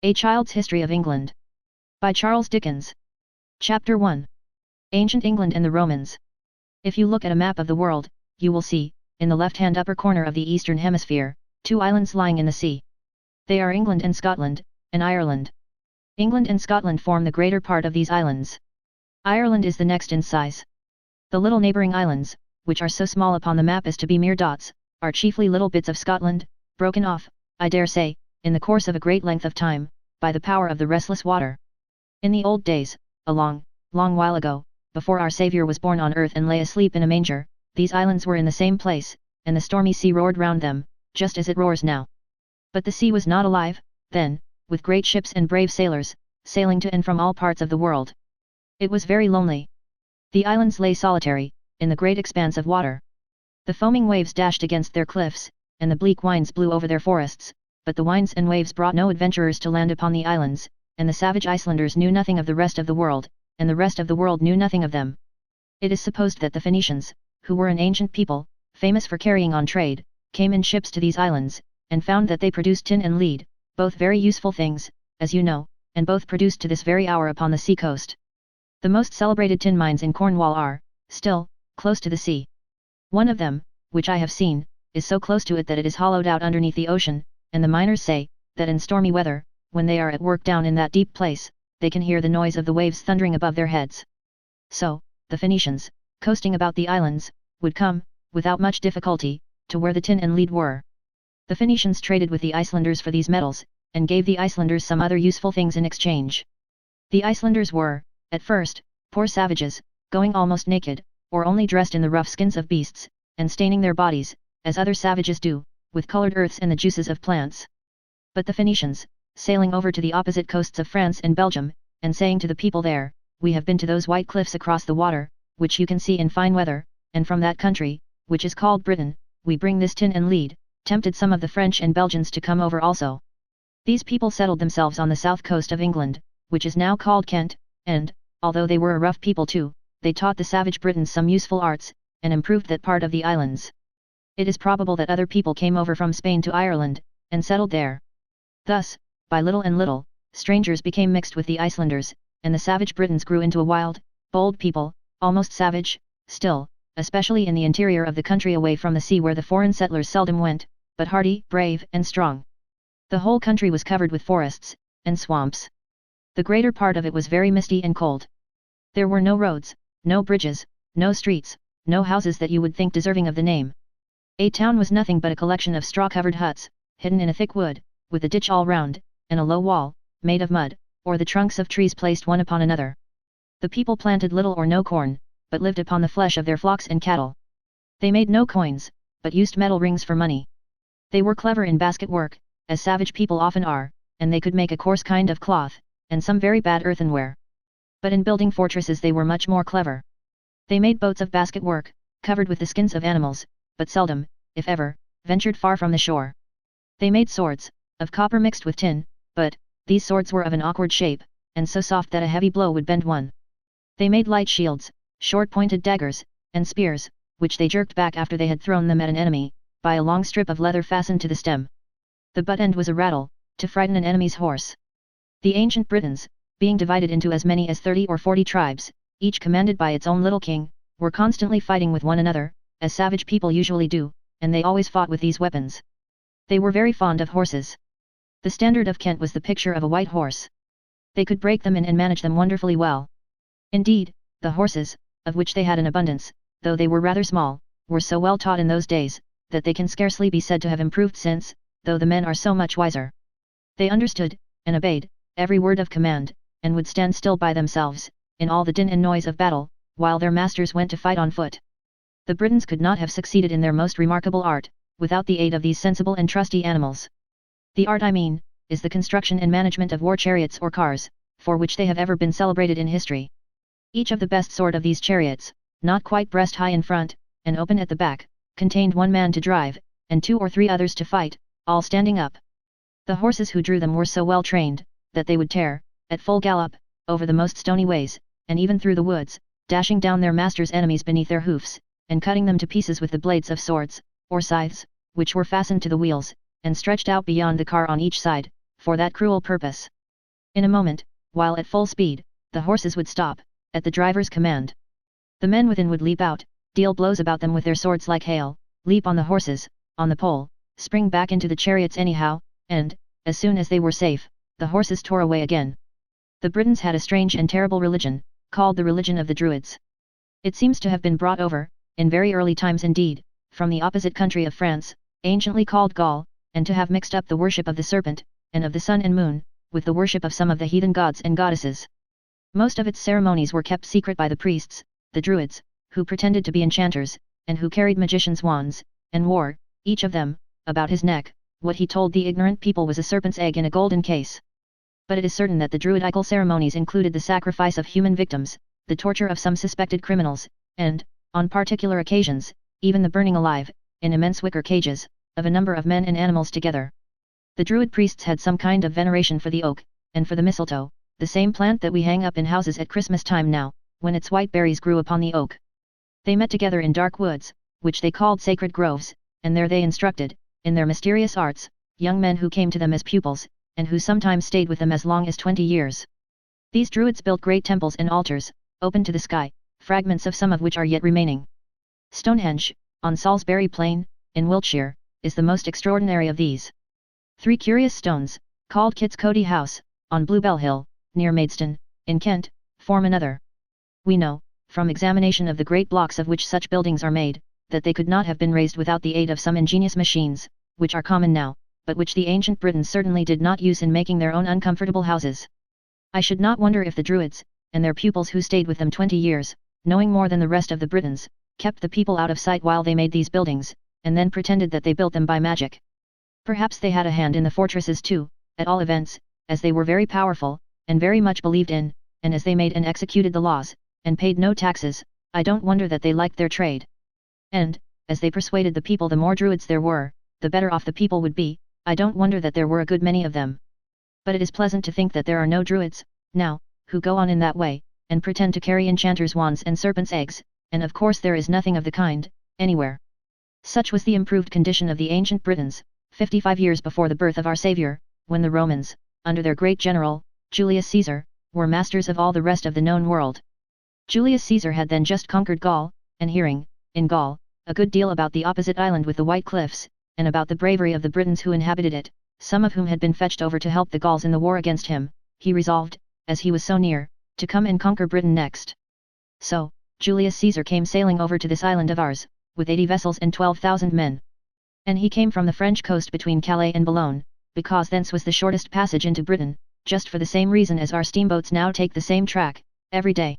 A Child's History of England. By Charles Dickens. Chapter 1. Ancient England and the Romans. If you look at a map of the world, you will see, in the left-hand upper corner of the Eastern Hemisphere, two islands lying in the sea. They are England and Scotland, and Ireland. England and Scotland form the greater part of these islands. Ireland is the next in size. The little neighbouring islands, which are so small upon the map as to be mere dots, are chiefly little bits of Scotland, broken off, I dare say, in the course of a great length of time, by the power of the restless water. In the old days, a long, long while ago, before our Saviour was born on earth and lay asleep in a manger, these islands were in the same place, and the stormy sea roared round them, just as it roars now. But the sea was not alive, then, with great ships and brave sailors, sailing to and from all parts of the world. It was very lonely. The islands lay solitary, in the great expanse of water. The foaming waves dashed against their cliffs, and the bleak winds blew over their forests, but the winds and waves brought no adventurers to land upon the islands, and the savage Icelanders knew nothing of the rest of the world, and the rest of the world knew nothing of them. It is supposed that the Phoenicians, who were an ancient people, famous for carrying on trade, came in ships to these islands, and found that they produced tin and lead, both very useful things, as you know, and both produced to this very hour upon the sea coast. The most celebrated tin mines in Cornwall are, still, close to the sea. One of them, which I have seen, is so close to it that it is hollowed out underneath the ocean, and the miners say, that in stormy weather, when they are at work down in that deep place, they can hear the noise of the waves thundering above their heads. So, the Phoenicians, coasting about the islands, would come, without much difficulty, to where the tin and lead were. The Phoenicians traded with the Icelanders for these metals, and gave the Icelanders some other useful things in exchange. The Icelanders were, at first, poor savages, going almost naked, or only dressed in the rough skins of beasts, and staining their bodies, as other savages do, with colored earths and the juices of plants. But the Phoenicians, sailing over to the opposite coasts of France and Belgium, and saying to the people there, "We have been to those white cliffs across the water, which you can see in fine weather, and from that country, which is called Britain, we bring this tin and lead," tempted some of the French and Belgians to come over also. These people settled themselves on the south coast of England, which is now called Kent, and, although they were a rough people too, they taught the savage Britons some useful arts, and improved that part of the islands. It is probable that other people came over from Spain to Ireland, and settled there. Thus, by little and little, strangers became mixed with the Icelanders, and the savage Britons grew into a wild, bold people, almost savage, still, especially in the interior of the country away from the sea where the foreign settlers seldom went, but hardy, brave, and strong. The whole country was covered with forests, and swamps. The greater part of it was very misty and cold. There were no roads, no bridges, no streets, no houses that you would think deserving of the name. A town was nothing but a collection of straw-covered huts, hidden in a thick wood, with a ditch all round, and a low wall, made of mud, or the trunks of trees placed one upon another. The people planted little or no corn, but lived upon the flesh of their flocks and cattle. They made no coins, but used metal rings for money. They were clever in basket work, as savage people often are, and they could make a coarse kind of cloth, and some very bad earthenware. But in building fortresses they were much more clever. They made boats of basket work, covered with the skins of animals, but seldom, if ever, ventured far from the shore. They made swords, of copper mixed with tin, but, these swords were of an awkward shape, and so soft that a heavy blow would bend one. They made light shields, short-pointed daggers, and spears, which they jerked back after they had thrown them at an enemy, by a long strip of leather fastened to the stem. The butt end was a rattle, to frighten an enemy's horse. The ancient Britons, being divided into as many as 30 or 40 tribes, each commanded by its own little king, were constantly fighting with one another, as savage people usually do, and they always fought with these weapons. They were very fond of horses. The standard of Kent was the picture of a white horse. They could break them in and manage them wonderfully well. Indeed, the horses, of which they had an abundance, though they were rather small, were so well taught in those days, that they can scarcely be said to have improved since, though the men are so much wiser. They understood, and obeyed, every word of command, and would stand still by themselves, in all the din and noise of battle, while their masters went to fight on foot. The Britons could not have succeeded in their most remarkable art, without the aid of these sensible and trusty animals. The art I mean, is the construction and management of war chariots or cars, for which they have ever been celebrated in history. Each of the best sort of these chariots, not quite breast high in front, and open at the back, contained one man to drive, and 2 or 3 others to fight, all standing up. The horses who drew them were so well trained, that they would tear, at full gallop, over the most stony ways, and even through the woods, dashing down their masters' enemies beneath their hoofs, and cutting them to pieces with the blades of swords, or scythes, which were fastened to the wheels, and stretched out beyond the car on each side, for that cruel purpose. In a moment, while at full speed, the horses would stop, at the driver's command. The men within would leap out, deal blows about them with their swords like hail, leap on the horses, on the pole, spring back into the chariots anyhow, and, as soon as they were safe, the horses tore away again. The Britons had a strange and terrible religion, called the religion of the Druids. It seems to have been brought over, in very early times indeed, from the opposite country of France, anciently called Gaul, and to have mixed up the worship of the serpent, and of the sun and moon, with the worship of some of the heathen gods and goddesses. Most of its ceremonies were kept secret by the priests, the Druids, who pretended to be enchanters, and who carried magicians' wands, and wore, each of them, about his neck, what he told the ignorant people was a serpent's egg in a golden case. But it is certain that the Druidical ceremonies included the sacrifice of human victims, the torture of some suspected criminals, and, on particular occasions, even the burning alive, in immense wicker cages, of a number of men and animals together. The Druid priests had some kind of veneration for the oak, and for the mistletoe, the same plant that we hang up in houses at Christmas time now, when its white berries grew upon the oak. They met together in dark woods, which they called sacred groves, and there they instructed, in their mysterious arts, young men who came to them as pupils, and who sometimes stayed with them as long as 20 years. These Druids built great temples and altars, open to the sky, fragments of some of which are yet remaining. Stonehenge, on Salisbury Plain, in Wiltshire, is the most extraordinary of these. 3 curious stones, called Kit's Cody House, on Bluebell Hill, near Maidstone, in Kent, form another. We know, from examination of the great blocks of which such buildings are made, that they could not have been raised without the aid of some ingenious machines, which are common now, but which the ancient Britons certainly did not use in making their own uncomfortable houses. I should not wonder if the Druids, and their pupils who stayed with them 20 years, knowing more than the rest of the Britons, kept the people out of sight while they made these buildings, and then pretended that they built them by magic. Perhaps they had a hand in the fortresses too, at all events, as they were very powerful, and very much believed in, and as they made and executed the laws, and paid no taxes, I don't wonder that they liked their trade. And, as they persuaded the people the more Druids there were, the better off the people would be, I don't wonder that there were a good many of them. But it is pleasant to think that there are no Druids, now, who go on in that way, and pretend to carry enchanters' wands and serpents' eggs, and of course there is nothing of the kind, anywhere. Such was the improved condition of the ancient Britons, 55 years before the birth of our Saviour, when the Romans, under their great general, Julius Caesar, were masters of all the rest of the known world. Julius Caesar had then just conquered Gaul, and hearing, in Gaul, a good deal about the opposite island with the white cliffs, and about the bravery of the Britons who inhabited it, some of whom had been fetched over to help the Gauls in the war against him, he resolved, as he was so near, to come and conquer Britain next. So, Julius Caesar came sailing over to this island of ours, with 80 vessels and 12,000 men. And he came from the French coast between Calais and Boulogne, because thence was the shortest passage into Britain, just for the same reason as our steamboats now take the same track, every day.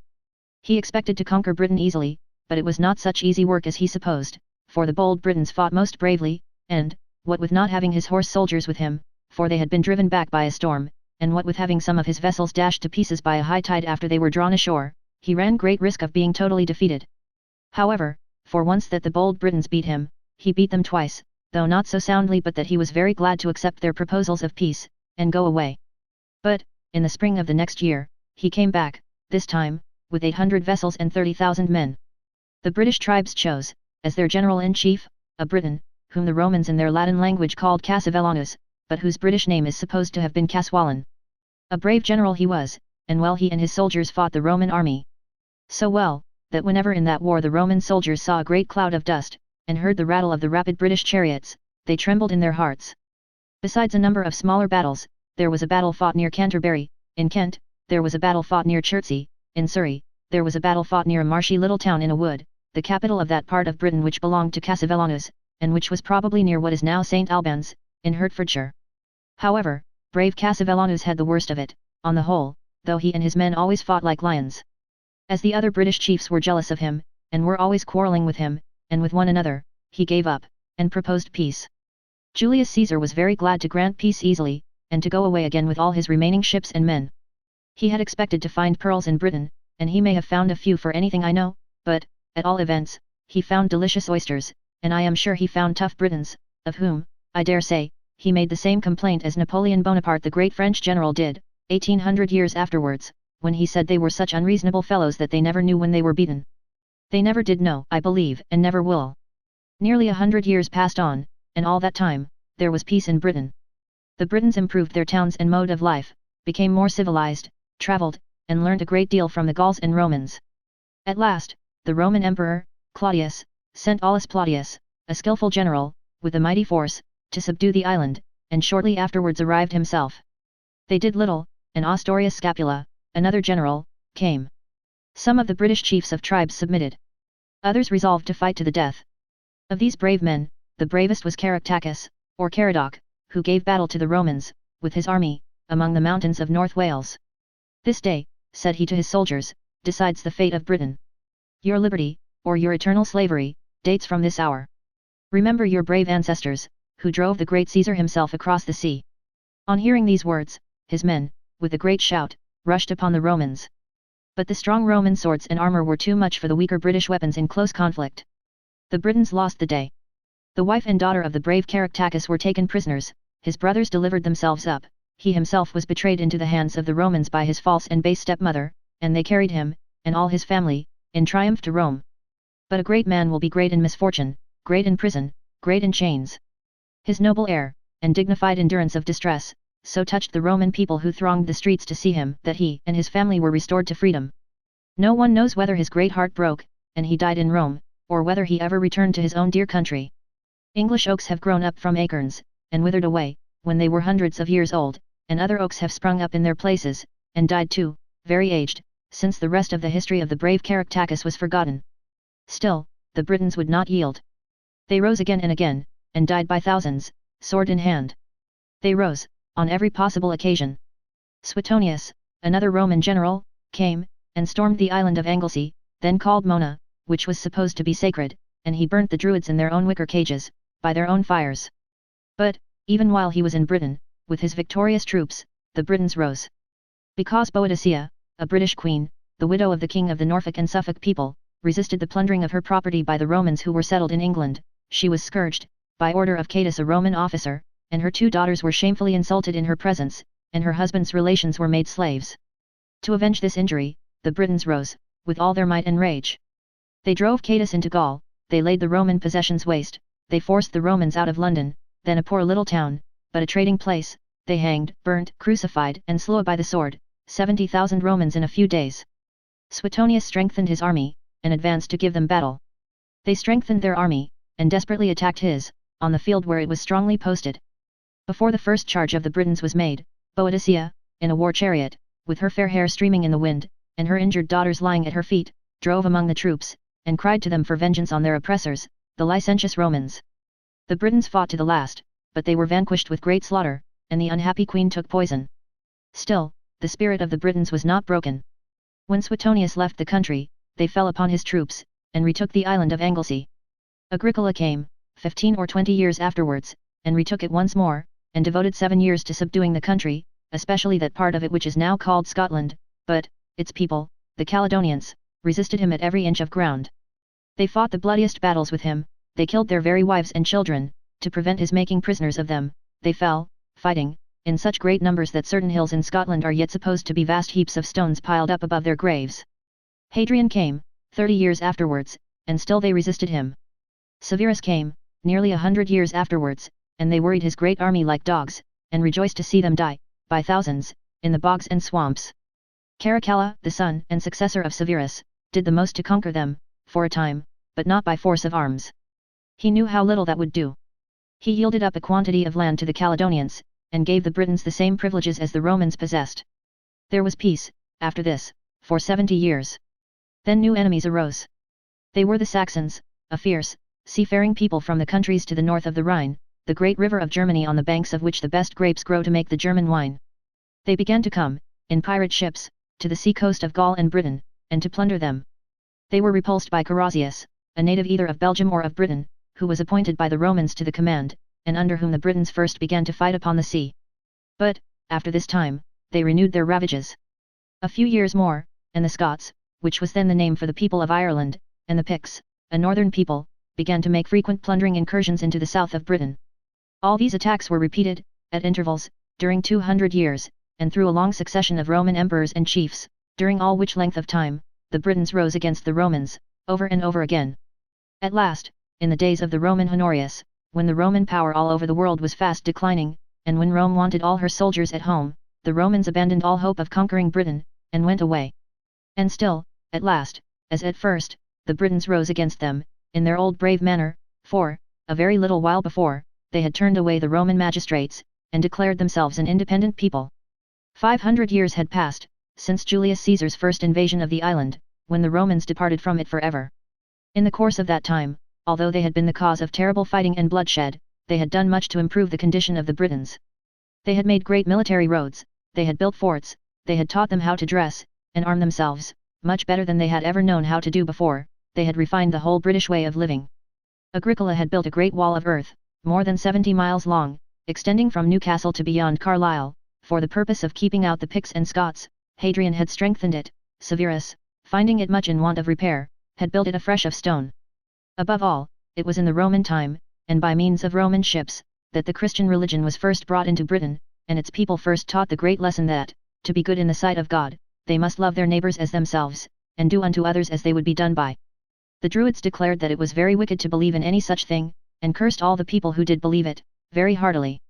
He expected to conquer Britain easily, but it was not such easy work as he supposed, for the bold Britons fought most bravely, and, what with not having his horse soldiers with him, for they had been driven back by a storm, and what with having some of his vessels dashed to pieces by a high tide after they were drawn ashore, he ran great risk of being totally defeated. However, for once that the bold Britons beat him, he beat them twice, though not so soundly but that he was very glad to accept their proposals of peace, and go away. But, in the spring of the next year, he came back, this time, with 800 vessels and 30,000 men. The British tribes chose, as their general-in-chief, a Briton, whom the Romans in their Latin language called Cassivellaunus, but whose British name is supposed to have been Caswallon. A brave general he was, and well he and his soldiers fought the Roman army. So well, that whenever in that war the Roman soldiers saw a great cloud of dust, and heard the rattle of the rapid British chariots, they trembled in their hearts. Besides a number of smaller battles, there was a battle fought near Canterbury, in Kent, there was a battle fought near Chertsey, in Surrey, there was a battle fought near a marshy little town in a wood, the capital of that part of Britain which belonged to Cassivellaunus, and which was probably near what is now St. Albans, in Hertfordshire. However, brave Cassivellaunus had the worst of it, on the whole, though he and his men always fought like lions. As the other British chiefs were jealous of him, and were always quarrelling with him, and with one another, he gave up, and proposed peace. Julius Caesar was very glad to grant peace easily, and to go away again with all his remaining ships and men. He had expected to find pearls in Britain, and he may have found a few for anything I know, but, at all events, he found delicious oysters, and I am sure he found tough Britons, of whom, I dare say, he made the same complaint as Napoleon Bonaparte the great French general did, 1800 years afterwards, when he said they were such unreasonable fellows that they never knew when they were beaten. They never did know, I believe, and never will. Nearly 100 years passed on, and all that time, there was peace in Britain. The Britons improved their towns and mode of life, became more civilized, travelled, and learned a great deal from the Gauls and Romans. At last, the Roman Emperor, Claudius, sent Aulus Plautius, a skillful general, with a mighty force, to subdue the island, and shortly afterwards arrived himself. They did little, and Ostorius Scapula, another general, came. Some of the British chiefs of tribes submitted. Others resolved to fight to the death. Of these brave men, the bravest was Caractacus, or Caradoc, who gave battle to the Romans, with his army, among the mountains of North Wales. "This day," said he to his soldiers, "decides the fate of Britain. Your liberty, or your eternal slavery, dates from this hour. Remember your brave ancestors, who drove the great Caesar himself across the sea." On hearing these words, his men, with a great shout, rushed upon the Romans. But the strong Roman swords and armor were too much for the weaker British weapons in close conflict. The Britons lost the day. The wife and daughter of the brave Caractacus were taken prisoners, his brothers delivered themselves up, he himself was betrayed into the hands of the Romans by his false and base stepmother, and they carried him, and all his family, in triumph to Rome. But a great man will be great in misfortune, great in prison, great in chains. His noble air, and dignified endurance of distress, so touched the Roman people who thronged the streets to see him that he and his family were restored to freedom. No one knows whether his great heart broke, and he died in Rome, or whether he ever returned to his own dear country. English oaks have grown up from acorns, and withered away, when they were hundreds of years old, and other oaks have sprung up in their places, and died too, very aged, since the rest of the history of the brave Caractacus was forgotten. Still, the Britons would not yield. They rose again and again, and died by thousands, sword in hand. They rose, on every possible occasion. Suetonius, another Roman general, came, and stormed the island of Anglesey, then called Mona, which was supposed to be sacred, and he burnt the Druids in their own wicker cages, by their own fires. But, even while he was in Britain, with his victorious troops, the Britons rose. Because Boadicea, a British queen, the widow of the king of the Norfolk and Suffolk people, resisted the plundering of her property by the Romans who were settled in England, she was scourged, by order of Catus a Roman officer, and her 2 daughters were shamefully insulted in her presence, and her husband's relations were made slaves. To avenge this injury, the Britons rose, with all their might and rage. They drove Catus into Gaul, they laid the Roman possessions waste, they forced the Romans out of London, then a poor little town, but a trading place, they hanged, burnt, crucified, and slew by the sword, 70,000 Romans in a few days. Suetonius strengthened his army, and advanced to give them battle. They strengthened their army, and desperately attacked his, on the field where it was strongly posted. Before the first charge of the Britons was made, Boadicea, in a war chariot, with her fair hair streaming in the wind, and her injured daughters lying at her feet, drove among the troops, and cried to them for vengeance on their oppressors, the licentious Romans. The Britons fought to the last, but they were vanquished with great slaughter, and the unhappy queen took poison. Still, the spirit of the Britons was not broken. When Suetonius left the country, they fell upon his troops, and retook the island of Anglesey. Agricola came, 15 or 20 years afterwards, and retook it once more, and devoted 7 years to subduing the country, especially that part of it which is now called Scotland, but, its people, the Caledonians, resisted him at every inch of ground. They fought the bloodiest battles with him, they killed their very wives and children, to prevent his making prisoners of them, they fell, fighting, in such great numbers that certain hills in Scotland are yet supposed to be vast heaps of stones piled up above their graves. Hadrian came, 30 years afterwards, and still they resisted him. Severus came, nearly 100 years afterwards, and they worried his great army like dogs, and rejoiced to see them die, by thousands, in the bogs and swamps. Caracalla, the son and successor of Severus, did the most to conquer them, for a time, but not by force of arms. He knew how little that would do. He yielded up a quantity of land to the Caledonians, and gave the Britons the same privileges as the Romans possessed. There was peace, after this, for 70 years. Then new enemies arose. They were the Saxons, a fierce, seafaring people from the countries to the north of the Rhine, the great river of Germany on the banks of which the best grapes grow to make the German wine. They began to come, in pirate ships, to the sea coast of Gaul and Britain, and to plunder them. They were repulsed by Carausius, a native either of Belgium or of Britain, who was appointed by the Romans to the command, and under whom the Britons first began to fight upon the sea. But, after this time, they renewed their ravages. A few years more, and the Scots, which was then the name for the people of Ireland, and the Picts, a northern people, began to make frequent plundering incursions into the south of Britain. All these attacks were repeated, at intervals, during 200 years, and through a long succession of Roman emperors and chiefs, during all which length of time, the Britons rose against the Romans, over and over again. At last, in the days of the Roman Honorius, when the Roman power all over the world was fast declining, and when Rome wanted all her soldiers at home, the Romans abandoned all hope of conquering Britain, and went away. And still, at last, as at first, the Britons rose against them, in their old brave manner, for, a very little while before, they had turned away the Roman magistrates, and declared themselves an independent people. 500 years had passed, since Julius Caesar's first invasion of the island, when the Romans departed from it forever. In the course of that time, although they had been the cause of terrible fighting and bloodshed, they had done much to improve the condition of the Britons. They had made great military roads, they had built forts, they had taught them how to dress, and arm themselves, much better than they had ever known how to do before. They had refined the whole British way of living. Agricola had built a great wall of earth, more than 70 miles long, extending from Newcastle to beyond Carlisle, for the purpose of keeping out the Picts and Scots. Hadrian had strengthened it. Severus, finding it much in want of repair, had built it afresh of stone. Above all, it was in the Roman time, and by means of Roman ships, that the Christian religion was first brought into Britain, and its people first taught the great lesson that, to be good in the sight of God, they must love their neighbours as themselves, and do unto others as they would be done by. The Druids declared that it was very wicked to believe in any such thing, and cursed all the people who did believe it, very heartily.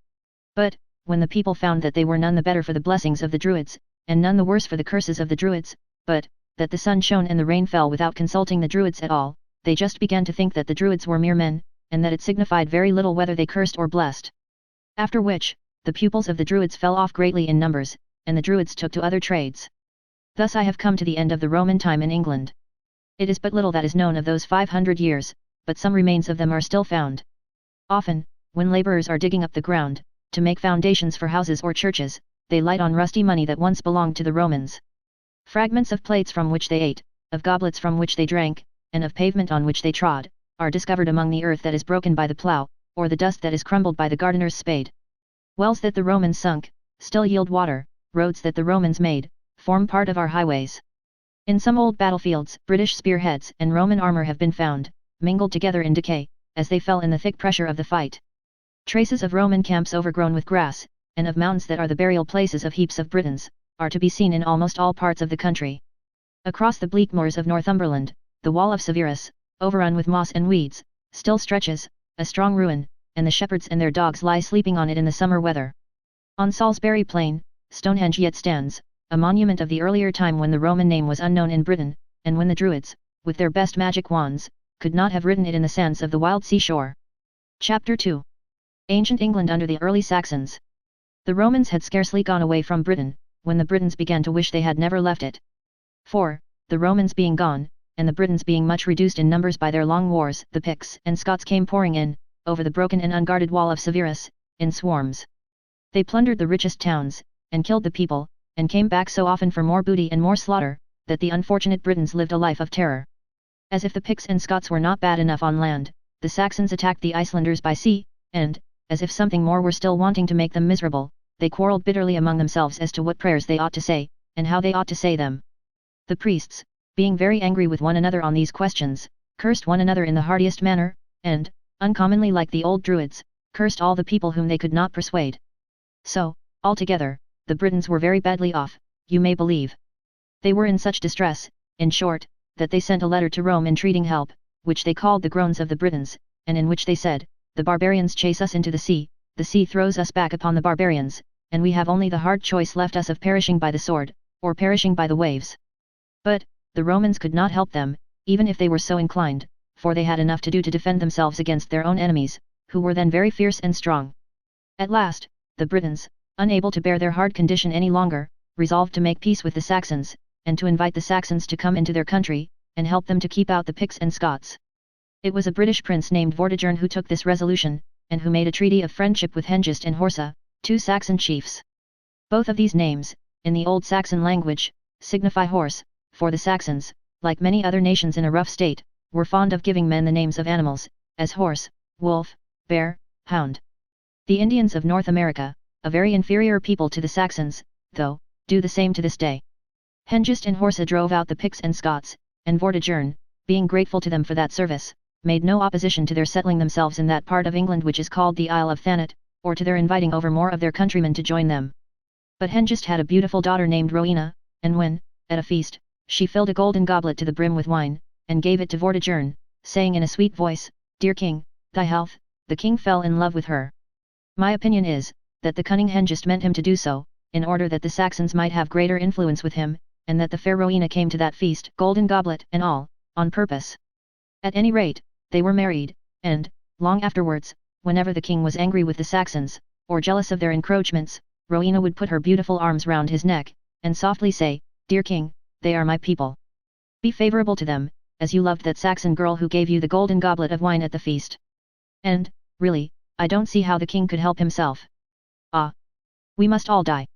But, when the people found that they were none the better for the blessings of the Druids, and none the worse for the curses of the Druids, but, that the sun shone and the rain fell without consulting the Druids at all, they just began to think that the Druids were mere men, and that it signified very little whether they cursed or blessed. After which, the pupils of the Druids fell off greatly in numbers, and the Druids took to other trades. Thus I have come to the end of the Roman time in England. It is but little that is known of those 500 years, but some remains of them are still found. Often, when labourers are digging up the ground, to make foundations for houses or churches, they light on rusty money that once belonged to the Romans. Fragments of plates from which they ate, of goblets from which they drank, and of pavement on which they trod, are discovered among the earth that is broken by the plough, or the dust that is crumbled by the gardener's spade. Wells that the Romans sunk, still yield water. Roads that the Romans made, form part of our highways. In some old battlefields, British spearheads and Roman armour have been found, mingled together in decay, as they fell in the thick pressure of the fight. Traces of Roman camps overgrown with grass, and of mounds that are the burial places of heaps of Britons, are to be seen in almost all parts of the country. Across the bleak moors of Northumberland, the wall of Severus, overrun with moss and weeds, still stretches, a strong ruin, and the shepherds and their dogs lie sleeping on it in the summer weather. On Salisbury Plain, Stonehenge yet stands, a monument of the earlier time when the Roman name was unknown in Britain, and when the Druids, with their best magic wands, could not have written it in the sands of the wild seashore. Chapter 2. Ancient England under the early Saxons. The Romans had scarcely gone away from Britain, when the Britons began to wish they had never left it. For, the Romans being gone, and the Britons being much reduced in numbers by their long wars, the Picts and Scots came pouring in, over the broken and unguarded wall of Severus, in swarms. They plundered the richest towns, and killed the people, and came back so often for more booty and more slaughter, that the unfortunate Britons lived a life of terror. As if the Picts and Scots were not bad enough on land, the Saxons attacked the Icelanders by sea, and, as if something more were still wanting to make them miserable, they quarrelled bitterly among themselves as to what prayers they ought to say, and how they ought to say them. The priests, being very angry with one another on these questions, cursed one another in the heartiest manner, and, uncommonly like the old Druids, cursed all the people whom they could not persuade. So, altogether, the Britons were very badly off, you may believe. They were in such distress, in short, that they sent a letter to Rome entreating help, which they called the Groans of the Britons, and in which they said, the barbarians chase us into the sea throws us back upon the barbarians, and we have only the hard choice left us of perishing by the sword, or perishing by the waves. But, the Romans could not help them, even if they were so inclined, for they had enough to do to defend themselves against their own enemies, who were then very fierce and strong. At last, the Britons, unable to bear their hard condition any longer, resolved to make peace with the Saxons, and to invite the Saxons to come into their country, and help them to keep out the Picts and Scots. It was a British prince named Vortigern who took this resolution, and who made a treaty of friendship with Hengist and Horsa, two Saxon chiefs. Both of these names, in the Old Saxon language, signify horse, for the Saxons, like many other nations in a rough state, were fond of giving men the names of animals, as horse, wolf, bear, hound. The Indians of North America, a very inferior people to the Saxons, though, do the same to this day. Hengist and Horsa drove out the Picts and Scots, and Vortigern, being grateful to them for that service, made no opposition to their settling themselves in that part of England which is called the Isle of Thanet, or to their inviting over more of their countrymen to join them. But Hengist had a beautiful daughter named Rowena, and when, at a feast, she filled a golden goblet to the brim with wine, and gave it to Vortigern, saying in a sweet voice, "Dear king, thy health," the king fell in love with her. My opinion is, that the cunning Hengist meant him to do so, in order that the Saxons might have greater influence with him, and that the fair Rowena came to that feast, golden goblet and all, on purpose. At any rate, they were married, and, long afterwards, whenever the king was angry with the Saxons, or jealous of their encroachments, Rowena would put her beautiful arms round his neck, and softly say, "Dear king, they are my people. Be favorable to them, as you loved that Saxon girl who gave you the golden goblet of wine at the feast." And, really, I don't see how the king could help himself. Ah! We must all die.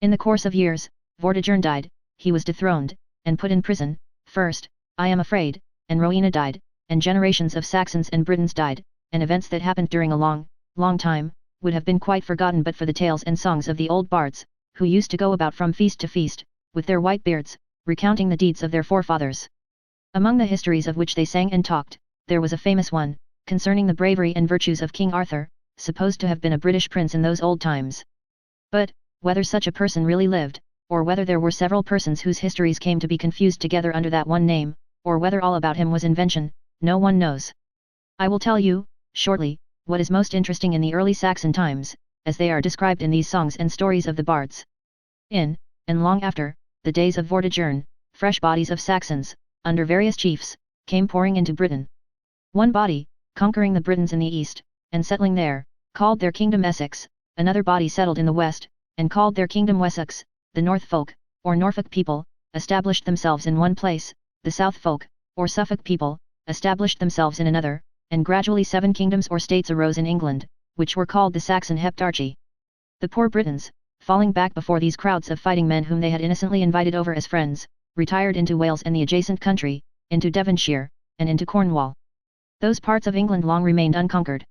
In the course of years, Vortigern died, he was dethroned, and put in prison, first, I am afraid, and Rowena died, and generations of Saxons and Britons died, and events that happened during a long, long time, would have been quite forgotten but for the tales and songs of the old bards, who used to go about from feast to feast, with their white beards, recounting the deeds of their forefathers. Among the histories of which they sang and talked, there was a famous one, concerning the bravery and virtues of King Arthur, supposed to have been a British prince in those old times. But, whether such a person really lived, or whether there were several persons whose histories came to be confused together under that one name, or whether all about him was invention, no one knows. I will tell you, shortly, what is most interesting in the early Saxon times, as they are described in these songs and stories of the bards. In, and long after, the days of Vortigern, fresh bodies of Saxons, under various chiefs, came pouring into Britain. One body, conquering the Britons in the east, and settling there, called their kingdom Essex, another body settled in the west, and called their kingdom Wessex. The North folk, or Norfolk people, established themselves in one place, the South folk, or Suffolk people, established themselves in another, and gradually 7 kingdoms or states arose in England, which were called the Saxon Heptarchy. The poor Britons, falling back before these crowds of fighting men whom they had innocently invited over as friends, retired into Wales and the adjacent country, into Devonshire, and into Cornwall. Those parts of England long remained unconquered.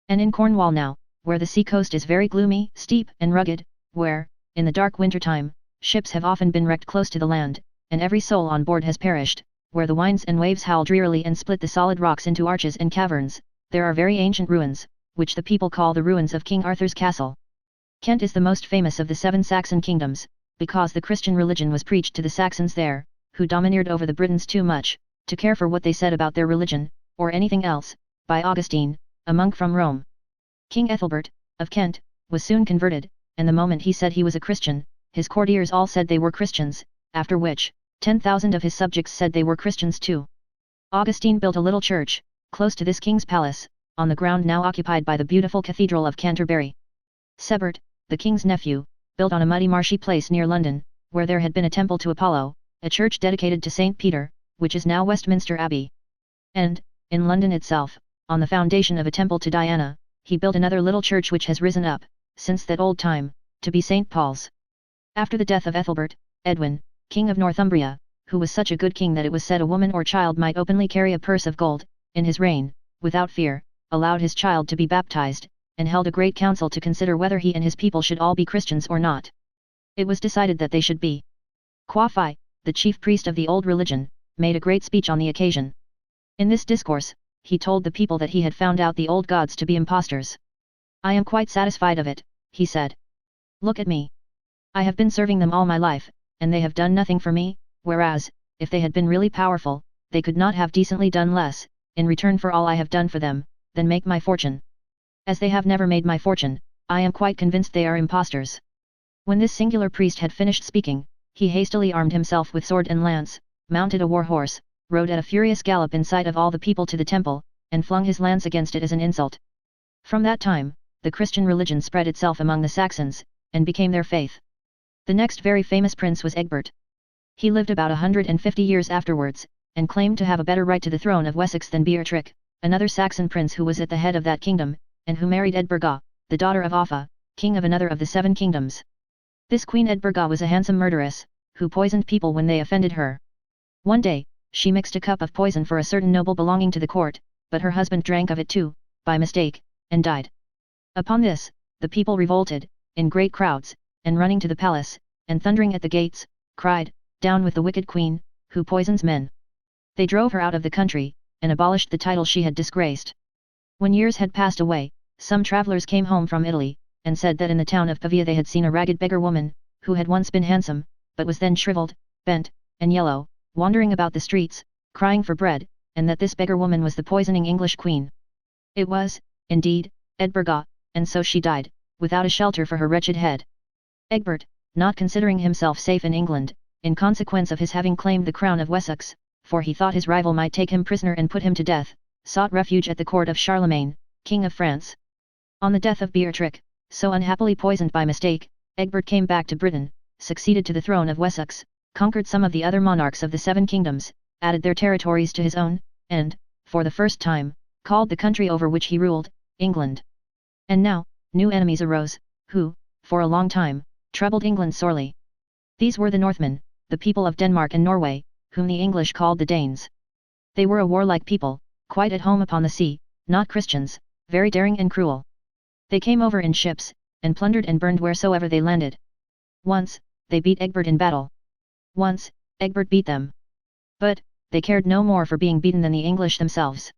And in Cornwall now, where the sea coast is very gloomy, steep, and rugged, where, in the dark winter time, ships have often been wrecked close to the land, and every soul on board has perished, where the winds and waves howl drearily and split the solid rocks into arches and caverns, there are very ancient ruins, which the people call the ruins of King Arthur's castle. Kent is the most famous of the 7 Saxon kingdoms, because the Christian religion was preached to the Saxons there, who domineered over the Britons too much, to care for what they said about their religion, or anything else, by Augustine, a monk from Rome. King Ethelbert, of Kent, was soon converted, and the moment he said he was a Christian, his courtiers all said they were Christians, after which, 10,000 of his subjects said they were Christians too. Augustine built a little church, close to this king's palace, on the ground now occupied by the beautiful Cathedral of Canterbury. Sebert, the king's nephew, built on a muddy marshy place near London, where there had been a temple to Apollo, a church dedicated to St. Peter, which is now Westminster Abbey. And, in London itself, on the foundation of a temple to Diana, he built another little church which has risen up, since that old time, to be St. Paul's. After the death of Ethelbert, Edwin, king of Northumbria, who was such a good king that it was said a woman or child might openly carry a purse of gold, in his reign, without fear, allowed his child to be baptized, and held a great council to consider whether he and his people should all be Christians or not. It was decided that they should be. Quafi, the chief priest of the old religion, made a great speech on the occasion. In this discourse, he told the people that he had found out the old gods to be impostors. "I am quite satisfied of it," he said. "Look at me. I have been serving them all my life, and they have done nothing for me, whereas, if they had been really powerful, they could not have decently done less, in return for all I have done for them, than make my fortune. As they have never made my fortune, I am quite convinced they are impostors." When this singular priest had finished speaking, he hastily armed himself with sword and lance, mounted a war horse, rode at a furious gallop in sight of all the people to the temple, and flung his lance against it as an insult. From that time, the Christian religion spread itself among the Saxons, and became their faith. The next very famous prince was Egbert. He lived about 150 years afterwards, and claimed to have a better right to the throne of Wessex than Beorhtric, another Saxon prince who was at the head of that kingdom, and who married Edburga, the daughter of Offa, king of another of the 7 kingdoms. This Queen Edburga was a handsome murderess, who poisoned people when they offended her. One day, she mixed a cup of poison for a certain noble belonging to the court, but her husband drank of it too, by mistake, and died. Upon this, the people revolted, in great crowds, and running to the palace, and thundering at the gates, cried, "Down with the wicked queen, who poisons men." They drove her out of the country, and abolished the title she had disgraced. When years had passed away, some travellers came home from Italy, and said that in the town of Pavia they had seen a ragged beggar woman, who had once been handsome, but was then shriveled, bent, and yellow, wandering about the streets, crying for bread, and that this beggar woman was the poisoning English queen. It was, indeed, Edburga, and so she died, without a shelter for her wretched head. Egbert, not considering himself safe in England, in consequence of his having claimed the crown of Wessex, for he thought his rival might take him prisoner and put him to death, sought refuge at the court of Charlemagne, King of France. On the death of Beorhtric, so unhappily poisoned by mistake, Egbert came back to Britain, succeeded to the throne of Wessex, conquered some of the other monarchs of the 7 kingdoms, added their territories to his own, and, for the first time, called the country over which he ruled, England. And now, new enemies arose, who, for a long time, troubled England sorely. These were the Northmen, the people of Denmark and Norway, whom the English called the Danes. They were a warlike people, quite at home upon the sea, not Christians, very daring and cruel. They came over in ships, and plundered and burned wheresoever they landed. Once, they beat Egbert in battle. Once, Egbert beat them. But, they cared no more for being beaten than the English themselves.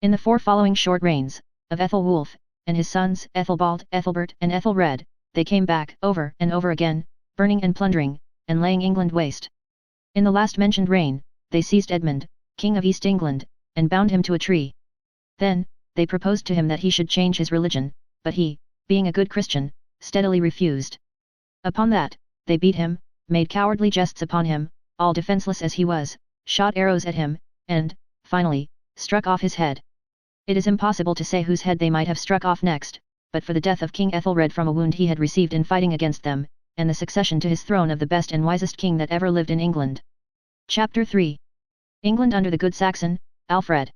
In the 4 following short reigns, of Ethelwulf, and his sons Ethelbald, Ethelbert and Ethelred, they came back over and over again, burning and plundering, and laying England waste. In the last mentioned reign, they seized Edmund, King of East England, and bound him to a tree. Then, they proposed to him that he should change his religion, but he, being a good Christian, steadily refused. Upon that, they beat him, made cowardly jests upon him, all defenseless as he was, shot arrows at him, and, finally, struck off his head. It is impossible to say whose head they might have struck off next, but for the death of King Ethelred from a wound he had received in fighting against them, and the succession to his throne of the best and wisest king that ever lived in England. Chapter 3. England under the Good Saxon, Alfred.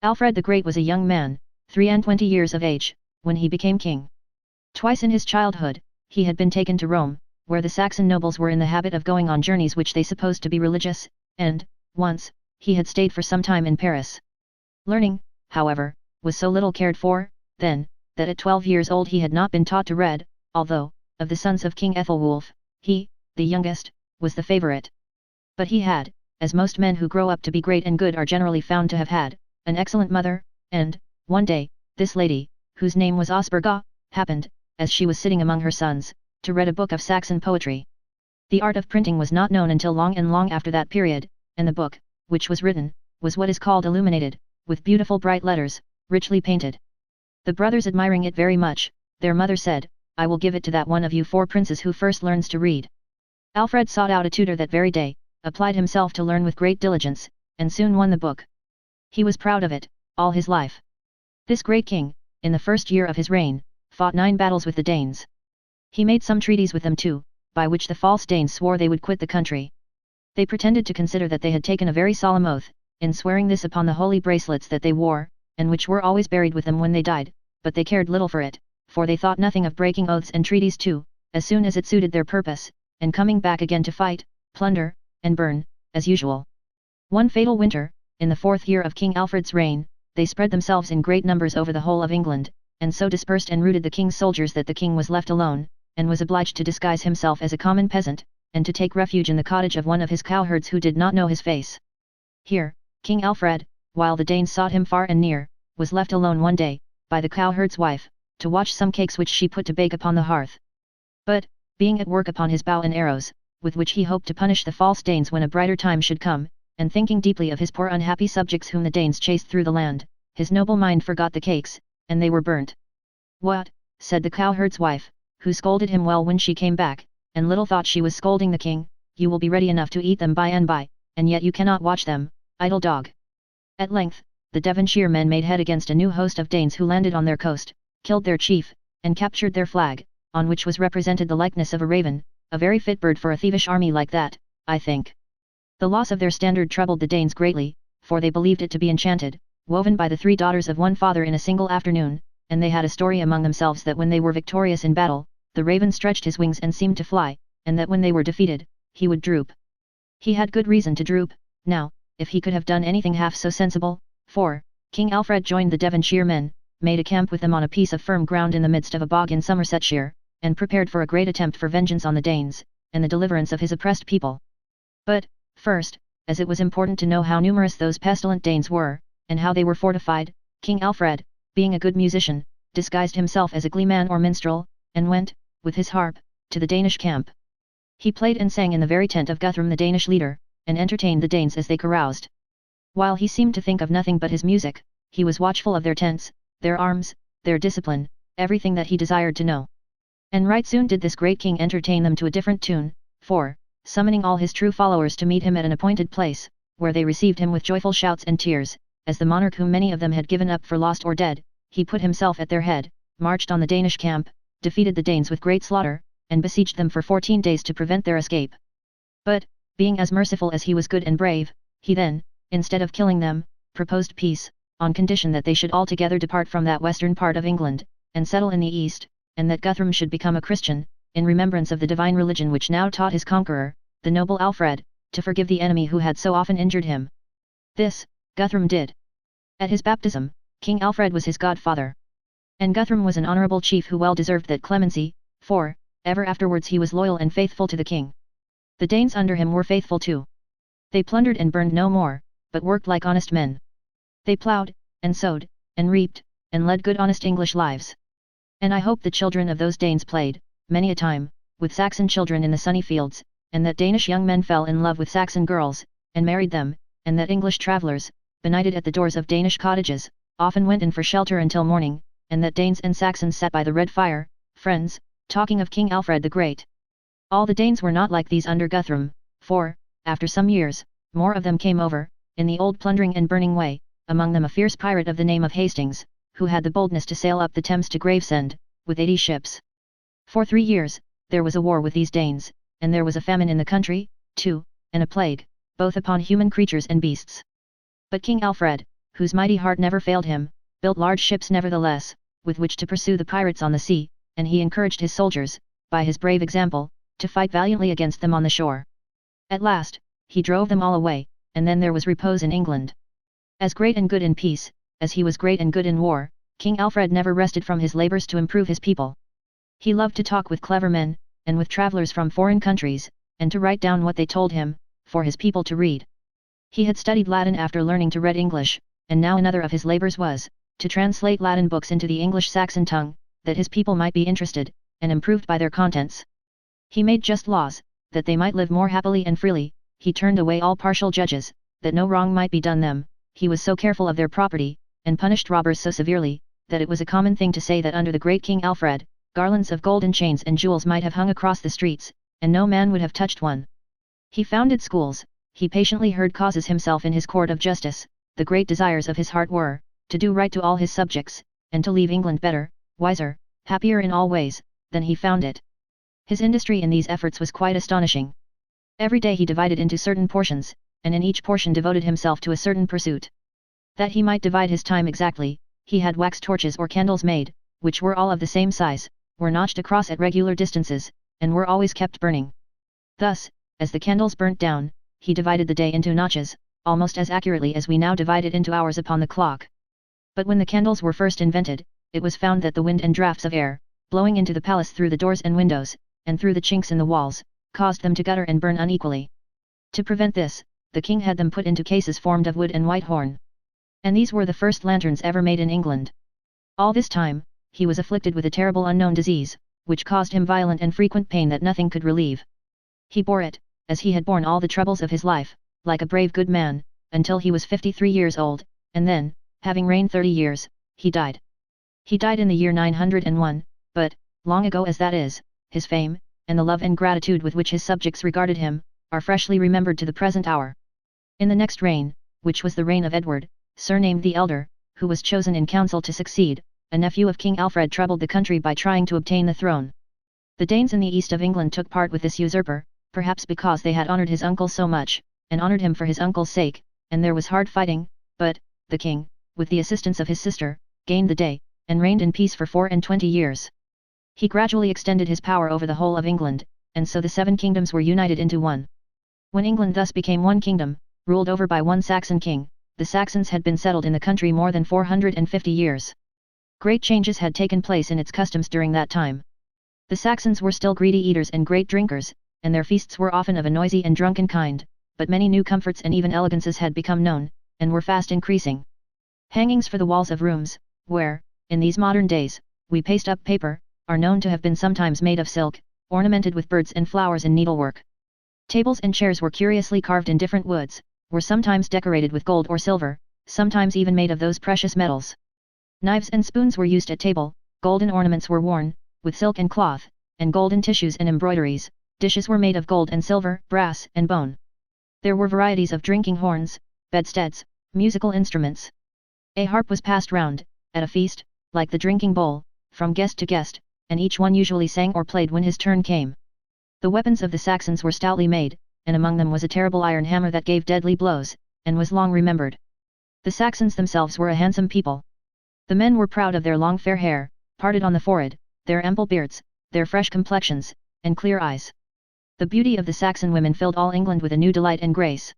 Alfred the Great was a young man, 23 years of age, when he became king. Twice in his childhood, he had been taken to Rome, where the Saxon nobles were in the habit of going on journeys which they supposed to be religious, and, once, he had stayed for some time in Paris. Learning, however, was so little cared for, then, that at 12 years old he had not been taught to read, although, of the sons of King Ethelwulf, he, the youngest, was the favourite. But he had, as most men who grow up to be great and good are generally found to have had, an excellent mother, and, one day, this lady, whose name was Osberga, happened, as she was sitting among her sons, to read a book of Saxon poetry. The art of printing was not known until long and long after that period, and the book, which was written, was what is called illuminated, with beautiful bright letters, richly painted. The brothers admiring it very much, their mother said, "I will give it to that one of you 4 princes who first learns to read." Alfred sought out a tutor that very day, applied himself to learn with great diligence, and soon won the book. He was proud of it, all his life. This great king, in the first year of his reign, fought 9 battles with the Danes. He made some treaties with them too, by which the false Danes swore they would quit the country. They pretended to consider that they had taken a very solemn oath, in swearing this upon the holy bracelets that they wore, and which were always buried with them when they died, but they cared little for it, for they thought nothing of breaking oaths and treaties too, as soon as it suited their purpose, and coming back again to fight, plunder, and burn, as usual. One fatal winter, in the 4th year of King Alfred's reign, they spread themselves in great numbers over the whole of England, and so dispersed and routed the king's soldiers that the king was left alone, and was obliged to disguise himself as a common peasant, and to take refuge in the cottage of one of his cowherds who did not know his face. Here, King Alfred, while the Danes sought him far and near, was left alone one day, by the cowherd's wife, to watch some cakes which she put to bake upon the hearth. But, being at work upon his bow and arrows, with which he hoped to punish the false Danes when a brighter time should come, and thinking deeply of his poor unhappy subjects whom the Danes chased through the land, his noble mind forgot the cakes, and they were burnt. "What?" said the cowherd's wife, who scolded him well when she came back, and little thought she was scolding the king, "you will be ready enough to eat them by and by, and yet you cannot watch them, idle dog." At length, the Devonshire men made head against a new host of Danes who landed on their coast, killed their chief, and captured their flag, on which was represented the likeness of a raven, a very fit bird for a thievish army like that, I think. The loss of their standard troubled the Danes greatly, for they believed it to be enchanted, woven by the 3 daughters of one father in a single afternoon, and they had a story among themselves that when they were victorious in battle, the raven stretched his wings and seemed to fly, and that when they were defeated, he would droop. He had good reason to droop, now, if he could have done anything half so sensible, for, King Alfred joined the Devonshire men, made a camp with them on a piece of firm ground in the midst of a bog in Somersetshire, and prepared for a great attempt for vengeance on the Danes, and the deliverance of his oppressed people. But, first, as it was important to know how numerous those pestilent Danes were, and how they were fortified, King Alfred, being a good musician, disguised himself as a gleeman or minstrel, and went, with his harp, to the Danish camp. He played and sang in the very tent of Guthrum the Danish leader, and entertained the Danes as they caroused. While he seemed to think of nothing but his music, he was watchful of their tents, their arms, their discipline, everything that he desired to know. And right soon did this great king entertain them to a different tune, for, summoning all his true followers to meet him at an appointed place, where they received him with joyful shouts and tears, as the monarch whom many of them had given up for lost or dead, he put himself at their head, marched on the Danish camp, defeated the Danes with great slaughter, and besieged them for 14 days to prevent their escape. But, being as merciful as he was good and brave, he then, instead of killing them, proposed peace, on condition that they should altogether depart from that western part of England, and settle in the east, and that Guthrum should become a Christian, in remembrance of the divine religion which now taught his conqueror, the noble Alfred, to forgive the enemy who had so often injured him. This, Guthrum did. At his baptism, King Alfred was his godfather. And Guthrum was an honourable chief who well deserved that clemency, for, ever afterwards he was loyal and faithful to the king. The Danes under him were faithful too. They plundered and burned no more, but worked like honest men. They ploughed, and sowed, and reaped, and led good honest English lives. And I hope the children of those Danes played, many a time, with Saxon children in the sunny fields, and that Danish young men fell in love with Saxon girls, and married them, and that English travellers, benighted at the doors of Danish cottages, often went in for shelter until morning, and that Danes and Saxons sat by the red fire, friends, talking of King Alfred the Great. All the Danes were not like these under Guthrum, for, after some years, more of them came over, in the old plundering and burning way, among them a fierce pirate of the name of Hastings, who had the boldness to sail up the Thames to Gravesend, with 80 ships. For 3 years, there was a war with these Danes, and there was a famine in the country, too, and a plague, both upon human creatures and beasts. But King Alfred, whose mighty heart never failed him, built large ships nevertheless, with which to pursue the pirates on the sea, and he encouraged his soldiers, by his brave example, to fight valiantly against them on the shore. At last, he drove them all away, and then there was repose in England. As great and good in peace, as he was great and good in war, King Alfred never rested from his labours to improve his people. He loved to talk with clever men, and with travellers from foreign countries, and to write down what they told him, for his people to read. He had studied Latin after learning to read English, and now another of his labours was, to translate Latin books into the English-Saxon tongue, that his people might be interested, and improved by their contents. He made just laws, that they might live more happily and freely. He turned away all partial judges, that no wrong might be done them. He was so careful of their property, and punished robbers so severely, that it was a common thing to say that under the great King Alfred, garlands of golden chains and jewels might have hung across the streets, and no man would have touched one. He founded schools, he patiently heard causes himself in his court of justice. The great desires of his heart were, to do right to all his subjects, and to leave England better, wiser, happier in all ways, than he found it. His industry in these efforts was quite astonishing. Every day he divided into certain portions, and in each portion devoted himself to a certain pursuit. That he might divide his time exactly, he had wax torches or candles made, which were all of the same size, were notched across at regular distances, and were always kept burning. Thus, as the candles burnt down, he divided the day into notches, almost as accurately as we now divide it into hours upon the clock. But when the candles were first invented, it was found that the wind and draughts of air, blowing into the palace through the doors and windows, and through the chinks in the walls, caused them to gutter and burn unequally. To prevent this, the king had them put into cases formed of wood and white horn. And these were the first lanterns ever made in England. All this time, he was afflicted with a terrible unknown disease, which caused him violent and frequent pain that nothing could relieve. He bore it, as he had borne all the troubles of his life, like a brave good man, until he was 53 years old, and then, having reigned 30 years, he died. He died in the year 901, but, long ago as that is, his fame, and the love and gratitude with which his subjects regarded him, are freshly remembered to the present hour. In the next reign, which was the reign of Edward, surnamed the Elder, who was chosen in council to succeed, a nephew of King Alfred troubled the country by trying to obtain the throne. The Danes in the east of England took part with this usurper, perhaps because they had honoured his uncle so much, and honoured him for his uncle's sake, and there was hard fighting, but, the king, with the assistance of his sister, gained the day, and reigned in peace for 24 years. He gradually extended his power over the whole of England, and so the 7 kingdoms were united into one. When England thus became one kingdom, ruled over by one Saxon king, the Saxons had been settled in the country more than 450 years. Great changes had taken place in its customs during that time. The Saxons were still greedy eaters and great drinkers, and their feasts were often of a noisy and drunken kind, but many new comforts and even elegances had become known, and were fast increasing. Hangings for the walls of rooms, where, in these modern days, we paste up paper, are known to have been sometimes made of silk, ornamented with birds and flowers and needlework. Tables and chairs were curiously carved in different woods, were sometimes decorated with gold or silver, sometimes even made of those precious metals. Knives and spoons were used at table, golden ornaments were worn, with silk and cloth, and golden tissues and embroideries. Dishes were made of gold and silver, brass and bone. There were varieties of drinking horns, bedsteads, musical instruments. A harp was passed round, at a feast, like the drinking bowl, from guest to guest, and each one usually sang or played when his turn came. The weapons of the Saxons were stoutly made, and among them was a terrible iron hammer that gave deadly blows, and was long remembered. The Saxons themselves were a handsome people. The men were proud of their long fair hair, parted on the forehead, their ample beards, their fresh complexions, and clear eyes. The beauty of the Saxon women filled all England with a new delight and grace.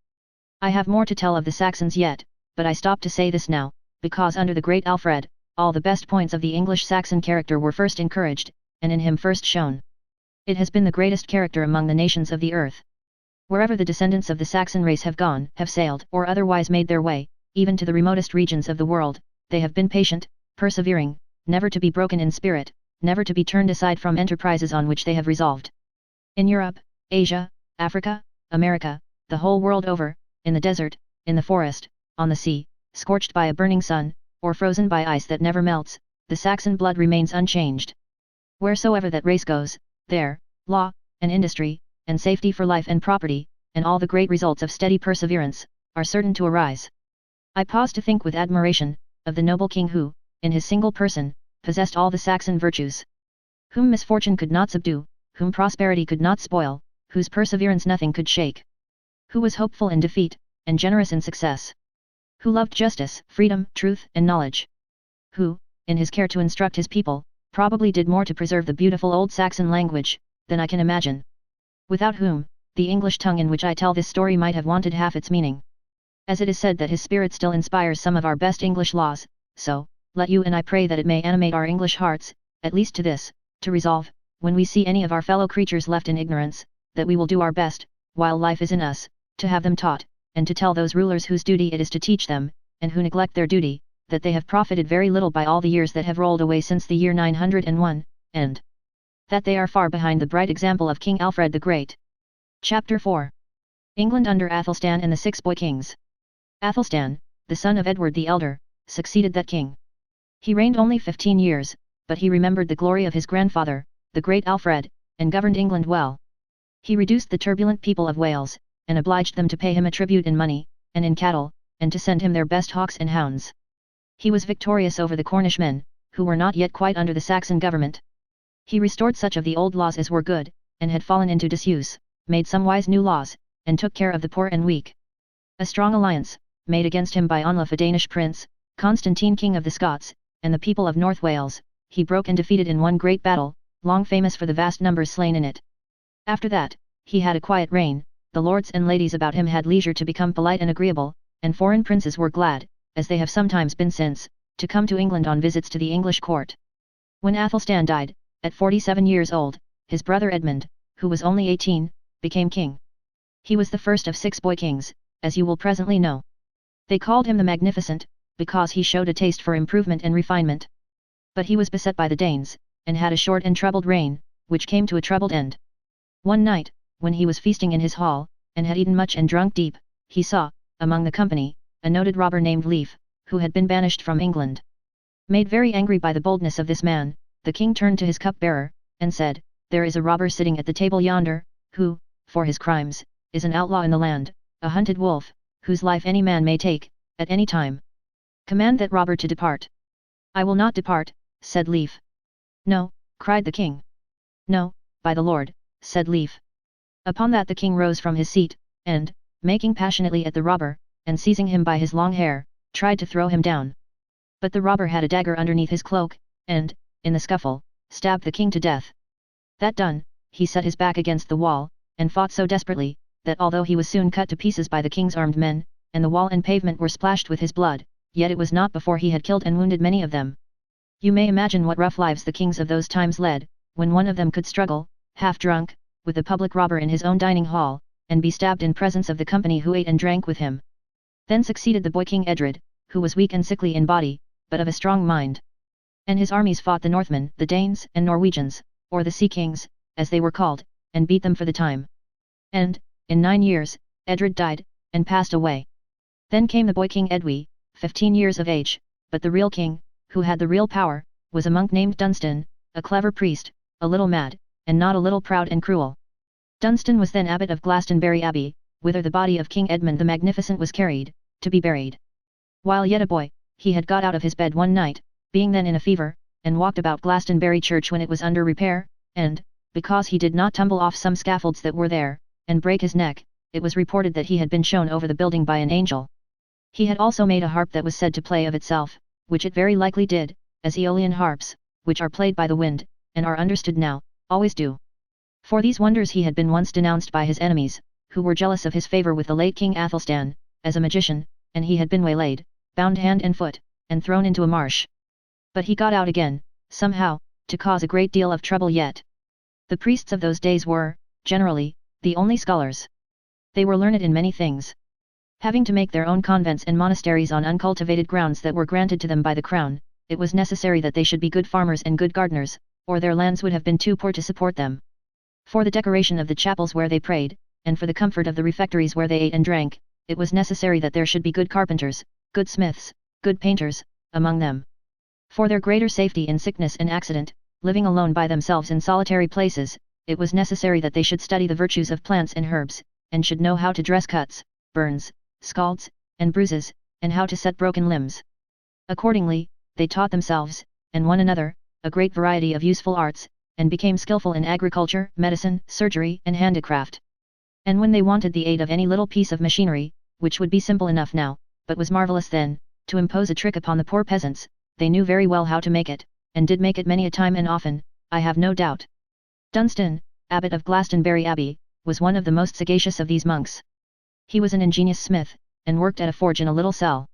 I have more to tell of the Saxons yet, but I stop to say this now, because under the great Alfred, all the best points of the English Saxon character were first encouraged, and in him first shown. It has been the greatest character among the nations of the earth. Wherever the descendants of the Saxon race have gone, have sailed, or otherwise made their way, even to the remotest regions of the world, they have been patient, persevering, never to be broken in spirit, never to be turned aside from enterprises on which they have resolved. In Europe, Asia, Africa, America, the whole world over, in the desert, in the forest, on the sea, scorched by a burning sun, or frozen by ice that never melts, the Saxon blood remains unchanged. Wheresoever that race goes, there, law, and industry, and safety for life and property, and all the great results of steady perseverance, are certain to arise. I pause to think with admiration, of the noble king who, in his single person, possessed all the Saxon virtues. Whom misfortune could not subdue, whom prosperity could not spoil, whose perseverance nothing could shake. Who was hopeful in defeat, and generous in success. Who loved justice, freedom, truth, and knowledge. Who, in his care to instruct his people, probably did more to preserve the beautiful old Saxon language, than I can imagine. Without whom, the English tongue in which I tell this story might have wanted half its meaning. As it is said that his spirit still inspires some of our best English laws, so, let you and I pray that it may animate our English hearts, at least to this, to resolve, when we see any of our fellow creatures left in ignorance, that we will do our best, while life is in us, to have them taught, and to tell those rulers whose duty it is to teach them, and who neglect their duty, that they have profited very little by all the years that have rolled away since the year 901, and that they are far behind the bright example of King Alfred the Great. Chapter 4. England under Athelstan and the Six Boy Kings. Athelstan, the son of Edward the Elder, succeeded that king. He reigned only 15 years, but he remembered the glory of his grandfather, the great Alfred, and governed England well. He reduced the turbulent people of Wales, and obliged them to pay him a tribute in money, and in cattle, and to send him their best hawks and hounds. He was victorious over the Cornish men, who were not yet quite under the Saxon government. He restored such of the old laws as were good, and had fallen into disuse, made some wise new laws, and took care of the poor and weak. A strong alliance, made against him by Anlaf a Danish prince, Constantine king of the Scots, and the people of North Wales, he broke and defeated in one great battle, long famous for the vast numbers slain in it. After that, he had a quiet reign, the lords and ladies about him had leisure to become polite and agreeable, and foreign princes were glad, as they have sometimes been since, to come to England on visits to the English court. When Athelstan died, at 47 years old, his brother Edmund, who was only 18, became king. He was the first of 6 boy kings, as you will presently know. They called him the Magnificent, because he showed a taste for improvement and refinement. But he was beset by the Danes, and had a short and troubled reign, which came to a troubled end. One night, when he was feasting in his hall, and had eaten much and drunk deep, he saw, among the company, a noted robber named Leif, who had been banished from England. Made very angry by the boldness of this man, the king turned to his cupbearer, and said, "There is a robber sitting at the table yonder, who, for his crimes, is an outlaw in the land, a hunted wolf, whose life any man may take, at any time. Command that robber to depart." "I will not depart," said Leif. "No," cried the king. "No, by the Lord," said Leif. Upon that the king rose from his seat, and, making passionately at the robber, and seizing him by his long hair, tried to throw him down. But the robber had a dagger underneath his cloak, and, in the scuffle, stabbed the king to death. That done, he set his back against the wall, and fought so desperately, that although he was soon cut to pieces by the king's armed men, and the wall and pavement were splashed with his blood, yet it was not before he had killed and wounded many of them. You may imagine what rough lives the kings of those times led, when one of them could struggle, half drunk, with a public robber in his own dining hall, and be stabbed in presence of the company who ate and drank with him. Then succeeded the boy king Edred, who was weak and sickly in body, but of a strong mind. And his armies fought the Northmen, the Danes and Norwegians, or the Sea Kings, as they were called, and beat them for the time. And, in 9 years, Edred died, and passed away. Then came the boy king Edwy, 15 years of age, but the real king, who had the real power, was a monk named Dunstan, a clever priest, a little mad, and not a little proud and cruel. Dunstan was then abbot of Glastonbury Abbey, whither the body of King Edmund the Magnificent was carried, to be buried. While yet a boy, he had got out of his bed one night, being then in a fever, and walked about Glastonbury Church when it was under repair, and, because he did not tumble off some scaffolds that were there, and break his neck, it was reported that he had been shown over the building by an angel. He had also made a harp that was said to play of itself, which it very likely did, as Aeolian harps, which are played by the wind, and are understood now, always do. For these wonders he had been once denounced by his enemies, who were jealous of his favour with the late King Athelstan, as a magician, and he had been waylaid, bound hand and foot, and thrown into a marsh. But he got out again, somehow, to cause a great deal of trouble yet. The priests of those days were, generally, the only scholars. They were learned in many things. Having to make their own convents and monasteries on uncultivated grounds that were granted to them by the crown, it was necessary that they should be good farmers and good gardeners, or their lands would have been too poor to support them. For the decoration of the chapels where they prayed, and for the comfort of the refectories where they ate and drank, it was necessary that there should be good carpenters, good smiths, good painters, among them. For their greater safety in sickness and accident, living alone by themselves in solitary places, it was necessary that they should study the virtues of plants and herbs, and should know how to dress cuts, burns, scalds, and bruises, and how to set broken limbs. Accordingly, they taught themselves, and one another, a great variety of useful arts, and became skillful in agriculture, medicine, surgery, and handicraft. And when they wanted the aid of any little piece of machinery, which would be simple enough now, but was marvellous then, to impose a trick upon the poor peasants, they knew very well how to make it, and did make it many a time and often, I have no doubt. Dunstan, abbot of Glastonbury Abbey, was one of the most sagacious of these monks. He was an ingenious smith, and worked at a forge in a little cell.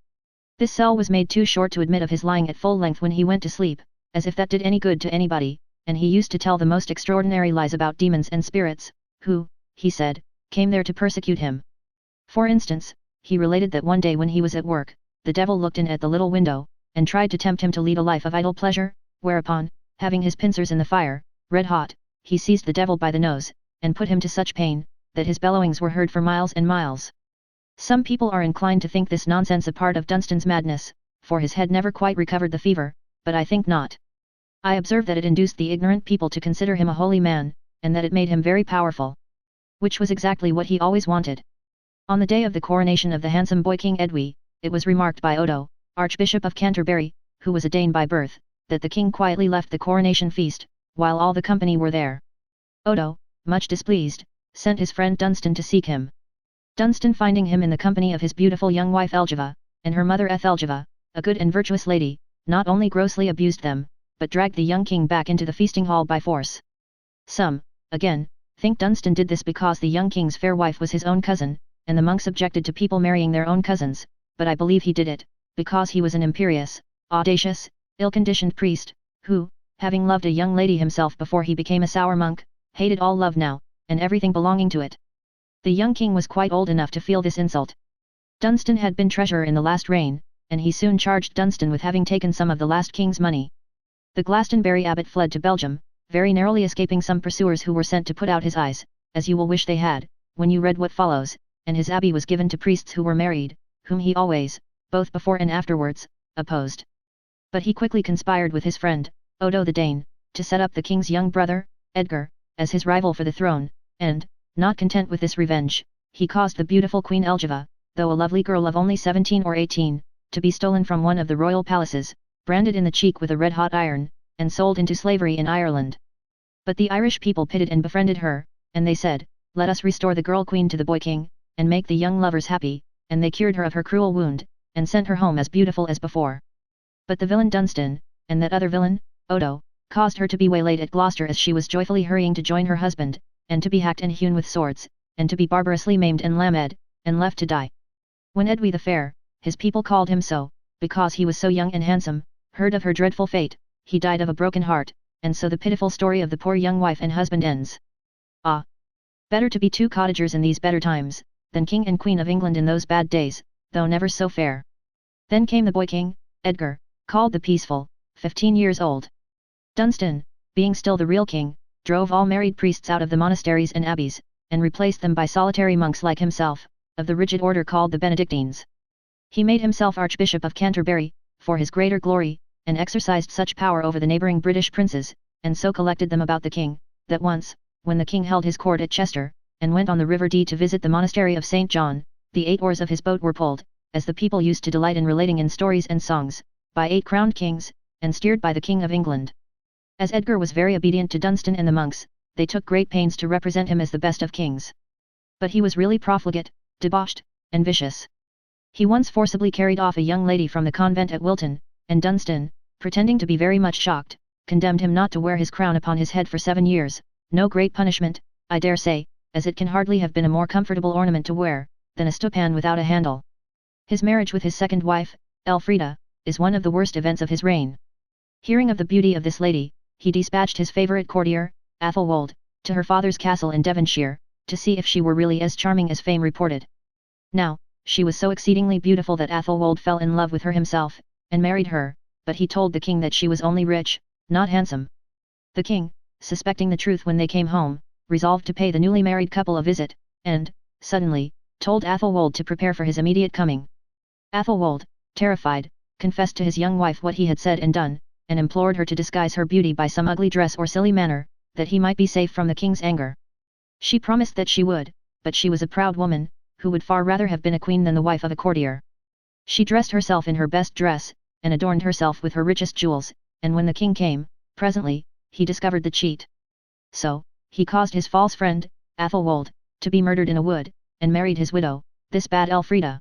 This cell was made too short to admit of his lying at full length when he went to sleep, as if that did any good to anybody, and he used to tell the most extraordinary lies about demons and spirits, who, he said, came there to persecute him. For instance, he related that one day when he was at work, the devil looked in at the little window, and tried to tempt him to lead a life of idle pleasure, whereupon, having his pincers in the fire, red hot, he seized the devil by the nose, and put him to such pain, that his bellowings were heard for miles and miles. Some people are inclined to think this nonsense a part of Dunstan's madness, for his head never quite recovered the fever, but I think not. I observe that it induced the ignorant people to consider him a holy man, and that it made him very powerful. Which was exactly what he always wanted. On the day of the coronation of the handsome boy King Edwy, it was remarked by Odo, Archbishop of Canterbury, who was a Dane by birth, that the king quietly left the coronation feast, while all the company were there. Odo, much displeased, sent his friend Dunstan to seek him. Dunstan, finding him in the company of his beautiful young wife Elgiva, and her mother Ethelgiva, a good and virtuous lady, not only grossly abused them, but dragged the young king back into the feasting hall by force. Some, again, think Dunstan did this because the young king's fair wife was his own cousin, and the monks objected to people marrying their own cousins, but I believe he did it, because he was an imperious, audacious, ill-conditioned priest, who, having loved a young lady himself before he became a sour monk, hated all love now, and everything belonging to it. The young king was quite old enough to feel this insult. Dunstan had been treasurer in the last reign, and he soon charged Dunstan with having taken some of the last king's money. The Glastonbury abbot fled to Belgium, very narrowly escaping some pursuers who were sent to put out his eyes, as you will wish they had, when you read what follows, and his abbey was given to priests who were married, whom he always, both before and afterwards, opposed. But he quickly conspired with his friend, Odo the Dane, to set up the king's young brother, Edgar, as his rival for the throne, and, not content with this revenge, he caused the beautiful Queen Elgiva, though a lovely girl of only 17 or 18, to be stolen from one of the royal palaces, branded in the cheek with a red-hot iron, and sold into slavery in Ireland. But the Irish people pitied and befriended her, and they said, "Let us restore the girl queen to the boy king, and make the young lovers happy," and they cured her of her cruel wound, and sent her home as beautiful as before. But the villain Dunstan, and that other villain, Odo, caused her to be waylaid at Gloucester as she was joyfully hurrying to join her husband, and to be hacked and hewn with swords, and to be barbarously maimed and lamed, and left to die. When Edwy the Fair, his people called him so, because he was so young and handsome, heard of her dreadful fate, he died of a broken heart, and so the pitiful story of the poor young wife and husband ends. Ah! Better to be two cottagers in these better times, than King and Queen of England in those bad days, though never so fair. Then came the boy king, Edgar, called the Peaceful, 15 years old. Dunstan, being still the real king, drove all married priests out of the monasteries and abbeys, and replaced them by solitary monks like himself, of the rigid order called the Benedictines. He made himself Archbishop of Canterbury, for his greater glory, and exercised such power over the neighbouring British princes, and so collected them about the king, that once, when the king held his court at Chester, and went on the river Dee to visit the monastery of St. John, the 8 oars of his boat were pulled, as the people used to delight in relating in stories and songs, by 8 crowned kings, and steered by the King of England. As Edgar was very obedient to Dunstan and the monks, they took great pains to represent him as the best of kings. But he was really profligate, debauched, and vicious. He once forcibly carried off a young lady from the convent at Wilton, and Dunstan, pretending to be very much shocked, condemned him not to wear his crown upon his head for 7 years, no great punishment, I dare say, as it can hardly have been a more comfortable ornament to wear, than a stewpan without a handle. His marriage with his second wife, Elfrida, is one of the worst events of his reign. Hearing of the beauty of this lady, he dispatched his favourite courtier, Athelwold, to her father's castle in Devonshire, to see if she were really as charming as fame reported. Now, she was so exceedingly beautiful that Athelwold fell in love with her himself, and married her, but he told the king that she was only rich, not handsome. The king, suspecting the truth when they came home, resolved to pay the newly married couple a visit, and, suddenly, told Athelwold to prepare for his immediate coming. Athelwold, terrified, confessed to his young wife what he had said and done, and implored her to disguise her beauty by some ugly dress or silly manner, that he might be safe from the king's anger. She promised that she would, but she was a proud woman, who would far rather have been a queen than the wife of a courtier. She dressed herself in her best dress, and adorned herself with her richest jewels, and when the king came, presently, he discovered the cheat. So, he caused his false friend, Athelwold, to be murdered in a wood, and married his widow, this bad Elfrida.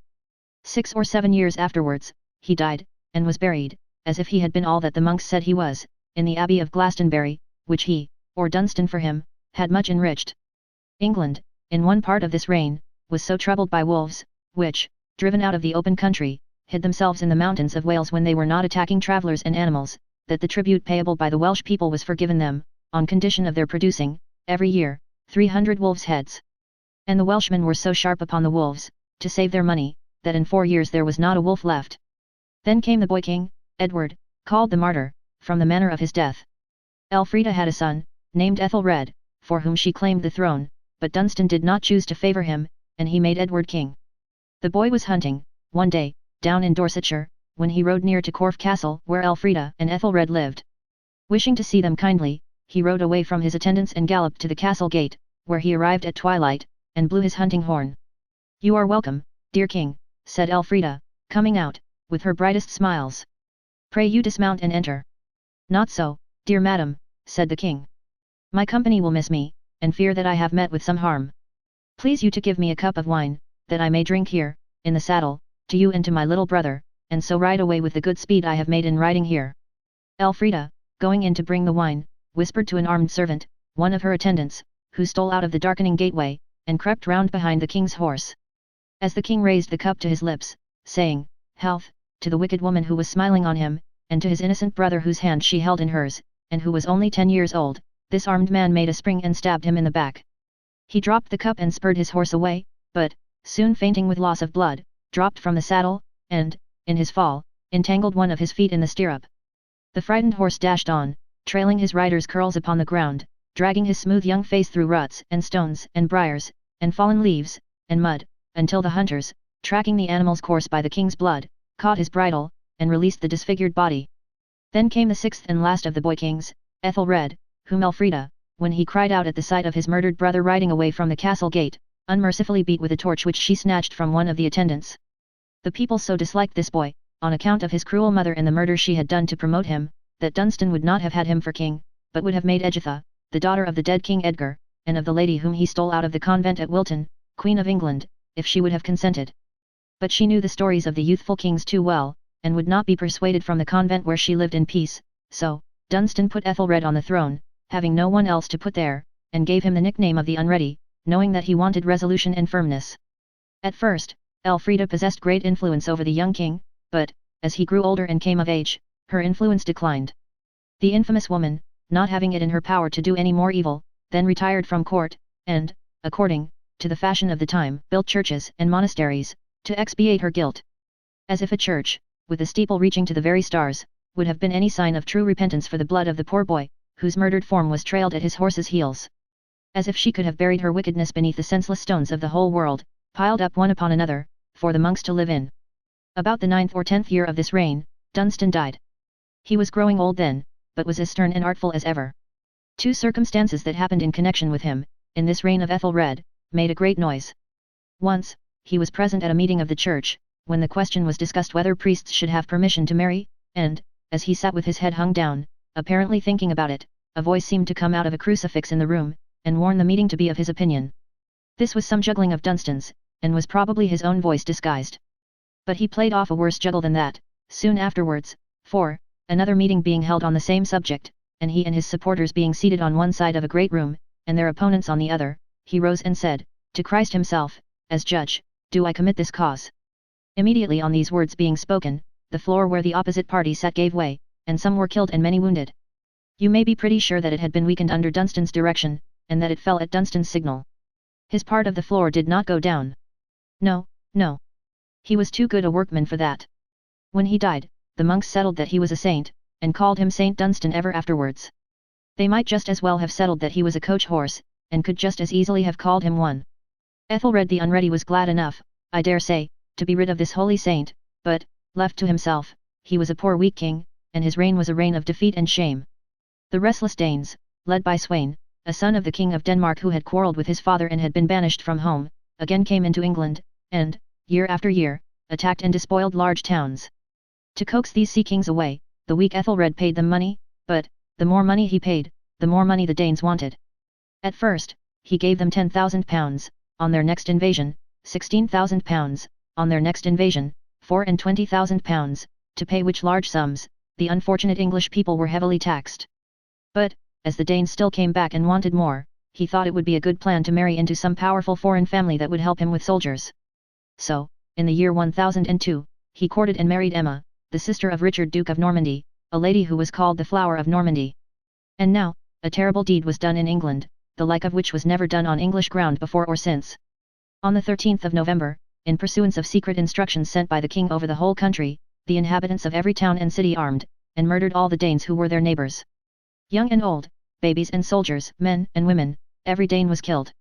6 or 7 years afterwards, he died, and was buried, as if he had been all that the monks said he was, in the Abbey of Glastonbury, which he, or Dunstan for him, had much enriched. England, in one part of this reign, was so troubled by wolves, which, driven out of the open country, hid themselves in the mountains of Wales when they were not attacking travellers and animals, that the tribute payable by the Welsh people was forgiven them, on condition of their producing, every year, 300 wolves' heads. And the Welshmen were so sharp upon the wolves, to save their money, that in 4 years there was not a wolf left. Then came the boy king, Edward, called the Martyr, from the manner of his death. Elfrida had a son, named Ethelred, for whom she claimed the throne, but Dunstan did not choose to favour him, and he made Edward king. The boy was hunting, one day, down in Dorsetshire, when he rode near to Corfe Castle where Elfrida and Ethelred lived. Wishing to see them kindly, he rode away from his attendants and galloped to the castle gate, where he arrived at twilight, and blew his hunting horn. "You are welcome, dear king," said Elfrida, coming out, with her brightest smiles. "Pray you dismount and enter." "Not so, dear madam," said the king. "My company will miss me, and fear that I have met with some harm. Please you to give me a cup of wine, that I may drink here, in the saddle, to you and to my little brother, and so ride away with the good speed I have made in riding here." Elfrida, going in to bring the wine, whispered to an armed servant, one of her attendants, who stole out of the darkening gateway, and crept round behind the king's horse. As the king raised the cup to his lips, saying, "Health," to the wicked woman who was smiling on him, and to his innocent brother whose hand she held in hers, and who was only 10 years old, this armed man made a spring and stabbed him in the back. He dropped the cup and spurred his horse away, but, soon fainting with loss of blood, dropped from the saddle, and, in his fall, entangled one of his feet in the stirrup. The frightened horse dashed on, trailing his rider's curls upon the ground, dragging his smooth young face through ruts and stones and briars, and fallen leaves, and mud, until the hunters, tracking the animal's course by the king's blood, caught his bridle, and released the disfigured body. Then came the 6th and last of the boy kings, Ethelred, whom Elfrida, when he cried out at the sight of his murdered brother riding away from the castle gate, unmercifully beat with a torch which she snatched from one of the attendants. The people so disliked this boy, on account of his cruel mother and the murder she had done to promote him, that Dunstan would not have had him for king, but would have made Editha, the daughter of the dead King Edgar, and of the lady whom he stole out of the convent at Wilton, Queen of England, if she would have consented. But she knew the stories of the youthful kings too well, and would not be persuaded from the convent where she lived in peace, so, Dunstan put Ethelred on the throne, having no one else to put there, and gave him the nickname of the Unready, knowing that he wanted resolution and firmness. At first, Elfrida possessed great influence over the young king, but, as he grew older and came of age, her influence declined. The infamous woman, not having it in her power to do any more evil, then retired from court, and, according to the fashion of the time, built churches and monasteries, to expiate her guilt. As if a church, with a steeple reaching to the very stars, would have been any sign of true repentance for the blood of the poor boy, whose murdered form was trailed at his horse's heels. As if she could have buried her wickedness beneath the senseless stones of the whole world, piled up one upon another, for the monks to live in. About the 9th or 10th year of this reign, Dunstan died. He was growing old then, but was as stern and artful as ever. Two circumstances that happened in connection with him, in this reign of Ethelred, made a great noise. Once, he was present at a meeting of the church, when the question was discussed whether priests should have permission to marry, and, as he sat with his head hung down, apparently thinking about it, a voice seemed to come out of a crucifix in the room, and warn the meeting to be of his opinion. This was some juggling of Dunstan's, and was probably his own voice disguised. But he played off a worse juggle than that, soon afterwards, for, another meeting being held on the same subject, and he and his supporters being seated on one side of a great room, and their opponents on the other, he rose and said, to Christ himself, as judge, do I commit this cause? Immediately on these words being spoken, the floor where the opposite party sat gave way, and some were killed and many wounded. You may be pretty sure that it had been weakened under Dunstan's direction, and that it fell at Dunstan's signal. His part of the floor did not go down. No, no. He was too good a workman for that. When he died, the monks settled that he was a saint, and called him Saint Dunstan ever afterwards. They might just as well have settled that he was a coach horse, and could just as easily have called him one. Ethelred the Unready was glad enough, I dare say, to be rid of this holy saint, but, left to himself, he was a poor weak king, and his reign was a reign of defeat and shame. The restless Danes, led by Sweyn, a son of the King of Denmark who had quarrelled with his father and had been banished from home, again came into England, and, year after year, attacked and despoiled large towns. To coax these sea kings away, the weak Ethelred paid them money, but, the more money he paid, the more money the Danes wanted. At first, he gave them £10,000, on their next invasion, £16,000, on their next invasion, £24,000, to pay which large sums, the unfortunate English people were heavily taxed. But, as the Danes still came back and wanted more, he thought it would be a good plan to marry into some powerful foreign family that would help him with soldiers. So, in the year 1002, he courted and married Emma, the sister of Richard Duke of Normandy, a lady who was called the Flower of Normandy. And now, a terrible deed was done in England, the like of which was never done on English ground before or since. On the 13th of November, in pursuance of secret instructions sent by the king over the whole country, the inhabitants of every town and city armed, and murdered all the Danes who were their neighbours. Young and old, babies and soldiers, men and women, every Dane was killed.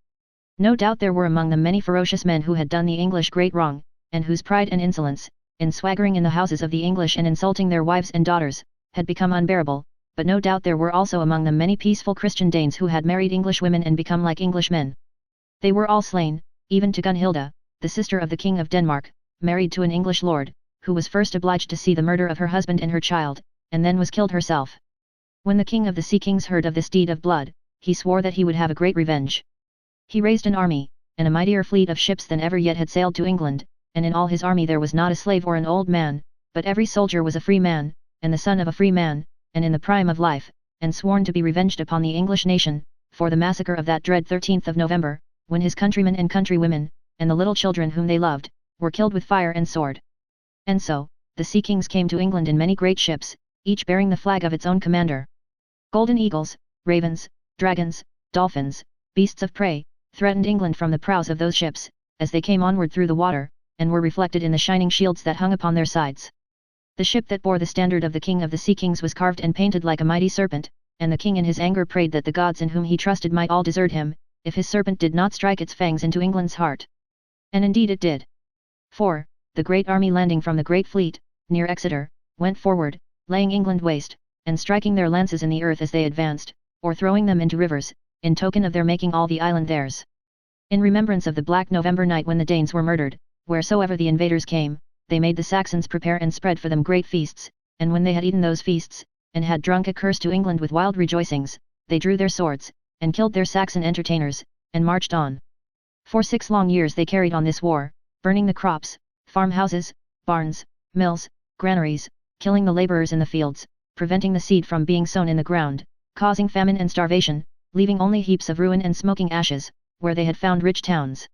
No doubt there were among them many ferocious men who had done the English great wrong, and whose pride and insolence, in swaggering in the houses of the English and insulting their wives and daughters, had become unbearable, but no doubt there were also among them many peaceful Christian Danes who had married English women and become like English men. They were all slain, even to Gunhilda, the sister of the King of Denmark, married to an English lord, who was first obliged to see the murder of her husband and her child, and then was killed herself. When the King of the Sea Kings heard of this deed of blood, he swore that he would have a great revenge. He raised an army, and a mightier fleet of ships than ever yet had sailed to England, and in all his army there was not a slave or an old man, but every soldier was a free man, and the son of a free man, and in the prime of life, and sworn to be revenged upon the English nation, for the massacre of that dread 13th of November, when his countrymen and countrywomen, and the little children whom they loved, were killed with fire and sword. And so, the Sea Kings came to England in many great ships, each bearing the flag of its own commander. Golden eagles, ravens, dragons, dolphins, beasts of prey, threatened England from the prows of those ships, as they came onward through the water, and were reflected in the shining shields that hung upon their sides. The ship that bore the standard of the King of the Sea Kings was carved and painted like a mighty serpent, and the king in his anger prayed that the gods in whom he trusted might all desert him, if his serpent did not strike its fangs into England's heart. And indeed it did. For, the great army landing from the great fleet, near Exeter, went forward, laying England waste, and striking their lances in the earth as they advanced, or throwing them into rivers, in token of their making all the island theirs. In remembrance of the black November night when the Danes were murdered, wheresoever the invaders came, they made the Saxons prepare and spread for them great feasts, and when they had eaten those feasts, and had drunk a curse to England with wild rejoicings, they drew their swords, and killed their Saxon entertainers, and marched on. For 6 long years they carried on this war, burning the crops, farmhouses, barns, mills, granaries, killing the labourers in the fields, preventing the seed from being sown in the ground, causing famine and starvation, leaving only heaps of ruin and smoking ashes, where they had found rich towns.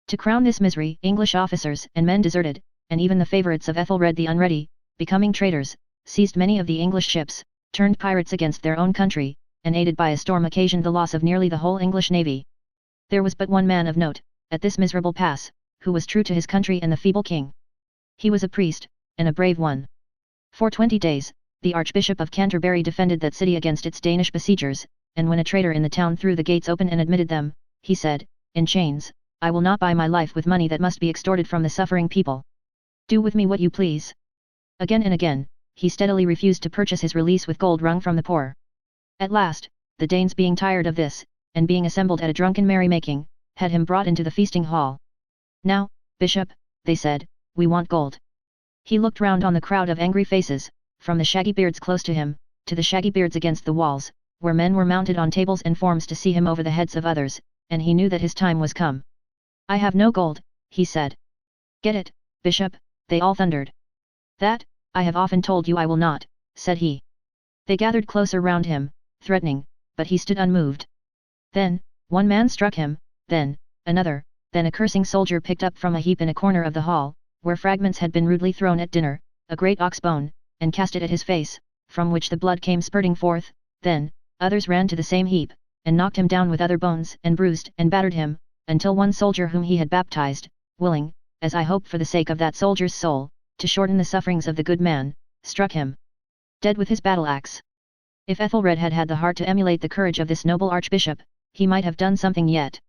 To crown this misery, English officers and men deserted, and even the favourites of Ethelred the Unready, becoming traitors, seized many of the English ships, turned pirates against their own country, and aided by a storm occasioned the loss of nearly the whole English navy. There was but one man of note, at this miserable pass, who was true to his country and the feeble king. He was a priest, and a brave one. For 20 days, the Archbishop of Canterbury defended that city against its Danish besiegers, and when a traitor in the town threw the gates open and admitted them, he said, in chains, I will not buy my life with money that must be extorted from the suffering people. Do with me what you please. Again and again, he steadily refused to purchase his release with gold wrung from the poor. At last, the Danes being tired of this, and being assembled at a drunken merrymaking, had him brought into the feasting hall. "Now, Bishop," they said, "we want gold." He looked round on the crowd of angry faces, from the shaggy beards close to him, to the shaggy beards against the walls, where men were mounted on tables and forms to see him over the heads of others, and he knew that his time was come. "I have no gold," he said. "Get it, Bishop," they all thundered. "That, I have often told you I will not," said he. They gathered closer round him, threatening, but he stood unmoved. Then, one man struck him, then, another, then a cursing soldier picked up from a heap in a corner of the hall, where fragments had been rudely thrown at dinner, a great ox bone, and cast it at his face, from which the blood came spurting forth. Then, others ran to the same heap, and knocked him down with other bones, and bruised and battered him, until one soldier whom he had baptized, willing, as I hope for the sake of that soldier's soul, to shorten the sufferings of the good man, struck him dead with his battle-axe. If Ethelred had had the heart to emulate the courage of this noble archbishop, he might have done something yet.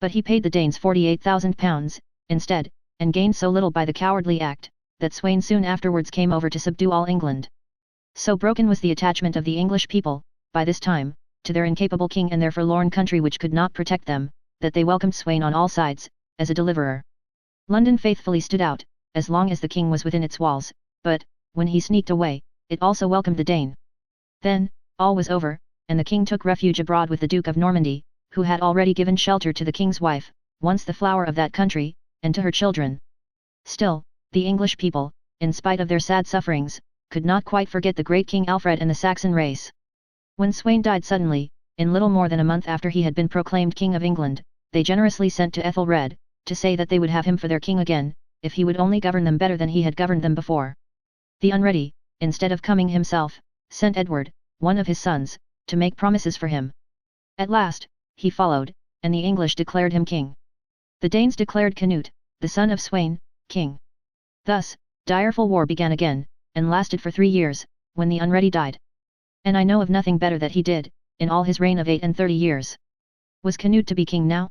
But he paid the Danes 48,000 pounds, instead, and gained so little by the cowardly act, that Sweyn soon afterwards came over to subdue all England. So broken was the attachment of the English people, by this time, to their incapable king and their forlorn country which could not protect them, that they welcomed Sweyn on all sides, as a deliverer. London faithfully stood out, as long as the king was within its walls, but, when he sneaked away, it also welcomed the Dane. Then, all was over, and the king took refuge abroad with the Duke of Normandy, who had already given shelter to the king's wife, once the flower of that country, and to her children. Still, the English people, in spite of their sad sufferings, could not quite forget the great King Alfred and the Saxon race. When Sweyn died suddenly, in little more than a month after he had been proclaimed King of England, they generously sent to Ethelred, to say that they would have him for their king again, if he would only govern them better than he had governed them before. The Unready, instead of coming himself, sent Edward, one of his sons, to make promises for him. At last, he followed, and the English declared him king. The Danes declared Canute, the son of Sweyn, king. Thus, direful war began again, and lasted for 3 years, when the Unready died. And I know of nothing better that he did, in all his reign of 38 years. Was Canute to be king now?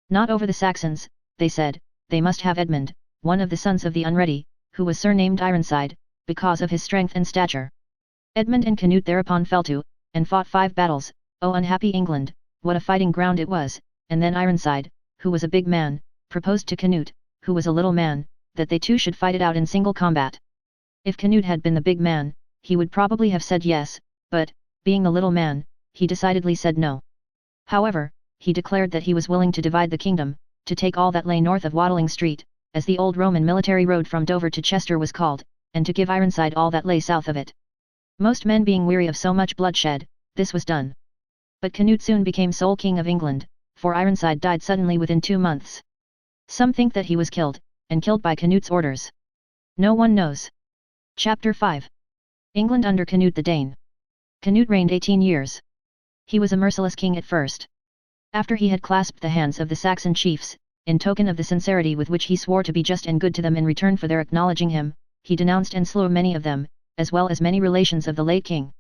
Not over the Saxons, they said, they must have Edmund, one of the sons of the Unready, who was surnamed Ironside, because of his strength and stature. Edmund and Canute thereupon fell to, and fought 5 battles. O unhappy England, what a fighting ground it was! And then Ironside, who was a big man, proposed to Canute, who was a little man, that they two should fight it out in single combat. If Canute had been the big man, he would probably have said yes, but, being the little man, he decidedly said no. However, he declared that he was willing to divide the kingdom, to take all that lay north of Watling Street, as the old Roman military road from Dover to Chester was called, and to give Ironside all that lay south of it. Most men being weary of so much bloodshed, this was done. But Canute soon became sole king of England, for Ironside died suddenly within 2 months. Some think that he was killed, and killed by Canute's orders. No one knows. Chapter 5. England under Canute the Dane. Canute reigned 18 years. He was a merciless king at first. After he had clasped the hands of the Saxon chiefs, in token of the sincerity with which he swore to be just and good to them in return for their acknowledging him, he denounced and slew many of them, as well as many relations of the late king.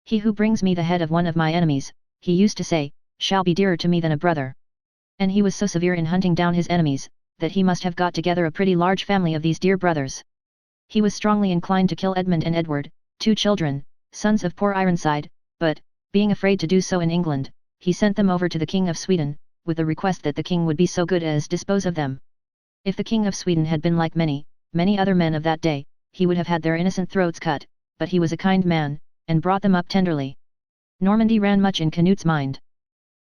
He who brings me the head of one of my enemies, he used to say, shall be dearer to me than a brother. And he was so severe in hunting down his enemies, that he must have got together a pretty large family of these dear brothers. He was strongly inclined to kill Edmund and Edward, 2 children, sons of poor Ironside, but, being afraid to do so in England, he sent them over to the King of Sweden, with the request that the king would be so good as dispose of them. If the King of Sweden had been like many, many other men of that day, he would have had their innocent throats cut, but he was a kind man, and brought them up tenderly. Normandy ran much in Canute's mind.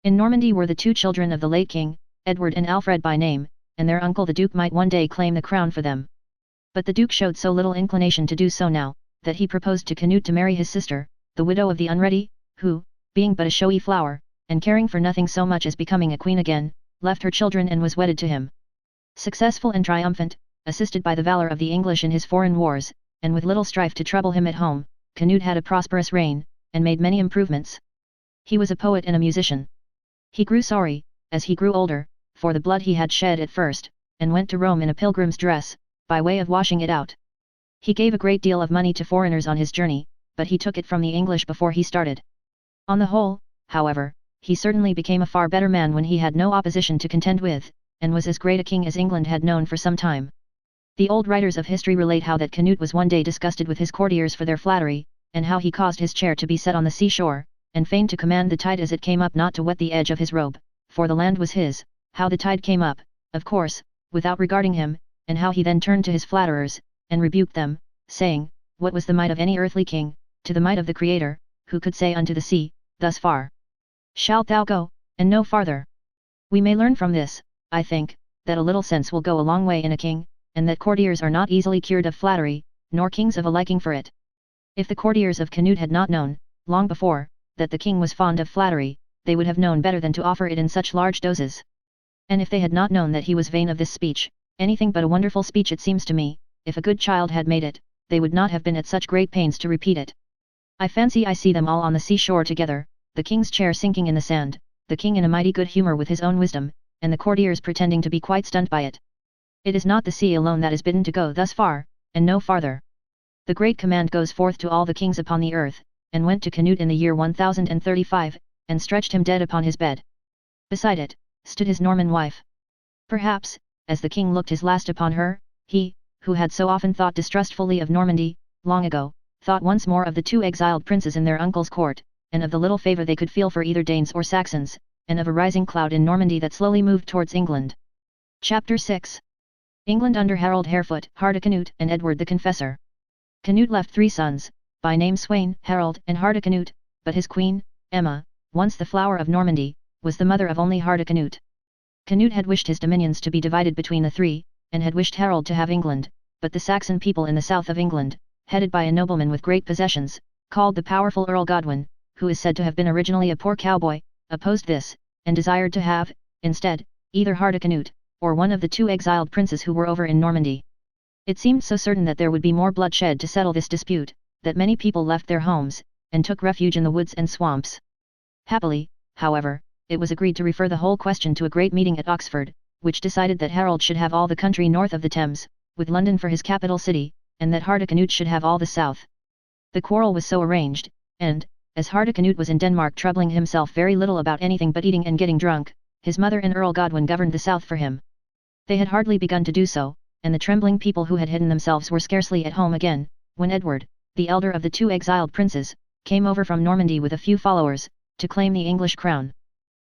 In Normandy were the 2 children of the late king, Edward and Alfred by name, and their uncle the Duke might one day claim the crown for them. But the Duke showed so little inclination to do so now, that he proposed to Canute to marry his sister, the widow of the Unready, who, being but a showy flower, and caring for nothing so much as becoming a queen again, left her children and was wedded to him. Successful and triumphant, assisted by the valor of the English in his foreign wars, and with little strife to trouble him at home, Canute had a prosperous reign, and made many improvements. He was a poet and a musician. He grew sorry, as he grew older, for the blood he had shed at first, and went to Rome in a pilgrim's dress, by way of washing it out. He gave a great deal of money to foreigners on his journey, but he took it from the English before he started. On the whole, however, he certainly became a far better man when he had no opposition to contend with, and was as great a king as England had known for some time. The old writers of history relate how that Canute was one day disgusted with his courtiers for their flattery, and how he caused his chair to be set on the seashore, and feigned to command the tide as it came up not to wet the edge of his robe, for the land was his, how the tide came up, of course, without regarding him, and how he then turned to his flatterers, and rebuked them, saying, what was the might of any earthly king, to the might of the Creator, who could say unto the sea, thus far shalt thou go, and no farther? We may learn from this, I think, that a little sense will go a long way in a king, and that courtiers are not easily cured of flattery, nor kings of a liking for it. If the courtiers of Canute had not known, long before, that the king was fond of flattery, they would have known better than to offer it in such large doses. And if they had not known that he was vain of this speech, anything but a wonderful speech it seems to me, if a good child had made it, they would not have been at such great pains to repeat it. I fancy I see them all on the seashore together, the king's chair sinking in the sand, the king in a mighty good humour with his own wisdom, and the courtiers pretending to be quite stunned by it. It is not the sea alone that is bidden to go thus far, and no farther. The great command goes forth to all the kings upon the earth, and went to Canute in the year 1035, and stretched him dead upon his bed. Beside it, stood his Norman wife. Perhaps, as the king looked his last upon her, he, who had so often thought distrustfully of Normandy, long ago, thought once more of the two exiled princes in their uncle's court, and of the little favour they could feel for either Danes or Saxons, and of a rising cloud in Normandy that slowly moved towards England. Chapter 6. England under Harold Harefoot, Hardicanute, and Edward the Confessor. Canute left 3 sons, by name Sweyn, Harold, and Hardicanute, but his queen, Emma, once the flower of Normandy, was the mother of only Hardicanute. Canute had wished his dominions to be divided between the 3, and had wished Harold to have England, but the Saxon people in the south of England, headed by a nobleman with great possessions, called the powerful Earl Godwin, who is said to have been originally a poor cowboy, opposed this, and desired to have, instead, either Hardicanute, or one of the 2 exiled princes who were over in Normandy. It seemed so certain that there would be more bloodshed to settle this dispute, that many people left their homes, and took refuge in the woods and swamps. Happily, however, it was agreed to refer the whole question to a great meeting at Oxford, which decided that Harold should have all the country north of the Thames, with London for his capital city, and that Hardicanute should have all the south. The quarrel was so arranged, and, as Hardicanute was in Denmark troubling himself very little about anything but eating and getting drunk, his mother and Earl Godwin governed the south for him. They had hardly begun to do so, and the trembling people who had hidden themselves were scarcely at home again, when Edward, the elder of the 2 exiled princes, came over from Normandy with a few followers, to claim the English crown.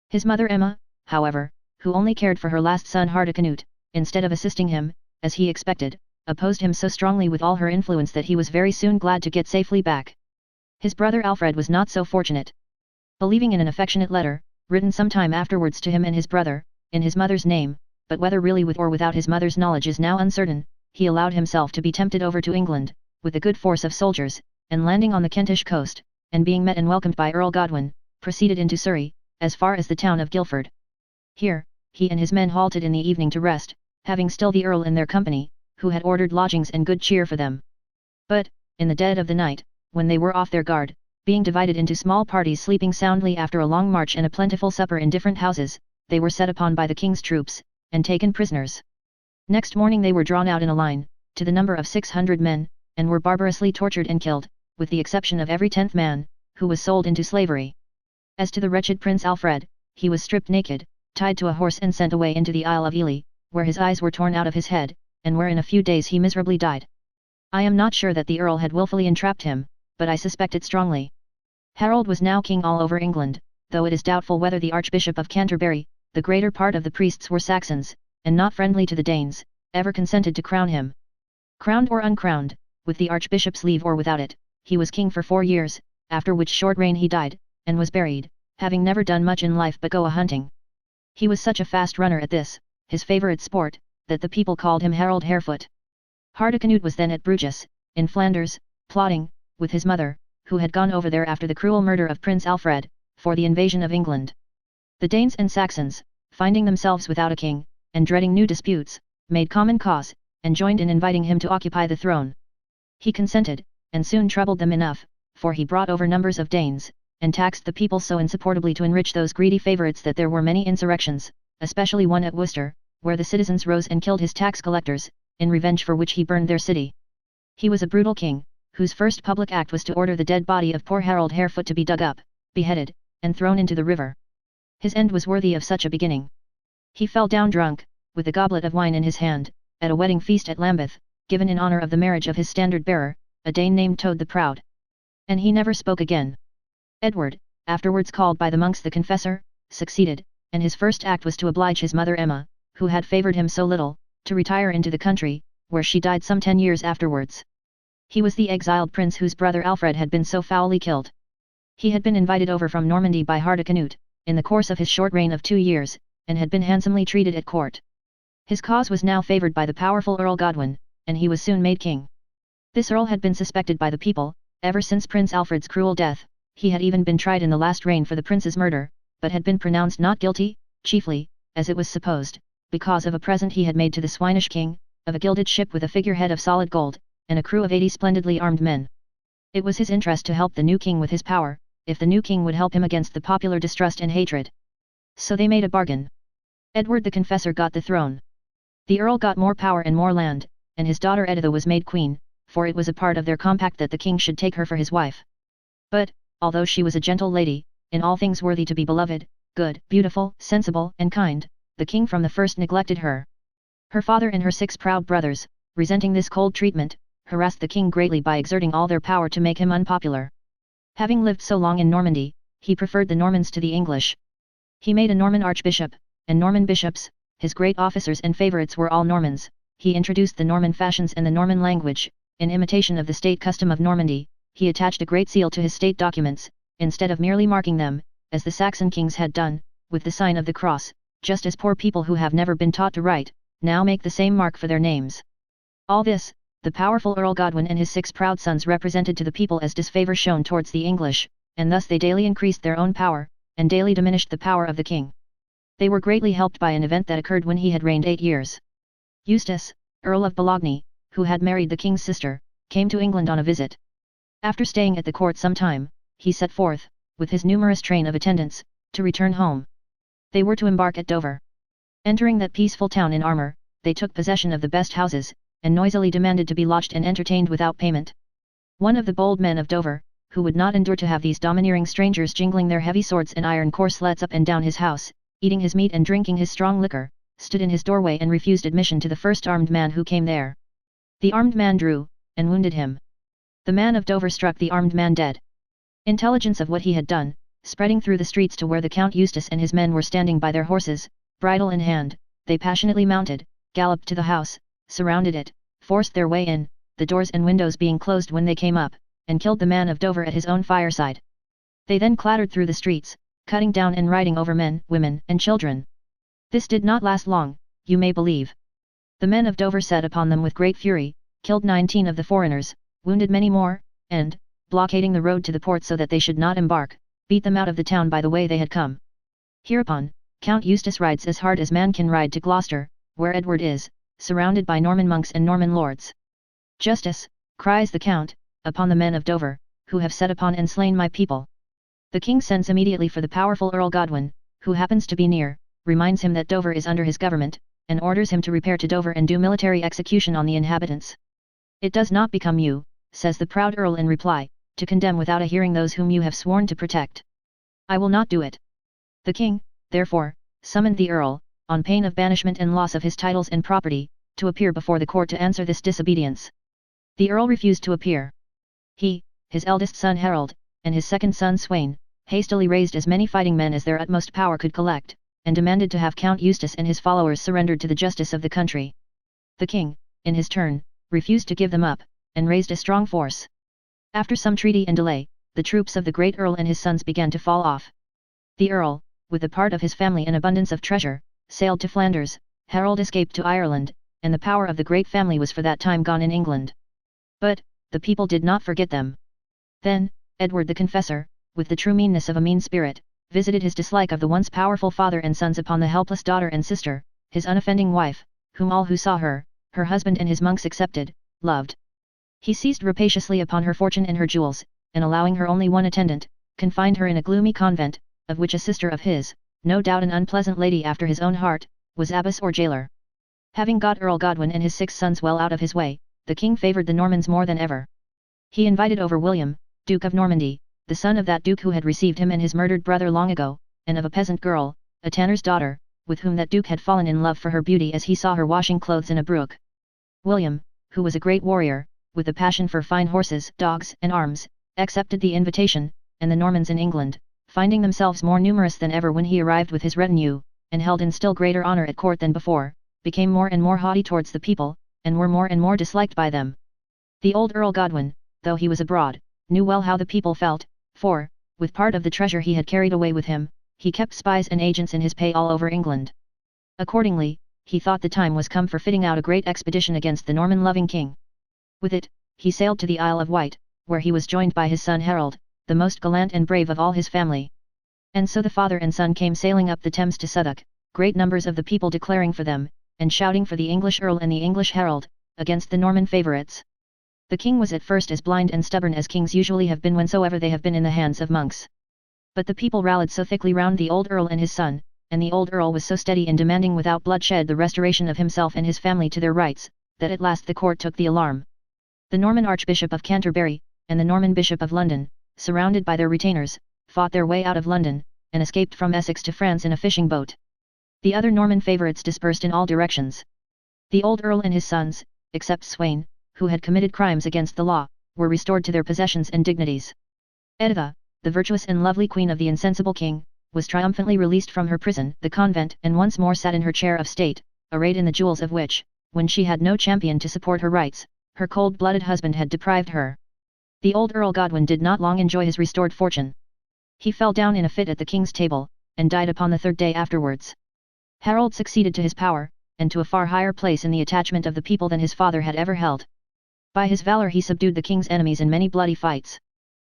His mother Emma, however, who only cared for her last son Hardicanute, instead of assisting him, as he expected, opposed him so strongly with all her influence that he was very soon glad to get safely back. His brother Alfred was not so fortunate. Believing in an affectionate letter, written some time afterwards to him and his brother, in his mother's name, but whether really with or without his mother's knowledge is now uncertain, he allowed himself to be tempted over to England, with a good force of soldiers, and landing on the Kentish coast, and being met and welcomed by Earl Godwin, proceeded into Surrey, as far as the town of Guildford. Here, he and his men halted in the evening to rest, having still the Earl in their company, who had ordered lodgings and good cheer for them. But, in the dead of the night, when they were off their guard, being divided into small parties sleeping soundly after a long march and a plentiful supper in different houses, they were set upon by the king's troops, and taken prisoners. Next morning they were drawn out in a line, to the number of 600 men, and were barbarously tortured and killed, with the exception of every 10th man, who was sold into slavery. As to the wretched Prince Alfred, he was stripped naked, tied to a horse and sent away into the Isle of Ely, where his eyes were torn out of his head, and where in a few days he miserably died. I am not sure that the Earl had wilfully entrapped him, but I suspect it strongly. Harold was now king all over England, though it is doubtful whether the Archbishop of Canterbury, the greater part of the priests were Saxons, and not friendly to the Danes, ever consented to crown him. Crowned or uncrowned, with the Archbishop's leave or without it, he was king for 4 years, after which short reign he died, and was buried, having never done much in life but go a-hunting. He was such a fast runner at this, his favourite sport, that the people called him Harold Harefoot. Hardicanute was then at Bruges, in Flanders, plotting, with his mother, who had gone over there after the cruel murder of Prince Alfred, for the invasion of England. The Danes and Saxons, finding themselves without a king, and dreading new disputes, made common cause, and joined in inviting him to occupy the throne. He consented, and soon troubled them enough, for he brought over numbers of Danes, and taxed the people so insupportably to enrich those greedy favourites that there were many insurrections, especially one at Worcester, where the citizens rose and killed his tax collectors, in revenge for which he burned their city. He was a brutal king, whose first public act was to order the dead body of poor Harold Harefoot to be dug up, beheaded, and thrown into the river. His end was worthy of such a beginning. He fell down drunk, with a goblet of wine in his hand, at a wedding feast at Lambeth, given in honour of the marriage of his standard-bearer, a Dane named Tode the Proud. And he never spoke again. Edward, afterwards called by the monks the Confessor, succeeded, and his first act was to oblige his mother Emma, who had favoured him so little, to retire into the country, where she died some 10 years afterwards. He was the exiled prince whose brother Alfred had been so foully killed. He had been invited over from Normandy by Hardicanute, in the course of his short reign of 2 years, and had been handsomely treated at court. His cause was now favoured by the powerful Earl Godwin, and he was soon made king. This earl had been suspected by the people, ever since Prince Alfred's cruel death. He had even been tried in the last reign for the prince's murder, but had been pronounced not guilty, chiefly, as it was supposed, because of a present he had made to the swinish king, of a gilded ship with a figurehead of solid gold, and a crew of 80 splendidly armed men. It was his interest to help the new king with his power, if the new king would help him against the popular distrust and hatred. So they made a bargain. Edward the Confessor got the throne. The earl got more power and more land, and his daughter Editha was made queen, for it was a part of their compact that the king should take her for his wife. But, although she was a gentle lady, in all things worthy to be beloved, good, beautiful, sensible, and kind, the king from the first neglected her. Her father and her 6 proud brothers, resenting this cold treatment, harassed the king greatly by exerting all their power to make him unpopular. Having lived so long in Normandy, he preferred the Normans to the English. He made a Norman archbishop, and Norman bishops, his great officers and favourites were all Normans. He introduced the Norman fashions and the Norman language. In imitation of the state custom of Normandy, he attached a great seal to his state documents, instead of merely marking them, as the Saxon kings had done, with the sign of the cross, just as poor people who have never been taught to write, now make the same mark for their names. All this, the powerful Earl Godwin and his 6 proud sons represented to the people as disfavour shown towards the English, and thus they daily increased their own power, and daily diminished the power of the king. They were greatly helped by an event that occurred when he had reigned 8 years. Eustace, Earl of Bologna, who had married the king's sister, came to England on a visit. After staying at the court some time, he set forth, with his numerous train of attendants, to return home. They were to embark at Dover. Entering that peaceful town in armour, they took possession of the best houses, and noisily demanded to be lodged and entertained without payment. One of the bold men of Dover, who would not endure to have these domineering strangers jingling their heavy swords and iron corselets up and down his house, eating his meat and drinking his strong liquor, stood in his doorway and refused admission to the first armed man who came there. The armed man drew, and wounded him. The man of Dover struck the armed man dead. Intelligence of what he had done, spreading through the streets to where the Count Eustace and his men were standing by their horses, bridle in hand, they passionately mounted, galloped to the house, surrounded it, forced their way in, the doors and windows being closed when they came up, and killed the man of Dover at his own fireside. They then clattered through the streets, cutting down and riding over men, women, and children. This did not last long, you may believe. The men of Dover set upon them with great fury, killed 19 of the foreigners, wounded many more, and, blockading the road to the port so that they should not embark, beat them out of the town by the way they had come. Hereupon, Count Eustace rides as hard as man can ride to Gloucester, where Edward is, surrounded by Norman monks and Norman lords. "Justice," cries the Count, "upon the men of Dover, who have set upon and slain my people." The king sends immediately for the powerful Earl Godwin, who happens to be near, reminds him that Dover is under his government, and orders him to repair to Dover and do military execution on the inhabitants. "It does not become you," says the proud Earl in reply, "to condemn without a hearing those whom you have sworn to protect. I will not do it." The king, therefore, summoned the Earl, on pain of banishment and loss of his titles and property, to appear before the court to answer this disobedience. The Earl refused to appear. He, his eldest son Harold, and his second son Sweyn, hastily raised as many fighting men as their utmost power could collect, and demanded to have Count Eustace and his followers surrendered to the justice of the country. The king, in his turn, refused to give them up, and raised a strong force. After some treaty and delay, the troops of the great Earl and his sons began to fall off. The Earl, with a part of his family and abundance of treasure, sailed to Flanders. Harold escaped to Ireland, and the power of the great family was for that time gone in England. But, the people did not forget them. Then, Edward the Confessor, with the true meanness of a mean spirit, visited his dislike of the once powerful father and sons upon the helpless daughter and sister, his unoffending wife, whom all who saw her, her husband and his monks excepted, loved. He seized rapaciously upon her fortune and her jewels, and allowing her only one attendant, confined her in a gloomy convent, of which a sister of his, no doubt an unpleasant lady after his own heart, was abbess or jailer. Having got Earl Godwin and his 6 sons well out of his way, the king favoured the Normans more than ever. He invited over William, Duke of Normandy, the son of that duke who had received him and his murdered brother long ago, and of a peasant girl, a tanner's daughter, with whom that duke had fallen in love for her beauty as he saw her washing clothes in a brook. William, who was a great warrior, with a passion for fine horses, dogs, and arms, accepted the invitation, and the Normans in England, finding themselves more numerous than ever when he arrived with his retinue, and held in still greater honor at court than before, became more and more haughty towards the people, and were more and more disliked by them. The old Earl Godwin, though he was abroad, knew well how the people felt, for, with part of the treasure he had carried away with him, he kept spies and agents in his pay all over England. Accordingly, he thought the time was come for fitting out a great expedition against the Norman-loving king. With it, he sailed to the Isle of Wight, where he was joined by his son Harold, the most gallant and brave of all his family. And so the father and son came sailing up the Thames to Southwark, great numbers of the people declaring for them, and shouting for the English Earl and the English Harold, against the Norman favourites. The king was at first as blind and stubborn as kings usually have been whensoever they have been in the hands of monks. But the people rallied so thickly round the old Earl and his son, and the old Earl was so steady in demanding without bloodshed the restoration of himself and his family to their rights, that at last the court took the alarm. The Norman Archbishop of Canterbury, and the Norman Bishop of London, surrounded by their retainers, fought their way out of London, and escaped from Essex to France in a fishing boat. The other Norman favourites dispersed in all directions. The old Earl and his sons, except Sweyn, who had committed crimes against the law, were restored to their possessions and dignities. Editha, the virtuous and lovely queen of the insensible king, was triumphantly released from her prison, the convent, and once more sat in her chair of state, arrayed in the jewels of which, when she had no champion to support her rights, her cold-blooded husband had deprived her. The old Earl Godwin did not long enjoy his restored fortune. He fell down in a fit at the king's table, and died upon the third day afterwards. Harold succeeded to his power, and to a far higher place in the attachment of the people than his father had ever held. By his valour he subdued the king's enemies in many bloody fights.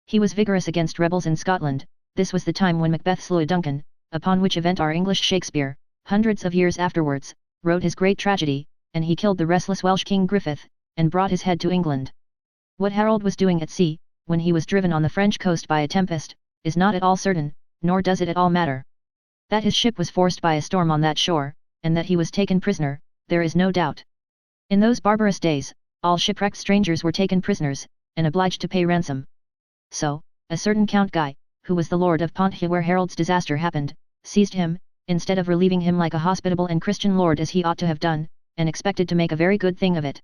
He was vigorous against rebels in Scotland. This was the time when Macbeth slew Duncan, upon which event our English Shakespeare, hundreds of years afterwards, wrote his great tragedy, and he killed the restless Welsh king Griffith, and brought his head to England. What Harold was doing at sea, when he was driven on the French coast by a tempest, is not at all certain, nor does it at all matter. That his ship was forced by a storm on that shore, and that he was taken prisoner, there is no doubt. In those barbarous days, all shipwrecked strangers were taken prisoners, and obliged to pay ransom. So, a certain Count Guy, who was the lord of Ponthieu where Harold's disaster happened, seized him, instead of relieving him like a hospitable and Christian lord as he ought to have done, and expected to make a very good thing of it.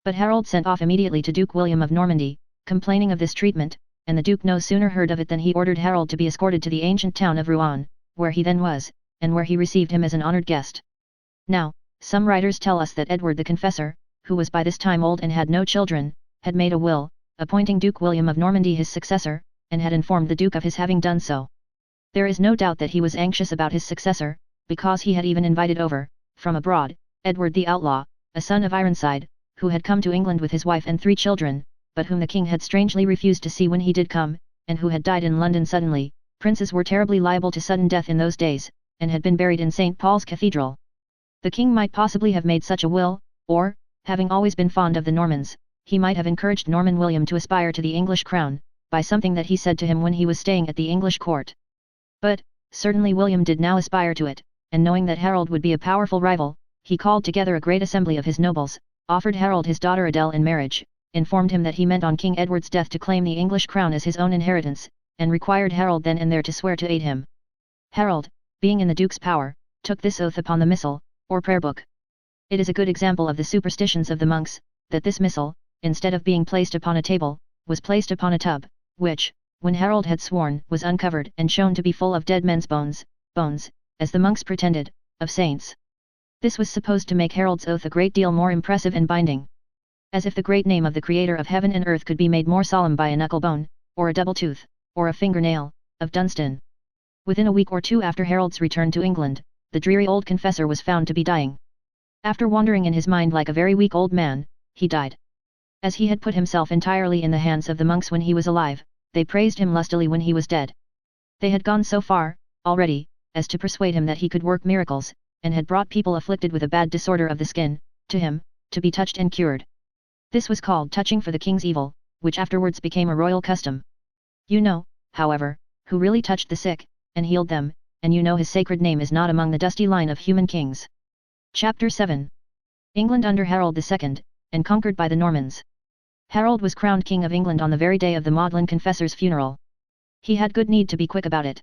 But Harold sent off immediately to Duke William of Normandy, complaining of this treatment, and the Duke no sooner heard of it than he ordered Harold to be escorted to the ancient town of Rouen, where he then was, and where he received him as an honoured guest. Now, some writers tell us that Edward the Confessor, who was by this time old and had no children, had made a will, appointing Duke William of Normandy his successor, and had informed the Duke of his having done so. There is no doubt that he was anxious about his successor, because he had even invited over, from abroad, Edward the Outlaw, a son of Ironside, who had come to England with his wife and 3 children, but whom the king had strangely refused to see when he did come, and who had died in London suddenly. Princes were terribly liable to sudden death in those days, and had been buried in St. Paul's Cathedral. The king might possibly have made such a will, or, having always been fond of the Normans, he might have encouraged Norman William to aspire to the English crown, by something that he said to him when he was staying at the English court. But, certainly William did now aspire to it, and knowing that Harold would be a powerful rival, he called together a great assembly of his nobles, offered Harold his daughter Adele in marriage, informed him that he meant on King Edward's death to claim the English crown as his own inheritance, and required Harold then and there to swear to aid him. Harold, being in the Duke's power, took this oath upon the missal, or prayer book. It is a good example of the superstitions of the monks, that this missal, instead of being placed upon a table, was placed upon a tub, which, when Harold had sworn, was uncovered and shown to be full of dead men's bones, as the monks pretended, of saints. This was supposed to make Harold's oath a great deal more impressive and binding. As if the great name of the Creator of heaven and earth could be made more solemn by a knuckle bone, or a double tooth, or a fingernail, of Dunstan. Within a week or two after Harold's return to England, the dreary old confessor was found to be dying. After wandering in his mind like a very weak old man, he died. As he had put himself entirely in the hands of the monks when he was alive, they praised him lustily when he was dead. They had gone so far, already, as to persuade him that he could work miracles, and had brought people afflicted with a bad disorder of the skin, to him, to be touched and cured. This was called touching for the king's evil, which afterwards became a royal custom. You know, however, who really touched the sick, and healed them, and you know his sacred name is not among the dusty line of human kings. Chapter 7. England under Harold II, and conquered by the Normans. Harold was crowned King of England on the very day of the Magdalen Confessor's funeral. He had good need to be quick about it.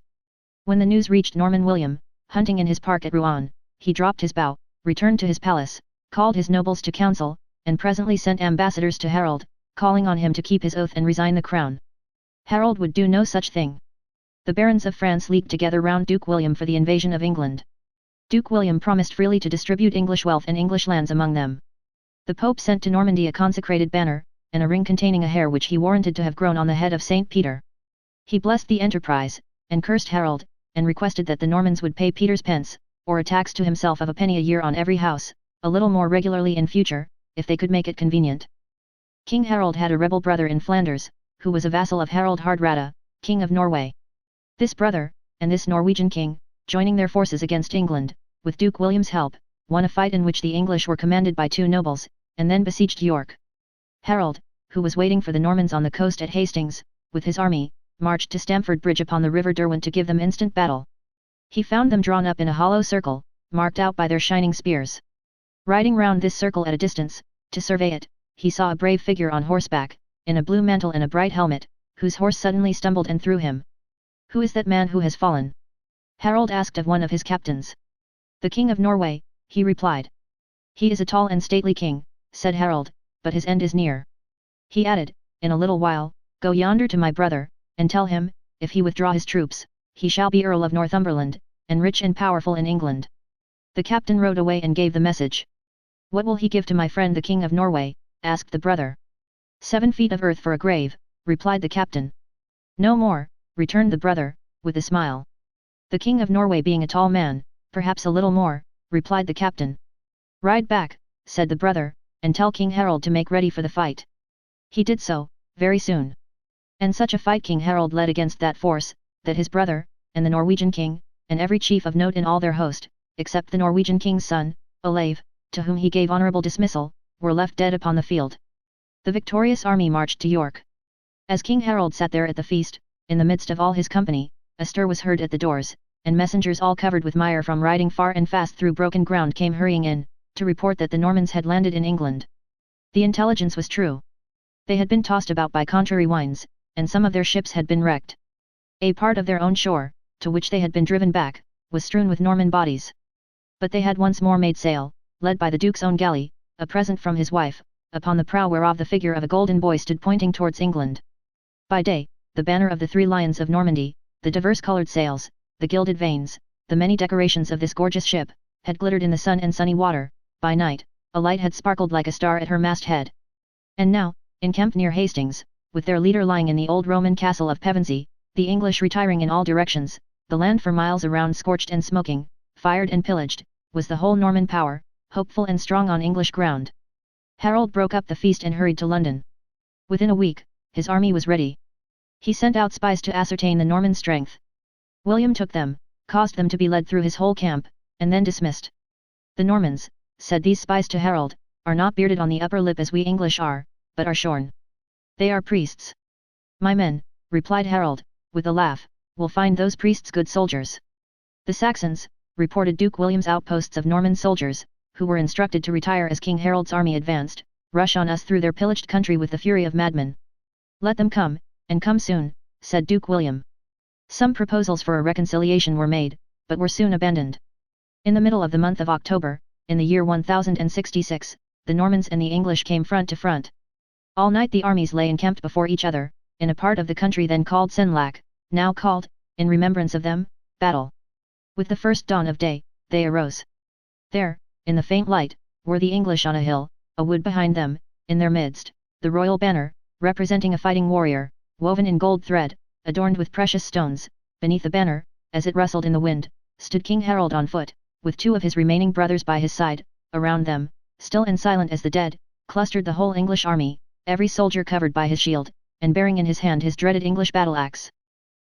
When the news reached Norman William, hunting in his park at Rouen, he dropped his bow, returned to his palace, called his nobles to council, and presently sent ambassadors to Harold, calling on him to keep his oath and resign the crown. Harold would do no such thing. The barons of France leagued together round Duke William for the invasion of England. Duke William promised freely to distribute English wealth and English lands among them. The Pope sent to Normandy a consecrated banner, and a ring containing a hair which he warranted to have grown on the head of St. Peter. He blessed the enterprise, and cursed Harold, and requested that the Normans would pay Peter's pence, or a tax to himself of a penny a year on every house, a little more regularly in future, if they could make it convenient. King Harold had a rebel brother in Flanders, who was a vassal of Harald Hardrada, King of Norway. This brother, and this Norwegian king, joining their forces against England, with Duke William's help, won a fight in which the English were commanded by 2 nobles, and then besieged York. Harold, who was waiting for the Normans on the coast at Hastings, with his army, marched to Stamford Bridge upon the River Derwent to give them instant battle. He found them drawn up in a hollow circle, marked out by their shining spears. Riding round this circle at a distance, to survey it, he saw a brave figure on horseback, in a blue mantle and a bright helmet, whose horse suddenly stumbled and threw him. "Who is that man who has fallen?" Harold asked of one of his captains. "The King of Norway," he replied. "He is a tall and stately king," said Harold, "but his end is near." He added, "In a little while, go yonder to my brother, and tell him, if he withdraw his troops, he shall be Earl of Northumberland, and rich and powerful in England." The captain rode away and gave the message. "What will he give to my friend the King of Norway?" asked the brother. 7 feet of earth for a grave," replied the captain. "No more," returned the brother, with a smile. "The King of Norway being a tall man, perhaps a little more," replied the captain. "Ride back," said the brother, "and tell King Harold to make ready for the fight." He did so, very soon. And such a fight King Harold led against that force, that his brother, and the Norwegian king, and every chief of note in all their host, except the Norwegian king's son, Olav, to whom he gave honourable dismissal, were left dead upon the field. The victorious army marched to York. As King Harold sat there at the feast, in the midst of all his company, a stir was heard at the doors, and messengers all covered with mire from riding far and fast through broken ground came hurrying in, to report that the Normans had landed in England. The intelligence was true. They had been tossed about by contrary winds, and some of their ships had been wrecked. A part of their own shore, to which they had been driven back, was strewn with Norman bodies. But they had once more made sail, led by the Duke's own galley, a present from his wife, upon the prow whereof the figure of a golden boy stood pointing towards England. By day, the banner of the 3 lions of Normandy, the diverse-coloured sails, the gilded vanes, the many decorations of this gorgeous ship, had glittered in the sun and sunny water. By night, a light had sparkled like a star at her masthead. And now, encamped near Hastings, with their leader lying in the old Roman castle of Pevensey, the English retiring in all directions, the land for miles around scorched and smoking, fired and pillaged, was the whole Norman power, hopeful and strong on English ground. Harold broke up the feast and hurried to London. Within a week, his army was ready. He sent out spies to ascertain the Norman strength. William took them, caused them to be led through his whole camp, and then dismissed. "The Normans," said these spies to Harold, "are not bearded on the upper lip as we English are, but are shorn. They are priests." "My men," replied Harold, with a laugh, "will find those priests good soldiers." "The Saxons," reported Duke William's outposts of Norman soldiers, who were instructed to retire as King Harold's army advanced, "rush on us through their pillaged country with the fury of madmen." "Let them come, and come soon," said Duke William. Some proposals for a reconciliation were made, but were soon abandoned. In the middle of the month of October, in the year 1066, the Normans and the English came front to front. All night the armies lay encamped before each other, in a part of the country then called Senlac, now called, in remembrance of them, Battle. With the first dawn of day, they arose. There, in the faint light, were the English on a hill, a wood behind them, in their midst, the royal banner, representing a fighting warrior, woven in gold thread, adorned with precious stones. Beneath the banner, as it rustled in the wind, stood King Harold on foot, with 2 of his remaining brothers by his side. Around them, still and silent as the dead, clustered the whole English army, every soldier covered by his shield, and bearing in his hand his dreaded English battle-axe.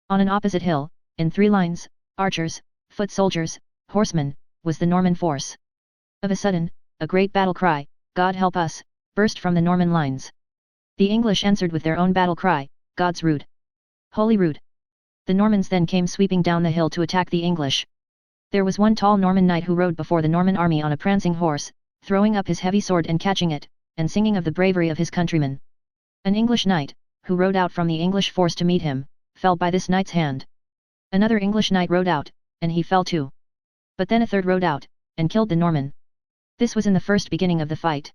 On an opposite hill, in 3 lines, archers, foot soldiers, horsemen, was the Norman force. Of a sudden, a great battle cry, "God help us," burst from the Norman lines. The English answered with their own battle cry, "God's rood! Holy rood!" The Normans then came sweeping down the hill to attack the English. There was one tall Norman knight who rode before the Norman army on a prancing horse, throwing up his heavy sword and catching it, and singing of the bravery of his countrymen. An English knight, who rode out from the English force to meet him, fell by this knight's hand. Another English knight rode out, and he fell too. But then a third rode out, and killed the Norman. This was in the first beginning of the fight.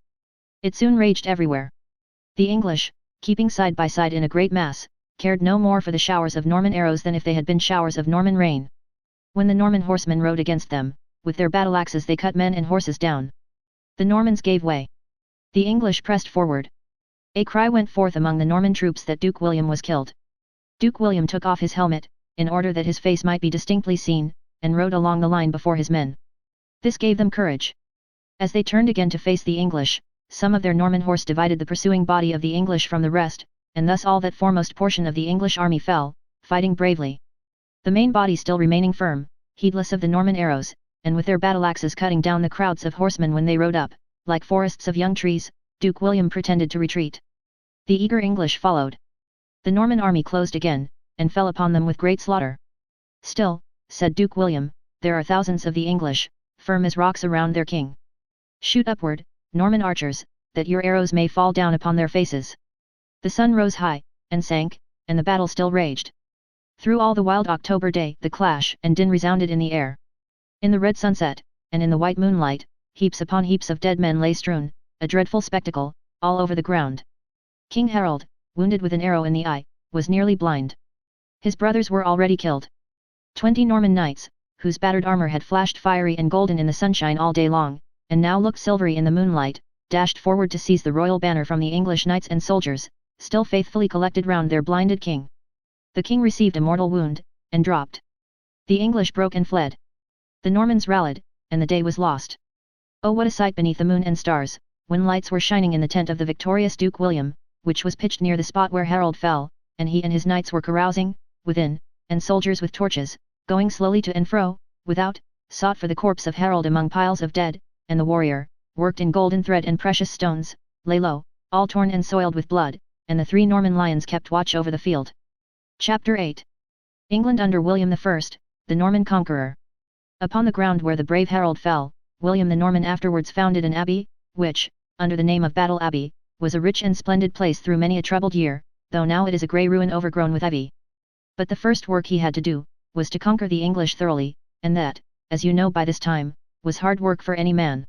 It soon raged everywhere. The English, keeping side by side in a great mass, cared no more for the showers of Norman arrows than if they had been showers of Norman rain. When the Norman horsemen rode against them, with their battle axes they cut men and horses down. The Normans gave way. The English pressed forward. A cry went forth among the Norman troops that Duke William was killed. Duke William took off his helmet, in order that his face might be distinctly seen, and rode along the line before his men. This gave them courage. As they turned again to face the English, some of their Norman horse divided the pursuing body of the English from the rest, and thus all that foremost portion of the English army fell, fighting bravely. The main body still remaining firm, heedless of the Norman arrows, and with their battle axes cutting down the crowds of horsemen when they rode up, like forests of young trees, Duke William pretended to retreat. The eager English followed. The Norman army closed again, and fell upon them with great slaughter. Still, said Duke William, there are thousands of the English, firm as rocks around their king. Shoot upward, Norman archers, that your arrows may fall down upon their faces. The sun rose high, and sank, and the battle still raged. Through all the wild October day the clash and din resounded in the air. In the red sunset, and in the white moonlight, heaps upon heaps of dead men lay strewn, a dreadful spectacle, all over the ground. King Harold, wounded with an arrow in the eye, was nearly blind. His brothers were already killed. 20 Norman knights, whose battered armor had flashed fiery and golden in the sunshine all day long, and now looked silvery in the moonlight, dashed forward to seize the royal banner from the English knights and soldiers, still faithfully collected round their blinded king. The king received a mortal wound, and dropped. The English broke and fled. The Normans rallied, and the day was lost. Oh, what a sight beneath the moon and stars, when lights were shining in the tent of the victorious Duke William, which was pitched near the spot where Harold fell, and he and his knights were carousing, within, and soldiers with torches, going slowly to and fro, without, sought for the corpse of Harold among piles of dead, and the warrior, worked in golden thread and precious stones, lay low, all torn and soiled with blood, and the 3 Norman lions kept watch over the field. Chapter 8. England under William I, the Norman Conqueror. Upon the ground where the brave Harold fell, William the Norman afterwards founded an abbey, which, under the name of Battle Abbey, was a rich and splendid place through many a troubled year, though now it is a grey ruin overgrown with ivy. But the first work he had to do, was to conquer the English thoroughly, and that, as you know by this time, was hard work for any man.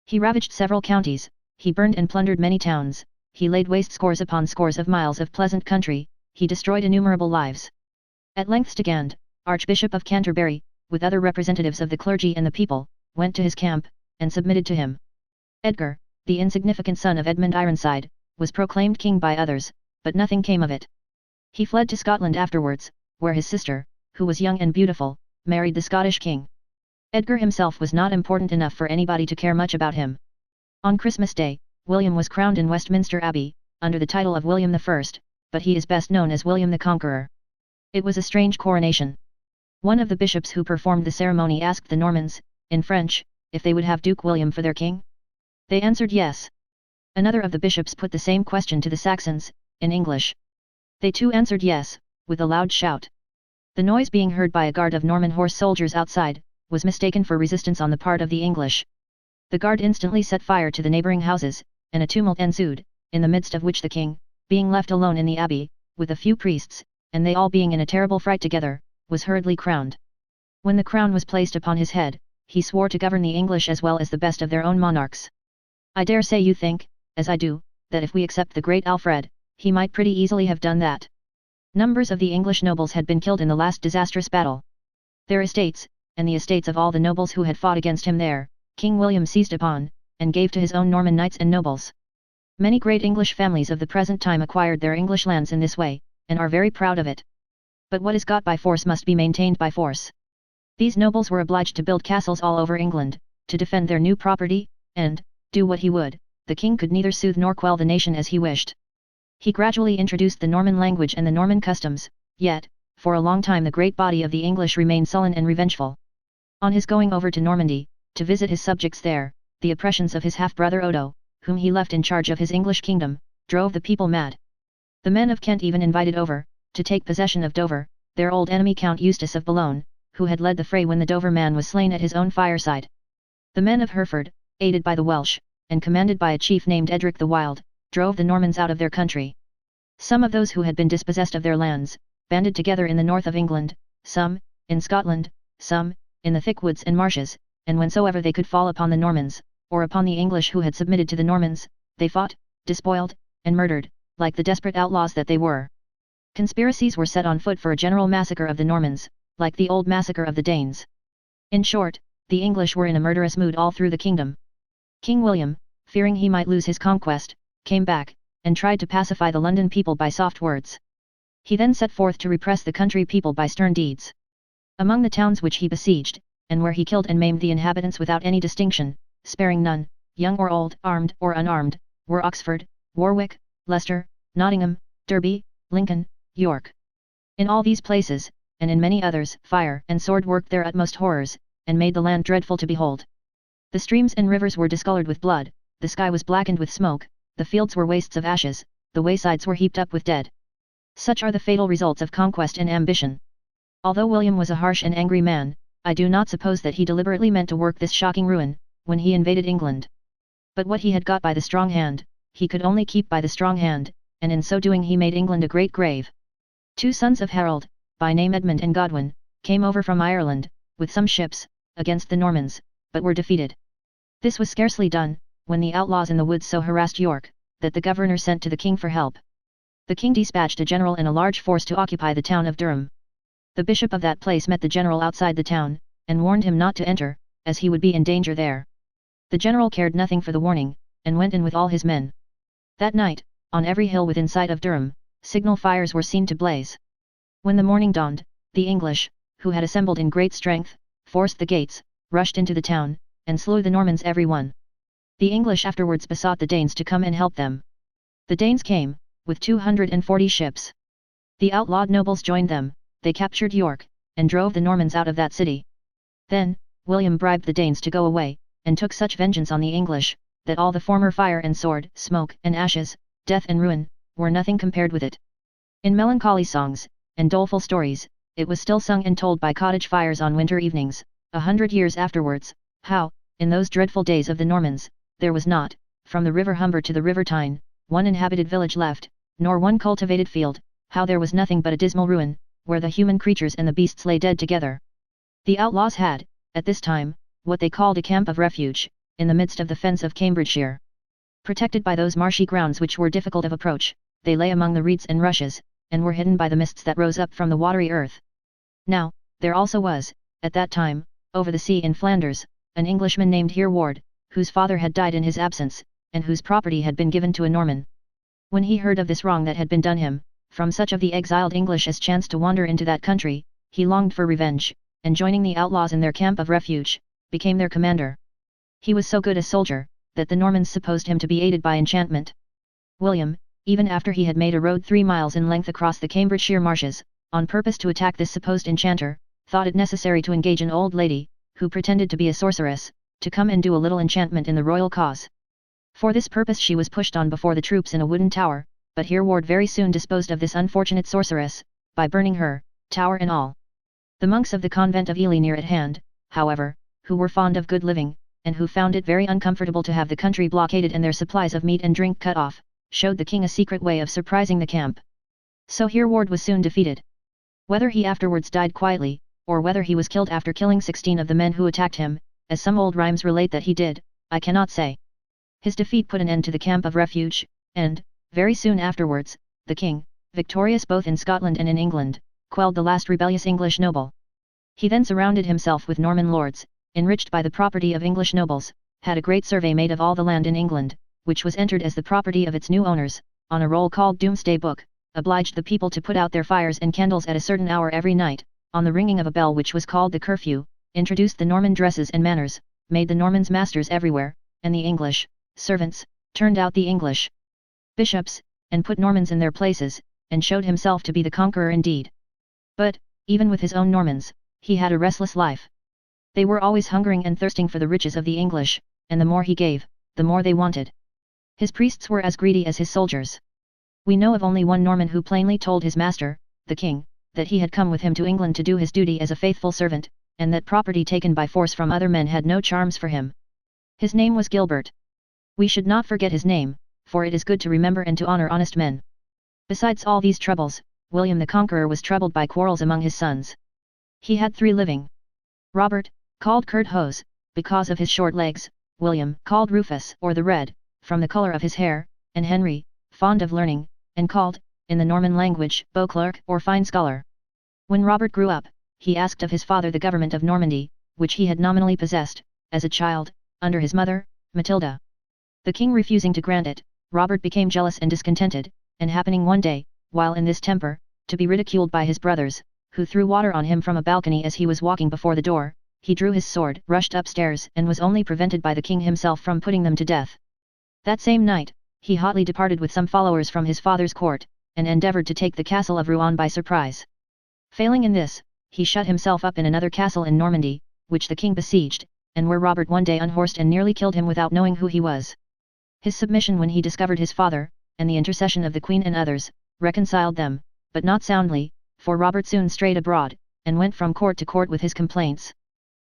He ravaged several counties, he burned and plundered many towns, he laid waste scores upon scores of miles of pleasant country, he destroyed innumerable lives. At length Stigand, Archbishop of Canterbury, with other representatives of the clergy and the people, went to his camp, and submitted to him. Edgar, the insignificant son of Edmund Ironside, was proclaimed king by others, but nothing came of it. He fled to Scotland afterwards, where his sister, who was young and beautiful, married the Scottish king. Edgar himself was not important enough for anybody to care much about him. On Christmas Day, William was crowned in Westminster Abbey, under the title of William I, but he is best known as William the Conqueror. It was a strange coronation. One of the bishops who performed the ceremony asked the Normans, in French, if they would have Duke William for their king. They answered yes. Another of the bishops put the same question to the Saxons, in English. They too answered yes, with a loud shout. The noise being heard by a guard of Norman horse soldiers outside, was mistaken for resistance on the part of the English. The guard instantly set fire to the neighbouring houses, and a tumult ensued, in the midst of which the king, being left alone in the abbey, with a few priests, and they all being in a terrible fright together, was hurriedly crowned. When the crown was placed upon his head, he swore to govern the English as well as the best of their own monarchs. I dare say you think, as I do, that if we accept the great Alfred, he might pretty easily have done that. Numbers of the English nobles had been killed in the last disastrous battle. Their estates, and the estates of all the nobles who had fought against him there, King William seized upon, and gave to his own Norman knights and nobles. Many great English families of the present time acquired their English lands in this way, and are very proud of it. But what is got by force must be maintained by force. These nobles were obliged to build castles all over England, to defend their new property, and, do what he would, the king could neither soothe nor quell the nation as he wished. He gradually introduced the Norman language and the Norman customs, yet, for a long time the great body of the English remained sullen and revengeful. On his going over to Normandy, to visit his subjects there, the oppressions of his half-brother Odo, whom he left in charge of his English kingdom, drove the people mad. The men of Kent even invited over, to take possession of Dover, their old enemy Count Eustace of Boulogne, who had led the fray when the Dover man was slain at his own fireside. The men of Hereford, aided by the Welsh, and commanded by a chief named Edric the Wild, drove the Normans out of their country. Some of those who had been dispossessed of their lands, banded together in the north of England, some, in Scotland, some, in the thick woods and marshes, and whensoever they could fall upon the Normans, or upon the English who had submitted to the Normans, they fought, despoiled, and murdered, like the desperate outlaws that they were. Conspiracies were set on foot for a general massacre of the Normans, like the old massacre of the Danes. In short, the English were in a murderous mood all through the kingdom. King William, fearing he might lose his conquest, came back, and tried to pacify the London people by soft words. He then set forth to repress the country people by stern deeds. Among the towns which he besieged, and where he killed and maimed the inhabitants without any distinction, sparing none, young or old, armed or unarmed, were Oxford, Warwick, Leicester, Nottingham, Derby, Lincoln, York. In all these places, and in many others, fire and sword worked their utmost horrors, and made the land dreadful to behold. The streams and rivers were discolored with blood, the sky was blackened with smoke, the fields were wastes of ashes, the waysides were heaped up with dead. Such are the fatal results of conquest and ambition. Although William was a harsh and angry man, I do not suppose that he deliberately meant to work this shocking ruin, when he invaded England. But what he had got by the strong hand, he could only keep by the strong hand, and in so doing he made England a great grave. 2 sons of Harold, by name Edmund and Godwin, came over from Ireland, with some ships, against the Normans, but were defeated. This was scarcely done, when the outlaws in the woods so harassed York, that the governor sent to the king for help. The king dispatched a general and a large force to occupy the town of Durham. The bishop of that place met the general outside the town, and warned him not to enter, as he would be in danger there. The general cared nothing for the warning, and went in with all his men. That night, on every hill within sight of Durham, signal fires were seen to blaze. When the morning dawned, the English, who had assembled in great strength, forced the gates, rushed into the town, and slew the Normans every one. The English afterwards besought the Danes to come and help them. The Danes came, with 240 ships. The outlawed nobles joined them, they captured York, and drove the Normans out of that city. Then, William bribed the Danes to go away, and took such vengeance on the English, that all the former fire and sword, smoke and ashes, death and ruin, were nothing compared with it. In melancholy songs, and doleful stories, it was still sung and told by cottage fires on winter evenings, 100 years afterwards, how, in those dreadful days of the Normans, there was not, from the river Humber to the river Tyne, one inhabited village left, nor one cultivated field, how there was nothing but a dismal ruin, where the human creatures and the beasts lay dead together. The outlaws had, at this time, what they called a camp of refuge, in the midst of the fens of Cambridgeshire. Protected by those marshy grounds which were difficult of approach, they lay among the reeds and rushes, and were hidden by the mists that rose up from the watery earth. Now, there also was, at that time, over the sea in Flanders, an Englishman named Hereward, whose father had died in his absence, and whose property had been given to a Norman. When he heard of this wrong that had been done him, from such of the exiled English as chanced to wander into that country, he longed for revenge, and joining the outlaws in their camp of refuge, became their commander. He was so good a soldier, that the Normans supposed him to be aided by enchantment. William, even after he had made a road 3 miles in length across the Cambridgeshire marshes, on purpose to attack this supposed enchanter, thought it necessary to engage an old lady, who pretended to be a sorceress, to come and do a little enchantment in the royal cause. For this purpose she was pushed on before the troops in a wooden tower, but Hereward very soon disposed of this unfortunate sorceress, by burning her, tower and all. The monks of the convent of Ely near at hand, however, who were fond of good living, and who found it very uncomfortable to have the country blockaded and their supplies of meat and drink cut off, showed the king a secret way of surprising the camp. So Hereward was soon defeated. Whether he afterwards died quietly, or whether he was killed after killing 16 of the men who attacked him, as some old rhymes relate that he did, I cannot say. His defeat put an end to the camp of refuge, and, very soon afterwards, the king, victorious both in Scotland and in England, quelled the last rebellious English noble. He then surrounded himself with Norman lords, enriched by the property of English nobles, had a great survey made of all the land in England, which was entered as the property of its new owners, on a roll called Doomsday Book, obliged the people to put out their fires and candles at a certain hour every night, on the ringing of a bell which was called the curfew, introduced the Norman dresses and manners, made the Normans masters everywhere, and the English servants, turned out the English bishops, and put Normans in their places, and showed himself to be the conqueror indeed. But, even with his own Normans, he had a restless life. They were always hungering and thirsting for the riches of the English, and the more he gave, the more they wanted. His priests were as greedy as his soldiers. We know of only one Norman who plainly told his master, the king, that he had come with him to England to do his duty as a faithful servant, and that property taken by force from other men had no charms for him. His name was Gilbert. We should not forget his name, for it is good to remember and to honor honest men. Besides all these troubles, William the Conqueror was troubled by quarrels among his sons. He had 3 living. Robert, called Curt Hose, because of his short legs, William, called Rufus or the Red, from the color of his hair, and Henry, fond of learning, and called, in the Norman language, Beauclerk or fine scholar. When Robert grew up, he asked of his father the government of Normandy, which he had nominally possessed, as a child, under his mother, Matilda. The king refusing to grant it, Robert became jealous and discontented, and happening one day, while in this temper, to be ridiculed by his brothers, who threw water on him from a balcony as he was walking before the door, he drew his sword, rushed upstairs and was only prevented by the king himself from putting them to death. That same night, he hotly departed with some followers from his father's court, and endeavoured to take the castle of Rouen by surprise. Failing in this, he shut himself up in another castle in Normandy, which the king besieged, and where Robert one day unhorsed and nearly killed him without knowing who he was. His submission when he discovered his father, and the intercession of the queen and others, reconciled them, but not soundly, for Robert soon strayed abroad, and went from court to court with his complaints.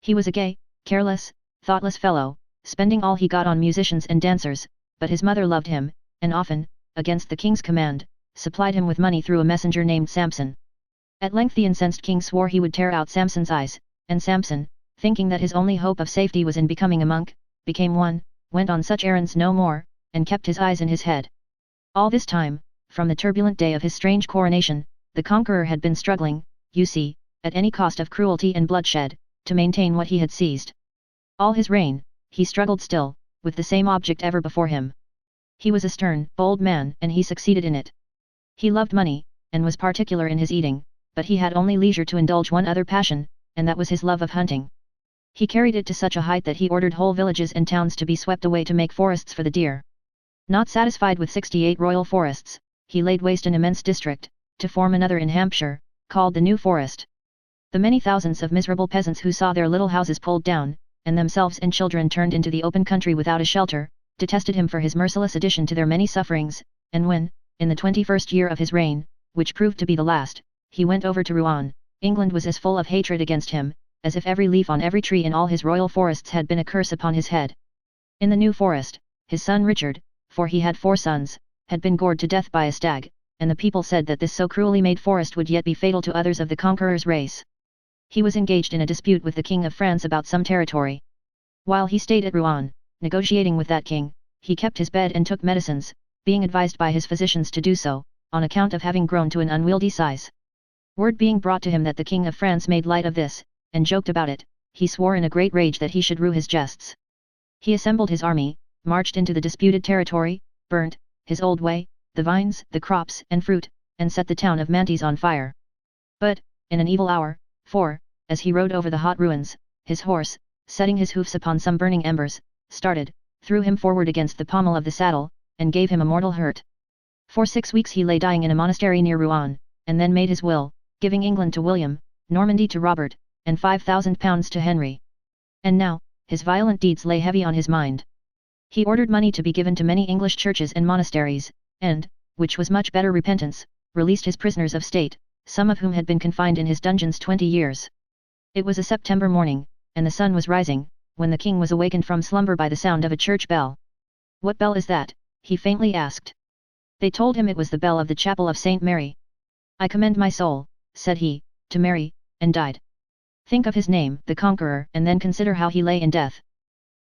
He was a gay, careless, thoughtless fellow, spending all he got on musicians and dancers, but his mother loved him, and often, against the king's command, supplied him with money through a messenger named Samson. At length the incensed king swore he would tear out Samson's eyes, and Samson, thinking that his only hope of safety was in becoming a monk, became one, went on such errands no more, and kept his eyes in his head. All this time, from the turbulent day of his strange coronation, the conqueror had been struggling, you see, at any cost of cruelty and bloodshed, to maintain what he had seized. All his reign, he struggled still, with the same object ever before him. He was a stern, bold man, and he succeeded in it. He loved money, and was particular in his eating, but he had only leisure to indulge one other passion, and that was his love of hunting. He carried it to such a height that he ordered whole villages and towns to be swept away to make forests for the deer. Not satisfied with 68 royal forests, he laid waste an immense district, to form another in Hampshire, called the New Forest. The many thousands of miserable peasants who saw their little houses pulled down, and themselves and children turned into the open country without a shelter, detested him for his merciless addition to their many sufferings, and when, in the 21st year of his reign, which proved to be the last, he went over to Rouen, England was as full of hatred against him, as if every leaf on every tree in all his royal forests had been a curse upon his head. In the New Forest, his son Richard, for he had 4 sons, had been gored to death by a stag, and the people said that this so cruelly made forest would yet be fatal to others of the conqueror's race. He was engaged in a dispute with the King of France about some territory. While he stayed at Rouen, negotiating with that king, he kept his bed and took medicines, being advised by his physicians to do so, on account of having grown to an unwieldy size. Word being brought to him that the King of France made light of this, and joked about it, he swore in a great rage that he should rue his jests. He assembled his army, marched into the disputed territory, burnt, his old way, the vines, the crops and fruit, and set the town of Mantes on fire. But, in an evil hour, for, as he rode over the hot ruins, his horse, setting his hoofs upon some burning embers, started, threw him forward against the pommel of the saddle, and gave him a mortal hurt. For 6 weeks he lay dying in a monastery near Rouen, and then made his will, giving England to William, Normandy to Robert, and £5,000 to Henry. And now, his violent deeds lay heavy on his mind. He ordered money to be given to many English churches and monasteries, and, which was much better repentance, released his prisoners of state, some of whom had been confined in his dungeons 20 years. It was a September morning, and the sun was rising, when the king was awakened from slumber by the sound of a church bell. "What bell is that?" he faintly asked. They told him it was the bell of the chapel of St. Mary. "I commend my soul," said he, "to Mary," and died. Think of his name, the conqueror, and then consider how he lay in death.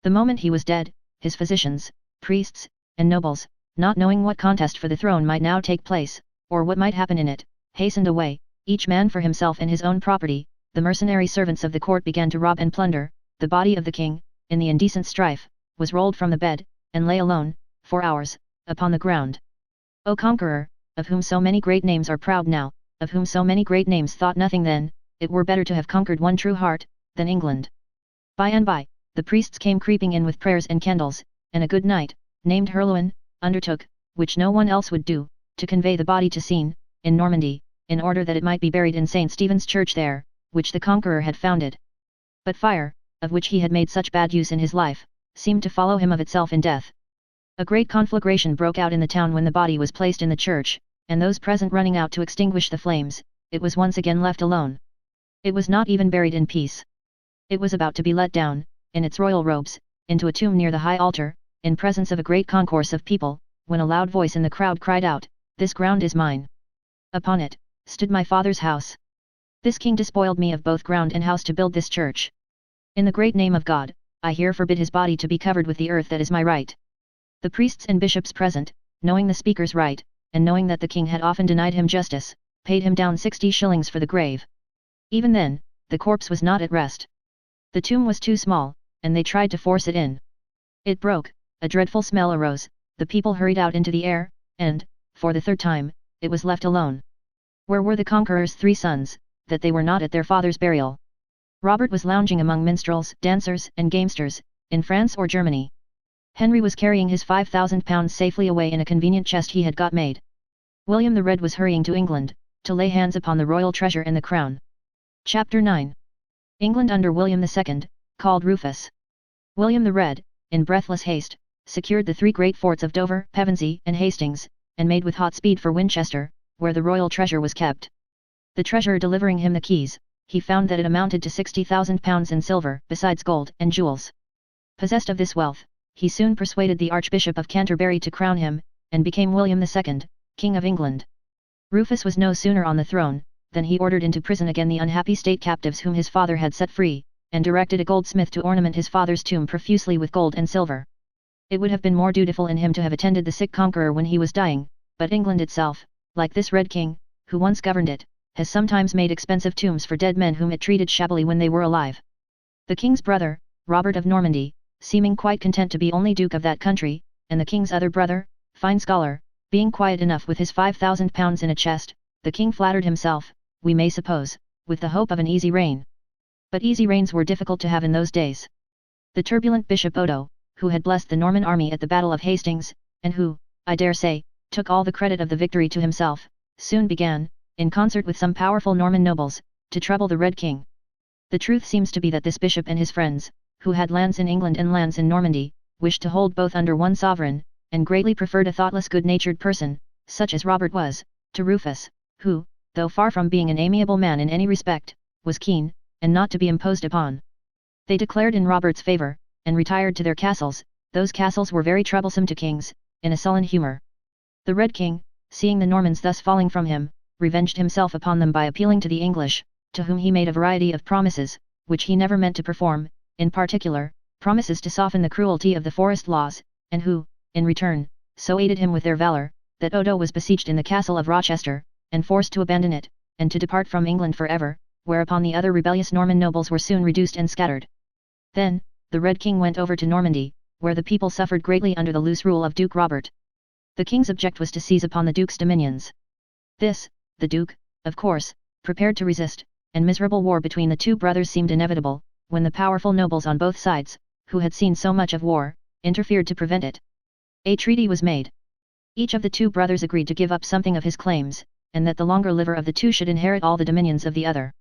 The moment he was dead, his physicians, priests, and nobles, not knowing what contest for the throne might now take place, or what might happen in it, hastened away, each man for himself and his own property. The mercenary servants of the court began to rob and plunder. The body of the king, in the indecent strife, was rolled from the bed, and lay alone, for hours, upon the ground. O conqueror, of whom so many great names are proud now, of whom so many great names thought nothing then, it were better to have conquered one true heart, than England. By and by, the priests came creeping in with prayers and candles, and a good knight, named Herluin, undertook, which no one else would do, to convey the body to Seine, in Normandy, in order that it might be buried in St. Stephen's Church there, which the conqueror had founded. But fire, of which he had made such bad use in his life, seemed to follow him of itself in death. A great conflagration broke out in the town when the body was placed in the church, and those present running out to extinguish the flames, it was once again left alone. It was not even buried in peace. It was about to be let down, in its royal robes, into a tomb near the high altar, in presence of a great concourse of people, when a loud voice in the crowd cried out, "This ground is mine. Upon it, stood my father's house. This king despoiled me of both ground and house to build this church. In the great name of God, I here forbid his body to be covered with the earth that is my right." The priests and bishops present, knowing the speaker's right, and knowing that the king had often denied him justice, paid him down 60 shillings for the grave. Even then, the corpse was not at rest. The tomb was too small, and they tried to force it in. It broke, a dreadful smell arose, the people hurried out into the air, and, for the third time, it was left alone. Where were the conqueror's 3 sons, that they were not at their father's burial? Robert was lounging among minstrels, dancers, and gamesters, in France or Germany. Henry was carrying his £5,000 safely away in a convenient chest he had got made. William the Red was hurrying to England, to lay hands upon the royal treasure and the crown. Chapter 9. England under William II, called Rufus. William the Red, in breathless haste, secured the 3 great forts of Dover, Pevensey, and Hastings, and made with hot speed for Winchester, where the royal treasure was kept. The treasurer delivering him the keys, he found that it amounted to £60,000 in silver, besides gold and jewels. Possessed of this wealth, he soon persuaded the Archbishop of Canterbury to crown him, and became William II, King of England. Rufus was no sooner on the throne, than he ordered into prison again the unhappy state captives whom his father had set free, and directed a goldsmith to ornament his father's tomb profusely with gold and silver. It would have been more dutiful in him to have attended the sick conqueror when he was dying, but England itself, like this Red King, who once governed it, has sometimes made expensive tombs for dead men whom it treated shabbily when they were alive. The king's brother, Robert of Normandy, seeming quite content to be only duke of that country, and the king's other brother, fine scholar, being quiet enough with his £5,000 in a chest, the king flattered himself, we may suppose, with the hope of an easy reign. But easy reigns were difficult to have in those days. The turbulent Bishop Odo, who had blessed the Norman army at the Battle of Hastings, and who, I dare say, took all the credit of the victory to himself, soon began, in concert with some powerful Norman nobles, to trouble the Red King. The truth seems to be that this bishop and his friends, who had lands in England and lands in Normandy, wished to hold both under one sovereign, and greatly preferred a thoughtless good-natured person, such as Robert was, to Rufus, who, though far from being an amiable man in any respect, was keen, and not to be imposed upon. They declared in Robert's favour, and retired to their castles. Those castles were very troublesome to kings, in a sullen humour. The Red King, seeing the Normans thus falling from him, revenged himself upon them by appealing to the English, to whom he made a variety of promises, which he never meant to perform, in particular, promises to soften the cruelty of the forest laws, and who, in return, so aided him with their valour, that Odo was besieged in the castle of Rochester, and forced to abandon it, and to depart from England for ever, whereupon the other rebellious Norman nobles were soon reduced and scattered. Then, the Red King went over to Normandy, where the people suffered greatly under the loose rule of Duke Robert. The king's object was to seize upon the duke's dominions. This, the duke, of course, prepared to resist, and miserable war between the 2 brothers seemed inevitable, when the powerful nobles on both sides, who had seen so much of war, interfered to prevent it. A treaty was made. Each of the 2 brothers agreed to give up something of his claims, and that the longer liver of the 2 should inherit all the dominions of the other.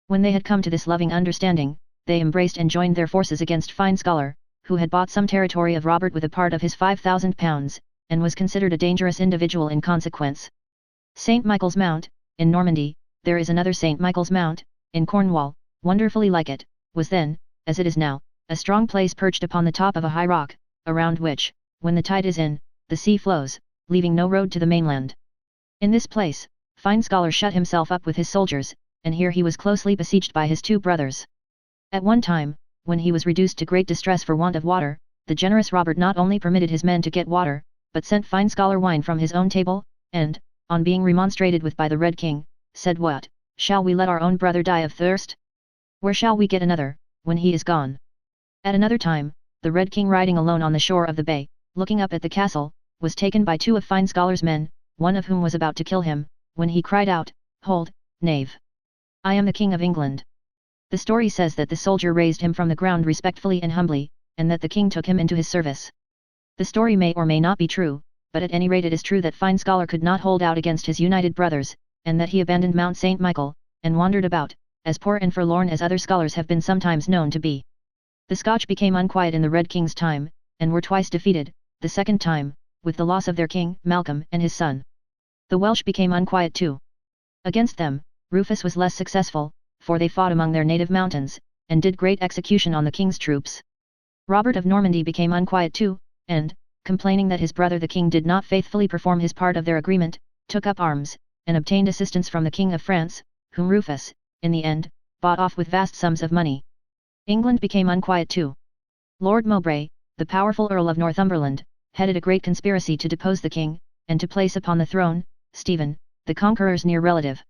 When they had come to this loving understanding, they embraced and joined their forces against Fine Scholar, who had bought some territory of Robert with a part of his £5,000, and was considered a dangerous individual in consequence. St. Michael's Mount, in Normandy, there is another St. Michael's Mount, in Cornwall, wonderfully like it, was then, as it is now, a strong place perched upon the top of a high rock, around which, when the tide is in, the sea flows, leaving no road to the mainland. In this place, Fine Scholar shut himself up with his soldiers, and here he was closely besieged by his 2 brothers. At one time, when he was reduced to great distress for want of water, the generous Robert not only permitted his men to get water, but sent Fine Scholar wine from his own table, and, on being remonstrated with by the Red King, said, "What, shall we let our own brother die of thirst? Where shall we get another, when he is gone?" At another time, the Red King riding alone on the shore of the bay, looking up at the castle, was taken by 2 of Fine Scholar's men, one of whom was about to kill him, when he cried out, "Hold, knave! I am the King of England." The story says that the soldier raised him from the ground respectfully and humbly, and that the king took him into his service. The story may or may not be true, but at any rate it is true that Fine Scholar could not hold out against his united brothers, and that he abandoned Mount St. Michael, and wandered about, as poor and forlorn as other scholars have been sometimes known to be. The Scotch became unquiet in the Red King's time, and were twice defeated, the second time, with the loss of their king, Malcolm, and his son. The Welsh became unquiet too. Against them, Rufus was less successful, for they fought among their native mountains, and did great execution on the king's troops. Robert of Normandy became unquiet too, and, complaining that his brother the king did not faithfully perform his part of their agreement, took up arms, and obtained assistance from the King of France, whom Rufus, in the end, bought off with vast sums of money. England became unquiet too. Lord Mowbray, the powerful Earl of Northumberland, headed a great conspiracy to depose the king, and to place upon the throne, Stephen, the conqueror's near relative.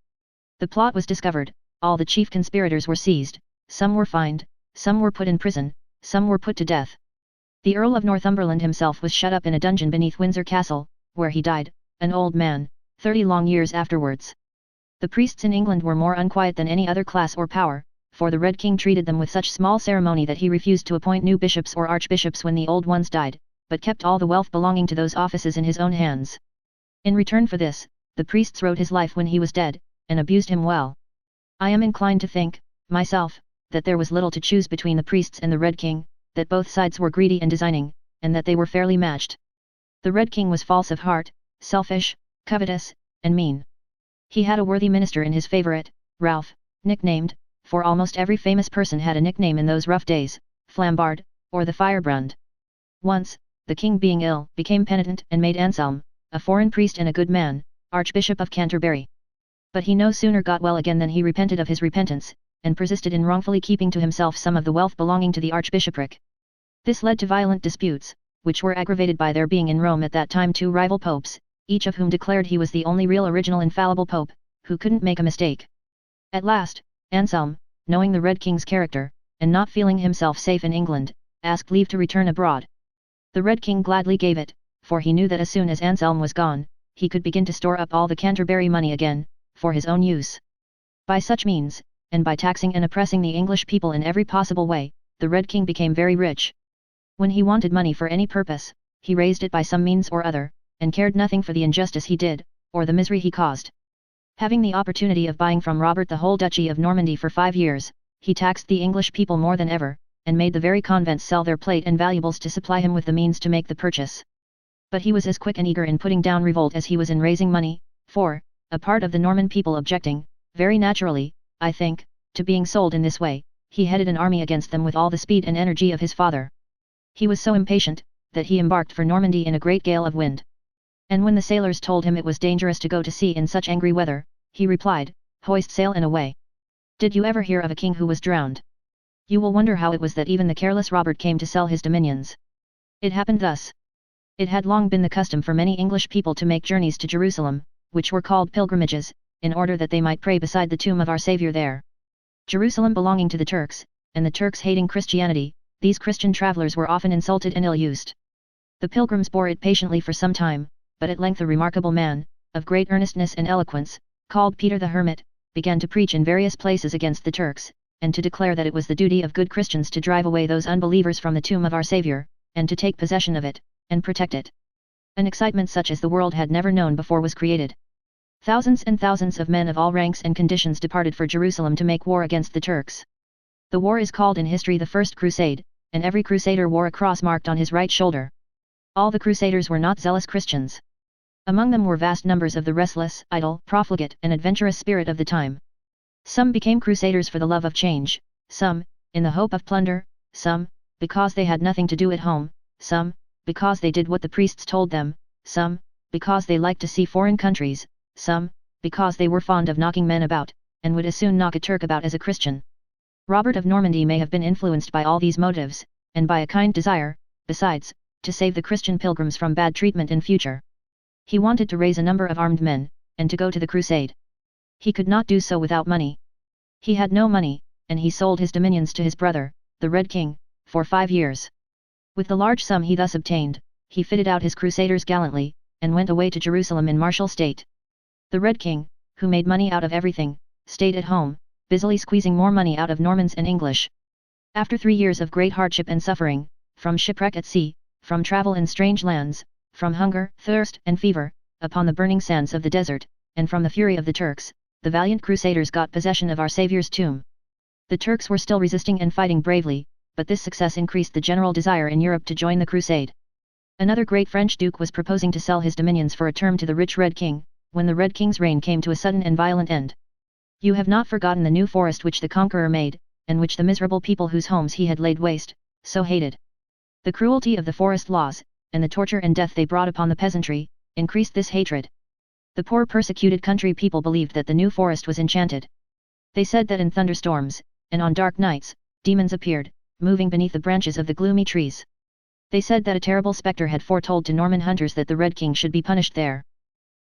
The plot was discovered, all the chief conspirators were seized, some were fined, some were put in prison, some were put to death. The Earl of Northumberland himself was shut up in a dungeon beneath Windsor Castle, where he died, an old man, 30 long years afterwards. The priests in England were more unquiet than any other class or power, for the Red King treated them with such small ceremony that he refused to appoint new bishops or archbishops when the old ones died, but kept all the wealth belonging to those offices in his own hands. In return for this, the priests wrote his life when he was dead, and abused him well. I am inclined to think, myself, that there was little to choose between the priests and the Red King, that both sides were greedy and designing, and that they were fairly matched. The Red King was false of heart, selfish, covetous, and mean. He had a worthy minister in his favourite, Ralph, nicknamed, for almost every famous person had a nickname in those rough days, Flambard, or the Firebrand. Once, the king being ill, became penitent and made Anselm, a foreign priest and a good man, Archbishop of Canterbury. But he no sooner got well again than he repented of his repentance, and persisted in wrongfully keeping to himself some of the wealth belonging to the archbishopric. This led to violent disputes, which were aggravated by there being in Rome at that time 2 rival popes, each of whom declared he was the only real original infallible pope, who couldn't make a mistake. At last, Anselm, knowing the Red King's character, and not feeling himself safe in England, asked leave to return abroad. The Red King gladly gave it, for he knew that as soon as Anselm was gone, he could begin to store up all the Canterbury money again, for his own use. By such means, and by taxing and oppressing the English people in every possible way, the Red King became very rich. When he wanted money for any purpose, he raised it by some means or other, and cared nothing for the injustice he did, or the misery he caused. Having the opportunity of buying from Robert the whole duchy of Normandy for 5 years, he taxed the English people more than ever, and made the very convents sell their plate and valuables to supply him with the means to make the purchase. But he was as quick and eager in putting down revolt as he was in raising money, for, a part of the Norman people objecting, very naturally, I think, to being sold in this way, he headed an army against them with all the speed and energy of his father. He was so impatient, that he embarked for Normandy in a great gale of wind. And when the sailors told him it was dangerous to go to sea in such angry weather, he replied, "Hoist sail and away." Did you ever hear of a king who was drowned? You will wonder how it was that even the careless Robert came to sell his dominions. It happened thus. It had long been the custom for many English people to make journeys to Jerusalem, which were called pilgrimages, in order that they might pray beside the tomb of our Saviour there. Jerusalem belonging to the Turks, and the Turks hating Christianity, these Christian travellers were often insulted and ill-used. The pilgrims bore it patiently for some time, but at length a remarkable man, of great earnestness and eloquence, called Peter the Hermit, began to preach in various places against the Turks, and to declare that it was the duty of good Christians to drive away those unbelievers from the tomb of our Saviour, and to take possession of it, and protect it. An excitement such as the world had never known before was created. Thousands and thousands of men of all ranks and conditions departed for Jerusalem to make war against the Turks. The war is called in history the First Crusade, and every crusader wore a cross marked on his right shoulder. All the crusaders were not zealous Christians. Among them were vast numbers of the restless, idle, profligate and adventurous spirit of the time. Some became crusaders for the love of change, some, in the hope of plunder, some, because they had nothing to do at home, some, because they did what the priests told them, some, because they liked to see foreign countries, some, because they were fond of knocking men about, and would as soon knock a Turk about as a Christian. Robert of Normandy may have been influenced by all these motives, and by a kind desire, besides, to save the Christian pilgrims from bad treatment in future. He wanted to raise a number of armed men, and to go to the crusade. He could not do so without money. He had no money, and he sold his dominions to his brother, the Red King, for 5 years. With the large sum he thus obtained, he fitted out his crusaders gallantly, and went away to Jerusalem in martial state. The Red King, who made money out of everything, stayed at home, busily squeezing more money out of Normans and English. After 3 years of great hardship and suffering, from shipwreck at sea, from travel in strange lands, from hunger, thirst, and fever, upon the burning sands of the desert, and from the fury of the Turks, the valiant crusaders got possession of our Saviour's tomb. The Turks were still resisting and fighting bravely, but this success increased the general desire in Europe to join the crusade. Another great French duke was proposing to sell his dominions for a term to the rich Red King, when the Red King's reign came to a sudden and violent end. You have not forgotten the new forest which the conqueror made, and which the miserable people whose homes he had laid waste, so hated. The cruelty of the forest laws, and the torture and death they brought upon the peasantry, increased this hatred. The poor persecuted country people believed that the new forest was enchanted. They said that in thunderstorms, and on dark nights, demons appeared, moving beneath the branches of the gloomy trees. They said that a terrible spectre had foretold to Norman hunters that the Red King should be punished there.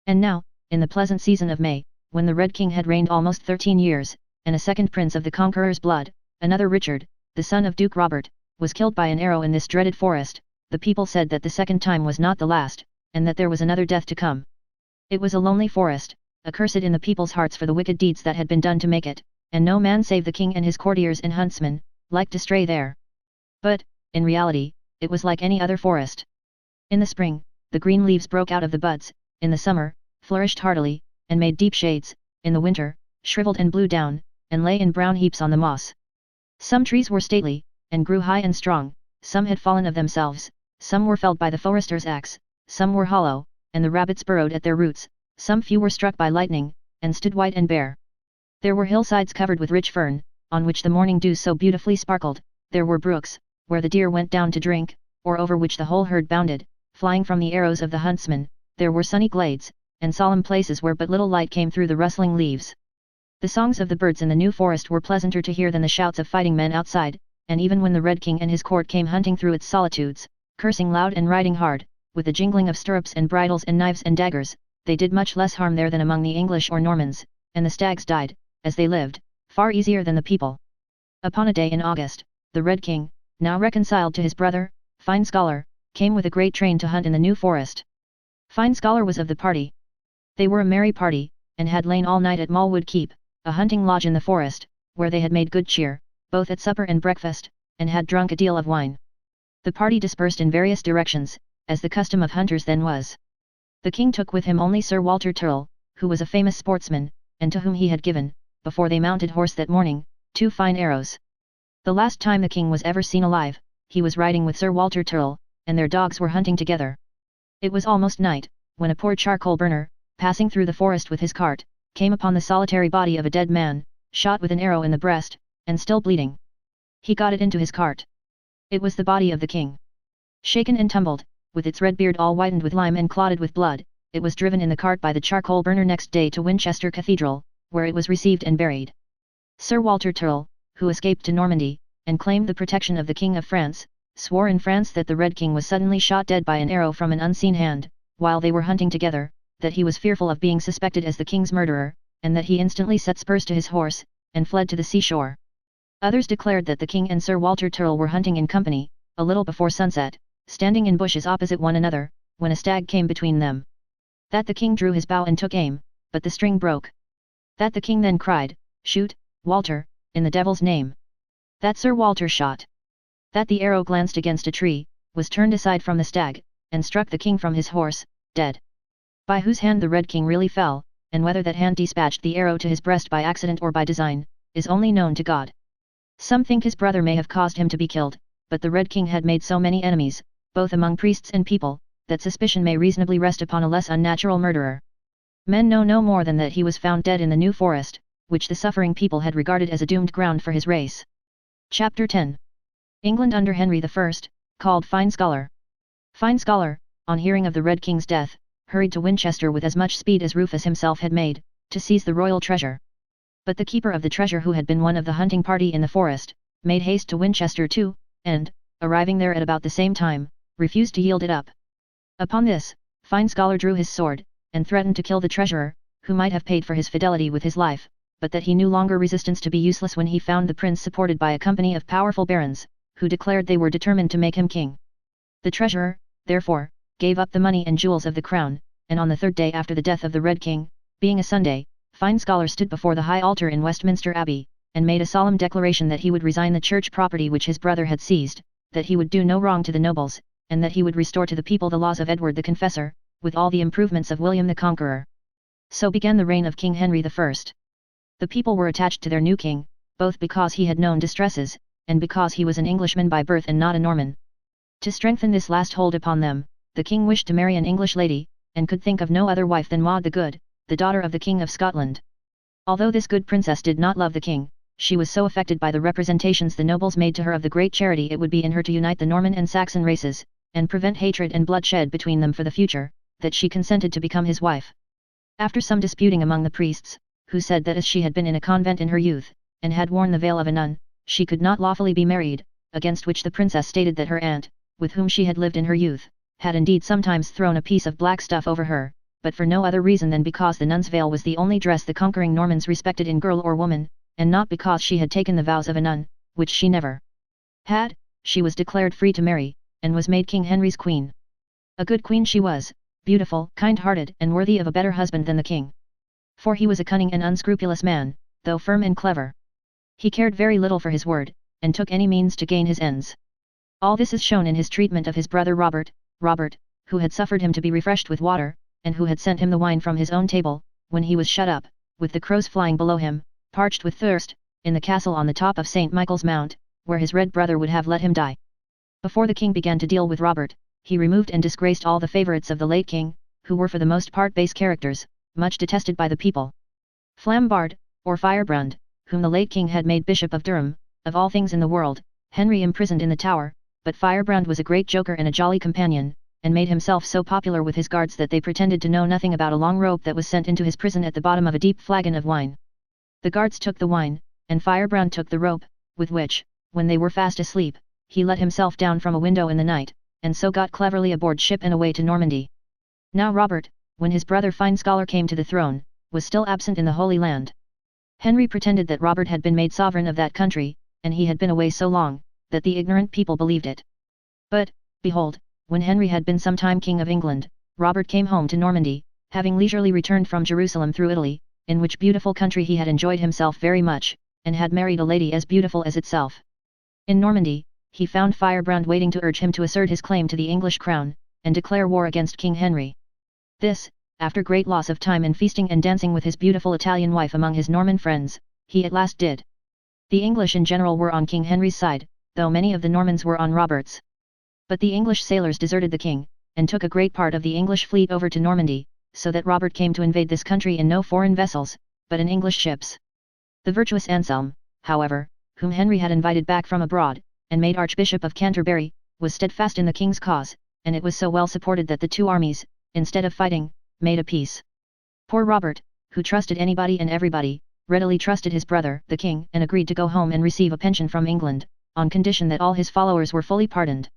And now, in the pleasant season of May, when the Red King had reigned almost 13 years, and a second prince of the Conqueror's blood, another Richard, the son of Duke Robert, was killed by an arrow in this dreaded forest, the people said that the second time was not the last, and that there was another death to come. It was a lonely forest, accursed in the people's hearts for the wicked deeds that had been done to make it, and no man save the king and his courtiers and huntsmen, liked to stray there. But, in reality, it was like any other forest. In the spring, the green leaves broke out of the buds, in the summer, flourished heartily, and made deep shades, in the winter, shriveled and blew down, and lay in brown heaps on the moss. Some trees were stately, and grew high and strong, some had fallen of themselves, some were felled by the forester's axe, some were hollow, and the rabbits burrowed at their roots, some few were struck by lightning, and stood white and bare. There were hillsides covered with rich fern, on which the morning dew so beautifully sparkled, there were brooks, where the deer went down to drink, or over which the whole herd bounded, flying from the arrows of the huntsmen, there were sunny glades, and solemn places where but little light came through the rustling leaves. The songs of the birds in the new forest were pleasanter to hear than the shouts of fighting men outside, and even when the Red King and his court came hunting through its solitudes, cursing loud and riding hard, with the jingling of stirrups and bridles and knives and daggers, they did much less harm there than among the English or Normans, and the stags died, as they lived, far easier than the people. Upon a day in August, the Red King, now reconciled to his brother, Fine Scholar, came with a great train to hunt in the new forest. Fine Scholar was of the party. They were a merry party, and had lain all night at Malwood Keep, a hunting lodge in the forest, where they had made good cheer, both at supper and breakfast, and had drunk a deal of wine. The party dispersed in various directions, as the custom of hunters then was. The king took with him only Sir Walter Tyrrell, who was a famous sportsman, and to whom he had given, before they mounted horse that morning, 2 fine arrows. The last time the king was ever seen alive, he was riding with Sir Walter Tyrrell, and their dogs were hunting together. It was almost night, when a poor charcoal burner, passing through the forest with his cart, came upon the solitary body of a dead man, shot with an arrow in the breast, and still bleeding. He got it into his cart. It was the body of the king. Shaken and tumbled, with its red beard all whitened with lime and clotted with blood, it was driven in the cart by the charcoal burner next day to Winchester Cathedral, where it was received and buried. Sir Walter Tyrrell, who escaped to Normandy, and claimed the protection of the King of France, swore in France that the Red King was suddenly shot dead by an arrow from an unseen hand, while they were hunting together, that he was fearful of being suspected as the king's murderer, and that he instantly set spurs to his horse, and fled to the seashore. Others declared that the king and Sir Walter Tyrrell were hunting in company, a little before sunset, standing in bushes opposite one another, when a stag came between them. That the king drew his bow and took aim, but the string broke. That the king then cried, "Shoot, Walter, in the devil's name." That Sir Walter shot. That the arrow glanced against a tree, was turned aside from the stag, and struck the king from his horse, dead. By whose hand the Red King really fell, and whether that hand dispatched the arrow to his breast by accident or by design, is only known to God. Some think his brother may have caused him to be killed, but the Red King had made so many enemies, both among priests and people, that suspicion may reasonably rest upon a less unnatural murderer. Men know no more than that he was found dead in the New Forest, which the suffering people had regarded as a doomed ground for his race. Chapter 10. England under Henry I, called Fine Scholar. Fine Scholar, on hearing of the Red King's death, hurried to Winchester with as much speed as Rufus himself had made, to seize the royal treasure. But the keeper of the treasure, who had been one of the hunting party in the forest, made haste to Winchester too, and, arriving there at about the same time, refused to yield it up. Upon this, Fine Scholar drew his sword, and threatened to kill the treasurer, who might have paid for his fidelity with his life, but that he knew longer resistance to be useless when he found the prince supported by a company of powerful barons, who declared they were determined to make him king. The treasurer, therefore, gave up the money and jewels of the crown, and on the 3rd day after the death of the Red King, being a Sunday, Fine Scholar stood before the high altar in Westminster Abbey, and made a solemn declaration that he would resign the church property which his brother had seized, that he would do no wrong to the nobles, and that he would restore to the people the laws of Edward the Confessor, with all the improvements of William the Conqueror. So began the reign of King Henry I. The people were attached to their new king, both because he had known distresses, and because he was an Englishman by birth and not a Norman. To strengthen this last hold upon them, the king wished to marry an English lady, and could think of no other wife than Maud the Good, the daughter of the King of Scotland. Although this good princess did not love the king, she was so affected by the representations the nobles made to her of the great charity it would be in her to unite the Norman and Saxon races, and prevent hatred and bloodshed between them for the future, that she consented to become his wife. After some disputing among the priests, who said that as she had been in a convent in her youth, and had worn the veil of a nun, she could not lawfully be married, against which the princess stated that her aunt, with whom she had lived in her youth, had indeed sometimes thrown a piece of black stuff over her, but for no other reason than because the nun's veil was the only dress the conquering Normans respected in girl or woman, and not because she had taken the vows of a nun, which she never had. She was declared free to marry, and was made King Henry's queen. A good queen she was, beautiful, kind-hearted, and worthy of a better husband than the king. For he was a cunning and unscrupulous man, though firm and clever. He cared very little for his word, and took any means to gain his ends. All this is shown in his treatment of his brother Robert, who had suffered him to be refreshed with water, and who had sent him the wine from his own table, when he was shut up, with the crows flying below him, parched with thirst, in the castle on the top of St. Michael's Mount, where his red brother would have let him die. Before the king began to deal with Robert, he removed and disgraced all the favourites of the late king, who were for the most part base characters, much detested by the people. Flambard, or Firebrand, whom the late king had made Bishop of Durham, of all things in the world, Henry imprisoned in the Tower, but Firebrand was a great joker and a jolly companion, and made himself so popular with his guards that they pretended to know nothing about a long rope that was sent into his prison at the bottom of a deep flagon of wine. The guards took the wine, and Firebrand took the rope, with which, when they were fast asleep, he let himself down from a window in the night, and so got cleverly aboard ship and away to Normandy. Now Robert, when his brother Fine Scholar came to the throne, was still absent in the Holy Land. Henry pretended that Robert had been made sovereign of that country, and he had been away so long, that the ignorant people believed it. But, behold, when Henry had been some time King of England, Robert came home to Normandy, having leisurely returned from Jerusalem through Italy, in which beautiful country he had enjoyed himself very much, and had married a lady as beautiful as itself. In Normandy, he found Firebrand waiting to urge him to assert his claim to the English crown, and declare war against King Henry. This, after great loss of time in feasting and dancing with his beautiful Italian wife among his Norman friends, he at last did. The English in general were on King Henry's side, though many of the Normans were on Robert's. But the English sailors deserted the king, and took a great part of the English fleet over to Normandy, so that Robert came to invade this country in no foreign vessels, but in English ships. The virtuous Anselm, however, whom Henry had invited back from abroad, and made Archbishop of Canterbury, was steadfast in the king's cause, and it was so well supported that the two armies, instead of fighting, made a peace. Poor Robert, who trusted anybody and everybody, readily trusted his brother, the king, and agreed to go home and receive a pension from England, on condition that all his followers were fully pardoned.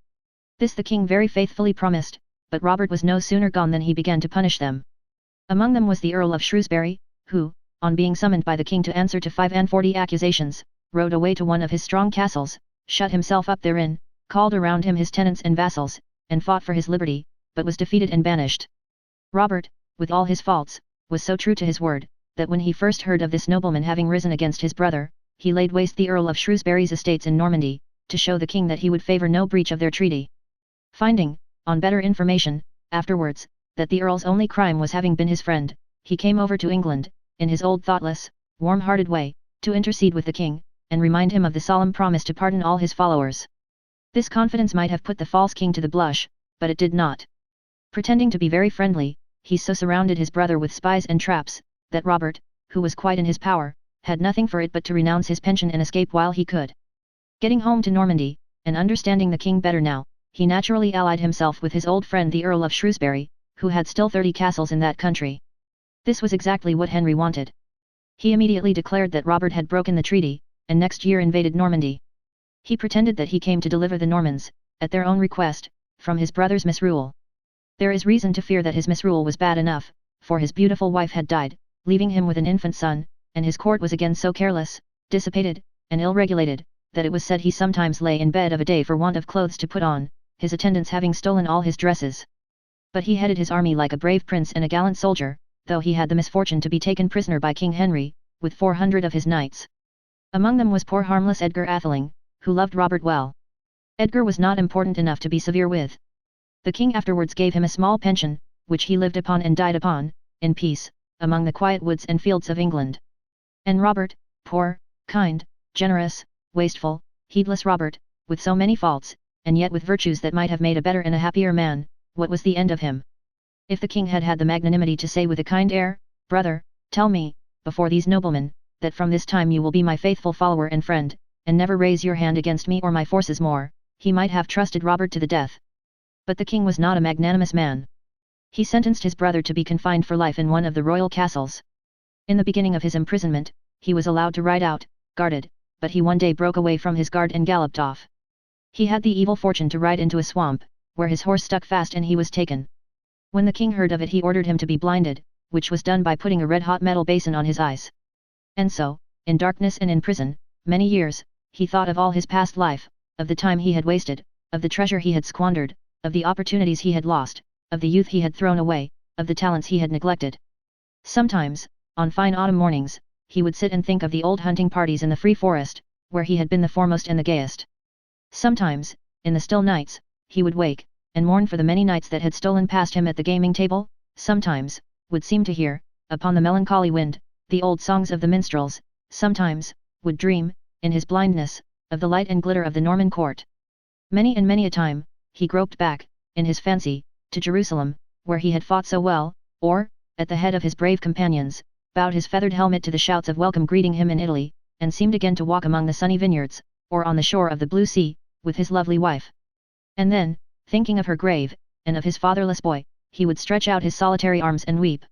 This the king very faithfully promised, but Robert was no sooner gone than he began to punish them. Among them was the Earl of Shrewsbury, who, on being summoned by the king to answer to 45 accusations, rode away to one of his strong castles, shut himself up therein, called around him his tenants and vassals, and fought for his liberty, but was defeated and banished. Robert, with all his faults, was so true to his word, that when he first heard of this nobleman having risen against his brother, he laid waste the Earl of Shrewsbury's estates in Normandy, to show the king that he would favour no breach of their treaty. Finding, on better information, afterwards, that the Earl's only crime was having been his friend, he came over to England, in his old thoughtless, warm-hearted way, to intercede with the king, and remind him of the solemn promise to pardon all his followers. This confidence might have put the false king to the blush, but it did not. Pretending to be very friendly, he so surrounded his brother with spies and traps, that Robert, who was quite in his power, had nothing for it but to renounce his pension and escape while he could. Getting home to Normandy, and understanding the king better now, he naturally allied himself with his old friend the Earl of Shrewsbury, who had still 30 castles in that country. This was exactly what Henry wanted. He immediately declared that Robert had broken the treaty, and next year invaded Normandy. He pretended that he came to deliver the Normans, at their own request, from his brother's misrule. There is reason to fear that his misrule was bad enough, for his beautiful wife had died, leaving him with an infant son, and his court was again so careless, dissipated, and ill-regulated, that it was said he sometimes lay in bed of a day for want of clothes to put on, his attendants having stolen all his dresses. But he headed his army like a brave prince and a gallant soldier, though he had the misfortune to be taken prisoner by King Henry, with 400 of his knights. Among them was poor harmless Edgar Atheling, who loved Robert well. Edgar was not important enough to be severe with. The king afterwards gave him a small pension, which he lived upon and died upon, in peace, among the quiet woods and fields of England. And Robert, poor, kind, generous, wasteful, heedless Robert, with so many faults, and yet with virtues that might have made a better and a happier man, what was the end of him? If the king had had the magnanimity to say with a kind air, "Brother, tell me, before these noblemen, that from this time you will be my faithful follower and friend, and never raise your hand against me or my forces more," he might have trusted Robert to the death. But the king was not a magnanimous man. He sentenced his brother to be confined for life in one of the royal castles. In the beginning of his imprisonment, he was allowed to ride out, guarded, but he one day broke away from his guard and galloped off. He had the evil fortune to ride into a swamp, where his horse stuck fast and he was taken. When the king heard of it he ordered him to be blinded, which was done by putting a red-hot metal basin on his eyes. And so, in darkness and in prison, many years, he thought of all his past life, of the time he had wasted, of the treasure he had squandered, of the opportunities he had lost, of the youth he had thrown away, of the talents he had neglected. Sometimes, on fine autumn mornings, he would sit and think of the old hunting parties in the free forest, where he had been the foremost and the gayest. Sometimes, in the still nights, he would wake, and mourn for the many nights that had stolen past him at the gaming table, sometimes, would seem to hear, upon the melancholy wind, the old songs of the minstrels, sometimes, would dream, in his blindness, of the light and glitter of the Norman court. Many and many a time, he groped back, in his fancy, to Jerusalem, where he had fought so well, or, at the head of his brave companions, bowed his feathered helmet to the shouts of welcome greeting him in Italy, and seemed again to walk among the sunny vineyards, or on the shore of the blue sea, with his lovely wife. And then, thinking of her grave, and of his fatherless boy, he would stretch out his solitary arms and weep.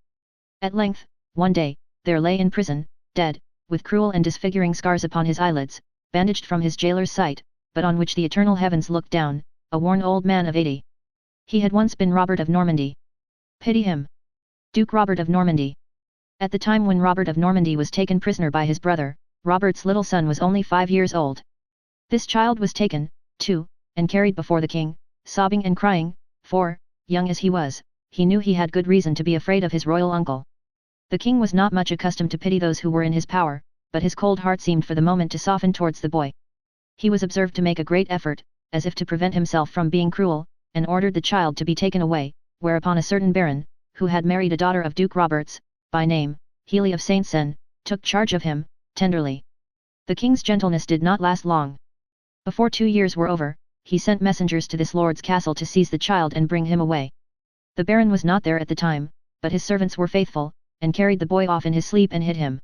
At length, one day, there lay in prison, dead, with cruel and disfiguring scars upon his eyelids, bandaged from his jailer's sight, but on which the eternal heavens looked down, a worn old man of 80. He had once been Robert of Normandy. Pity him! Duke Robert of Normandy. At the time when Robert of Normandy was taken prisoner by his brother, Robert's little son was only 5 years old. This child was taken, too, and carried before the king, sobbing and crying, for, young as he was, he knew he had good reason to be afraid of his royal uncle. The king was not much accustomed to pity those who were in his power, but his cold heart seemed for the moment to soften towards the boy. He was observed to make a great effort, as if to prevent himself from being cruel, and ordered the child to be taken away, whereupon a certain baron, who had married a daughter of Duke Robert's, by name, Healy of Saint-Sen, took charge of him, tenderly. The king's gentleness did not last long. Before 2 years were over, he sent messengers to this lord's castle to seize the child and bring him away. The baron was not there at the time, but his servants were faithful, and carried the boy off in his sleep and hid him.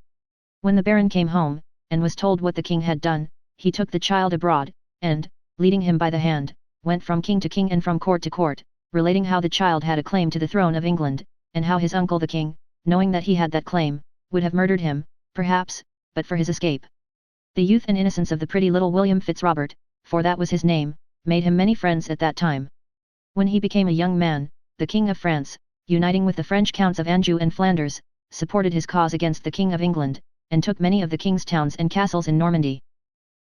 When the baron came home, and was told what the king had done, he took the child abroad, and, leading him by the hand, went from king to king and from court to court, relating how the child had a claim to the throne of England, and how his uncle the king, knowing that he had that claim, would have murdered him, perhaps, but for his escape. The youth and innocence of the pretty little William Fitzrobert, for that was his name, made him many friends at that time. When he became a young man, the King of France, uniting with the French Counts of Anjou and Flanders, supported his cause against the King of England, and took many of the king's towns and castles in Normandy.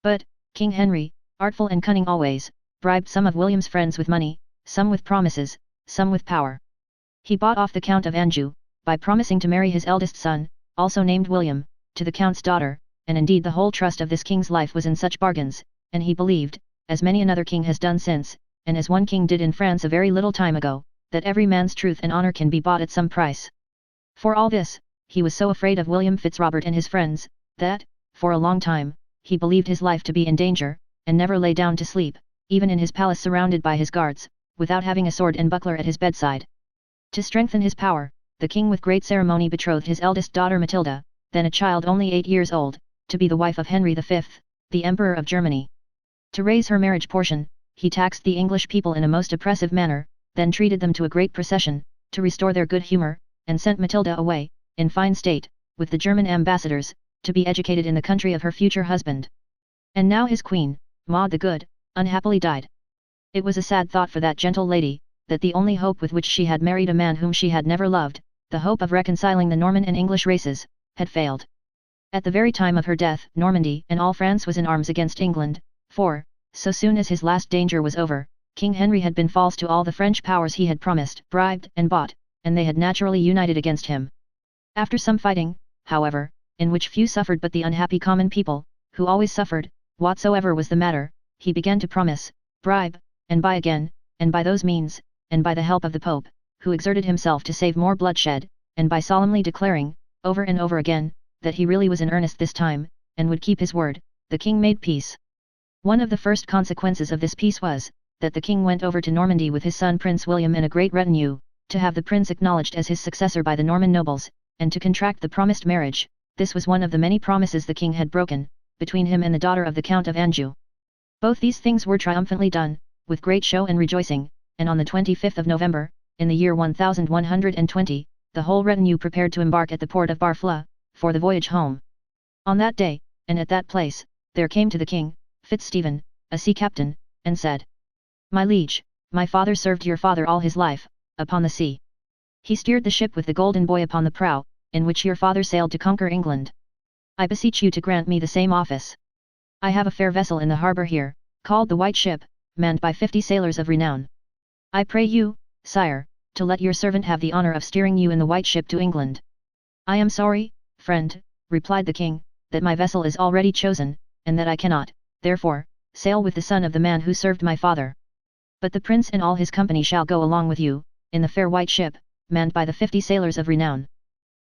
But, King Henry, artful and cunning always, bribed some of William's friends with money, some with promises, some with power. He bought off the Count of Anjou, by promising to marry his eldest son, also named William, to the Count's daughter, and indeed the whole trust of this king's life was in such bargains, and he believed, as many another king has done since, and as one king did in France a very little time ago, that every man's truth and honor can be bought at some price. For all this, he was so afraid of William Fitzrobert and his friends, that, for a long time, he believed his life to be in danger, and never lay down to sleep, even in his palace surrounded by his guards, without having a sword and buckler at his bedside. To strengthen his power, the king with great ceremony betrothed his eldest daughter Matilda, then a child only 8 years old, to be the wife of Henry V, the Emperor of Germany. To raise her marriage portion, he taxed the English people in a most oppressive manner, then treated them to a great procession, to restore their good humor, and sent Matilda away, in fine state, with the German ambassadors, to be educated in the country of her future husband. And now his queen, Maud the Good, unhappily died. It was a sad thought for that gentle lady, that the only hope with which she had married a man whom she had never loved, the hope of reconciling the Norman and English races, had failed. At the very time of her death, Normandy and all France was in arms against England, for, so soon as his last danger was over, King Henry had been false to all the French powers he had promised, bribed and bought, and they had naturally united against him. After some fighting, however, in which few suffered but the unhappy common people, who always suffered, whatsoever was the matter, he began to promise, bribe, and buy again, and by those means, and by the help of the Pope, who exerted himself to save more bloodshed, and by solemnly declaring, over and over again, that he really was in earnest this time, and would keep his word, the king made peace. One of the first consequences of this peace was, that the king went over to Normandy with his son Prince William and a great retinue, to have the prince acknowledged as his successor by the Norman nobles, and to contract the promised marriage. This was one of the many promises the king had broken, between him and the daughter of the Count of Anjou. Both these things were triumphantly done, with great show and rejoicing, and on the 25th of November, in the year 1120, the whole retinue prepared to embark at the port of Barfleur, for the voyage home. On that day, and at that place, there came to the king, Fitzstephen, a sea captain, and said, "My liege, my father served your father all his life, upon the sea. He steered the ship with the golden boy upon the prow, in which your father sailed to conquer England. I beseech you to grant me the same office. I have a fair vessel in the harbour here, called the White Ship, manned by 50 sailors of renown. I pray you, sire, to let your servant have the honour of steering you in the White Ship to England. I am sorry, friend, replied the king, that my vessel is already chosen, and that I cannot, therefore, sail with the son of the man who served my father. But the prince and all his company shall go along with you, in the fair White Ship, manned by the 50 sailors of renown.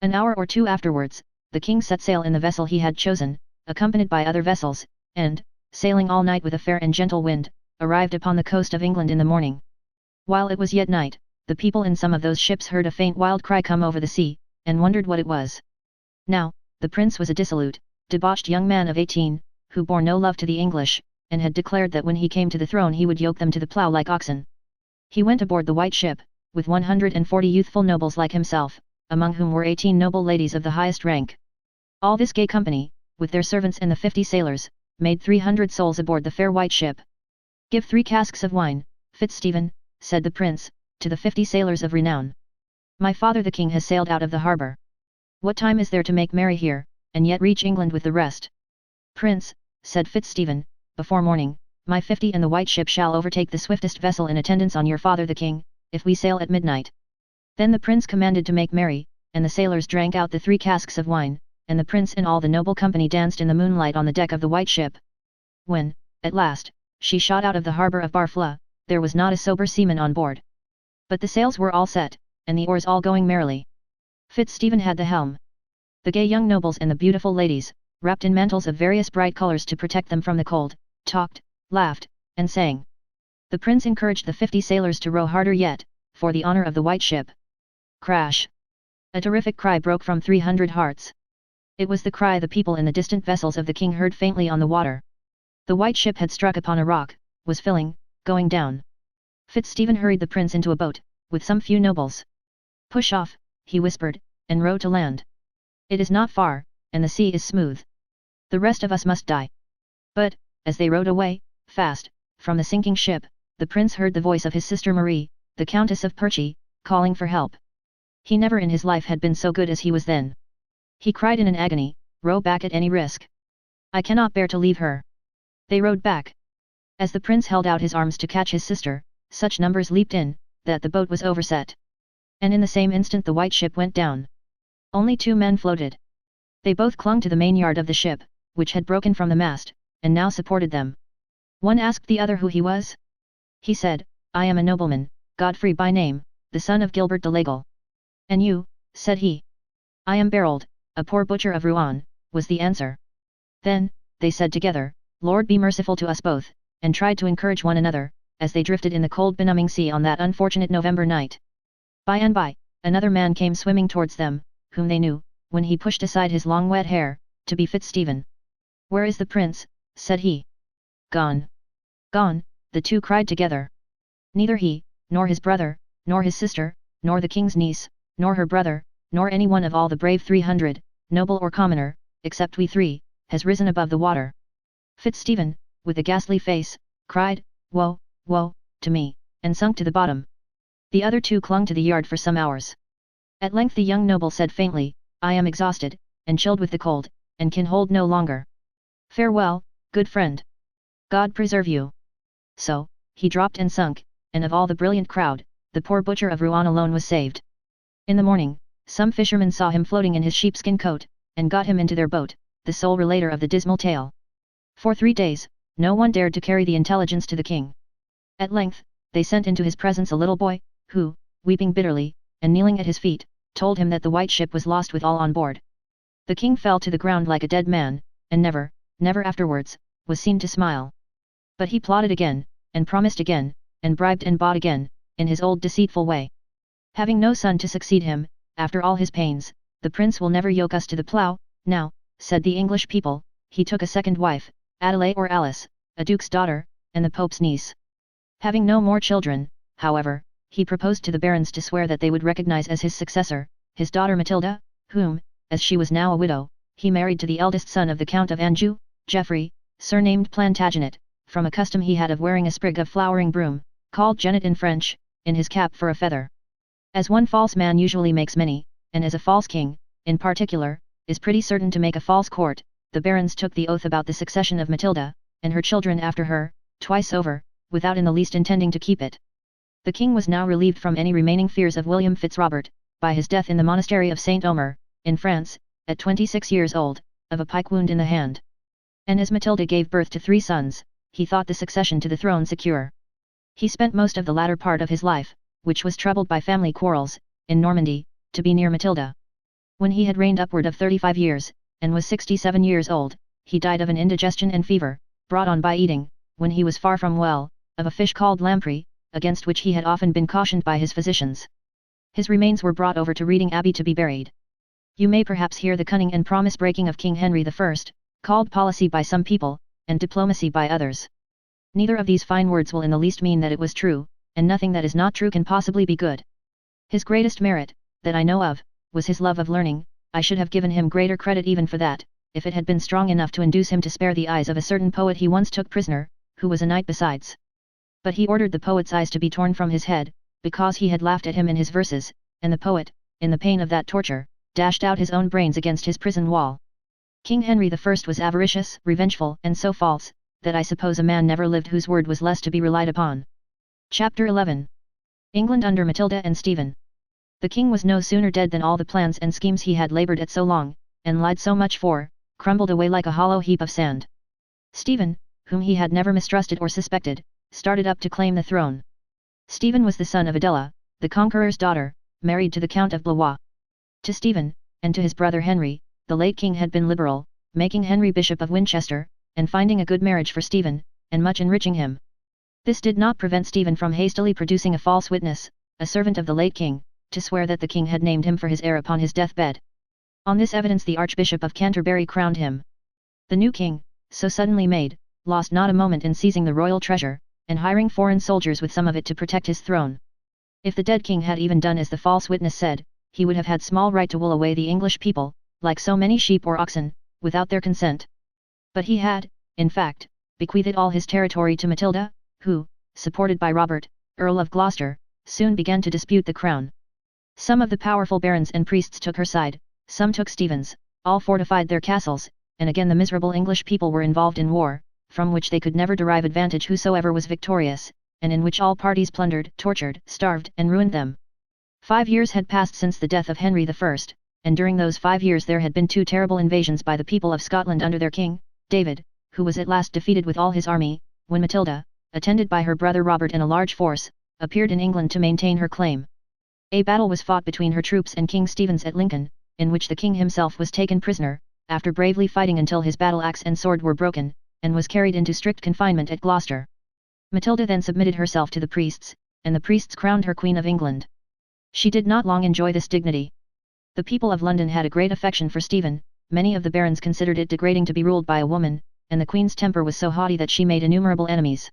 An hour or two afterwards, the king set sail in the vessel he had chosen, accompanied by other vessels, and, sailing all night with a fair and gentle wind, arrived upon the coast of England in the morning. While it was yet night, the people in some of those ships heard a faint wild cry come over the sea, and wondered what it was. Now, the prince was a dissolute, debauched young man of 18, who bore no love to the English, and had declared that when he came to the throne he would yoke them to the plough like oxen. He went aboard the White Ship, with 140 youthful nobles like himself, among whom were 18 noble ladies of the highest rank. All this gay company, with their servants and the 50 sailors, made 300 souls aboard the fair White Ship. Give 3 casks of wine, Fitzstephen, said the prince, to the 50 sailors of renown. My father the king has sailed out of the harbour. What time is there to make merry here, and yet reach England with the rest? Prince, said Fitzstephen, before morning, my 50 and the White Ship shall overtake the swiftest vessel in attendance on your father the king, if we sail at midnight. Then the prince commanded to make merry, and the sailors drank out the 3 casks of wine, and the prince and all the noble company danced in the moonlight on the deck of the White Ship. When, at last, she shot out of the harbour of Barfla, there was not a sober seaman on board. But the sails were all set, and the oars all going merrily. Fitzstephen had the helm. The gay young nobles and the beautiful ladies, wrapped in mantles of various bright colours to protect them from the cold, talked, laughed, and sang. The prince encouraged the 50 sailors to row harder yet, for the honour of the White Ship. Crash! A terrific cry broke from 300 hearts. It was the cry the people in the distant vessels of the king heard faintly on the water. The White Ship had struck upon a rock, was filling, going down. Fitzstephen hurried the prince into a boat, with some few nobles. Push off, he whispered, and row to land. It is not far, and the sea is smooth. The rest of us must die. But, as they rowed away, fast, from the sinking ship, the prince heard the voice of his sister Marie, the Countess of Perchy, calling for help. He never in his life had been so good as he was then. He cried in an agony, row back at any risk. I cannot bear to leave her. They rowed back. As the prince held out his arms to catch his sister, such numbers leaped in, that the boat was overset. And in the same instant the White Ship went down. Only 2 men floated. They both clung to the main yard of the ship, which had broken from the mast, and now supported them. One asked the other who he was. He said, I am a nobleman, Godfrey by name, the son of Gilbert de Lagle. And you, said he. I am Berold, a poor butcher of Rouen, was the answer. Then, they said together, Lord be merciful to us both, and tried to encourage one another, as they drifted in the cold benumbing sea on that unfortunate November night. By and by, another man came swimming towards them, whom they knew, when he pushed aside his long wet hair, to be Fitzstephen. Where is the prince? Said he. Gone. Gone, the 2 cried together. Neither he, nor his brother, nor his sister, nor the king's niece, nor her brother, nor any one of all the brave 300, noble or commoner, except we 3, has risen above the water. Fitzstephen, with a ghastly face, cried, Woe, woe, to me, and sunk to the bottom. The other 2 clung to the yard for some hours. At length the young noble said faintly, I am exhausted, and chilled with the cold, and can hold no longer. Farewell, good friend. God preserve you. So, he dropped and sunk, and of all the brilliant crowd, the poor butcher of Rouen alone was saved. In the morning, some fishermen saw him floating in his sheepskin coat, and got him into their boat, the sole relater of the dismal tale. For 3 days, no one dared to carry the intelligence to the king. At length, they sent into his presence a little boy, who, weeping bitterly, and kneeling at his feet, told him that the White Ship was lost with all on board. The king fell to the ground like a dead man, and never, never afterwards, was seen to smile. But he plotted again, and promised again, and bribed and bought again, in his old deceitful way. Having no son to succeed him, after all his pains, the prince will never yoke us to the plough. Now, said the English people, he took a second wife, Adelaide or Alice, a duke's daughter, and the pope's niece. Having no more children, however, he proposed to the barons to swear that they would recognize as his successor, his daughter Matilda, whom, as she was now a widow, he married to the eldest son of the Count of Anjou, Geoffrey, surnamed Plantagenet, from a custom he had of wearing a sprig of flowering broom, called genet in French, in his cap for a feather. As one false man usually makes many, and as a false king, in particular, is pretty certain to make a false court, the barons took the oath about the succession of Matilda, and her children after her, twice over, without in the least intending to keep it. The king was now relieved from any remaining fears of William Fitzrobert, by his death in the monastery of Saint Omer, in France, at 26 years old, of a pike wound in the hand. And as Matilda gave birth to 3 sons, he thought the succession to the throne secure. He spent most of the latter part of his life, which was troubled by family quarrels, in Normandy, to be near Matilda. When he had reigned upward of 35 years, and was 67 years old, he died of an indigestion and fever, brought on by eating, when he was far from well, of a fish called lamprey, against which he had often been cautioned by his physicians. His remains were brought over to Reading Abbey to be buried. You may perhaps hear the cunning and promise-breaking of King Henry I, called policy by some people, and diplomacy by others. Neither of these fine words will in the least mean that it was true, and nothing that is not true can possibly be good. His greatest merit, that I know of, was his love of learning. I should have given him greater credit even for that, if it had been strong enough to induce him to spare the eyes of a certain poet he once took prisoner, who was a knight besides. But he ordered the poet's eyes to be torn from his head, because he had laughed at him in his verses, and the poet, in the pain of that torture, dashed out his own brains against his prison wall. King Henry I was avaricious, revengeful, and so false, that I suppose a man never lived whose word was less to be relied upon. Chapter 11. England under Matilda and Stephen. The king was no sooner dead than all the plans and schemes he had laboured at so long, and lied so much for, crumbled away like a hollow heap of sand. Stephen, whom he had never mistrusted or suspected, started up to claim the throne. Stephen was the son of Adela, the Conqueror's daughter, married to the Count of Blois. To Stephen, and to his brother Henry, the late king had been liberal, making Henry Bishop of Winchester, and finding a good marriage for Stephen, and much enriching him. This did not prevent Stephen from hastily producing a false witness, a servant of the late king, to swear that the king had named him for his heir upon his deathbed. On this evidence the Archbishop of Canterbury crowned him. The new king, so suddenly made, lost not a moment in seizing the royal treasure, and hiring foreign soldiers with some of it to protect his throne. If the dead king had even done as the false witness said, he would have had small right to wool away the English people, like so many sheep or oxen, without their consent. But he had, in fact, bequeathed all his territory to Matilda, who, supported by Robert, Earl of Gloucester, soon began to dispute the crown. Some of the powerful barons and priests took her side, some took Stephen's, all fortified their castles, and again the miserable English people were involved in war, from which they could never derive advantage whosoever was victorious, and in which all parties plundered, tortured, starved, and ruined them. 5 years had passed since the death of Henry I, and during those 5 years there had been 2 terrible invasions by the people of Scotland under their king, David, who was at last defeated with all his army, when Matilda, attended by her brother Robert and a large force, appeared in England to maintain her claim. A battle was fought between her troops and King Stephen's at Lincoln, in which the king himself was taken prisoner, after bravely fighting until his battle axe and sword were broken, and was carried into strict confinement at Gloucester. Matilda then submitted herself to the priests, and the priests crowned her Queen of England. She did not long enjoy this dignity. The people of London had a great affection for Stephen, many of the barons considered it degrading to be ruled by a woman, and the Queen's temper was so haughty that she made innumerable enemies.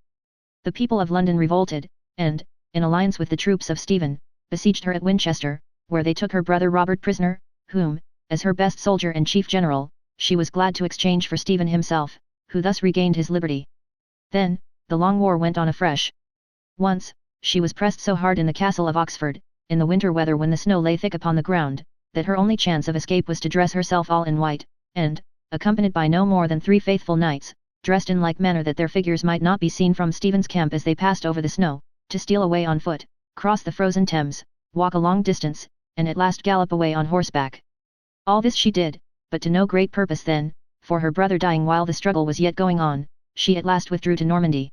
The people of London revolted, and, in alliance with the troops of Stephen, besieged her at Winchester, where they took her brother Robert prisoner, whom, as her best soldier and chief general, she was glad to exchange for Stephen himself, who thus regained his liberty. Then, the long war went on afresh. Once, she was pressed so hard in the castle of Oxford, in the winter weather when the snow lay thick upon the ground, that her only chance of escape was to dress herself all in white, and, accompanied by no more than 3 faithful knights, dressed in like manner that their figures might not be seen from Stephen's camp as they passed over the snow, to steal away on foot, cross the frozen Thames, walk a long distance, and at last gallop away on horseback. All this she did, but to no great purpose then, for her brother dying while the struggle was yet going on, she at last withdrew to Normandy.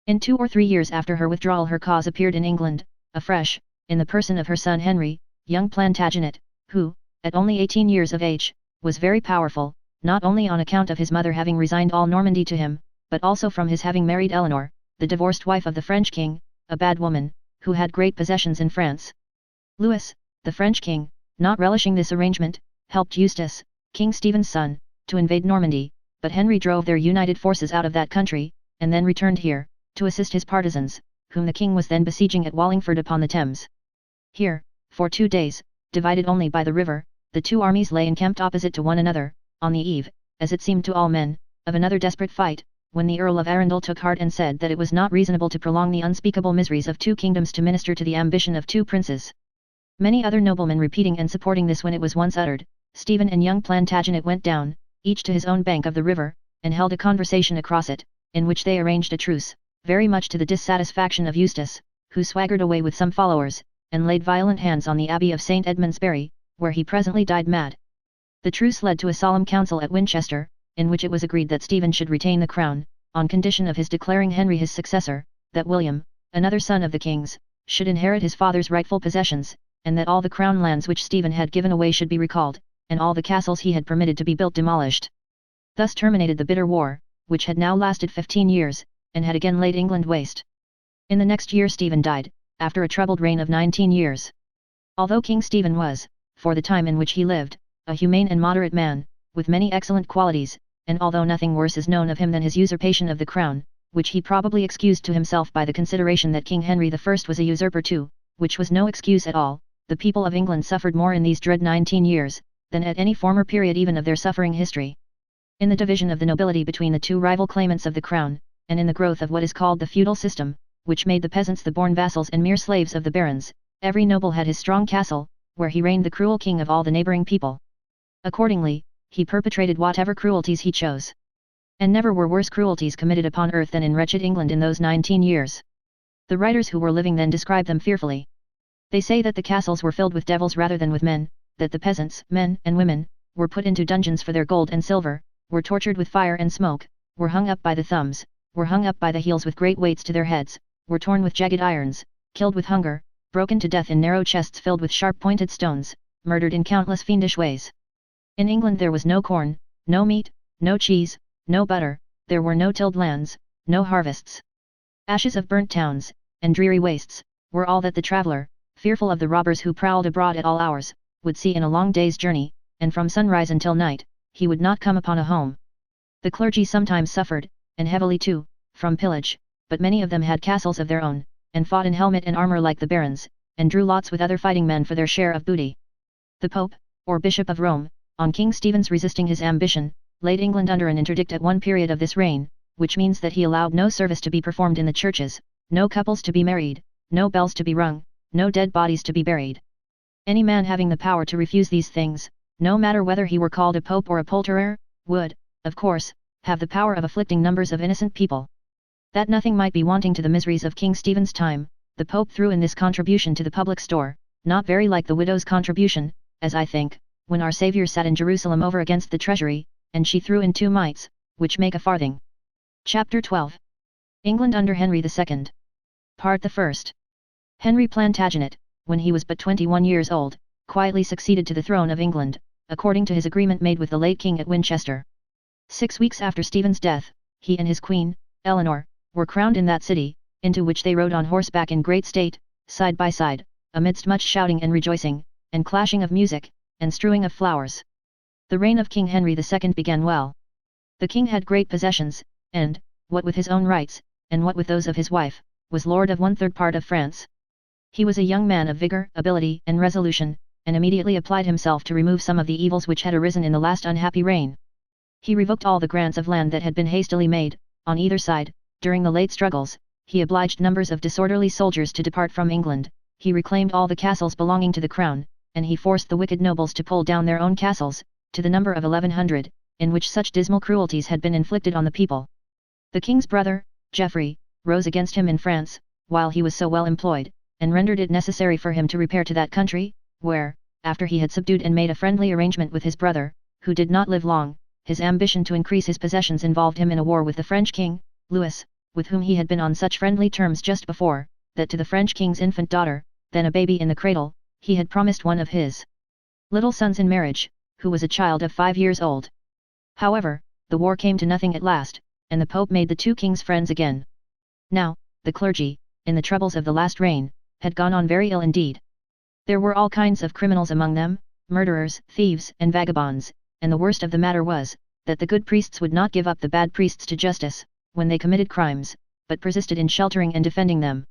In 2 or 3 years after her withdrawal her cause appeared in England, afresh, in the person of her son Henry, young Plantagenet, who, at only 18 years of age, was very powerful, not only on account of his mother having resigned all Normandy to him, but also from his having married Eleanor, the divorced wife of the French king, a bad woman, who had great possessions in France. Louis, the French king, not relishing this arrangement, helped Eustace, King Stephen's son, to invade Normandy, but Henry drove their united forces out of that country, and then returned here, to assist his partisans, whom the king was then besieging at Wallingford upon the Thames. Here, for 2 days, divided only by the river, the 2 armies lay encamped opposite to one another, on the eve, as it seemed to all men, of another desperate fight, when the Earl of Arundel took heart and said that it was not reasonable to prolong the unspeakable miseries of 2 kingdoms to minister to the ambition of 2 princes. Many other noblemen repeating and supporting this when it was once uttered, Stephen and young Plantagenet went down, each to his own bank of the river, and held a conversation across it, in which they arranged a truce, very much to the dissatisfaction of Eustace, who swaggered away with some followers, and laid violent hands on the Abbey of St. Edmundsbury, where he presently died mad. The truce led to a solemn council at Winchester, in which it was agreed that Stephen should retain the crown, on condition of his declaring Henry his successor, that William, another son of the king's, should inherit his father's rightful possessions, and that all the crown lands which Stephen had given away should be recalled, and all the castles he had permitted to be built demolished. Thus terminated the bitter war, which had now lasted 15 years, and had again laid England waste. In the next year Stephen died, after a troubled reign of 19 years. Although King Stephen was, for the time in which he lived, a humane and moderate man, with many excellent qualities, and although nothing worse is known of him than his usurpation of the crown, which he probably excused to himself by the consideration that King Henry I was a usurper too, which was no excuse at all, the people of England suffered more in these dread 19 years, than at any former period even of their suffering history. In the division of the nobility between the two rival claimants of the crown, and in the growth of what is called the feudal system, which made the peasants the born vassals and mere slaves of the barons, every noble had his strong castle, where he reigned the cruel king of all the neighbouring people. Accordingly, he perpetrated whatever cruelties he chose. And never were worse cruelties committed upon earth than in wretched England in those 19 years. The writers who were living then describe them fearfully. They say that the castles were filled with devils rather than with men, that the peasants, men and women, were put into dungeons for their gold and silver, were tortured with fire and smoke, were hung up by the thumbs, were hung up by the heels with great weights to their heads, were torn with jagged irons, killed with hunger, broken to death in narrow chests filled with sharp-pointed stones, murdered in countless fiendish ways. In England there was no corn, no meat, no cheese, no butter, there were no tilled lands, no harvests. Ashes of burnt towns, and dreary wastes, were all that the traveller, fearful of the robbers who prowled abroad at all hours, would see in a long day's journey, and from sunrise until night, he would not come upon a home. The clergy sometimes suffered, and heavily too, from pillage, but many of them had castles of their own, and fought in helmet and armour like the barons, and drew lots with other fighting men for their share of booty. The Pope, or Bishop of Rome, on King Stephen's resisting his ambition, laid England under an interdict at one period of this reign, which means that he allowed no service to be performed in the churches, no couples to be married, no bells to be rung, no dead bodies to be buried. Any man having the power to refuse these things, no matter whether he were called a pope or a poulterer, would, of course, have the power of afflicting numbers of innocent people. That nothing might be wanting to the miseries of King Stephen's time, the Pope threw in this contribution to the public store, not very like the widow's contribution, as I think, when our Saviour sat in Jerusalem over against the treasury, and she threw in 2 mites, which make a farthing. Chapter 12. England under Henry II. Part the First. Henry Plantagenet, when he was but 21 years old, quietly succeeded to the throne of England, according to his agreement made with the late king at Winchester. 6 weeks after Stephen's death, he and his queen, Eleanor, were crowned in that city, into which they rode on horseback in great state, side by side, amidst much shouting and rejoicing, and clashing of music, and strewing of flowers. The reign of King Henry II began well. The king had great possessions, and, what with his own rights, and what with those of his wife, was lord of 1/3 part of France. He was a young man of vigour, ability, and resolution, and immediately applied himself to remove some of the evils which had arisen in the last unhappy reign. He revoked all the grants of land that had been hastily made, on either side, during the late struggles. He obliged numbers of disorderly soldiers to depart from England, he reclaimed all the castles belonging to the crown, and he forced the wicked nobles to pull down their own castles, to the number of 1100, in which such dismal cruelties had been inflicted on the people. The king's brother, Geoffrey, rose against him in France, while he was so well employed, and rendered it necessary for him to repair to that country, where, after he had subdued and made a friendly arrangement with his brother, who did not live long, his ambition to increase his possessions involved him in a war with the French king, Louis, with whom he had been on such friendly terms just before, that to the French king's infant daughter, then a baby in the cradle, he had promised one of his little sons in marriage, who was a child of 5 years old. However, the war came to nothing at last, and the Pope made the 2 kings friends again. Now, the clergy, in the troubles of the last reign, had gone on very ill indeed. There were all kinds of criminals among them, murderers, thieves, and vagabonds, and the worst of the matter was, that the good priests would not give up the bad priests to justice, when they committed crimes, but persisted in sheltering and defending them.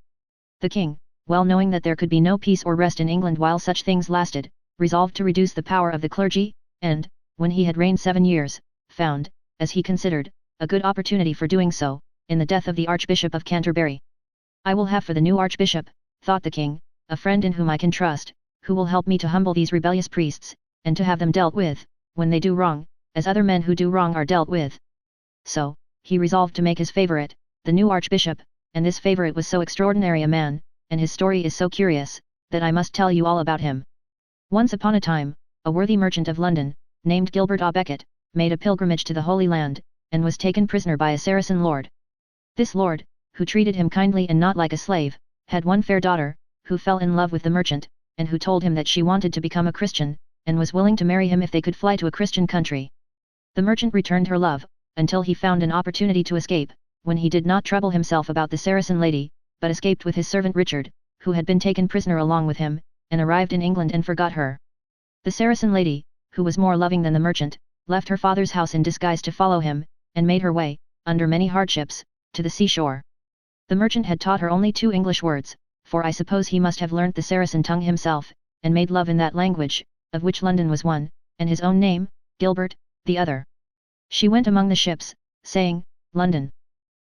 The king, well knowing that there could be no peace or rest in England while such things lasted, resolved to reduce the power of the clergy, and, when he had reigned 7 years, found, as he considered, a good opportunity for doing so, in the death of the Archbishop of Canterbury. I will have for the new Archbishop, thought the king, a friend in whom I can trust, who will help me to humble these rebellious priests, and to have them dealt with, when they do wrong, as other men who do wrong are dealt with. So, he resolved to make his favorite, the new archbishop, and this favorite was so extraordinary a man, and his story is so curious, that I must tell you all about him. Once upon a time, a worthy merchant of London, named Gilbert à Becket, made a pilgrimage to the Holy Land, and was taken prisoner by a Saracen lord. This lord, who treated him kindly and not like a slave, had one fair daughter, who fell in love with the merchant, and who told him that she wanted to become a Christian, and was willing to marry him if they could fly to a Christian country. The merchant returned her love, until he found an opportunity to escape, when he did not trouble himself about the Saracen lady, but escaped with his servant Richard, who had been taken prisoner along with him, and arrived in England and forgot her. The Saracen lady, who was more loving than the merchant, left her father's house in disguise to follow him, and made her way, under many hardships, to the seashore. The merchant had taught her only 2 English words, for I suppose he must have learnt the Saracen tongue himself, and made love in that language, of which London was one, and his own name, Gilbert, the other. She went among the ships, saying, "London,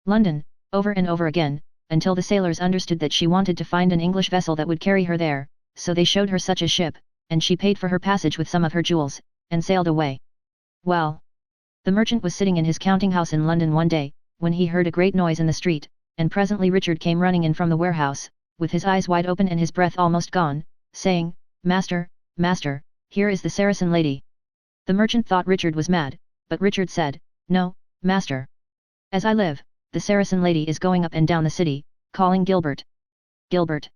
London," over and over again, until the sailors understood that she wanted to find an English vessel that would carry her there, so they showed her such a ship, and she paid for her passage with some of her jewels, and sailed away. Well, the merchant was sitting in his counting house in London one day, when he heard a great noise in the street, and presently Richard came running in from the warehouse, with his eyes wide open and his breath almost gone, saying, "Master, master, here is the Saracen lady." The merchant thought Richard was mad, but Richard said, "No, master. As I live, the Saracen lady is going up and down the city, calling Gilbert. Gilbert."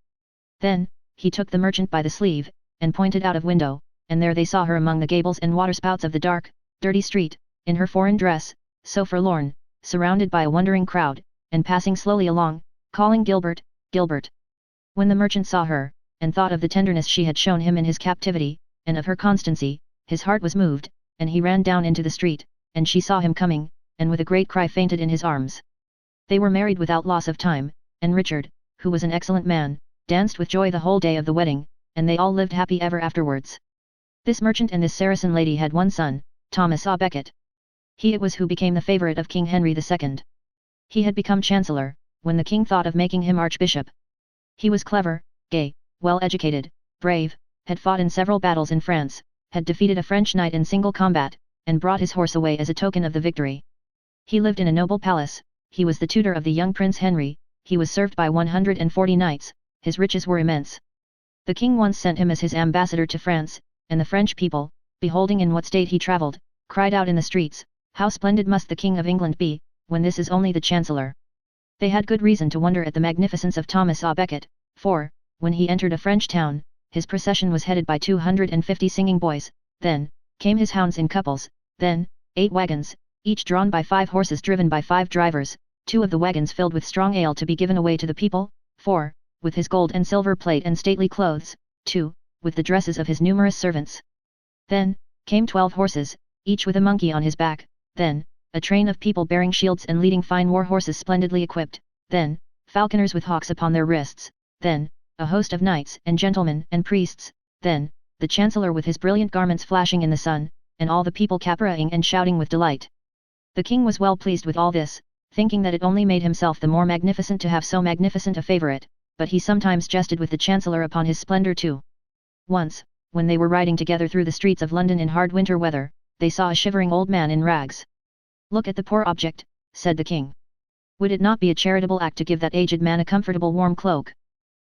Then, he took the merchant by the sleeve, and pointed out of window, and there they saw her among the gables and waterspouts of the dark, dirty street, in her foreign dress, so forlorn, surrounded by a wondering crowd, and passing slowly along, calling Gilbert, Gilbert. When the merchant saw her, and thought of the tenderness she had shown him in his captivity, and of her constancy, his heart was moved, and he ran down into the street, and she saw him coming, and with a great cry fainted in his arms. They were married without loss of time, and Richard, who was an excellent man, danced with joy the whole day of the wedding, and they all lived happy ever afterwards. This merchant and this Saracen lady had one son, Thomas à Becket. He it was who became the favourite of King Henry II. He had become chancellor, when the king thought of making him archbishop. He was clever, gay, well educated, brave, had fought in several battles in France, had defeated a French knight in single combat, and brought his horse away as a token of the victory. He lived in a noble palace, he was the tutor of the young Prince Henry, he was served by 140 knights, his riches were immense. The king once sent him as his ambassador to France, and the French people, beholding in what state he travelled, cried out in the streets, "How splendid must the King of England be, when this is only the Chancellor!" They had good reason to wonder at the magnificence of Thomas à Becket, for, when he entered a French town, his procession was headed by 250 singing boys, then, came his hounds in couples, then, 8 wagons, each drawn by 5 horses driven by 5 drivers, 2 of the wagons filled with strong ale to be given away to the people, 4, with his gold and silver plate and stately clothes, 2, with the dresses of his numerous servants. Then, came 12 horses, each with a monkey on his back, then, a train of people bearing shields and leading fine war horses splendidly equipped, then, falconers with hawks upon their wrists, then, a host of knights and gentlemen and priests, then, the Chancellor with his brilliant garments flashing in the sun, and all the people caparrhing and shouting with delight. The king was well pleased with all this, thinking that it only made himself the more magnificent to have so magnificent a favourite, but he sometimes jested with the Chancellor upon his splendour too. Once, when they were riding together through the streets of London in hard winter weather, they saw a shivering old man in rags. "Look at the poor object," said the king. "Would it not be a charitable act to give that aged man a comfortable warm cloak?"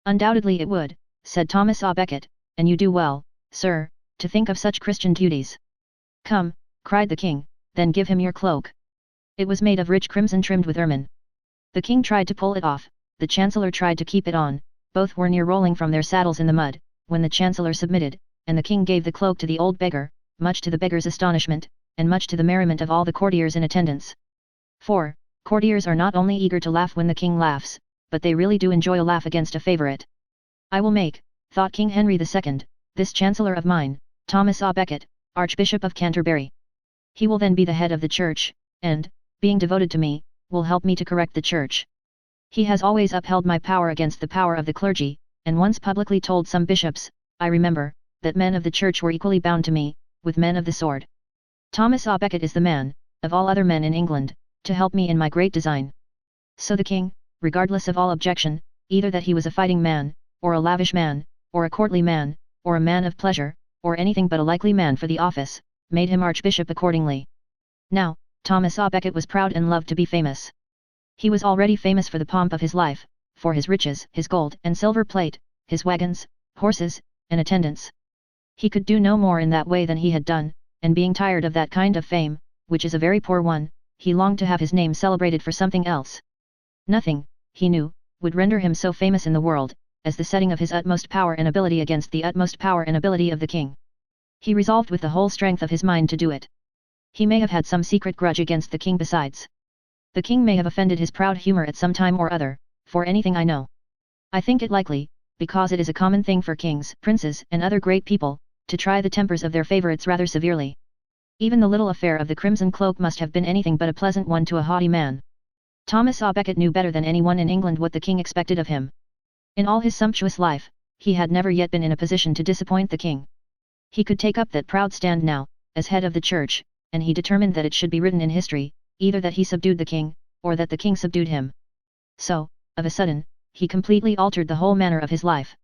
"Undoubtedly it would," said Thomas à Becket, "and you do well, sir, to think of such Christian duties." "Come," cried the king, "then give him your cloak." It was made of rich crimson trimmed with ermine. The king tried to pull it off, the Chancellor tried to keep it on, both were near rolling from their saddles in the mud, when the Chancellor submitted, and the king gave the cloak to the old beggar, much to the beggar's astonishment, and much to the merriment of all the courtiers in attendance. For, courtiers are not only eager to laugh when the king laughs, but they really do enjoy a laugh against a favourite. "I will make," thought King Henry II, "this Chancellor of mine, Thomas à Becket, Archbishop of Canterbury. He will then be the head of the church, and, being devoted to me, will help me to correct the church. He has always upheld my power against the power of the clergy, and once publicly told some bishops, I remember, that men of the church were equally bound to me, with men of the sword. Thomas à Becket is the man, of all other men in England, to help me in my great design." So the king, regardless of all objection, either that he was a fighting man, or a lavish man, or a courtly man, or a man of pleasure, or anything but a likely man for the office, made him archbishop accordingly. Now, Thomas à Becket was proud and loved to be famous. He was already famous for the pomp of his life, for his riches, his gold and silver plate, his wagons, horses, and attendants. He could do no more in that way than he had done, and being tired of that kind of fame, which is a very poor one, he longed to have his name celebrated for something else. Nothing, he knew, would render him so famous in the world, as the setting of his utmost power and ability against the utmost power and ability of the king. He resolved with the whole strength of his mind to do it. He may have had some secret grudge against the king besides. The king may have offended his proud humour at some time or other, for anything I know. I think it likely, because it is a common thing for kings, princes, and other great people, to try the tempers of their favourites rather severely. Even the little affair of the crimson cloak must have been anything but a pleasant one to a haughty man. Thomas à Becket knew better than anyone in England what the king expected of him. In all his sumptuous life, he had never yet been in a position to disappoint the king. He could take up that proud stand now, as head of the church, and he determined that it should be written in history, either that he subdued the king, or that the king subdued him. So, of a sudden, he completely altered the whole manner of his life.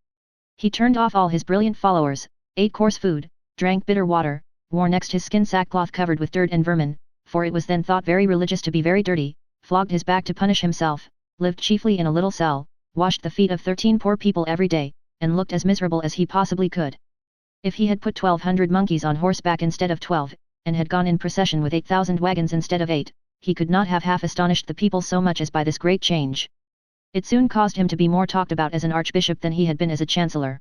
He turned off all his brilliant followers, ate coarse food, drank bitter water, wore next his skin sackcloth covered with dirt and vermin, for it was then thought very religious to be very dirty, flogged his back to punish himself, lived chiefly in a little cell, washed the feet of 13 poor people every day, and looked as miserable as he possibly could. If he had put 1,200 monkeys on horseback instead of 12, and had gone in procession with 8,000 wagons instead of 8, he could not have half astonished the people so much as by this great change. It soon caused him to be more talked about as an archbishop than he had been as a chancellor.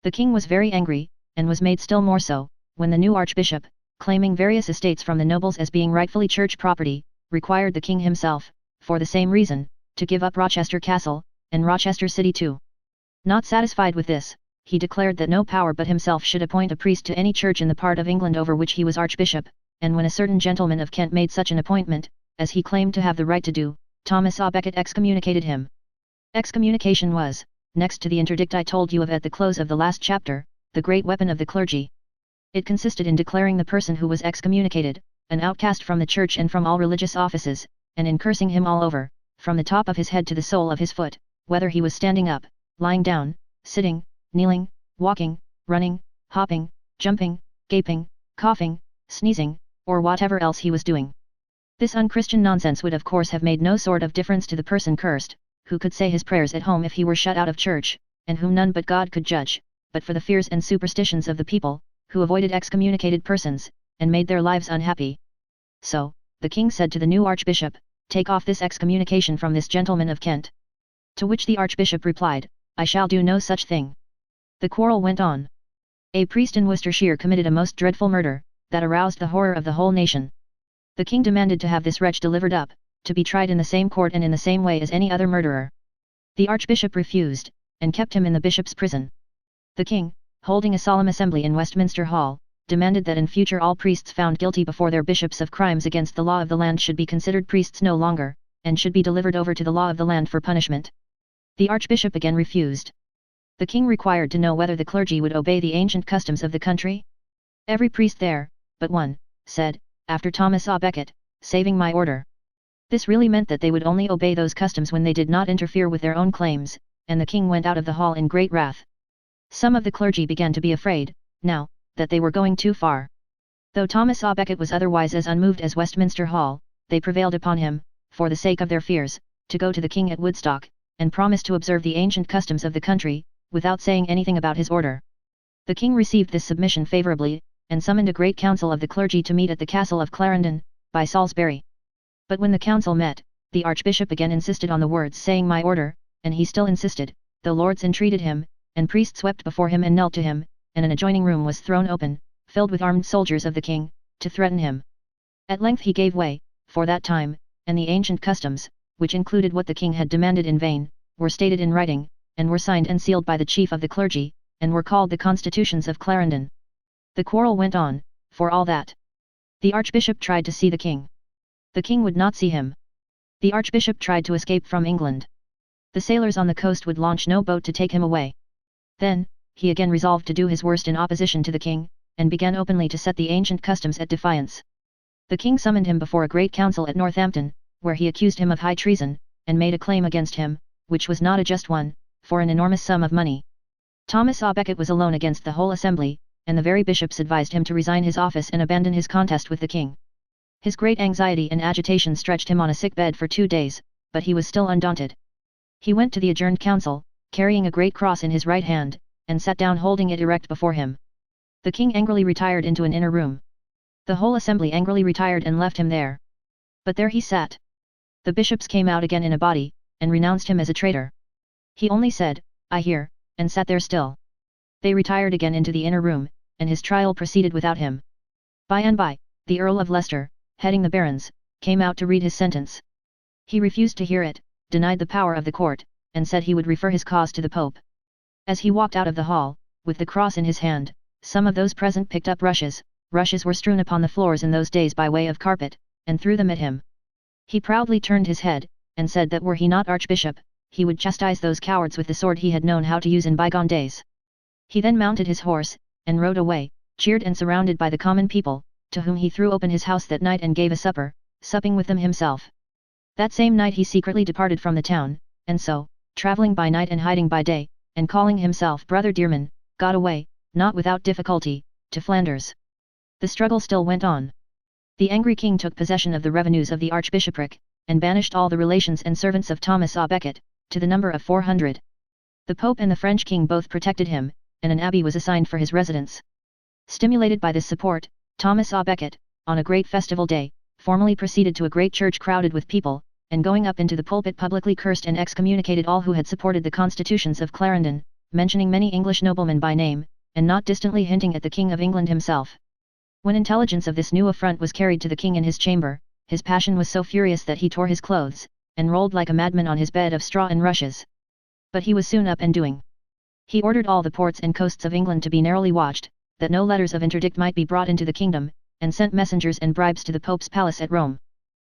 The king was very angry, and was made still more so, when the new archbishop, claiming various estates from the nobles as being rightfully church property, required the king himself, for the same reason, to give up Rochester Castle, and Rochester City too. Not satisfied with this, he declared that no power but himself should appoint a priest to any church in the part of England over which he was archbishop, and when a certain gentleman of Kent made such an appointment, as he claimed to have the right to do, Thomas à Becket excommunicated him. Excommunication was, next to the interdict I told you of at the close of the last chapter, the great weapon of the clergy. It consisted in declaring the person who was excommunicated, an outcast from the church and from all religious offices, and in cursing him all over, from the top of his head to the sole of his foot, whether he was standing up, lying down, sitting, kneeling, walking, running, hopping, jumping, gaping, coughing, sneezing, or whatever else he was doing. This unchristian nonsense would of course have made no sort of difference to the person cursed, who could say his prayers at home if he were shut out of church, and whom none but God could judge, but for the fears and superstitions of the people, who avoided excommunicated persons, and made their lives unhappy. So, the king said to the new archbishop, "Take off this excommunication from this gentleman of Kent." To which the archbishop replied, "I shall do no such thing." The quarrel went on. A priest in Worcestershire committed a most dreadful murder, that aroused the horror of the whole nation. The king demanded to have this wretch delivered up, to be tried in the same court and in the same way as any other murderer. The archbishop refused, and kept him in the bishop's prison. The king, holding a solemn assembly in Westminster Hall, demanded that in future all priests found guilty before their bishops of crimes against the law of the land should be considered priests no longer, and should be delivered over to the law of the land for punishment. The archbishop again refused. The king required to know whether the clergy would obey the ancient customs of the country. Every priest there, but one, said, after Thomas à Becket, saving my order. This really meant that they would only obey those customs when they did not interfere with their own claims, and the king went out of the hall in great wrath. Some of the clergy began to be afraid, now, that they were going too far. Though Thomas à Becket was otherwise as unmoved as Westminster Hall, they prevailed upon him, for the sake of their fears, to go to the king at Woodstock, and promise to observe the ancient customs of the country, without saying anything about his order. The king received this submission favourably, and summoned a great council of the clergy to meet at the castle of Clarendon, by Salisbury. But when the council met, the archbishop again insisted on the words saying my order, and he still insisted, though lords entreated him, and priests wept before him and knelt to him, and an adjoining room was thrown open, filled with armed soldiers of the king, to threaten him. At length he gave way, for that time, and the ancient customs, which included what the king had demanded in vain, were stated in writing, and were signed and sealed by the chief of the clergy, and were called the Constitutions of Clarendon. The quarrel went on, for all that. The archbishop tried to see the king. The king would not see him. The archbishop tried to escape from England. The sailors on the coast would launch no boat to take him away. Then, he again resolved to do his worst in opposition to the king, and began openly to set the ancient customs at defiance. The king summoned him before a great council at Northampton, where he accused him of high treason, and made a claim against him, which was not a just one, for an enormous sum of money. Thomas à Becket was alone against the whole assembly, and the very bishops advised him to resign his office and abandon his contest with the king. His great anxiety and agitation stretched him on a sick bed for 2 days, but he was still undaunted. He went to the adjourned council, carrying a great cross in his right hand, and sat down holding it erect before him. The king angrily retired into an inner room. The whole assembly angrily retired and left him there. But there he sat. The bishops came out again in a body, and renounced him as a traitor. He only said, "I hear," and sat there still. They retired again into the inner room, and his trial proceeded without him. By and by, the Earl of Leicester, heading the barons, came out to read his sentence. He refused to hear it, denied the power of the court, and said he would refer his cause to the Pope. As he walked out of the hall, with the cross in his hand, some of those present picked up rushes. Rushes were strewn upon the floors in those days by way of carpet, and threw them at him. He proudly turned his head, and said that were he not archbishop, he would chastise those cowards with the sword he had known how to use in bygone days. He then mounted his horse, and rode away, cheered and surrounded by the common people, to whom he threw open his house that night and gave a supper, supping with them himself. That same night he secretly departed from the town, and so, travelling by night and hiding by day, and calling himself Brother Dearman, got away, not without difficulty, to Flanders. The struggle still went on. The angry king took possession of the revenues of the archbishopric, and banished all the relations and servants of Thomas à Becket, to the number of 400. The Pope and the French king both protected him, and an abbey was assigned for his residence. Stimulated by this support, Thomas à Becket, on a great festival day, formally proceeded to a great church crowded with people, and going up into the pulpit publicly cursed and excommunicated all who had supported the constitutions of Clarendon, mentioning many English noblemen by name, and not distantly hinting at the King of England himself. When intelligence of this new affront was carried to the king in his chamber, his passion was so furious that he tore his clothes, and rolled like a madman on his bed of straw and rushes. But he was soon up and doing. He ordered all the ports and coasts of England to be narrowly watched, that no letters of interdict might be brought into the kingdom, and sent messengers and bribes to the Pope's palace at Rome.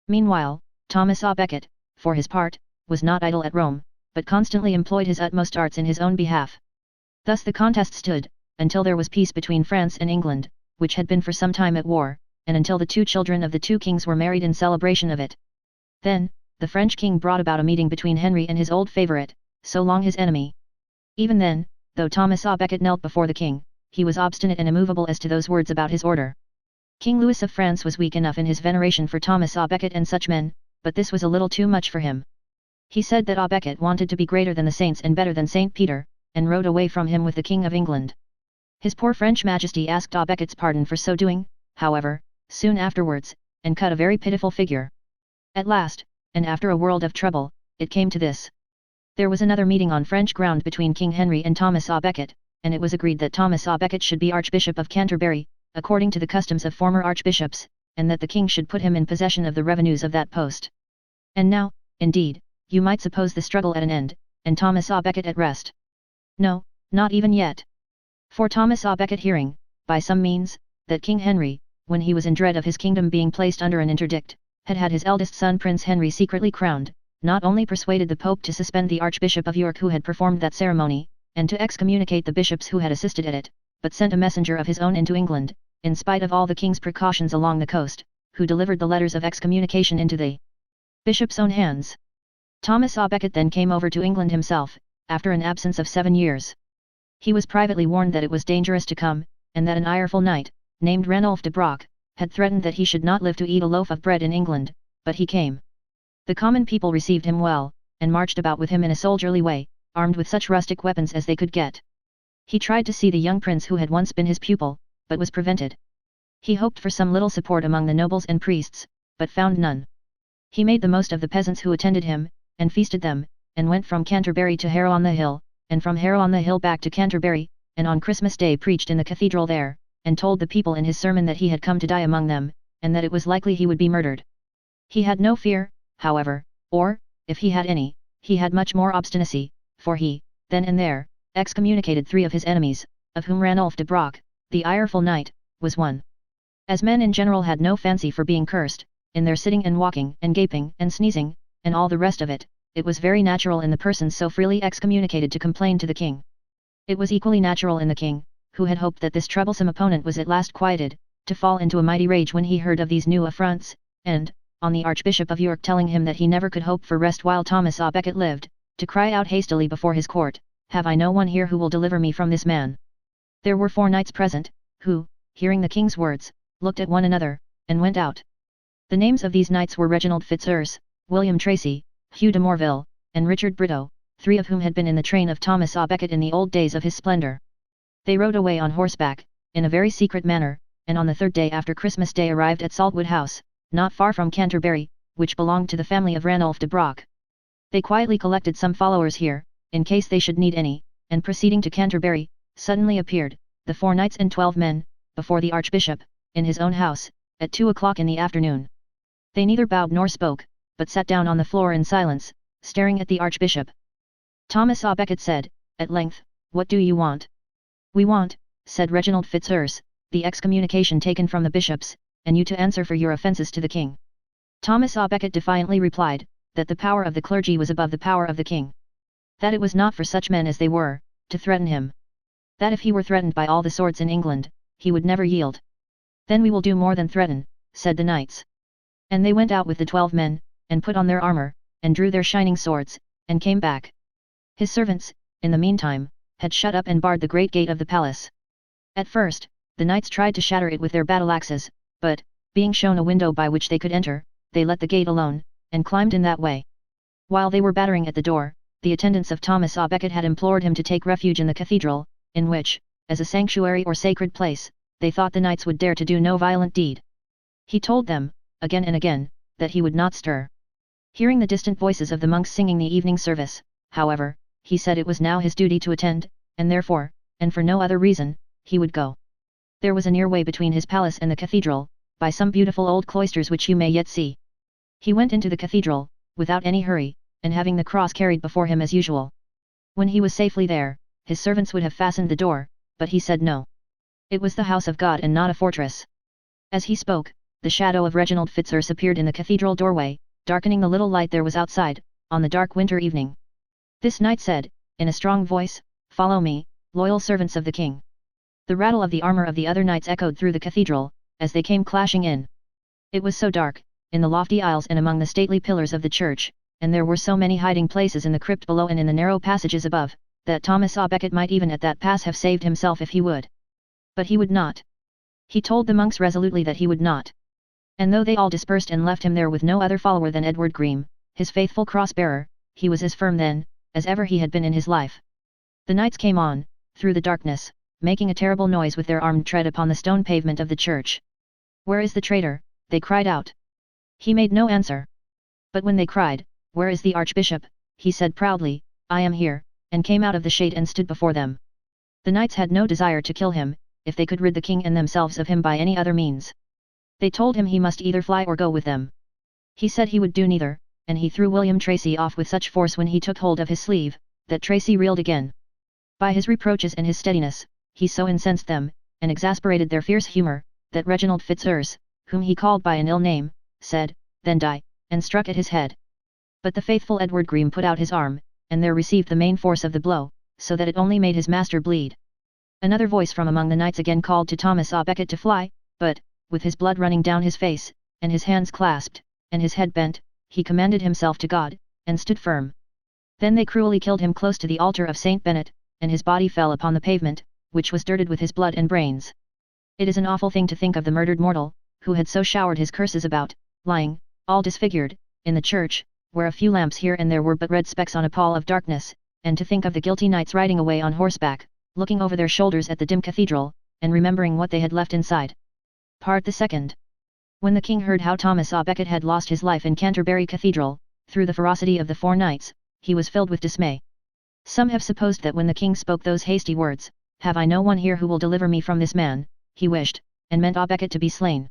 Meanwhile, Thomas à Becket, for his part, was not idle at Rome, but constantly employed his utmost arts in his own behalf. Thus the contest stood, until there was peace between France and England, which had been for some time at war, and until the 2 children of the 2 kings were married in celebration of it. Then, the French king brought about a meeting between Henry and his old favourite, so long his enemy. Even then, though Thomas à Becket knelt before the king, he was obstinate and immovable as to those words about his order. King Louis of France was weak enough in his veneration for Thomas à Becket and such men, but this was a little too much for him. He said that à Becket wanted to be greater than the saints and better than Saint Peter, and rode away from him with the King of England. His poor French Majesty asked à Becket's pardon for so doing, however, soon afterwards, and cut a very pitiful figure. At last, and after a world of trouble, it came to this. There was another meeting on French ground between King Henry and Thomas à Becket, and it was agreed that Thomas à Becket should be Archbishop of Canterbury, according to the customs of former archbishops, and that the king should put him in possession of the revenues of that post. And now, indeed, you might suppose the struggle at an end, and Thomas à Becket at rest. No, not even yet. For Thomas à Becket hearing, by some means, that King Henry, when he was in dread of his kingdom being placed under an interdict, had had his eldest son Prince Henry secretly crowned, not only persuaded the Pope to suspend the Archbishop of York who had performed that ceremony, and to excommunicate the bishops who had assisted at it, but sent a messenger of his own into England, in spite of all the king's precautions along the coast, who delivered the letters of excommunication into the bishop's own hands. Thomas à Becket then came over to England himself, after an absence of 7 years. He was privately warned that it was dangerous to come, and that an ireful knight, named Ranulph de Broc, had threatened that he should not live to eat a loaf of bread in England, but he came. The common people received him well, and marched about with him in a soldierly way, armed with such rustic weapons as they could get. He tried to see the young prince who had once been his pupil, but was prevented. He hoped for some little support among the nobles and priests, but found none. He made the most of the peasants who attended him, and feasted them, and went from Canterbury to Harrow on the Hill, and from Harrow on the Hill back to Canterbury, and on Christmas Day preached in the cathedral there, and told the people in his sermon that he had come to die among them, and that it was likely he would be murdered. He had no fear, however, or, if he had any, he had much more obstinacy, for he, then and there, excommunicated 3 of his enemies, of whom Ranulph de Broc, the ireful knight, was one. As men in general had no fancy for being cursed, in their sitting and walking and gaping and sneezing, and all the rest of it, it was very natural in the persons so freely excommunicated to complain to the king. It was equally natural in the king, who had hoped that this troublesome opponent was at last quieted, to fall into a mighty rage when he heard of these new affronts, and, on the Archbishop of York telling him that he never could hope for rest while Thomas à Becket lived, to cry out hastily before his court, have I no one here who will deliver me from this man? There were 4 knights present, who, hearing the king's words, looked at one another, and went out. The names of these knights were Reginald Fitzurse, William Tracy, Hugh de Morville, and Richard Brito, 3 of whom had been in the train of Thomas à Becket in the old days of his splendour. They rode away on horseback, in a very secret manner, and on the 3rd day after Christmas Day arrived at Saltwood House, not far from Canterbury, which belonged to the family of Ranulph de Broc. They quietly collected some followers here, in case they should need any, and proceeding to Canterbury, suddenly appeared, the 4 knights and 12 men, before the Archbishop, in his own house, at 2 o'clock in the afternoon. They neither bowed nor spoke, but sat down on the floor in silence, staring at the Archbishop. Thomas à Becket said, at length, "What do you want?" "We want," said Reginald Fitzurse, "the excommunication taken from the bishops, and you to answer for your offences to the king." Thomas à Becket defiantly replied, that the power of the clergy was above the power of the king. That it was not for such men as they were, to threaten him. That if he were threatened by all the swords in England, he would never yield. "Then we will do more than threaten," said the knights. And they went out with the 12 men, and put on their armour, and drew their shining swords, and came back. His servants, in the meantime, had shut up and barred the great gate of the palace. At first, the knights tried to shatter it with their battle-axes, but, being shown a window by which they could enter, they let the gate alone, and climbed in that way. While they were battering at the door, the attendants of Thomas à Becket had implored him to take refuge in the cathedral, in which, as a sanctuary or sacred place, they thought the knights would dare to do no violent deed. He told them, again and again, that he would not stir. Hearing the distant voices of the monks singing the evening service, however, he said it was now his duty to attend, and therefore, and for no other reason, he would go. There was a near way between his palace and the cathedral, by some beautiful old cloisters which you may yet see. He went into the cathedral, without any hurry, and having the cross carried before him as usual. When he was safely there, his servants would have fastened the door, but he said no. It was the house of God and not a fortress. As he spoke, the shadow of Reginald Fitzurse appeared in the cathedral doorway, darkening the little light there was outside, on the dark winter evening. This knight said, in a strong voice, "Follow me, loyal servants of the king." The rattle of the armour of the other knights echoed through the cathedral, as they came clashing in. It was so dark, in the lofty aisles and among the stately pillars of the church, and there were so many hiding places in the crypt below and in the narrow passages above, that Thomas à Becket might even at that pass have saved himself if he would. But he would not. He told the monks resolutely that he would not. And though they all dispersed and left him there with no other follower than Edward Greme, his faithful cross-bearer, he was as firm then, as ever he had been in his life. The knights came on, through the darkness, making a terrible noise with their armed tread upon the stone pavement of the church. "Where is the traitor?" they cried out. He made no answer. But when they cried, "Where is the Archbishop?" he said proudly, "I am here," and came out of the shade and stood before them. The knights had no desire to kill him, if they could rid the king and themselves of him by any other means. They told him he must either fly or go with them. He said he would do neither, and he threw William Tracy off with such force when he took hold of his sleeve, that Tracy reeled again. By his reproaches and his steadiness, he so incensed them, and exasperated their fierce humour, that Reginald Fitzurse, whom he called by an ill name, said, "Then die," and struck at his head. But the faithful Edward Greme put out his arm, and there received the main force of the blow, so that it only made his master bleed. Another voice from among the knights again called to Thomas à Becket to fly, but, with his blood running down his face, and his hands clasped, and his head bent, he commended himself to God, and stood firm. Then they cruelly killed him close to the altar of Saint Bennet, and his body fell upon the pavement, which was dirted with his blood and brains. It is an awful thing to think of the murdered mortal, who had so showered his curses about, lying, all disfigured, in the church, where a few lamps here and there were but red specks on a pall of darkness, and to think of the guilty knights riding away on horseback, looking over their shoulders at the dim cathedral, and remembering what they had left inside. Part the Second. When the king heard how Thomas à Becket had lost his life in Canterbury Cathedral, through the ferocity of the 4 knights, he was filled with dismay. Some have supposed that when the king spoke those hasty words, "Have I no one here who will deliver me from this man," he wished, and meant à Becket to be slain.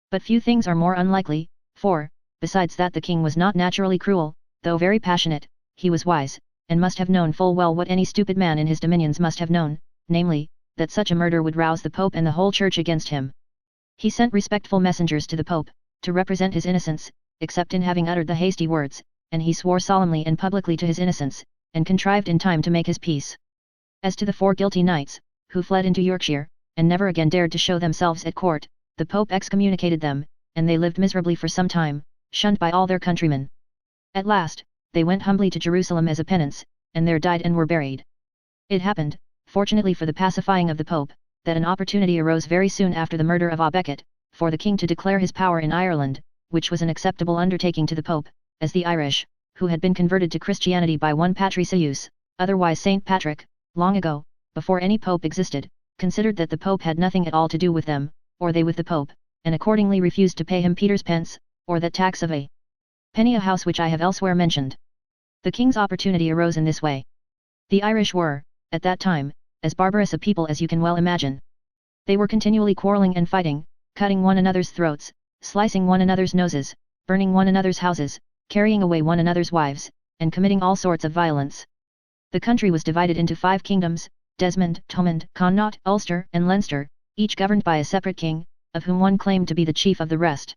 But few things are more unlikely, for, besides that the king was not naturally cruel, though very passionate, he was wise, and must have known full well what any stupid man in his dominions must have known, namely, that such a murder would rouse the Pope and the whole Church against him. He sent respectful messengers to the Pope, to represent his innocence, except in having uttered the hasty words, and he swore solemnly and publicly to his innocence, and contrived in time to make his peace. As to the 4 guilty knights, who fled into Yorkshire, and never again dared to show themselves at court, the Pope excommunicated them, and they lived miserably for some time, shunned by all their countrymen. At last, they went humbly to Jerusalem as a penance, and there died and were buried. It happened, fortunately for the pacifying of the Pope, that an opportunity arose very soon after the murder of Becket, for the king to declare his power in Ireland, which was an acceptable undertaking to the Pope, as the Irish, who had been converted to Christianity by one Patricius, otherwise Saint Patrick, long ago, before any Pope existed, considered that the Pope had nothing at all to do with them, or they with the Pope, and accordingly refused to pay him Peter's pence, or that tax of a penny a house which I have elsewhere mentioned. The king's opportunity arose in this way. The Irish were, at that time, as barbarous a people as you can well imagine. They were continually quarrelling and fighting, cutting one another's throats, slicing one another's noses, burning one another's houses, carrying away one another's wives, and committing all sorts of violence. The country was divided into 5 kingdoms, Desmond, Thomond, Connaught, Ulster, and Leinster, each governed by a separate king, of whom one claimed to be the chief of the rest.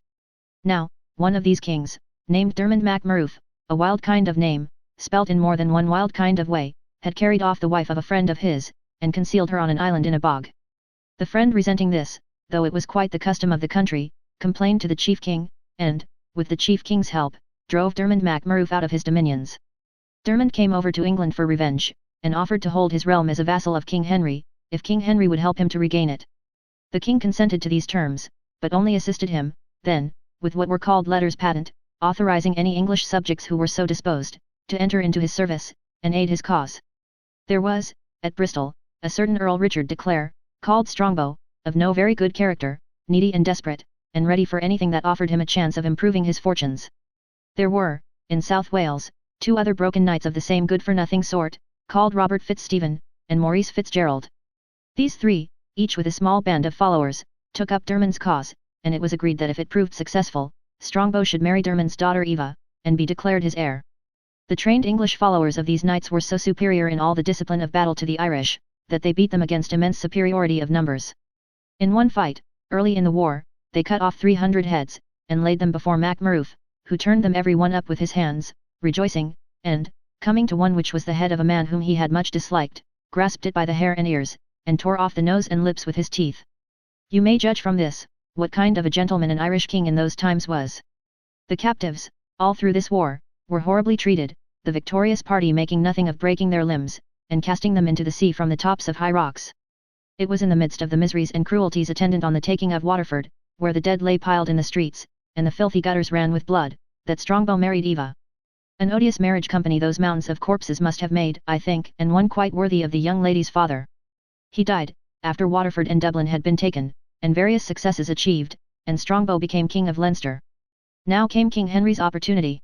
Now, one of these kings, named Dermond Mac Maroof, a wild kind of name, spelt in more than one wild kind of way, had carried off the wife of a friend of his, and concealed her on an island in a bog. The friend, resenting this, though it was quite the custom of the country, complained to the chief king, and, with the chief king's help, drove Dermond Mac Maroof out of his dominions. Dermond came over to England for revenge, and offered to hold his realm as a vassal of King Henry, if King Henry would help him to regain it. The king consented to these terms, but only assisted him, then, with what were called letters patent, authorizing any English subjects who were so disposed, to enter into his service, and aid his cause. There was, at Bristol, a certain Earl Richard de Clare, called Strongbow, of no very good character, needy and desperate, and ready for anything that offered him a chance of improving his fortunes. There were, in South Wales, 2 other broken knights of the same good-for-nothing sort, called Robert Fitzstephen, and Maurice Fitzgerald. These 3, each with a small band of followers, took up Dermond's cause, and it was agreed that if it proved successful, Strongbow should marry Dermond's daughter Eva, and be declared his heir. The trained English followers of these knights were so superior in all the discipline of battle to the Irish, that they beat them against immense superiority of numbers. In one fight, early in the war, they cut off 300 heads, and laid them before Mac Maroof, who turned them every one up with his hands, rejoicing, and, coming to one which was the head of a man whom he had much disliked, grasped it by the hair and ears, and tore off the nose and lips with his teeth. You may judge from this, what kind of a gentleman an Irish king in those times was. The captives, all through this war, were horribly treated, the victorious party making nothing of breaking their limbs, and casting them into the sea from the tops of high rocks. It was in the midst of the miseries and cruelties attendant on the taking of Waterford, where the dead lay piled in the streets, and the filthy gutters ran with blood, that Strongbow married Eva. An odious marriage company those mountains of corpses must have made, I think, and one quite worthy of the young lady's father. He died, after Waterford and Dublin had been taken, and various successes achieved, and Strongbow became King of Leinster. Now came King Henry's opportunity.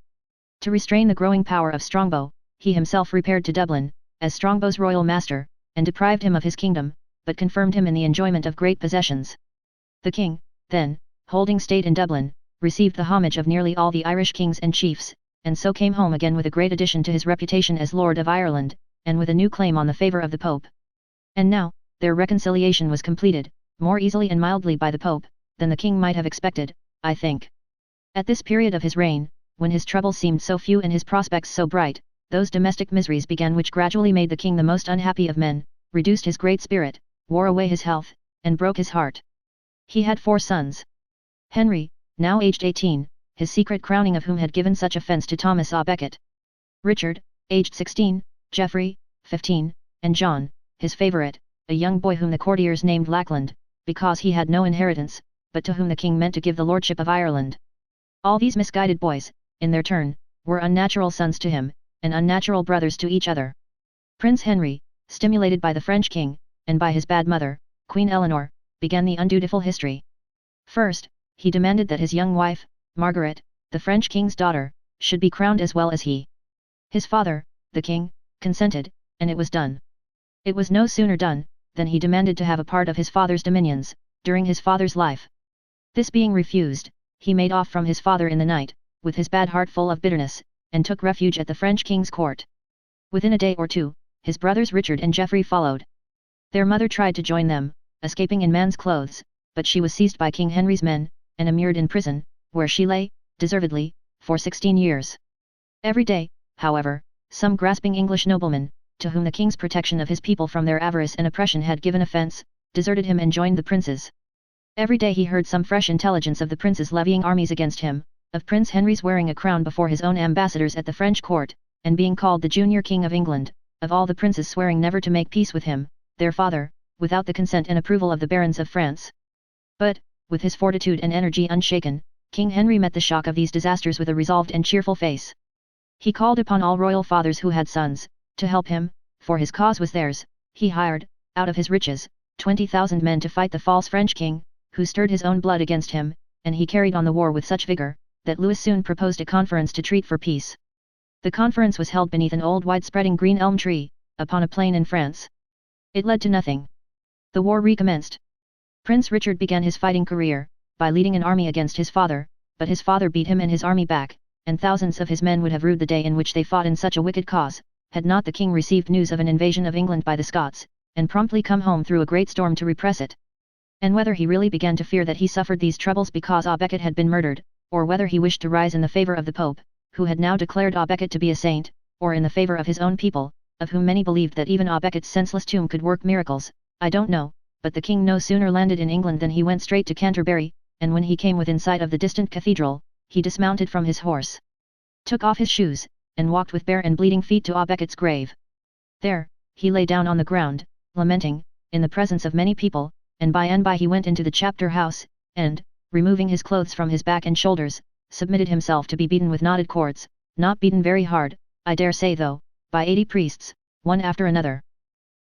To restrain the growing power of Strongbow, he himself repaired to Dublin, as Strongbow's royal master, and deprived him of his kingdom, but confirmed him in the enjoyment of great possessions. The king, then, holding state in Dublin, received the homage of nearly all the Irish kings and chiefs, and so came home again with a great addition to his reputation as Lord of Ireland, and with a new claim on the favour of the Pope. And now, their reconciliation was completed, more easily and mildly by the Pope, than the king might have expected, I think. At this period of his reign, when his troubles seemed so few and his prospects so bright, those domestic miseries began which gradually made the king the most unhappy of men, reduced his great spirit, wore away his health, and broke his heart. He had 4 sons. Henry, now aged 18, his secret crowning of whom had given such offence to Thomas à Becket. Richard, aged 16, Geoffrey, 15, and John, his favourite, a young boy whom the courtiers named Lackland, because he had no inheritance, but to whom the king meant to give the lordship of Ireland. All these misguided boys, in their turn, were unnatural sons to him, and unnatural brothers to each other. Prince Henry, stimulated by the French king, and by his bad mother, Queen Eleanor, began the undutiful history. First, he demanded that his young wife, Margaret, the French king's daughter, should be crowned as well as he. His father, the king, consented, and it was done. It was no sooner done, than he demanded to have a part of his father's dominions, during his father's life. This being refused, he made off from his father in the night, with his bad heart full of bitterness, and took refuge at the French king's court. Within a day or two, his brothers Richard and Geoffrey followed. Their mother tried to join them, escaping in man's clothes, but she was seized by King Henry's men, and immured in prison, where she lay, deservedly, for 16 years. Every day, however, some grasping English nobleman, to whom the king's protection of his people from their avarice and oppression had given offence, deserted him and joined the princes. Every day he heard some fresh intelligence of the princes levying armies against him, of Prince Henry's wearing a crown before his own ambassadors at the French court, and being called the junior king of England, of all the princes swearing never to make peace with him, their father, without the consent and approval of the barons of France. But, with his fortitude and energy unshaken, King Henry met the shock of these disasters with a resolved and cheerful face. He called upon all royal fathers who had sons, to help him, for his cause was theirs. He hired, out of his riches, 20,000 men to fight the false French king, who stirred his own blood against him, and he carried on the war with such vigor, that Louis soon proposed a conference to treat for peace. The conference was held beneath an old wide-spreading green elm tree, upon a plain in France. It led to nothing. The war recommenced. Prince Richard began his fighting career, by leading an army against his father, but his father beat him and his army back, and thousands of his men would have rued the day in which they fought in such a wicked cause, had not the king received news of an invasion of England by the Scots, and promptly come home through a great storm to repress it. And whether he really began to fear that he suffered these troubles because Becket had been murdered, or whether he wished to rise in the favour of the Pope, who had now declared Becket to be a saint, or in the favour of his own people, of whom many believed that even Becket's senseless tomb could work miracles, I don't know, but the king no sooner landed in England than he went straight to Canterbury, and when he came within sight of the distant cathedral, he dismounted from his horse, took off his shoes, and walked with bare and bleeding feet to Becket's grave. There, he lay down on the ground, lamenting, in the presence of many people, and by and by he went into the chapter house, and, removing his clothes from his back and shoulders, submitted himself to be beaten with knotted cords, not beaten very hard, I dare say though, by 80 priests, one after another.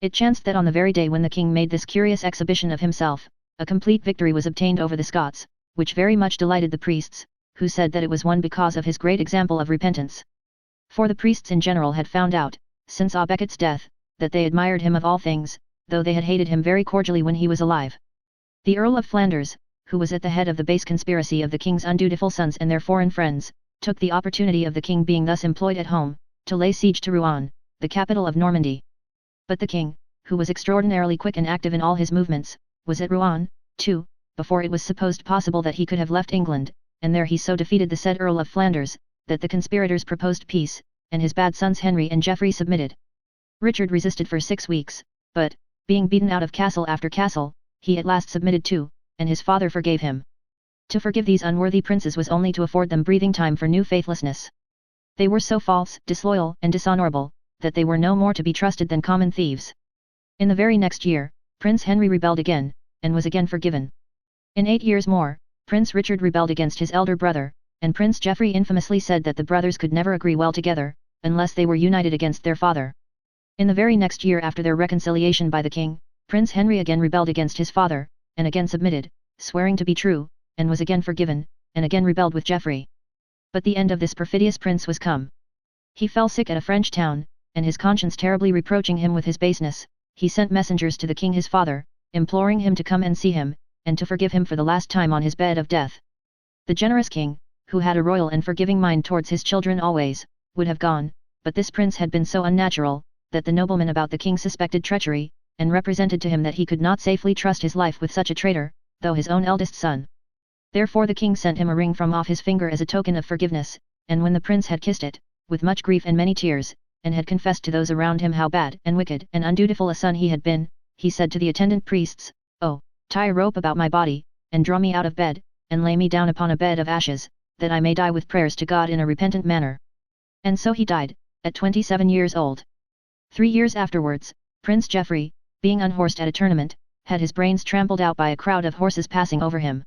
It chanced that on the very day when the king made this curious exhibition of himself, a complete victory was obtained over the Scots, which very much delighted the priests, who said that it was won because of his great example of repentance. For the priests in general had found out, since Becket's death, that they admired him of all things, though they had hated him very cordially when he was alive. The Earl of Flanders, who was at the head of the base conspiracy of the king's undutiful sons and their foreign friends, took the opportunity of the king being thus employed at home, to lay siege to Rouen, the capital of Normandy. But the king, who was extraordinarily quick and active in all his movements, was at Rouen, too, before it was supposed possible that he could have left England, and there he so defeated the said Earl of Flanders, that the conspirators proposed peace, and his bad sons Henry and Geoffrey submitted. Richard resisted for 6 weeks, but, being beaten out of castle after castle, he at last submitted too, and his father forgave him. To forgive these unworthy princes was only to afford them breathing time for new faithlessness. They were so false, disloyal, and dishonourable, that they were no more to be trusted than common thieves. In the very next year, Prince Henry rebelled again, and was again forgiven. In 8 years more, Prince Richard rebelled against his elder brother, and Prince Geoffrey infamously said that the brothers could never agree well together, unless they were united against their father. In the very next year after their reconciliation by the king, Prince Henry again rebelled against his father, and again submitted, swearing to be true, and was again forgiven, and again rebelled with Geoffrey. But the end of this perfidious prince was come. He fell sick at a French town, and his conscience terribly reproaching him with his baseness, he sent messengers to the king his father, imploring him to come and see him, and to forgive him for the last time on his bed of death. The generous king, who had a royal and forgiving mind towards his children always, would have gone, but this prince had been so unnatural, that the noblemen about the king suspected treachery, and represented to him that he could not safely trust his life with such a traitor, though his own eldest son. Therefore the king sent him a ring from off his finger as a token of forgiveness, and when the prince had kissed it, with much grief and many tears, and had confessed to those around him how bad and wicked and undutiful a son he had been, he said to the attendant priests, "Oh, tie a rope about my body, and draw me out of bed, and lay me down upon a bed of ashes, that I may die with prayers to God in a repentant manner." And so he died, at 27 years old. 3 years afterwards, Prince Geoffrey, being unhorsed at a tournament, had his brains trampled out by a crowd of horses passing over him.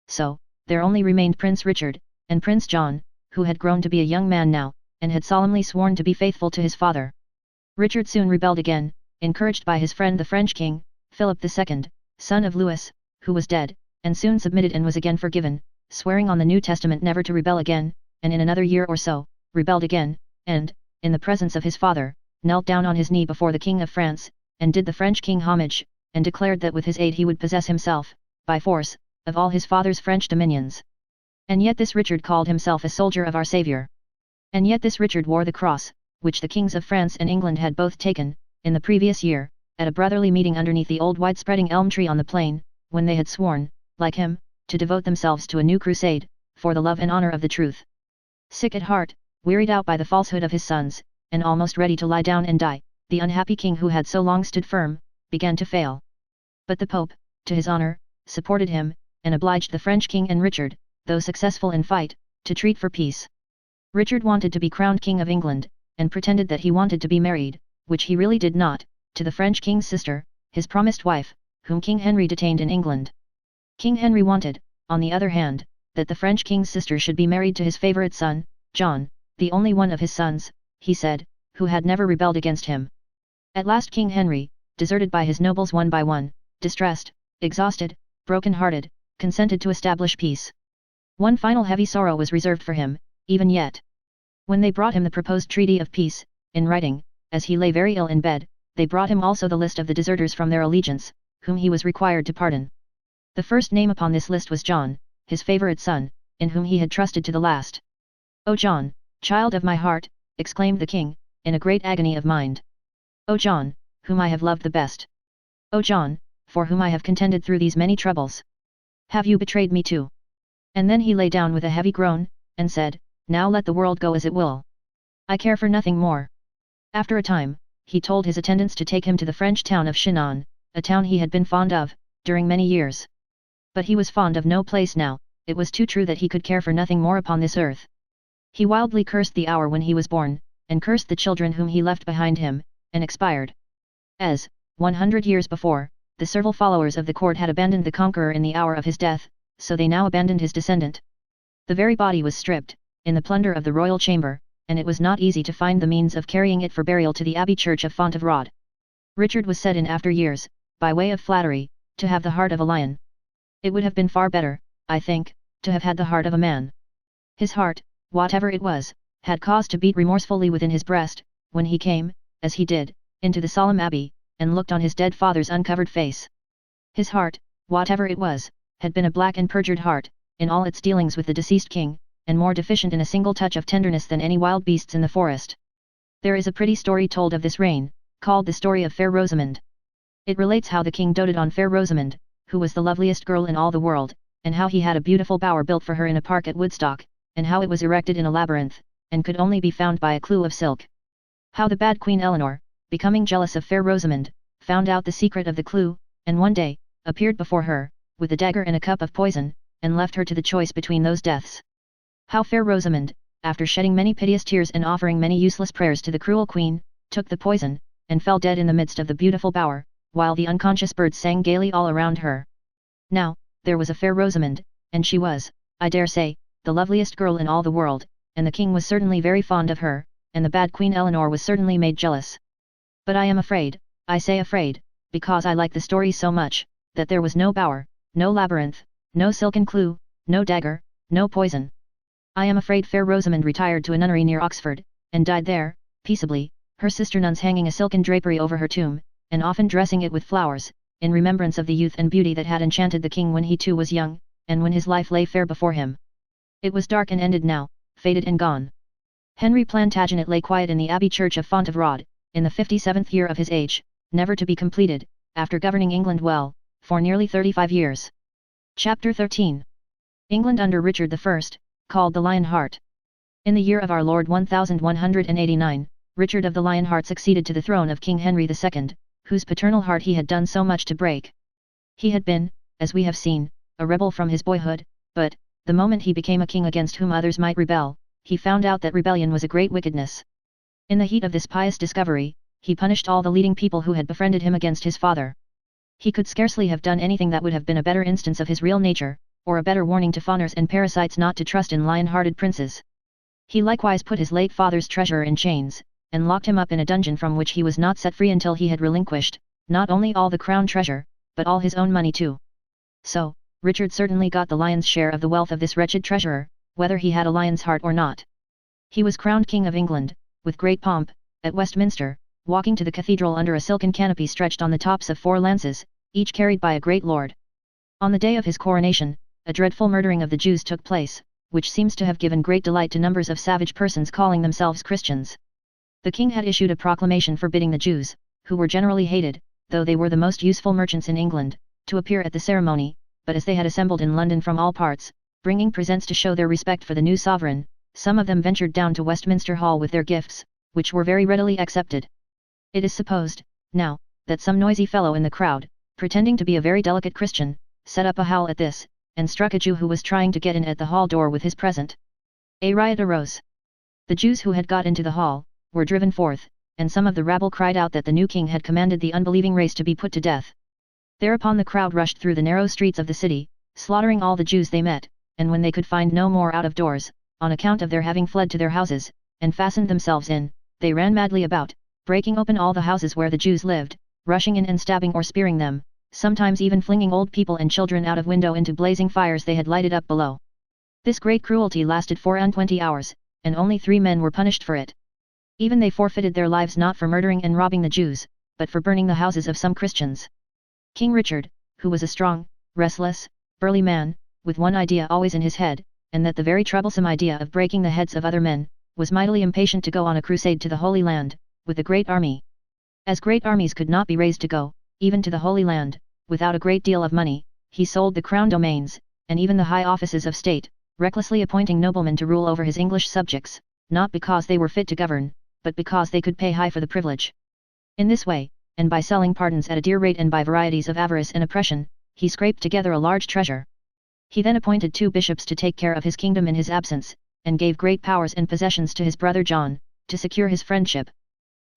So, there only remained Prince Richard, and Prince John, who had grown to be a young man now, and had solemnly sworn to be faithful to his father. Richard soon rebelled again, encouraged by his friend the French king, Philip II, son of Louis, who was dead, and soon submitted and was again forgiven, swearing on the New Testament never to rebel again, and in another year or so, rebelled again, and, in the presence of his father, knelt down on his knee before the King of France, and did the French king homage, and declared that with his aid he would possess himself, by force, of all his father's French dominions. And yet this Richard called himself a soldier of our Saviour. And yet this Richard wore the cross, which the kings of France and England had both taken, in the previous year, at a brotherly meeting underneath the old wide-spreading elm tree on the plain, when they had sworn, like him, to devote themselves to a new crusade, for the love and honour of the truth. Sick at heart, wearied out by the falsehood of his sons, and almost ready to lie down and die, the unhappy king who had so long stood firm, began to fail. But the Pope, to his honour, supported him, and obliged the French king and Richard, though successful in fight, to treat for peace. Richard wanted to be crowned King of England, and pretended that he wanted to be married, which he really did not, to the French king's sister, his promised wife, whom King Henry detained in England. King Henry wanted, on the other hand, that the French king's sister should be married to his favourite son, John, the only one of his sons, he said, who had never rebelled against him. At last King Henry, deserted by his nobles one by one, distressed, exhausted, broken-hearted, consented to establish peace. One final heavy sorrow was reserved for him, even yet. When they brought him the proposed treaty of peace, in writing, as he lay very ill in bed, they brought him also the list of the deserters from their allegiance, whom he was required to pardon. The first name upon this list was John, his favourite son, in whom he had trusted to the last. "O John, child of my heart," exclaimed the king, in a great agony of mind. "O John, whom I have loved the best. O John, for whom I have contended through these many troubles. Have you betrayed me too?" And then he lay down with a heavy groan, and said, "Now let the world go as it will. I care for nothing more." After a time, he told his attendants to take him to the French town of Chinon, a town he had been fond of, during many years. But he was fond of no place now, it was too true that he could care for nothing more upon this earth. He wildly cursed the hour when he was born, and cursed the children whom he left behind him, and expired. As, 100 years before, the servile followers of the court had abandoned the conqueror in the hour of his death, so they now abandoned his descendant. The very body was stripped, in the plunder of the royal chamber, and it was not easy to find the means of carrying it for burial to the abbey church of Fontevraud. Richard was said in after years, by way of flattery, to have the heart of a lion. It would have been far better, I think, to have had the heart of a man. His heart, whatever it was, had cause to beat remorsefully within his breast, when he came, as he did, into the solemn abbey, and looked on his dead father's uncovered face. His heart, whatever it was, had been a black and perjured heart, in all its dealings with the deceased king, and more deficient in a single touch of tenderness than any wild beasts in the forest. There is a pretty story told of this reign, called the story of Fair Rosamond. It relates how the king doted on Fair Rosamond, who was the loveliest girl in all the world, and how he had a beautiful bower built for her in a park at Woodstock, and how it was erected in a labyrinth, and could only be found by a clue of silk. How the bad Queen Eleanor, becoming jealous of Fair Rosamond, found out the secret of the clue, and one day, appeared before her, with a dagger and a cup of poison, and left her to the choice between those deaths. How Fair Rosamond, after shedding many piteous tears and offering many useless prayers to the cruel queen, took the poison, and fell dead in the midst of the beautiful bower, while the unconscious birds sang gaily all around her. Now, there was a Fair Rosamond, and she was, I dare say, the loveliest girl in all the world, and the king was certainly very fond of her, and the bad Queen Eleanor was certainly made jealous. But I am afraid, I say afraid, because I like the story so much, that there was no bower, no labyrinth, no silken clue, no dagger, no poison. I am afraid Fair Rosamond retired to a nunnery near Oxford, and died there, peaceably, her sister nuns hanging a silken drapery over her tomb, and often dressing it with flowers, in remembrance of the youth and beauty that had enchanted the king when he too was young, and when his life lay fair before him. It was dark and ended now, faded and gone. Henry Plantagenet lay quiet in the abbey church of Fontevraud, in the 57th year of his age, never to be completed, after governing England well, for nearly 35 years. Chapter 13. England under Richard I, called the Lion Heart. In the year of our Lord 1189, Richard of the Lion Heart succeeded to the throne of King Henry II, whose paternal heart he had done so much to break. He had been, as we have seen, a rebel from his boyhood, but, the moment he became a king against whom others might rebel, he found out that rebellion was a great wickedness. In the heat of this pious discovery, he punished all the leading people who had befriended him against his father. He could scarcely have done anything that would have been a better instance of his real nature, or a better warning to fawners and parasites not to trust in lion-hearted princes. He likewise put his late father's treasurer in chains, and locked him up in a dungeon from which he was not set free until he had relinquished, not only all the crown treasure, but all his own money too. So, Richard certainly got the lion's share of the wealth of this wretched treasurer, whether he had a lion's heart or not. He was crowned King of England, with great pomp, at Westminster, walking to the cathedral under a silken canopy stretched on the tops of 4 lances, each carried by a great lord. On the day of his coronation, a dreadful murdering of the Jews took place, which seems to have given great delight to numbers of savage persons calling themselves Christians. The king had issued a proclamation forbidding the Jews, who were generally hated, though they were the most useful merchants in England, to appear at the ceremony, but as they had assembled in London from all parts, bringing presents to show their respect for the new sovereign, some of them ventured down to Westminster Hall with their gifts, which were very readily accepted. It is supposed, now, that some noisy fellow in the crowd, pretending to be a very delicate Christian, set up a howl at this, and struck a Jew who was trying to get in at the hall door with his present. A riot arose. The Jews who had got into the hall, were driven forth, and some of the rabble cried out that the new king had commanded the unbelieving race to be put to death. Thereupon the crowd rushed through the narrow streets of the city, slaughtering all the Jews they met, and when they could find no more out of doors, on account of their having fled to their houses, and fastened themselves in, they ran madly about, breaking open all the houses where the Jews lived, rushing in and stabbing or spearing them, sometimes even flinging old people and children out of window into blazing fires they had lighted up below. This great cruelty lasted 24 hours, and only 3 men were punished for it. Even they forfeited their lives not for murdering and robbing the Jews, but for burning the houses of some Christians. King Richard, who was a strong, restless, burly man, with one idea always in his head, and that the very troublesome idea of breaking the heads of other men, was mightily impatient to go on a crusade to the Holy Land, with a great army. As great armies could not be raised to go, even to the Holy Land, without a great deal of money, he sold the crown domains, and even the high offices of state, recklessly appointing noblemen to rule over his English subjects, not because they were fit to govern, but because they could pay high for the privilege. In this way, and by selling pardons at a dear rate and by varieties of avarice and oppression, he scraped together a large treasure. He then appointed 2 bishops to take care of his kingdom in his absence, and gave great powers and possessions to his brother John, to secure his friendship.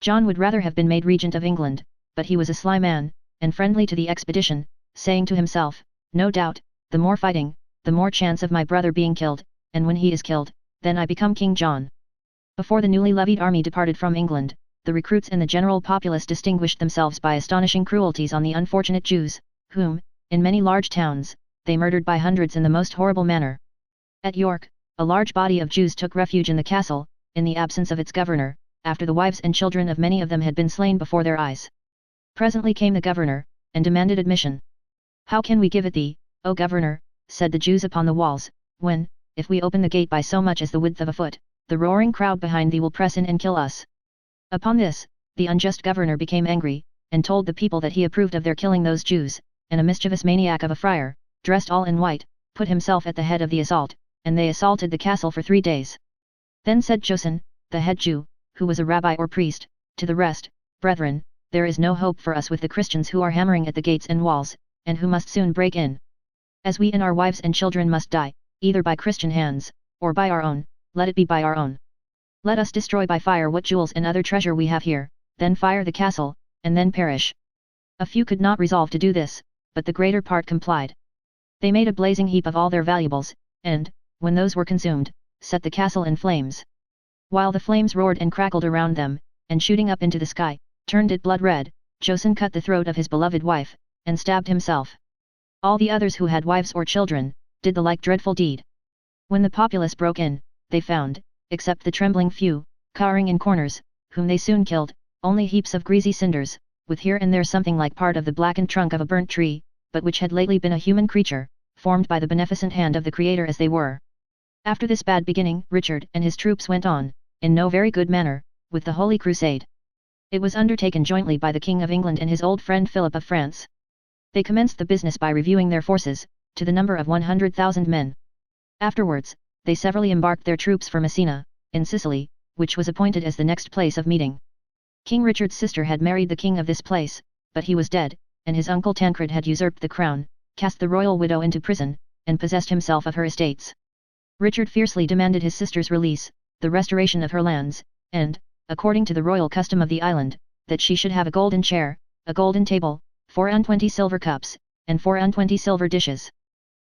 John would rather have been made regent of England, but he was a sly man, and friendly to the expedition, saying to himself, "No doubt, the more fighting, the more chance of my brother being killed, and when he is killed, then I become King John." Before the newly levied army departed from England, the recruits and the general populace distinguished themselves by astonishing cruelties on the unfortunate Jews, whom, in many large towns, they murdered by hundreds in the most horrible manner. At York, a large body of Jews took refuge in the castle, in the absence of its governor, after the wives and children of many of them had been slain before their eyes. Presently came the governor, and demanded admission. "How can we give it thee, O governor," said the Jews upon the walls, "when, if we open the gate by so much as the width of a foot, the roaring crowd behind thee will press in and kill us?" Upon this, the unjust governor became angry, and told the people that he approved of their killing those Jews, and a mischievous maniac of a friar, dressed all in white, put himself at the head of the assault, and they assaulted the castle for 3 days. Then said Chosen, the head Jew, who was a rabbi or priest, to the rest, "Brethren, there is no hope for us with the Christians who are hammering at the gates and walls, and who must soon break in. As we and our wives and children must die, either by Christian hands, or by our own, let it be by our own. Let us destroy by fire what jewels and other treasure we have here, then fire the castle, and then perish." A few could not resolve to do this, but the greater part complied. They made a blazing heap of all their valuables, and, when those were consumed, set the castle in flames. While the flames roared and crackled around them, and shooting up into the sky, turned it blood red, Chosen cut the throat of his beloved wife, and stabbed himself. All the others who had wives or children, did the like dreadful deed. When the populace broke in, they found, except the trembling few, cowering in corners, whom they soon killed, only heaps of greasy cinders, with here and there something like part of the blackened trunk of a burnt tree, but which had lately been a human creature, formed by the beneficent hand of the Creator as they were. After this bad beginning, Richard and his troops went on, in no very good manner, with the Holy Crusade. It was undertaken jointly by the King of England and his old friend Philip of France. They commenced the business by reviewing their forces, to the number of 100,000 men. Afterwards, they severally embarked their troops for Messina, in Sicily, which was appointed as the next place of meeting. King Richard's sister had married the king of this place, but he was dead, and his uncle Tancred had usurped the crown, cast the royal widow into prison, and possessed himself of her estates. Richard fiercely demanded his sister's release, the restoration of her lands, and, according to the royal custom of the island, that she should have a golden chair, a golden table, 24 silver cups, and 24 silver dishes.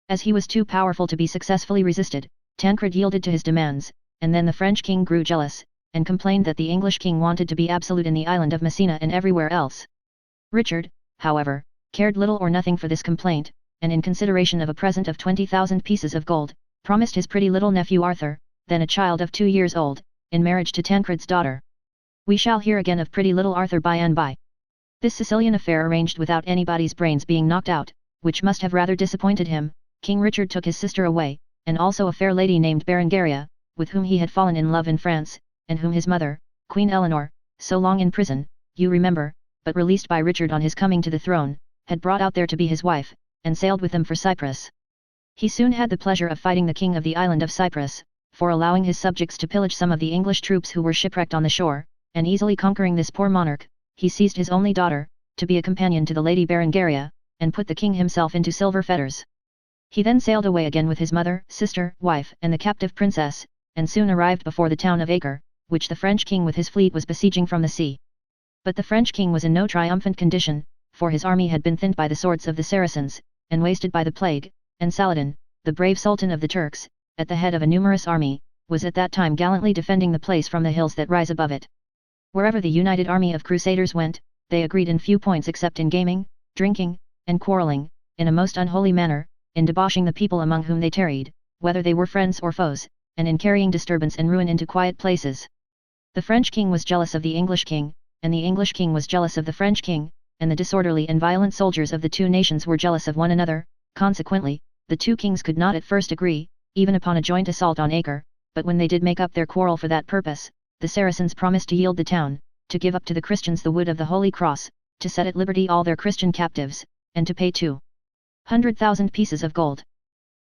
As he was too powerful to be successfully resisted, Tancred yielded to his demands, and then the French king grew jealous, and complained that the English king wanted to be absolute in the island of Messina and everywhere else. Richard, however, cared little or nothing for this complaint, and in consideration of a present of 20,000 pieces of gold, promised his pretty little nephew Arthur, then a child of 2 years old, in marriage to Tancred's daughter. We shall hear again of pretty little Arthur by and by. This Sicilian affair arranged without anybody's brains being knocked out, which must have rather disappointed him, King Richard took his sister away, and also a fair lady named Berengaria, with whom he had fallen in love in France, and whom his mother, Queen Eleanor, so long in prison, you remember, but released by Richard on his coming to the throne, had brought out there to be his wife, and sailed with them for Cyprus. He soon had the pleasure of fighting the king of the island of Cyprus, for allowing his subjects to pillage some of the English troops who were shipwrecked on the shore, and easily conquering this poor monarch, he seized his only daughter, to be a companion to the lady Berengaria, and put the king himself into silver fetters. He then sailed away again with his mother, sister, wife, and the captive princess, and soon arrived before the town of Acre, which the French king with his fleet was besieging from the sea. But the French king was in no triumphant condition, for his army had been thinned by the swords of the Saracens, and wasted by the plague, and Saladin, the brave Sultan of the Turks, at the head of a numerous army, was at that time gallantly defending the place from the hills that rise above it. Wherever the united army of crusaders went, they agreed in few points except in gaming, drinking, and quarrelling, in a most unholy manner, in debauching the people among whom they tarried, whether they were friends or foes, and in carrying disturbance and ruin into quiet places. The French king was jealous of the English king, and the English king was jealous of the French king, and the disorderly and violent soldiers of the two nations were jealous of one another. Consequently, the two kings could not at first agree, even upon a joint assault on Acre, but when they did make up their quarrel for that purpose, the Saracens promised to yield the town, to give up to the Christians the wood of the Holy Cross, to set at liberty all their Christian captives, and to pay 200,000 pieces of gold.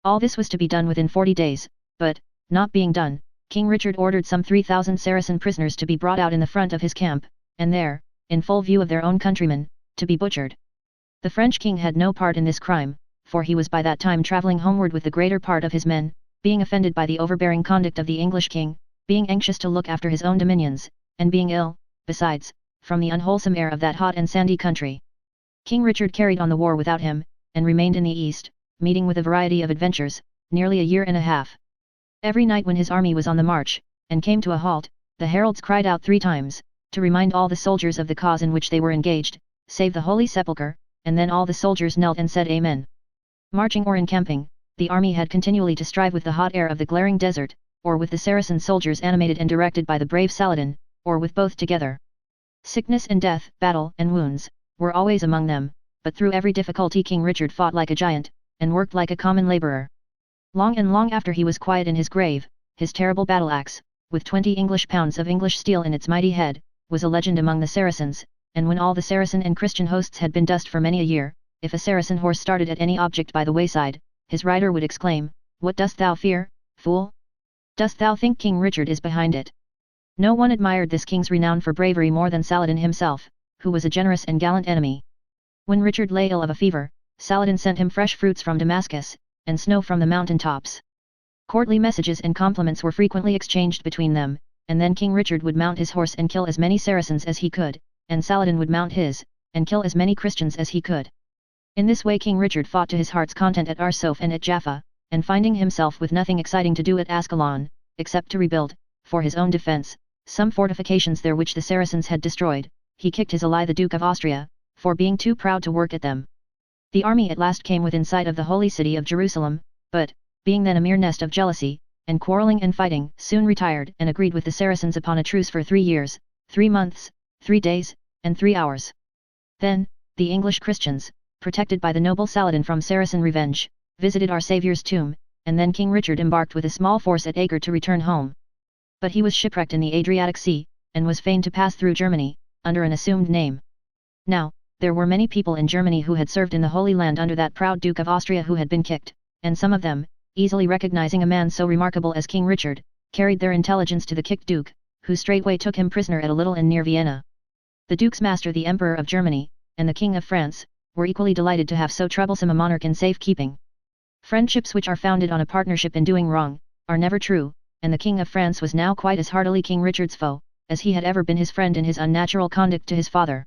All this was to be done within 40 days, but, not being done, King Richard ordered some 3,000 Saracen prisoners to be brought out in the front of his camp, and there, in full view of their own countrymen, to be butchered. The French king had no part in this crime, for he was by that time travelling homeward with the greater part of his men, being offended by the overbearing conduct of the English king, being anxious to look after his own dominions, and being ill, besides, from the unwholesome air of that hot and sandy country. King Richard carried on the war without him, and remained in the east, meeting with a variety of adventures, nearly a year and a half. Every night when his army was on the march, and came to a halt, the heralds cried out 3 times, to remind all the soldiers of the cause in which they were engaged, save the Holy Sepulchre, and then all the soldiers knelt and said Amen. Marching or encamping, the army had continually to strive with the hot air of the glaring desert, or with the Saracen soldiers animated and directed by the brave Saladin, or with both together. Sickness and death, battle and wounds, were always among them, but through every difficulty King Richard fought like a giant, and worked like a common labourer. Long and long after he was quiet in his grave, his terrible battle-axe, with 20 English pounds of English steel in its mighty head, was a legend among the Saracens, and when all the Saracen and Christian hosts had been dust for many a year, if a Saracen horse started at any object by the wayside, his rider would exclaim, "What dost thou fear, fool? Dost thou think King Richard is behind it?" No one admired this king's renown for bravery more than Saladin himself, who was a generous and gallant enemy. When Richard lay ill of a fever, Saladin sent him fresh fruits from Damascus, and snow from the mountain tops. Courtly messages and compliments were frequently exchanged between them, and then King Richard would mount his horse and kill as many Saracens as he could, and Saladin would mount his, and kill as many Christians as he could. In this way King Richard fought to his heart's content at Arsuf and at Jaffa, and finding himself with nothing exciting to do at Ascalon, except to rebuild, for his own defence, some fortifications there which the Saracens had destroyed, he kicked his ally the Duke of Austria, for being too proud to work at them. The army at last came within sight of the holy city of Jerusalem, but, being then a mere nest of jealousy, and quarrelling and fighting, soon retired and agreed with the Saracens upon a truce for 3 years, 3 months, 3 days, and 3 hours. Then, the English Christians, protected by the noble Saladin from Saracen revenge, visited our Saviour's tomb, and then King Richard embarked with a small force at Acre to return home. But he was shipwrecked in the Adriatic Sea, and was fain to pass through Germany, under an assumed name. Now, there were many people in Germany who had served in the Holy Land under that proud Duke of Austria who had been kicked, and some of them, easily recognizing a man so remarkable as King Richard, carried their intelligence to the kicked Duke, who straightway took him prisoner at a little inn near Vienna. The Duke's master the Emperor of Germany, and the King of France, were equally delighted to have so troublesome a monarch in safe keeping. Friendships which are founded on a partnership in doing wrong, are never true, and the King of France was now quite as heartily King Richard's foe, as he had ever been his friend in his unnatural conduct to his father.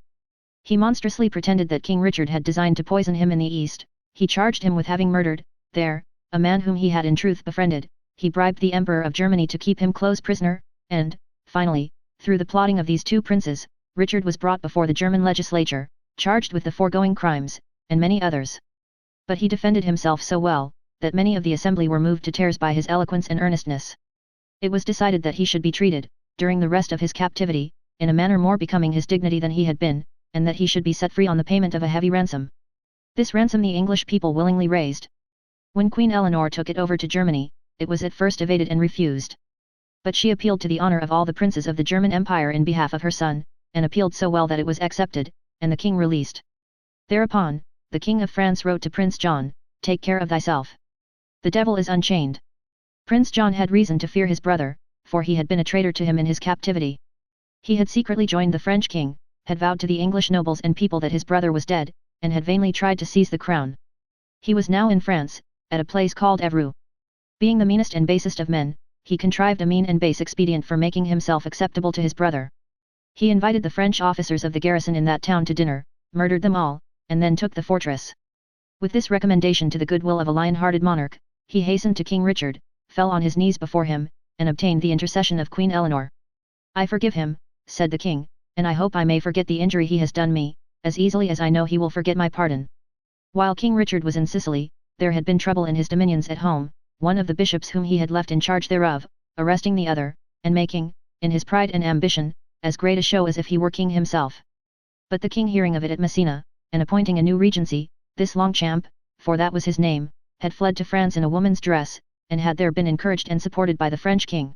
He monstrously pretended that King Richard had designed to poison him in the East, he charged him with having murdered, there, a man whom he had in truth befriended, he bribed the Emperor of Germany to keep him close prisoner, and, finally, through the plotting of these two princes, Richard was brought before the German legislature, charged with the foregoing crimes, and many others. But he defended himself so well, that many of the assembly were moved to tears by his eloquence and earnestness. It was decided that he should be treated, during the rest of his captivity, in a manner more becoming his dignity than he had been, and that he should be set free on the payment of a heavy ransom. This ransom the English people willingly raised. When Queen Eleanor took it over to Germany, it was at first evaded and refused. But she appealed to the honor of all the princes of the German Empire in behalf of her son, and appealed so well that it was accepted, and the king released. Thereupon, the King of France wrote to Prince John, "Take care of thyself. The devil is unchained." Prince John had reason to fear his brother, for he had been a traitor to him in his captivity. He had secretly joined the French king, had vowed to the English nobles and people that his brother was dead, and had vainly tried to seize the crown. He was now in France, at a place called Evreux. Being the meanest and basest of men, he contrived a mean and base expedient for making himself acceptable to his brother. He invited the French officers of the garrison in that town to dinner, murdered them all, and then took the fortress. With this recommendation to the goodwill of a lion-hearted monarch, he hastened to King Richard, fell on his knees before him, and obtained the intercession of Queen Eleanor. "I forgive him," said the king, "and I hope I may forget the injury he has done me, as easily as I know he will forget my pardon." While King Richard was in Sicily, there had been trouble in his dominions at home, one of the bishops whom he had left in charge thereof, arresting the other, and making, in his pride and ambition, as great a show as if he were king himself. But the king, hearing of it at Messina, and appointing a new regency, this Longchamp, for that was his name, had fled to France in a woman's dress, and had there been encouraged and supported by the French king.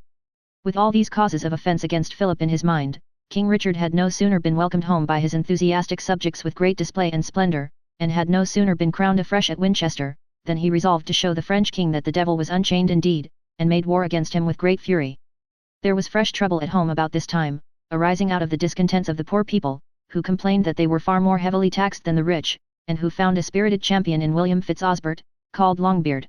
With all these causes of offence against Philip in his mind, King Richard had no sooner been welcomed home by his enthusiastic subjects with great display and splendour, and had no sooner been crowned afresh at Winchester, than he resolved to show the French king that the devil was unchained indeed, and made war against him with great fury. There was fresh trouble at home about this time, arising out of the discontents of the poor people, who complained that they were far more heavily taxed than the rich, and who found a spirited champion in William Fitzosbert, called Longbeard.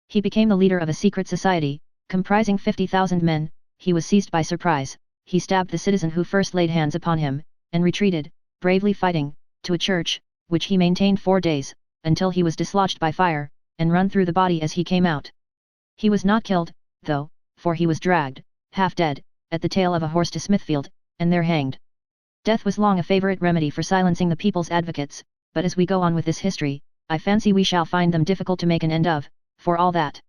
He became the leader of a secret society, comprising 50,000 men. He was seized by surprise, he stabbed the citizen who first laid hands upon him, and retreated, bravely fighting, to a church, which he maintained 4 days, until he was dislodged by fire, and run through the body as he came out. He was not killed, though, for he was dragged, half dead, at the tail of a horse to Smithfield, and there hanged. Death was long a favourite remedy for silencing the people's advocates, but as we go on with this history, I fancy we shall find them difficult to make an end of, for all that.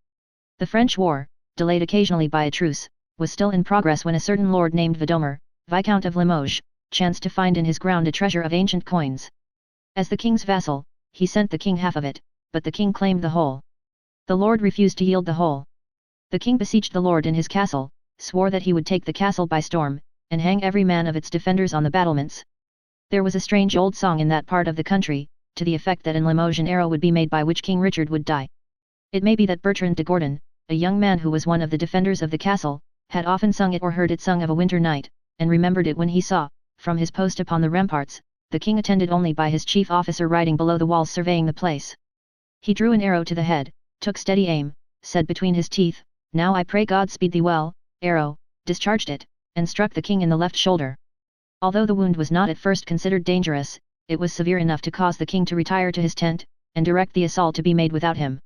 The French war, delayed occasionally by a truce, was still in progress when a certain lord named Vidomer, Viscount of Limoges, chanced to find in his ground a treasure of ancient coins. As the king's vassal, he sent the king half of it, but the king claimed the whole. The lord refused to yield the whole. The king besieged the lord in his castle, swore that he would take the castle by storm, and hang every man of its defenders on the battlements. There was a strange old song in that part of the country, to the effect that in Limoges an arrow would be made by which King Richard would die. It may be that Bertrand de Gordon, a young man who was one of the defenders of the castle, had often sung it or heard it sung of a winter night, and remembered it when he saw, from his post upon the ramparts, the king attended only by his chief officer riding below the walls surveying the place. He drew an arrow to the head, took steady aim, said between his teeth, "Now I pray God speed thee well," arrow, discharged it, and struck the king in the left shoulder. Although the wound was not at first considered dangerous, it was severe enough to cause the king to retire to his tent, and direct the assault to be made without him.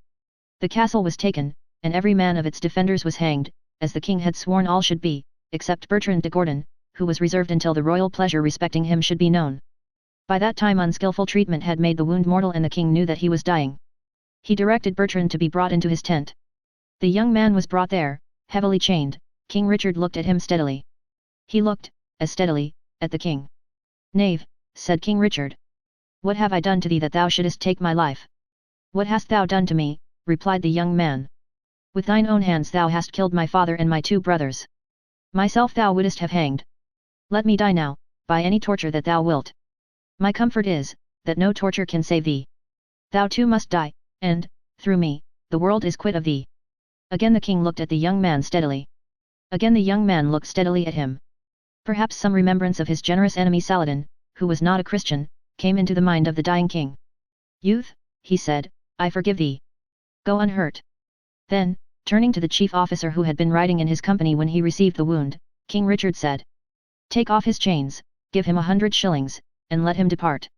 The castle was taken, and every man of its defenders was hanged, as the king had sworn all should be, except Bertrand de Gordon, who was reserved until the royal pleasure respecting him should be known. By that time unskillful treatment had made the wound mortal and the king knew that he was dying. He directed Bertrand to be brought into his tent. The young man was brought there, heavily chained. King Richard looked at him steadily. He looked, as steadily, at the king. "Knave," said King Richard. "What have I done to thee that thou shouldest take my life?" "What hast thou done to me?" replied the young man. "With thine own hands thou hast killed my father and my 2 brothers. Myself thou wouldst have hanged. Let me die now, by any torture that thou wilt. My comfort is, that no torture can save thee. Thou too must die, and, through me, the world is quit of thee." Again the king looked at the young man steadily. Again the young man looked steadily at him. Perhaps some remembrance of his generous enemy Saladin, who was not a Christian, came into the mind of the dying king. "Youth," he said, "I forgive thee. Go unhurt." Then, turning to the chief officer who had been riding in his company when he received the wound, King Richard said, "Take off his chains, give him 100 shillings, and let him depart."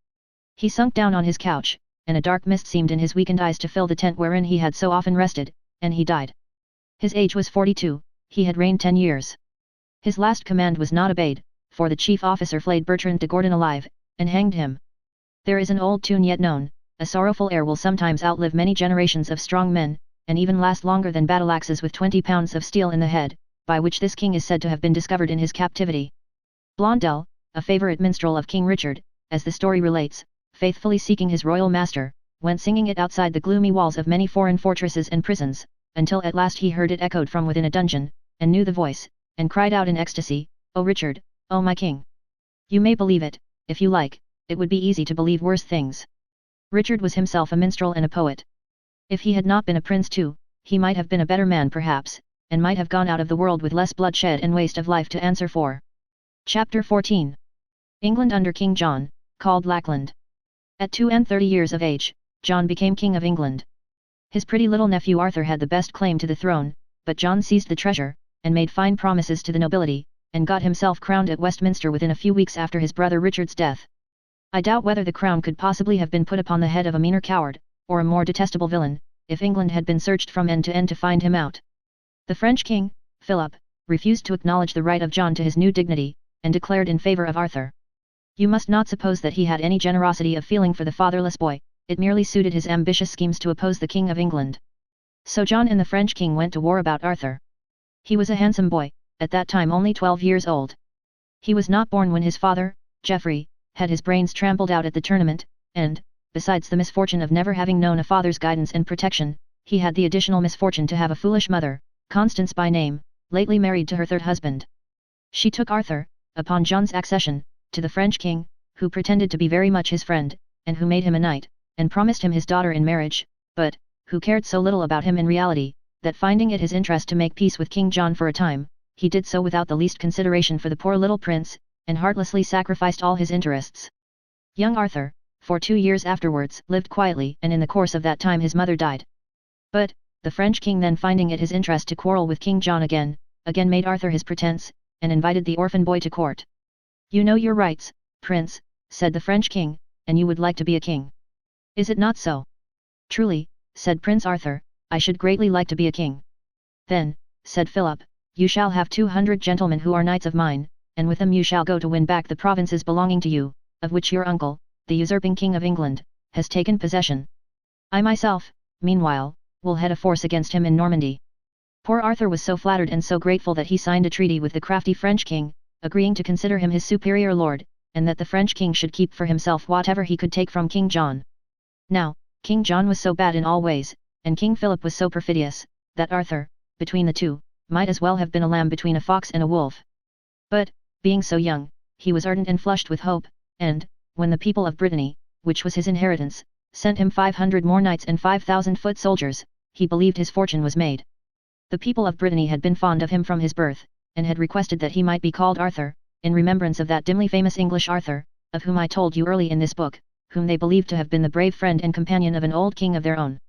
He sunk down on his couch, and a dark mist seemed in his weakened eyes to fill the tent wherein he had so often rested, and he died. His age was 42, he had reigned 10 years. His last command was not obeyed, for the chief officer flayed Bertrand de Gordon alive, and hanged him. There is an old tune yet known, "A sorrowful heir will sometimes outlive many generations of strong men, and even last longer than battle-axes with 20 pounds of steel in the head," by which this king is said to have been discovered in his captivity. Blondel, a favourite minstrel of King Richard, as the story relates, faithfully seeking his royal master, went singing it outside the gloomy walls of many foreign fortresses and prisons, until at last he heard it echoed from within a dungeon, and knew the voice, and cried out in ecstasy, "O Richard, O my king! You may believe it, if you like, it would be easy to believe worse things." Richard was himself a minstrel and a poet. If he had not been a prince too, he might have been a better man perhaps, and might have gone out of the world with less bloodshed and waste of life to answer for. Chapter 14. England under King John, called Lackland. At 32 years of age, John became King of England. His pretty little nephew Arthur had the best claim to the throne, but John seized the treasure, and made fine promises to the nobility, and got himself crowned at Westminster within a few weeks after his brother Richard's death. I doubt whether the crown could possibly have been put upon the head of a meaner coward, or a more detestable villain, if England had been searched from end to end to find him out. The French king, Philip, refused to acknowledge the right of John to his new dignity, and declared in favour of Arthur. You must not suppose that he had any generosity of feeling for the fatherless boy, it merely suited his ambitious schemes to oppose the King of England. So John and the French king went to war about Arthur. He was a handsome boy, at that time only 12 years old. He was not born when his father, Geoffrey, had his brains trampled out at the tournament, and, besides the misfortune of never having known a father's guidance and protection, he had the additional misfortune to have a foolish mother, Constance by name, lately married to her third husband. She took Arthur, upon John's accession, to the French king, who pretended to be very much his friend, and who made him a knight, and promised him his daughter in marriage, but, who cared so little about him in reality, that finding it his interest to make peace with King John for a time, he did so without the least consideration for the poor little prince, and heartlessly sacrificed all his interests. Young Arthur, for 2 years afterwards, lived quietly, and in the course of that time his mother died. But, the French king then finding it his interest to quarrel with King John again made Arthur his pretence, and invited the orphan boy to court. You know your rights, prince, said the French king, and you would like to be a king. Is it not so? Truly, said Prince Arthur, I should greatly like to be a king. Then, said Philip, you shall have 200 gentlemen who are knights of mine, and with them you shall go to win back the provinces belonging to you, of which your uncle, the usurping King of England, has taken possession. I myself, meanwhile, will head a force against him in Normandy. Poor Arthur was so flattered and so grateful that he signed a treaty with the crafty French king, agreeing to consider him his superior lord, and that the French king should keep for himself whatever he could take from King John. Now, King John was so bad in all ways, and King Philip was so perfidious, that Arthur, between the two, might as well have been a lamb between a fox and a wolf. But, being so young, he was ardent and flushed with hope, and, when the people of Brittany, which was his inheritance, sent him 500 more knights and 5,000 foot soldiers, he believed his fortune was made. The people of Brittany had been fond of him from his birth, and had requested that he might be called Arthur, in remembrance of that dimly famous English Arthur, of whom I told you early in this book, whom they believed to have been the brave friend and companion of an old king of their own.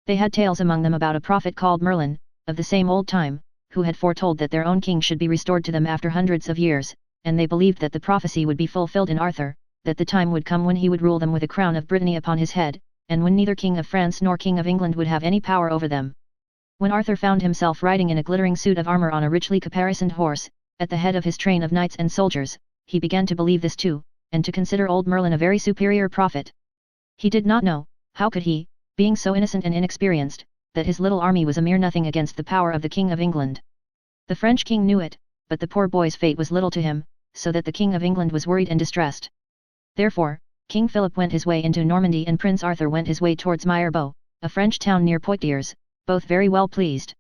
They had tales among them about a prophet called Merlin, of the same old time, who had foretold that their own king should be restored to them after hundreds of years, and they believed that the prophecy would be fulfilled in Arthur, that the time would come when he would rule them with a crown of Brittany upon his head, and when neither King of France nor King of England would have any power over them. When Arthur found himself riding in a glittering suit of armour on a richly caparisoned horse, at the head of his train of knights and soldiers, he began to believe this too, and to consider old Merlin a very superior prophet. He did not know, how could he, being so innocent and inexperienced, that his little army was a mere nothing against the power of the King of England. The French king knew it, but the poor boy's fate was little to him, so that the King of England was worried and distressed. Therefore, King Philip went his way into Normandy and Prince Arthur went his way towards Mirebeau, a French town near Poitiers, both very well pleased.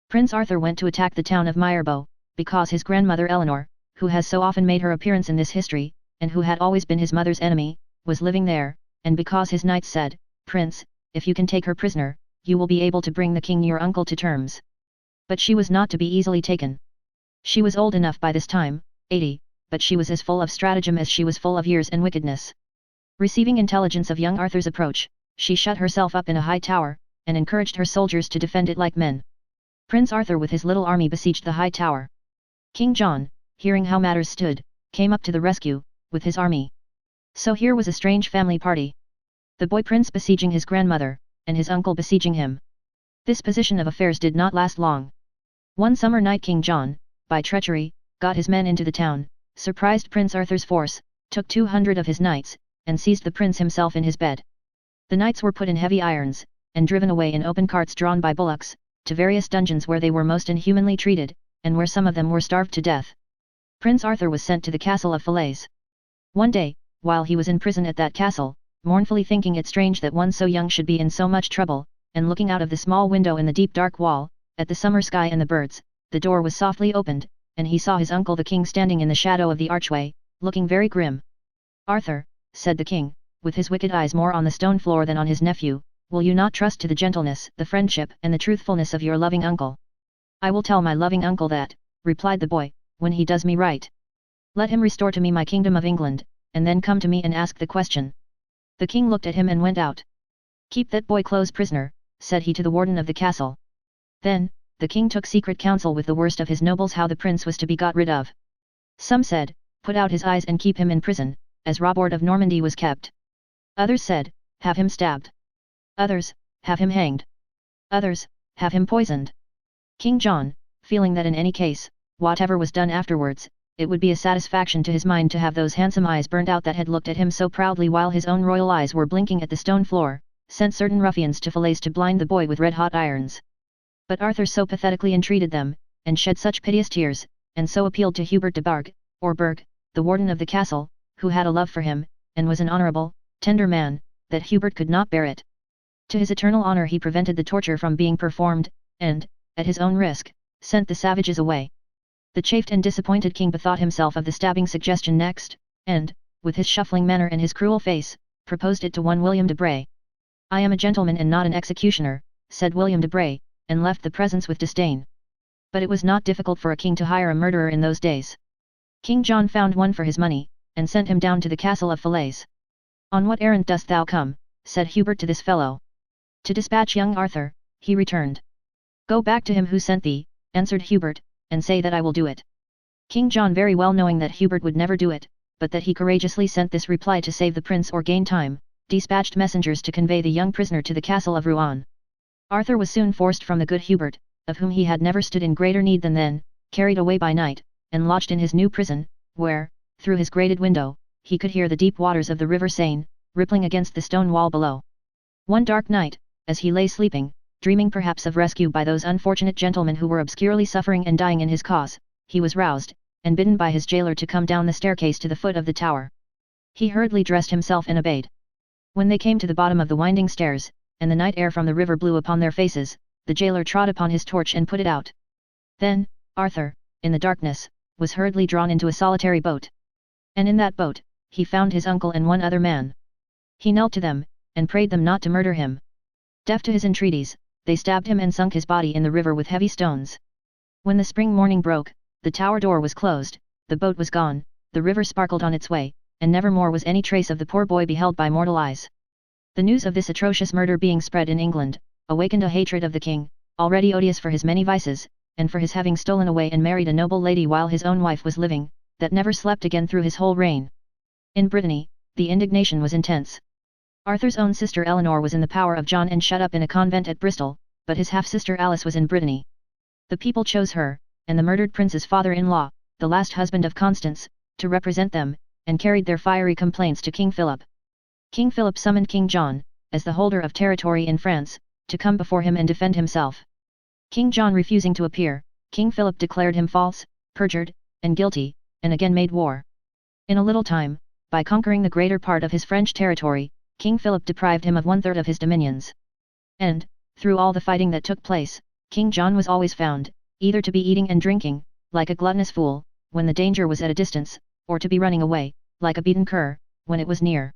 Prince Arthur went to attack the town of Mirebeau, because his grandmother Eleanor, who has so often made her appearance in this history, and who had always been his mother's enemy, was living there, and because his knights said, Prince, if you can take her prisoner, you will be able to bring the king your uncle to terms. But she was not to be easily taken. She was old enough by this time, 80, but she was as full of stratagem as she was full of years and wickedness. Receiving intelligence of young Arthur's approach, she shut herself up in a high tower, and encouraged her soldiers to defend it like men. Prince Arthur with his little army besieged the high tower. King John, hearing how matters stood, came up to the rescue, with his army. So here was a strange family party. The boy prince besieging his grandmother, and his uncle besieging him. This position of affairs did not last long. One summer night King John, by treachery, got his men into the town, surprised Prince Arthur's force, took 200 of his knights, and seized the prince himself in his bed. The knights were put in heavy irons, and driven away in open carts drawn by bullocks, to various dungeons where they were most inhumanly treated, and where some of them were starved to death. Prince Arthur was sent to the castle of Falaise. One day, while he was in prison at that castle, mournfully thinking it strange that one so young should be in so much trouble, and looking out of the small window in the deep dark wall, at the summer sky and the birds, the door was softly opened, and he saw his uncle the king standing in the shadow of the archway, looking very grim. Arthur, said the king, with his wicked eyes more on the stone floor than on his nephew, will you not trust to the gentleness, the friendship, and the truthfulness of your loving uncle? I will tell my loving uncle that, replied the boy, when he does me right. Let him restore to me my kingdom of England, and then come to me and ask the question. The king looked at him and went out. Keep that boy close prisoner, said he to the warden of the castle. Then, the king took secret counsel with the worst of his nobles how the prince was to be got rid of. Some said, put out his eyes and keep him in prison, as Robert of Normandy was kept. Others said, have him stabbed. Others, have him hanged. Others, have him poisoned. King John, feeling that in any case, whatever was done afterwards, it would be a satisfaction to his mind to have those handsome eyes burnt out that had looked at him so proudly while his own royal eyes were blinking at the stone floor, sent certain ruffians to Falaise to blind the boy with red-hot irons. But Arthur so pathetically entreated them, and shed such piteous tears, and so appealed to Hubert de Barg, or Berg, the warden of the castle, who had a love for him, and was an honourable, tender man, that Hubert could not bear it. To his eternal honour he prevented the torture from being performed, and, at his own risk, sent the savages away. The chafed and disappointed king bethought himself of the stabbing suggestion next, and, with his shuffling manner and his cruel face, proposed it to one William de Bray. I am a gentleman and not an executioner, said William de Bray, and left the presence with disdain. But it was not difficult for a king to hire a murderer in those days. King John found one for his money, and sent him down to the castle of Falaise. On what errand dost thou come? Said Hubert to this fellow. To dispatch young Arthur, he returned. Go back to him who sent thee, answered Hubert, and say that I will do it. King John, very well knowing that Hubert would never do it, but that he courageously sent this reply to save the prince or gain time, dispatched messengers to convey the young prisoner to the castle of Rouen. Arthur was soon forced from the good Hubert, of whom he had never stood in greater need than then, carried away by night, and lodged in his new prison, where, through his grated window, he could hear the deep waters of the river Seine, rippling against the stone wall below. One dark night, as he lay sleeping, dreaming perhaps of rescue by those unfortunate gentlemen who were obscurely suffering and dying in his cause, he was roused, and bidden by his jailer to come down the staircase to the foot of the tower. He hurriedly dressed himself and obeyed. When they came to the bottom of the winding stairs, and the night air from the river blew upon their faces, the jailer trod upon his torch and put it out. Then, Arthur, in the darkness, was hurriedly drawn into a solitary boat. And in that boat, he found his uncle and one other man. He knelt to them, and prayed them not to murder him. Deaf to his entreaties, they stabbed him and sunk his body in the river with heavy stones. When the spring morning broke, the tower door was closed, the boat was gone, the river sparkled on its way, and never more was any trace of the poor boy beheld by mortal eyes. The news of this atrocious murder being spread in England, awakened a hatred of the king, already odious for his many vices, and for his having stolen away and married a noble lady while his own wife was living, that never slept again through his whole reign. In Brittany, the indignation was intense. Arthur's own sister Eleanor was in the power of John and shut up in a convent at Bristol, but his half-sister Alice was in Brittany. The people chose her, and the murdered prince's father-in-law, the last husband of Constance, to represent them, and carried their fiery complaints to King Philip. King Philip summoned King John, as the holder of territory in France, to come before him and defend himself. King John refusing to appear, King Philip declared him false, perjured, and guilty, and again made war. In a little time, by conquering the greater part of his French territory, King Philip deprived him of 1/3 of his dominions. And, through all the fighting that took place, King John was always found, either to be eating and drinking, like a gluttonous fool, when the danger was at a distance, or to be running away, like a beaten cur, when it was near.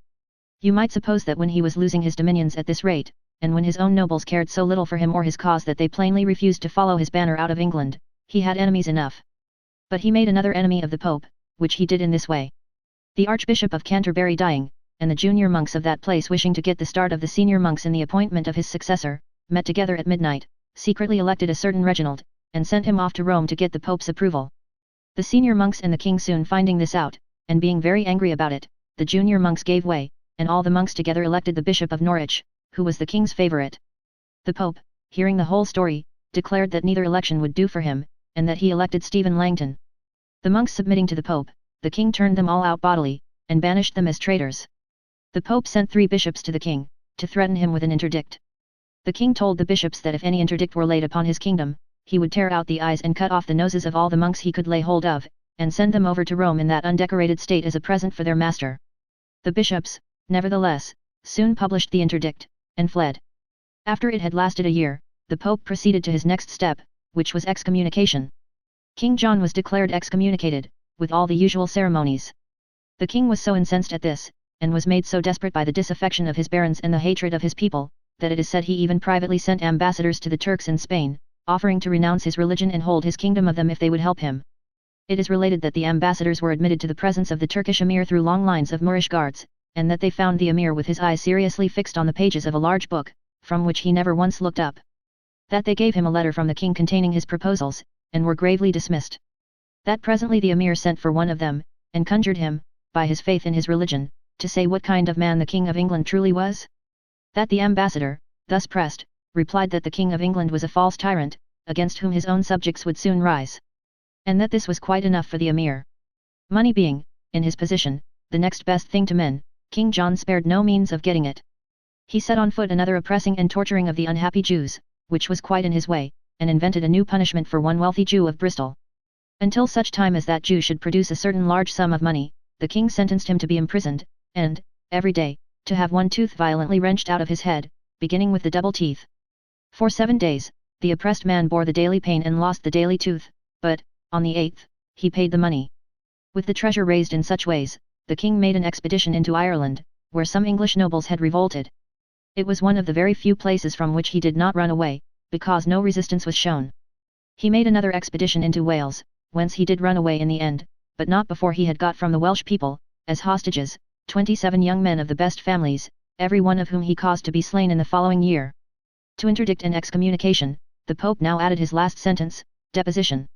You might suppose that when he was losing his dominions at this rate, and when his own nobles cared so little for him or his cause that they plainly refused to follow his banner out of England, he had enemies enough. But he made another enemy of the Pope, which he did in this way. The Archbishop of Canterbury dying, and the junior monks of that place wishing to get the start of the senior monks in the appointment of his successor, met together at midnight, secretly elected a certain Reginald, and sent him off to Rome to get the Pope's approval. The senior monks and the king soon finding this out, and being very angry about it, the junior monks gave way, and all the monks together elected the Bishop of Norwich, who was the king's favourite. The Pope, hearing the whole story, declared that neither election would do for him, and that he elected Stephen Langton. The monks submitting to the Pope, the king turned them all out bodily, and banished them as traitors. The Pope sent 3 bishops to the king, to threaten him with an interdict. The king told the bishops that if any interdict were laid upon his kingdom, he would tear out the eyes and cut off the noses of all the monks he could lay hold of, and send them over to Rome in that undecorated state as a present for their master. The bishops, nevertheless, soon published the interdict, and fled. After it had lasted a year, the Pope proceeded to his next step, which was excommunication. King John was declared excommunicated, with all the usual ceremonies. The king was so incensed at this, and was made so desperate by the disaffection of his barons and the hatred of his people, that it is said he even privately sent ambassadors to the Turks in Spain, offering to renounce his religion and hold his kingdom of them if they would help him. It is related that the ambassadors were admitted to the presence of the Turkish emir through long lines of Moorish guards, and that they found the emir with his eyes seriously fixed on the pages of a large book, from which he never once looked up. That they gave him a letter from the king containing his proposals, and were gravely dismissed. That presently the emir sent for one of them, and conjured him, by his faith in his religion, to say what kind of man the King of England truly was? That the ambassador, thus pressed, replied that the King of England was a false tyrant, against whom his own subjects would soon rise. And that this was quite enough for the emir. Money being, in his position, the next best thing to men, King John spared no means of getting it. He set on foot another oppressing and torturing of the unhappy Jews, which was quite in his way, and invented a new punishment for one wealthy Jew of Bristol. Until such time as that Jew should produce a certain large sum of money, the king sentenced him to be imprisoned, and, every day, to have one tooth violently wrenched out of his head, beginning with the double teeth. For 7 days, the oppressed man bore the daily pain and lost the daily tooth, but, on the 8th, he paid the money. With the treasure raised in such ways, the king made an expedition into Ireland, where some English nobles had revolted. It was one of the very few places from which he did not run away, because no resistance was shown. He made another expedition into Wales, whence he did run away in the end, but not before he had got from the Welsh people, as hostages, 27 young men of the best families, every one of whom he caused to be slain in the following year. To interdict an excommunication, the Pope now added his last sentence, deposition.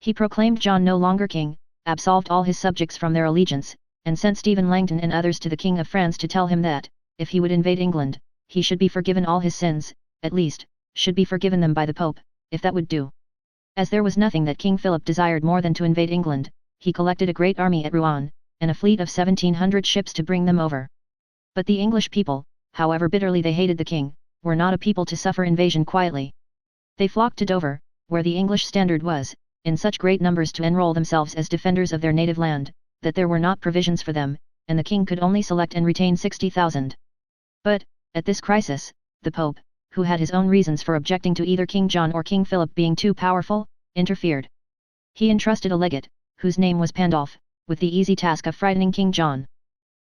He proclaimed John no longer king, absolved all his subjects from their allegiance, and sent Stephen Langton and others to the King of France to tell him that, if he would invade England, he should be forgiven all his sins, at least, should be forgiven them by the Pope, if that would do. As there was nothing that King Philip desired more than to invade England, he collected a great army at Rouen, and a fleet of 1700 ships to bring them over. But the English people, however bitterly they hated the king, were not a people to suffer invasion quietly. They flocked to Dover, where the English standard was, in such great numbers to enroll themselves as defenders of their native land, that there were not provisions for them, and the king could only select and retain 60,000. But, at this crisis, the Pope, who had his own reasons for objecting to either King John or King Philip being too powerful, interfered. He entrusted a legate, whose name was Pandolf, with the easy task of frightening King John.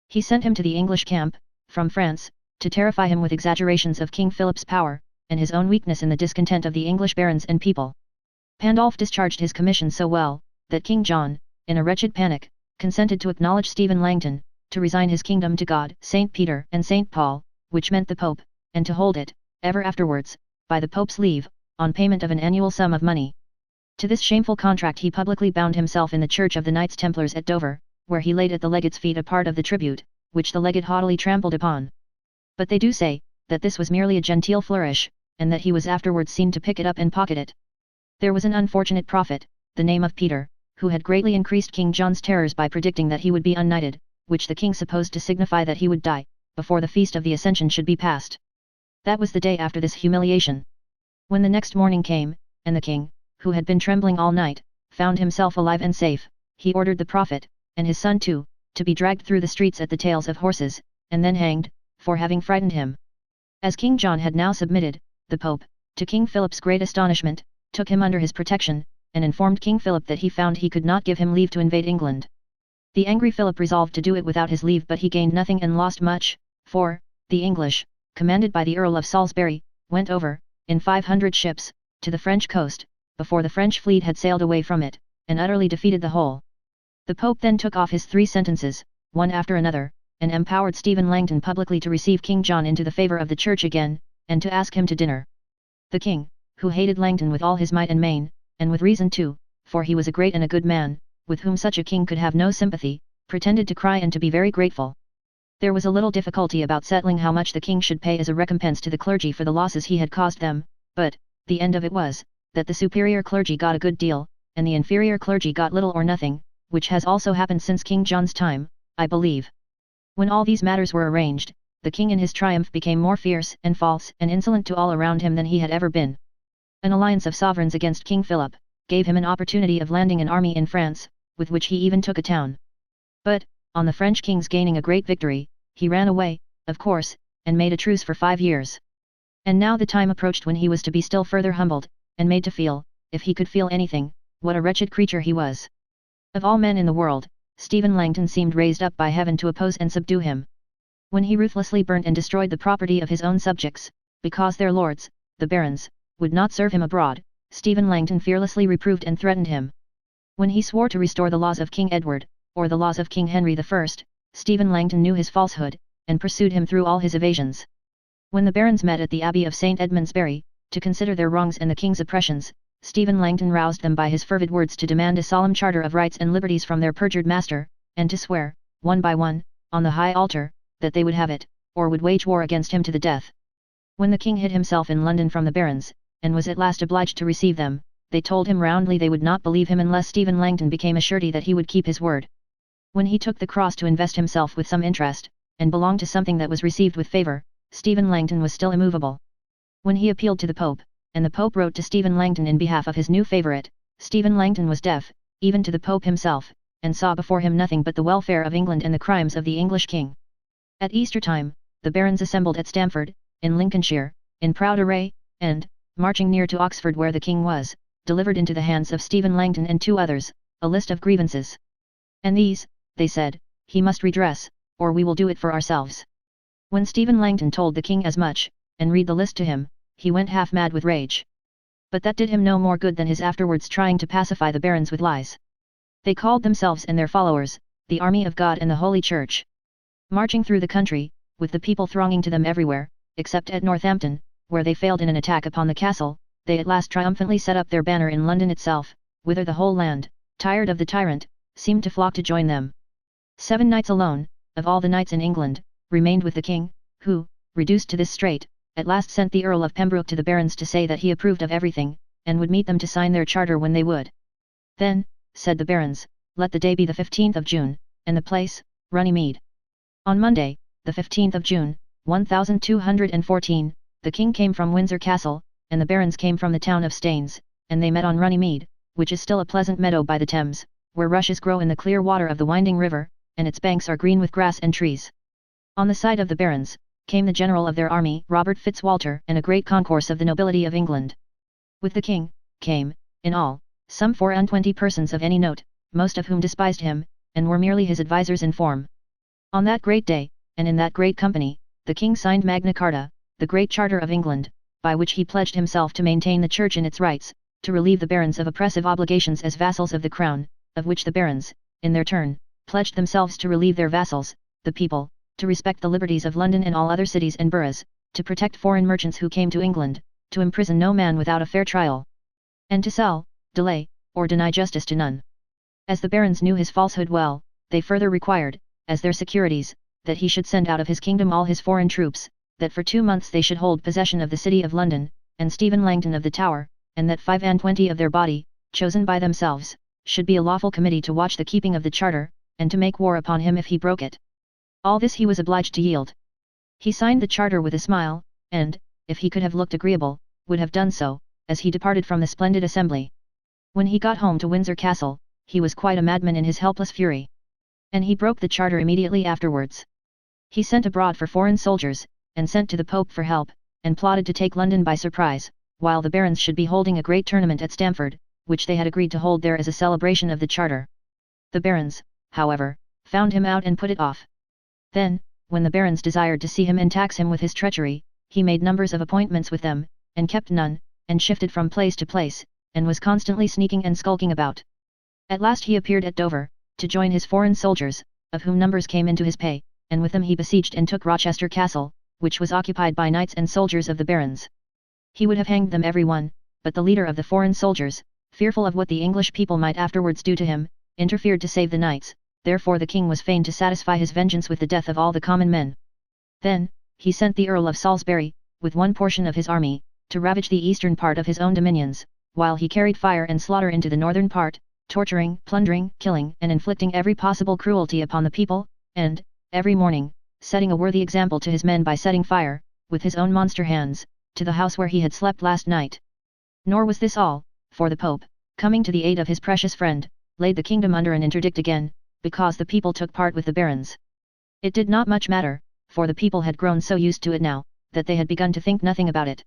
He sent him to the English camp, from France, to terrify him with exaggerations of King Philip's power, and his own weakness in the discontent of the English barons and people. Pandolf discharged his commission so well, that King John, in a wretched panic, consented to acknowledge Stephen Langton, to resign his kingdom to God, St. Peter and St. Paul, which meant the Pope, and to hold it, ever afterwards, by the Pope's leave, on payment of an annual sum of money. To this shameful contract he publicly bound himself in the church of the Knights Templars at Dover, where he laid at the legate's feet a part of the tribute, which the legate haughtily trampled upon. But they do say, that this was merely a genteel flourish, and that he was afterwards seen to pick it up and pocket it. There was an unfortunate prophet, the name of Peter, who had greatly increased King John's terrors by predicting that he would be unknighted, which the king supposed to signify that he would die, before the feast of the Ascension should be passed. That was the day after this humiliation. When the next morning came, and the king, who had been trembling all night, found himself alive and safe, he ordered the prophet, and his son too, to be dragged through the streets at the tails of horses, and then hanged, for having frightened him. As King John had now submitted, the Pope, to King Philip's great astonishment, took him under his protection, and informed King Philip that he found he could not give him leave to invade England. The angry Philip resolved to do it without his leave, but he gained nothing and lost much, for, the English, commanded by the Earl of Salisbury, went over, in 500 ships, to the French coast, before the French fleet had sailed away from it, and utterly defeated the whole. The Pope then took off his 3 sentences, one after another, and empowered Stephen Langton publicly to receive King John into the favour of the Church again, and to ask him to dinner. The king, who hated Langton with all his might and main, and with reason too, for he was a great and a good man, with whom such a king could have no sympathy, pretended to cry and to be very grateful. There was a little difficulty about settling how much the king should pay as a recompense to the clergy for the losses he had caused them, but, the end of it was, that the superior clergy got a good deal, and the inferior clergy got little or nothing, which has also happened since King John's time, I believe. When all these matters were arranged, the king in his triumph became more fierce and false and insolent to all around him than he had ever been. An alliance of sovereigns against King Philip, gave him an opportunity of landing an army in France, with which he even took a town. But, on the French king's gaining a great victory, he ran away, of course, and made a truce for 5 years. And now the time approached when he was to be still further humbled, and made to feel, if he could feel anything, what a wretched creature he was. Of all men in the world, Stephen Langton seemed raised up by heaven to oppose and subdue him. When he ruthlessly burnt and destroyed the property of his own subjects, because their lords, the barons, would not serve him abroad, Stephen Langton fearlessly reproved and threatened him. When he swore to restore the laws of King Edward, or the laws of King Henry I, Stephen Langton knew his falsehood, and pursued him through all his evasions. When the barons met at the Abbey of St. Edmundsbury, to consider their wrongs and the king's oppressions, Stephen Langton roused them by his fervid words to demand a solemn charter of rights and liberties from their perjured master, and to swear, one by one, on the high altar, that they would have it, or would wage war against him to the death. When the king hid himself in London from the barons, and was at last obliged to receive them, they told him roundly they would not believe him unless Stephen Langton became a surety that he would keep his word. When he took the cross to invest himself with some interest, and belonged to something that was received with favour, Stephen Langton was still immovable. When he appealed to the Pope, and the Pope wrote to Stephen Langton in behalf of his new favourite, Stephen Langton was deaf, even to the Pope himself, and saw before him nothing but the welfare of England and the crimes of the English king. At Easter time, the barons assembled at Stamford, in Lincolnshire, in proud array, and, marching near to Oxford where the king was, delivered into the hands of Stephen Langton and 2 others, a list of grievances. And these, they said, he must redress, or we will do it for ourselves. When Stephen Langton told the king as much, and read the list to him, he went half mad with rage. But that did him no more good than his afterwards trying to pacify the barons with lies. They called themselves and their followers, the army of God and the Holy Church. Marching through the country, with the people thronging to them everywhere, except at Northampton, where they failed in an attack upon the castle, they at last triumphantly set up their banner in London itself, whither the whole land, tired of the tyrant, seemed to flock to join them. 7 knights alone, of all the knights in England, remained with the king, who, reduced to this strait, at last sent the Earl of Pembroke to the barons to say that he approved of everything, and would meet them to sign their charter when they would. Then, said the barons, let the day be the 15th of June, and the place, Runnymede. On Monday, the 15th of June, 1214, the king came from Windsor Castle, and the barons came from the town of Staines, and they met on Runnymede, which is still a pleasant meadow by the Thames, where rushes grow in the clear water of the winding river, and its banks are green with grass and trees. On the side of the barons, came the general of their army, Robert Fitzwalter, and a great concourse of the nobility of England. With the king, came, in all, some 24 persons of any note, most of whom despised him, and were merely his advisers in form. On that great day, and in that great company, the king signed Magna Carta, the great charter of England, by which he pledged himself to maintain the church in its rights, to relieve the barons of oppressive obligations as vassals of the crown, of which the barons, in their turn, pledged themselves to relieve their vassals, the people, to respect the liberties of London and all other cities and boroughs, to protect foreign merchants who came to England, to imprison no man without a fair trial, and to sell, delay, or deny justice to none. As the barons knew his falsehood well, they further required, as their securities, that he should send out of his kingdom all his foreign troops, that for 2 months they should hold possession of the city of London, and Stephen Langton of the Tower, and that 25 of their body, chosen by themselves, should be a lawful committee to watch the keeping of the charter, and to make war upon him if he broke it. All this he was obliged to yield. He signed the charter with a smile, and, if he could have looked agreeable, would have done so, as he departed from the splendid assembly. When he got home to Windsor Castle, he was quite a madman in his helpless fury. And he broke the charter immediately afterwards. He sent abroad for foreign soldiers, and sent to the Pope for help, and plotted to take London by surprise, while the barons should be holding a great tournament at Stamford, which they had agreed to hold there as a celebration of the charter. The barons, however, found him out and put it off. Then, when the barons desired to see him and tax him with his treachery, he made numbers of appointments with them, and kept none, and shifted from place to place, and was constantly sneaking and skulking about. At last he appeared at Dover, to join his foreign soldiers, of whom numbers came into his pay, and with them he besieged and took Rochester Castle, which was occupied by knights and soldiers of the barons. He would have hanged them every one, but the leader of the foreign soldiers, fearful of what the English people might afterwards do to him, interfered to save the knights, therefore the king was fain to satisfy his vengeance with the death of all the common men. Then, he sent the Earl of Salisbury, with one portion of his army, to ravage the eastern part of his own dominions, while he carried fire and slaughter into the northern part, torturing, plundering, killing and inflicting every possible cruelty upon the people, and, every morning, setting a worthy example to his men by setting fire, with his own monster hands, to the house where he had slept last night. Nor was this all, for the Pope, coming to the aid of his precious friend, laid the kingdom under an interdict again, because the people took part with the barons. It did not much matter, for the people had grown so used to it now, that they had begun to think nothing about it.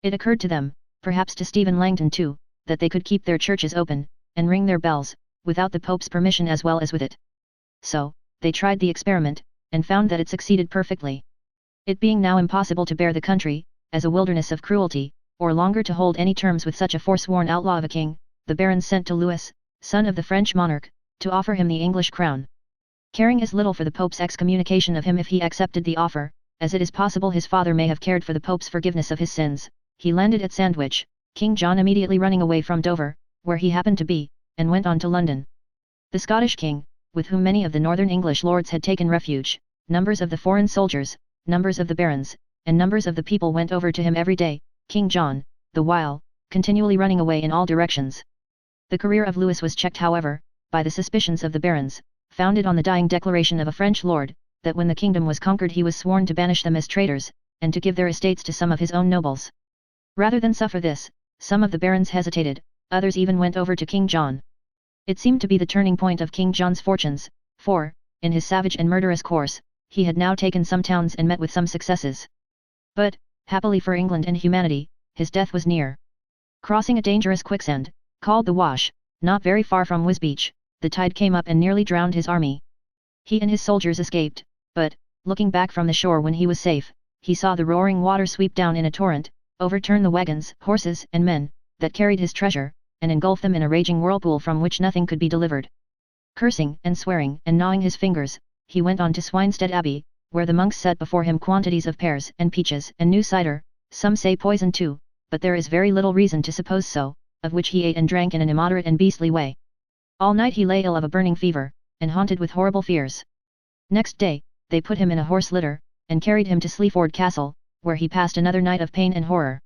It occurred to them, perhaps to Stephen Langton too, that they could keep their churches open, and ring their bells, without the Pope's permission as well as with it. So, they tried the experiment, and found that it succeeded perfectly. It being now impossible to bear the country, as a wilderness of cruelty, or longer to hold any terms with such a forsworn outlaw of a king, the barons sent to Louis, son of the French monarch, to offer him the English crown. Caring as little for the Pope's excommunication of him if he accepted the offer, as it is possible his father may have cared for the Pope's forgiveness of his sins, he landed at Sandwich, King John immediately running away from Dover, where he happened to be, and went on to London. The Scottish king, with whom many of the northern English lords had taken refuge, numbers of the foreign soldiers, numbers of the barons, and numbers of the people went over to him every day, King John, the while, continually running away in all directions. The career of Louis was checked however, by the suspicions of the barons, founded on the dying declaration of a French lord, that when the kingdom was conquered he was sworn to banish them as traitors, and to give their estates to some of his own nobles. Rather than suffer this, some of the barons hesitated, others even went over to King John. It seemed to be the turning point of King John's fortunes, for, in his savage and murderous course, he had now taken some towns and met with some successes. But, happily for England and humanity, his death was near. Crossing a dangerous quicksand, called the Wash, not very far from Wisbeach, the tide came up and nearly drowned his army. He and his soldiers escaped, but, looking back from the shore when he was safe, he saw the roaring water sweep down in a torrent, overturn the wagons, horses and men, that carried his treasure, and engulf them in a raging whirlpool from which nothing could be delivered. Cursing and swearing and gnawing his fingers, he went on to Swinstead Abbey, where the monks set before him quantities of pears and peaches and new cider, some say poison too, but there is very little reason to suppose so, of which he ate and drank in an immoderate and beastly way. All night he lay ill of a burning fever, and haunted with horrible fears. Next day, they put him in a horse litter, and carried him to Sleaford Castle, where he passed another night of pain and horror.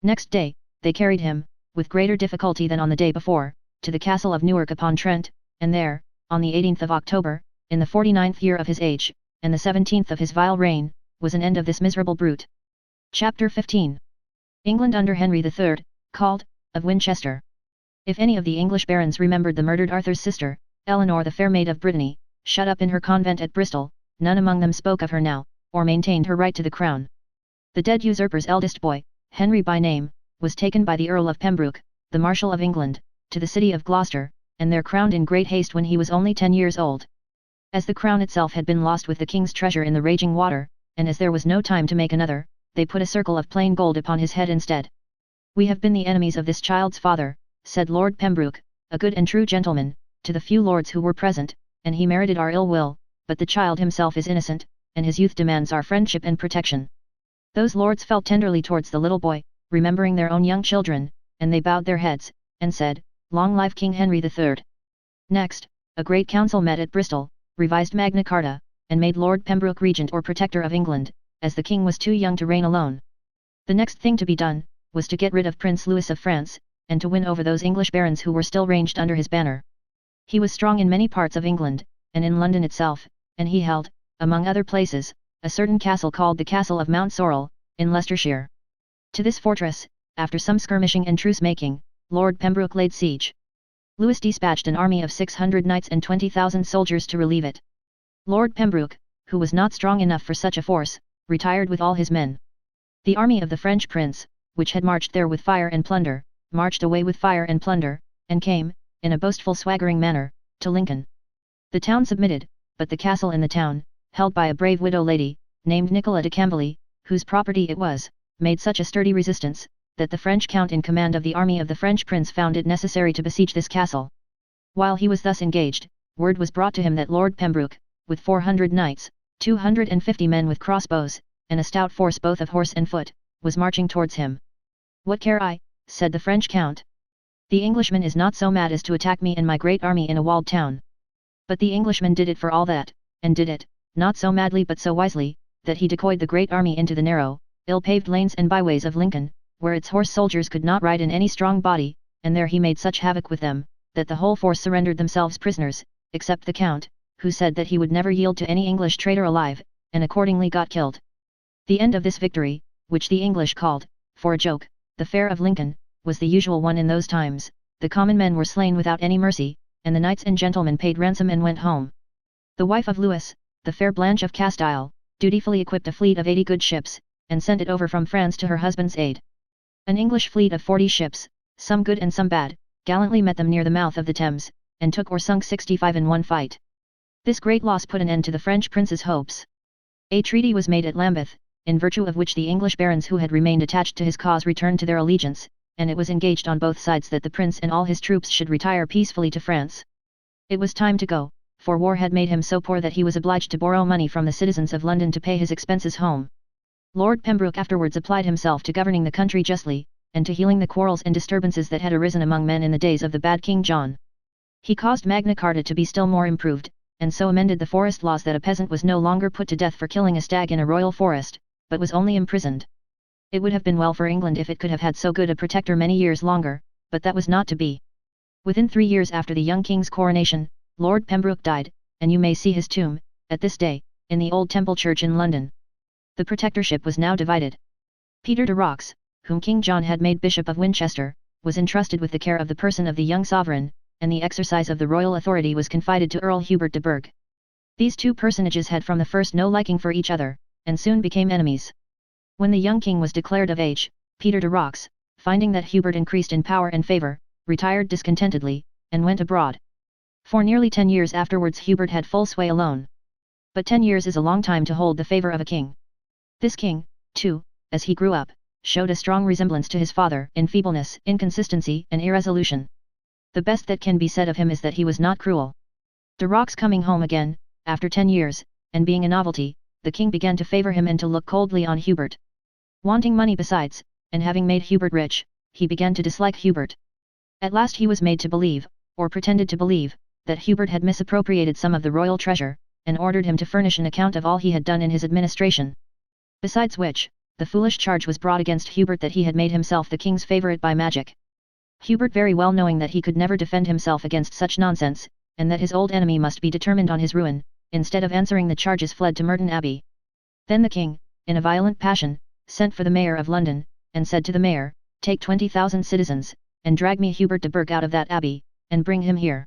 Next day, they carried him, with greater difficulty than on the day before, to the castle of Newark-upon-Trent, and there, on the 18th of October, in the 49th year of his age, and the 17th of his vile reign, was an end of this miserable brute. Chapter 15. England under Henry III, called, of Winchester. If any of the English barons remembered the murdered Arthur's sister, Eleanor the Fair Maid of Brittany, shut up in her convent at Bristol, none among them spoke of her now, or maintained her right to the crown. The dead usurper's eldest boy, Henry by name, was taken by the Earl of Pembroke, the Marshal of England, to the city of Gloucester, and there crowned in great haste when he was only 10 years old. As the crown itself had been lost with the king's treasure in the raging water, and as there was no time to make another, they put a circle of plain gold upon his head instead. "We have been the enemies of this child's father," said Lord Pembroke, a good and true gentleman, to the few lords who were present, "and he merited our ill will, but the child himself is innocent, and his youth demands our friendship and protection." Those lords felt tenderly towards the little boy, remembering their own young children, and they bowed their heads, and said, "Long live King Henry III." Next, a great council met at Bristol, revised Magna Carta, and made Lord Pembroke regent or protector of England, as the king was too young to reign alone. The next thing to be done, was to get rid of Prince Louis of France, and to win over those English barons who were still ranged under his banner. He was strong in many parts of England, and in London itself, and he held, among other places, a certain castle called the Castle of Mount Sorrel, in Leicestershire. To this fortress, after some skirmishing and truce-making, Lord Pembroke laid siege. Louis dispatched an army of 600 knights and 20,000 soldiers to relieve it. Lord Pembroke, who was not strong enough for such a force, retired with all his men. The army of the French prince, which had marched there with fire and plunder, marched away with fire and plunder, and came, in a boastful swaggering manner, to Lincoln. The town submitted, but the castle in the town, held by a brave widow lady, named Nicola de Camberley, whose property it was, made such a sturdy resistance, that the French count in command of the army of the French prince found it necessary to besiege this castle. While he was thus engaged, word was brought to him that Lord Pembroke, with 400 knights, 250 men with crossbows, and a stout force both of horse and foot, was marching towards him. "What care I," said the French count. "The Englishman is not so mad as to attack me and my great army in a walled town." But the Englishman did it for all that, and did it, not so madly but so wisely, that he decoyed the great army into the narrow, ill-paved lanes and byways of Lincoln, where its horse soldiers could not ride in any strong body, and there he made such havoc with them, that the whole force surrendered themselves prisoners, except the count, who said that he would never yield to any English traitor alive, and accordingly got killed. The end of this victory, which the English called, for a joke, the Fair of Lincoln, was the usual one in those times. The common men were slain without any mercy, and the knights and gentlemen paid ransom and went home. The wife of Louis, the fair Blanche of Castile, dutifully equipped a fleet of 80 good ships, and sent it over from France to her husband's aid. An English fleet of 40 ships, some good and some bad, gallantly met them near the mouth of the Thames, and took or sunk 65 in one fight. This great loss put an end to the French prince's hopes. A treaty was made at Lambeth, in virtue of which the English barons who had remained attached to his cause returned to their allegiance, and it was engaged on both sides that the prince and all his troops should retire peacefully to France. It was time to go, for war had made him so poor that he was obliged to borrow money from the citizens of London to pay his expenses home. Lord Pembroke afterwards applied himself to governing the country justly, and to healing the quarrels and disturbances that had arisen among men in the days of the bad King John. He caused Magna Carta to be still more improved, and so amended the forest laws that a peasant was no longer put to death for killing a stag in a royal forest, but was only imprisoned. It would have been well for England if it could have had so good a protector many years longer, but that was not to be. Within 3 years after the young king's coronation, Lord Pembroke died, and you may see his tomb, at this day, in the Old Temple Church in London. The protectorship was now divided. Peter de Rox, whom King John had made Bishop of Winchester, was entrusted with the care of the person of the young sovereign, and the exercise of the royal authority was confided to Earl Hubert de Burgh. These two personages had from the first no liking for each other, and soon became enemies. When the young king was declared of age, Peter de Rox, finding that Hubert increased in power and favour, retired discontentedly, and went abroad. For nearly 10 years afterwards Hubert had full sway alone. But 10 years is a long time to hold the favour of a king. This king, too, as he grew up, showed a strong resemblance to his father in feebleness, inconsistency, and irresolution. The best that can be said of him is that he was not cruel. De Rox coming home again, after 10 years, and being a novelty, the king began to favour him and to look coldly on Hubert. Wanting money besides, and having made Hubert rich, he began to dislike Hubert. At last he was made to believe, or pretended to believe, that Hubert had misappropriated some of the royal treasure, and ordered him to furnish an account of all he had done in his administration. Besides which, the foolish charge was brought against Hubert that he had made himself the king's favourite by magic. Hubert, very well knowing that he could never defend himself against such nonsense, and that his old enemy must be determined on his ruin, instead of answering the charges fled to Merton Abbey. Then the king, in a violent passion, sent for the mayor of London, and said to the mayor, "Take 20,000 citizens, and drag me Hubert de Burgh out of that abbey, and bring him here."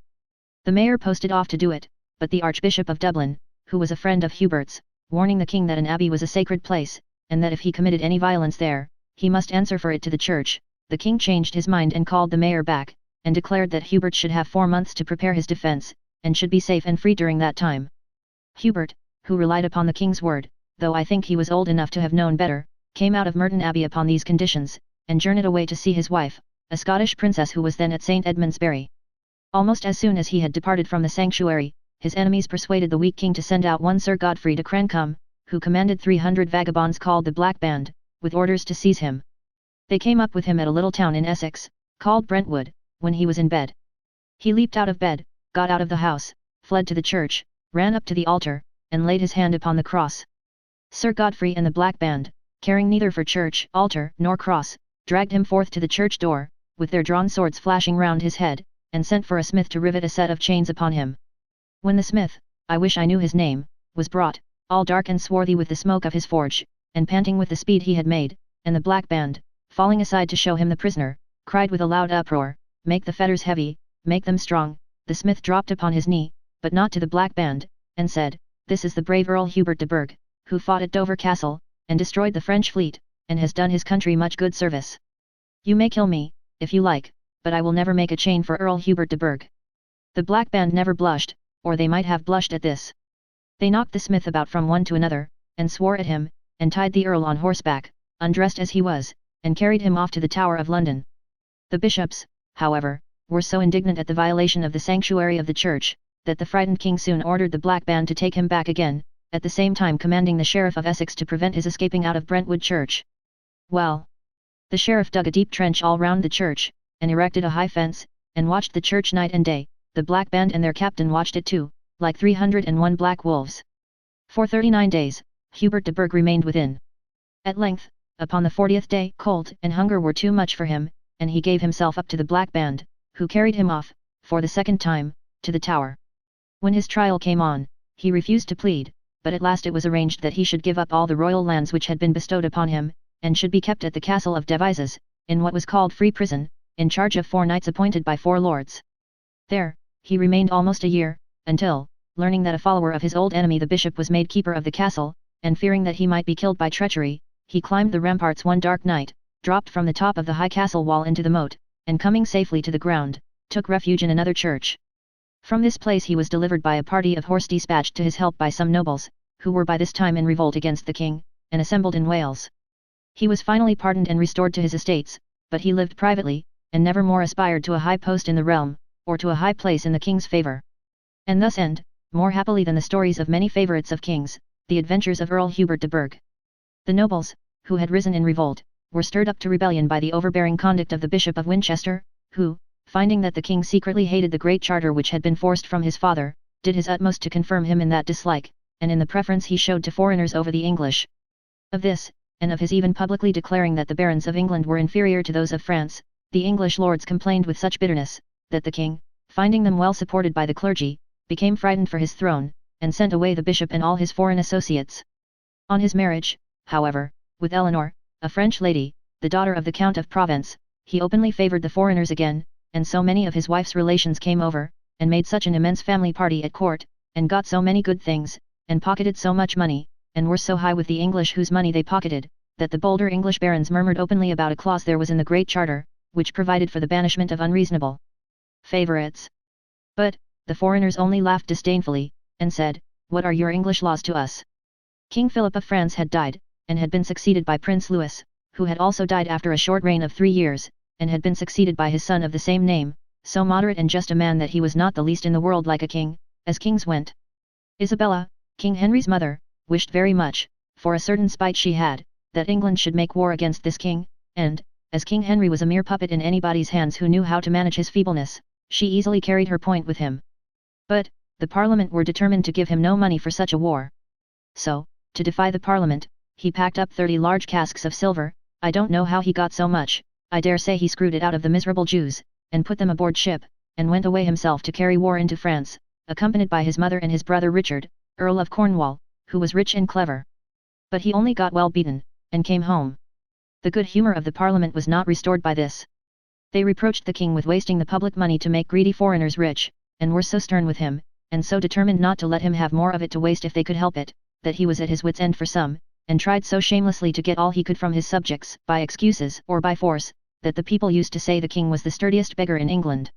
The mayor posted off to do it, but the Archbishop of Dublin, who was a friend of Hubert's, warning the king that an abbey was a sacred place, and that if he committed any violence there, he must answer for it to the church, the king changed his mind and called the mayor back, and declared that Hubert should have 4 months to prepare his defence, and should be safe and free during that time. Hubert, who relied upon the king's word, though I think he was old enough to have known better, came out of Merton Abbey upon these conditions, and journeyed away to see his wife, a Scottish princess who was then at St. Edmundsbury. Almost as soon as he had departed from the sanctuary, his enemies persuaded the weak king to send out one Sir Godfrey de Crancumb, who commanded 300 vagabonds called the Black Band, with orders to seize him. They came up with him at a little town in Essex, called Brentwood, when he was in bed. He leaped out of bed, got out of the house, fled to the church, ran up to the altar, and laid his hand upon the cross. Sir Godfrey and the Black Band, caring neither for church, altar, nor cross, dragged him forth to the church door, with their drawn swords flashing round his head, and sent for a smith to rivet a set of chains upon him. When the smith, I wish I knew his name, was brought, all dark and swarthy with the smoke of his forge, and panting with the speed he had made, and the Black Band, falling aside to show him the prisoner, cried with a loud uproar, "Make the fetters heavy, make them strong." The smith dropped upon his knee, but not to the Black Band, and said, "This is the brave Earl Hubert de Burgh, who fought at Dover Castle, and destroyed the French fleet, and has done his country much good service. You may kill me, if you like, but I will never make a chain for Earl Hubert de Burgh." The Black Band never blushed, or they might have blushed at this. They knocked the smith about from one to another, and swore at him, and tied the Earl on horseback, undressed as he was, and carried him off to the Tower of London. The bishops, however, were so indignant at the violation of the sanctuary of the church, that the frightened king soon ordered the Black Band to take him back again, at the same time commanding the Sheriff of Essex to prevent his escaping out of Brentwood Church. Well, the sheriff dug a deep trench all round the church, and erected a high fence, and watched the church night and day. The Black Band and their captain watched it too, like 301 black wolves. For 39 days, Hubert de Burgh remained within. At length, upon the 40th day, cold and hunger were too much for him, and he gave himself up to the Black Band, who carried him off, for the second time, to the Tower. When his trial came on, he refused to plead, but at last it was arranged that he should give up all the royal lands which had been bestowed upon him, and should be kept at the castle of Devizes, in what was called Free Prison, in charge of 4 knights appointed by 4 lords. There, he remained almost a year, until, learning that a follower of his old enemy the bishop was made keeper of the castle, and fearing that he might be killed by treachery, he climbed the ramparts one dark night, dropped from the top of the high castle wall into the moat, and coming safely to the ground, took refuge in another church. From this place he was delivered by a party of horse dispatched to his help by some nobles, who were by this time in revolt against the king, and assembled in Wales. He was finally pardoned and restored to his estates, but he lived privately, and never more aspired to a high post in the realm, or to a high place in the king's favour. And thus end, more happily than the stories of many favourites of kings, the adventures of Earl Hubert de Burgh. The nobles, who had risen in revolt, were stirred up to rebellion by the overbearing conduct of the Bishop of Winchester, who, finding that the king secretly hated the great charter which had been forced from his father, did his utmost to confirm him in that dislike, and in the preference he showed to foreigners over the English. Of this, and of his even publicly declaring that the barons of England were inferior to those of France, the English lords complained with such bitterness, that the king, finding them well supported by the clergy, became frightened for his throne, and sent away the bishop and all his foreign associates. On his marriage, however, with Eleanor, a French lady, the daughter of the Count of Provence, he openly favoured the foreigners again, and so many of his wife's relations came over, and made such an immense family party at court, and got so many good things, and pocketed so much money, and were so high with the English whose money they pocketed, that the bolder English barons murmured openly about a clause there was in the Great Charter, which provided for the banishment of unreasonable favourites. But, the foreigners only laughed disdainfully, and said, "What are your English laws to us?" King Philip of France had died, and had been succeeded by Prince Louis, who had also died after a short reign of 3 years, and had been succeeded by his son of the same name, so moderate and just a man that he was not the least in the world like a king, as kings went. Isabella, King Henry's mother, wished very much, for a certain spite she had, that England should make war against this king, and, as King Henry was a mere puppet in anybody's hands who knew how to manage his feebleness, she easily carried her point with him. But, the Parliament were determined to give him no money for such a war. So, to defy the Parliament, he packed up 30 large casks of silver. I don't know how he got so much, I dare say he screwed it out of the miserable Jews, and put them aboard ship, and went away himself to carry war into France, accompanied by his mother and his brother Richard, Earl of Cornwall, who was rich and clever. But he only got well beaten, and came home. The good humour of the Parliament was not restored by this. They reproached the king with wasting the public money to make greedy foreigners rich, and were so stern with him, and so determined not to let him have more of it to waste if they could help it, that he was at his wits' end for some, and tried so shamelessly to get all he could from his subjects, by excuses or by force, that the people used to say the king was the sturdiest beggar in England.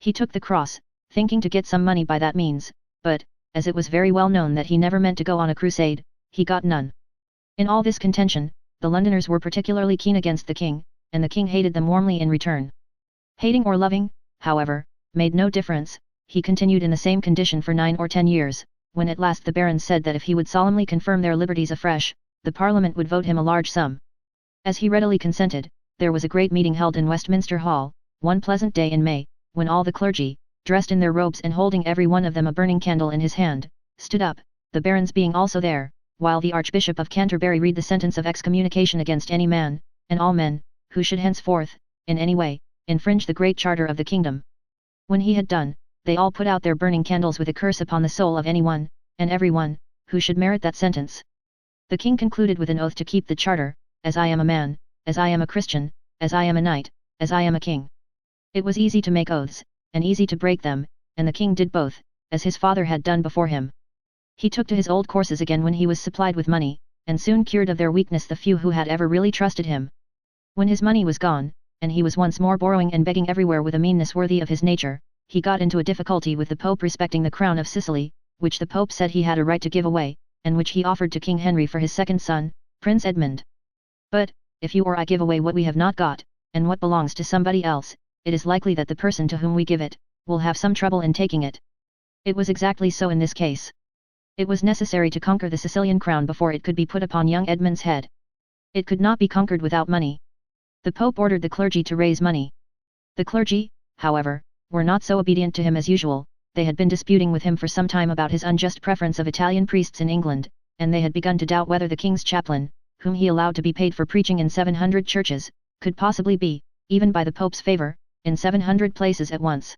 He took the cross, thinking to get some money by that means, but, as it was very well known that he never meant to go on a crusade, he got none. In all this contention, the Londoners were particularly keen against the king, and the king hated them warmly in return. Hating or loving, however, made no difference. He continued in the same condition for 9 or 10 years, when at last the barons said that if he would solemnly confirm their liberties afresh, the Parliament would vote him a large sum. As he readily consented, there was a great meeting held in Westminster Hall, one pleasant day in May, when all the clergy, dressed in their robes and holding every one of them a burning candle in his hand, stood up, the barons being also there, while the Archbishop of Canterbury read the sentence of excommunication against any man, and all men, who should henceforth, in any way, infringe the great charter of the kingdom. When he had done, they all put out their burning candles with a curse upon the soul of anyone, and everyone, who should merit that sentence. The king concluded with an oath to keep the charter, as I am a man, as I am a Christian, as I am a knight, as I am a king. It was easy to make oaths, and easy to break them, and the king did both, as his father had done before him. He took to his old courses again when he was supplied with money, and soon cured of their weakness the few who had ever really trusted him. When his money was gone, and he was once more borrowing and begging everywhere with a meanness worthy of his nature, he got into a difficulty with the Pope respecting the crown of Sicily, which the Pope said he had a right to give away, and which he offered to King Henry for his second son, Prince Edmund. But, if you or I give away what we have not got, and what belongs to somebody else, it is likely that the person to whom we give it, will have some trouble in taking it. It was exactly so in this case. It was necessary to conquer the Sicilian crown before it could be put upon young Edmund's head. It could not be conquered without money. The Pope ordered the clergy to raise money. The clergy, however, were not so obedient to him as usual. They had been disputing with him for some time about his unjust preference of Italian priests in England, and they had begun to doubt whether the king's chaplain, whom he allowed to be paid for preaching in 700 churches, could possibly be, even by the Pope's favour, in 700 places at once.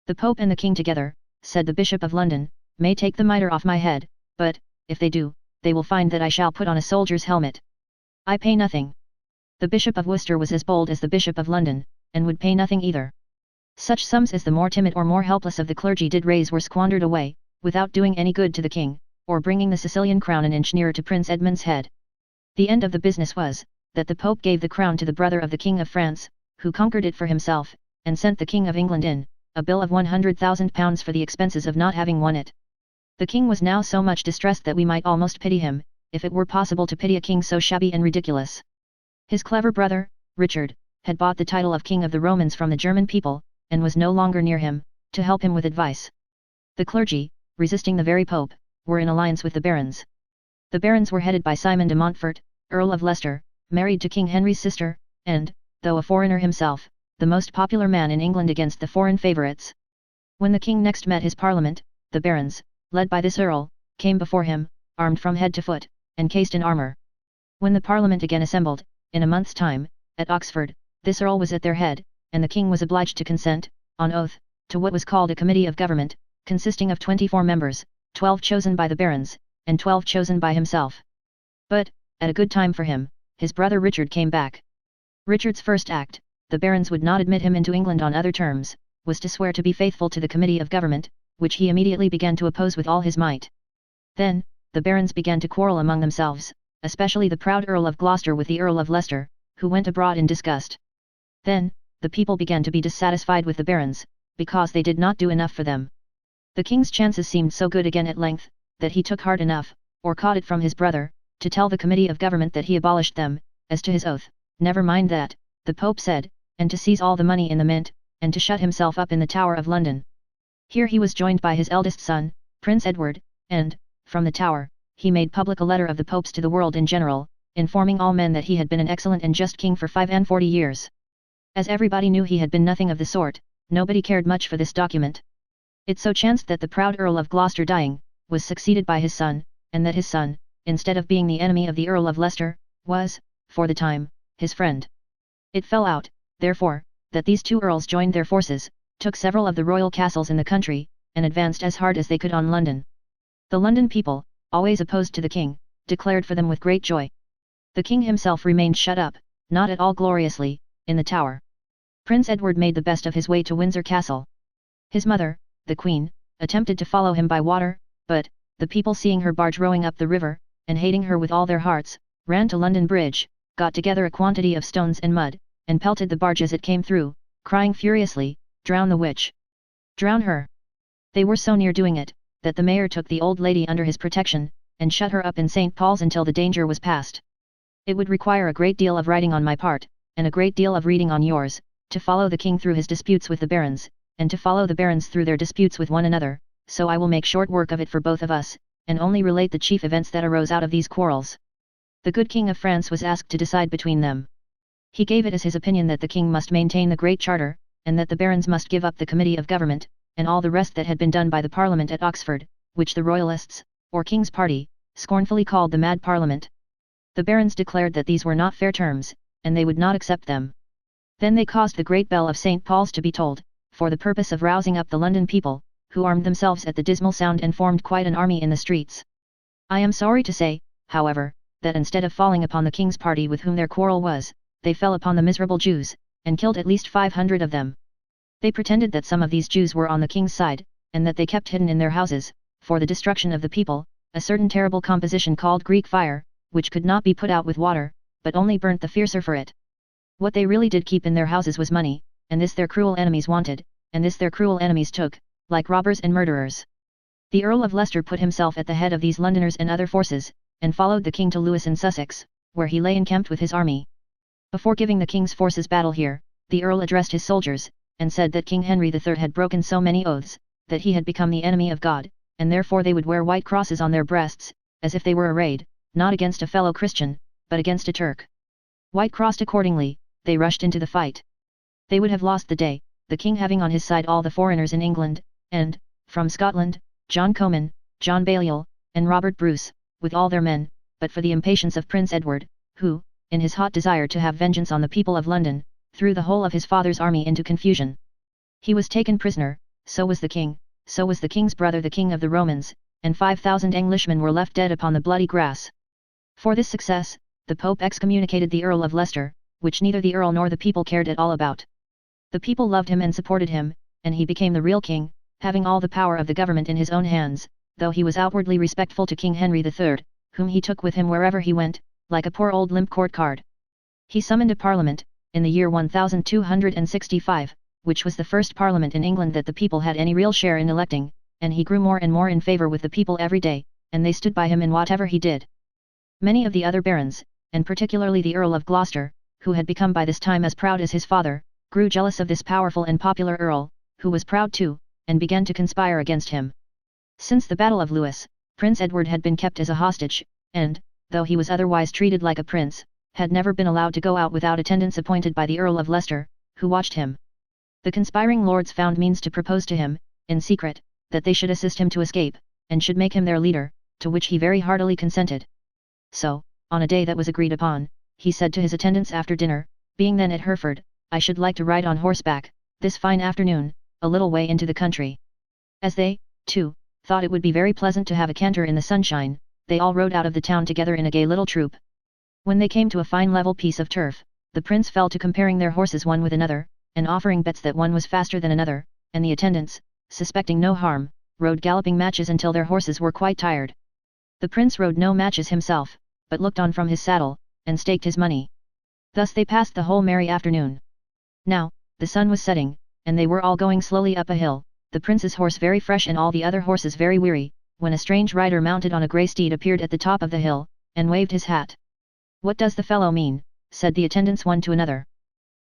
The Pope and the king together, said the Bishop of London, may take the mitre off my head, but, if they do, they will find that I shall put on a soldier's helmet. I pay nothing. The Bishop of Worcester was as bold as the Bishop of London, and would pay nothing either. Such sums as the more timid or more helpless of the clergy did raise were squandered away, without doing any good to the king, or bringing the Sicilian crown an inch nearer to Prince Edmund's head. The end of the business was, that the Pope gave the crown to the brother of the King of France, who conquered it for himself, and sent the King of England in, a bill of £100,000 for the expenses of not having won it. The king was now so much distressed that we might almost pity him, if it were possible to pity a king so shabby and ridiculous. His clever brother, Richard, had bought the title of King of the Romans from the German people, and was no longer near him, to help him with advice. The clergy, resisting the very Pope, were in alliance with the barons. The barons were headed by Simon de Montfort, Earl of Leicester, married to King Henry's sister, and, though a foreigner himself, the most popular man in England against the foreign favourites. When the king next met his parliament, the barons, led by this earl, came before him, armed from head to foot, and cased in armour. When the parliament again assembled, in a month's time, at Oxford, this earl was at their head, and the king was obliged to consent, on oath, to what was called a committee of government, consisting of 24 members, 12 chosen by the barons, and 12 chosen by himself. But, at a good time for him, his brother Richard came back. Richard's first act, the barons would not admit him into England on other terms, was to swear to be faithful to the committee of government, which he immediately began to oppose with all his might. Then, the barons began to quarrel among themselves, especially the proud Earl of Gloucester with the Earl of Leicester, who went abroad in disgust. Then, the people began to be dissatisfied with the barons, because they did not do enough for them. The king's chances seemed so good again at length, that he took heart enough, or caught it from his brother, to tell the committee of government that he abolished them, as to his oath, never mind that, the Pope said, and to seize all the money in the mint, and to shut himself up in the Tower of London. Here he was joined by his eldest son, Prince Edward, and, from the Tower, he made public a letter of the Pope's to the world in general, informing all men that he had been an excellent and just king for 45 years. As everybody knew he had been nothing of the sort, nobody cared much for this document. It so chanced that the proud Earl of Gloucester dying, was succeeded by his son, and that his son, instead of being the enemy of the Earl of Leicester, was, for the time, his friend. It fell out, therefore, that these two earls joined their forces, took several of the royal castles in the country, and advanced as hard as they could on London. The London people, always opposed to the king, declared for them with great joy. The king himself remained shut up, not at all gloriously, in the Tower. Prince Edward made the best of his way to Windsor Castle. His mother, the Queen, attempted to follow him by water, but, the people seeing her barge rowing up the river, and hating her with all their hearts, ran to London Bridge, got together a quantity of stones and mud, and pelted the barge as it came through, crying furiously, "Drown the witch! Drown her!" They were so near doing it, that the mayor took the old lady under his protection, and shut her up in St. Paul's until the danger was past. It would require a great deal of writing on my part, and a great deal of reading on yours, to follow the king through his disputes with the barons, and to follow the barons through their disputes with one another, so I will make short work of it for both of us, and only relate the chief events that arose out of these quarrels. The good king of France was asked to decide between them. He gave it as his opinion that the king must maintain the Great Charter, and that the barons must give up the committee of government, and all the rest that had been done by the Parliament at Oxford, which the Royalists, or King's party, scornfully called the Mad Parliament. The barons declared that these were not fair terms, and they would not accept them. Then they caused the great bell of St. Paul's to be tolled, for the purpose of rousing up the London people, who armed themselves at the dismal sound and formed quite an army in the streets. I am sorry to say, however, that instead of falling upon the king's party with whom their quarrel was, they fell upon the miserable Jews, and killed at least 500 of them. They pretended that some of these Jews were on the king's side, and that they kept hidden in their houses, for the destruction of the people, a certain terrible composition called Greek fire, which could not be put out with water, but only burnt the fiercer for it. What they really did keep in their houses was money, and this their cruel enemies wanted, and this their cruel enemies took, like robbers and murderers. The Earl of Leicester put himself at the head of these Londoners and other forces, and followed the king to Lewes in Sussex, where he lay encamped with his army. Before giving the king's forces battle here, the Earl addressed his soldiers, and said that King Henry III had broken so many oaths, that he had become the enemy of God, and therefore they would wear white crosses on their breasts, as if they were arrayed, not against a fellow Christian, but against a Turk. White-crossed accordingly, they rushed into the fight. They would have lost the day, the king having on his side all the foreigners in England, and, from Scotland, John Comyn, John Balliol, and Robert Bruce, with all their men, but for the impatience of Prince Edward, who, in his hot desire to have vengeance on the people of London, threw the whole of his father's army into confusion. He was taken prisoner, so was the king, so was the king's brother the king of the Romans, and 5,000 Englishmen were left dead upon the bloody grass. For this success, the Pope excommunicated the Earl of Leicester, which neither the Earl nor the people cared at all about. The people loved him and supported him, and he became the real king, having all the power of the government in his own hands, though he was outwardly respectful to King Henry III, whom he took with him wherever he went, like a poor old limp court card. He summoned a parliament, in the year 1265, which was the first parliament in England that the people had any real share in electing, and he grew more and more in favour with the people every day, and they stood by him in whatever he did. Many of the other barons, and particularly the Earl of Gloucester, who had become by this time as proud as his father, grew jealous of this powerful and popular earl, who was proud too, and began to conspire against him. Since the Battle of Lewes, Prince Edward had been kept as a hostage, and, though he was otherwise treated like a prince, had never been allowed to go out without attendants appointed by the Earl of Leicester, who watched him. The conspiring lords found means to propose to him, in secret, that they should assist him to escape, and should make him their leader, to which he very heartily consented. So, on a day that was agreed upon, he said to his attendants after dinner, being then at Hereford, I should like to ride on horseback, this fine afternoon, a little way into the country. As they, too, thought it would be very pleasant to have a canter in the sunshine, they all rode out of the town together in a gay little troop. When they came to a fine level piece of turf, the prince fell to comparing their horses one with another, and offering bets that one was faster than another, and the attendants, suspecting no harm, rode galloping matches until their horses were quite tired. The prince rode no matches himself, but looked on from his saddle, and staked his money. Thus they passed the whole merry afternoon. Now, the sun was setting, and they were all going slowly up a hill, the prince's horse very fresh and all the other horses very weary, when a strange rider mounted on a grey steed appeared at the top of the hill, and waved his hat. What does the fellow mean? Said the attendants one to another.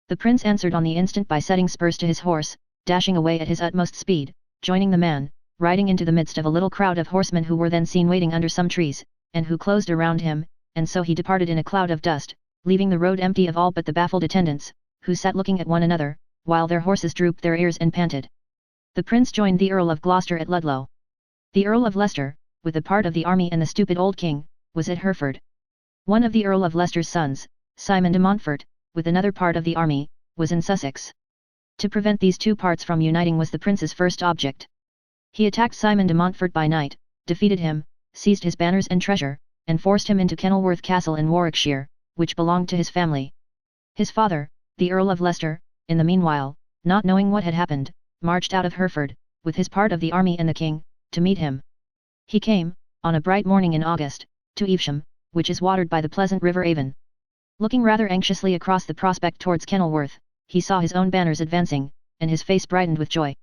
The prince answered on the instant by setting spurs to his horse, dashing away at his utmost speed, joining the man, riding into the midst of a little crowd of horsemen who were then seen waiting under some trees, and who closed around him, and so he departed in a cloud of dust, leaving the road empty of all but the baffled attendants, who sat looking at one another, while their horses drooped their ears and panted. The prince joined the Earl of Gloucester at Ludlow. The Earl of Leicester, with a part of the army and the stupid old king, was at Hereford. One of the Earl of Leicester's sons, Simon de Montfort, with another part of the army, was in Sussex. To prevent these two parts from uniting was the prince's first object. He attacked Simon de Montfort by night, defeated him, seized his banners and treasure, and forced him into Kenilworth Castle in Warwickshire, which belonged to his family. His father, the Earl of Leicester, in the meanwhile, not knowing what had happened, marched out of Hereford, with his part of the army and the king, to meet him. He came, on a bright morning in August, to Evesham, which is watered by the pleasant river Avon. Looking rather anxiously across the prospect towards Kenilworth, he saw his own banners advancing, and his face brightened with joy.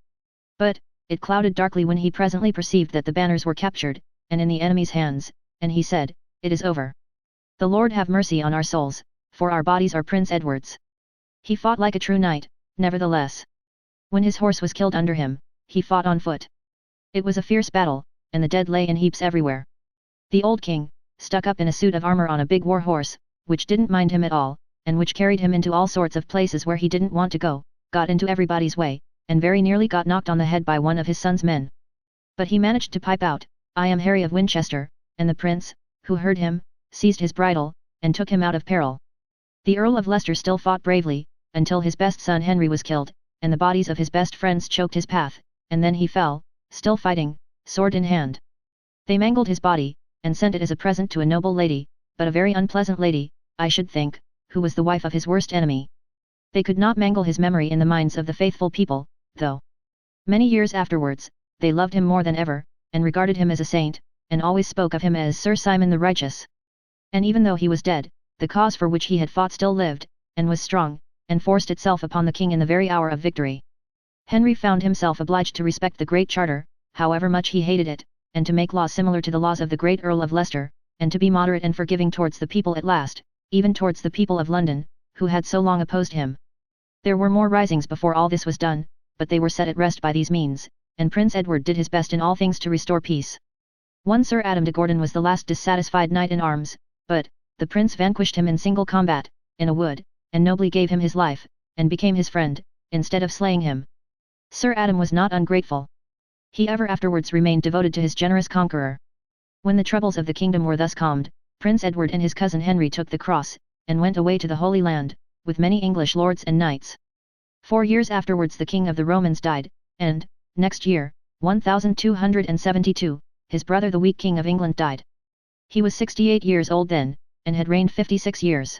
But, it clouded darkly when he presently perceived that the banners were captured, and in the enemy's hands, and he said, It is over. The Lord have mercy on our souls, for our bodies are Prince Edward's. He fought like a true knight, nevertheless. When his horse was killed under him, he fought on foot. It was a fierce battle, and the dead lay in heaps everywhere. The old king, stuck up in a suit of armor on a big war horse, which didn't mind him at all, and which carried him into all sorts of places where he didn't want to go, got into everybody's way, and very nearly got knocked on the head by one of his son's men. But he managed to pipe out, I am Harry of Winchester, and the prince, who heard him, seized his bridle, and took him out of peril. The Earl of Leicester still fought bravely, until his best son Henry was killed, and the bodies of his best friends choked his path, and then he fell, still fighting, sword in hand. They mangled his body, and sent it as a present to a noble lady, but a very unpleasant lady, I should think, who was the wife of his worst enemy. They could not mangle his memory in the minds of the faithful people, though. Many years afterwards, they loved him more than ever, and regarded him as a saint, and always spoke of him as Sir Simon the Righteous. And even though he was dead, the cause for which he had fought still lived, and was strong, and forced itself upon the king in the very hour of victory. Henry found himself obliged to respect the Great Charter, however much he hated it, and to make laws similar to the laws of the great Earl of Leicester, and to be moderate and forgiving towards the people at last, even towards the people of London, who had so long opposed him. There were more risings before all this was done, but they were set at rest by these means, and Prince Edward did his best in all things to restore peace. One Sir Adam de Gordon was the last dissatisfied knight in arms, but, the prince vanquished him in single combat, in a wood, and nobly gave him his life, and became his friend, instead of slaying him. Sir Adam was not ungrateful. He ever afterwards remained devoted to his generous conqueror. When the troubles of the kingdom were thus calmed, Prince Edward and his cousin Henry took the cross, and went away to the Holy Land, with many English lords and knights. 4 years afterwards the king of the Romans died, and, next year, 1272, his brother the weak king of England died. He was 68 years old then, and had reigned 56 years.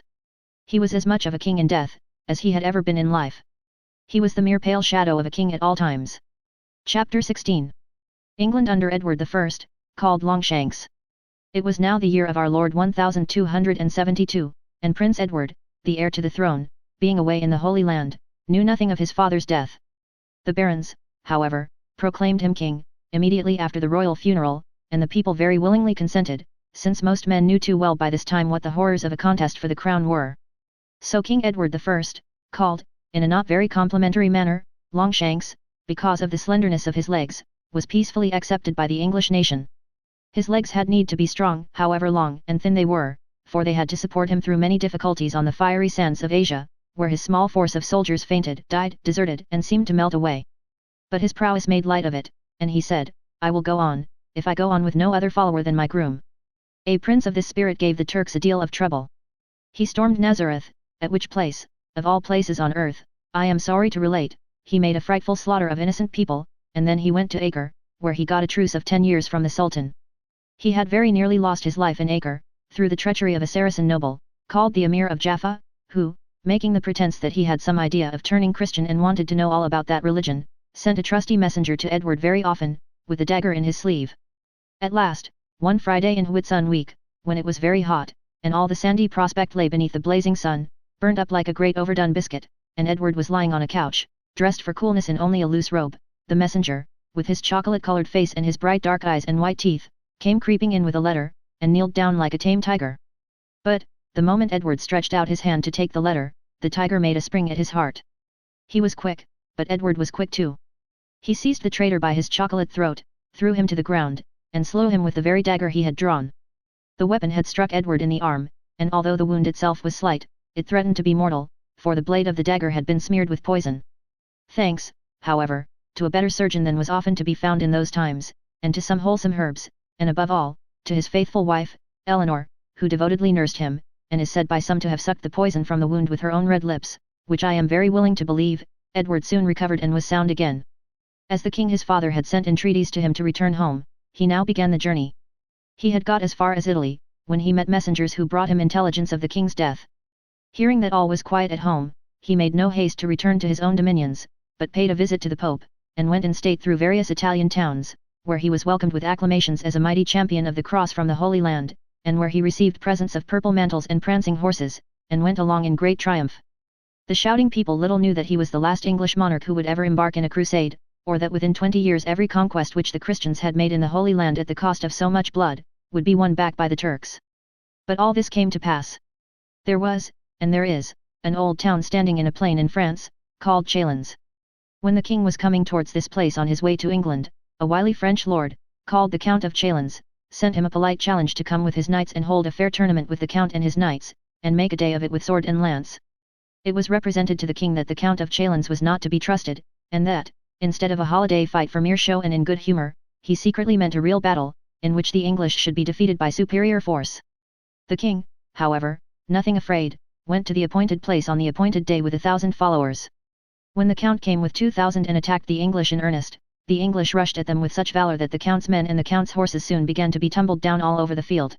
He was as much of a king in death, as he had ever been in life. He was the mere pale shadow of a king at all times. Chapter 16. England under Edward I, called Longshanks. It was now the year of our Lord 1272, and Prince Edward, the heir to the throne, being away in the Holy Land, knew nothing of his father's death. The barons, however, proclaimed him king, immediately after the royal funeral, and the people very willingly consented, since most men knew too well by this time what the horrors of a contest for the crown were. So King Edward I, called, in a not very complimentary manner, Longshanks, because of the slenderness of his legs, was peacefully accepted by the English nation. His legs had need to be strong, however long and thin they were, for they had to support him through many difficulties on the fiery sands of Asia, where his small force of soldiers fainted, died, deserted, and seemed to melt away. But his prowess made light of it, and he said, I will go on, if I go on with no other follower than my groom. A prince of this spirit gave the Turks a deal of trouble. He stormed Nazareth, at which place, of all places on earth, I am sorry to relate, he made a frightful slaughter of innocent people, and then he went to Acre, where he got a truce of 10 years from the Sultan. He had very nearly lost his life in Acre, through the treachery of a Saracen noble, called the Emir of Jaffa, who, making the pretense that he had some idea of turning Christian and wanted to know all about that religion, sent a trusty messenger to Edward very often, with a dagger in his sleeve. At last, one Friday in Whitsun week, when it was very hot, and all the sandy prospect lay beneath the blazing sun, burned up like a great overdone biscuit, and Edward was lying on a couch, dressed for coolness in only a loose robe, the messenger, with his chocolate-colored face and his bright dark eyes and white teeth, came creeping in with a letter, and kneeled down like a tame tiger. But, the moment Edward stretched out his hand to take the letter, the tiger made a spring at his heart. He was quick, but Edward was quick too. He seized the traitor by his chocolate throat, threw him to the ground, and slew him with the very dagger he had drawn. The weapon had struck Edward in the arm, and although the wound itself was slight, it threatened to be mortal, for the blade of the dagger had been smeared with poison. Thanks, however, to a better surgeon than was often to be found in those times, and to some wholesome herbs, and above all, to his faithful wife, Eleanor, who devotedly nursed him, and is said by some to have sucked the poison from the wound with her own red lips, which I am very willing to believe, Edward soon recovered and was sound again. As the king his father had sent entreaties to him to return home, he now began the journey. He had got as far as Italy, when he met messengers who brought him intelligence of the king's death. Hearing that all was quiet at home, he made no haste to return to his own dominions, but paid a visit to the Pope, and went in state through various Italian towns, where he was welcomed with acclamations as a mighty champion of the cross from the Holy Land, and where he received presents of purple mantles and prancing horses, and went along in great triumph. The shouting people little knew that he was the last English monarch who would ever embark in a crusade, or that within 20 years every conquest which the Christians had made in the Holy Land at the cost of so much blood, would be won back by the Turks. But all this came to pass. There was, and there is, an old town standing in a plain in France, called Chalons. When the king was coming towards this place on his way to England, a wily French lord, called the Count of Chalons, sent him a polite challenge to come with his knights and hold a fair tournament with the Count and his knights, and make a day of it with sword and lance. It was represented to the king that the Count of Chalons was not to be trusted, and that, instead of a holiday fight for mere show and in good humour, he secretly meant a real battle, in which the English should be defeated by superior force. The king, however, nothing afraid, went to the appointed place on the appointed day with 1,000 followers. When the Count came with 2,000 and attacked the English in earnest, the English rushed at them with such valour that the Count's men and the Count's horses soon began to be tumbled down all over the field.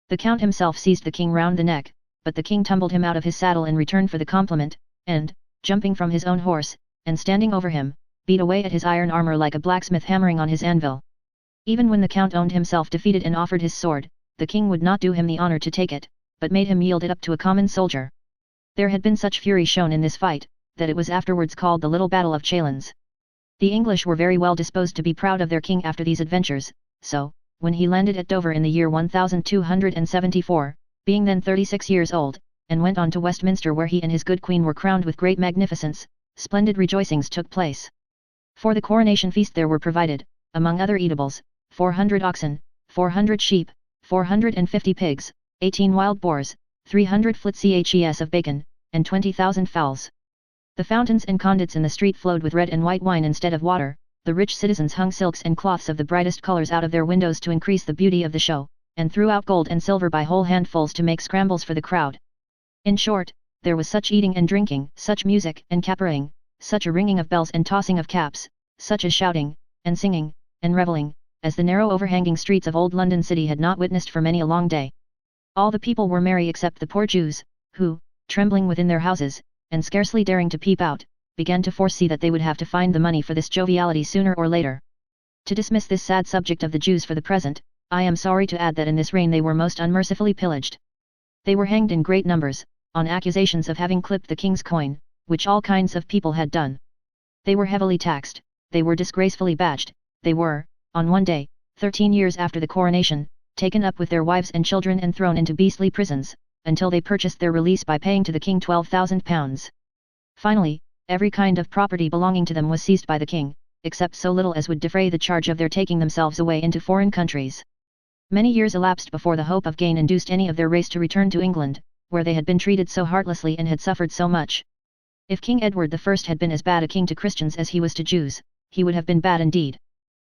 The Count himself seized the king round the neck, but the king tumbled him out of his saddle in return for the compliment, and, jumping from his own horse, and standing over him, beat away at his iron armour like a blacksmith hammering on his anvil. Even when the Count owned himself defeated and offered his sword, the king would not do him the honour to take it, but made him yield it up to a common soldier. There had been such fury shown in this fight, that it was afterwards called the Little Battle of Chalons. The English were very well disposed to be proud of their king after these adventures, so, when he landed at Dover in the year 1274, being then 36 years old, and went on to Westminster where he and his good queen were crowned with great magnificence, splendid rejoicings took place. For the coronation feast there were provided, among other eatables, 400 oxen, 400 sheep, 450 pigs, 18 wild boars, 300 flitches of bacon, and 20,000 fowls. The fountains and conduits in the street flowed with red and white wine instead of water, the rich citizens hung silks and cloths of the brightest colours out of their windows to increase the beauty of the show, and threw out gold and silver by whole handfuls to make scrambles for the crowd. In short, there was such eating and drinking, such music and cabareting, such a ringing of bells and tossing of caps, such a shouting, and singing, and revelling, as the narrow overhanging streets of old London city had not witnessed for many a long day. All the people were merry except the poor Jews, who, trembling within their houses, and scarcely daring to peep out, began to foresee that they would have to find the money for this joviality sooner or later. To dismiss this sad subject of the Jews for the present, I am sorry to add that in this reign they were most unmercifully pillaged. They were hanged in great numbers, on accusations of having clipped the king's coin, which all kinds of people had done. They were heavily taxed, they were disgracefully badged, they were, on one day, 13 years after the coronation, taken up with their wives and children and thrown into beastly prisons, until they purchased their release by paying to the king £12,000. Finally, every kind of property belonging to them was seized by the king, except so little as would defray the charge of their taking themselves away into foreign countries. Many years elapsed before the hope of gain induced any of their race to return to England, where they had been treated so heartlessly and had suffered so much. If King Edward I had been as bad a king to Christians as he was to Jews, he would have been bad indeed.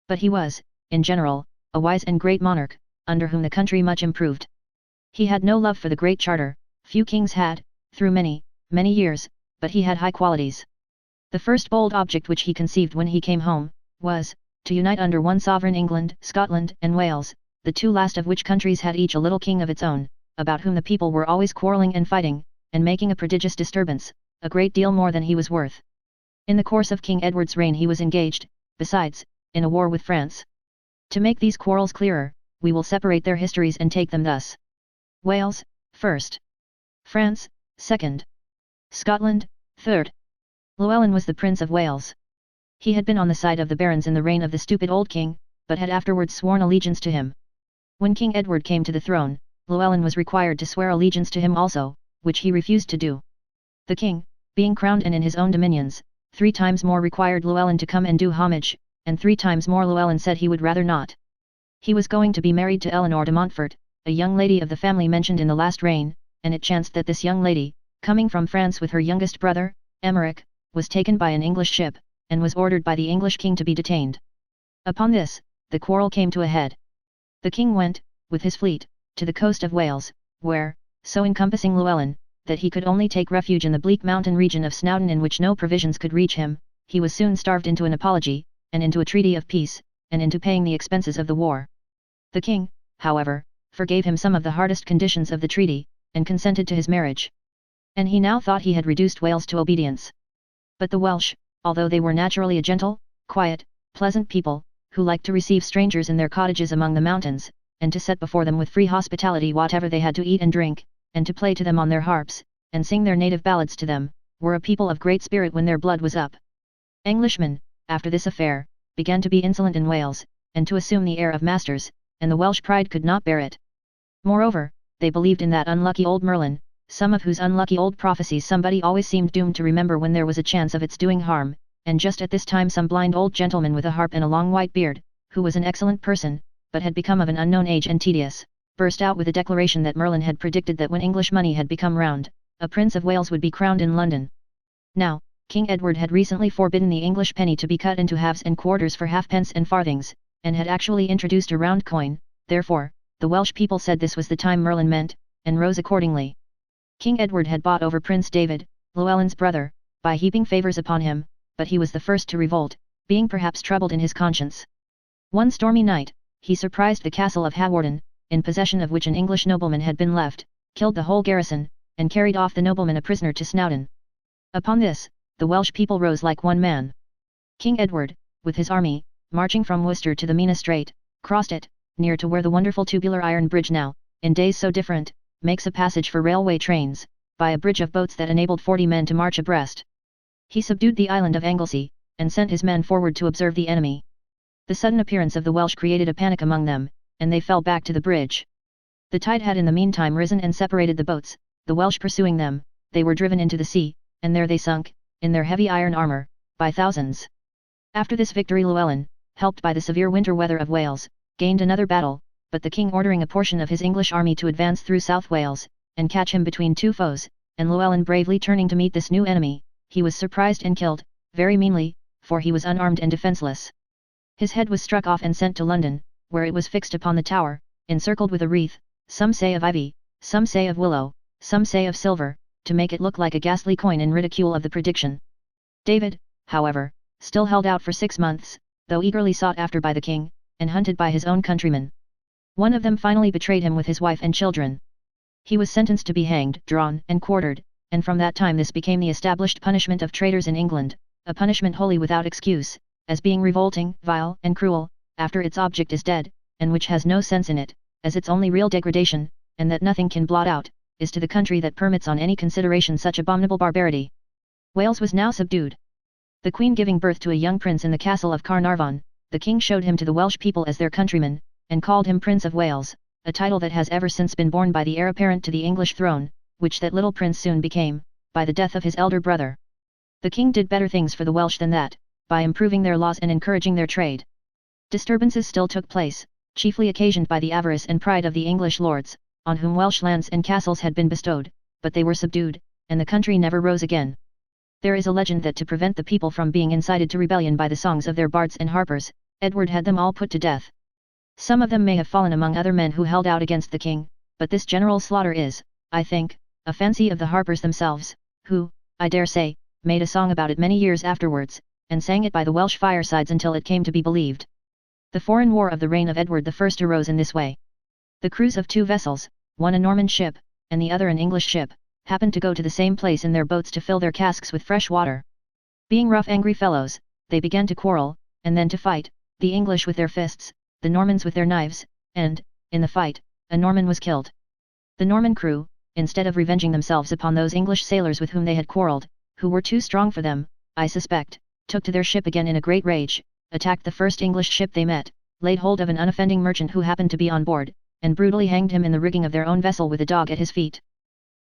But he was, in general, a wise and great monarch, under whom the country much improved. He had no love for the Great Charter, few kings had, through many, many years, but he had high qualities. The first bold object which he conceived when he came home, was, to unite under one sovereign England, Scotland, and Wales, the two last of which countries had each a little king of its own, about whom the people were always quarrelling and fighting, and making a prodigious disturbance, a great deal more than he was worth. In the course of King Edward's reign he was engaged, besides, in a war with France. To make these quarrels clearer, we will separate their histories and take them thus. Wales, first. France, second. Scotland, third. Llewellyn was the Prince of Wales. He had been on the side of the barons in the reign of the stupid old king, but had afterwards sworn allegiance to him. When King Edward came to the throne, Llewellyn was required to swear allegiance to him also, which he refused to do. The king, being crowned and in his own dominions, 3 times more required Llewellyn to come and do homage, and 3 times more Llewellyn said he would rather not. He was going to be married to Eleanor de Montfort, a young lady of the family mentioned in the last reign, and it chanced that this young lady, coming from France with her youngest brother, Emeric, was taken by an English ship, and was ordered by the English king to be detained. Upon this, the quarrel came to a head. The king went, with his fleet, to the coast of Wales, where, so encompassing Llewellyn, that he could only take refuge in the bleak mountain region of Snowdon in which no provisions could reach him, he was soon starved into an apology, and into a treaty of peace, and into paying the expenses of the war. The king, however, forgave him some of the hardest conditions of the treaty, and consented to his marriage. And he now thought he had reduced Wales to obedience. But the Welsh, although they were naturally a gentle, quiet, pleasant people, who liked to receive strangers in their cottages among the mountains, and to set before them with free hospitality whatever they had to eat and drink, and to play to them on their harps, and sing their native ballads to them, were a people of great spirit when their blood was up. Englishmen, after this affair, began to be insolent in Wales, and to assume the air of masters, and the Welsh pride could not bear it. Moreover, they believed in that unlucky old Merlin, some of whose unlucky old prophecies somebody always seemed doomed to remember when there was a chance of its doing harm, and just at this time some blind old gentleman with a harp and a long white beard, who was an excellent person, but had become of an unknown age and tedious, burst out with a declaration that Merlin had predicted that when English money had become round, a Prince of Wales would be crowned in London. Now, King Edward had recently forbidden the English penny to be cut into halves and quarters for halfpence and farthings, and had actually introduced a round coin, therefore, the Welsh people said this was the time Merlin meant, and rose accordingly. King Edward had bought over Prince David, Llewellyn's brother, by heaping favours upon him, but he was the first to revolt, being perhaps troubled in his conscience. One stormy night, he surprised the castle of Hawarden, in possession of which an English nobleman had been left, killed the whole garrison, and carried off the nobleman a prisoner to Snowdon. Upon this, the Welsh people rose like one man. King Edward, with his army, marching from Worcester to the Mina Strait, crossed it, near to where the wonderful tubular iron bridge now, in days so different, makes a passage for railway trains, by a bridge of boats that enabled 40 men to march abreast. He subdued the island of Anglesey, and sent his men forward to observe the enemy. The sudden appearance of the Welsh created a panic among them, and they fell back to the bridge. The tide had in the meantime risen and separated the boats, the Welsh pursuing them, they were driven into the sea, and there they sunk, in their heavy iron armour, by thousands. After this victory Llewellyn, helped by the severe winter weather of Wales, gained another battle, but the king ordering a portion of his English army to advance through South Wales, and catch him between two foes, and Llewellyn bravely turning to meet this new enemy, he was surprised and killed, very meanly, for he was unarmed and defenceless. His head was struck off and sent to London, where it was fixed upon the tower, encircled with a wreath, some say of ivy, some say of willow, some say of silver, to make it look like a ghastly coin in ridicule of the prediction. David, however, still held out for 6 months, though eagerly sought after by the king, and hunted by his own countrymen. One of them finally betrayed him with his wife and children. He was sentenced to be hanged, drawn, and quartered, and from that time this became the established punishment of traitors in England, a punishment wholly without excuse, as being revolting, vile, and cruel, after its object is dead, and which has no sense in it, as its only real degradation, and that nothing can blot out, is to the country that permits on any consideration such abominable barbarity. Wales was now subdued. The Queen giving birth to a young prince in the castle of Carnarvon, the king showed him to the Welsh people as their countryman, and called him Prince of Wales, a title that has ever since been borne by the heir apparent to the English throne, which that little prince soon became, by the death of his elder brother. The king did better things for the Welsh than that, by improving their laws and encouraging their trade. Disturbances still took place, chiefly occasioned by the avarice and pride of the English lords, on whom Welsh lands and castles had been bestowed, but they were subdued, and the country never rose again. There is a legend that to prevent the people from being incited to rebellion by the songs of their bards and harpers, Edward had them all put to death. Some of them may have fallen among other men who held out against the king, but this general slaughter is, I think, a fancy of the harpers themselves, who, I dare say, made a song about it many years afterwards, and sang it by the Welsh firesides until it came to be believed. The foreign war of the reign of Edward I arose in this way. The crews of two vessels, one a Norman ship, and the other an English ship, happened to go to the same place in their boats to fill their casks with fresh water. Being rough angry fellows, they began to quarrel, and then to fight, the English with their fists, the Normans with their knives, and, in the fight, a Norman was killed. The Norman crew, instead of revenging themselves upon those English sailors with whom they had quarrelled, who were too strong for them, I suspect, took to their ship again in a great rage, attacked the first English ship they met, laid hold of an unoffending merchant who happened to be on board, and brutally hanged him in the rigging of their own vessel with a dog at his feet.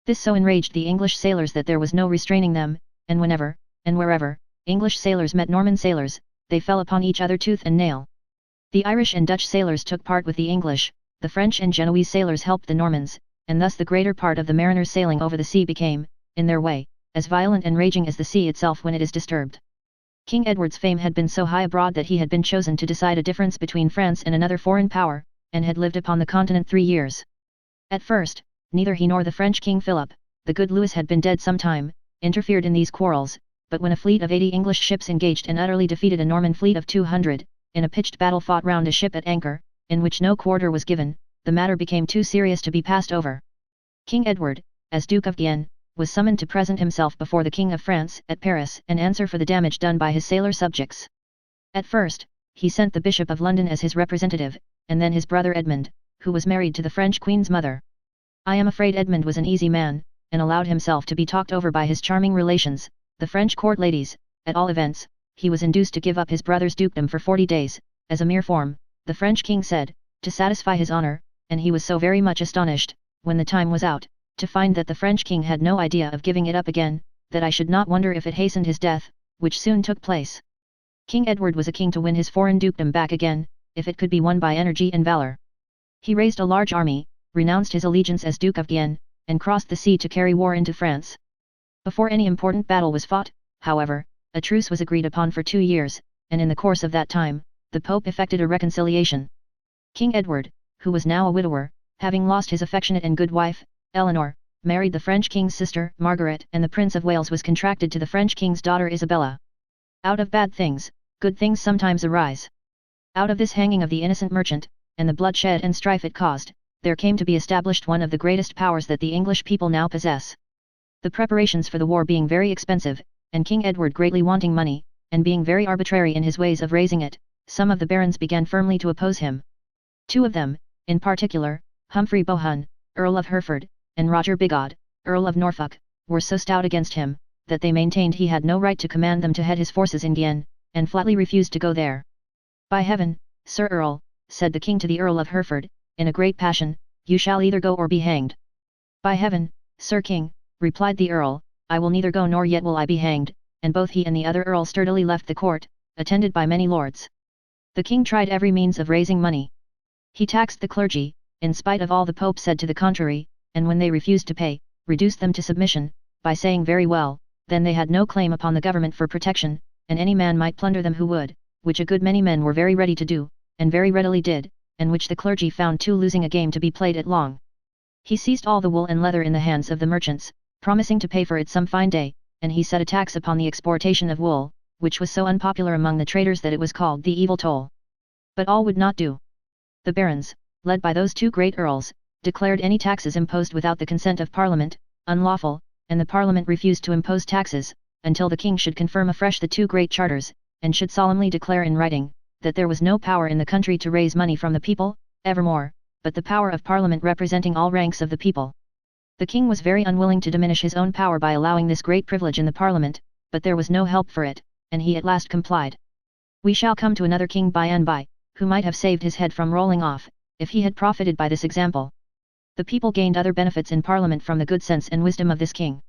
This so enraged the English sailors that there was no restraining them, and whenever, and wherever, English sailors met Norman sailors, they fell upon each other tooth and nail. The Irish and Dutch sailors took part with the English, the French and Genoese sailors helped the Normans, and thus the greater part of the mariners sailing over the sea became, in their way, as violent and raging as the sea itself when it is disturbed. King Edward's fame had been so high abroad that he had been chosen to decide a difference between France and another foreign power, and had lived upon the continent 3 years. At first, neither he nor the French King Philip, the good Louis had been dead some time, interfered in these quarrels, but when a fleet of 80 English ships engaged and utterly defeated a Norman fleet of 200, in a pitched battle fought round a ship at anchor, in which no quarter was given, the matter became too serious to be passed over. King Edward, as Duke of Guienne, was summoned to present himself before the King of France at Paris and answer for the damage done by his sailor subjects. At first, he sent the Bishop of London as his representative, and then his brother Edmund, who was married to the French Queen's mother. I am afraid Edmund was an easy man, and allowed himself to be talked over by his charming relations, the French court ladies. At all events, he was induced to give up his brother's dukedom for 40 days, as a mere form, the French king said, to satisfy his honor, and he was so very much astonished, when the time was out, to find that the French king had no idea of giving it up again, that I should not wonder if it hastened his death, which soon took place. King Edward was a king to win his foreign dukedom back again, if it could be won by energy and valor. He raised a large army, renounced his allegiance as Duke of Guienne, and crossed the sea to carry war into France. Before any important battle was fought, however, a truce was agreed upon for 2 years, and in the course of that time, the Pope effected a reconciliation. King Edward, who was now a widower, having lost his affectionate and good wife, Eleanor, married the French king's sister, Margaret, and the Prince of Wales was contracted to the French king's daughter Isabella. Out of bad things, good things sometimes arise. Out of this hanging of the innocent merchant, and the bloodshed and strife it caused, there came to be established one of the greatest powers that the English people now possess. The preparations for the war being very expensive, and King Edward greatly wanting money, and being very arbitrary in his ways of raising it, some of the barons began firmly to oppose him. 2 of them, in particular, Humphrey Bohun, Earl of Hereford, and Roger Bigod, Earl of Norfolk, were so stout against him, that they maintained he had no right to command them to head his forces in Guienne, and flatly refused to go there. By heaven, Sir Earl, said the king to the Earl of Hereford, in a great passion, you shall either go or be hanged. By heaven, Sir King, replied the Earl, I will neither go nor yet will I be hanged, and both he and the other Earl sturdily left the court, attended by many lords. The king tried every means of raising money. He taxed the clergy, in spite of all the Pope said to the contrary, and when they refused to pay, reduced them to submission, by saying very well, then they had no claim upon the government for protection, and any man might plunder them who would, which a good many men were very ready to do, and very readily did, and which the clergy found too losing a game to be played at long. He seized all the wool and leather in the hands of the merchants, promising to pay for it some fine day, and he set a tax upon the exportation of wool, which was so unpopular among the traders that it was called the evil toll. But all would not do. The barons, led by those 2 great earls, declared any taxes imposed without the consent of Parliament, unlawful, and the Parliament refused to impose taxes, until the king should confirm afresh the 2 great charters, and should solemnly declare in writing, that there was no power in the country to raise money from the people, evermore, but the power of Parliament representing all ranks of the people. The king was very unwilling to diminish his own power by allowing this great privilege in the Parliament, but there was no help for it, and he at last complied. We shall come to another king by and by, who might have saved his head from rolling off, if he had profited by this example. The people gained other benefits in Parliament from the good sense and wisdom of this king.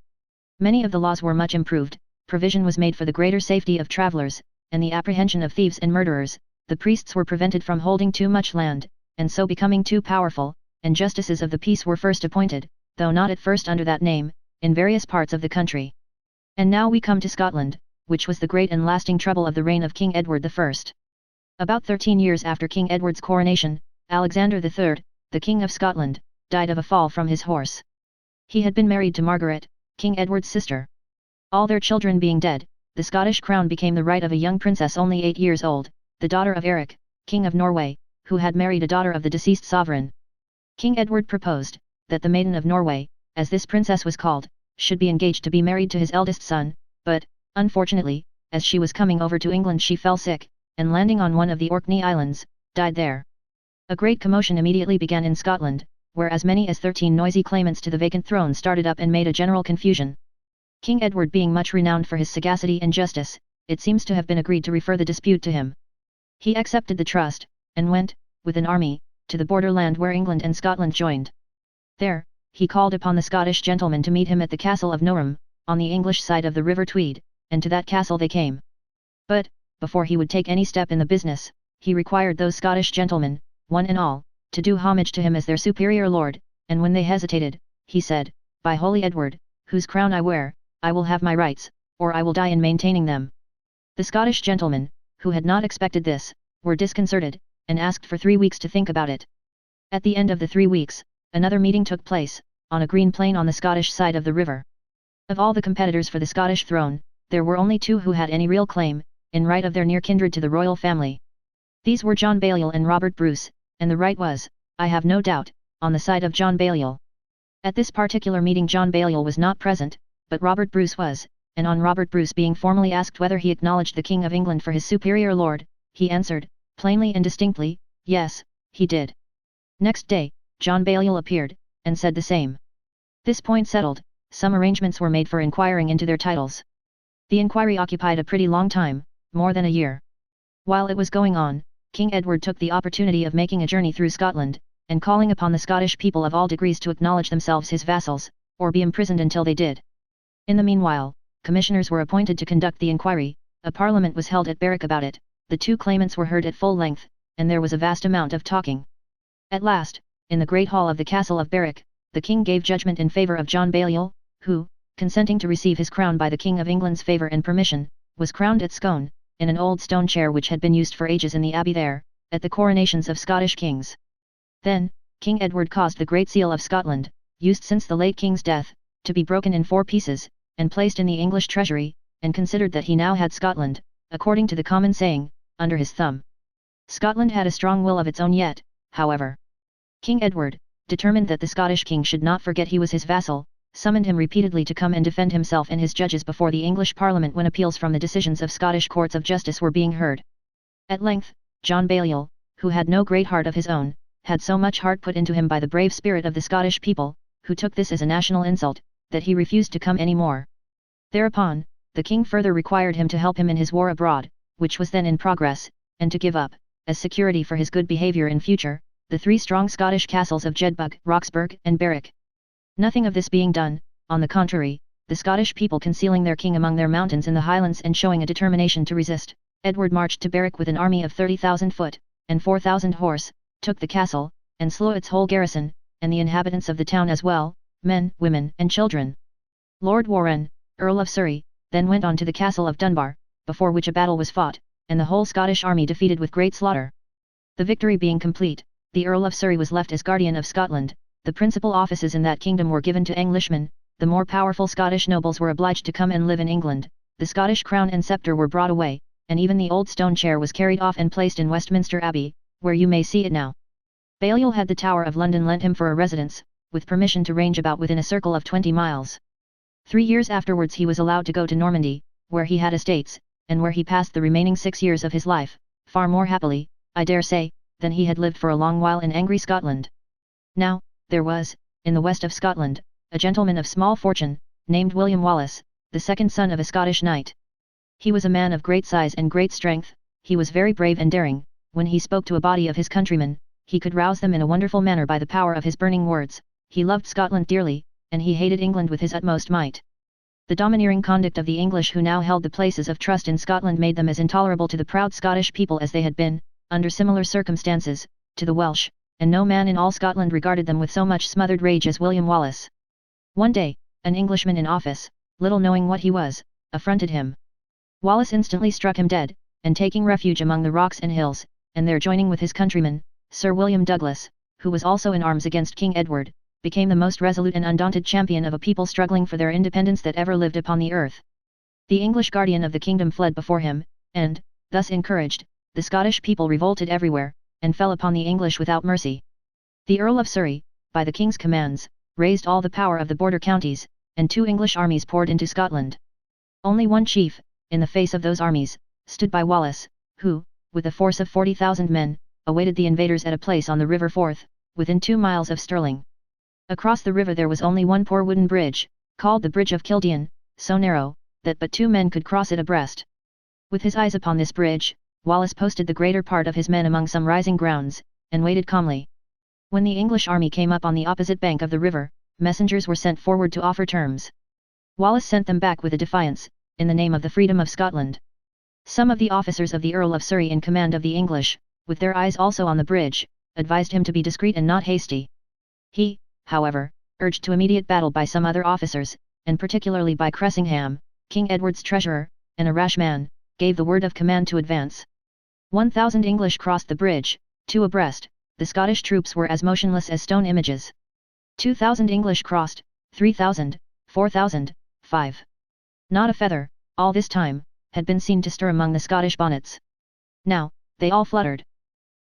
Many of the laws were much improved, provision was made for the greater safety of travellers, and the apprehension of thieves and murderers, the priests were prevented from holding too much land, and so becoming too powerful, and justices of the peace were first appointed, though not at first under that name, in various parts of the country. And now we come to Scotland, which was the great and lasting trouble of the reign of King Edward I. About 13 years after King Edward's coronation, Alexander III, the King of Scotland, died of a fall from his horse. He had been married to Margaret, King Edward's sister. All their children being dead, the Scottish crown became the right of a young princess only 8 years old, the daughter of Eric, King of Norway, who had married a daughter of the deceased sovereign. King Edward proposed that the Maiden of Norway, as this princess was called, should be engaged to be married to his eldest son, but, unfortunately, as she was coming over to England she fell sick, and landing on one of the Orkney Islands, died there. A great commotion immediately began in Scotland, where as many as 13 noisy claimants to the vacant throne started up and made a general confusion. King Edward being much renowned for his sagacity and justice, it seems to have been agreed to refer the dispute to him. He accepted the trust, and went, with an army, to the borderland where England and Scotland joined. There, he called upon the Scottish gentlemen to meet him at the castle of Norham, on the English side of the River Tweed, and to that castle they came. But, before he would take any step in the business, he required those Scottish gentlemen, one and all, to do homage to him as their superior lord, and when they hesitated, he said, "By holy Edward, whose crown I wear, I will have my rights, or I will die in maintaining them." The Scottish gentlemen, who had not expected this, were disconcerted, and asked for 3 weeks to think about it. At the end of the 3 weeks, another meeting took place, on a green plain on the Scottish side of the river. Of all the competitors for the Scottish throne, there were only 2 who had any real claim, in right of their near kindred to the royal family. These were John Balliol and Robert Bruce, and the right was, I have no doubt, on the side of John Balliol. At this particular meeting John Balliol was not present, but Robert Bruce was, and on Robert Bruce being formally asked whether he acknowledged the King of England for his superior lord, he answered, plainly and distinctly, yes, he did. Next day, John Balliol appeared, and said the same. This point settled, some arrangements were made for inquiring into their titles. The inquiry occupied a pretty long time, more than a year. While it was going on, King Edward took the opportunity of making a journey through Scotland, and calling upon the Scottish people of all degrees to acknowledge themselves his vassals, or be imprisoned until they did. In the meanwhile, commissioners were appointed to conduct the inquiry, a parliament was held at Berwick about it, the 2 claimants were heard at full length, and there was a vast amount of talking. At last, in the great hall of the castle of Berwick, the king gave judgment in favour of John Balliol, who, consenting to receive his crown by the King of England's favour and permission, was crowned at Scone, in an old stone chair which had been used for ages in the abbey there, at the coronations of Scottish kings. Then, King Edward caused the Great Seal of Scotland, used since the late king's death, to be broken in 4 pieces, and placed in the English treasury, and considered that he now had Scotland, according to the common saying, under his thumb. Scotland had a strong will of its own yet, however. King Edward, determined that the Scottish king should not forget he was his vassal, summoned him repeatedly to come and defend himself and his judges before the English Parliament when appeals from the decisions of Scottish courts of justice were being heard. At length, John Balliol, who had no great heart of his own, had so much heart put into him by the brave spirit of the Scottish people, who took this as a national insult, that he refused to come any more. Thereupon, the king further required him to help him in his war abroad, which was then in progress, and to give up, as security for his good behaviour in future, the 3 strong Scottish castles of Jedburgh, Roxburgh, and Berwick. Nothing of this being done, on the contrary, the Scottish people concealing their king among their mountains in the Highlands and showing a determination to resist, Edward marched to Berwick with an army of 30,000 foot, and 4,000 horse, took the castle, and slew its whole garrison, and the inhabitants of the town as well, men, women, and children. Lord Warenne, Earl of Surrey, then went on to the castle of Dunbar, before which a battle was fought, and the whole Scottish army defeated with great slaughter. The victory being complete, the Earl of Surrey was left as guardian of Scotland. The principal offices in that kingdom were given to Englishmen, the more powerful Scottish nobles were obliged to come and live in England, the Scottish crown and sceptre were brought away, and even the old stone chair was carried off and placed in Westminster Abbey, where you may see it now. Balliol had the Tower of London lent him for a residence, with permission to range about within a circle of 20 miles. 3 years afterwards he was allowed to go to Normandy, where he had estates, and where he passed the remaining 6 years of his life, far more happily, I dare say, than he had lived for a long while in angry Scotland. Now, there was, in the west of Scotland, a gentleman of small fortune, named William Wallace, the 2nd son of a Scottish knight. He was a man of great size and great strength, he was very brave and daring, when he spoke to a body of his countrymen, he could rouse them in a wonderful manner by the power of his burning words, he loved Scotland dearly, and he hated England with his utmost might. The domineering conduct of the English who now held the places of trust in Scotland made them as intolerable to the proud Scottish people as they had been, under similar circumstances, to the Welsh, and no man in all Scotland regarded them with so much smothered rage as William Wallace. One day, an Englishman in office, little knowing what he was, affronted him. Wallace instantly struck him dead, and taking refuge among the rocks and hills, and there joining with his countryman, Sir William Douglas, who was also in arms against King Edward, became the most resolute and undaunted champion of a people struggling for their independence that ever lived upon the earth. The English guardian of the kingdom fled before him, and, thus encouraged, the Scottish people revolted everywhere, and fell upon the English without mercy. The Earl of Surrey, by the king's commands, raised all the power of the border counties, and 2 English armies poured into Scotland. Only one chief, in the face of those armies, stood by Wallace, who, with a force of 40,000 men, awaited the invaders at a place on the River Forth, within 2 miles of Stirling. Across the river there was only one poor wooden bridge, called the Bridge of Kildean, so narrow, that but 2 men could cross it abreast. With his eyes upon this bridge, Wallace posted the greater part of his men among some rising grounds, and waited calmly. When the English army came up on the opposite bank of the river, messengers were sent forward to offer terms. Wallace sent them back with a defiance, in the name of the freedom of Scotland. Some of the officers of the Earl of Surrey in command of the English, with their eyes also on the bridge, advised him to be discreet and not hasty. He, however, urged to immediate battle by some other officers, and particularly by Cressingham, King Edward's treasurer, and a rash man, gave the word of command to advance. 1,000 English crossed the bridge, 2 abreast. The Scottish troops were as motionless as stone images. 2,000 English crossed, 3,000, 4,000, 5. Not a feather, all this time, had been seen to stir among the Scottish bonnets. Now, they all fluttered.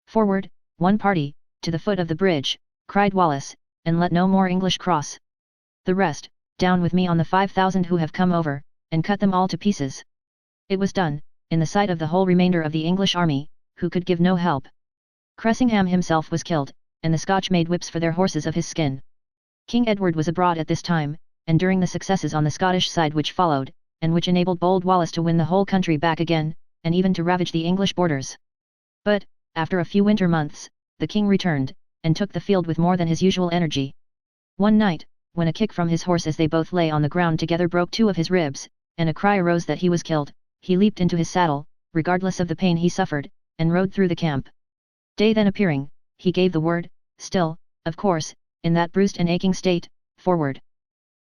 Forward, one party, to the foot of the bridge, cried Wallace, and let no more English cross. The rest, down with me on the 5,000 who have come over, and cut them all to pieces. It was done, in the sight of the whole remainder of the English army, who could give no help. Cressingham himself was killed, and the Scotch made whips for their horses of his skin. King Edward was abroad at this time, and during the successes on the Scottish side which followed, and which enabled bold Wallace to win the whole country back again, and even to ravage the English borders. But, after a few winter months, the king returned, and took the field with more than his usual energy. One night, when a kick from his horse as they both lay on the ground together broke 2 of his ribs, and a cry arose that he was killed, he leaped into his saddle, regardless of the pain he suffered, and rode through the camp. Day then appearing, he gave the word, still, of course, in that bruised and aching state, forward.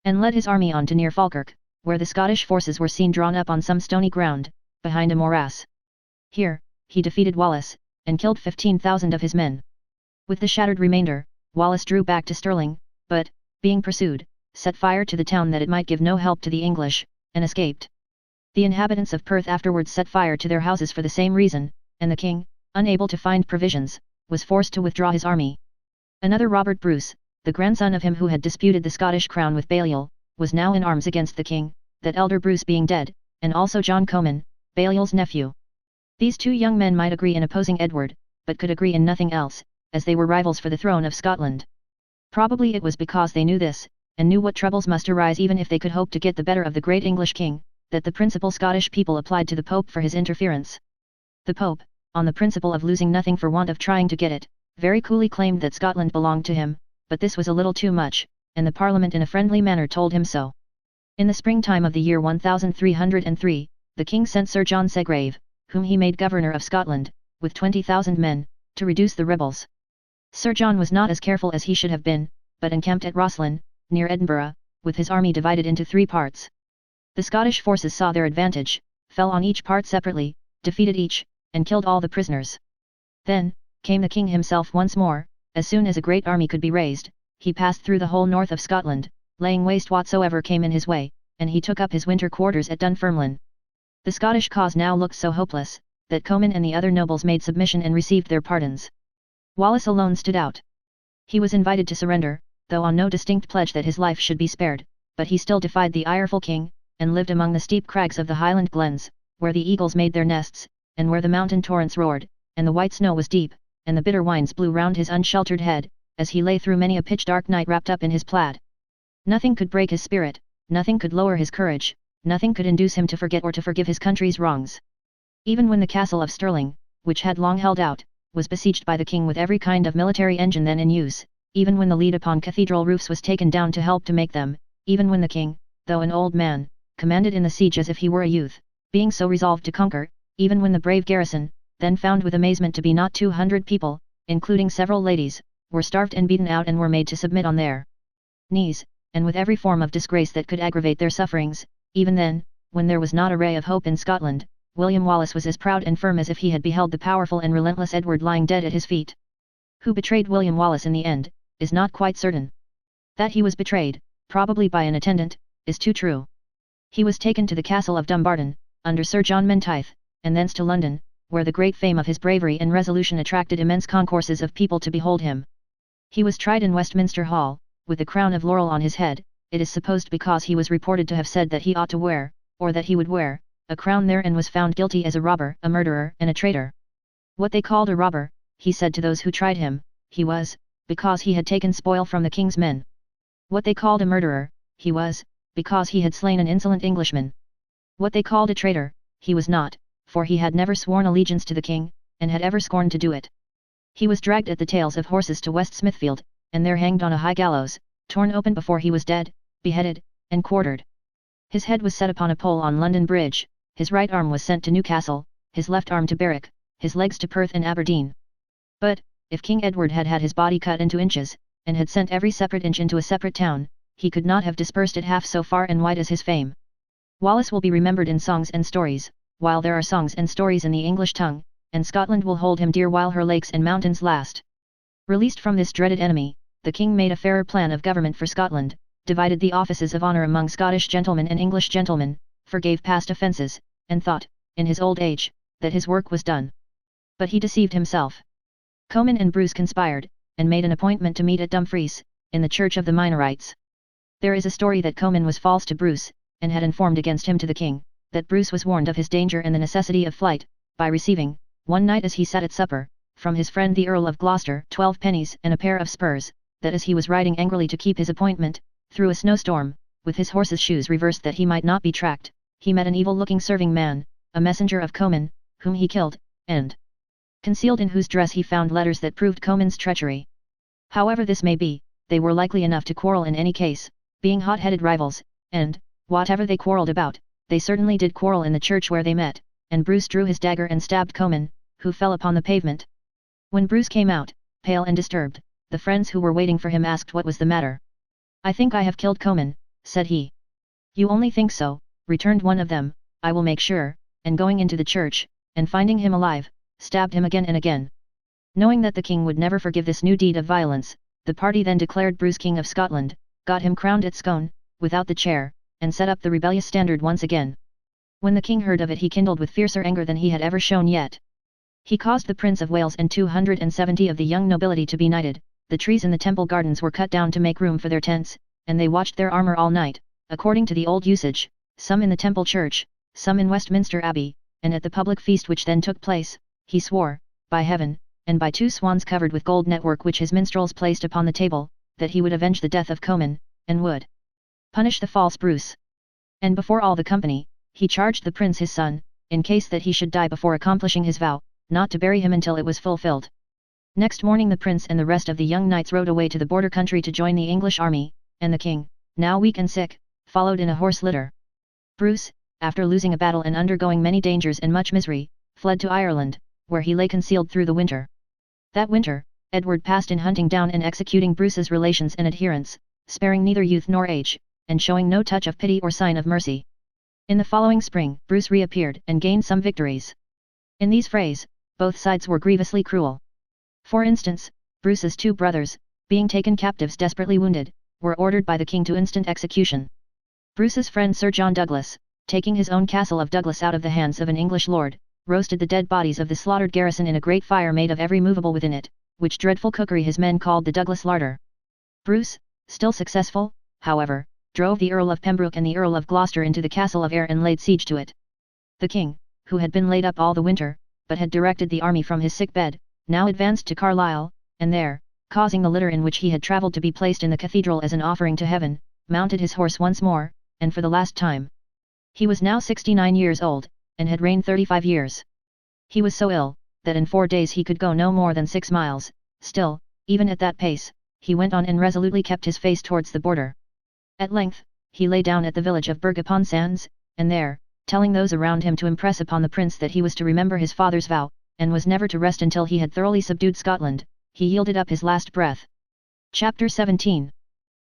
And led his army on to near Falkirk, where the Scottish forces were seen drawn up on some stony ground, behind a morass. Here, he defeated Wallace, and killed 15,000 of his men. With the shattered remainder, Wallace drew back to Stirling, but, being pursued, set fire to the town that it might give no help to the English, and escaped. The inhabitants of Perth afterwards set fire to their houses for the same reason, and the king, unable to find provisions, was forced to withdraw his army. Another Robert Bruce, the grandson of him who had disputed the Scottish crown with Balliol, was now in arms against the king, that elder Bruce being dead, and also John Comyn, Balliol's nephew. These 2 young men might agree in opposing Edward, but could agree in nothing else, as they were rivals for the throne of Scotland. Probably it was because they knew this, and knew what troubles must arise even if they could hope to get the better of the great English king, that the principal Scottish people applied to the Pope for his interference. The Pope, on the principle of losing nothing for want of trying to get it, very coolly claimed that Scotland belonged to him, but this was a little too much, and the Parliament in a friendly manner told him so. In the springtime of the year 1303, the king sent Sir John Segrave, whom he made governor of Scotland, with 20,000 men, to reduce the rebels. Sir John was not as careful as he should have been, but encamped at Rosslyn, near Edinburgh, with his army divided into 3 parts. The Scottish forces saw their advantage, fell on each part separately, defeated each, and killed all the prisoners. Then, came the king himself once more. As soon as a great army could be raised, he passed through the whole north of Scotland, laying waste whatsoever came in his way, and he took up his winter quarters at Dunfermline. The Scottish cause now looked so hopeless, that Comyn and the other nobles made submission and received their pardons. Wallace alone stood out. He was invited to surrender, though on no distinct pledge that his life should be spared, but he still defied the ireful king, and lived among the steep crags of the Highland glens, where the eagles made their nests, and where the mountain torrents roared, and the white snow was deep, and the bitter winds blew round his unsheltered head, as he lay through many a pitch-dark night wrapped up in his plaid. Nothing could break his spirit, nothing could lower his courage, nothing could induce him to forget or to forgive his country's wrongs. Even when the castle of Stirling, which had long held out, was besieged by the king with every kind of military engine then in use, even when the lead upon cathedral roofs was taken down to help to make them, even when the king, though an old man, commanded in the siege as if he were a youth, being so resolved to conquer, even when the brave garrison, then found with amazement to be not 200 people, including several ladies, were starved and beaten out and were made to submit on their knees, and with every form of disgrace that could aggravate their sufferings. Even then, when there was not a ray of hope in Scotland, William Wallace was as proud and firm as if he had beheld the powerful and relentless Edward lying dead at his feet. Who betrayed William Wallace in the end, is not quite certain. That he was betrayed, probably by an attendant, is too true. He was taken to the castle of Dumbarton, under Sir John Menteith, and thence to London, where the great fame of his bravery and resolution attracted immense concourses of people to behold him. He was tried in Westminster Hall, with the crown of laurel on his head, it is supposed because he was reported to have said that he ought to wear, or that he would wear, a crown there, and was found guilty as a robber, a murderer, and a traitor. What they called a robber, he said to those who tried him, he was, because he had taken spoil from the king's men. What they called a murderer, he was, because he had slain an insolent Englishman. What they called a traitor, he was not, for he had never sworn allegiance to the king, and had ever scorned to do it. He was dragged at the tails of horses to West Smithfield, and there hanged on a high gallows, torn open before he was dead, beheaded, and quartered. His head was set upon a pole on London Bridge, his right arm was sent to Newcastle, his left arm to Berwick, his legs to Perth and Aberdeen. But, if King Edward had had his body cut into inches, and had sent every separate inch into a separate town, he could not have dispersed it half so far and wide as his fame. Wallace will be remembered in songs and stories, while there are songs and stories in the English tongue, and Scotland will hold him dear while her lakes and mountains last. Released from this dreaded enemy, the king made a fairer plan of government for Scotland, divided the offices of honour among Scottish gentlemen and English gentlemen, forgave past offences, and thought, in his old age, that his work was done. But he deceived himself. Comyn and Bruce conspired, and made an appointment to meet at Dumfries, in the Church of the Minorites. There is a story that Comyn was false to Bruce, and had informed against him to the king, that Bruce was warned of his danger and the necessity of flight, by receiving, one night as he sat at supper, from his friend the Earl of Gloucester 12 pennies and a pair of spurs, that as he was riding angrily to keep his appointment, through a snowstorm, with his horse's shoes reversed that he might not be tracked, he met an evil-looking serving man, a messenger of Comyn, whom he killed, and concealed in whose dress he found letters that proved Comyn's treachery. However this may be, they were likely enough to quarrel in any case, being hot-headed rivals, and, whatever they quarrelled about, they certainly did quarrel in the church where they met, and Bruce drew his dagger and stabbed Comyn, who fell upon the pavement. When Bruce came out, pale and disturbed, the friends who were waiting for him asked what was the matter. "I think I have killed Comyn," said he. "You only think so," returned one of them, "I will make sure," and going into the church, and finding him alive, stabbed him again and again. Knowing that the king would never forgive this new deed of violence, the party then declared Bruce King of Scotland, got him crowned at Scone, without the chair, and set up the rebellious standard once again. When the king heard of it he kindled with fiercer anger than he had ever shown yet. He caused the Prince of Wales and 270 of the young nobility to be knighted, the trees in the temple gardens were cut down to make room for their tents, and they watched their armour all night, according to the old usage, some in the temple church, some in Westminster Abbey, and at the public feast which then took place, he swore, by heaven, and by 2 swans covered with gold network which his minstrels placed upon the table, that he would avenge the death of Comyn, and would punish the false Bruce. And before all the company, he charged the prince his son, in case that he should die before accomplishing his vow, not to bury him until it was fulfilled. Next morning the prince and the rest of the young knights rode away to the border country to join the English army, and the king, now weak and sick, followed in a horse litter. Bruce, after losing a battle and undergoing many dangers and much misery, fled to Ireland, where he lay concealed through the winter. That winter, Edward passed in hunting down and executing Bruce's relations and adherents, sparing neither youth nor age, and showing no touch of pity or sign of mercy. In the following spring, Bruce reappeared and gained some victories. In these frays, both sides were grievously cruel. For instance, Bruce's 2 brothers, being taken captives desperately wounded, were ordered by the king to instant execution. Bruce's friend Sir John Douglas, taking his own castle of Douglas out of the hands of an English lord, roasted the dead bodies of the slaughtered garrison in a great fire made of every movable within it, which dreadful cookery his men called the Douglas larder. Bruce, still successful, however, drove the Earl of Pembroke and the Earl of Gloucester into the castle of Ayr and laid siege to it. The king, who had been laid up all the winter, but had directed the army from his sick bed, now advanced to Carlisle, and there, causing the litter in which he had travelled to be placed in the cathedral as an offering to heaven, mounted his horse once more, and for the last time. He was now 69 years old, and had reigned 35 years. He was so ill, that in 4 days he could go no more than 6 miles, still, even at that pace, he went on and resolutely kept his face towards the border. At length, he lay down at the village of Berg upon Sands, and there, telling those around him to impress upon the prince that he was to remember his father's vow, and was never to rest until he had thoroughly subdued Scotland, he yielded up his last breath. Chapter 17.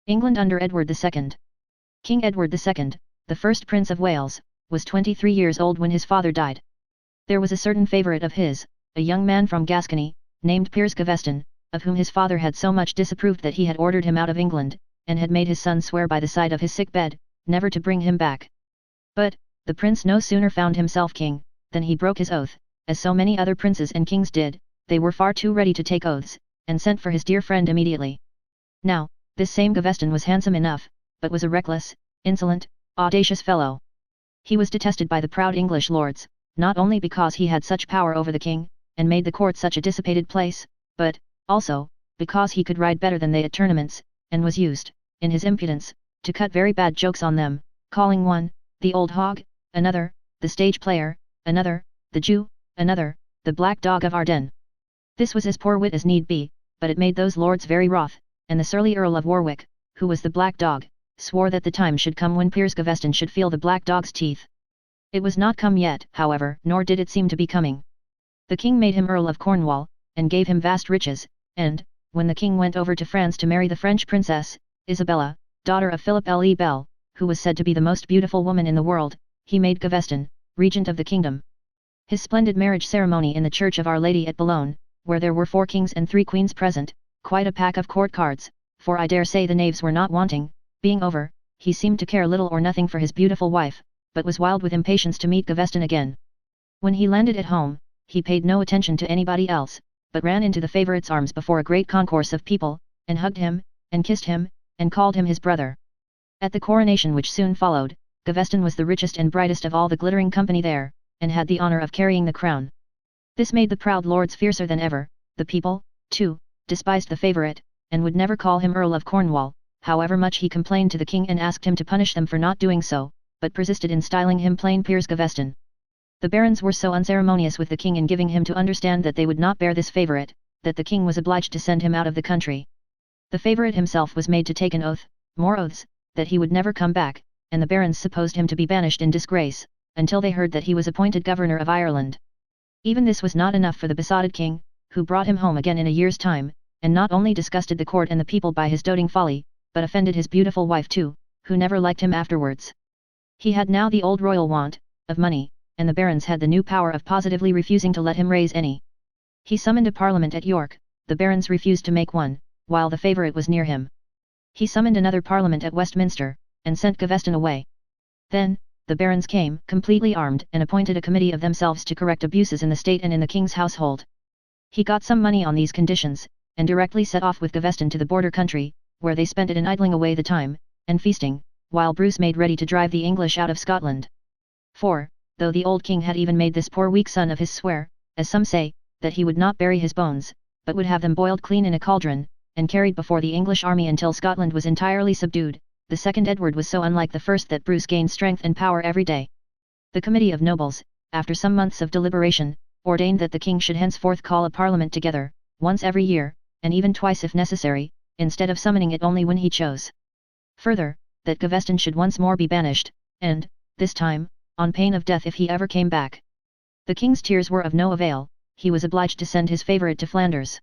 England under Edward II. King Edward II, the first Prince of Wales, was 23 years old when his father died. There was a certain favourite of his, a young man from Gascony, named Piers Gaveston, of whom his father had so much disapproved that he had ordered him out of England, and had made his son swear by the side of his sick bed, never to bring him back. But, the prince no sooner found himself king, than he broke his oath, as so many other princes and kings did. They were far too ready to take oaths, and sent for his dear friend immediately. Now, this same Gaveston was handsome enough, but was a reckless, insolent, audacious fellow. He was detested by the proud English lords, not only because he had such power over the king, and made the court such a dissipated place, but, also, because he could ride better than they at tournaments, and was used, in his impudence, to cut very bad jokes on them, calling one, the old hog, another, the stage player, another, the Jew, another, the black dog of Ardennes. This was as poor wit as need be, but it made those lords very wroth, and the surly Earl of Warwick, who was the black dog, swore that the time should come when Piers Gaveston should feel the black dog's teeth. It was not come yet, however, nor did it seem to be coming. The king made him Earl of Cornwall, and gave him vast riches, and, when the king went over to France to marry the French princess, Isabella, daughter of Philip le Bel, who was said to be the most beautiful woman in the world, he made Gaveston, regent of the kingdom. His splendid marriage ceremony in the church of Our Lady at Boulogne, where there were 4 kings and 3 queens present, quite a pack of court cards, for I dare say the knaves were not wanting, being over, he seemed to care little or nothing for his beautiful wife, but was wild with impatience to meet Gaveston again. When he landed at home, he paid no attention to anybody else, but ran into the favourite's arms before a great concourse of people, and hugged him, and kissed him, and called him his brother. At the coronation which soon followed, Gaveston was the richest and brightest of all the glittering company there, and had the honour of carrying the crown. This made the proud lords fiercer than ever. The people, too, despised the favourite, and would never call him Earl of Cornwall, however much he complained to the king and asked him to punish them for not doing so, but persisted in styling him plain Piers Gaveston. The barons were so unceremonious with the king in giving him to understand that they would not bear this favourite, that the king was obliged to send him out of the country. The favourite himself was made to take an oath, more oaths, that he would never come back, and the barons supposed him to be banished in disgrace, until they heard that he was appointed governor of Ireland. Even this was not enough for the besotted king, who brought him home again in a year's time, and not only disgusted the court and the people by his doting folly, but offended his beautiful wife too, who never liked him afterwards. He had now the old royal want, of money, and the barons had the new power of positively refusing to let him raise any. He summoned a parliament at York, the barons refused to make one, while the favourite was near him. He summoned another parliament at Westminster, and sent Gaveston away. Then, the barons came, completely armed, and appointed a committee of themselves to correct abuses in the state and in the king's household. He got some money on these conditions, and directly set off with Gaveston to the border country, where they spent it in idling away the time, and feasting, while Bruce made ready to drive the English out of Scotland. For, though the old king had even made this poor weak son of his swear, as some say, that he would not bury his bones, but would have them boiled clean in a cauldron, and carried before the English army until Scotland was entirely subdued, the second Edward was so unlike the first that Bruce gained strength and power every day. The committee of nobles, after some months of deliberation, ordained that the king should henceforth call a parliament together, once every year, and even twice if necessary, instead of summoning it only when he chose. Further, that Gaveston should once more be banished, and, this time, on pain of death if he ever came back. The king's tears were of no avail, he was obliged to send his favourite to Flanders.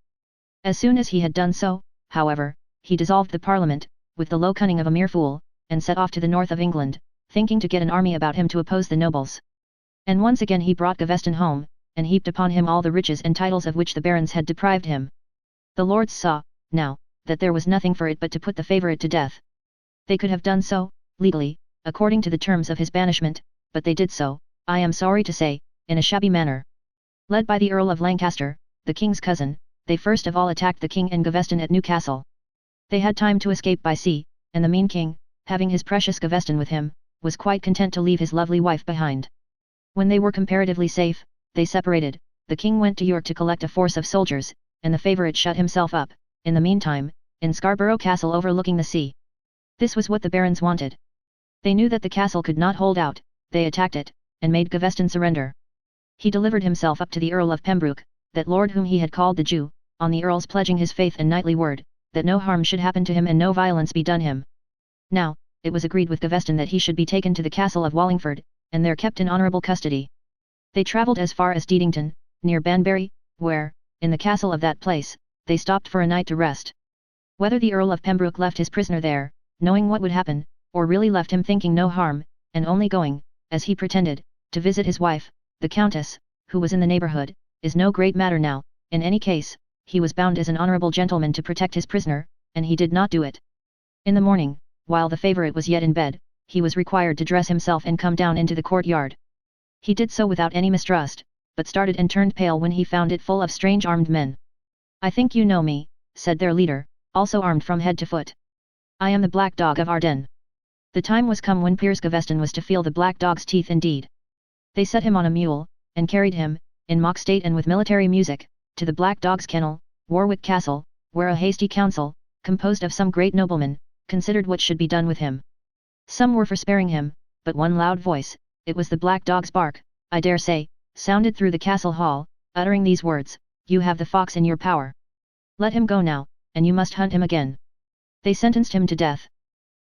As soon as he had done so, however, he dissolved the parliament, with the low cunning of a mere fool, and set off to the north of England, thinking to get an army about him to oppose the nobles. And once again he brought Gaveston home, and heaped upon him all the riches and titles of which the barons had deprived him. The lords saw, now, that there was nothing for it but to put the favourite to death. They could have done so, legally, according to the terms of his banishment, but they did so, I am sorry to say, in a shabby manner. Led by the Earl of Lancaster, the king's cousin, they first of all attacked the king and Gaveston at Newcastle. They had time to escape by sea, and the mean king, having his precious Gaveston with him, was quite content to leave his lovely wife behind. When they were comparatively safe, they separated. The king went to York to collect a force of soldiers, and the favourite shut himself up, in the meantime, in Scarborough Castle overlooking the sea. This was what the barons wanted. They knew that the castle could not hold out, they attacked it, and made Gaveston surrender. He delivered himself up to the Earl of Pembroke, that lord whom he had called the Jew, on the Earl's pledging his faith and knightly word, that no harm should happen to him and no violence be done him. Now, it was agreed with Gaveston that he should be taken to the castle of Wallingford, and there kept in honourable custody. They travelled as far as Deedington, near Banbury, where, in the castle of that place, they stopped for a night to rest. Whether the Earl of Pembroke left his prisoner there, knowing what would happen, or really left him thinking no harm, and only going, as he pretended, to visit his wife, the Countess, who was in the neighborhood, is no great matter now. In any case, he was bound as an honorable gentleman to protect his prisoner, and he did not do it. In the morning, while the favourite was yet in bed, he was required to dress himself and come down into the courtyard. He did so without any mistrust, but started and turned pale when he found it full of strange armed men. "I think you know me," said their leader, also armed from head to foot. "I am the Black Dog of Ardennes." The time was come when Piers Gaveston was to feel the black dog's teeth indeed. They set him on a mule, and carried him, in mock state and with military music, to the Black Dog's kennel, Warwick Castle, where a hasty council, composed of some great noblemen, considered what should be done with him. Some were for sparing him, but one loud voice, it was the Black Dog's bark, I dare say, sounded through the castle hall, uttering these words, "You have the fox in your power. Let him go now, and you must hunt him again." They sentenced him to death.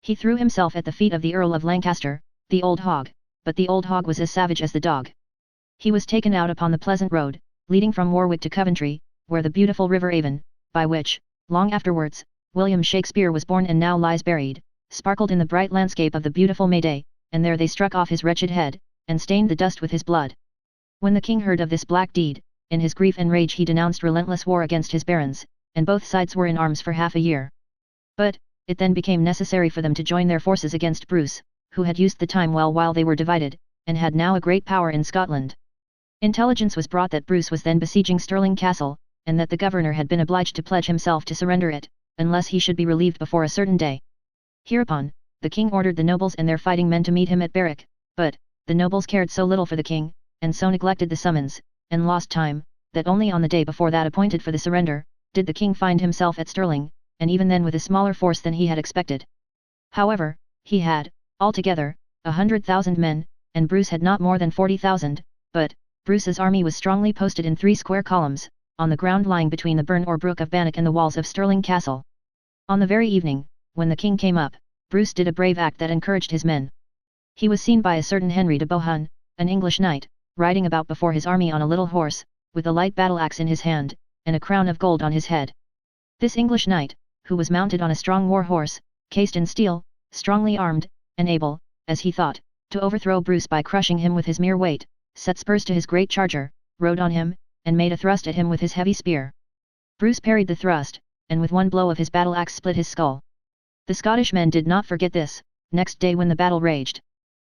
He threw himself at the feet of the Earl of Lancaster, the old hog, but the old hog was as savage as the dog. He was taken out upon the pleasant road, leading from Warwick to Coventry, where the beautiful river Avon, by which, long afterwards, William Shakespeare was born and now lies buried, sparkled in the bright landscape of the beautiful May day, and there they struck off his wretched head, and stained the dust with his blood. When the king heard of this black deed, in his grief and rage he denounced relentless war against his barons, and both sides were in arms for half a year. But, it then became necessary for them to join their forces against Bruce, who had used the time well while they were divided, and had now a great power in Scotland. Intelligence was brought that Bruce was then besieging Stirling Castle, and that the governor had been obliged to pledge himself to surrender it, unless he should be relieved before a certain day. Hereupon, the king ordered the nobles and their fighting men to meet him at Berwick, but, the nobles cared so little for the king, and so neglected the summons, and lost time, that only on the day before that appointed for the surrender, did the king find himself at Stirling, and even then with a smaller force than he had expected. However, he had, altogether, 100,000 men, and Bruce had not more than 40,000, but, Bruce's army was strongly posted in 3 square columns, on the ground lying between the burn or brook of Bannock and the walls of Stirling Castle. On the very evening, when the king came up, Bruce did a brave act that encouraged his men. He was seen by a certain Henry de Bohun, an English knight, riding about before his army on a little horse, with a light battle-axe in his hand, and a crown of gold on his head. This English knight, who was mounted on a strong war horse, cased in steel, strongly armed, and able, as he thought, to overthrow Bruce by crushing him with his mere weight, set spurs to his great charger, rode on him, and made a thrust at him with his heavy spear. Bruce parried the thrust, and with one blow of his battle-axe split his skull. The Scottish men did not forget this, next day when the battle raged.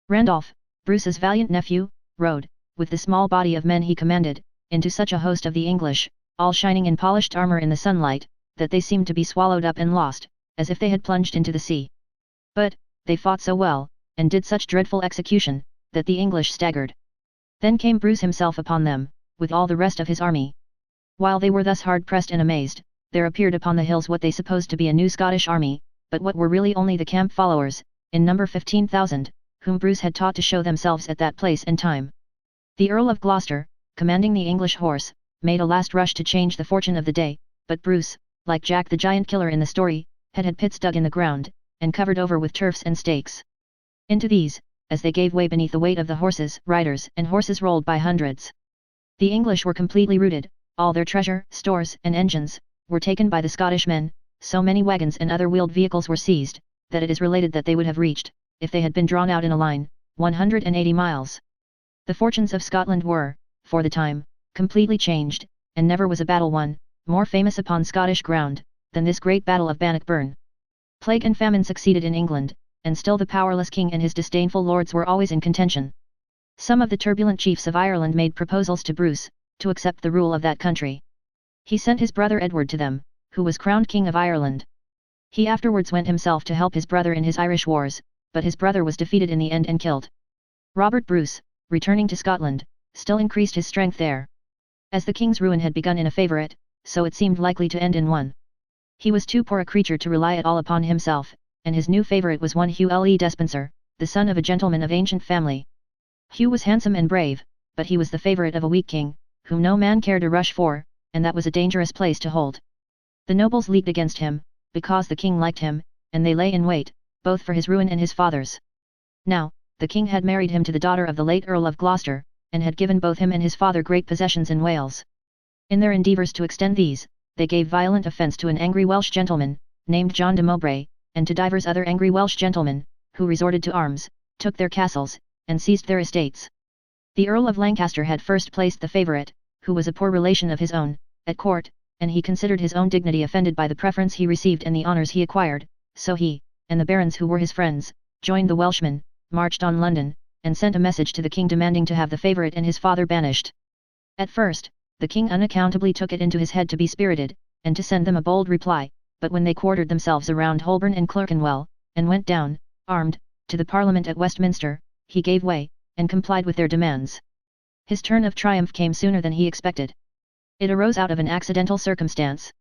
Randolph, Bruce's valiant nephew, rode, with the small body of men he commanded, into such a host of the English, all shining in polished armour in the sunlight, that they seemed to be swallowed up and lost, as if they had plunged into the sea. But, they fought so well, and did such dreadful execution, that the English staggered. Then came Bruce himself upon them, with all the rest of his army. While they were thus hard pressed and amazed, there appeared upon the hills what they supposed to be a new Scottish army, but what were really only the camp followers, in number 15,000, whom Bruce had taught to show themselves at that place and time. The Earl of Gloucester, commanding the English horse, made a last rush to change the fortune of the day, but Bruce, like Jack the Giant Killer in the story, had pits dug in the ground, and covered over with turfs and stakes. Into these, as they gave way beneath the weight of the horses, riders and horses rolled by hundreds. The English were completely routed, all their treasure, stores, and engines, were taken by the Scottish men, so many wagons and other wheeled vehicles were seized, that it is related that they would have reached, if they had been drawn out in a line, 180 miles. The fortunes of Scotland were, for the time, completely changed, and never was a battle won, more famous upon Scottish ground, than this great battle of Bannockburn. Plague and famine succeeded in England, and still the powerless king and his disdainful lords were always in contention. Some of the turbulent chiefs of Ireland made proposals to Bruce, to accept the rule of that country. He sent his brother Edward to them, who was crowned King of Ireland. He afterwards went himself to help his brother in his Irish wars, but his brother was defeated in the end and killed. Robert Bruce, returning to Scotland, still increased his strength there. As the king's ruin had begun in a favourite, so it seemed likely to end in one. He was too poor a creature to rely at all upon himself, and his new favourite was one Hugh Le Despencer, the son of a gentleman of ancient family. Hugh was handsome and brave, but he was the favourite of a weak king, whom no man cared to rush for, and that was a dangerous place to hold. The nobles leagued against him, because the king liked him, and they lay in wait, both for his ruin and his father's. Now, the king had married him to the daughter of the late Earl of Gloucester, and had given both him and his father great possessions in Wales. In their endeavours to extend these, they gave violent offence to an angry Welsh gentleman, named John de Mowbray, and to divers other angry Welsh gentlemen, who resorted to arms, took their castles, and seized their estates. The Earl of Lancaster had first placed the favourite, who was a poor relation of his own, at court, and he considered his own dignity offended by the preference he received and the honours he acquired, so he, and the barons who were his friends, joined the Welshmen, marched on London, and sent a message to the king demanding to have the favourite and his father banished. At first, the king unaccountably took it into his head to be spirited, and to send them a bold reply, but when they quartered themselves around Holborn and Clerkenwell, and went down, armed, to the Parliament at Westminster, he gave way, and complied with their demands. His turn of triumph came sooner than he expected. It arose out of an accidental circumstance.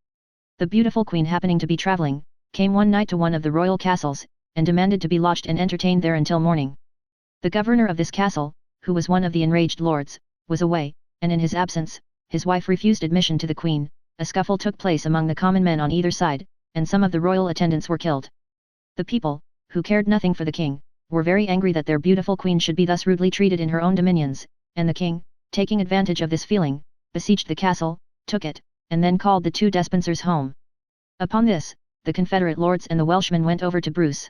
The beautiful queen happening to be travelling, came one night to one of the royal castles, and demanded to be lodged and entertained there until morning. The governor of this castle, who was one of the enraged lords, was away, and in his absence, his wife refused admission to the queen. A scuffle took place among the common men on either side, and some of the royal attendants were killed. The people, who cared nothing for the king, were very angry that their beautiful queen should be thus rudely treated in her own dominions, and the king, taking advantage of this feeling, besieged the castle, took it, and then called the two Despensers home. Upon this, the Confederate lords and the Welshmen went over to Bruce.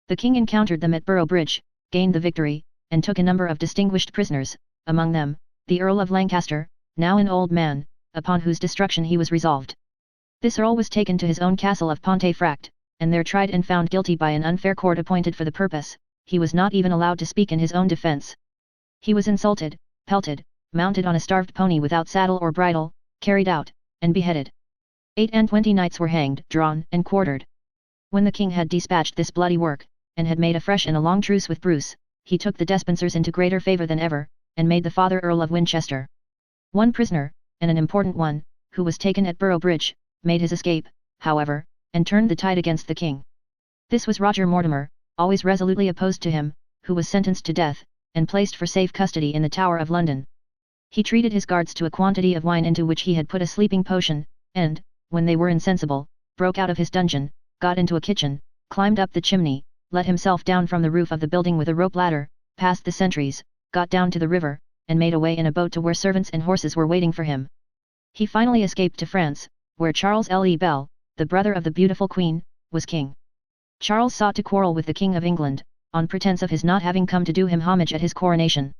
The king encountered them at Boroughbridge, gained the victory, and took a number of distinguished prisoners, among them, the Earl of Lancaster, now an old man, upon whose destruction he was resolved. This earl was taken to his own castle of Pontefract, and there tried and found guilty by an unfair court appointed for the purpose. He was not even allowed to speak in his own defence. He was insulted, pelted, mounted on a starved pony without saddle or bridle, carried out, and beheaded. 28 knights were hanged, drawn, and quartered. When the king had dispatched this bloody work, and had made a fresh and a long truce with Bruce, he took the Despensers into greater favour than ever, and made the father Earl of Winchester. One prisoner, and an important one, who was taken at Boroughbridge, made his escape, however, and turned the tide against the king. This was Roger Mortimer, always resolutely opposed to him, who was sentenced to death, and placed for safe custody in the Tower of London. He treated his guards to a quantity of wine into which he had put a sleeping potion, and, when they were insensible, broke out of his dungeon, got into a kitchen, climbed up the chimney, let himself down from the roof of the building with a rope ladder, passed the sentries, got down to the river, and made away in a boat to where servants and horses were waiting for him. He finally escaped to France, where Charles Le Bel, the brother of the beautiful queen, was king. Charles sought to quarrel with the King of England, on pretence of his not having come to do him homage at his coronation.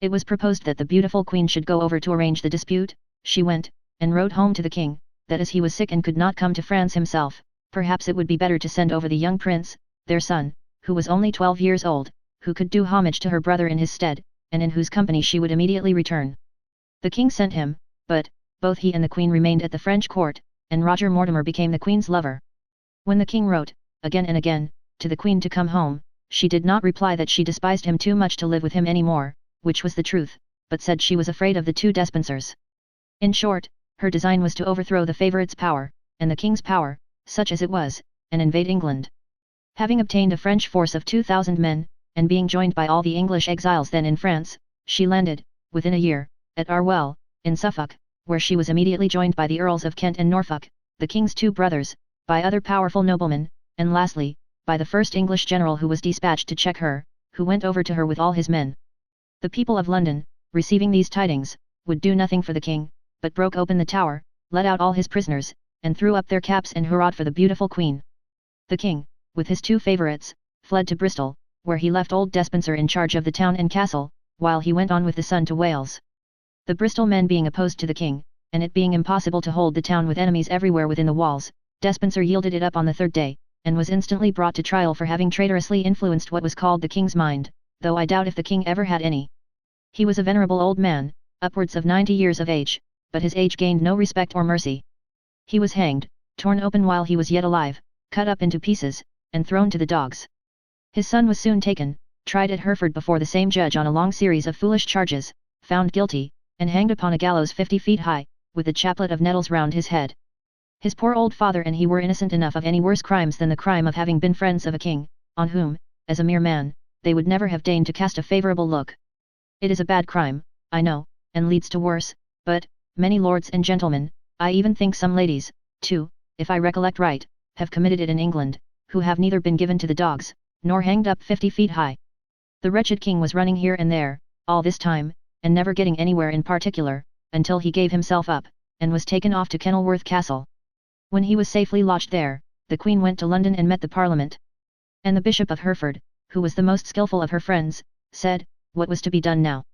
It was proposed that the beautiful queen should go over to arrange the dispute. She went, and wrote home to the king, that as he was sick and could not come to France himself, perhaps it would be better to send over the young prince, their son, who was only 12 years old, who could do homage to her brother in his stead, and in whose company she would immediately return. The king sent him, but, both he and the queen remained at the French court, and Roger Mortimer became the queen's lover. When the king wrote, again and again, to the queen to come home, she did not reply that she despised him too much to live with him any more, which was the truth, but said she was afraid of the two Despensers. In short, her design was to overthrow the favourite's power, and the king's power, such as it was, and invade England. Having obtained a French force of 2,000 men, and being joined by all the English exiles then in France, she landed, within a year, at Arwell, in Suffolk, where she was immediately joined by the Earls of Kent and Norfolk, the king's two brothers, by other powerful noblemen, and lastly, by the first English general who was dispatched to check her, who went over to her with all his men. The people of London, receiving these tidings, would do nothing for the king, but broke open the tower, let out all his prisoners, and threw up their caps and hurrahed for the beautiful queen. The king, with his two favourites, fled to Bristol, where he left old Despenser in charge of the town and castle, while he went on with the son to Wales. The Bristol men being opposed to the king, and it being impossible to hold the town with enemies everywhere within the walls, Despenser yielded it up on the third day, and was instantly brought to trial for having traitorously influenced what was called the king's mind, though I doubt if the king ever had any. He was a venerable old man, upwards of 90 years of age, but his age gained no respect or mercy. He was hanged, torn open while he was yet alive, cut up into pieces, and thrown to the dogs. His son was soon taken, tried at Hereford before the same judge on a long series of foolish charges, found guilty, and hanged upon a gallows 50 feet high, with a chaplet of nettles round his head. His poor old father and he were innocent enough of any worse crimes than the crime of having been friends of a king, on whom, as a mere man, they would never have deigned to cast a favourable look. It is a bad crime, I know, and leads to worse, but, many lords and gentlemen, I even think some ladies, too, if I recollect right, have committed it in England, who have neither been given to the dogs, nor hanged up 50 feet high. The wretched king was running here and there, all this time, and never getting anywhere in particular, until he gave himself up, and was taken off to Kenilworth Castle. When he was safely lodged there, the Queen went to London and met the Parliament. And the Bishop of Hereford, who was the most skilful of her friends, said, what was to be done now?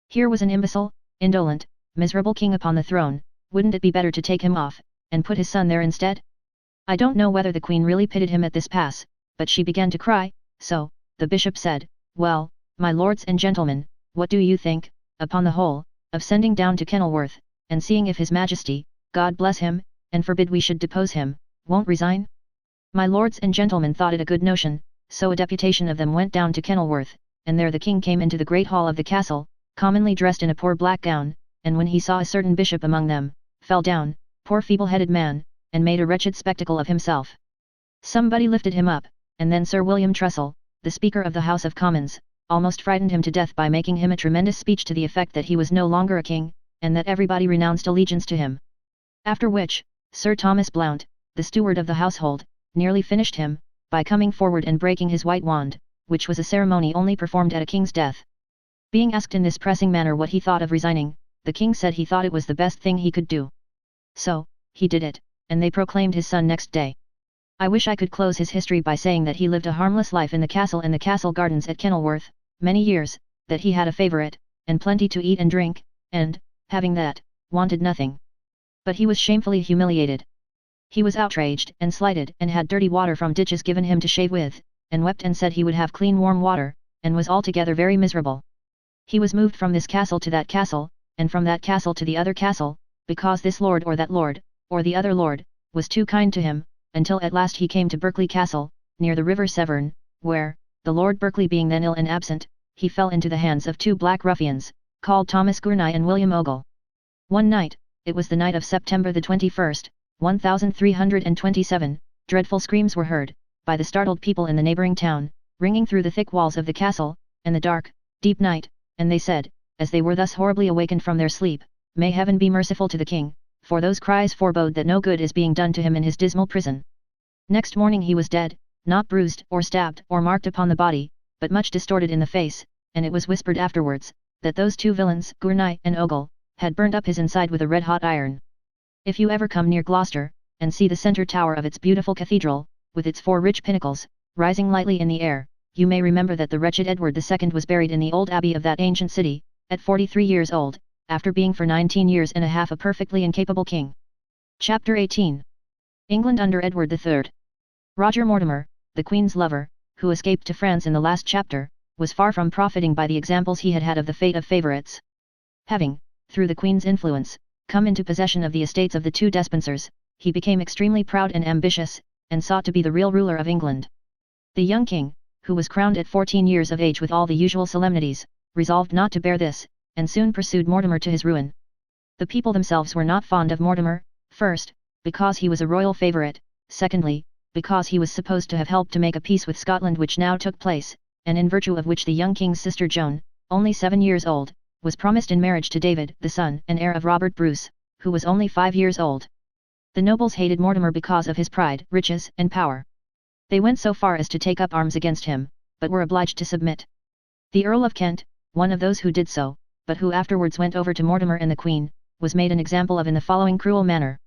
Here was an imbecile, indolent, miserable king upon the throne, wouldn't it be better to take him off, and put his son there instead? I don't know whether the Queen really pitied him at this pass, but she began to cry, so, the bishop said, well, my lords and gentlemen, what do you think, upon the whole, of sending down to Kenilworth, and seeing if his majesty, God bless him, and forbid we should depose him, won't resign? My lords and gentlemen thought it a good notion, so a deputation of them went down to Kenilworth, and there the king came into the great hall of the castle, commonly dressed in a poor black gown, and when he saw a certain bishop among them, fell down, poor feeble-headed man, and made a wretched spectacle of himself. Somebody lifted him up, and then Sir William Trussell, the Speaker of the House of Commons, almost frightened him to death by making him a tremendous speech to the effect that he was no longer a king, and that everybody renounced allegiance to him. After which, Sir Thomas Blount, the steward of the household, nearly finished him, by coming forward and breaking his white wand, which was a ceremony only performed at a king's death. Being asked in this pressing manner what he thought of resigning, the king said he thought it was the best thing he could do. So, he did it, and they proclaimed his son next day. I wish I could close his history by saying that he lived a harmless life in the castle and the castle gardens at Kenilworth, many years, that he had a favourite, and plenty to eat and drink, and, having that, wanted nothing. But he was shamefully humiliated. He was outraged and slighted and had dirty water from ditches given him to shave with, and wept and said he would have clean warm water, and was altogether very miserable. He was moved from this castle to that castle, and from that castle to the other castle, because this lord or that lord, or the other lord, was too kind to him, until at last he came to Berkeley Castle, near the river Severn, where, the Lord Berkeley being then ill and absent, he fell into the hands of two black ruffians, called Thomas Gurney and William Ogle. One night, it was the night of September the 21st, 1327, dreadful screams were heard, by the startled people in the neighbouring town, ringing through the thick walls of the castle, and the dark, deep night, and they said, as they were thus horribly awakened from their sleep, may heaven be merciful to the king, for those cries forebode that no good is being done to him in his dismal prison. Next morning he was dead, not bruised or stabbed or marked upon the body, but much distorted in the face, and it was whispered afterwards, that those two villains, Gurney and Ogle, had burnt up his inside with a red-hot iron. If you ever come near Gloucester, and see the centre tower of its beautiful cathedral, with its 4 rich pinnacles, rising lightly in the air, you may remember that the wretched Edward II was buried in the old abbey of that ancient city, at 43 years old, after being for 19 years and a half a perfectly incapable king. Chapter 18. England under Edward III. Roger Mortimer, the Queen's lover, who escaped to France in the last chapter, was far from profiting by the examples he had had of the fate of favourites. Having, through the Queen's influence, come into possession of the estates of the 2 Despensers, he became extremely proud and ambitious, and sought to be the real ruler of England. The young king, who was crowned at 14 years of age with all the usual solemnities, resolved not to bear this, and soon pursued Mortimer to his ruin. The people themselves were not fond of Mortimer, first, because he was a royal favourite, secondly, because he was supposed to have helped to make a peace with Scotland which now took place, and in virtue of which the young king's sister Joan, only 7 years old, was promised in marriage to David, the son and heir of Robert Bruce, who was only 5 years old. The nobles hated Mortimer because of his pride, riches, and power. They went so far as to take up arms against him, but were obliged to submit. The Earl of Kent, one of those who did so, but who afterwards went over to Mortimer and the Queen, was made an example of in the following cruel manner.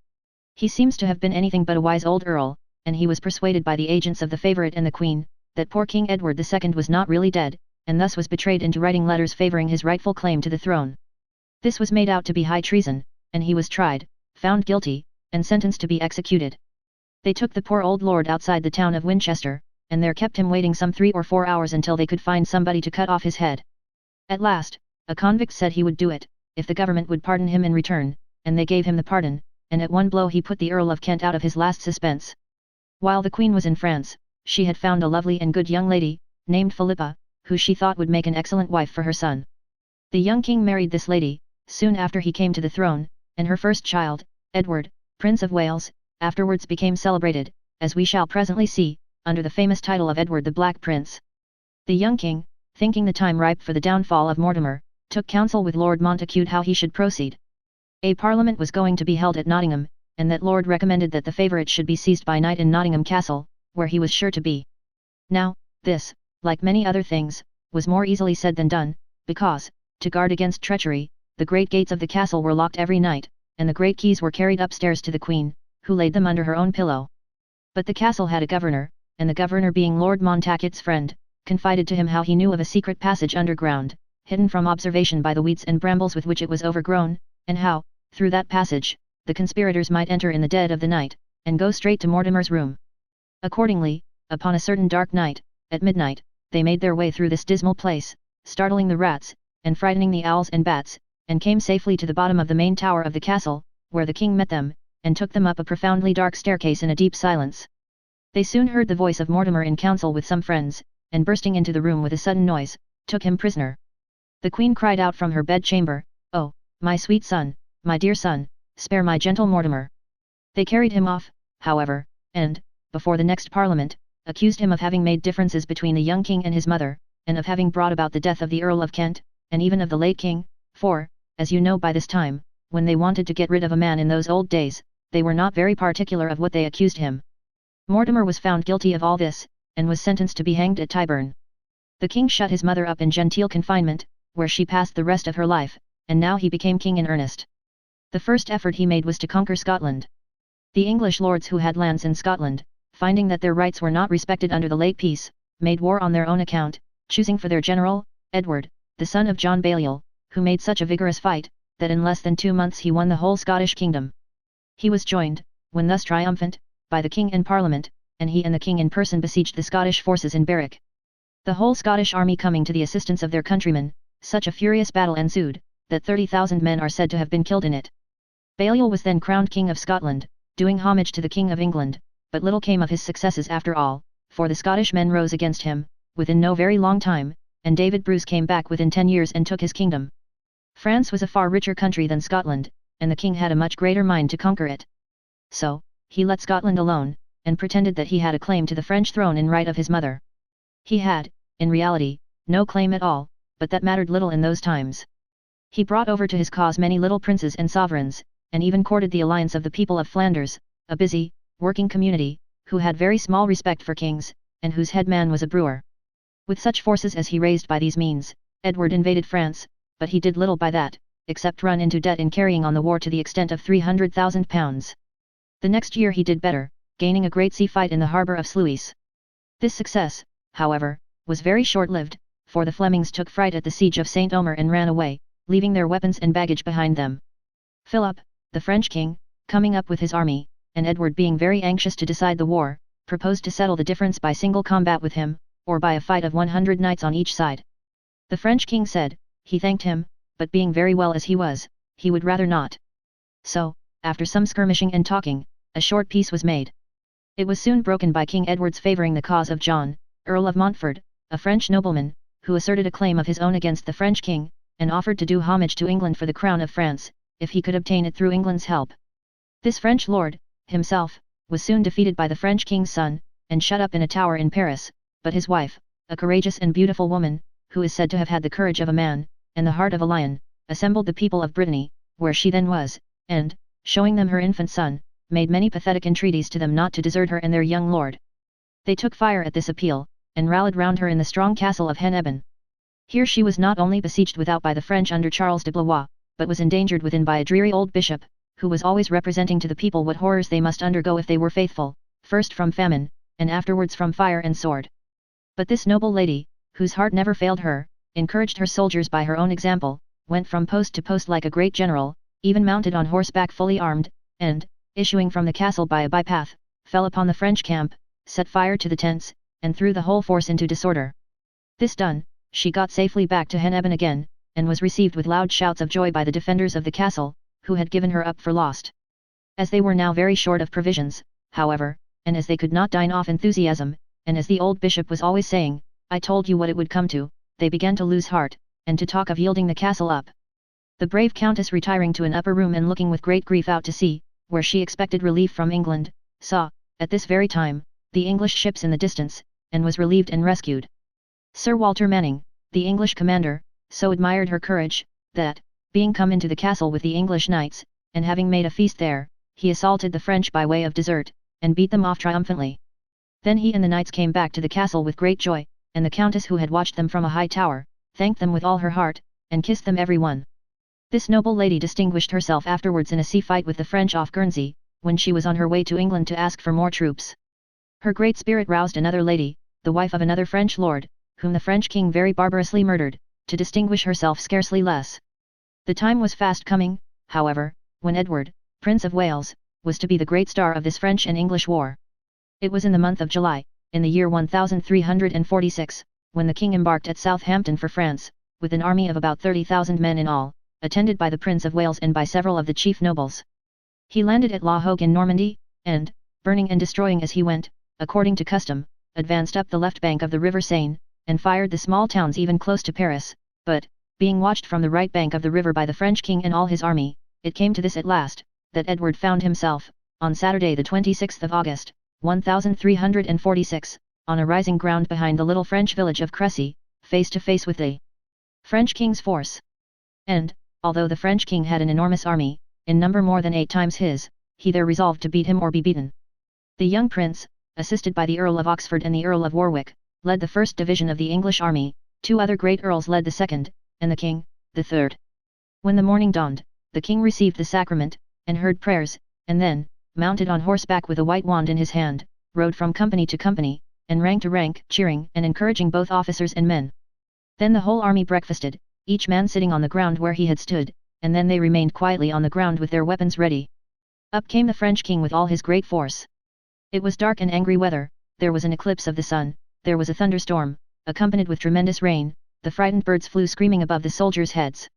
He seems to have been anything but a wise old earl, and he was persuaded by the agents of the favourite and the Queen, that poor King Edward II was not really dead, and thus was betrayed into writing letters favouring his rightful claim to the throne. This was made out to be high treason, and he was tried, found guilty, and sentenced to be executed. They took the poor old lord outside the town of Winchester, and there kept him waiting some 3 or 4 hours until they could find somebody to cut off his head. At last, a convict said he would do it, if the government would pardon him in return, and they gave him the pardon, and at one blow he put the Earl of Kent out of his last suspense. While the Queen was in France, she had found a lovely and good young lady, named Philippa, who she thought would make an excellent wife for her son. The young king married this lady, soon after he came to the throne, and her first child, Edward, Prince of Wales, afterwards became celebrated, as we shall presently see, under the famous title of Edward the Black Prince. The young king, thinking the time ripe for the downfall of Mortimer, took counsel with Lord Montacute how he should proceed. A parliament was going to be held at Nottingham, and that lord recommended that the favourite should be seized by night in Nottingham Castle, where he was sure to be. Now, this, like many other things, was more easily said than done, because, to guard against treachery, the great gates of the castle were locked every night, and the great keys were carried upstairs to the queen, who laid them under her own pillow. But the castle had a governor, and the governor, being Lord Montacut's friend, confided to him how he knew of a secret passage underground, hidden from observation by the weeds and brambles with which it was overgrown, and how, through that passage, the conspirators might enter in the dead of the night, and go straight to Mortimer's room. Accordingly, upon a certain dark night, at midnight, they made their way through this dismal place, startling the rats, and frightening the owls and bats, and came safely to the bottom of the main tower of the castle, where the king met them, and took them up a profoundly dark staircase in a deep silence. They soon heard the voice of Mortimer in council with some friends, and bursting into the room with a sudden noise, took him prisoner. The queen cried out from her bedchamber, "Oh, my sweet son, my dear son, spare my gentle Mortimer." They carried him off, however, and, before the next parliament, accused him of having made differences between the young king and his mother, and of having brought about the death of the Earl of Kent, and even of the late king, for, as you know by this time, when they wanted to get rid of a man in those old days, they were not very particular of what they accused him. Mortimer was found guilty of all this, and was sentenced to be hanged at Tyburn. The king shut his mother up in genteel confinement, where she passed the rest of her life, and now he became king in earnest. The first effort he made was to conquer Scotland. The English lords who had lands in Scotland, finding that their rights were not respected under the late peace, made war on their own account, choosing for their general, Edward, the son of John Balliol, who made such a vigorous fight, that in less than 2 months he won the whole Scottish kingdom. He was joined, when thus triumphant, by the king and parliament, and he and the king in person besieged the Scottish forces in Berwick. The whole Scottish army coming to the assistance of their countrymen, such a furious battle ensued, that 30,000 men are said to have been killed in it. Balliol was then crowned King of Scotland, doing homage to the King of England, but little came of his successes after all, for the Scottish men rose against him, within no very long time, and David Bruce came back within 10 years and took his kingdom. France was a far richer country than Scotland, and the king had a much greater mind to conquer it. So, he let Scotland alone, and pretended that he had a claim to the French throne in right of his mother. He had, in reality, no claim at all, but that mattered little in those times. He brought over to his cause many little princes and sovereigns, and even courted the alliance of the people of Flanders, a busy, working community, who had very small respect for kings, and whose head man was a brewer. With such forces as he raised by these means, Edward invaded France, but he did little by that, except run into debt in carrying on the war to the extent of £300,000. The next year he did better, gaining a great sea fight in the harbour of Sluis. This success, however, was very short-lived, for the Flemings took fright at the siege of St. Omer and ran away, leaving their weapons and baggage behind them. Philip, the French king, coming up with his army, and Edward being very anxious to decide the war, proposed to settle the difference by single combat with him, or by a fight of 100 knights on each side. The French king said, he thanked him, but being very well as he was, he would rather not. So, after some skirmishing and talking, a short peace was made. It was soon broken by King Edward's favouring the cause of John, Earl of Montfort, a French nobleman, who asserted a claim of his own against the French king, and offered to do homage to England for the crown of France, if he could obtain it through England's help. This French lord, himself, was soon defeated by the French king's son, and shut up in a tower in Paris, but his wife, a courageous and beautiful woman, who is said to have had the courage of a man, and the heart of a lion, assembled the people of Brittany, where she then was, and, showing them her infant son, made many pathetic entreaties to them not to desert her and their young lord. They took fire at this appeal, and rallied round her in the strong castle of Hennebon. Here she was not only besieged without by the French under Charles de Blois, but was endangered within by a dreary old bishop, who was always representing to the people what horrors they must undergo if they were faithful, first from famine, and afterwards from fire and sword. But this noble lady, whose heart never failed her, encouraged her soldiers by her own example, went from post to post like a great general, even mounted on horseback fully armed, and, issuing from the castle by a bypath, fell upon the French camp, set fire to the tents, and threw the whole force into disorder. This done, she got safely back to Hennebon again, and was received with loud shouts of joy by the defenders of the castle, who had given her up for lost. As they were now very short of provisions, however, and as they could not dine off enthusiasm, and as the old bishop was always saying, "I told you what it would come to," they began to lose heart, and to talk of yielding the castle up. The brave countess, retiring to an upper room and looking with great grief out to sea, where she expected relief from England, saw, at this very time, the English ships in the distance, and was relieved and rescued. Sir Walter Manning, the English commander, so admired her courage, that, being come into the castle with the English knights, and having made a feast there, he assaulted the French by way of dessert, and beat them off triumphantly. Then he and the knights came back to the castle with great joy, and the countess, who had watched them from a high tower, thanked them with all her heart, and kissed them every one. This noble lady distinguished herself afterwards in a sea fight with the French off Guernsey, when she was on her way to England to ask for more troops. Her great spirit roused another lady, the wife of another French lord, whom the French king very barbarously murdered, to distinguish herself scarcely less. The time was fast coming, however, when Edward, Prince of Wales, was to be the great star of this French and English war. It was in the month of July, in the year 1346, when the king embarked at Southampton for France, with an army of about 30,000 men in all, attended by the Prince of Wales and by several of the chief nobles. He landed at La Hogue in Normandy, and, burning and destroying as he went, according to custom, advanced up the left bank of the river Seine, and fired the small towns even close to Paris, but, being watched from the right bank of the river by the French king and all his army, it came to this at last, that Edward found himself, on Saturday the 26th of August, 1346, on a rising ground behind the little French village of Crécy, face to face with the French king's force. And, although the French king had an enormous army, in number more than 8 times his, he there resolved to beat him or be beaten. The young prince, assisted by the Earl of Oxford and the Earl of Warwick, led the first division of the English army, 2 other great earls led the second, and the king, the third. When the morning dawned, the king received the sacrament, and heard prayers, and then, mounted on horseback with a white wand in his hand, rode from company to company, and rank to rank, cheering and encouraging both officers and men. Then the whole army breakfasted, each man sitting on the ground where he had stood, and then they remained quietly on the ground with their weapons ready. Up came the French king with all his great force. It was dark and angry weather, there was an eclipse of the sun, there was a thunderstorm, accompanied with tremendous rain, the frightened birds flew screaming above the soldiers' heads.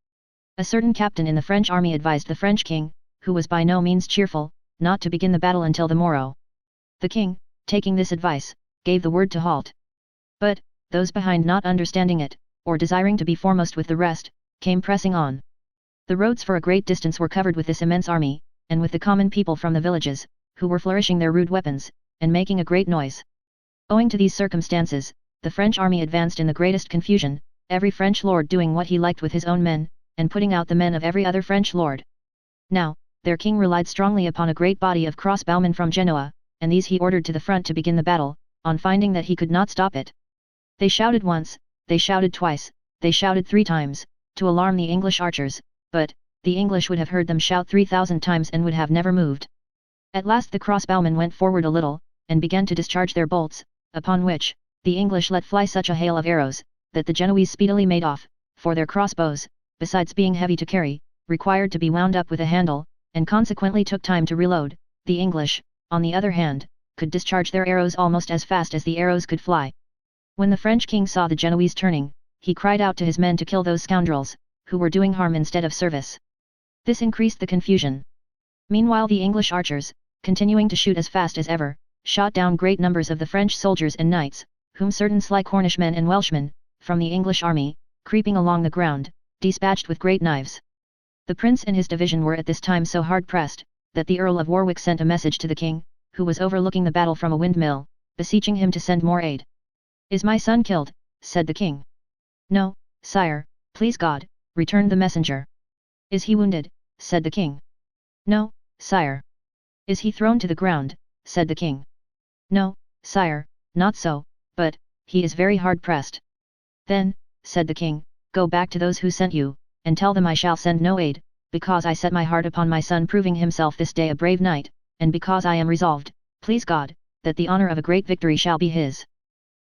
A certain captain in the French army advised the French king, who was by no means cheerful, not to begin the battle until the morrow. The king, taking this advice, gave the word to halt. But, those behind not understanding it, or desiring to be foremost with the rest, came pressing on. The roads for a great distance were covered with this immense army, and with the common people from the villages, who were flourishing their rude weapons, and making a great noise. Owing to these circumstances, the French army advanced in the greatest confusion, every French lord doing what he liked with his own men, and putting out the men of every other French lord. Now, their king relied strongly upon a great body of crossbowmen from Genoa, and these he ordered to the front to begin the battle, on finding that he could not stop it. They shouted once, they shouted twice, they shouted 3 times, to alarm the English archers, but, the English would have heard them shout 3,000 times and would have never moved. At last the crossbowmen went forward a little, and began to discharge their bolts, upon which, the English let fly such a hail of arrows, that the Genoese speedily made off, for their crossbows, besides being heavy to carry, required to be wound up with a handle, and consequently took time to reload. The English, on the other hand, could discharge their arrows almost as fast as the arrows could fly. When the French king saw the Genoese turning, he cried out to his men to kill those scoundrels, who were doing harm instead of service. This increased the confusion. Meanwhile the English archers, continuing to shoot as fast as ever, shot down great numbers of the French soldiers and knights, whom certain sly Cornishmen and Welshmen, from the English army, creeping along the ground, dispatched with great knives. The prince and his division were at this time so hard pressed, that the Earl of Warwick sent a message to the king, who was overlooking the battle from a windmill, beseeching him to send more aid. "Is my son killed?" said the king. "No, sire, please God," returned the messenger. "Is he wounded?" said the king. "No, sire." "Is he thrown to the ground?" said the king. "No, sire, not so, but, he is very hard pressed." "Then," said the king, "go back to those who sent you, and tell them I shall send no aid, because I set my heart upon my son proving himself this day a brave knight, and because I am resolved, please God, that the honor of a great victory shall be his."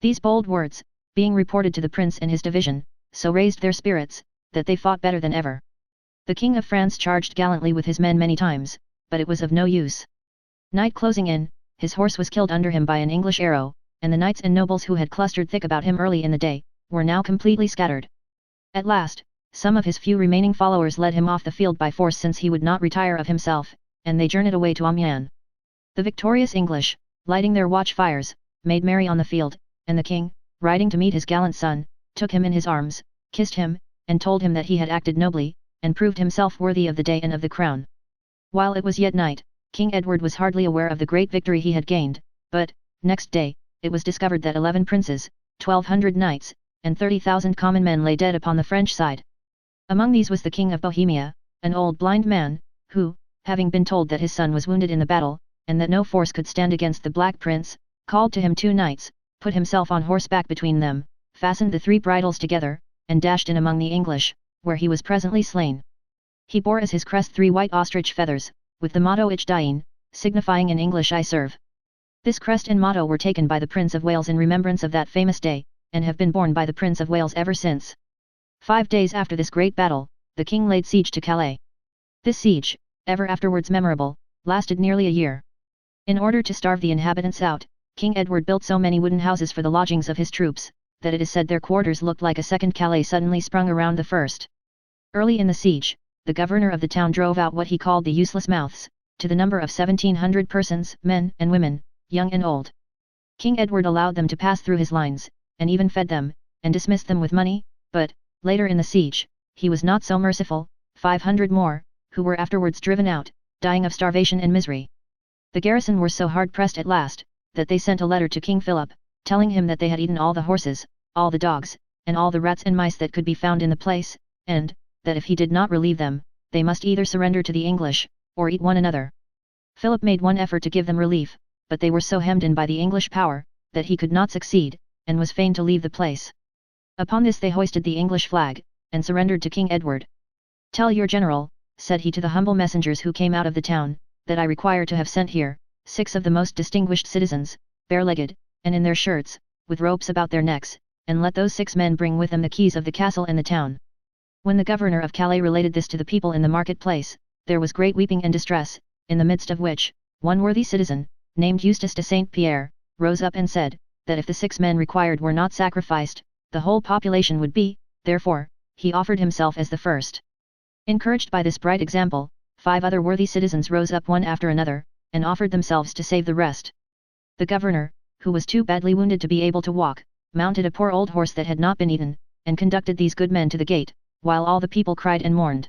These bold words, being reported to the prince and his division, so raised their spirits, that they fought better than ever. The King of France charged gallantly with his men many times, but it was of no use. Night closing in, his horse was killed under him by an English arrow, and the knights and nobles who had clustered thick about him early in the day, were now completely scattered. At last, some of his few remaining followers led him off the field by force since he would not retire of himself, and they journeyed away to Amiens. The victorious English, lighting their watch-fires, made merry on the field, and the king, riding to meet his gallant son, took him in his arms, kissed him, and told him that he had acted nobly, and proved himself worthy of the day and of the crown. While it was yet night, King Edward was hardly aware of the great victory he had gained, but, next day, it was discovered that 11 princes, 1,200 knights, and 30,000 common men lay dead upon the French side. Among these was the King of Bohemia, an old blind man, who, having been told that his son was wounded in the battle, and that no force could stand against the Black Prince, called to him 2 knights, put himself on horseback between them, fastened the 3 bridles together, and dashed in among the English, where he was presently slain. He bore as his crest 3 white ostrich feathers, with the motto Ich Dien, signifying in English I serve. This crest and motto were taken by the Prince of Wales in remembrance of that famous day, and have been borne by the Prince of Wales ever since. 5 days after this great battle, the king laid siege to Calais. This siege, ever afterwards memorable, lasted nearly a year. In order to starve the inhabitants out, King Edward built so many wooden houses for the lodgings of his troops, that it is said their quarters looked like a second Calais suddenly sprung around the first. Early in the siege, the governor of the town drove out what he called the useless mouths, to the number of 1,700 persons, men and women, young and old. King Edward allowed them to pass through his lines, and even fed them, and dismissed them with money, but, later in the siege, he was not so merciful. 500 more, who were afterwards driven out, dying of starvation and misery. The garrison were so hard pressed at last, that they sent a letter to King Philip, telling him that they had eaten all the horses, all the dogs, and all the rats and mice that could be found in the place, and, that if he did not relieve them, they must either surrender to the English, or eat one another. Philip made one effort to give them relief, but they were so hemmed in by the English power, that he could not succeed, and was fain to leave the place. Upon this they hoisted the English flag, and surrendered to King Edward. "Tell your general," said he to the humble messengers who came out of the town, "that I require to have sent here 6 of the most distinguished citizens, bare-legged, and in their shirts, with ropes about their necks, and let those 6 men bring with them the keys of the castle and the town." When the governor of Calais related this to the people in the market-place, there was great weeping and distress, in the midst of which, one worthy citizen, named Eustace de Saint Pierre, rose up and said, that if the 6 men required were not sacrificed, the whole population would be. Therefore, he offered himself as the first. Encouraged by this bright example, 5 other worthy citizens rose up one after another, and offered themselves to save the rest. The governor, who was too badly wounded to be able to walk, mounted a poor old horse that had not been eaten, and conducted these good men to the gate, while all the people cried and mourned.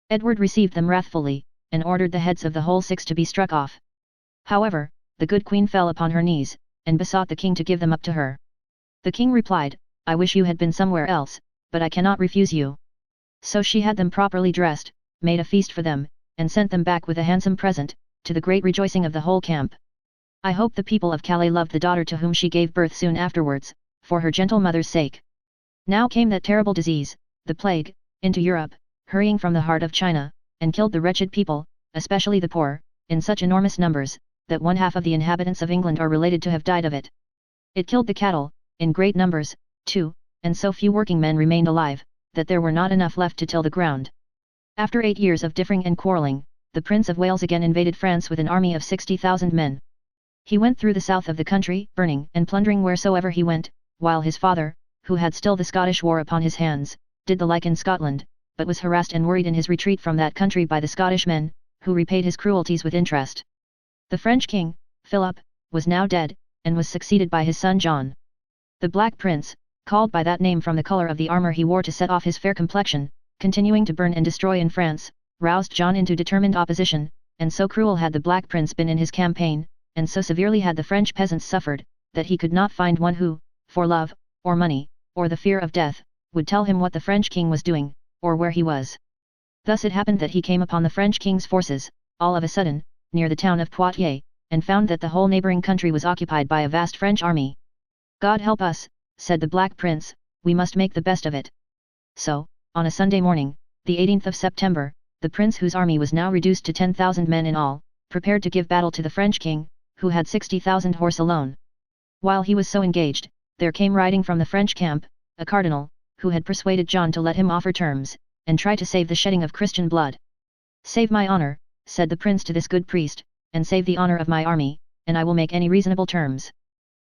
Edward received them wrathfully, and ordered the heads of the whole 6 to be struck off. However, the good queen fell upon her knees, and besought the king to give them up to her. The king replied, "I wish you had been somewhere else, but I cannot refuse you." So she had them properly dressed, made a feast for them, and sent them back with a handsome present, to the great rejoicing of the whole camp. I hope the people of Calais loved the daughter to whom she gave birth soon afterwards, for her gentle mother's sake. Now came that terrible disease, the plague, into Europe, hurrying from the heart of China, and killed the wretched people, especially the poor, in such enormous numbers, that 1/2 of the inhabitants of England are related to have died of it. It killed the cattle, in great numbers, too, and so few working men remained alive, that there were not enough left to till the ground. After 8 years of differing and quarrelling, the Prince of Wales again invaded France with an army of 60,000 men. He went through the south of the country, burning and plundering wheresoever he went, while his father, who had still the Scottish war upon his hands, did the like in Scotland, but was harassed and worried in his retreat from that country by the Scottish men, who repaid his cruelties with interest. The French king, Philip, was now dead, and was succeeded by his son John. The Black Prince, called by that name from the colour of the armour he wore to set off his fair complexion, continuing to burn and destroy in France, roused John into determined opposition, and so cruel had the Black Prince been in his campaign, and so severely had the French peasants suffered, that he could not find one who, for love, or money, or the fear of death, would tell him what the French king was doing, or where he was. Thus it happened that he came upon the French king's forces, all of a sudden, near the town of Poitiers, and found that the whole neighbouring country was occupied by a vast French army. "God help us," said the Black Prince, "we must make the best of it." So, on a Sunday morning, the 18th of September, the prince, whose army was now reduced to 10,000 men in all, prepared to give battle to the French king, who had 60,000 horse alone. While he was so engaged, there came riding from the French camp, a cardinal, who had persuaded John to let him offer terms, and try to save the shedding of Christian blood. "Save my honour," said the prince to this good priest, "and save the honour of my army, and I will make any reasonable terms."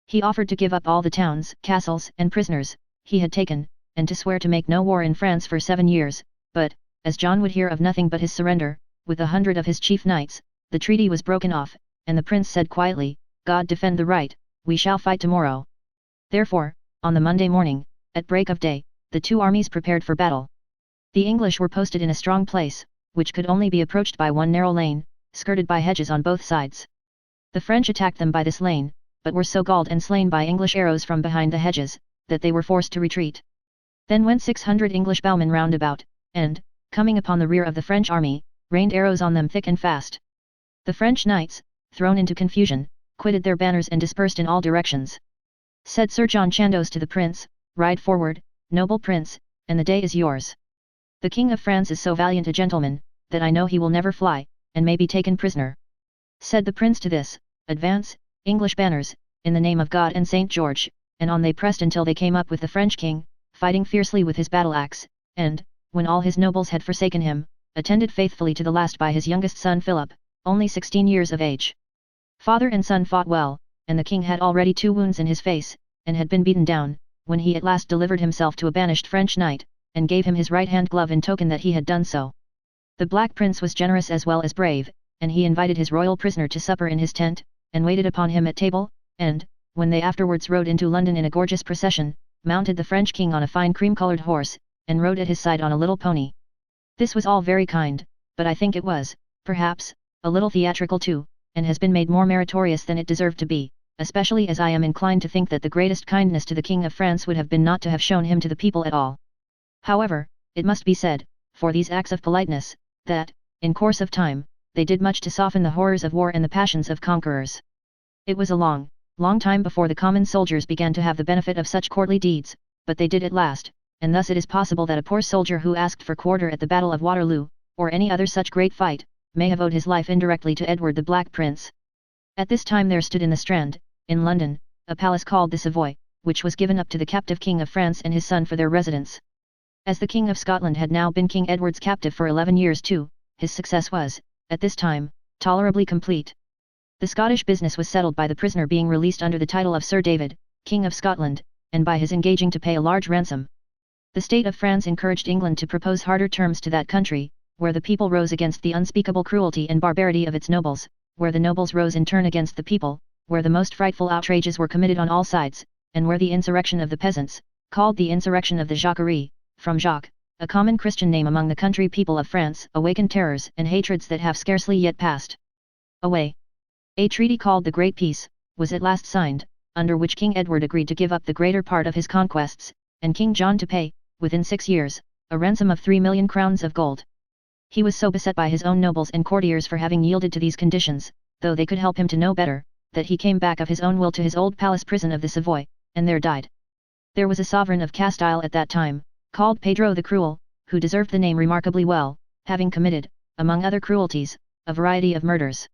He offered to give up all the towns, castles, and prisoners he had taken, and to swear to make no war in France for 7 years, but, as John would hear of nothing but his surrender, with 100 of his chief knights, the treaty was broken off, and the prince said quietly, "God defend the right, we shall fight tomorrow." Therefore, on the Monday morning, at break of day, the 2 armies prepared for battle. The English were posted in a strong place, which could only be approached by one narrow lane, skirted by hedges on both sides. The French attacked them by this lane, but were so galled and slain by English arrows from behind the hedges, that they were forced to retreat. Then went 600 English bowmen round about, and, coming upon the rear of the French army, rained arrows on them thick and fast. The French knights, thrown into confusion, quitted their banners and dispersed in all directions. Said Sir John Chandos to the prince, "Ride forward, noble prince, and the day is yours." The King of France is so valiant a gentleman, that I know he will never fly, and may be taken prisoner. Said the prince to this, advance, English banners, in the name of God and St. George, and on they pressed until they came up with the French king, fighting fiercely with his battle-axe, and, when all his nobles had forsaken him, attended faithfully to the last by his youngest son Philip, only 16 years of age. Father and son fought well, and the king had already 2 wounds in his face, and had been beaten down, when he at last delivered himself to a banished French knight, and gave him his right-hand glove in token that he had done so. The Black Prince was generous as well as brave, and he invited his royal prisoner to supper in his tent, and waited upon him at table, and, when they afterwards rode into London in a gorgeous procession, mounted the French king on a fine cream-coloured horse, and rode at his side on a little pony. This was all very kind, but I think it was, perhaps, a little theatrical too, and has been made more meritorious than it deserved to be, especially as I am inclined to think that the greatest kindness to the King of France would have been not to have shown him to the people at all. However, it must be said, for these acts of politeness, that, in course of time, they did much to soften the horrors of war and the passions of conquerors. It was a long, long time before the common soldiers began to have the benefit of such courtly deeds, but they did at last, and thus it is possible that a poor soldier who asked for quarter at the Battle of Waterloo, or any other such great fight, may have owed his life indirectly to Edward the Black Prince. At this time there stood in the Strand, in London, a palace called the Savoy, which was given up to the captive King of France and his son for their residence. As the King of Scotland had now been King Edward's captive for 11 years too, his success was, at this time, tolerably complete. The Scottish business was settled by the prisoner being released under the title of Sir David, King of Scotland, and by his engaging to pay a large ransom. The state of France encouraged England to propose harder terms to that country, where the people rose against the unspeakable cruelty and barbarity of its nobles, where the nobles rose in turn against the people, where the most frightful outrages were committed on all sides, and where the insurrection of the peasants, called the insurrection of the Jacquerie, from Jacques, a common Christian name among the country people of France, awakened terrors and hatreds that have scarcely yet passed away. A treaty called the Great Peace, was at last signed, under which King Edward agreed to give up the greater part of his conquests, and King John to pay, within 6 years, a ransom of 3 million crowns of gold. He was so beset by his own nobles and courtiers for having yielded to these conditions, though they could help him to know better, that he came back of his own will to his old palace prison of the Savoy, and there died. There was a sovereign of Castile at that time, called Pedro the Cruel, who deserved the name remarkably well, having committed, among other cruelties, a variety of murders.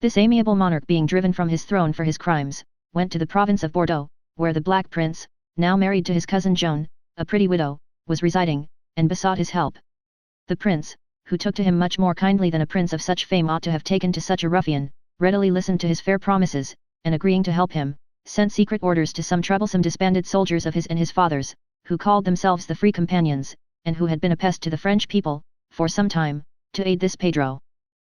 This amiable monarch being driven from his throne for his crimes, went to the province of Bordeaux, where the Black Prince, now married to his cousin Joan, a pretty widow, was residing, and besought his help. The prince, who took to him much more kindly than a prince of such fame ought to have taken to such a ruffian, readily listened to his fair promises, and agreeing to help him, sent secret orders to some troublesome disbanded soldiers of his and his father's, who called themselves the Free Companions, and who had been a pest to the French people, for some time, to aid this Pedro.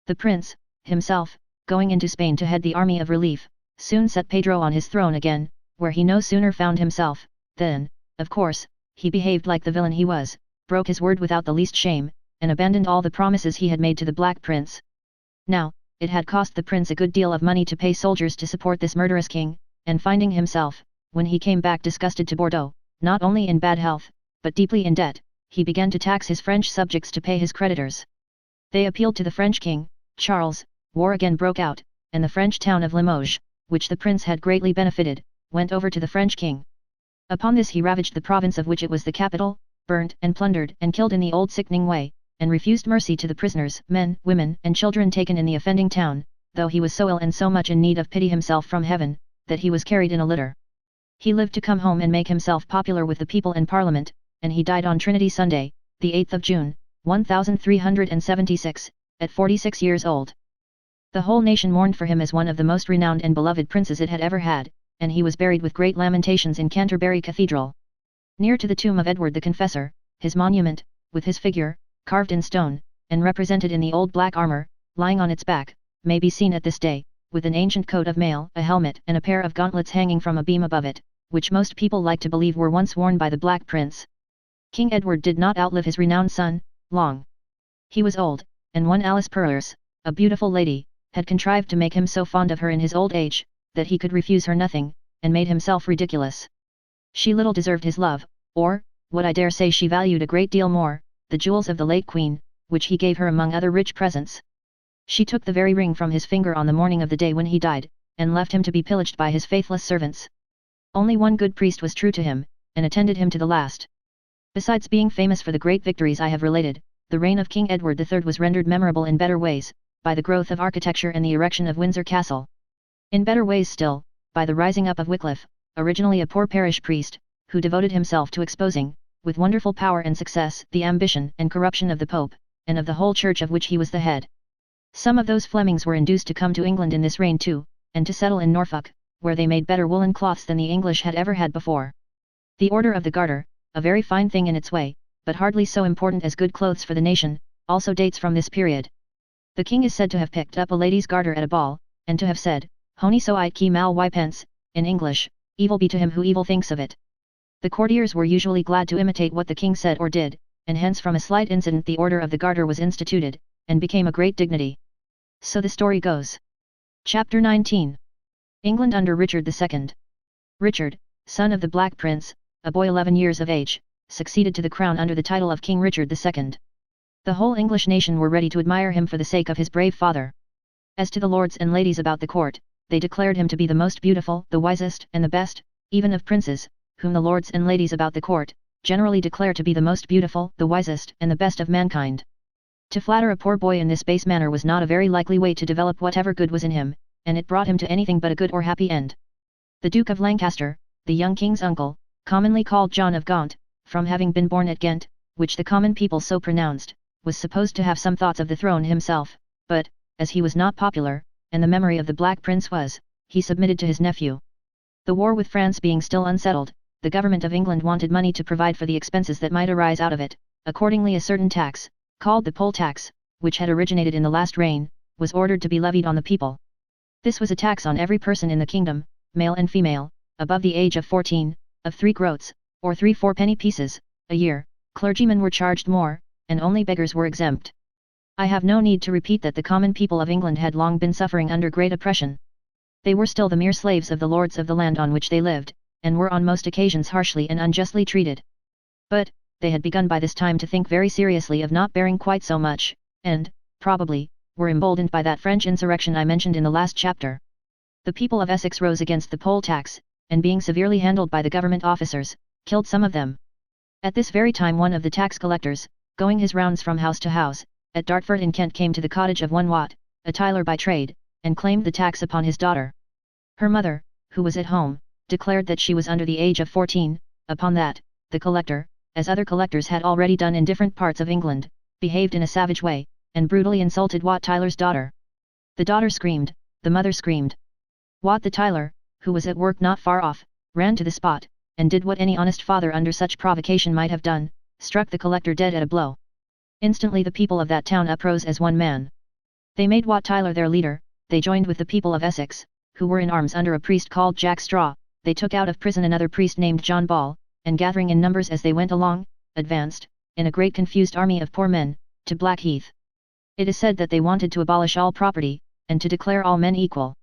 The prince, himself, going into Spain to head the army of relief, soon set Pedro on his throne again, where he no sooner found himself, than, of course, he behaved like the villain he was, broke his word without the least shame, and abandoned all the promises he had made to the Black Prince. Now, it had cost the prince a good deal of money to pay soldiers to support this murderous king, and finding himself, when he came back disgusted to Bordeaux, not only in bad health, but deeply in debt, he began to tax his French subjects to pay his creditors. They appealed to the French king, Charles, war again broke out, and the French town of Limoges, which the prince had greatly benefited, went over to the French king. Upon this he ravaged the province of which it was the capital, burnt and plundered and killed in the old sickening way, and refused mercy to the prisoners, men, women, and children taken in the offending town, though he was so ill and so much in need of pity himself from heaven, that he was carried in a litter. He lived to come home and make himself popular with the people and Parliament, and he died on Trinity Sunday, the 8th of June, 1376, at 46 years old. The whole nation mourned for him as one of the most renowned and beloved princes it had ever had, and he was buried with great lamentations in Canterbury Cathedral. Near to the tomb of Edward the Confessor, his monument, with his figure, carved in stone, and represented in the old black armour, lying on its back, may be seen at this day, with an ancient coat of mail, a helmet and a pair of gauntlets hanging from a beam above it, which most people like to believe were once worn by the Black Prince. King Edward did not outlive his renowned son, long. He was old, and one Alice Perrers, a beautiful lady, had contrived to make him so fond of her in his old age, that he could refuse her nothing, and made himself ridiculous. She little deserved his love, or, what I dare say she valued a great deal more, the jewels of the late Queen, which he gave her among other rich presents. She took the very ring from his finger on the morning of the day when he died, and left him to be pillaged by his faithless servants. Only one good priest was true to him, and attended him to the last. Besides being famous for the great victories I have related, the reign of King Edward III was rendered memorable in better ways, by the growth of architecture and the erection of Windsor Castle. In better ways still, by the rising up of Wycliffe, originally a poor parish priest, who devoted himself to exposing, with wonderful power and success, the ambition and corruption of the Pope, and of the whole church of which he was the head. Some of those Flemings were induced to come to England in this reign too, and to settle in Norfolk, where they made better woolen cloths than the English had ever had before. The Order of the Garter, a very fine thing in its way, but hardly so important as good clothes for the nation, also dates from this period. The king is said to have picked up a lady's garter at a ball, and to have said, "Honi soit qui mal y pense," in English, "Evil be to him who evil thinks of it." The courtiers were usually glad to imitate what the king said or did, and hence from a slight incident the Order of the Garter was instituted, and became a great dignity. So the story goes. Chapter 19. England under Richard II. Richard, son of the Black Prince, a boy 11 years of age, succeeded to the crown under the title of King Richard II. The whole English nation were ready to admire him for the sake of his brave father. As to the lords and ladies about the court, they declared him to be the most beautiful, the wisest, and the best, even of princes, whom the lords and ladies about the court generally declare to be the most beautiful, the wisest, and the best of mankind. To flatter a poor boy in this base manner was not a very likely way to develop whatever good was in him, and it brought him to anything but a good or happy end. The Duke of Lancaster, the young king's uncle, commonly called John of Gaunt, from having been born at Ghent, which the common people so pronounced, was supposed to have some thoughts of the throne himself, but, as he was not popular, and the memory of the Black Prince was, he submitted to his nephew. The war with France being still unsettled, the government of England wanted money to provide for the expenses that might arise out of it. Accordingly a certain tax, called the poll tax, which had originated in the last reign, was ordered to be levied on the people. This was a tax on every person in the kingdom, male and female, above the age of 14, of 3 groats, or 3 fourpenny pieces, a year. Clergymen were charged more, and only beggars were exempt. I have no need to repeat that the common people of England had long been suffering under great oppression. They were still the mere slaves of the lords of the land on which they lived, and were on most occasions harshly and unjustly treated. But, they had begun by this time to think very seriously of not bearing quite so much, and, probably, were emboldened by that French insurrection I mentioned in the last chapter. The people of Essex rose against the poll tax, and being severely handled by the government officers, killed some of them. At this very time one of the tax collectors, going his rounds from house to house, at Dartford in Kent came to the cottage of one Watt, a tiler by trade, and claimed the tax upon his daughter. Her mother, who was at home, declared that she was under the age of 14, upon that, the collector, as other collectors had already done in different parts of England, behaved in a savage way, and brutally insulted Watt Tyler's daughter. The daughter screamed, the mother screamed. Watt the Tyler, who was at work not far off, ran to the spot, and did what any honest father under such provocation might have done, struck the collector dead at a blow. Instantly the people of that town uprose as one man. They made Wat Tyler their leader, they joined with the people of Essex, who were in arms under a priest called Jack Straw, they took out of prison another priest named John Ball, and gathering in numbers as they went along, advanced, in a great confused army of poor men, to Blackheath. It is said that they wanted to abolish all property, and to declare all men equal.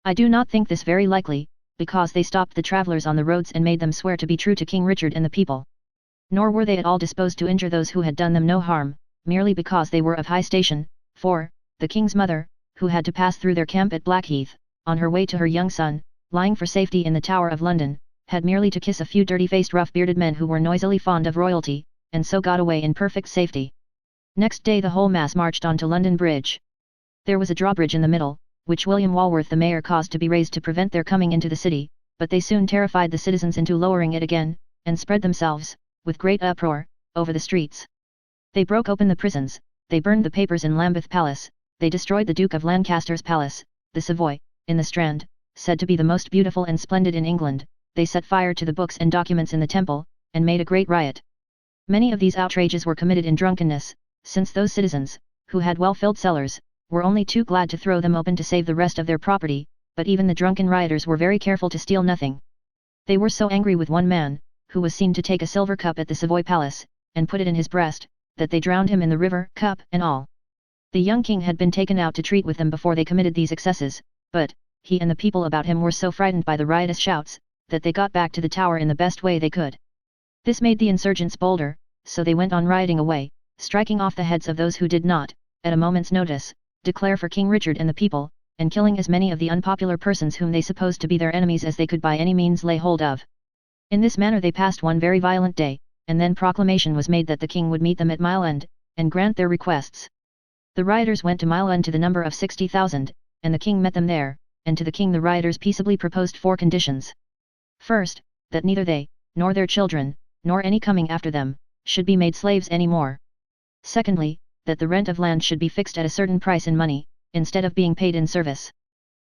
I do not think this very likely, because they stopped the travellers on the roads and made them swear to be true to King Richard and the people. Nor were they at all disposed to injure those who had done them no harm, merely because they were of high station, for, the king's mother, who had to pass through their camp at Blackheath, on her way to her young son, lying for safety in the Tower of London, had merely to kiss a few dirty-faced rough-bearded men who were noisily fond of royalty, and so got away in perfect safety. Next day the whole mass marched on to London Bridge. There was a drawbridge in the middle, which William Walworth the mayor caused to be raised to prevent their coming into the city, but they soon terrified the citizens into lowering it again, and spread themselves, with great uproar, over the streets. They broke open the prisons, they burned the papers in Lambeth Palace, they destroyed the Duke of Lancaster's palace, the Savoy, in the Strand, said to be the most beautiful and splendid in England, they set fire to the books and documents in the Temple, and made a great riot. Many of these outrages were committed in drunkenness, since those citizens, who had well-filled cellars, were only too glad to throw them open to save the rest of their property, but even the drunken rioters were very careful to steal nothing. They were so angry with one man, who was seen to take a silver cup at the Savoy Palace, and put it in his breast, that they drowned him in the river, cup and all. The young king had been taken out to treat with them before they committed these excesses, but, he and the people about him were so frightened by the riotous shouts, that they got back to the tower in the best way they could. This made the insurgents bolder, so they went on rioting away, striking off the heads of those who did not, at a moment's notice, declare for King Richard and the people, and killing as many of the unpopular persons whom they supposed to be their enemies as they could by any means lay hold of. In this manner they passed one very violent day, and then proclamation was made that the king would meet them at Mile End, and grant their requests. The rioters went to Mile End to the number of 60,000, and the king met them there, and to the king the rioters peaceably proposed 4 conditions. First, that neither they, nor their children, nor any coming after them, should be made slaves any more. Secondly, that the rent of land should be fixed at a certain price in money, instead of being paid in service.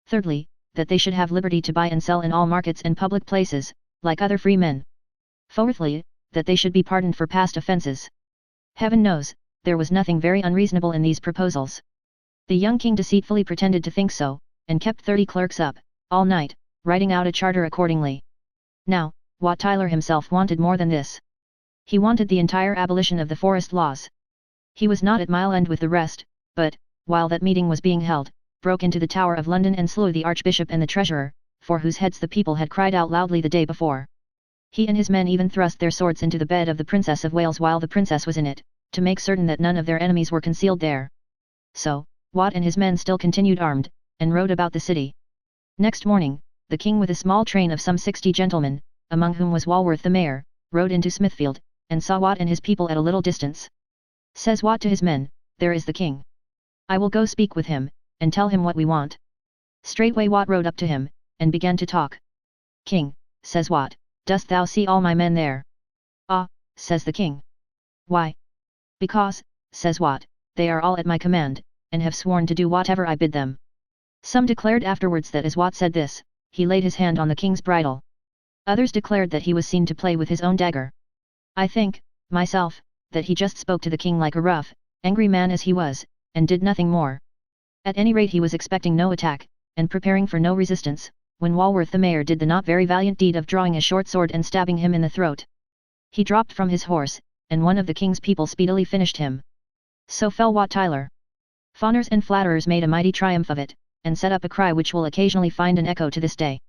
Thirdly, that they should have liberty to buy and sell in all markets and public places, like other free men. Fourthly, that they should be pardoned for past offences. Heaven knows, there was nothing very unreasonable in these proposals. The young king deceitfully pretended to think so, and kept 30 clerks up, all night, writing out a charter accordingly. Now, Wat Tyler himself wanted more than this. He wanted the entire abolition of the forest laws. He was not at Mile End with the rest, but, while that meeting was being held, broke into the Tower of London and slew the Archbishop and the Treasurer, for whose heads the people had cried out loudly the day before. He and his men even thrust their swords into the bed of the Princess of Wales while the Princess was in it, to make certain that none of their enemies were concealed there. So, Wat and his men still continued armed, and rode about the city. Next morning, the king with a small train of some 60 gentlemen, among whom was Walworth the mayor, rode into Smithfield, and saw Wat and his people at a little distance. Says Wat to his men, "There is the king. I will go speak with him, and tell him what we want." Straightway Wat rode up to him, and began to talk. "King," says Wat, "dost thou see all my men there?" "Ah," says the king. "Why?" "Because," says Wat, "they are all at my command, and have sworn to do whatever I bid them." Some declared afterwards that as Wat said this, he laid his hand on the king's bridle. Others declared that he was seen to play with his own dagger. I think, myself, that he just spoke to the king like a rough, angry man as he was, and did nothing more. At any rate he was expecting no attack, and preparing for no resistance, when Walworth the mayor did the not very valiant deed of drawing a short sword and stabbing him in the throat. He dropped from his horse, and one of the king's people speedily finished him. So fell Wat Tyler. Fawners and flatterers made a mighty triumph of it, and set up a cry which will occasionally find an echo to this day.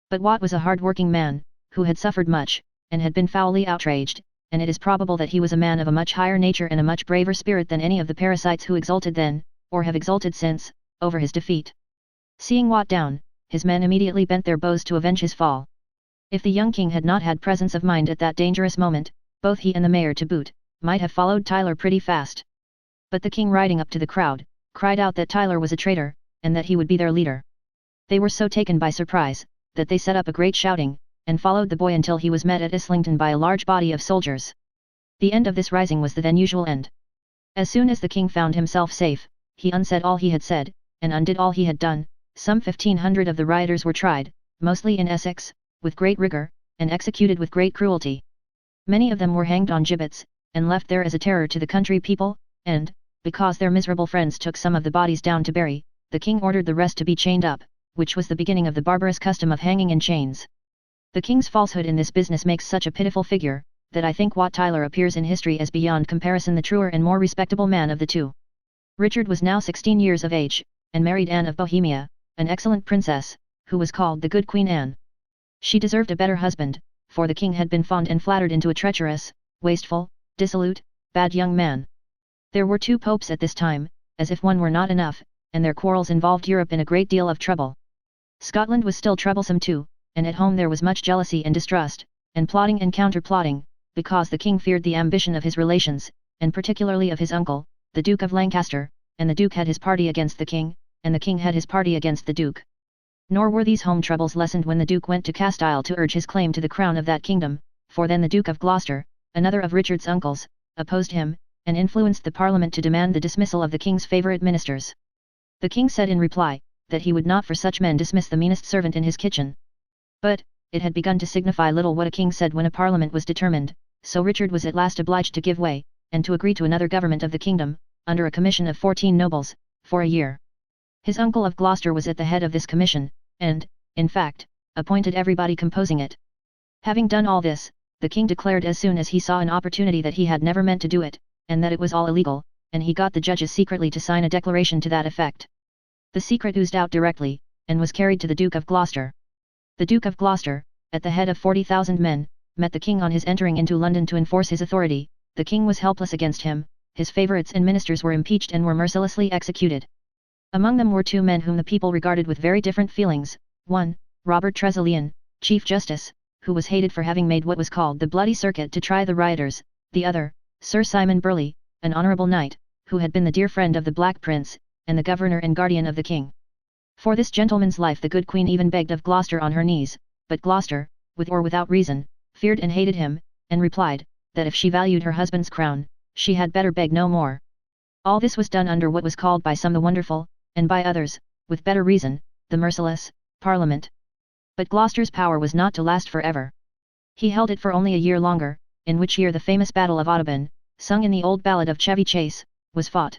But Wat was a hard-working man, who had suffered much, and had been foully outraged, and it is probable that he was a man of a much higher nature and a much braver spirit than any of the parasites who exulted then, or have exulted since, over his defeat. Seeing Wat down, his men immediately bent their bows to avenge his fall. If the young king had not had presence of mind at that dangerous moment, both he and the mayor to boot, might have followed Tyler pretty fast. But the king riding up to the crowd, cried out that Tyler was a traitor, and that he would be their leader. They were so taken by surprise, that they set up a great shouting, and followed the boy until he was met at Islington by a large body of soldiers. The end of this rising was the then usual end. As soon as the king found himself safe, he unsaid all he had said, and undid all he had done. Some 1,500 of the rioters were tried, mostly in Essex, with great rigour, and executed with great cruelty. Many of them were hanged on gibbets, and left there as a terror to the country people, and, because their miserable friends took some of the bodies down to bury, the king ordered the rest to be chained up, which was the beginning of the barbarous custom of hanging in chains. The king's falsehood in this business makes such a pitiful figure, that I think Wat Tyler appears in history as beyond comparison the truer and more respectable man of the two. Richard was now 16 years of age, and married Anne of Bohemia, an excellent princess, who was called the good Queen Anne. She deserved a better husband, for the king had been fond and flattered into a treacherous, wasteful, dissolute, bad young man. There were 2 popes at this time, as if one were not enough, and their quarrels involved Europe in a great deal of trouble. Scotland was still troublesome too, and at home there was much jealousy and distrust, and plotting and counter-plotting, because the king feared the ambition of his relations, and particularly of his uncle, the Duke of Lancaster, and the Duke had his party against the king, and the king had his party against the Duke. Nor were these home troubles lessened when the Duke went to Castile to urge his claim to the crown of that kingdom, for then the Duke of Gloucester, another of Richard's uncles, opposed him, and influenced the Parliament to demand the dismissal of the king's favourite ministers. The king said in reply, that he would not for such men dismiss the meanest servant in his kitchen. But, it had begun to signify little what a king said when a parliament was determined, so Richard was at last obliged to give way, and to agree to another government of the kingdom, under a commission of 14 nobles, for a year. His uncle of Gloucester was at the head of this commission, and, in fact, appointed everybody composing it. Having done all this, the king declared as soon as he saw an opportunity that he had never meant to do it, and that it was all illegal, and he got the judges secretly to sign a declaration to that effect. The secret oozed out directly, and was carried to the Duke of Gloucester. The Duke of Gloucester, at the head of 40,000 men, met the king on his entering into London to enforce his authority. The king was helpless against him, his favourites and ministers were impeached and were mercilessly executed. Among them were 2 men whom the people regarded with very different feelings, one, Robert Tresilian, Chief Justice, who was hated for having made what was called the Bloody Circuit to try the rioters, the other, Sir Simon Burley, an honourable knight, who had been the dear friend of the Black Prince, and the governor and guardian of the king. For this gentleman's life the good queen even begged of Gloucester on her knees, but Gloucester, with or without reason, feared and hated him, and replied, that if she valued her husband's crown, she had better beg no more. All this was done under what was called by some the wonderful, and by others, with better reason, the merciless, Parliament. But Gloucester's power was not to last forever. He held it for only a year longer, in which year the famous Battle of Audiobook, sung in the old ballad of Chevy Chase, was fought.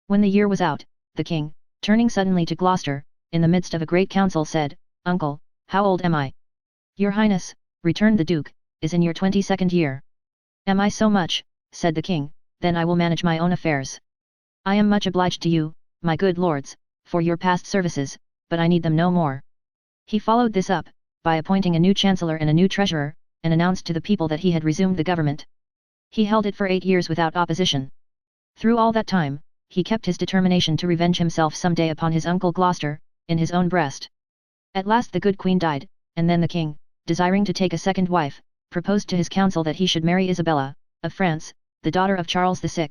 When the year was out, the king, turning suddenly to Gloucester, in the midst of a great council said, "Uncle, how old am I?" "Your Highness," returned the Duke, "is in your 22nd year." "Am I so much?" said the king, "then I will manage my own affairs. I am much obliged to you, my good lords, for your past services, but I need them no more." He followed this up, by appointing a new chancellor and a new treasurer, and announced to the people that he had resumed the government. He held it for 8 years without opposition. Through all that time, he kept his determination to revenge himself some day upon his uncle Gloucester, in his own breast. At last the good queen died, and then the king, desiring to take a second wife, proposed to his council that he should marry Isabella, of France, the daughter of Charles VI,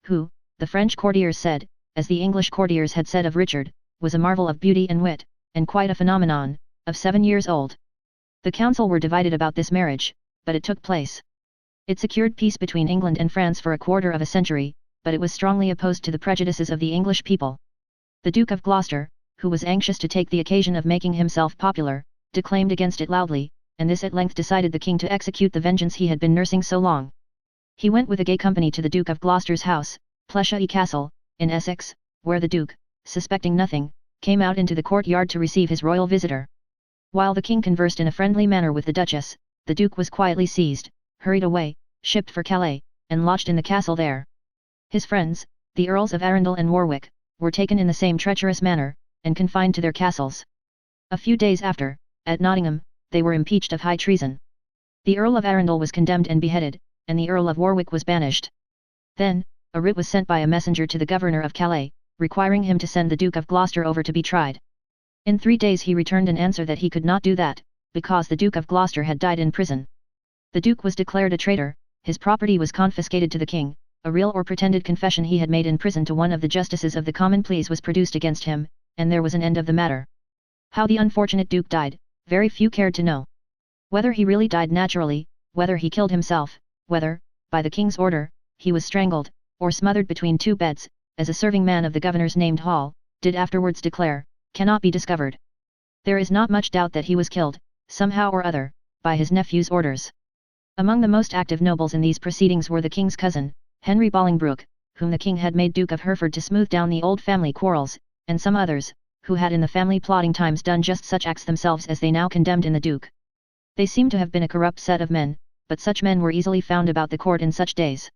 who, the French courtiers said, as the English courtiers had said of Richard, was a marvel of beauty and wit, and quite a phenomenon, of 7 years old. The council were divided about this marriage, but it took place. It secured peace between England and France for a quarter of a century, but it was strongly opposed to the prejudices of the English people. The Duke of Gloucester, who was anxious to take the occasion of making himself popular, declaimed against it loudly, and this at length decided the king to execute the vengeance he had been nursing so long. He went with a gay company to the Duke of Gloucester's house, Pleshey Castle, in Essex, where the Duke, suspecting nothing, came out into the courtyard to receive his royal visitor. While the king conversed in a friendly manner with the Duchess, the Duke was quietly seized, hurried away, shipped for Calais, and lodged in the castle there. His friends, the Earls of Arundel and Warwick, were taken in the same treacherous manner, and confined to their castles. A few days after, at Nottingham, they were impeached of high treason. The Earl of Arundel was condemned and beheaded, and the Earl of Warwick was banished. Then, a writ was sent by a messenger to the governor of Calais, requiring him to send the Duke of Gloucester over to be tried. In 3 days he returned an answer that he could not do that, because the Duke of Gloucester had died in prison. The Duke was declared a traitor, his property was confiscated to the king, a real or pretended confession he had made in prison to one of the justices of the Common Pleas was produced against him, and there was an end of the matter. How the unfortunate Duke died, very few cared to know. Whether he really died naturally, whether he killed himself, whether, by the king's order, he was strangled, or smothered between 2 beds, as a serving man of the governor's named Hall, did afterwards declare, cannot be discovered. There is not much doubt that he was killed, somehow or other, by his nephew's orders. Among the most active nobles in these proceedings were the king's cousin, Henry Bolingbroke, whom the king had made Duke of Hereford to smooth down the old family quarrels, and some others, who had in the family plotting times done just such acts themselves as they now condemned in the Duke. They seem to have been a corrupt set of men, but such men were easily found about the court in such days.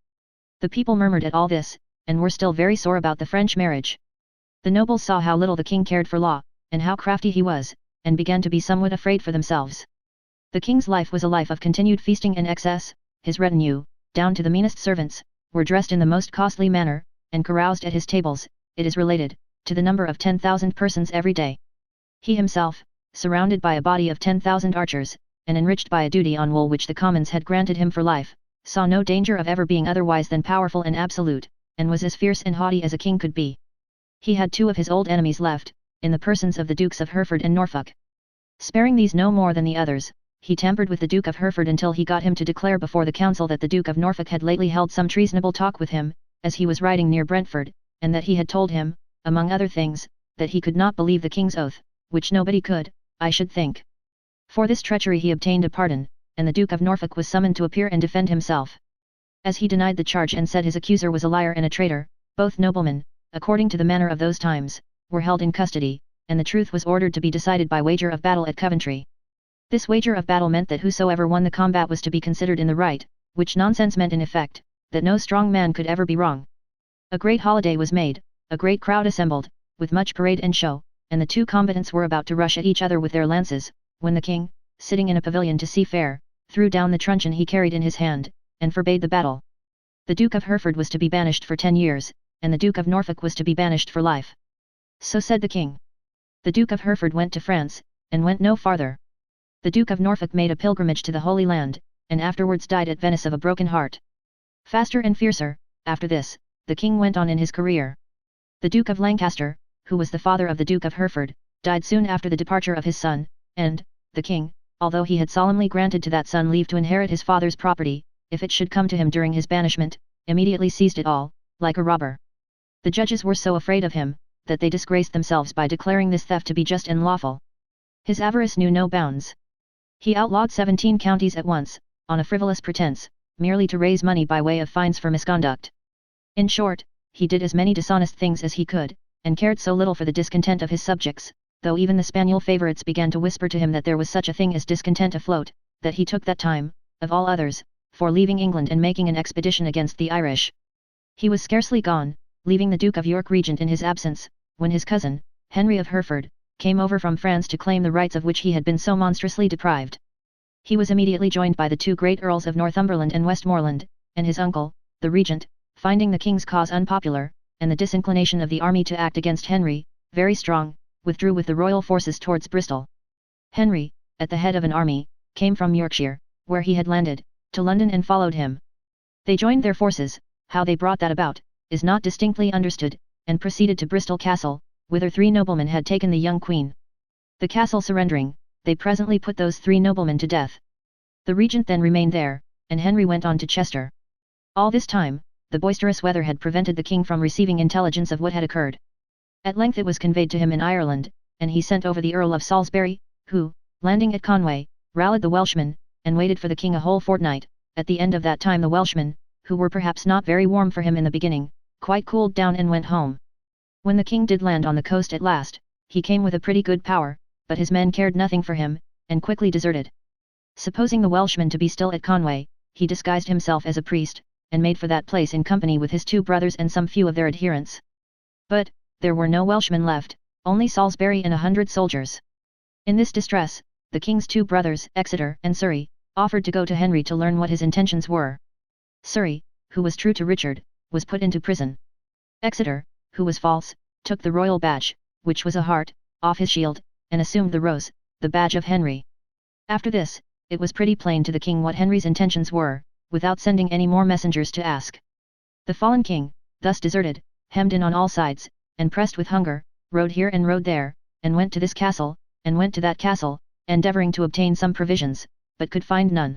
The people murmured at all this, and were still very sore about the French marriage. The nobles saw how little the king cared for law, and how crafty he was, and began to be somewhat afraid for themselves. The king's life was a life of continued feasting and excess, his retinue, down to the meanest servants, were dressed in the most costly manner, and caroused at his tables, it is related, to the number of 10,000 persons every day. He himself, surrounded by a body of 10,000 archers, and enriched by a duty on wool which the commons had granted him for life, saw no danger of ever being otherwise than powerful and absolute, and was as fierce and haughty as a king could be. He had 2 of his old enemies left, in the persons of the Dukes of Hereford and Norfolk. Sparing these no more than the others, he tampered with the Duke of Hereford until he got him to declare before the council that the Duke of Norfolk had lately held some treasonable talk with him, as he was riding near Brentford, and that he had told him, among other things, that he could not believe the king's oath, which nobody could, I should think. For this treachery he obtained a pardon, and the Duke of Norfolk was summoned to appear and defend himself. As he denied the charge and said his accuser was a liar and a traitor, both noblemen, according to the manner of those times, were held in custody, and the truth was ordered to be decided by wager of battle at Coventry. This wager of battle meant that whosoever won the combat was to be considered in the right, which nonsense meant in effect, that no strong man could ever be wrong. A great holiday was made, a great crowd assembled, with much parade and show, and the 2 combatants were about to rush at each other with their lances, when the king, sitting in a pavilion to see fair, threw down the truncheon he carried in his hand, and forbade the battle. The Duke of Hereford was to be banished for 10 years, and the Duke of Norfolk was to be banished for life. So said the king. The Duke of Hereford went to France, and went no farther. The Duke of Norfolk made a pilgrimage to the Holy Land, and afterwards died at Venice of a broken heart. Faster and fiercer, after this, the king went on in his career. The Duke of Lancaster, who was the father of the Duke of Hereford, died soon after the departure of his son, and, the king, although he had solemnly granted to that son leave to inherit his father's property, if it should come to him during his banishment, immediately seized it all, like a robber. The judges were so afraid of him, that they disgraced themselves by declaring this theft to be just and lawful. His avarice knew no bounds. He outlawed 17 counties at once, on a frivolous pretense, merely to raise money by way of fines for misconduct. In short, he did as many dishonest things as he could, and cared so little for the discontent of his subjects, though even the spaniel favourites began to whisper to him that there was such a thing as discontent afloat, that he took that time, of all others, for leaving England and making an expedition against the Irish. He was scarcely gone, leaving the Duke of York regent in his absence, when his cousin, Henry of Hereford, came over from France to claim the rights of which he had been so monstrously deprived. He was immediately joined by the 2 great Earls of Northumberland and Westmoreland, and his uncle, the regent, finding the king's cause unpopular, and the disinclination of the army to act against Henry, very strong, withdrew with the royal forces towards Bristol. Henry, at the head of an army, came from Yorkshire, where he had landed, to London and followed him. They joined their forces, how they brought that about, is not distinctly understood, and proceeded to Bristol Castle, whither 3 noblemen had taken the young queen. The castle surrendering, they presently put those 3 noblemen to death. The regent then remained there, and Henry went on to Chester. All this time, the boisterous weather had prevented the king from receiving intelligence of what had occurred. At length it was conveyed to him in Ireland, and he sent over the Earl of Salisbury, who, landing at Conway, rallied the Welshmen, and waited for the king a whole fortnight. At the end of that time the Welshmen, who were perhaps not very warm for him in the beginning, quite cooled down and went home. When the king did land on the coast at last, he came with a pretty good power, but his men cared nothing for him, and quickly deserted. Supposing the Welshmen to be still at Conway, he disguised himself as a priest, and made for that place in company with his 2 brothers and some few of their adherents. But, there were no Welshmen left, only Salisbury and 100 soldiers. In this distress, the king's 2 brothers, Exeter and Surrey, offered to go to Henry to learn what his intentions were. Surrey, who was true to Richard, was put into prison. Exeter, who was false, took the royal badge, which was a heart, off his shield, and assumed the rose, the badge of Henry. After this, it was pretty plain to the king what Henry's intentions were, without sending any more messengers to ask. The fallen king, thus deserted, hemmed in on all sides, and pressed with hunger, rode here and rode there, and went to this castle, and went to that castle, endeavouring to obtain some provisions, but could find none.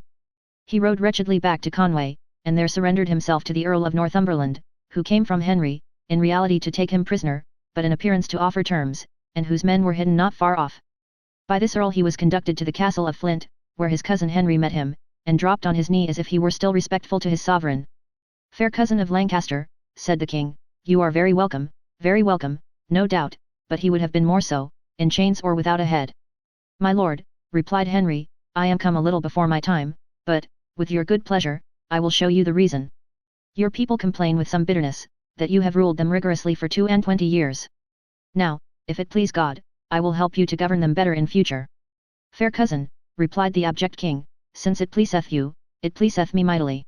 He rode wretchedly back to Conway, and there surrendered himself to the Earl of Northumberland, who came from Henry, in reality to take him prisoner, but in appearance to offer terms, and whose men were hidden not far off. By this earl he was conducted to the castle of Flint, where his cousin Henry met him, and dropped on his knee as if he were still respectful to his sovereign. "Fair cousin of Lancaster," said the king, "you are very welcome, no doubt, but he would have been more so, in chains or without a head." "My lord," replied Henry, "I am come a little before my time, but, with your good pleasure, I will show you the reason. Your people complain with some bitterness, that you have ruled them rigorously for 22 years. Now, if it please God, I will help you to govern them better in future." "Fair cousin," replied the abject king, "since it pleaseth you, it pleaseth me mightily."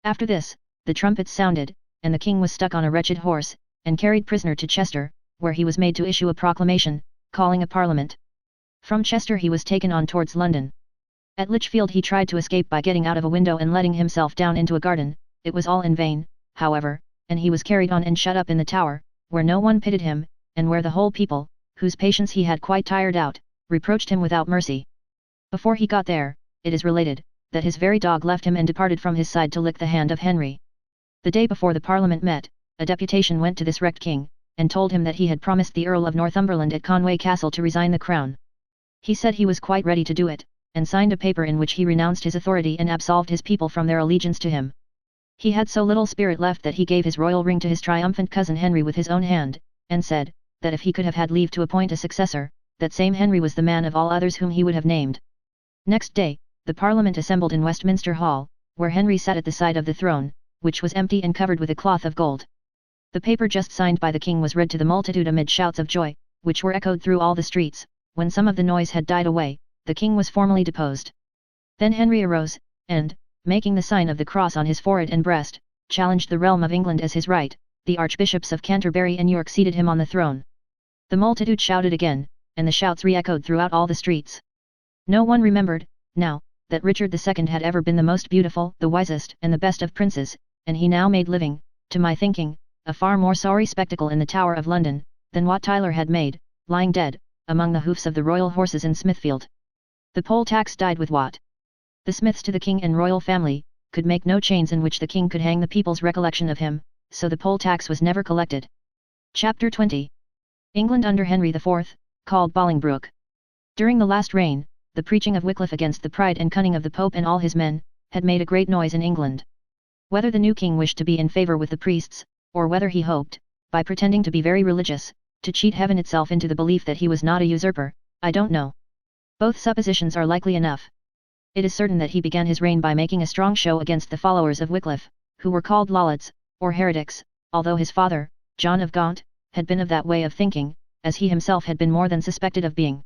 After this, the trumpets sounded, and the king was stuck on a wretched horse, and carried prisoner to Chester, where he was made to issue a proclamation, calling a parliament. From Chester he was taken on towards London. At Lichfield he tried to escape by getting out of a window and letting himself down into a garden. It was all in vain, however, and he was carried on and shut up in the Tower, where no one pitied him, and where the whole people, whose patience he had quite tired out, reproached him without mercy. Before he got there, it is related, that his very dog left him and departed from his side to lick the hand of Henry. The day before the Parliament met, a deputation went to this wrecked king, and told him that he had promised the Earl of Northumberland at Conway Castle to resign the crown. He said he was quite ready to do it, and signed a paper in which he renounced his authority and absolved his people from their allegiance to him. He had so little spirit left that he gave his royal ring to his triumphant cousin Henry with his own hand, and said, that if he could have had leave to appoint a successor, that same Henry was the man of all others whom he would have named. Next day, the Parliament assembled in Westminster Hall, where Henry sat at the side of the throne, which was empty and covered with a cloth of gold. The paper just signed by the king was read to the multitude amid shouts of joy, which were echoed through all the streets. When some of the noise had died away, the king was formally deposed. Then Henry arose, and, making the sign of the cross on his forehead and breast, challenged the realm of England as his right. The archbishops of Canterbury and York seated him on the throne. The multitude shouted again, and the shouts re-echoed throughout all the streets. No one remembered, now, that Richard II had ever been the most beautiful, the wisest and the best of princes, and he now made living, to my thinking, a far more sorry spectacle in the Tower of London, than Wat Tyler had made, lying dead, among the hoofs of the royal horses in Smithfield. The poll tax died with Wat. The Smiths to the king and royal family, could make no chains in which the king could hang the people's recollection of him, so the poll tax was never collected. Chapter 20. England under Henry IV, called Bolingbroke. During the last reign, the preaching of Wycliffe against the pride and cunning of the Pope and all his men, had made a great noise in England. Whether the new king wished to be in favour with the priests, or whether he hoped, by pretending to be very religious, to cheat heaven itself into the belief that he was not a usurper, I don't know. Both suppositions are likely enough. It is certain that he began his reign by making a strong show against the followers of Wycliffe, who were called Lollards, or heretics, although his father, John of Gaunt, had been of that way of thinking, as he himself had been more than suspected of being.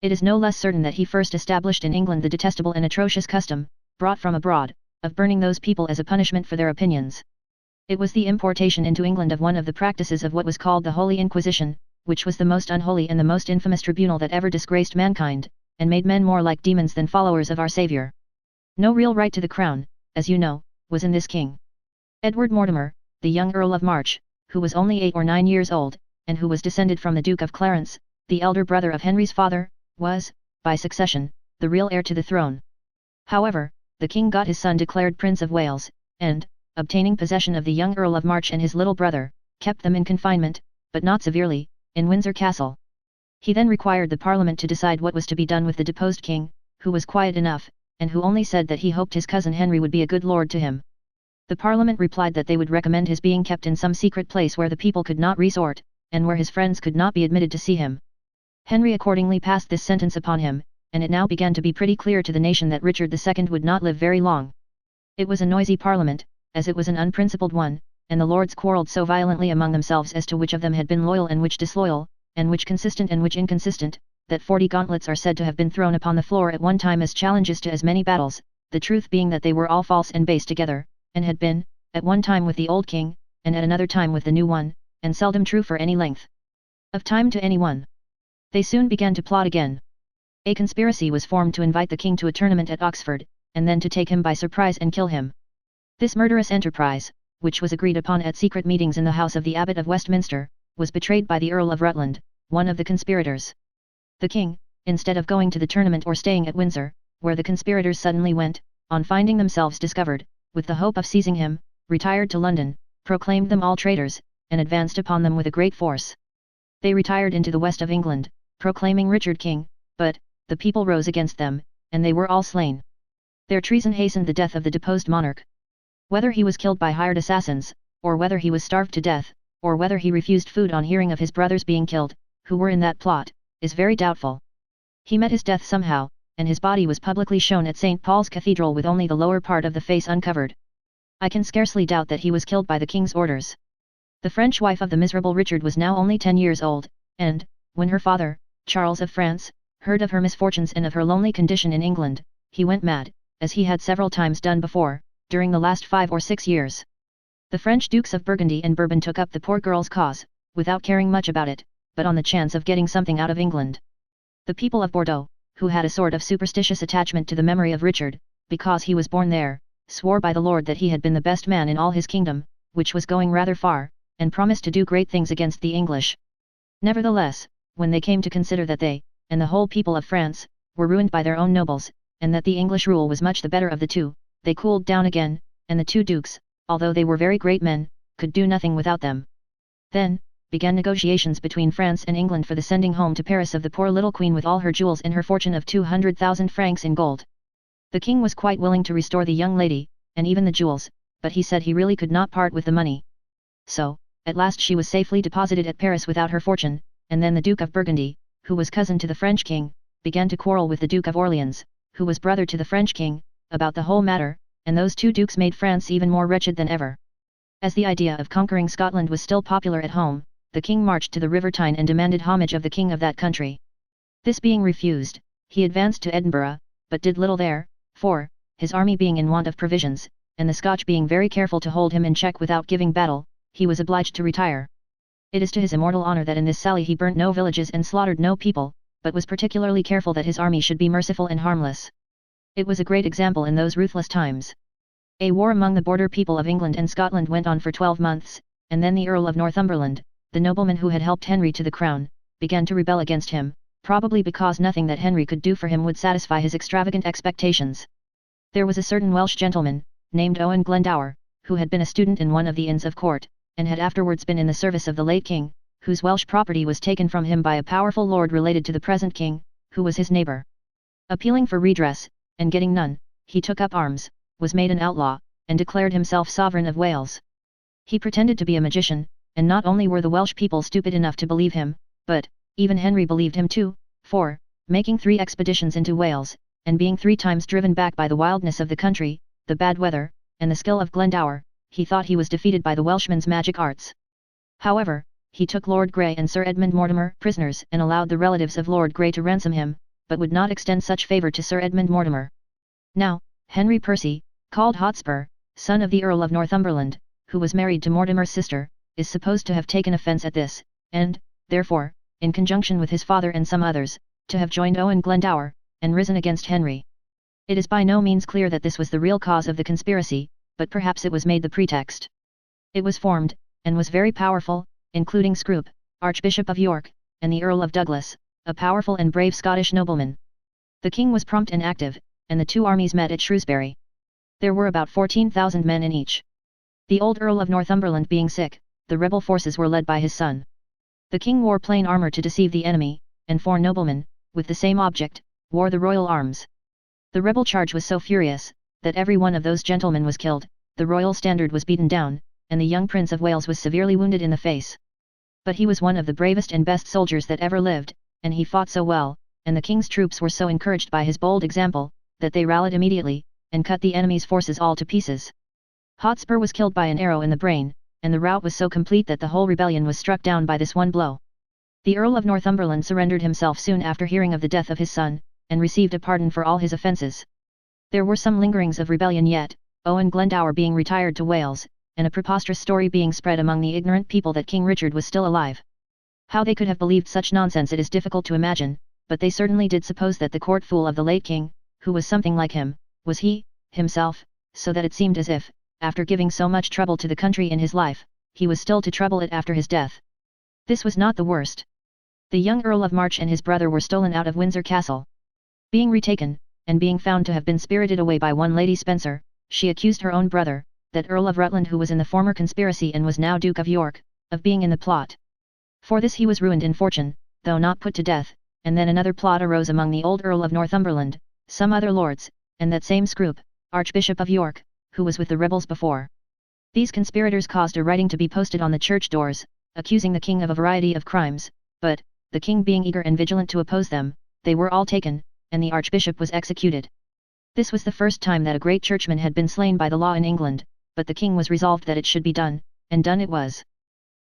It is no less certain that he first established in England the detestable and atrocious custom, brought from abroad, of burning those people as a punishment for their opinions. It was the importation into England of one of the practices of what was called the Holy Inquisition, which was the most unholy and the most infamous tribunal that ever disgraced mankind, and made men more like demons than followers of our Saviour. No real right to the crown, as you know, was in this king. Edward Mortimer, the young Earl of March, who was only 8 or 9 years old, and who was descended from the Duke of Clarence, the elder brother of Henry's father, was, by succession, the real heir to the throne. However, the king got his son declared Prince of Wales, and, obtaining possession of the young Earl of March and his little brother, kept them in confinement, but not severely, in Windsor Castle. He then required the Parliament to decide what was to be done with the deposed king, who was quiet enough, and who only said that he hoped his cousin Henry would be a good lord to him. The Parliament replied that they would recommend his being kept in some secret place where the people could not resort, and where his friends could not be admitted to see him. Henry accordingly passed this sentence upon him, and it now began to be pretty clear to the nation that Richard II would not live very long. It was a noisy Parliament, as it was an unprincipled one, and the lords quarrelled so violently among themselves as to which of them had been loyal and which disloyal, and which consistent and which inconsistent, that 40 gauntlets are said to have been thrown upon the floor at one time as challenges to as many battles, the truth being that they were all false and base together, and had been, at one time with the old king, and at another time with the new one, and seldom true for any length of time to any one. They soon began to plot again. A conspiracy was formed to invite the king to a tournament at Oxford, and then to take him by surprise and kill him. This murderous enterprise, which was agreed upon at secret meetings in the house of the Abbot of Westminster, was betrayed by the Earl of Rutland, one of the conspirators. The king, instead of going to the tournament or staying at Windsor, where the conspirators suddenly went, on finding themselves discovered, with the hope of seizing him, retired to London, proclaimed them all traitors, and advanced upon them with a great force. They retired into the west of England, proclaiming Richard king, but, the people rose against them, and they were all slain. Their treason hastened the death of the deposed monarch. Whether he was killed by hired assassins, or whether he was starved to death, or whether he refused food on hearing of his brothers being killed, who were in that plot, is very doubtful. He met his death somehow, and his body was publicly shown at St. Paul's Cathedral with only the lower part of the face uncovered. I can scarcely doubt that he was killed by the king's orders. The French wife of the miserable Richard was now only 10 years old, and, when her father, Charles of France, heard of her misfortunes and of her lonely condition in England, he went mad, as he had several times done before, during the last 5 or 6 years. The French Dukes of Burgundy and Bourbon took up the poor girl's cause, without caring much about it, but on the chance of getting something out of England. The people of Bordeaux, who had a sort of superstitious attachment to the memory of Richard, because he was born there, swore by the Lord that he had been the best man in all his kingdom, which was going rather far, and promised to do great things against the English. Nevertheless, when they came to consider that they, and the whole people of France, were ruined by their own nobles, and that the English rule was much the better of the two, they cooled down again, and the two dukes, although they were very great men, could do nothing without them. Then, began negotiations between France and England for the sending home to Paris of the poor little queen with all her jewels and her fortune of 200,000 francs in gold. The king was quite willing to restore the young lady, and even the jewels, but he said he really could not part with the money. So, at last she was safely deposited at Paris without her fortune, and then the Duke of Burgundy, who was cousin to the French king, began to quarrel with the Duke of Orleans, who was brother to the French king, about the whole matter, and those two dukes made France even more wretched than ever. As the idea of conquering Scotland was still popular at home, the king marched to the River Tyne and demanded homage of the king of that country. This being refused, he advanced to Edinburgh, but did little there, for, his army being in want of provisions, and the Scotch being very careful to hold him in check without giving battle, he was obliged to retire. It is to his immortal honour that in this sally he burnt no villages and slaughtered no people, but was particularly careful that his army should be merciful and harmless. It was a great example in those ruthless times. A war among the border people of England and Scotland went on for 12 months, and then the Earl of Northumberland, the nobleman who had helped Henry to the crown, began to rebel against him, probably because nothing that Henry could do for him would satisfy his extravagant expectations. There was a certain Welsh gentleman, named Owen Glendower, who had been a student in one of the Inns of Court, and had afterwards been in the service of the late king, whose Welsh property was taken from him by a powerful lord related to the present king, who was his neighbour. Appealing for redress, and getting none, he took up arms, was made an outlaw, and declared himself sovereign of Wales. He pretended to be a magician, and not only were the Welsh people stupid enough to believe him, but, even Henry believed him too, for, making 3 expeditions into Wales, and being 3 times driven back by the wildness of the country, the bad weather, and the skill of Glendower, he thought he was defeated by the Welshman's magic arts. However, he took Lord Grey and Sir Edmund Mortimer prisoners and allowed the relatives of Lord Grey to ransom him, but would not extend such favour to Sir Edmund Mortimer. Now, Henry Percy, called Hotspur, son of the Earl of Northumberland, who was married to Mortimer's sister, is supposed to have taken offence at this, and, therefore, in conjunction with his father and some others, to have joined Owen Glendower, and risen against Henry. It is by no means clear that this was the real cause of the conspiracy, but perhaps it was made the pretext. It was formed, and was very powerful, including Scroop, Archbishop of York, and the Earl of Douglas, a powerful and brave Scottish nobleman. The king was prompt and active, and the 2 armies met at Shrewsbury. There were about 14,000 men in each. The old Earl of Northumberland being sick, the rebel forces were led by his son. The king wore plain armour to deceive the enemy, and 4 noblemen, with the same object, wore the royal arms. The rebel charge was so furious, that every one of those gentlemen was killed, the royal standard was beaten down, and the young Prince of Wales was severely wounded in the face. But he was one of the bravest and best soldiers that ever lived, and he fought so well, and the king's troops were so encouraged by his bold example, that they rallied immediately, and cut the enemy's forces all to pieces. Hotspur was killed by an arrow in the brain, and the rout was so complete that the whole rebellion was struck down by this one blow. The Earl of Northumberland surrendered himself soon after hearing of the death of his son, and received a pardon for all his offences. There were some lingerings of rebellion yet, Owen Glendower being retired to Wales, and a preposterous story being spread among the ignorant people that King Richard was still alive. How they could have believed such nonsense it is difficult to imagine, but they certainly did suppose that the court fool of the late king, who was something like him, was he, himself, so that it seemed as if, after giving so much trouble to the country in his life, he was still to trouble it after his death. This was not the worst. The young Earl of March and his brother were stolen out of Windsor Castle. Being retaken, and being found to have been spirited away by one Lady Spencer, she accused her own brother, that Earl of Rutland who was in the former conspiracy and was now Duke of York, of being in the plot. For this he was ruined in fortune, though not put to death, and then another plot arose among the old Earl of Northumberland, some other lords, and that same Scroop, Archbishop of York, who was with the rebels before. These conspirators caused a writing to be posted on the church doors, accusing the king of a variety of crimes, but, the king being eager and vigilant to oppose them, they were all taken, and the archbishop was executed. This was the first time that a great churchman had been slain by the law in England, but the king was resolved that it should be done, and done it was.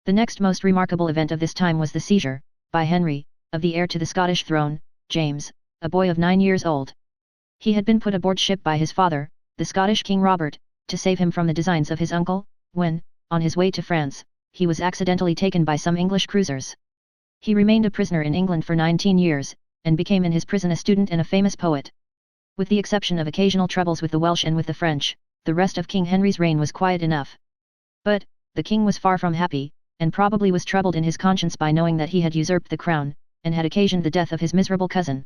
The next most remarkable event of this time was the seizure, by Henry, of the heir to the Scottish throne, James, a boy of 9 years old. He had been put aboard ship by his father, the Scottish King Robert, to save him from the designs of his uncle, when, on his way to France, he was accidentally taken by some English cruisers. He remained a prisoner in England for 19 years, and became in his prison a student and a famous poet. With the exception of occasional troubles with the Welsh and with the French, the rest of King Henry's reign was quiet enough. But, the king was far from happy, and probably was troubled in his conscience by knowing that he had usurped the crown, and had occasioned the death of his miserable cousin.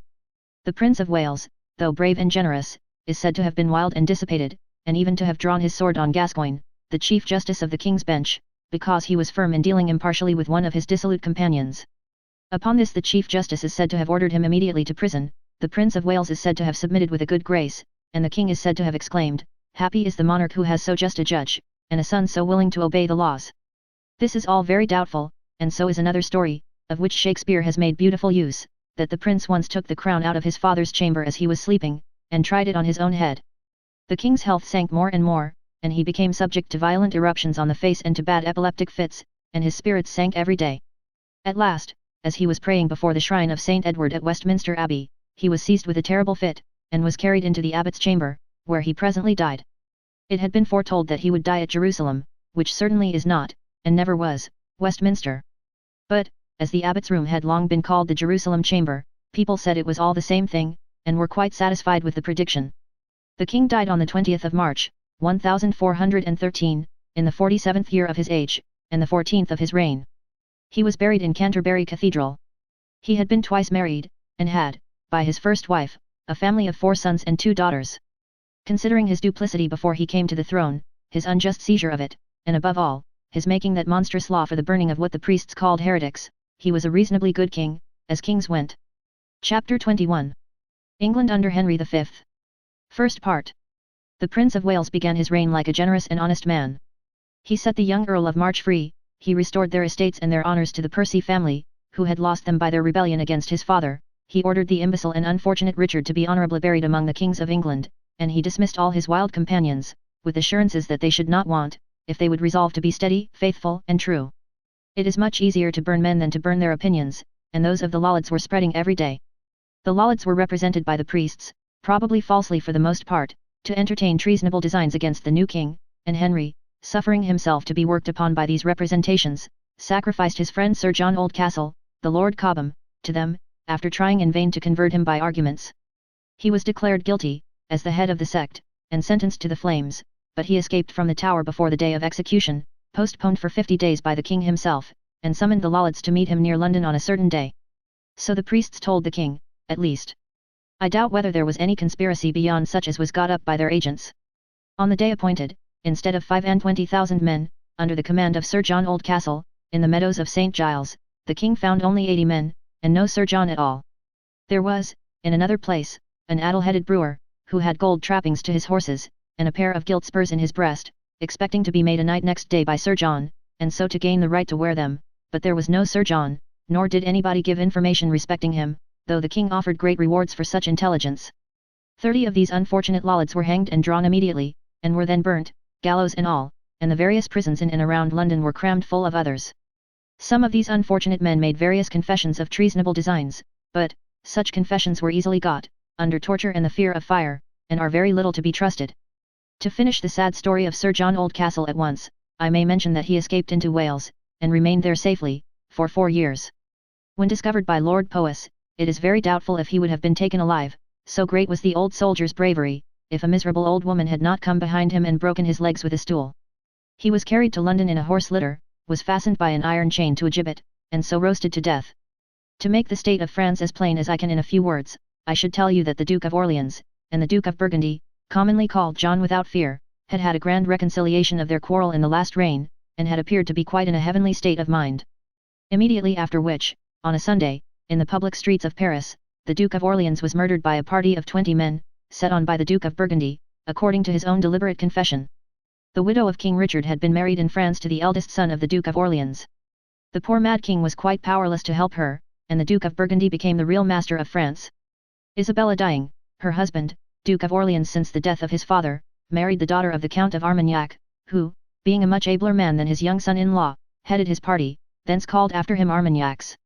The Prince of Wales, though brave and generous, is said to have been wild and dissipated, and even to have drawn his sword on Gascoigne, the Chief Justice of the King's Bench, because he was firm in dealing impartially with one of his dissolute companions. Upon this the Chief Justice is said to have ordered him immediately to prison, the Prince of Wales is said to have submitted with a good grace, and the King is said to have exclaimed, "Happy is the monarch who has so just a judge, and a son so willing to obey the laws." This is all very doubtful, and so is another story, of which Shakespeare has made beautiful use, that the prince once took the crown out of his father's chamber as he was sleeping, and tried it on his own head. The king's health sank more and more, and he became subject to violent eruptions on the face and to bad epileptic fits, and his spirits sank every day. At last, as he was praying before the shrine of St. Edward at Westminster Abbey, he was seized with a terrible fit, and was carried into the abbot's chamber, where he presently died. It had been foretold that he would die at Jerusalem, which certainly is not, and never was, Westminster. But, as the abbot's room had long been called the Jerusalem chamber, people said it was all the same thing, and were quite satisfied with the prediction. The king died on the 20th of March, 1413, in the 47th year of his age, and the 14th of his reign. He was buried in Canterbury Cathedral. He had been twice married, and had, by his first wife, a family of 4 sons and 2 daughters. Considering his duplicity before he came to the throne, his unjust seizure of it, and above all, his making that monstrous law for the burning of what the priests called heretics, he was a reasonably good king, as kings went. Chapter 21. England under Henry V. First part. The Prince of Wales began his reign like a generous and honest man. He set the young Earl of March free, he restored their estates and their honours to the Percy family, who had lost them by their rebellion against his father, he ordered the imbecile and unfortunate Richard to be honourably buried among the kings of England, and he dismissed all his wild companions, with assurances that they should not want, if they would resolve to be steady, faithful, and true. It is much easier to burn men than to burn their opinions, and those of the Lollards were spreading every day. The Lollards were represented by the priests, probably falsely for the most part, to entertain treasonable designs against the new king, and Henry, suffering himself to be worked upon by these representations, sacrificed his friend Sir John Oldcastle, the Lord Cobham, to them, after trying in vain to convert him by arguments. He was declared guilty, as the head of the sect, and sentenced to the flames, but he escaped from the Tower before the day of execution, postponed for 50 days by the king himself, and summoned the Lollards to meet him near London on a certain day. So the priests told the king, at least. I doubt whether there was any conspiracy beyond such as was got up by their agents. On the day appointed, instead of 25,000 men, under the command of Sir John Oldcastle, in the meadows of St. Giles, the king found only 80 men, and no Sir John at all. There was, in another place, an addle-headed brewer, who had gold trappings to his horses, and a pair of gilt spurs in his breast, expecting to be made a knight next day by Sir John, and so to gain the right to wear them, but there was no Sir John, nor did anybody give information respecting him, though the king offered great rewards for such intelligence. 30 of these unfortunate Lollards were hanged and drawn immediately, and were then burnt, gallows and all, and the various prisons in and around London were crammed full of others. Some of these unfortunate men made various confessions of treasonable designs, but, such confessions were easily got, under torture and the fear of fire, and are very little to be trusted. To finish the sad story of Sir John Oldcastle at once, I may mention that he escaped into Wales, and remained there safely, for 4 years. When discovered by Lord Powys, it is very doubtful if he would have been taken alive, so great was the old soldier's bravery, if a miserable old woman had not come behind him and broken his legs with a stool. He was carried to London in a horse litter, was fastened by an iron chain to a gibbet, and so roasted to death. To make the state of France as plain as I can in a few words, I should tell you that the Duke of Orleans, and the Duke of Burgundy, commonly called John without fear, had had a grand reconciliation of their quarrel in the last reign, and had appeared to be quite in a heavenly state of mind. Immediately after which, on a Sunday, in the public streets of Paris, the Duke of Orleans was murdered by a party of 20 men, set on by the Duke of Burgundy, according to his own deliberate confession. The widow of King Richard had been married in France to the eldest son of the Duke of Orleans. The poor mad king was quite powerless to help her, and the Duke of Burgundy became the real master of France. Isabella dying, her husband, Duke of Orleans since the death of his father, married the daughter of the Count of Armagnac, who, being a much abler man than his young son-in-law, headed his party, thence called after him Armagnacs.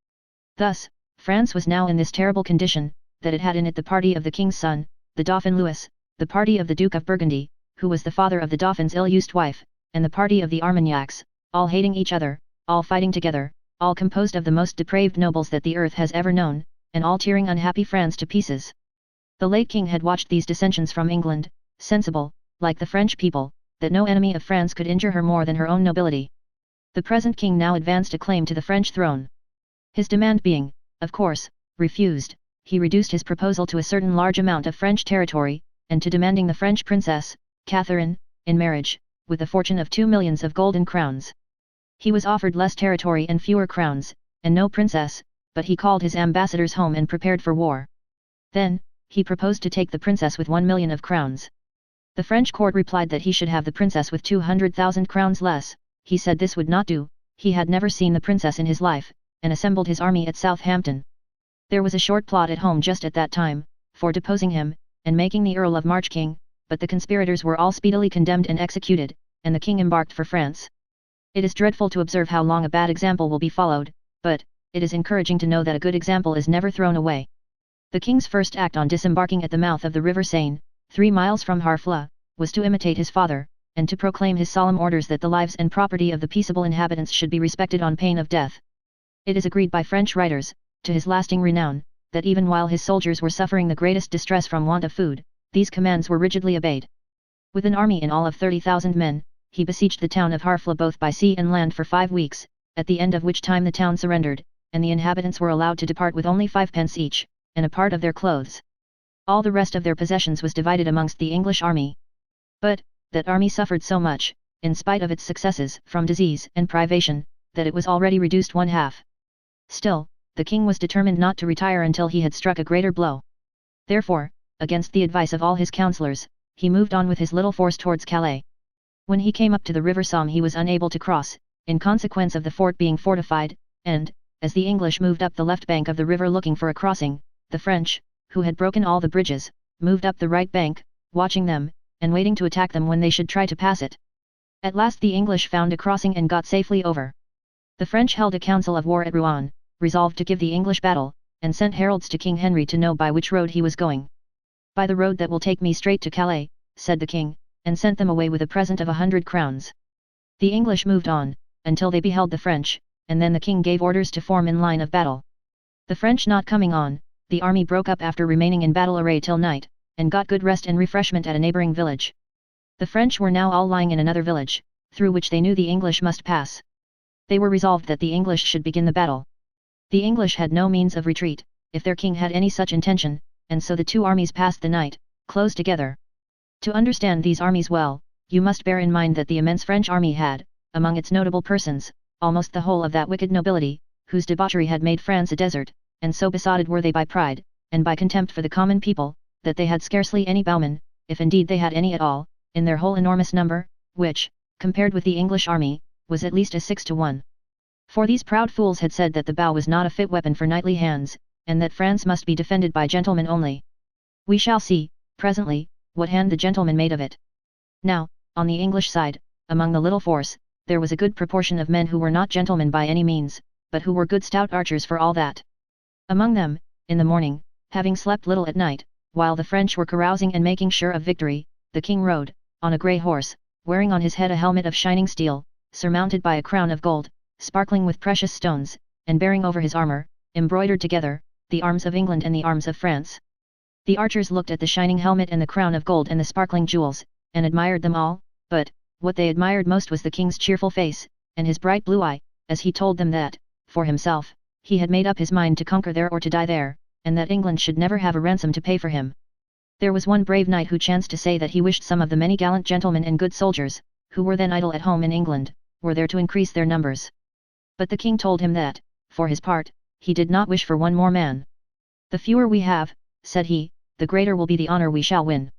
Thus, France was now in this terrible condition, that it had in it the party of the king's son, the Dauphin Louis, the party of the Duke of Burgundy, who was the father of the Dauphin's ill-used wife, and the party of the Armagnacs, all hating each other, all fighting together, all composed of the most depraved nobles that the earth has ever known, and all tearing unhappy France to pieces. The late king had watched these dissensions from England, sensible, like the French people, that no enemy of France could injure her more than her own nobility. The present king now advanced a claim to the French throne. His demand being, of course, refused, he reduced his proposal to a certain large amount of French territory, and to demanding the French princess, Catherine, in marriage, with a fortune of 2 millions of golden crowns. He was offered less territory and fewer crowns, and no princess, but he called his ambassadors home and prepared for war. Then, he proposed to take the princess with 1 million of crowns. The French court replied that he should have the princess with 200,000 crowns less. He said this would not do, he had never seen the princess in his life, and assembled his army at Southampton. There was a short plot at home just at that time, for deposing him, and making the Earl of March king, but the conspirators were all speedily condemned and executed, and the king embarked for France. It is dreadful to observe how long a bad example will be followed, but, it is encouraging to know that a good example is never thrown away. The king's first act on disembarking at the mouth of the river Seine, 3 miles from Harfleur, was to imitate his father, and to proclaim his solemn orders that the lives and property of the peaceable inhabitants should be respected on pain of death. It is agreed by French writers, to his lasting renown, that even while his soldiers were suffering the greatest distress from want of food, these commands were rigidly obeyed. With an army in all of 30,000 men, he besieged the town of Harfla both by sea and land for 5 weeks, at the end of which time the town surrendered, and the inhabitants were allowed to depart with only 5 pence each, and a part of their clothes. All the rest of their possessions was divided amongst the English army. But, that army suffered so much, in spite of its successes, from disease and privation, that it was already reduced 1/2. Still, the king was determined not to retire until he had struck a greater blow. Therefore, against the advice of all his councillors, he moved on with his little force towards Calais. When he came up to the river Somme he was unable to cross, in consequence of the fort being fortified, and, as the English moved up the left bank of the river looking for a crossing, the French, who had broken all the bridges, moved up the right bank, watching them, and waiting to attack them when they should try to pass it. At last the English found a crossing and got safely over. The French held a council of war at Rouen, resolved to give the English battle, and sent heralds to King Henry to know by which road he was going. "By the road that will take me straight to Calais," said the king, and sent them away with a present of 100 crowns. The English moved on, until they beheld the French, and then the king gave orders to form in line of battle. The French not coming on, the army broke up after remaining in battle array till night, and got good rest and refreshment at a neighbouring village. The French were now all lying in another village, through which they knew the English must pass. They were resolved that the English should begin the battle. The English had no means of retreat, if their king had any such intention, and so the two armies passed the night, close together. To understand these armies well, you must bear in mind that the immense French army had, among its notable persons, almost the whole of that wicked nobility, whose debauchery had made France a desert, and so besotted were they by pride, and by contempt for the common people, that they had scarcely any bowmen, if indeed they had any at all, in their whole enormous number, which, compared with the English army, was at least a 6 to 1. For these proud fools had said that the bow was not a fit weapon for knightly hands, and that France must be defended by gentlemen only. We shall see, presently, what hand the gentlemen made of it. Now, on the English side, among the little force, there was a good proportion of men who were not gentlemen by any means, but who were good stout archers for all that. Among them, in the morning, having slept little at night, while the French were carousing and making sure of victory, the king rode, on a grey horse, wearing on his head a helmet of shining steel, surmounted by a crown of gold, sparkling with precious stones, and bearing over his armour, embroidered together, the arms of England and the arms of France. The archers looked at the shining helmet and the crown of gold and the sparkling jewels, and admired them all, but, what they admired most was the king's cheerful face, and his bright blue eye, as he told them that, for himself, he had made up his mind to conquer there or to die there, and that England should never have a ransom to pay for him. There was one brave knight who chanced to say that he wished some of the many gallant gentlemen and good soldiers, who were then idle at home in England, were there to increase their numbers. But the king told him that, for his part, he did not wish for one more man. "The fewer we have," said he, "the greater will be the honour we shall win."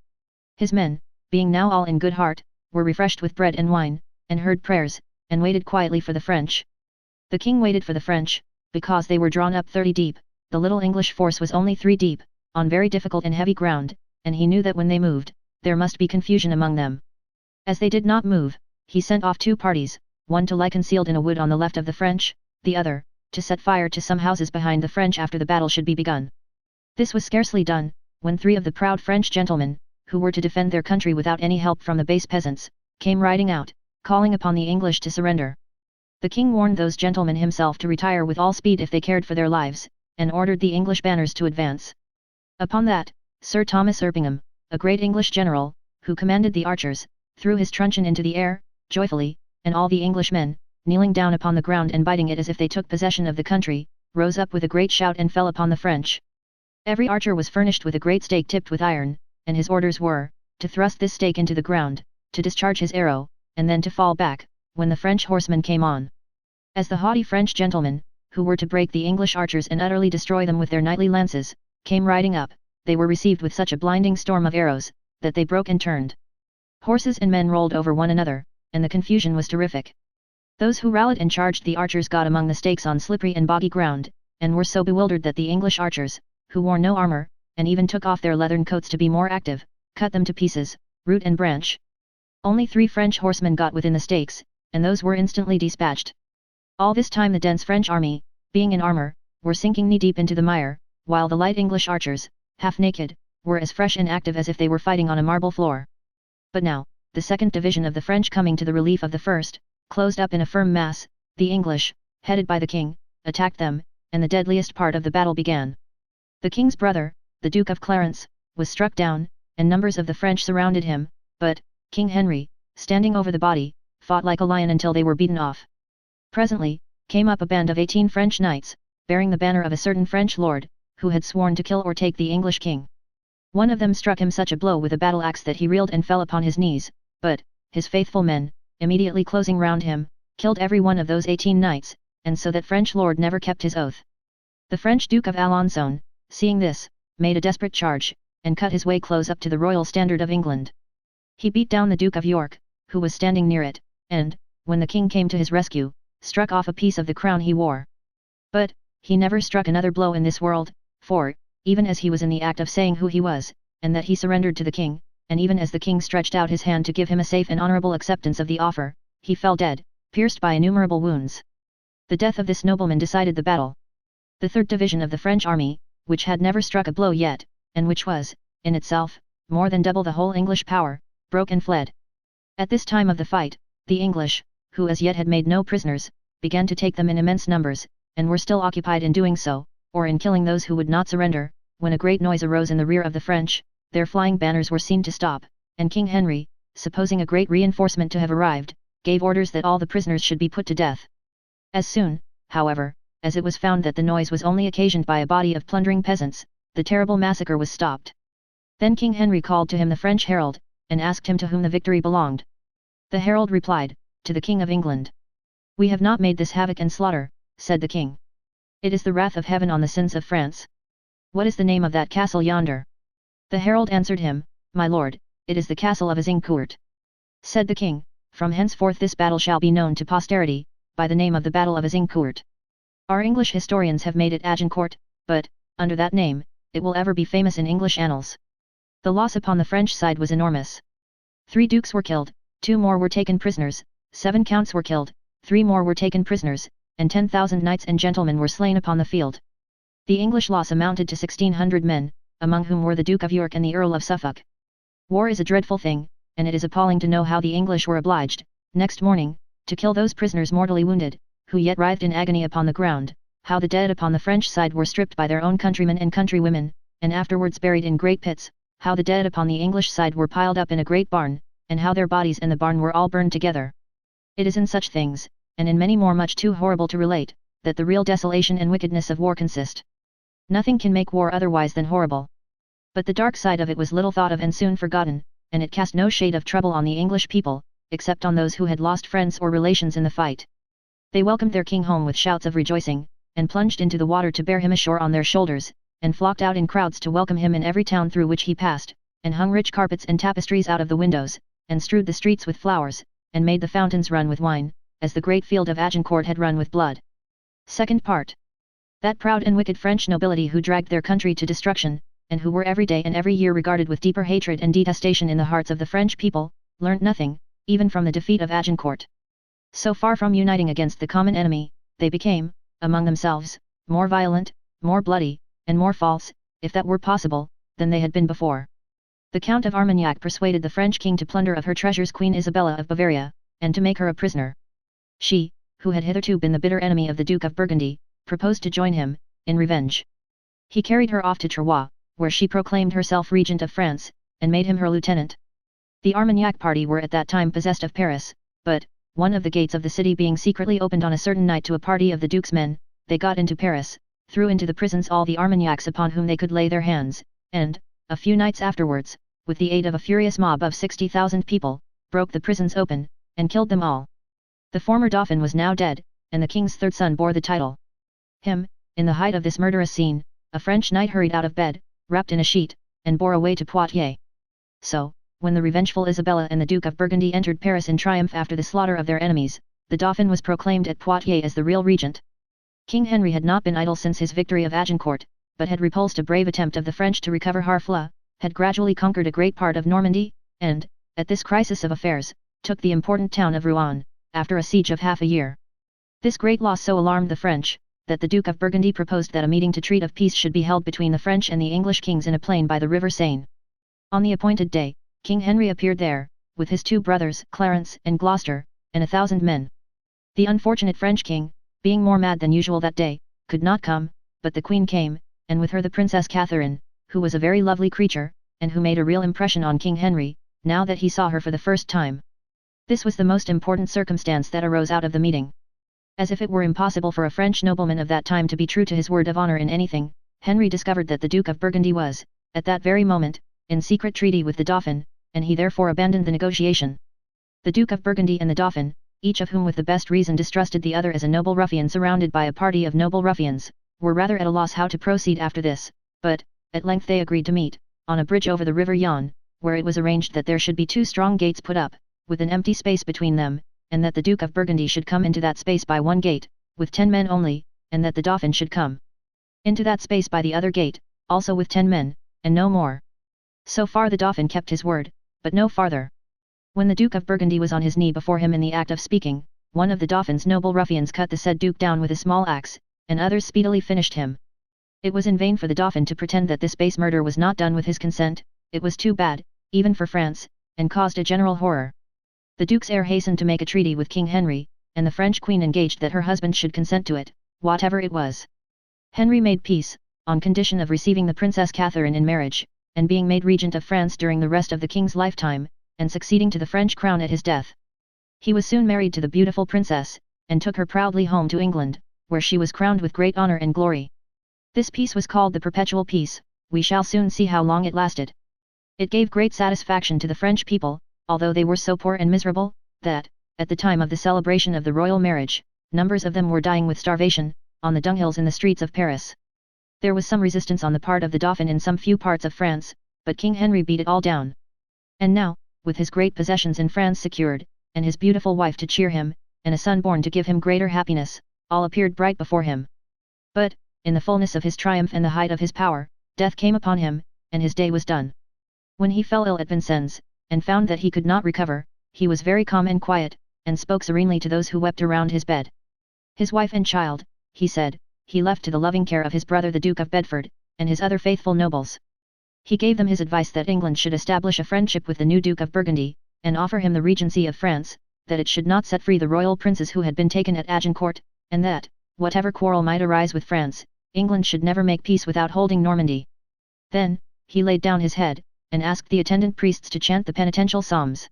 His men, being now all in good heart, were refreshed with bread and wine, and heard prayers, and waited quietly for the French. The king waited for the French, because they were drawn up 30 deep, the little English force was only 3 deep, on very difficult and heavy ground, and he knew that when they moved, there must be confusion among them. As they did not move, he sent off 2 parties, one to lie concealed in a wood on the left of the French, the other, to set fire to some houses behind the French after the battle should be begun. This was scarcely done, when 3 of the proud French gentlemen, who were to defend their country without any help from the base peasants, came riding out, calling upon the English to surrender. The king warned those gentlemen himself to retire with all speed if they cared for their lives, and ordered the English banners to advance. Upon that, Sir Thomas Erpingham, a great English general, who commanded the archers, threw his truncheon into the air, joyfully, and all the Englishmen, kneeling down upon the ground and biting it as if they took possession of the country, rose up with a great shout and fell upon the French. Every archer was furnished with a great stake tipped with iron, and his orders were, to thrust this stake into the ground, to discharge his arrow, and then to fall back, when the French horsemen came on. As the haughty French gentlemen, who were to break the English archers and utterly destroy them with their knightly lances, came riding up, they were received with such a blinding storm of arrows, that they broke and turned. Horses and men rolled over one another, and the confusion was terrific. Those who rallied and charged the archers got among the stakes on slippery and boggy ground, and were so bewildered that the English archers, who wore no armour, and even took off their leathern coats to be more active, cut them to pieces, root and branch. Only 3 French horsemen got within the stakes, and those were instantly dispatched. All this time the dense French army, being in armour, were sinking knee-deep into the mire, while the light English archers, half naked, were as fresh and active as if they were fighting on a marble floor. But now, the second division of the French coming to the relief of the first, closed up in a firm mass, the English, headed by the king, attacked them, and the deadliest part of the battle began. The king's brother, the Duke of Clarence, was struck down, and numbers of the French surrounded him, but, King Henry, standing over the body, fought like a lion until they were beaten off. Presently, came up a band of 18 French knights, bearing the banner of a certain French lord, who had sworn to kill or take the English king. One of them struck him such a blow with a battle-axe that he reeled and fell upon his knees, but, his faithful men, immediately closing round him, killed every one of those 18 knights, and so that French lord never kept his oath. The French Duke of Alençon, seeing this, made a desperate charge, and cut his way close up to the royal standard of England. He beat down the Duke of York, who was standing near it, and, when the king came to his rescue, struck off a piece of the crown he wore. But, he never struck another blow in this world, for, even as he was in the act of saying who he was, and that he surrendered to the king, and even as the king stretched out his hand to give him a safe and honorable acceptance of the offer, he fell dead, pierced by innumerable wounds. The death of this nobleman decided the battle. The 3rd Division of the French army, which had never struck a blow yet, and which was, in itself, more than double the whole English power, broke and fled. At this time of the fight, the English, who as yet had made no prisoners, began to take them in immense numbers, and were still occupied in doing so, or in killing those who would not surrender, when a great noise arose in the rear of the French, their flying banners were seen to stop, and King Henry, supposing a great reinforcement to have arrived, gave orders that all the prisoners should be put to death. As soon, however, as it was found that the noise was only occasioned by a body of plundering peasants, the terrible massacre was stopped. Then King Henry called to him the French herald, and asked him to whom the victory belonged. The herald replied, "To the King of England." "We have not made this havoc and slaughter," said the king. "It is the wrath of heaven on the sins of France." "What is the name of that castle yonder?" The herald answered him, "My lord, it is the castle of Azincourt." Said the king, "From henceforth this battle shall be known to posterity, by the name of the Battle of Azincourt. Our English historians have made it Agincourt, but, under that name, it will ever be famous in English annals." The loss upon the French side was enormous. 3 dukes were killed, 2 more were taken prisoners, 7 counts were killed, 3 more were taken prisoners, and 10,000 knights and gentlemen were slain upon the field. The English loss amounted to 1,600 men, among whom were the Duke of York and the Earl of Suffolk. War is a dreadful thing, and it is appalling to know how the English were obliged, next morning, to kill those prisoners mortally wounded, who yet writhed in agony upon the ground, how the dead upon the French side were stripped by their own countrymen and countrywomen, and afterwards buried in great pits, how the dead upon the English side were piled up in a great barn, and how their bodies and the barn were all burned together. It is in such things, and in many more much too horrible to relate, that the real desolation and wickedness of war consist. Nothing can make war otherwise than horrible. But the dark side of it was little thought of and soon forgotten, and it cast no shade of trouble on the English people, except on those who had lost friends or relations in the fight. They welcomed their king home with shouts of rejoicing, and plunged into the water to bear him ashore on their shoulders, and flocked out in crowds to welcome him in every town through which he passed, and hung rich carpets and tapestries out of the windows, and strewed the streets with flowers, and made the fountains run with wine, as the great field of Agincourt had run with blood. Second part. That proud and wicked French nobility who dragged their country to destruction, and who were every day and every year regarded with deeper hatred and detestation in the hearts of the French people, learnt nothing, even from the defeat of Agincourt. So far from uniting against the common enemy, they became, among themselves, more violent, more bloody, and more false, if that were possible, than they had been before. The Count of Armagnac persuaded the French king to plunder of her treasures Queen Isabella of Bavaria, and to make her a prisoner. She, who had hitherto been the bitter enemy of the Duke of Burgundy, proposed to join him, in revenge. He carried her off to Troyes, where she proclaimed herself regent of France, and made him her lieutenant. The Armagnac party were at that time possessed of Paris, but, one of the gates of the city being secretly opened on a certain night to a party of the Duke's men, they got into Paris, threw into the prisons all the Armagnacs upon whom they could lay their hands, and, a few nights afterwards, with the aid of a furious mob of 60,000 people, broke the prisons open, and killed them all. The former Dauphin was now dead, and the king's third son bore the title. Him, in the height of this murderous scene, a French knight hurried out of bed, wrapped in a sheet, and bore away to Poitiers. So, when the revengeful Isabella and the Duke of Burgundy entered Paris in triumph after the slaughter of their enemies, the Dauphin was proclaimed at Poitiers as the real regent. King Henry had not been idle since his victory of Agincourt, but had repulsed a brave attempt of the French to recover Harfleur, had gradually conquered a great part of Normandy, and, at this crisis of affairs, took the important town of Rouen, after a siege of half a year. This great loss so alarmed the French, that the Duke of Burgundy proposed that a meeting to treat of peace should be held between the French and the English kings in a plain by the river Seine. On the appointed day, King Henry appeared there, with his 2 brothers Clarence and Gloucester, and 1,000 men. The unfortunate French king, being more mad than usual that day, could not come, but the Queen came, and with her the Princess Catherine, who was a very lovely creature, and who made a real impression on King Henry, now that he saw her for the first time. This was the most important circumstance that arose out of the meeting. As if it were impossible for a French nobleman of that time to be true to his word of honor in anything, Henry discovered that the Duke of Burgundy was, at that very moment, in secret treaty with the Dauphin, and he therefore abandoned the negotiation. The Duke of Burgundy and the Dauphin, each of whom with the best reason distrusted the other as a noble ruffian surrounded by a party of noble ruffians, were rather at a loss how to proceed after this, but, at length they agreed to meet, on a bridge over the river Yonne, where it was arranged that there should be 2 strong gates put up, with an empty space between them, and that the Duke of Burgundy should come into that space by one gate, with 10 men only, and that the Dauphin should come into that space by the other gate, also with 10 men, and no more. So far the Dauphin kept his word, but no farther. When the Duke of Burgundy was on his knee before him in the act of speaking, one of the Dauphin's noble ruffians cut the said Duke down with a small axe, and others speedily finished him. It was in vain for the Dauphin to pretend that this base murder was not done with his consent, it was too bad, even for France, and caused a general horror. The Duke's heir hastened to make a treaty with King Henry, and the French Queen engaged that her husband should consent to it, whatever it was. Henry made peace, on condition of receiving the Princess Catherine in marriage, and being made regent of France during the rest of the king's lifetime, and succeeding to the French crown at his death. He was soon married to the beautiful princess, and took her proudly home to England, where she was crowned with great honor and glory. This peace was called the Perpetual Peace. We shall soon see how long it lasted. It gave great satisfaction to the French people, although they were so poor and miserable, that, at the time of the celebration of the royal marriage, numbers of them were dying with starvation, on the dunghills in the streets of Paris. There was some resistance on the part of the Dauphin in some few parts of France, but King Henry beat it all down. And now, with his great possessions in France secured, and his beautiful wife to cheer him, and a son born to give him greater happiness, all appeared bright before him. But, in the fullness of his triumph and the height of his power, death came upon him, and his day was done. When he fell ill at Vincennes, and found that he could not recover, he was very calm and quiet, and spoke serenely to those who wept around his bed. His wife and child, he said, he left to the loving care of his brother the Duke of Bedford, and his other faithful nobles. He gave them his advice that England should establish a friendship with the new Duke of Burgundy, and offer him the regency of France, that it should not set free the royal princes who had been taken at Agincourt, and that, whatever quarrel might arise with France, England should never make peace without holding Normandy. Then, he laid down his head, and asked the attendant priests to chant the penitential psalms.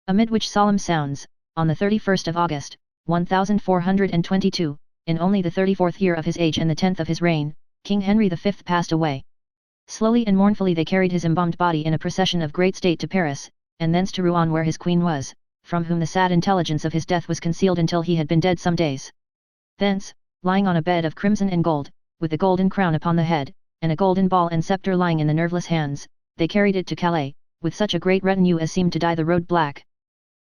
Amid which solemn sounds, on the 31st of August, 1422, in only the 34th year of his age and the 10th of his reign, King Henry V passed away. Slowly and mournfully they carried his embalmed body in a procession of great state to Paris, and thence to Rouen where his queen was, from whom the sad intelligence of his death was concealed until he had been dead some days. Thence, lying on a bed of crimson and gold, with a golden crown upon the head, and a golden ball and scepter lying in the nerveless hands, they carried it to Calais, with such a great retinue as seemed to dye the road black.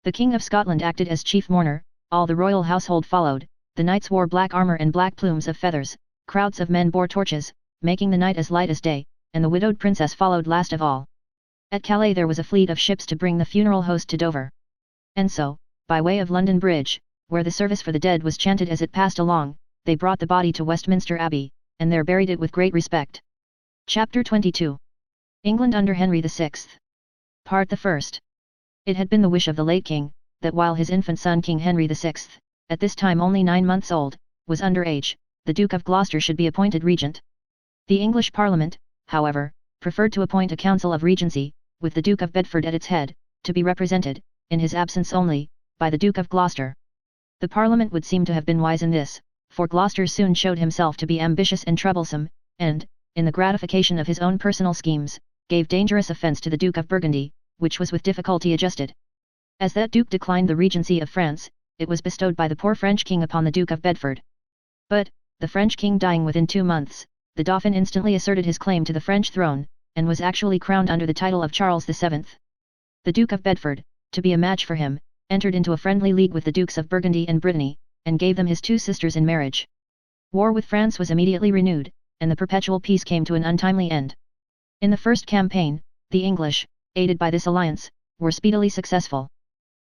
The King of Scotland acted as chief mourner, all the royal household followed, the knights wore black armour and black plumes of feathers, crowds of men bore torches, making the night as light as day, and the widowed princess followed last of all. At Calais there was a fleet of ships to bring the funeral host to Dover. And so, by way of London Bridge, where the service for the dead was chanted as it passed along, they brought the body to Westminster Abbey, and there buried it with great respect. Chapter 22. England under Henry VI. Part the First. It had been the wish of the late king, that while his infant son King Henry VI, at this time only 9 months old, was under age, the Duke of Gloucester should be appointed regent. The English Parliament, however, preferred to appoint a council of regency, with the Duke of Bedford at its head, to be represented, in his absence only, by the Duke of Gloucester. The Parliament would seem to have been wise in this, for Gloucester soon showed himself to be ambitious and troublesome, and, in the gratification of his own personal schemes, gave dangerous offence to the Duke of Burgundy, which was with difficulty adjusted. As that Duke declined the regency of France, it was bestowed by the poor French king upon the Duke of Bedford. But, the French king dying within 2 months, the Dauphin instantly asserted his claim to the French throne, and was actually crowned under the title of Charles VII. The Duke of Bedford, to be a match for him, entered into a friendly league with the Dukes of Burgundy and Brittany, and gave them his 2 sisters in marriage. War with France was immediately renewed, and the perpetual peace came to an untimely end. In the first campaign, the English, aided by this alliance, were speedily successful.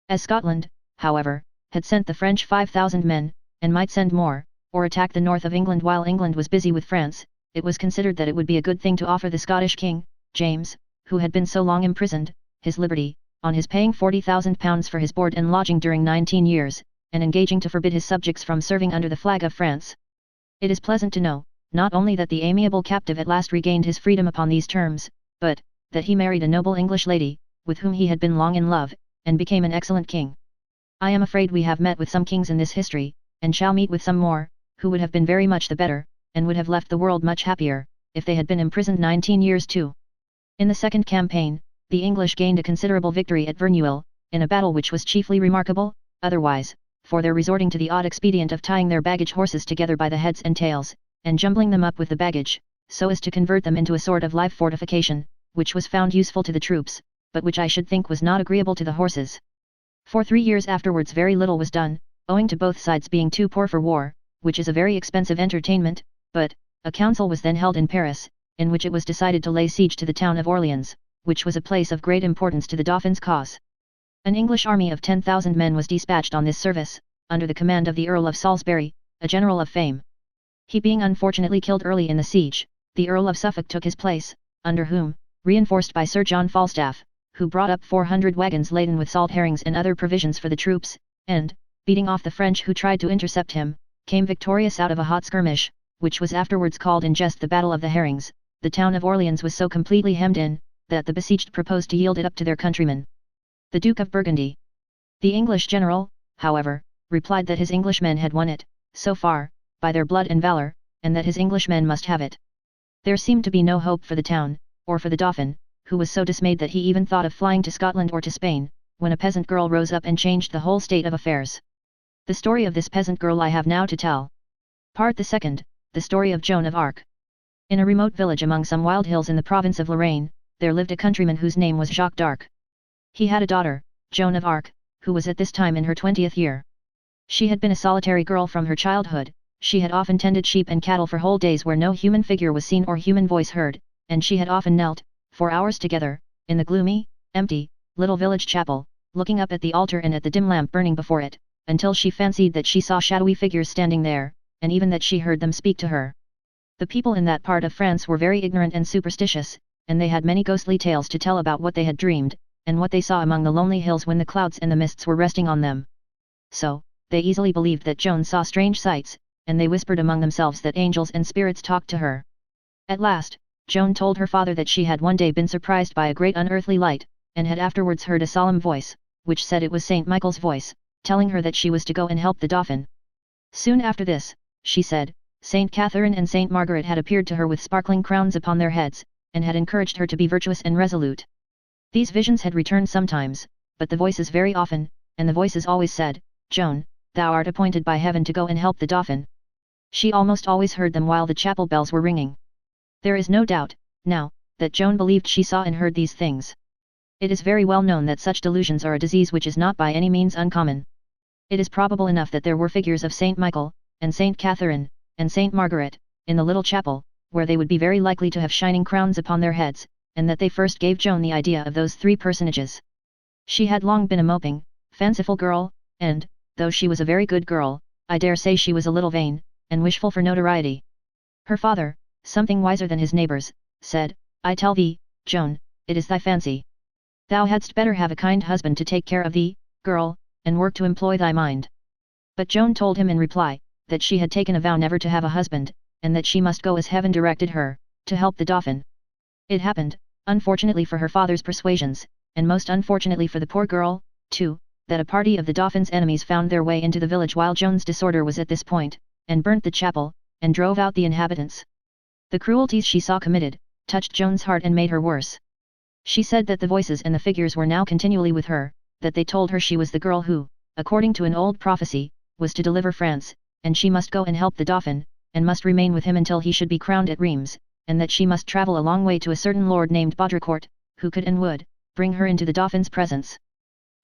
As Scotland, however, had sent the French 5,000 men, and might send more, or attack the north of England while England was busy with France, it was considered that it would be a good thing to offer the Scottish king, James, who had been so long imprisoned, his liberty, on his paying £40,000 for his board and lodging during 19 years, and engaging to forbid his subjects from serving under the flag of France. It is pleasant to know, Not only that the amiable captive at last regained his freedom upon these terms, but, that he married a noble English lady, with whom he had been long in love, and became an excellent king. I am afraid we have met with some kings in this history, and shall meet with some more, who would have been very much the better, and would have left the world much happier, if they had been imprisoned 19 years too. In the second campaign, the English gained a considerable victory at Verneuil, in a battle which was chiefly remarkable, otherwise, for their resorting to the odd expedient of tying their baggage horses together by the heads and tails, and jumbling them up with the baggage, so as to convert them into a sort of live fortification, which was found useful to the troops, but which I should think was not agreeable to the horses. For 3 years afterwards very little was done, owing to both sides being too poor for war, which is a very expensive entertainment, but, a council was then held in Paris, in which it was decided to lay siege to the town of Orleans, which was a place of great importance to the Dauphin's cause. An English army of 10,000 men was dispatched on this service, under the command of the Earl of Salisbury, a general of fame. He being unfortunately killed early in the siege, the Earl of Suffolk took his place, under whom, reinforced by Sir John Falstaff, who brought up 400 wagons laden with salt herrings and other provisions for the troops, and, beating off the French who tried to intercept him, came victorious out of a hot skirmish, which was afterwards called in jest the Battle of the Herrings. The town of Orleans was so completely hemmed in, that the besieged proposed to yield it up to their countrymen, the Duke of Burgundy. The English general, however, replied that his Englishmen had won it, so far, by their blood and valour, and that his Englishmen must have it. There seemed to be no hope for the town, or for the Dauphin, who was so dismayed that he even thought of flying to Scotland or to Spain, when a peasant girl rose up and changed the whole state of affairs. The story of this peasant girl I have now to tell. Part the second, the story of Joan of Arc. In a remote village among some wild hills in the province of Lorraine, there lived a countryman whose name was Jacques d'Arc. He had a daughter, Joan of Arc, who was at this time in her 20th year. She had been a solitary girl from her childhood. She had often tended sheep and cattle for whole days where no human figure was seen or human voice heard, and she had often knelt, for hours together, in the gloomy, empty, little village chapel, looking up at the altar and at the dim lamp burning before it, until she fancied that she saw shadowy figures standing there, and even that she heard them speak to her. The people in that part of France were very ignorant and superstitious, and they had many ghostly tales to tell about what they had dreamed, and what they saw among the lonely hills when the clouds and the mists were resting on them. So, they easily believed that Joan saw strange sights, and they whispered among themselves that angels and spirits talked to her. At last, Joan told her father that she had one day been surprised by a great unearthly light, and had afterwards heard a solemn voice, which said it was Saint Michael's voice, telling her that she was to go and help the Dauphin. Soon after this, she said, Saint Catherine and Saint Margaret had appeared to her with sparkling crowns upon their heads, and had encouraged her to be virtuous and resolute. These visions had returned sometimes, but the voices very often, and the voices always said, Joan, thou art appointed by heaven to go and help the Dauphin. She almost always heard them while the chapel bells were ringing. There is no doubt, now, that Joan believed she saw and heard these things. It is very well known that such delusions are a disease which is not by any means uncommon. It is probable enough that there were figures of Saint Michael, and Saint Catherine, and Saint Margaret, in the little chapel, where they would be very likely to have shining crowns upon their heads, and that they first gave Joan the idea of those three personages. She had long been a moping, fanciful girl, and, though she was a very good girl, I dare say she was a little vain, and wishful for notoriety. Her father, something wiser than his neighbours, said, I tell thee, Joan, it is thy fancy. Thou hadst better have a kind husband to take care of thee, girl, and work to employ thy mind. But Joan told him in reply, that she had taken a vow never to have a husband, and that she must go as heaven directed her, to help the Dauphin. It happened, unfortunately for her father's persuasions, and most unfortunately for the poor girl, too, that a party of the Dauphin's enemies found their way into the village while Joan's disorder was at this point, and burnt the chapel, and drove out the inhabitants. The cruelties she saw committed, touched Joan's heart and made her worse. She said that the voices and the figures were now continually with her, that they told her she was the girl who, according to an old prophecy, was to deliver France, and she must go and help the Dauphin, and must remain with him until he should be crowned at Reims, and that she must travel a long way to a certain lord named Baudricourt, who could and would, bring her into the Dauphin's presence.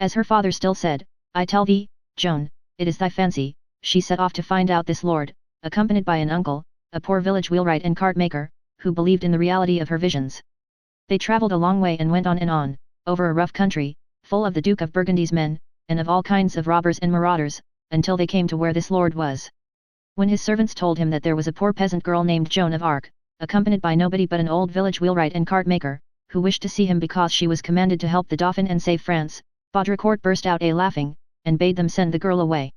As her father still said, I tell thee, Joan, it is thy fancy, she set off to find out this lord, accompanied by an uncle, a poor village wheelwright and cart maker, who believed in the reality of her visions. They travelled a long way and went on, over a rough country, full of the Duke of Burgundy's men, and of all kinds of robbers and marauders, until they came to where this lord was. When his servants told him that there was a poor peasant girl named Joan of Arc, accompanied by nobody but an old village wheelwright and cart maker, who wished to see him because she was commanded to help the Dauphin and save France, Baudricourt burst out laughing, and bade them send the girl away.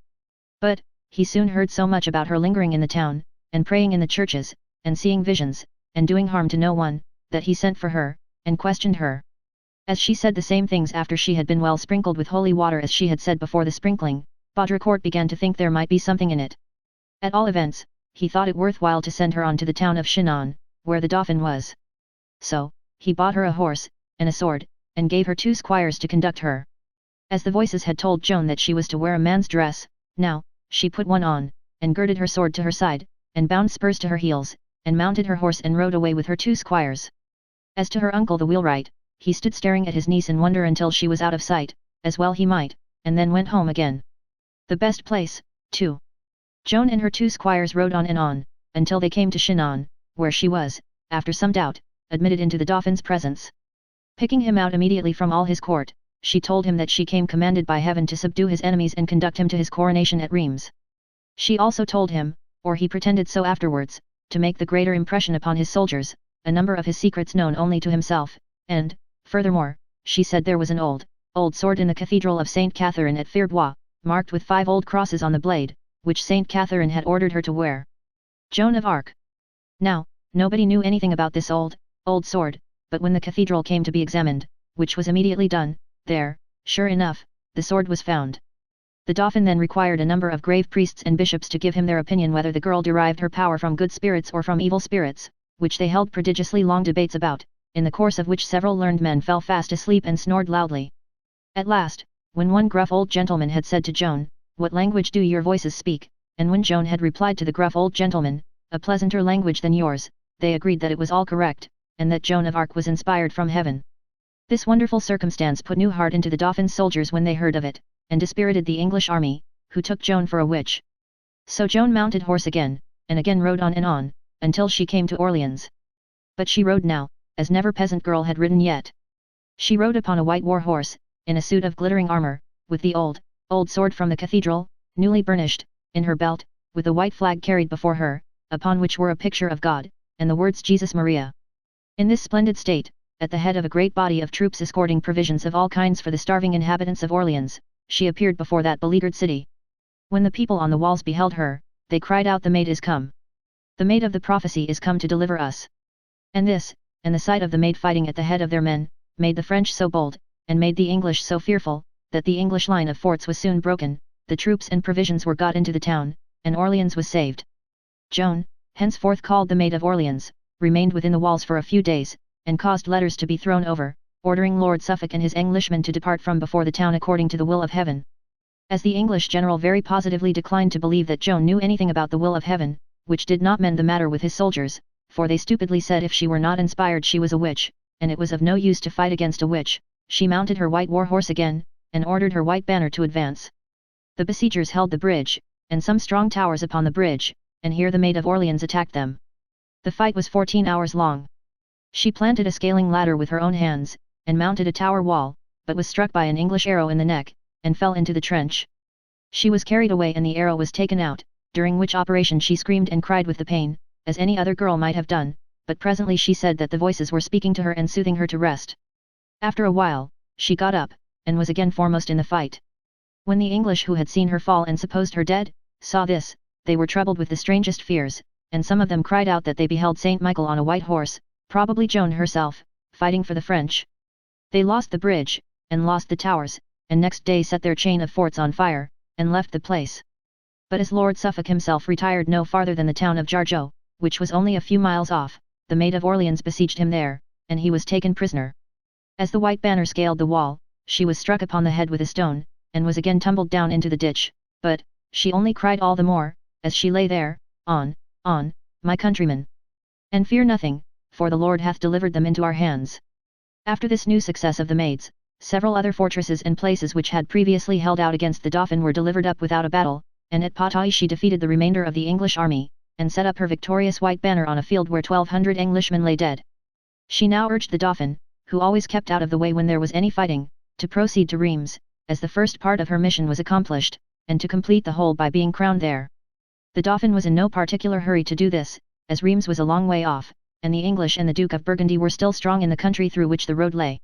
But, he soon heard so much about her lingering in the town, and praying in the churches, and seeing visions, and doing harm to no one, that he sent for her, and questioned her. As she said the same things after she had been well sprinkled with holy water as she had said before the sprinkling, Baudricourt began to think there might be something in it. At all events, he thought it worthwhile to send her on to the town of Chinon, where the Dauphin was. So, he bought her a horse, and a sword, and gave her 2 squires to conduct her. As the voices had told Joan that she was to wear a man's dress, now, she put one on, and girded her sword to her side, and bound spurs to her heels, and mounted her horse and rode away with her 2 squires. As to her uncle the wheelwright, he stood staring at his niece in wonder until she was out of sight, as well he might, and then went home again. The best place, too. Joan and her 2 squires rode on, until they came to Chinon, where she was, after some doubt, admitted into the Dauphin's presence. Picking him out immediately from all his court, she told him that she came commanded by heaven to subdue his enemies and conduct him to his coronation at Reims. She also told him, or he pretended so afterwards, to make the greater impression upon his soldiers, a number of his secrets known only to himself, and, furthermore, she said there was an old sword in the cathedral of Saint Catherine at Fierbois, marked with 5 old crosses on the blade, which Saint Catherine had ordered her to wear. Joan of Arc. Now, nobody knew anything about this old sword, but when the cathedral came to be examined, which was immediately done, there, sure enough, the sword was found. The Dauphin then required a number of grave priests and bishops to give him their opinion whether the girl derived her power from good spirits or from evil spirits, which they held prodigiously long debates about, in the course of which several learned men fell fast asleep and snored loudly. At last, when one gruff old gentleman had said to Joan, "What language do your voices speak?" and when Joan had replied to the gruff old gentleman, "A pleasanter language than yours," they agreed that it was all correct, and that Joan of Arc was inspired from heaven. This wonderful circumstance put new heart into the Dauphin's soldiers when they heard of it, and dispirited the English army, who took Joan for a witch. So Joan mounted horse again, and again rode on, until she came to Orleans. But she rode now, as never peasant girl had ridden yet. She rode upon a white war horse, in a suit of glittering armor, with the old sword from the cathedral, newly burnished, in her belt, with a white flag carried before her, upon which were a picture of God, and the words Jesus Maria. In this splendid state, at the head of a great body of troops escorting provisions of all kinds for the starving inhabitants of Orleans, she appeared before that beleaguered city. When the people on the walls beheld her, they cried out, "The maid is come! The maid of the prophecy is come to deliver us!" And this, and the sight of the maid fighting at the head of their men, made the French so bold, and made the English so fearful, that the English line of forts was soon broken, the troops and provisions were got into the town, and Orleans was saved. Joan, henceforth called the Maid of Orleans, remained within the walls for a few days, and caused letters to be thrown over, ordering Lord Suffolk and his Englishmen to depart from before the town according to the will of heaven. As the English general very positively declined to believe that Joan knew anything about the will of heaven, which did not mend the matter with his soldiers, for they stupidly said if she were not inspired she was a witch, and it was of no use to fight against a witch, she mounted her white war horse again, and ordered her white banner to advance. The besiegers held the bridge, and some strong towers upon the bridge, and here the Maid of Orleans attacked them. The fight was 14 hours long. She planted a scaling ladder with her own hands, and mounted a tower wall, but was struck by an English arrow in the neck, and fell into the trench. She was carried away and the arrow was taken out, during which operation she screamed and cried with the pain, as any other girl might have done, but presently she said that the voices were speaking to her and soothing her to rest. After a while, she got up, and was again foremost in the fight. When the English who had seen her fall and supposed her dead, saw this, they were troubled with the strangest fears, and some of them cried out that they beheld Saint Michael on a white horse, probably Joan herself, fighting for the French. They lost the bridge, and lost the towers, and next day set their chain of forts on fire, and left the place. But as Lord Suffolk himself retired no farther than the town of Jargeau, which was only a few miles off, the Maid of Orleans besieged him there, and he was taken prisoner. As the white banner scaled the wall, she was struck upon the head with a stone, and was again tumbled down into the ditch, but, she only cried all the more, as she lay there, "On, my countrymen! And fear nothing, for the Lord hath delivered them into our hands." After this new success of the maids, several other fortresses and places which had previously held out against the Dauphin were delivered up without a battle, and at Patay she defeated the remainder of the English army, and set up her victorious white banner on a field where 1,200 Englishmen lay dead. She now urged the Dauphin, who always kept out of the way when there was any fighting, to proceed to Reims, as the first part of her mission was accomplished, and to complete the whole by being crowned there. The Dauphin was in no particular hurry to do this, as Reims was a long way off, and the English and the Duke of Burgundy were still strong in the country through which the road lay.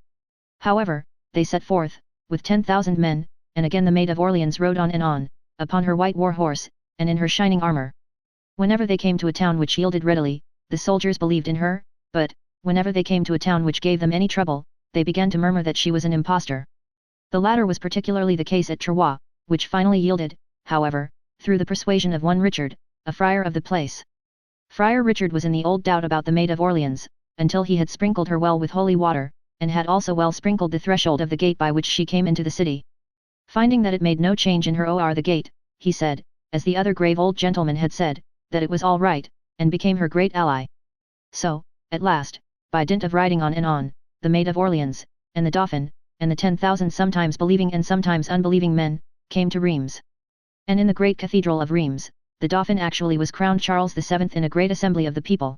However, they set forth, with 10,000 men, and again the Maid of Orleans rode on, upon her white war horse, and in her shining armor. Whenever they came to a town which yielded readily, the soldiers believed in her, but, whenever they came to a town which gave them any trouble, they began to murmur that she was an impostor. The latter was particularly the case at Troyes, which finally yielded, however, through the persuasion of one Richard, a friar of the place. Friar Richard was in the old doubt about the Maid of Orleans, until he had sprinkled her well with holy water, and had also well sprinkled the threshold of the gate by which she came into the city. Finding that it made no change in her or the gate, he said, as the other grave old gentleman had said, that it was all right, and became her great ally. So, at last, by dint of riding on and on, the Maid of Orleans, and the Dauphin, and the 10,000 sometimes believing and sometimes unbelieving men, came to Reims. And in the great cathedral of Reims, the Dauphin actually was crowned Charles VII in a great assembly of the people.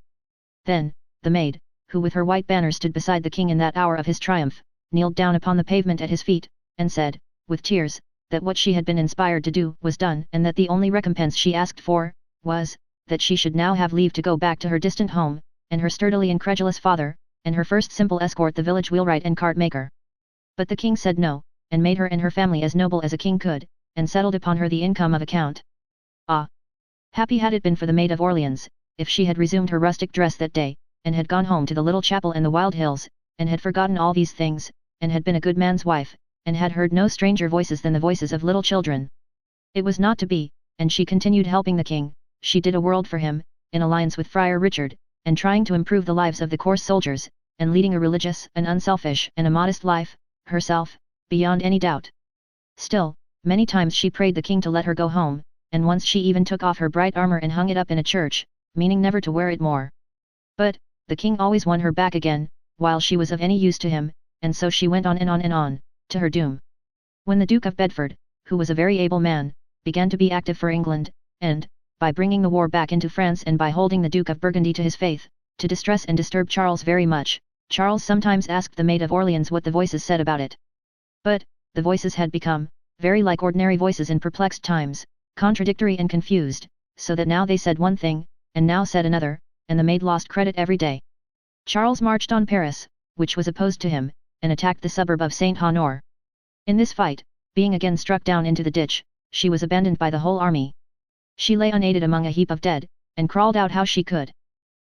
Then, the Maid, who with her white banner stood beside the king in that hour of his triumph, kneeled down upon the pavement at his feet, and said, with tears, that what she had been inspired to do was done, and that the only recompense she asked for, was, that she should now have leave to go back to her distant home, and her sturdily incredulous father, and her first simple escort the village wheelwright and cart maker. But the king said no, and made her and her family as noble as a king could, and settled upon her the income of a count. Ah! Happy had it been for the Maid of Orleans, if she had resumed her rustic dress that day, and had gone home to the little chapel in the wild hills, and had forgotten all these things, and had been a good man's wife, and had heard no stranger voices than the voices of little children. It was not to be, and she continued helping the king. She did a world for him, in alliance with Friar Richard, and trying to improve the lives of the coarse soldiers, and leading a religious and unselfish and a modest life, herself, beyond any doubt. Still, many times she prayed the king to let her go home, and once she even took off her bright armor and hung it up in a church, meaning never to wear it more. But, the king always won her back again, while she was of any use to him, and so she went on and on and on, to her doom. When the Duke of Bedford, who was a very able man, began to be active for England, and, by bringing the war back into France and by holding the Duke of Burgundy to his faith, to distress and disturb Charles very much, Charles sometimes asked the Maid of Orleans what the voices said about it. But, the voices had become, very like ordinary voices in perplexed times, contradictory and confused, so that now they said one thing, and now said another, and the Maid lost credit every day. Charles marched on Paris, which was opposed to him, and attacked the suburb of Saint Honore. In this fight, being again struck down into the ditch, she was abandoned by the whole army. She lay unaided among a heap of dead, and crawled out how she could.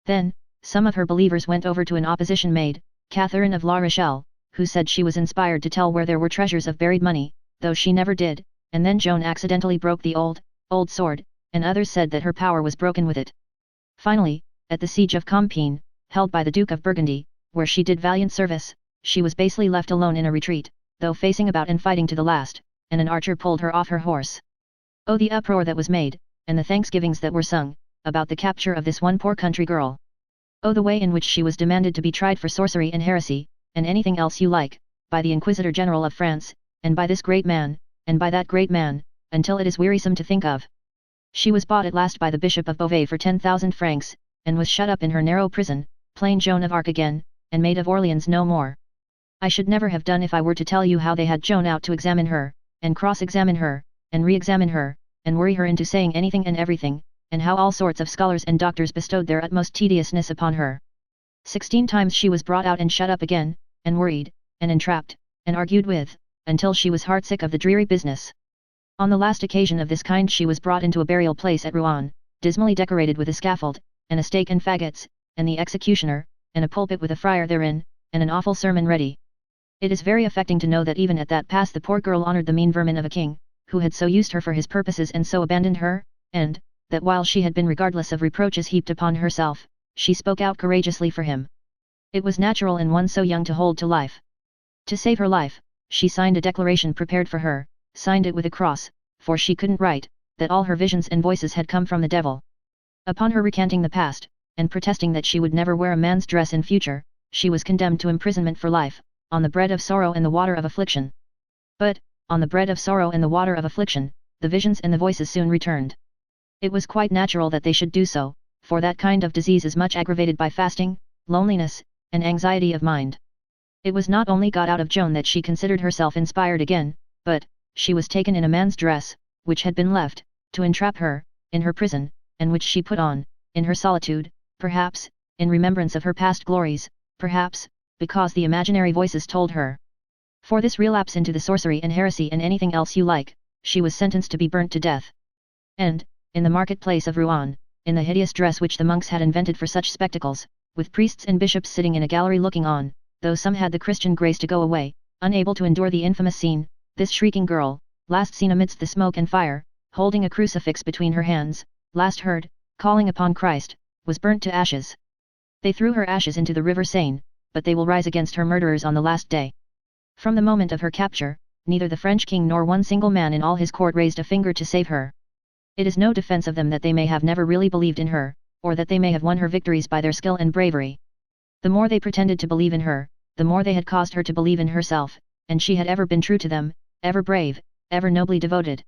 Then, some of her believers went over to an opposition maid, Catherine of La Rochelle, who said she was inspired to tell where there were treasures of buried money, though she never did, and then Joan accidentally broke the old sword, and others said that her power was broken with it. Finally, at the siege of Compiègne, held by the Duke of Burgundy, where she did valiant service, she was basely left alone in a retreat, though facing about and fighting to the last, and an archer pulled her off her horse. Oh, the uproar that was made, and the thanksgivings that were sung, about the capture of this one poor country girl. Oh, the way in which she was demanded to be tried for sorcery and heresy, and anything else you like, by the Inquisitor General of France, and by this great man, and by that great man, until it is wearisome to think of. She was bought at last by the Bishop of Beauvais for 10,000 francs, and was shut up in her narrow prison, plain Joan of Arc again, and Maid of Orleans no more. I should never have done if I were to tell you how they had Joan out to examine her, and cross-examine her, and re-examine her, and worry her into saying anything and everything, and how all sorts of scholars and doctors bestowed their utmost tediousness upon her. 16 times she was brought out and shut up again, and worried, and entrapped, and argued with, until she was heartsick of the dreary business. On the last occasion of this kind she was brought into a burial place at Rouen, dismally decorated with a scaffold, and a stake and faggots, and the executioner, and a pulpit with a friar therein, and an awful sermon ready. It is very affecting to know that even at that pass the poor girl honoured the mean vermin of a king, who had so used her for his purposes and so abandoned her, and, that while she had been regardless of reproaches heaped upon herself, she spoke out courageously for him. It was natural in one so young to hold to life. To save her life, she signed a declaration prepared for her, signed it with a cross, for she couldn't write, that all her visions and voices had come from the devil. Upon her recanting the past, and protesting that she would never wear a man's dress in future, she was condemned to imprisonment for life, on the bread of sorrow and the water of affliction. But, on the bread of sorrow and the water of affliction, the visions and the voices soon returned. It was quite natural that they should do so, for that kind of disease is much aggravated by fasting, loneliness, and anxiety of mind. It was not only got out of Joan that she considered herself inspired again, but, she was taken in a man's dress, which had been left, to entrap her, in her prison, and which she put on, in her solitude, perhaps, in remembrance of her past glories, perhaps, because the imaginary voices told her. For this relapse into the sorcery and heresy and anything else you like, she was sentenced to be burnt to death. And, in the marketplace of Rouen, in the hideous dress which the monks had invented for such spectacles, with priests and bishops sitting in a gallery looking on, though some had the Christian grace to go away, unable to endure the infamous scene, this shrieking girl, last seen amidst the smoke and fire, holding a crucifix between her hands, last heard, calling upon Christ, was burnt to ashes. They threw her ashes into the river Seine, but they will rise against her murderers on the last day. From the moment of her capture, neither the French king nor one single man in all his court raised a finger to save her. It is no defense of them that they may have never really believed in her, or that they may have won her victories by their skill and bravery. The more they pretended to believe in her, the more they had caused her to believe in herself, and she had ever been true to them, ever brave, ever nobly devoted.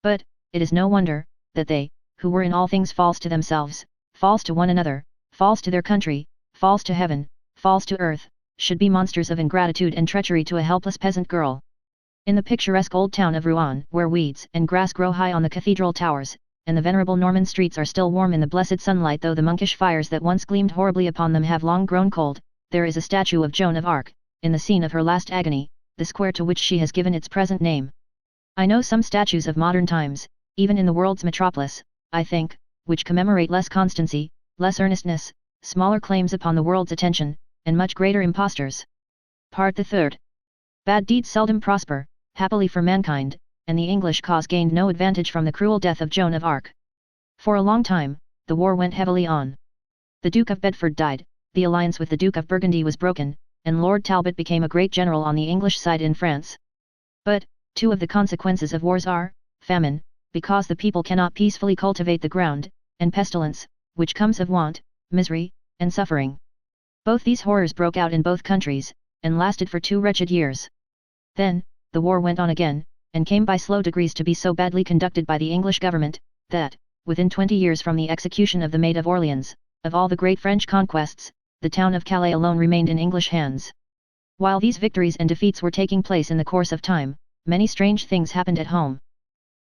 But, it is no wonder, that they, who were in all things false to themselves, false to one another, false to their country, false to heaven, false to earth, should be monsters of ingratitude and treachery to a helpless peasant girl. In the picturesque old town of Rouen, where weeds and grass grow high on the cathedral towers, and the venerable Norman streets are still warm in the blessed sunlight though the monkish fires that once gleamed horribly upon them have long grown cold, there is a statue of Joan of Arc, in the scene of her last agony, the square to which she has given its present name. I know some statues of modern times, even in the world's metropolis, I think, which commemorate less constancy, less earnestness, smaller claims upon the world's attention, and much greater impostors. Part the third. Bad deeds seldom prosper, happily for mankind, and the English cause gained no advantage from the cruel death of Joan of Arc. For a long time, the war went heavily on. The Duke of Bedford died, the alliance with the Duke of Burgundy was broken, and Lord Talbot became a great general on the English side in France. But, two of the consequences of wars are, famine, because the people cannot peacefully cultivate the ground, and pestilence, which comes of want, misery, and suffering. Both these horrors broke out in both countries, and lasted for 2 wretched years. Then, the war went on again, and came by slow degrees to be so badly conducted by the English government, that, within 20 years from the execution of the Maid of Orleans, of all the great French conquests, the town of Calais alone remained in English hands. While these victories and defeats were taking place in the course of time, many strange things happened at home.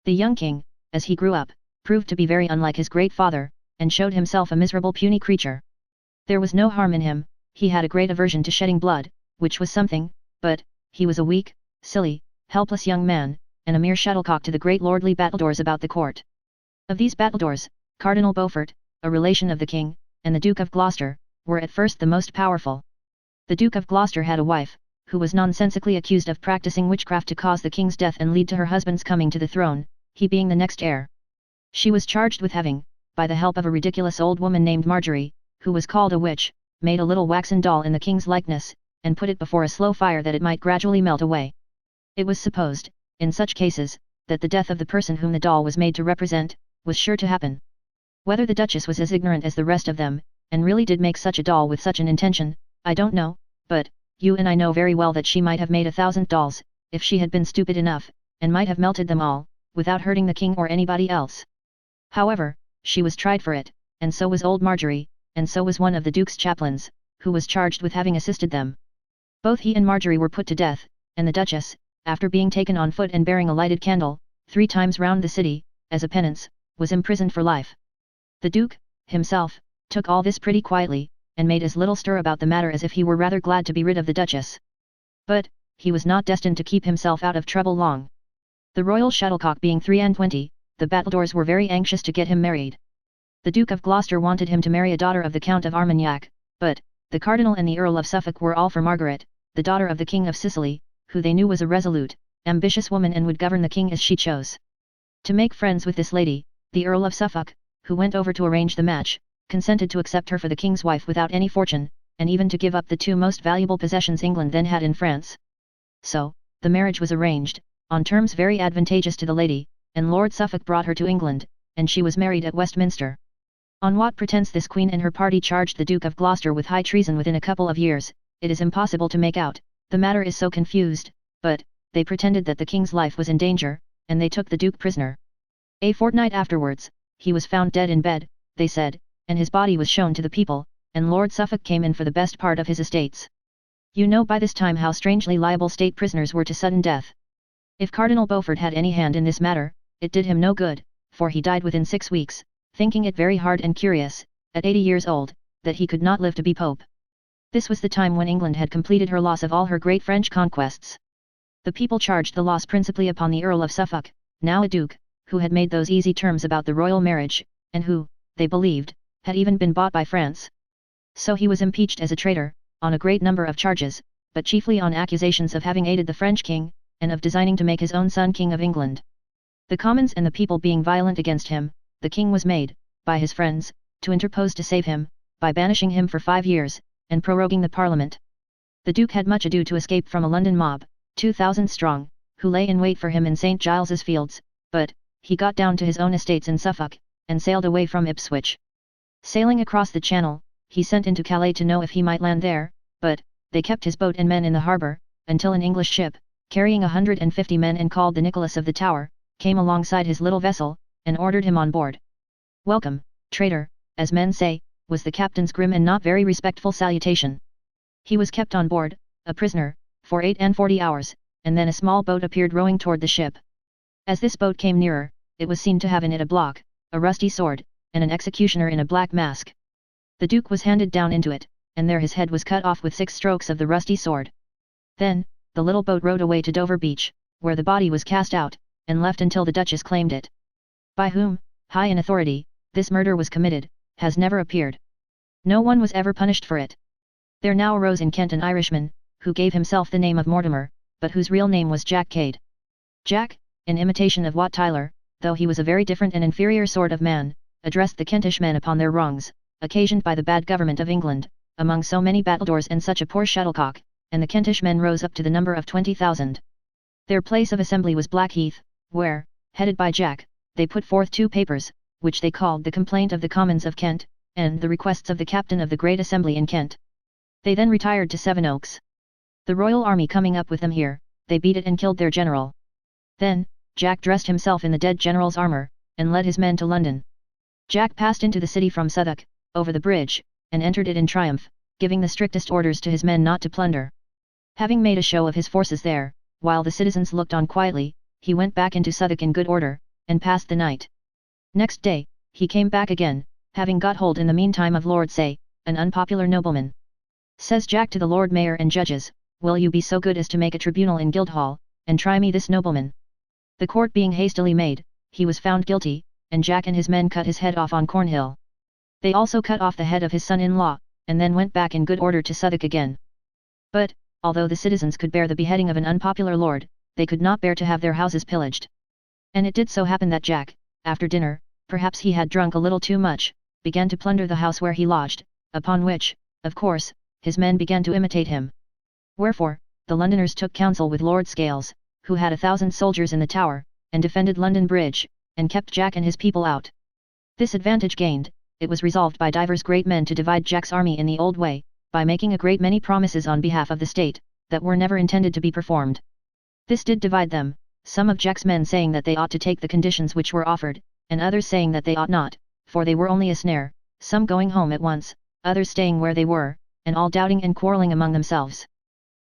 The young king, as he grew up, proved to be very unlike his great father, and showed himself a miserable puny creature. There was no harm in him, he had a great aversion to shedding blood, which was something, but, he was a weak, silly, helpless young man, and a mere shuttlecock to the great lordly battledores about the court. Of these battledores, Cardinal Beaufort, a relation of the king, and the Duke of Gloucester, were at first the most powerful. The Duke of Gloucester had a wife, who was nonsensically accused of practicing witchcraft to cause the king's death and lead to her husband's coming to the throne, he being the next heir. She was charged with having, by the help of a ridiculous old woman named Marjorie, who was called a witch, made a little waxen doll in the king's likeness, and put it before a slow fire that it might gradually melt away. It was supposed, in such cases, that the death of the person whom the doll was made to represent, was sure to happen. Whether the Duchess was as ignorant as the rest of them, and really did make such a doll with such an intention, I don't know, but, you and I know very well that she might have made 1,000 dolls, if she had been stupid enough, and might have melted them all, without hurting the king or anybody else. However, she was tried for it, and so was old Marjorie, and so was one of the Duke's chaplains, who was charged with having assisted them. Both he and Marjorie were put to death, and the Duchess, after being taken on foot and bearing a lighted candle, 3 times round the city, as a penance, was imprisoned for life. The Duke, himself, took all this pretty quietly, and made as little stir about the matter as if he were rather glad to be rid of the Duchess. But, he was not destined to keep himself out of trouble long. The royal shuttlecock being 23, the battledores were very anxious to get him married. The Duke of Gloucester wanted him to marry a daughter of the Count of Armagnac, but, the Cardinal and the Earl of Suffolk were all for Margaret, the daughter of the King of Sicily, who they knew was a resolute, ambitious woman and would govern the king as she chose. To make friends with this lady, the Earl of Suffolk, who went over to arrange the match, consented to accept her for the king's wife without any fortune, and even to give up the 2 most valuable possessions England then had in France. So, the marriage was arranged, on terms very advantageous to the lady, and Lord Suffolk brought her to England, and she was married at Westminster. On what pretence this queen and her party charged the Duke of Gloucester with high treason within a couple of years, it is impossible to make out, the matter is so confused, but, they pretended that the king's life was in danger, and they took the Duke prisoner. A fortnight afterwards, he was found dead in bed, they said, and his body was shown to the people, and Lord Suffolk came in for the best part of his estates. You know by this time how strangely liable state prisoners were to sudden death. If Cardinal Beaufort had any hand in this matter, it did him no good, for he died within 6 weeks, thinking it very hard and curious, at 80 years old, that he could not live to be Pope. This was the time when England had completed her loss of all her great French conquests. The people charged the loss principally upon the Earl of Suffolk, now a duke, who had made those easy terms about the royal marriage, and who, they believed, had even been bought by France. So he was impeached as a traitor, on a great number of charges, but chiefly on accusations of having aided the French king, and of designing to make his own son King of England. The commons and the people being violent against him, the king was made, by his friends, to interpose to save him, by banishing him for 5 years, and proroguing the parliament. The duke had much ado to escape from a London mob, 2,000 strong, who lay in wait for him in St. Giles's Fields, but, he got down to his own estates in Suffolk, and sailed away from Ipswich. Sailing across the Channel, he sent into Calais to know if he might land there, but, they kept his boat and men in the harbour, until an English ship, carrying 150 men and called the Nicholas of the Tower, came alongside his little vessel, and ordered him on board. "Welcome, traitor," as men say, was the captain's grim and not very respectful salutation. He was kept on board, a prisoner, for 48 hours, and then a small boat appeared rowing toward the ship. As this boat came nearer, it was seen to have in it a block, a rusty sword, and an executioner in a black mask. The duke was handed down into it, and there his head was cut off with 6 strokes of the rusty sword. Then, the little boat rowed away to Dover Beach, where the body was cast out, and left until the Duchess claimed it. By whom, high in authority, this murder was committed, has never appeared. No one was ever punished for it. There now arose in Kent an Irishman, who gave himself the name of Mortimer, but whose real name was Jack Cade. Jack, in imitation of Wat Tyler, though he was a very different and inferior sort of man, addressed the Kentish men upon their wrongs, occasioned by the bad government of England, among so many battledores and such a poor shuttlecock, and the Kentish men rose up to the number of 20,000. Their place of assembly was Blackheath, where, headed by Jack, they put forth 2 papers, which they called the Complaint of the Commons of Kent, and the Requests of the Captain of the Great Assembly in Kent. They then retired to Sevenoaks. The royal army coming up with them here, they beat it and killed their general. Then, Jack dressed himself in the dead general's armour, and led his men to London. Jack passed into the city from Southwark, over the bridge, and entered it in triumph, giving the strictest orders to his men not to plunder. Having made a show of his forces there, while the citizens looked on quietly, he went back into Southwark in good order, and passed the night. Next day, he came back again, having got hold in the meantime of Lord Say, an unpopular nobleman. Says Jack to the Lord Mayor and judges, "Will you be so good as to make a tribunal in Guildhall, and try me this nobleman?" The court being hastily made, he was found guilty, and Jack and his men cut his head off on Cornhill. They also cut off the head of his son-in-law, and then went back in good order to Southwark again. But, although the citizens could bear the beheading of an unpopular lord, they could not bear to have their houses pillaged. And it did so happen that Jack, after dinner, perhaps he had drunk a little too much, began to plunder the house where he lodged, upon which, of course, his men began to imitate him. Wherefore, the Londoners took counsel with Lord Scales, who had 1,000 soldiers in the Tower, and defended London Bridge, and kept Jack and his people out. This advantage gained, it was resolved by divers great men to divide Jack's army in the old way, by making a great many promises on behalf of the state, that were never intended to be performed. This did divide them, some of Jack's men saying that they ought to take the conditions which were offered, and others saying that they ought not, for they were only a snare, some going home at once, others staying where they were, and all doubting and quarrelling among themselves.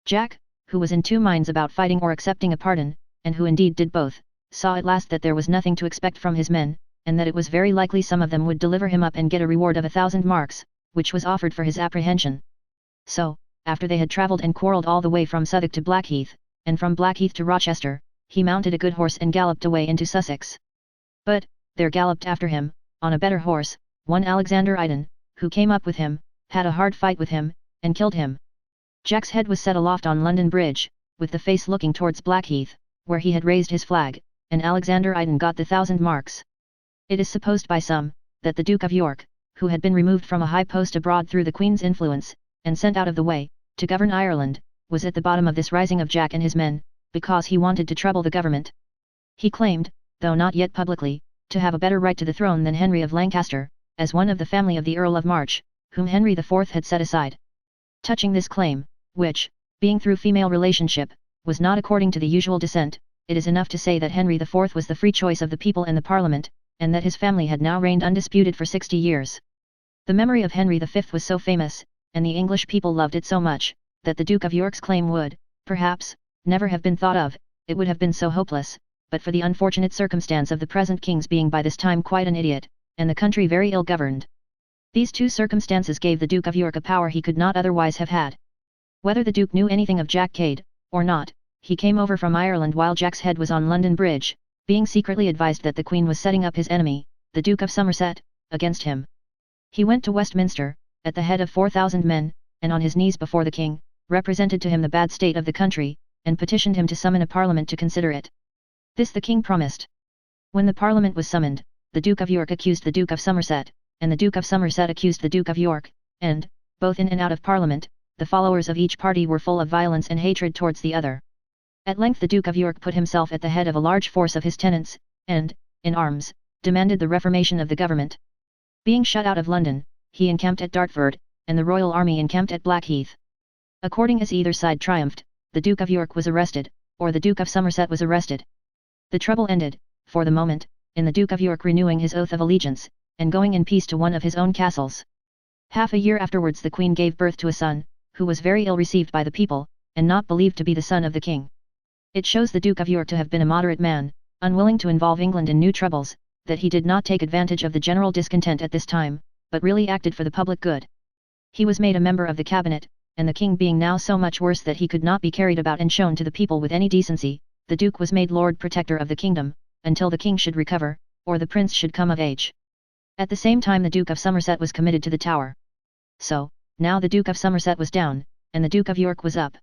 Jack, who was in 2 minds about fighting or accepting a pardon, and who indeed did both, saw at last that there was nothing to expect from his men, and that it was very likely some of them would deliver him up and get a reward of 1,000 marks, which was offered for his apprehension. So, after they had travelled and quarrelled all the way from Southwark to Blackheath, and from Blackheath to Rochester, he mounted a good horse and galloped away into Sussex. But, there galloped after him, on a better horse, one Alexander Iden, who came up with him, had a hard fight with him, and killed him. Jack's head was set aloft on London Bridge, with the face looking towards Blackheath, where he had raised his flag, and Alexander Iden got the 1,000 marks. It is supposed by some, that the Duke of York, who had been removed from a high post abroad through the Queen's influence, and sent out of the way, to govern Ireland, was at the bottom of this rising of Jack and his men, because he wanted to trouble the government. He claimed, though not yet publicly, to have a better right to the throne than Henry of Lancaster, as one of the family of the Earl of March, whom Henry IV had set aside. Touching this claim, which, being through female relationship, was not according to the usual descent, it is enough to say that Henry IV was the free choice of the people and the Parliament, and that his family had now reigned undisputed for 60 years. The memory of Henry V was so famous, and the English people loved it so much, that the Duke of York's claim would, perhaps, never have been thought of, it would have been so hopeless, but for the unfortunate circumstance of the present king's being by this time quite an idiot, and the country very ill governed. These 2 circumstances gave the Duke of York a power he could not otherwise have had. Whether the Duke knew anything of Jack Cade, or not, he came over from Ireland while Jack's head was on London Bridge, being secretly advised that the Queen was setting up his enemy, the Duke of Somerset, against him. He went to Westminster, at the head of 4,000 men, and on his knees before the king, represented to him the bad state of the country, and petitioned him to summon a parliament to consider it. This the king promised. When the parliament was summoned, the Duke of York accused the Duke of Somerset, and the Duke of Somerset accused the Duke of York, and, both in and out of parliament, the followers of each party were full of violence and hatred towards the other. At length the Duke of York put himself at the head of a large force of his tenants, and, in arms, demanded the reformation of the government. Being shut out of London, he encamped at Dartford, and the royal army encamped at Blackheath. According as either side triumphed, the Duke of York was arrested, or the Duke of Somerset was arrested. The trouble ended, for the moment, in the Duke of York renewing his oath of allegiance, and going in peace to one of his own castles. Half a year afterwards the Queen gave birth to a son, who was very ill received by the people, and not believed to be the son of the king. It shows the Duke of York to have been a moderate man, unwilling to involve England in new troubles, that he did not take advantage of the general discontent at this time, but really acted for the public good. He was made a member of the cabinet, and the king being now so much worse that he could not be carried about and shown to the people with any decency, the Duke was made Lord Protector of the kingdom, until the king should recover, or the prince should come of age. At the same time the Duke of Somerset was committed to the Tower. So, now the Duke of Somerset was down, and the Duke of York was up.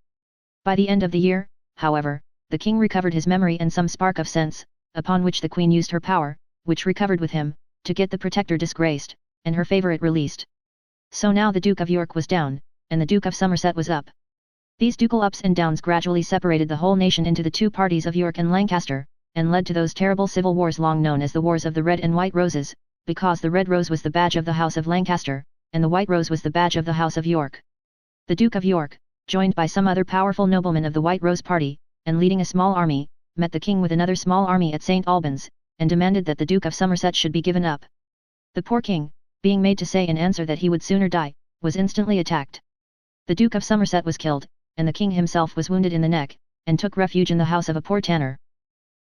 By the end of the year, however, the king recovered his memory and some spark of sense, upon which the Queen used her power, which recovered with him, to get the Protector disgraced, and her favourite released. So now the Duke of York was down, and the Duke of Somerset was up. These ducal ups and downs gradually separated the whole nation into the two parties of York and Lancaster, and led to those terrible civil wars long known as the Wars of the Red and White Roses, because the red rose was the badge of the House of Lancaster, and the white rose was the badge of the House of York. The Duke of York, joined by some other powerful noblemen of the White Rose party, and leading a small army, met the king with another small army at St. Albans, and demanded that the Duke of Somerset should be given up. The poor king, being made to say in answer that he would sooner die, was instantly attacked. The Duke of Somerset was killed, and the king himself was wounded in the neck, and took refuge in the house of a poor tanner.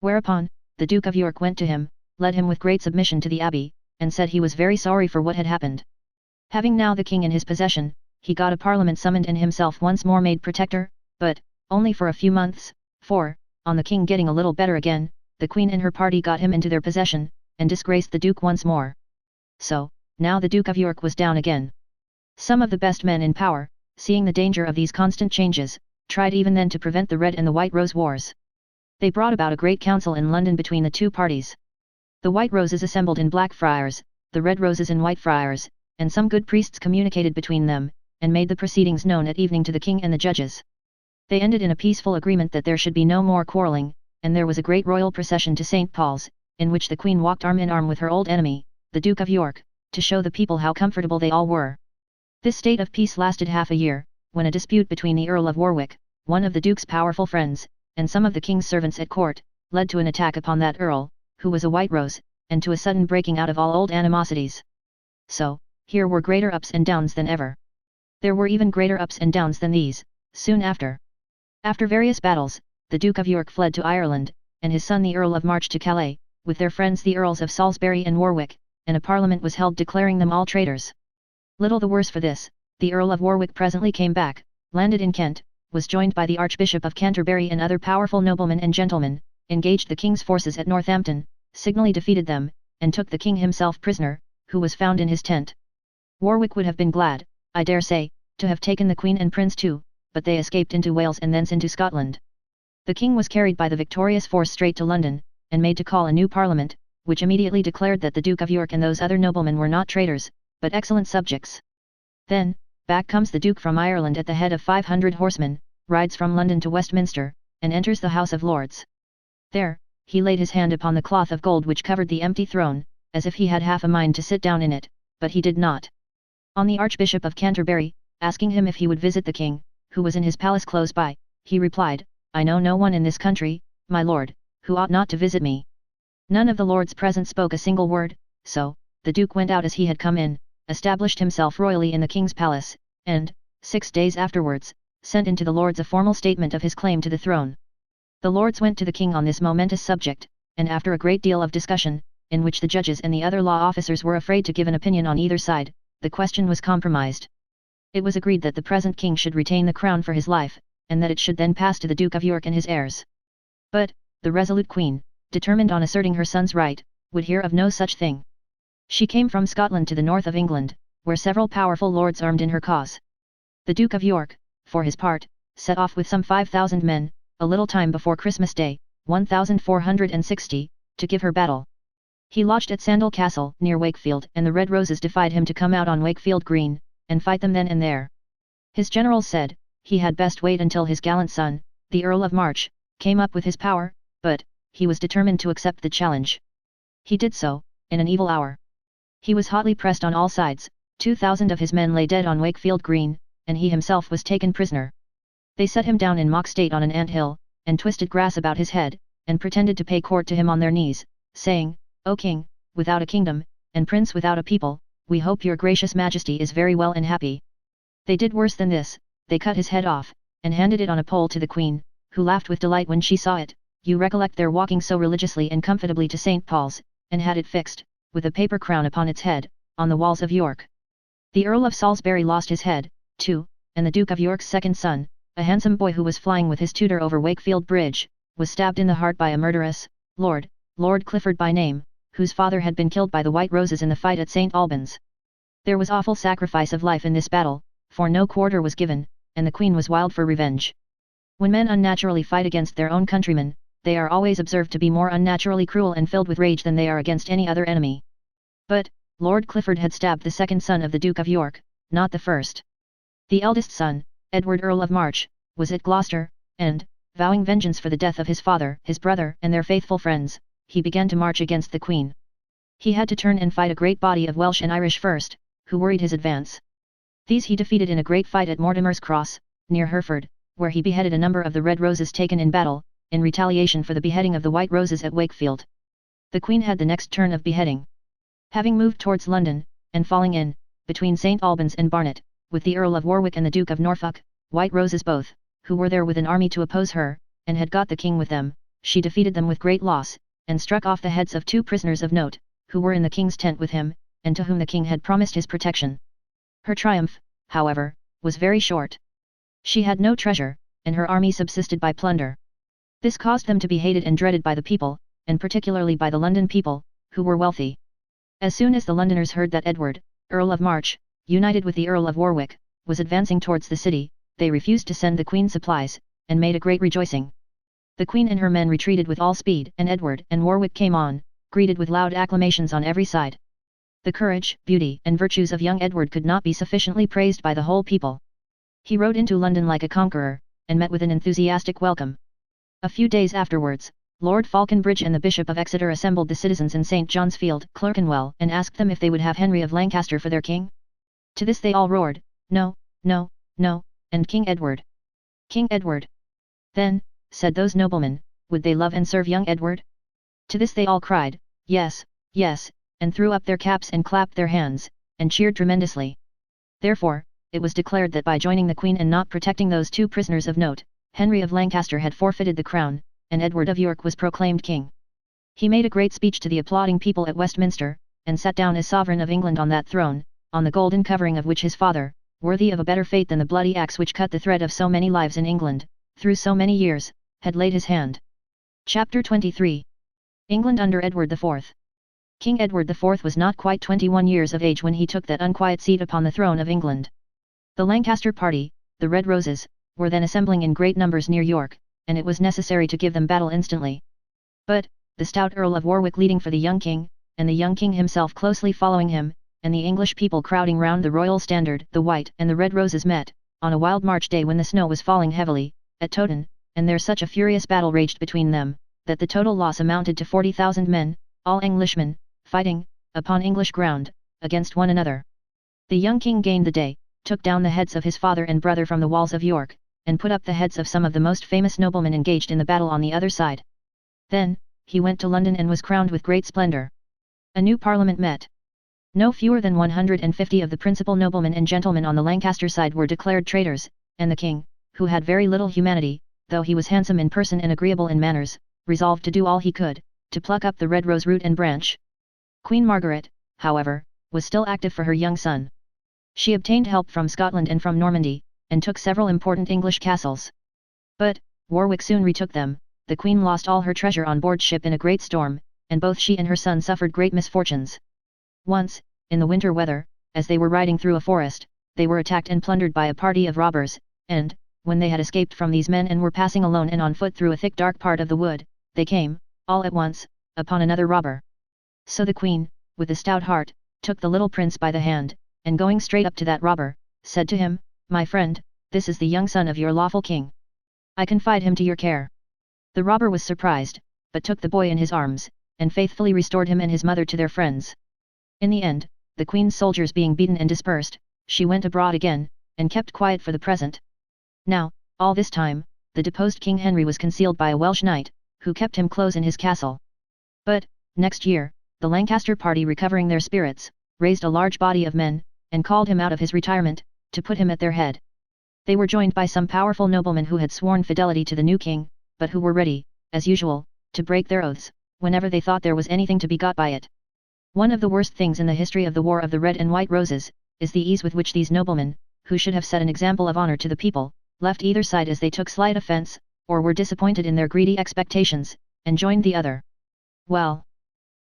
Whereupon, the Duke of York went to him, led him with great submission to the abbey, and said he was very sorry for what had happened. Having now the king in his possession, he got a parliament summoned and himself once more made protector, but, only for a few months, for, on the king getting a little better again, the queen and her party got him into their possession, and disgraced the duke once more. So, now the Duke of York was down again. Some of the best men in power, seeing the danger of these constant changes, tried even then to prevent the Red and the White Rose wars. They brought about a great council in London between the two parties. The White Roses assembled in Blackfriars, the Red Roses in Whitefriars, and some good priests communicated between them, and made the proceedings known at evening to the king and the judges. They ended in a peaceful agreement that there should be no more quarrelling, and there was a great royal procession to St. Paul's, in which the Queen walked arm in arm with her old enemy, the Duke of York, to show the people how comfortable they all were. This state of peace lasted half a year, when a dispute between the Earl of Warwick, one of the Duke's powerful friends, and some of the King's servants at court, led to an attack upon that Earl, who was a White Rose, and to a sudden breaking out of all old animosities. So, here were greater ups and downs than ever. There were even greater ups and downs than these, soon after. After various battles, the Duke of York fled to Ireland, and his son the Earl of March to Calais, with their friends the Earls of Salisbury and Warwick, and a parliament was held declaring them all traitors. Little the worse for this, the Earl of Warwick presently came back, landed in Kent, was joined by the Archbishop of Canterbury and other powerful noblemen and gentlemen, engaged the king's forces at Northampton, signally defeated them, and took the king himself prisoner, who was found in his tent. Warwick would have been glad, I dare say, to have taken the queen and prince too, but they escaped into Wales and thence into Scotland. The king was carried by the victorious force straight to London, and made to call a new parliament, which immediately declared that the Duke of York and those other noblemen were not traitors, but excellent subjects. Then, back comes the Duke from Ireland at the head of 500 horsemen, rides from London to Westminster, and enters the House of Lords. There, he laid his hand upon the cloth of gold which covered the empty throne, as if he had half a mind to sit down in it, but he did not. On the Archbishop of Canterbury, asking him if he would visit the king, who was in his palace close by, he replied, I know no one in this country, my lord, who ought not to visit me. None of the lords present spoke a single word, so, the Duke went out as he had come in, established himself royally in the king's palace, and, 6 days afterwards, sent into the lords a formal statement of his claim to the throne. The lords went to the king on this momentous subject, and after a great deal of discussion, in which the judges and the other law officers were afraid to give an opinion on either side, the question was compromised. It was agreed that the present king should retain the crown for his life, and that it should then pass to the Duke of York and his heirs. But, the resolute queen, determined on asserting her son's right, would hear of no such thing. She came from Scotland to the north of England, where several powerful lords armed in her cause. The Duke of York, for his part, set off with some 5,000 men, a little time before Christmas Day, 1460, to give her battle. He lodged at Sandal Castle, near Wakefield, and the Red Roses defied him to come out on Wakefield Green, and fight them then and there. His generals said, he had best wait until his gallant son, the Earl of March, came up with his power, but, he was determined to accept the challenge. He did so, in an evil hour. He was hotly pressed on all sides, 2,000 of his men lay dead on Wakefield Green, and he himself was taken prisoner. They set him down in mock state on an ant-hill, and twisted grass about his head, and pretended to pay court to him on their knees, saying, O King, without a kingdom, and Prince without a people, we hope your gracious majesty is very well and happy. They did worse than this, they cut his head off, and handed it on a pole to the Queen, who laughed with delight when she saw it. You recollect their walking so religiously and comfortably to St. Paul's, and had it fixed, with a paper crown upon its head, on the walls of York. The Earl of Salisbury lost his head, too, and the Duke of York's second son, a handsome boy who was flying with his tutor over Wakefield Bridge, was stabbed in the heart by a murderous, Lord Clifford by name, whose father had been killed by the White Roses in the fight at St. Albans. There was awful sacrifice of life in this battle, for no quarter was given, and the Queen was wild for revenge. When men unnaturally fight against their own countrymen, they are always observed to be more unnaturally cruel and filled with rage than they are against any other enemy. But, Lord Clifford had stabbed the second son of the Duke of York, not the first. The eldest son, Edward Earl of March, was at Gloucester, and, vowing vengeance for the death of his father, his brother, and their faithful friends, he began to march against the Queen. He had to turn and fight a great body of Welsh and Irish first, who worried his advance. These he defeated in a great fight at Mortimer's Cross, near Hereford, where he beheaded a number of the Red Roses taken in battle, in retaliation for the beheading of the White Roses at Wakefield. The Queen had the next turn of beheading. Having moved towards London, and falling in, between St. Albans and Barnet, with the Earl of Warwick and the Duke of Norfolk, White Roses both, who were there with an army to oppose her, and had got the King with them, she defeated them with great loss, and struck off the heads of 2 prisoners of note, who were in the King's tent with him, and to whom the King had promised his protection. Her triumph, however, was very short. She had no treasure, and her army subsisted by plunder. This caused them to be hated and dreaded by the people, and particularly by the London people, who were wealthy. As soon as the Londoners heard that Edward, Earl of March, united with the Earl of Warwick, was advancing towards the city, they refused to send the Queen supplies, and made a great rejoicing. The Queen and her men retreated with all speed, and Edward and Warwick came on, greeted with loud acclamations on every side. The courage, beauty, and virtues of young Edward could not be sufficiently praised by the whole people. He rode into London like a conqueror, and met with an enthusiastic welcome. A few days afterwards, Lord Falconbridge and the Bishop of Exeter assembled the citizens in St. John's Field, Clerkenwell, and asked them if they would have Henry of Lancaster for their king. To this they all roared, No, no, no, and King Edward. King Edward. Then, said those noblemen, would they love and serve young Edward? To this they all cried, Yes, yes, and threw up their caps and clapped their hands, and cheered tremendously. Therefore, it was declared that by joining the Queen and not protecting those 2 prisoners of note, Henry of Lancaster had forfeited the crown, and Edward of York was proclaimed king. He made a great speech to the applauding people at Westminster, and sat down as sovereign of England on that throne, on the golden covering of which his father, worthy of a better fate than the bloody axe which cut the thread of so many lives in England, through so many years, had laid his hand. Chapter 23. England under Edward IV. King Edward IV was not quite 21 years of age when he took that unquiet seat upon the throne of England. The Lancaster party, the Red Roses, were then assembling in great numbers near York, and it was necessary to give them battle instantly. But, the stout Earl of Warwick leading for the young king, and the young king himself closely following him, and the English people crowding round the royal standard, the White and the Red Roses met, on a wild March day when the snow was falling heavily, at Towton, and there such a furious battle raged between them, that the total loss amounted to 40,000 men, all Englishmen, fighting, upon English ground, against one another. The young king gained the day, took down the heads of his father and brother from the walls of York, and put up the heads of some of the most famous noblemen engaged in the battle on the other side. Then, he went to London and was crowned with great splendour. A new parliament met. No fewer than 150 of the principal noblemen and gentlemen on the Lancaster side were declared traitors, and the king, who had very little humanity, though he was handsome in person and agreeable in manners, resolved to do all he could, to pluck up the red rose root and branch. Queen Margaret, however, was still active for her young son. She obtained help from Scotland and from Normandy, and took several important English castles. But, Warwick soon retook them. The Queen lost all her treasure on board ship in a great storm, and both she and her son suffered great misfortunes. Once, in the winter weather, as they were riding through a forest, they were attacked and plundered by a party of robbers, and, when they had escaped from these men and were passing alone and on foot through a thick dark part of the wood, they came, all at once, upon another robber. So the queen, with a stout heart, took the little prince by the hand, and going straight up to that robber, said to him, "My friend, this is the young son of your lawful king. I confide him to your care." The robber was surprised, but took the boy in his arms, and faithfully restored him and his mother to their friends. In the end, the queen's soldiers being beaten and dispersed, she went abroad again, and kept quiet for the present. Now, all this time, the deposed King Henry was concealed by a Welsh knight, who kept him close in his castle. But, next year, the Lancaster party recovering their spirits, raised a large body of men, and called him out of his retirement, to put him at their head. They were joined by some powerful noblemen who had sworn fidelity to the new king, but who were ready, as usual, to break their oaths, whenever they thought there was anything to be got by it. One of the worst things in the history of the War of the Red and White Roses, is the ease with which these noblemen, who should have set an example of honor to the people, left either side as they took slight offense, or were disappointed in their greedy expectations, and joined the other. Well,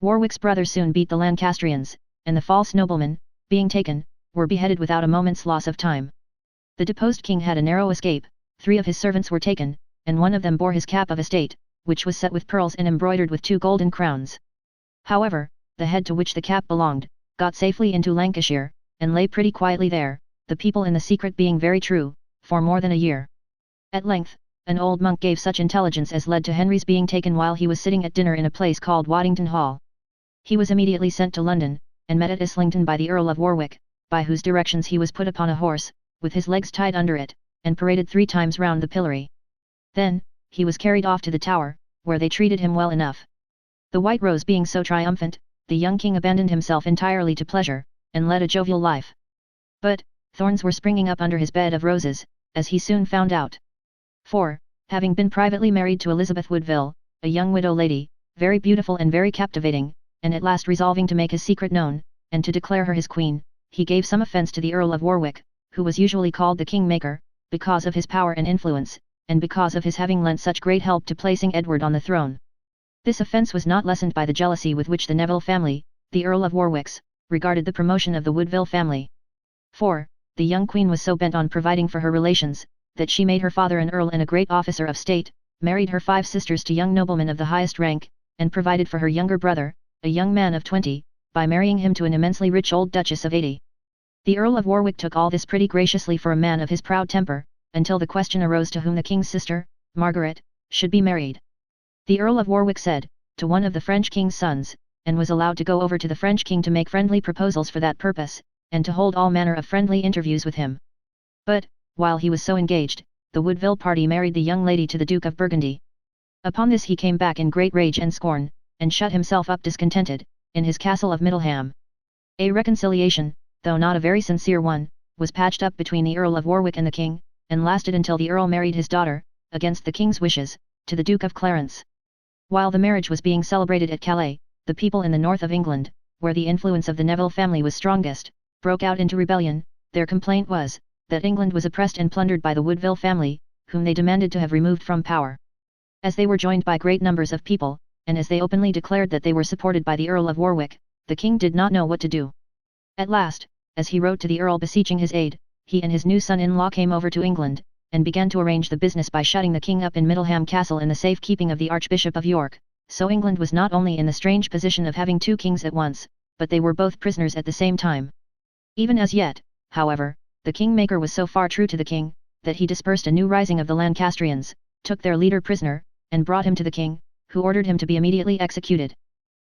Warwick's brothers soon beat the Lancastrians, and the false noblemen, being taken, were beheaded without a moment's loss of time. The deposed king had a narrow escape, 3 of his servants were taken, and one of them bore his cap of estate, which was set with pearls and embroidered with 2 golden crowns. However, the head to which the cap belonged, got safely into Lancashire, and lay pretty quietly there, the people in the secret being very true, for more than a year. At length, an old monk gave such intelligence as led to Henry's being taken while he was sitting at dinner in a place called Waddington Hall. He was immediately sent to London, and met at Islington by the Earl of Warwick, by whose directions he was put upon a horse, with his legs tied under it, and paraded 3 times round the pillory. Then, he was carried off to the Tower, where they treated him well enough. The White Rose being so triumphant, the young king abandoned himself entirely to pleasure, and led a jovial life. But, thorns were springing up under his bed of roses, as he soon found out. For, having been privately married to Elizabeth Woodville, a young widow lady, very beautiful and very captivating, and at last resolving to make his secret known, and to declare her his queen, he gave some offence to the Earl of Warwick, who was usually called the King-maker, because of his power and influence, and because of his having lent such great help to placing Edward on the throne. This offence was not lessened by the jealousy with which the Neville family, the Earl of Warwick's, regarded the promotion of the Woodville family. For, the young queen was so bent on providing for her relations, that she made her father an earl and a great officer of state, married her 5 sisters to young noblemen of the highest rank, and provided for her younger brother, a young man of 20, by marrying him to an immensely rich old duchess of 80. The Earl of Warwick took all this pretty graciously for a man of his proud temper, until the question arose to whom the king's sister, Margaret, should be married. The Earl of Warwick said, to one of the French king's sons, and was allowed to go over to the French king to make friendly proposals for that purpose, and to hold all manner of friendly interviews with him. But, while he was so engaged, the Woodville party married the young lady to the Duke of Burgundy. Upon this he came back in great rage and scorn, and shut himself up discontented, in his castle of Middleham. A reconciliation, though not a very sincere one, was patched up between the Earl of Warwick and the king, and lasted until the Earl married his daughter, against the king's wishes, to the Duke of Clarence. While the marriage was being celebrated at Calais, the people in the north of England, where the influence of the Neville family was strongest, broke out into rebellion. Their complaint was, that England was oppressed and plundered by the Woodville family, whom they demanded to have removed from power. As they were joined by great numbers of people, and as they openly declared that they were supported by the Earl of Warwick, the king did not know what to do. At last, as he wrote to the Earl beseeching his aid, he and his new son-in-law came over to England, and began to arrange the business by shutting the king up in Middleham Castle in the safe keeping of the Archbishop of York. So England was not only in the strange position of having 2 kings at once, but they were both prisoners at the same time. Even as yet, however, the king-maker was so far true to the king, that he dispersed a new rising of the Lancastrians, took their leader prisoner, and brought him to the king, who ordered him to be immediately executed.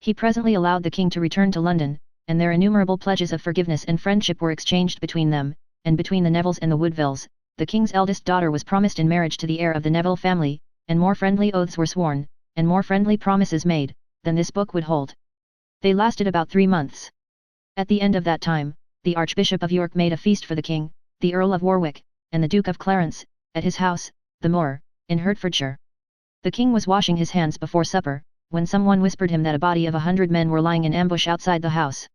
He presently allowed the king to return to London, and their innumerable pledges of forgiveness and friendship were exchanged between them, and between the Nevilles and the Woodvilles. The king's eldest daughter was promised in marriage to the heir of the Neville family, and more friendly oaths were sworn, and more friendly promises made, than this book would hold. They lasted about 3 months. At the end of that time, the Archbishop of York made a feast for the king, the Earl of Warwick, and the Duke of Clarence, at his house, the Moor, in Hertfordshire. The king was washing his hands before supper, when someone whispered him that a body of 100 men were lying in ambush outside the house.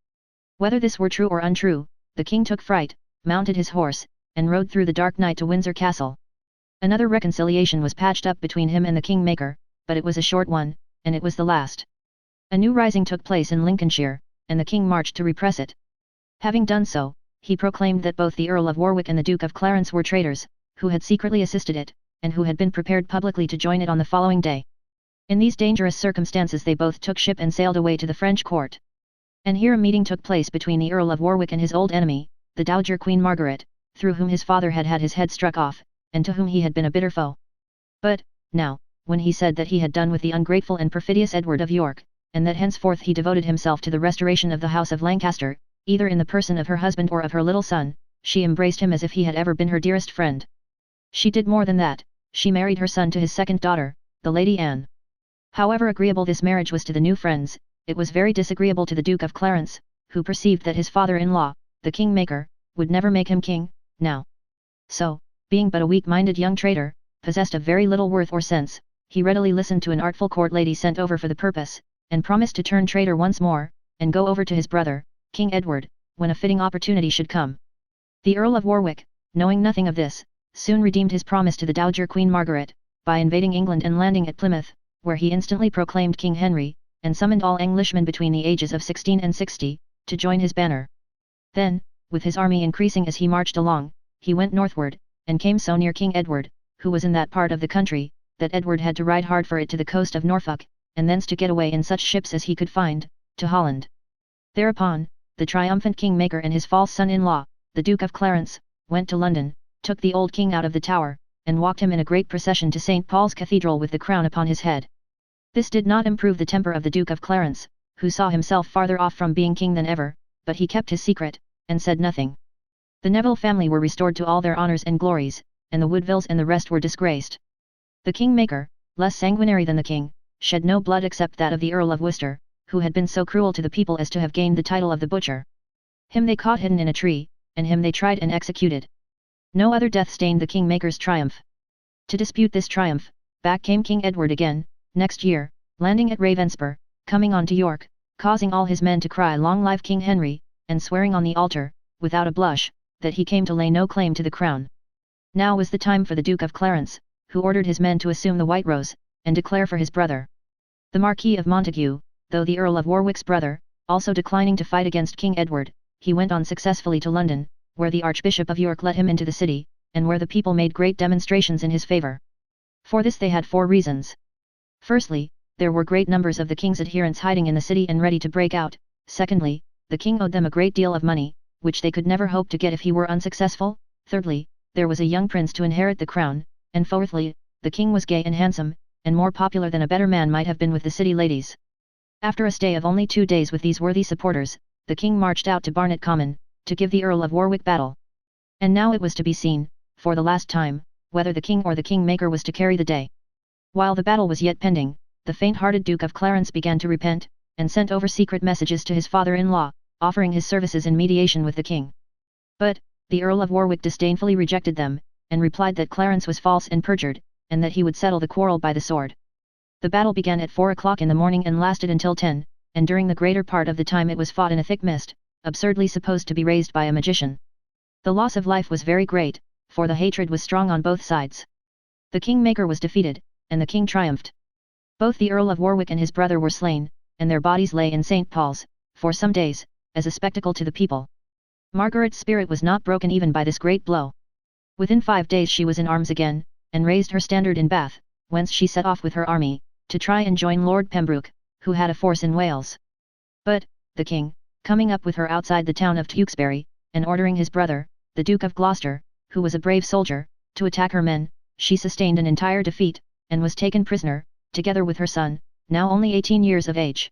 Whether this were true or untrue, the king took fright, mounted his horse, and rode through the dark night to Windsor Castle. Another reconciliation was patched up between him and the king-maker, but it was a short one, and it was the last. A new rising took place in Lincolnshire, and the king marched to repress it. Having done so, he proclaimed that both the Earl of Warwick and the Duke of Clarence were traitors, who had secretly assisted it, and who had been prepared publicly to join it on the following day. In these dangerous circumstances they both took ship and sailed away to the French court. And here a meeting took place between the Earl of Warwick and his old enemy, the Dowager Queen Margaret, through whom his father had had his head struck off, and to whom he had been a bitter foe. But, now, when he said that he had done with the ungrateful and perfidious Edward of York, and that henceforth he devoted himself to the restoration of the house of Lancaster, either in the person of her husband or of her little son, she embraced him as if he had ever been her dearest friend. She did more than that, she married her son to his second daughter, the Lady Anne. However agreeable this marriage was to the new friends, it was very disagreeable to the Duke of Clarence, who perceived that his father-in-law, the king-maker, would never make him king, now. So, being but a weak-minded young traitor, possessed of very little worth or sense, he readily listened to an artful court lady sent over for the purpose, and promised to turn traitor once more, and go over to his brother, King Edward, when a fitting opportunity should come. The Earl of Warwick, knowing nothing of this, soon redeemed his promise to the Dowager Queen Margaret, by invading England and landing at Plymouth, where he instantly proclaimed King Henry, and summoned all Englishmen between the ages of 16 and 60, to join his banner. Then, with his army increasing as he marched along, he went northward, and came so near King Edward, who was in that part of the country, that Edward had to ride hard for it to the coast of Norfolk, and thence to get away in such ships as he could find, to Holland. Thereupon, the triumphant king-maker and his false son-in-law, the Duke of Clarence, went to London, took the old king out of the Tower, and walked him in a great procession to St. Paul's Cathedral with the crown upon his head. This did not improve the temper of the Duke of Clarence, who saw himself farther off from being king than ever, but he kept his secret, and said nothing. The Neville family were restored to all their honours and glories, and the Woodvilles and the rest were disgraced. The king-maker, less sanguinary than the king, shed no blood except that of the Earl of Worcester, who had been so cruel to the people as to have gained the title of the Butcher. Him they caught hidden in a tree, and him they tried and executed. No other death stained the king-maker's triumph. To dispute this triumph, back came King Edward again, next year, landing at Ravenspur, coming on to York, causing all his men to cry "Long live King Henry," and swearing on the altar, without a blush, that he came to lay no claim to the crown. Now was the time for the Duke of Clarence, who ordered his men to assume the White Rose, and declare for his brother. The Marquis of Montague, though the Earl of Warwick's brother, also declining to fight against King Edward, he went on successfully to London, where the Archbishop of York let him into the city, and where the people made great demonstrations in his favour. For this they had 4 reasons. Firstly, there were great numbers of the king's adherents hiding in the city and ready to break out. Secondly, the king owed them a great deal of money, which they could never hope to get if he were unsuccessful. Thirdly, there was a young prince to inherit the crown, and fourthly, the king was gay and handsome, and more popular than a better man might have been with the city ladies. After a stay of only 2 days with these worthy supporters, the king marched out to Barnet Common, to give the Earl of Warwick battle. And now it was to be seen, for the last time, whether the king or the king-maker was to carry the day. While the battle was yet pending, the faint-hearted Duke of Clarence began to repent, and sent over secret messages to his father-in-law, offering his services in mediation with the king. But, the Earl of Warwick disdainfully rejected them, and replied that Clarence was false and perjured, and that he would settle the quarrel by the sword. The battle began at 4 o'clock in the morning and lasted until 10, and during the greater part of the time it was fought in a thick mist, absurdly supposed to be raised by a magician. The loss of life was very great, for the hatred was strong on both sides. The king-maker was defeated, and the king triumphed. Both the Earl of Warwick and his brother were slain, and their bodies lay in St. Paul's, for some days, as a spectacle to the people. Margaret's spirit was not broken even by this great blow. Within 5 days she was in arms again, and raised her standard in Bath, whence she set off with her army, to try and join Lord Pembroke, who had a force in Wales. But, the king, coming up with her outside the town of Tewkesbury, and ordering his brother, the Duke of Gloucester, who was a brave soldier, to attack her men, she sustained an entire defeat, and was taken prisoner, together with her son, now only 18 years of age.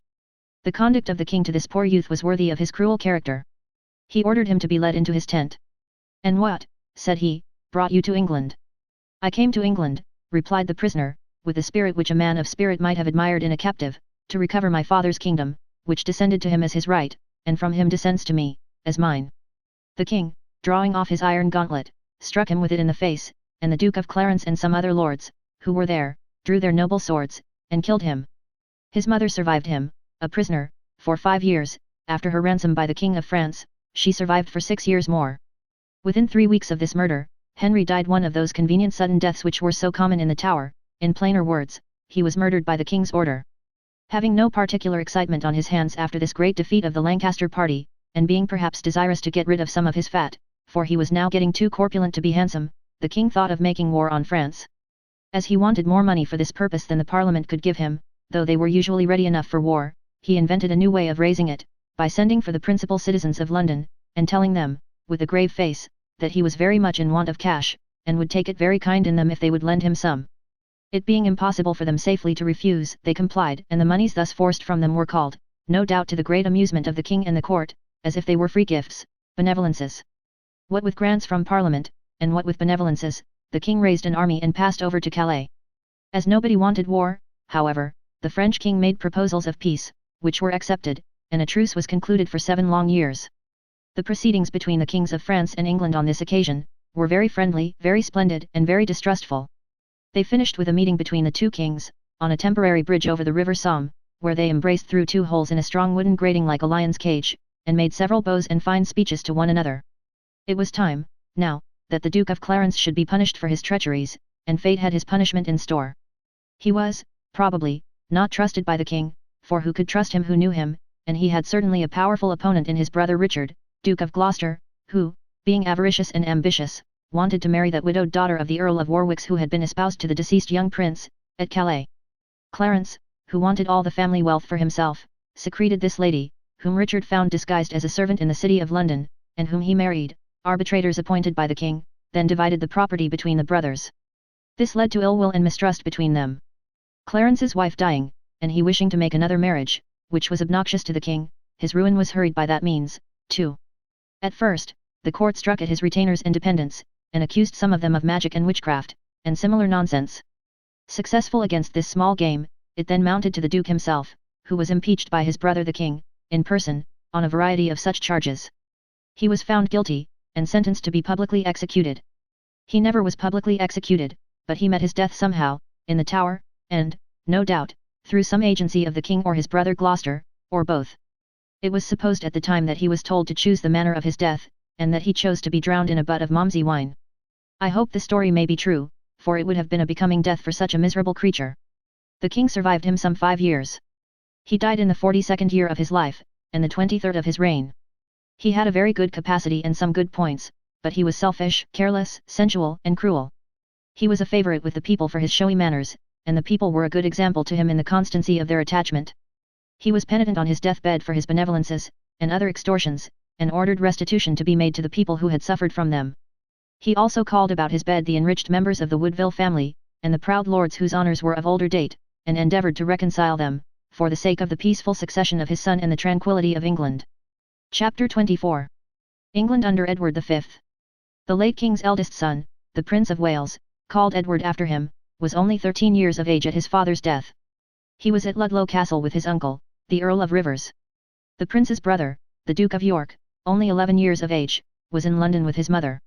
The conduct of the king to this poor youth was worthy of his cruel character. He ordered him to be led into his tent. "And what," said he, "brought you to England?" "I came to England," replied the prisoner, "with the spirit which a man of spirit might have admired in a captive, to recover my father's kingdom, which descended to him as his right, and from him descends to me, as mine." The king, drawing off his iron gauntlet, struck him with it in the face, and the Duke of Clarence and some other lords, who were there, drew their noble swords, and killed him. His mother survived him, a prisoner, for 5 years. After her ransom by the King of France, she survived for 6 years more. Within 3 weeks of this murder, Henry died one of those convenient sudden deaths which were so common in the Tower. In plainer words, he was murdered by the king's order. Having no particular excitement on his hands after this great defeat of the Lancaster party, and being perhaps desirous to get rid of some of his fat, for he was now getting too corpulent to be handsome, the king thought of making war on France. As he wanted more money for this purpose than the Parliament could give him, though they were usually ready enough for war, he invented a new way of raising it, by sending for the principal citizens of London, and telling them, with a grave face, that he was very much in want of cash, and would take it very kind in them if they would lend him some. It being impossible for them safely to refuse, they complied, and the moneys thus forced from them were called, no doubt to the great amusement of the king and the court, as if they were free gifts, benevolences. What with grants from Parliament, and what with benevolences, the king raised an army and passed over to Calais. As nobody wanted war, however, the French king made proposals of peace, which were accepted, and a truce was concluded for 7 long years. The proceedings between the kings of France and England on this occasion, were very friendly, very splendid, and very distrustful. They finished with a meeting between the two kings, on a temporary bridge over the river Somme, where they embraced through 2 holes in a strong wooden grating like a lion's cage, and made several bows and fine speeches to one another. It was time, now, that the Duke of Clarence should be punished for his treacheries, and fate had his punishment in store. He was, probably, not trusted by the king, for who could trust him who knew him, and he had certainly a powerful opponent in his brother Richard, Duke of Gloucester, who, being avaricious and ambitious, wanted to marry that widowed daughter of the Earl of Warwick's who had been espoused to the deceased young prince, at Calais. Clarence, who wanted all the family wealth for himself, secreted this lady, whom Richard found disguised as a servant in the city of London, and whom he married, arbitrators appointed by the king, then divided the property between the brothers. This led to ill will and mistrust between them. Clarence's wife dying, and he wishing to make another marriage, which was obnoxious to the king, his ruin was hurried by that means, too. At first, the court struck at his retainers and dependents, and accused some of them of magic and witchcraft, and similar nonsense. Successful against this small game, it then mounted to the duke himself, who was impeached by his brother the king, in person, on a variety of such charges. He was found guilty, and sentenced to be publicly executed. He never was publicly executed, but he met his death somehow, in the Tower, and, no doubt, through some agency of the king or his brother Gloucester, or both. It was supposed at the time that he was told to choose the manner of his death, and that he chose to be drowned in a butt of Malmsey wine. I hope the story may be true, for it would have been a becoming death for such a miserable creature. The king survived him some 5 years. He died in the 42nd year of his life, and the 23rd of his reign. He had a very good capacity and some good points, but he was selfish, careless, sensual, and cruel. He was a favorite with the people for his showy manners, and the people were a good example to him in the constancy of their attachment. He was penitent on his deathbed for his benevolences, and other extortions, and ordered restitution to be made to the people who had suffered from them. He also called about his bed the enriched members of the Woodville family, and the proud lords whose honours were of older date, and endeavoured to reconcile them, for the sake of the peaceful succession of his son and the tranquillity of England. Chapter 24. England under Edward V. The late king's eldest son, the Prince of Wales, called Edward after him, was only 13 years of age at his father's death. He was at Ludlow Castle with his uncle, the Earl of Rivers. The prince's brother, the Duke of York, only 11 years of age, was in London with his mother.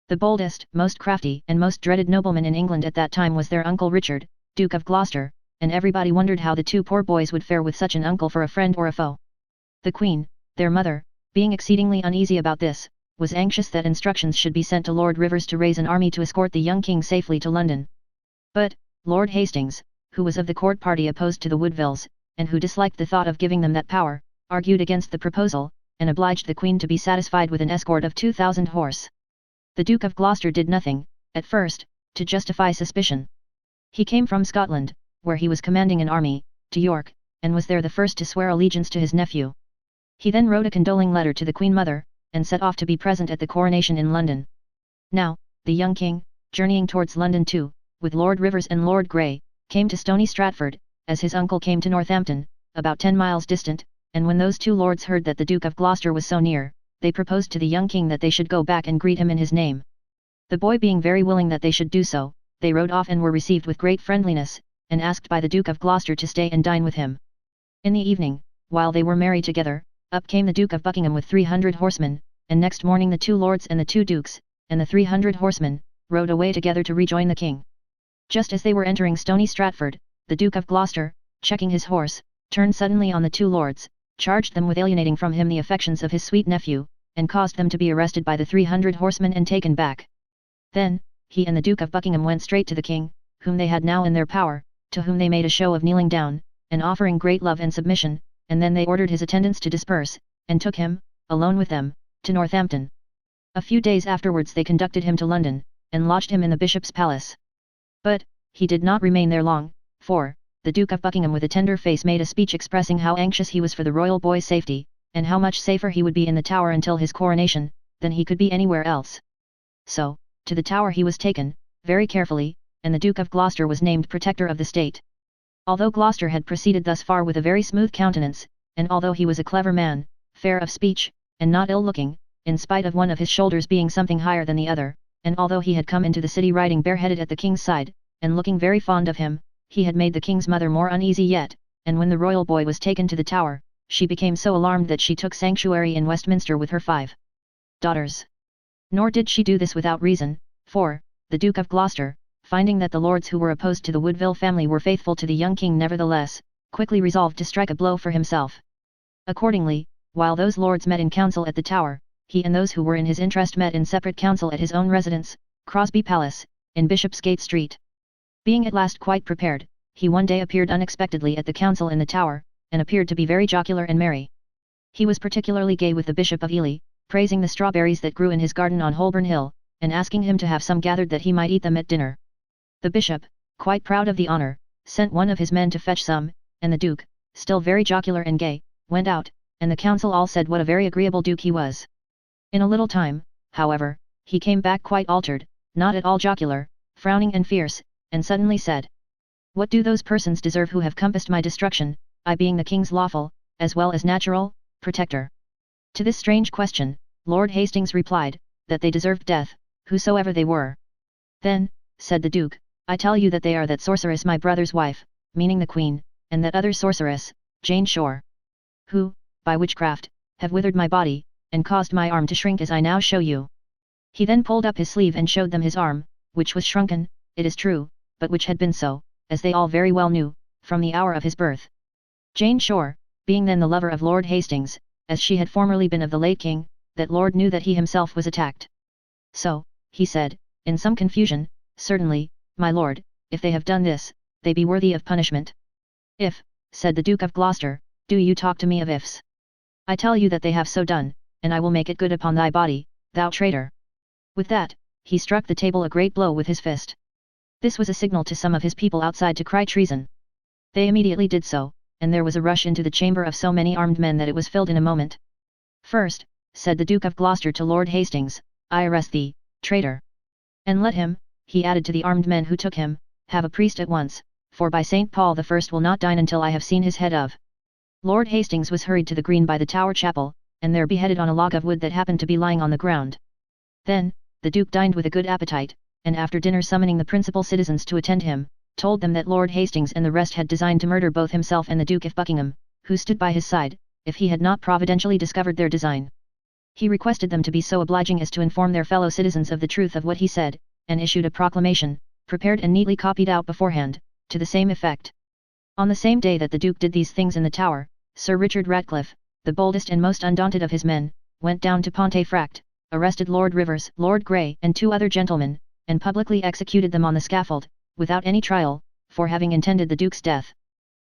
The boldest, most crafty, and most dreaded nobleman in England at that time was their uncle Richard, Duke of Gloucester, and everybody wondered how the 2 poor boys would fare with such an uncle for a friend or a foe. The Queen, their mother, being exceedingly uneasy about this, was anxious that instructions should be sent to Lord Rivers to raise an army to escort the young king safely to London. But, Lord Hastings, who was of the court party opposed to the Woodvilles, and who disliked the thought of giving them that power, argued against the proposal, and obliged the Queen to be satisfied with an escort of 2,000 horse. The Duke of Gloucester did nothing, at first, to justify suspicion. He came from Scotland, where he was commanding an army, to York, and was there the first to swear allegiance to his nephew. He then wrote a condoling letter to the Queen Mother, and set off to be present at the coronation in London. Now, the young king, journeying towards London too, with Lord Rivers and Lord Grey, came to Stony Stratford, as his uncle came to Northampton, about 10 miles distant, and when those 2 lords heard that the Duke of Gloucester was so near, they proposed to the young king that they should go back and greet him in his name. The boy being very willing that they should do so, they rode off and were received with great friendliness, and asked by the Duke of Gloucester to stay and dine with him. In the evening, while they were merry together, up came the Duke of Buckingham with 300 horsemen, and next morning the 2 lords and the 2 dukes, and the 300 horsemen, rode away together to rejoin the king. Just as they were entering Stony Stratford, the Duke of Gloucester, checking his horse, turned suddenly on the 2 lords, charged them with alienating from him the affections of his sweet nephew, and caused them to be arrested by the 300 horsemen and taken back. Then, he and the Duke of Buckingham went straight to the king, whom they had now in their power, to whom they made a show of kneeling down, and offering great love and submission, and then they ordered his attendants to disperse, and took him, alone with them, to Northampton. A few days afterwards they conducted him to London, and lodged him in the bishop's palace. But, he did not remain there long, for, the Duke of Buckingham with a tender face made a speech expressing how anxious he was for the royal boy's safety, and how much safer he would be in the Tower until his coronation, than he could be anywhere else. So, to the Tower he was taken, very carefully, and the Duke of Gloucester was named Protector of the State. Although Gloucester had proceeded thus far with a very smooth countenance, and although he was a clever man, fair of speech, and not ill-looking, in spite of one of his shoulders being something higher than the other, and although he had come into the city riding bareheaded at the king's side, and looking very fond of him, he had made the king's mother more uneasy yet, and when the royal boy was taken to the Tower, she became so alarmed that she took sanctuary in Westminster with her 5 daughters. Nor did she do this without reason, for, the Duke of Gloucester, finding that the lords who were opposed to the Woodville family were faithful to the young king nevertheless, quickly resolved to strike a blow for himself. Accordingly, while those lords met in council at the Tower, he and those who were in his interest met in separate council at his own residence, Crosby Palace, in Bishopsgate Street. Being at last quite prepared, he one day appeared unexpectedly at the council in the Tower, and appeared to be very jocular and merry. He was particularly gay with the Bishop of Ely, praising the strawberries that grew in his garden on Holborn Hill, and asking him to have some gathered that he might eat them at dinner. The bishop, quite proud of the honor, sent one of his men to fetch some, and the duke, still very jocular and gay, went out, and the council all said what a very agreeable duke he was. In a little time, however, he came back quite altered, not at all jocular, frowning and fierce, and suddenly said, "What do those persons deserve who have compassed my destruction, I being the king's lawful, as well as natural, protector?" To this strange question, Lord Hastings replied, that they deserved death, whosoever they were. "Then," said the duke, "I tell you that they are that sorceress my brother's wife, meaning the queen, and that other sorceress, Jane Shore, who, by witchcraft, have withered my body, and caused my arm to shrink as I now show you." He then pulled up his sleeve and showed them his arm, which was shrunken, it is true, but which had been so, as they all very well knew, from the hour of his birth. Jane Shore, being then the lover of Lord Hastings, as she had formerly been of the late king, that lord knew that he himself was attacked. "So," he said, in some confusion, "certainly, my lord, if they have done this, they be worthy of punishment." "If," said the Duke of Gloucester, "do you talk to me of ifs? I tell you that they have so done, and I will make it good upon thy body, thou traitor." With that, he struck the table a great blow with his fist. This was a signal to some of his people outside to cry treason. They immediately did so, and there was a rush into the chamber of so many armed men that it was filled in a moment. "First," said the Duke of Gloucester to Lord Hastings, "I arrest thee, traitor. And let him," he added to the armed men who took him, "have a priest at once, for by St. Paul the First will not dine until I have seen his head of." Lord Hastings was hurried to the green by the Tower Chapel, and there beheaded on a log of wood that happened to be lying on the ground. Then, the Duke dined with a good appetite, and after dinner summoning the principal citizens to attend him, told them that Lord Hastings and the rest had designed to murder both himself and the Duke of Buckingham, who stood by his side, if he had not providentially discovered their design. He requested them to be so obliging as to inform their fellow citizens of the truth of what he said, and issued a proclamation, prepared and neatly copied out beforehand, to the same effect. On the same day that the Duke did these things in the Tower, Sir Richard Ratcliffe, the boldest and most undaunted of his men, went down to Pontefract, arrested Lord Rivers, Lord Grey, and 2 other gentlemen, and publicly executed them on the scaffold, without any trial, for having intended the Duke's death.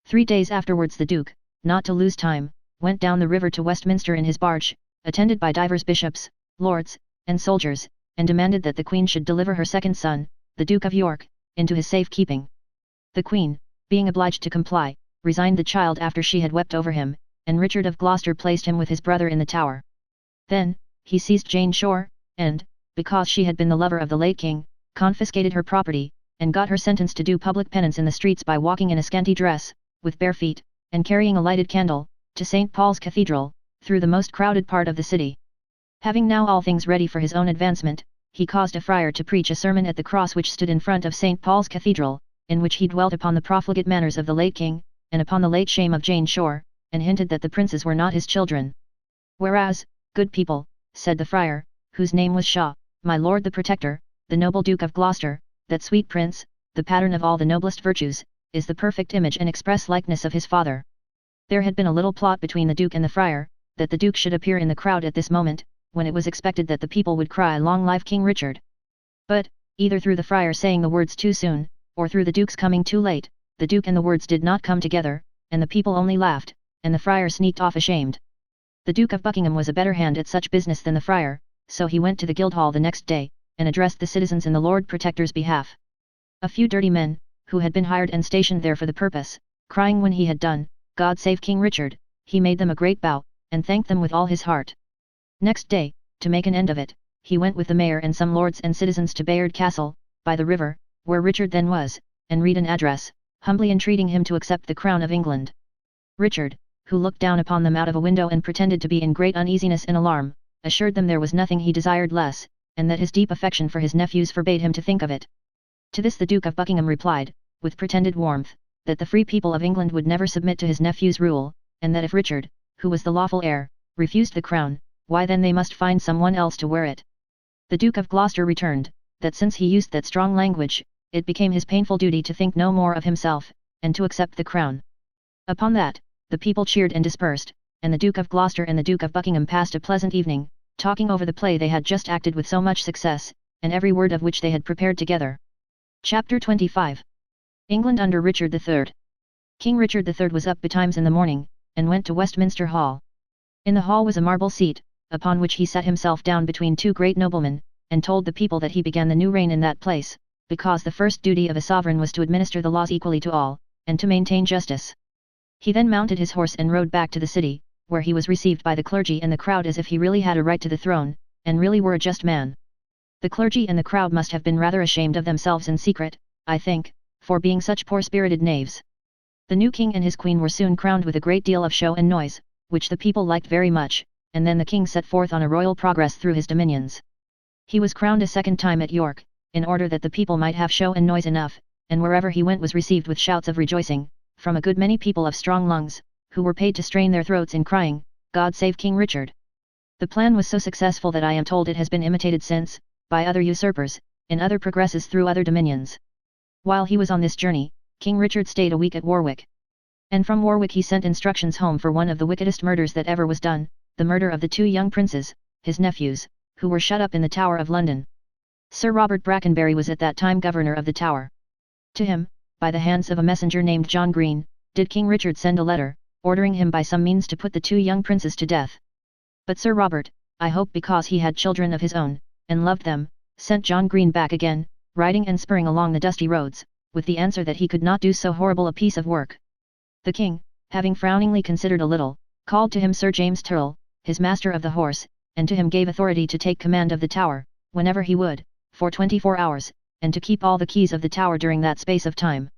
3 days afterwards the Duke, not to lose time, went down the river to Westminster in his barge, attended by divers bishops, lords, and soldiers, and demanded that the Queen should deliver her second son, the Duke of York, into his safe keeping. The Queen, being obliged to comply, resigned the child after she had wept over him, and Richard of Gloucester placed him with his brother in the Tower. Then, he seized Jane Shore, and, because she had been the lover of the late king, confiscated her property, and got her sentenced to do public penance in the streets by walking in a scanty dress, with bare feet, and carrying a lighted candle, to St. Paul's Cathedral, through the most crowded part of the city. Having now all things ready for his own advancement, he caused a friar to preach a sermon at the cross which stood in front of St. Paul's Cathedral, in which he dwelt upon the profligate manners of the late king, and upon the late shame of Jane Shore, and hinted that the princes were not his children. "Whereas, good people," said the friar, whose name was Shaw, "my lord the Protector, the noble Duke of Gloucester, that sweet prince, the pattern of all the noblest virtues, is the perfect image and express likeness of his father." There had been a little plot between the Duke and the friar, that the Duke should appear in the crowd at this moment, when it was expected that the people would cry "Long live King Richard!" But, either through the friar saying the words too soon, or through the Duke's coming too late, the Duke and the words did not come together, and the people only laughed, and the friar sneaked off ashamed. The Duke of Buckingham was a better hand at such business than the friar, so he went to the Guildhall the next day, and addressed the citizens in the Lord Protector's behalf. A few dirty men, who had been hired and stationed there for the purpose, crying when he had done, "God save King Richard," he made them a great bow, and thanked them with all his heart. Next day, to make an end of it, he went with the mayor and some lords and citizens to Bayard Castle, by the river, where Richard then was, and read an address, humbly entreating him to accept the crown of England. Richard, who looked down upon them out of a window and pretended to be in great uneasiness and alarm, assured them there was nothing he desired less, and that his deep affection for his nephews forbade him to think of it. To this the Duke of Buckingham replied, with pretended warmth, that the free people of England would never submit to his nephew's rule, and that if Richard, who was the lawful heir, refused the crown, why then they must find someone else to wear it. The Duke of Gloucester returned, that since he used that strong language, it became his painful duty to think no more of himself, and to accept the crown. Upon that, the people cheered and dispersed, and the Duke of Gloucester and the Duke of Buckingham passed a pleasant evening, talking over the play they had just acted with so much success, and every word of which they had prepared together. Chapter 25. England under Richard III. King Richard III was up betimes in the morning, and went to Westminster Hall. In the hall was a marble seat, upon which he sat himself down between two great noblemen, and told the people that he began the new reign in that place, because the first duty of a sovereign was to administer the laws equally to all, and to maintain justice. He then mounted his horse and rode back to the city, where he was received by the clergy and the crowd as if he really had a right to the throne, and really were a just man. The clergy and the crowd must have been rather ashamed of themselves in secret, I think, for being such poor-spirited knaves. The new king and his queen were soon crowned with a great deal of show and noise, which the people liked very much, and then the king set forth on a royal progress through his dominions. He was crowned a second time at York, in order that the people might have show and noise enough, and wherever he went was received with shouts of rejoicing, from a good many people of strong lungs, who were paid to strain their throats in crying, "God save King Richard." The plan was so successful that I am told it has been imitated since, by other usurpers, in other progresses through other dominions. While he was on this journey, King Richard stayed a week at Warwick. And from Warwick he sent instructions home for one of the wickedest murders that ever was done, the murder of the two young princes, his nephews, who were shut up in the Tower of London. Sir Robert Brackenbury was at that time governor of the Tower. To him, by the hands of a messenger named John Green, did King Richard send a letter, ordering him by some means to put the two young princes to death. But Sir Robert, I hope because he had children of his own, and loved them, sent John Green back again, riding and spurring along the dusty roads, with the answer that he could not do so horrible a piece of work. The king, having frowningly considered a little, called to him Sir James Tyrrell, his master of the horse, and to him gave authority to take command of the Tower, whenever he would, for 24 hours, and to keep all the keys of the Tower during that space of time.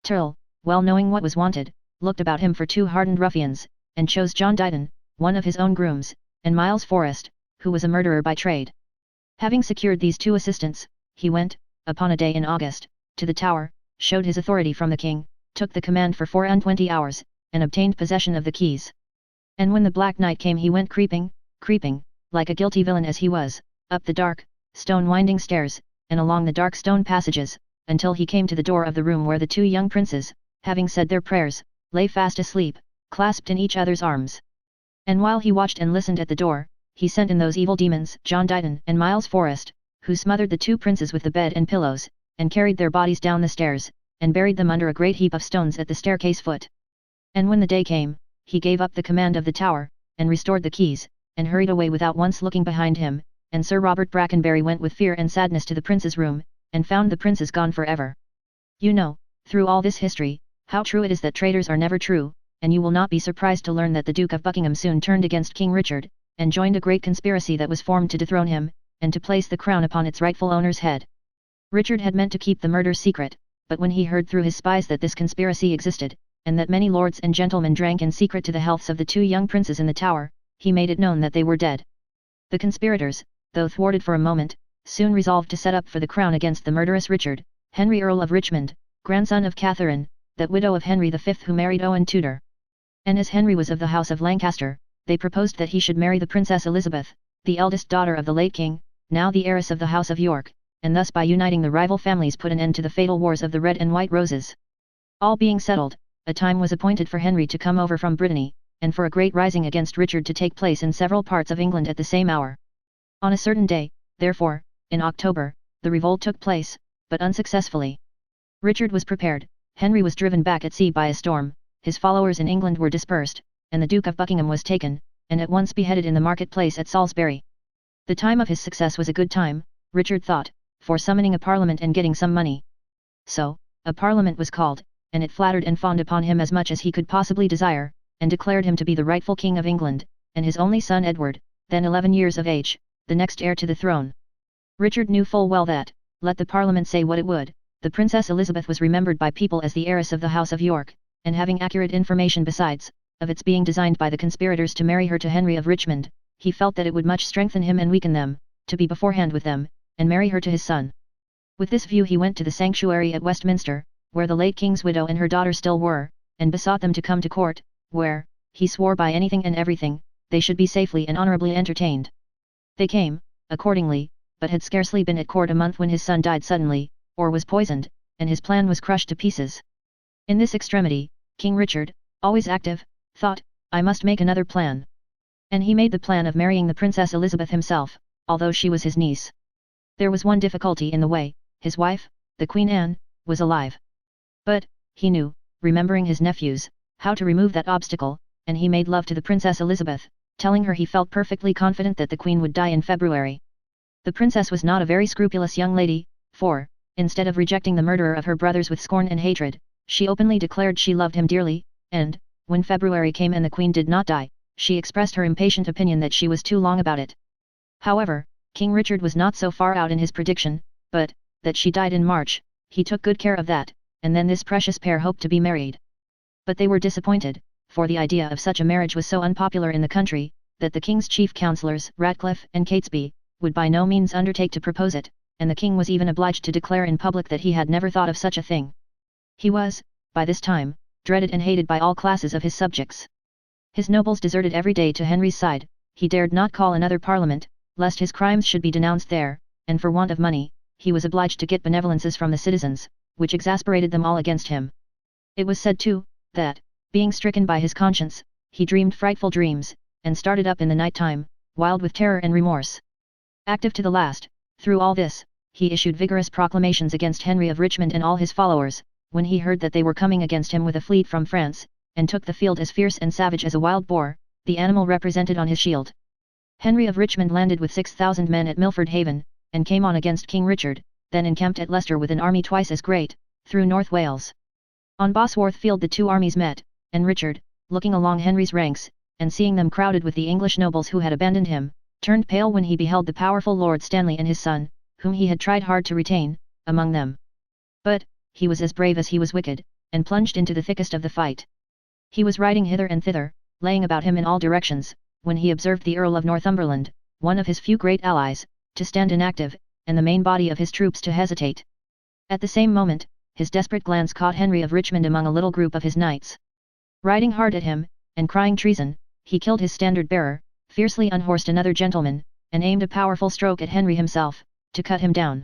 Tyrrell, well knowing what was wanted, looked about him for two hardened ruffians, and chose John Dighton, one of his own grooms, and Miles Forrest, who was a murderer by trade. Having secured these two assistants, he went, upon a day in August, to the Tower, showed his authority from the king, took the command for 24 hours, and obtained possession of the keys. And when the black night came he went creeping, like a guilty villain as he was, up the dark, stone-winding stairs, and along the dark stone passages, until he came to the door of the room where the two young princes, having said their prayers, lay fast asleep, clasped in each other's arms. And while he watched and listened at the door, he sent in those evil demons, John Dighton and Miles Forrest, who smothered the two princes with the bed and pillows, and carried their bodies down the stairs, and buried them under a great heap of stones at the staircase foot. And when the day came, he gave up the command of the Tower, and restored the keys, and hurried away without once looking behind him, and Sir Robert Brackenbury went with fear and sadness to the prince's room, and found the princes gone for ever. You know, through all this history, how true it is that traitors are never true, and you will not be surprised to learn that the Duke of Buckingham soon turned against King Richard, and joined a great conspiracy that was formed to dethrone him, and to place the crown upon its rightful owner's head. Richard had meant to keep the murder secret, but when he heard through his spies that this conspiracy existed, and that many lords and gentlemen drank in secret to the healths of the two young princes in the Tower, he made it known that they were dead. The conspirators, though thwarted for a moment, soon resolved to set up for the crown against the murderous Richard, Henry Earl of Richmond, grandson of Catherine, that widow of Henry V who married Owen Tudor. And as Henry was of the house of Lancaster, they proposed that he should marry the Princess Elizabeth, the eldest daughter of the late king, now the heiress of the house of York, and thus by uniting the rival families put an end to the fatal wars of the Red and White Roses. All being settled, a time was appointed for Henry to come over from Brittany, and for a great rising against Richard to take place in several parts of England at the same hour. On a certain day, therefore, in October, the revolt took place, but unsuccessfully. Richard was prepared, Henry was driven back at sea by a storm, his followers in England were dispersed, and the Duke of Buckingham was taken, and at once beheaded in the marketplace at Salisbury. The time of his success was a good time, Richard thought, for summoning a parliament and getting some money. So, a parliament was called, and it flattered and fawned upon him as much as he could possibly desire, and declared him to be the rightful King of England, and his only son Edward, then 11 years of age, the next heir to the throne. Richard knew full well that, let the Parliament say what it would, the Princess Elizabeth was remembered by people as the heiress of the House of York, and having accurate information besides, of its being designed by the conspirators to marry her to Henry of Richmond, he felt that it would much strengthen him and weaken them, to be beforehand with them, and marry her to his son. With this view he went to the sanctuary at Westminster, where the late king's widow and her daughter still were, and besought them to come to court, where, he swore by anything and everything, they should be safely and honourably entertained. They came, accordingly, but had scarcely been at court a month when his son died suddenly, or was poisoned, and his plan was crushed to pieces. In this extremity, King Richard, always active, thought, I must make another plan. And he made the plan of marrying the Princess Elizabeth himself, although she was his niece. There was one difficulty in the way, his wife, the Queen Anne, was alive. But, he knew, remembering his nephews, how to remove that obstacle, and he made love to the Princess Elizabeth, telling her he felt perfectly confident that the Queen would die in February. The princess was not a very scrupulous young lady, for, instead of rejecting the murderer of her brothers with scorn and hatred, she openly declared she loved him dearly, and, when February came and the Queen did not die, she expressed her impatient opinion that she was too long about it. However, King Richard was not so far out in his prediction, but, that she died in March, he took good care of that, and then this precious pair hoped to be married. But they were disappointed, for the idea of such a marriage was so unpopular in the country, that the king's chief counsellors, Ratcliffe and Catesby, would by no means undertake to propose it, and the king was even obliged to declare in public that he had never thought of such a thing. He was, by this time, dreaded and hated by all classes of his subjects. His nobles deserted every day to Henry's side, he dared not call another parliament, lest his crimes should be denounced there, and for want of money, he was obliged to get benevolences from the citizens, which exasperated them all against him. It was said too, that, being stricken by his conscience, he dreamed frightful dreams, and started up in the night time, wild with terror and remorse. Active to the last, through all this, he issued vigorous proclamations against Henry of Richmond and all his followers, when he heard that they were coming against him with a fleet from France, and took the field as fierce and savage as a wild boar, the animal represented on his shield. Henry of Richmond landed with 6,000 men at Milford Haven, and came on against King Richard, then encamped at Leicester with an army twice as great, through North Wales. On Bosworth Field the two armies met, and Richard, looking along Henry's ranks, and seeing them crowded with the English nobles who had abandoned him, turned pale when he beheld the powerful Lord Stanley and his son, whom he had tried hard to retain, among them. But, he was as brave as he was wicked, and plunged into the thickest of the fight. He was riding hither and thither, laying about him in all directions, when he observed the Earl of Northumberland, one of his few great allies, to stand inactive, and the main body of his troops to hesitate. At the same moment, his desperate glance caught Henry of Richmond among a little group of his knights. Riding hard at him, and crying treason, he killed his standard-bearer, fiercely unhorsed another gentleman, and aimed a powerful stroke at Henry himself, to cut him down.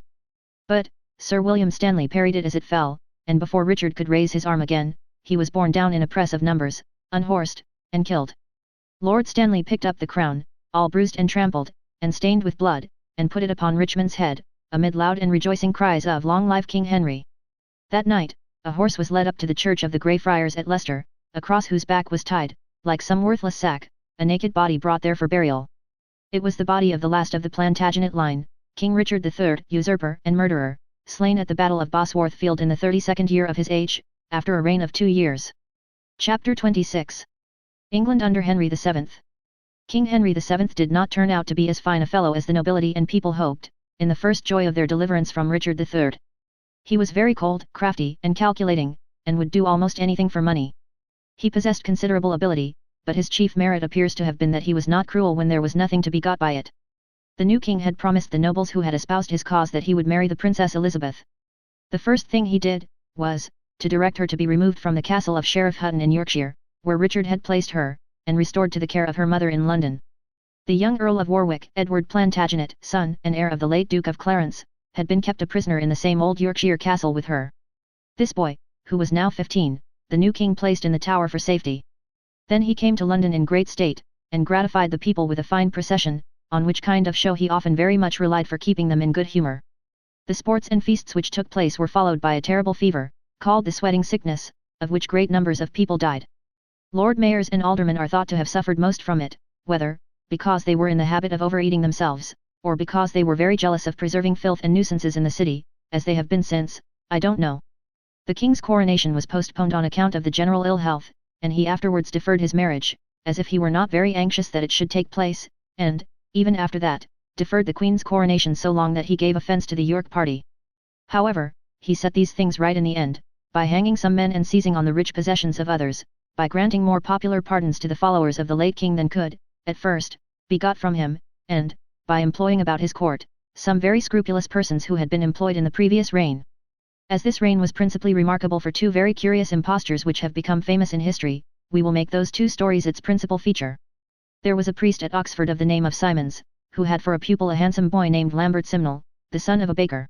But, Sir William Stanley parried it as it fell, and before Richard could raise his arm again, he was borne down in a press of numbers, unhorsed, and killed. Lord Stanley picked up the crown, all bruised and trampled, and stained with blood, and put it upon Richmond's head, amid loud and rejoicing cries of "Long live King Henry!" That night, a horse was led up to the church of the Grey Friars at Leicester, across whose back was tied, like some worthless sack, a naked body brought there for burial. It was the body of the last of the Plantagenet line, King Richard III, usurper and murderer, slain at the Battle of Bosworth Field in the 32nd year of his age, after a reign of 2 years. Chapter 26. England under Henry VII. King Henry VII did not turn out to be as fine a fellow as the nobility and people hoped, in the first joy of their deliverance from Richard III. He was very cold, crafty, and calculating, and would do almost anything for money. He possessed considerable ability, but his chief merit appears to have been that he was not cruel when there was nothing to be got by it. The new king had promised the nobles who had espoused his cause that he would marry the Princess Elizabeth. The first thing he did, was, to direct her to be removed from the castle of Sheriff Hutton in Yorkshire, where Richard had placed her, and restored to the care of her mother in London. The young Earl of Warwick, Edward Plantagenet, son and heir of the late Duke of Clarence, had been kept a prisoner in the same old Yorkshire castle with her. This boy, who was now 15, the new king placed in the Tower for safety. Then he came to London in great state, and gratified the people with a fine procession, on which kind of show he often very much relied for keeping them in good humour. The sports and feasts which took place were followed by a terrible fever, called the sweating sickness, of which great numbers of people died. Lord mayors and aldermen are thought to have suffered most from it, whether, because they were in the habit of overeating themselves, or because they were very jealous of preserving filth and nuisances in the city, as they have been since, I don't know. The king's coronation was postponed on account of the general ill health, and he afterwards deferred his marriage, as if he were not very anxious that it should take place, and, even after that, deferred the queen's coronation so long that he gave offence to the York party. However, he set these things right in the end, by hanging some men and seizing on the rich possessions of others, by granting more popular pardons to the followers of the late king than could, at first, be got from him, and, by employing about his court, some very scrupulous persons who had been employed in the previous reign. As this reign was principally remarkable for two very curious impostures which have become famous in history, we will make those two stories its principal feature. There was a priest at Oxford of the name of Simons, who had for a pupil a handsome boy named Lambert Simnel, the son of a baker.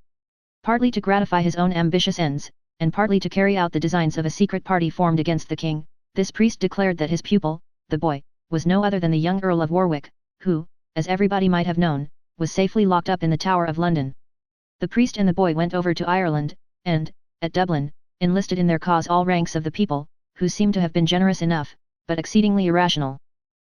Partly to gratify his own ambitious ends, and partly to carry out the designs of a secret party formed against the king, this priest declared that his pupil, the boy, was no other than the young Earl of Warwick, who, as everybody might have known, was safely locked up in the Tower of London. The priest and the boy went over to Ireland, and, at Dublin, enlisted in their cause all ranks of the people, who seemed to have been generous enough, but exceedingly irrational.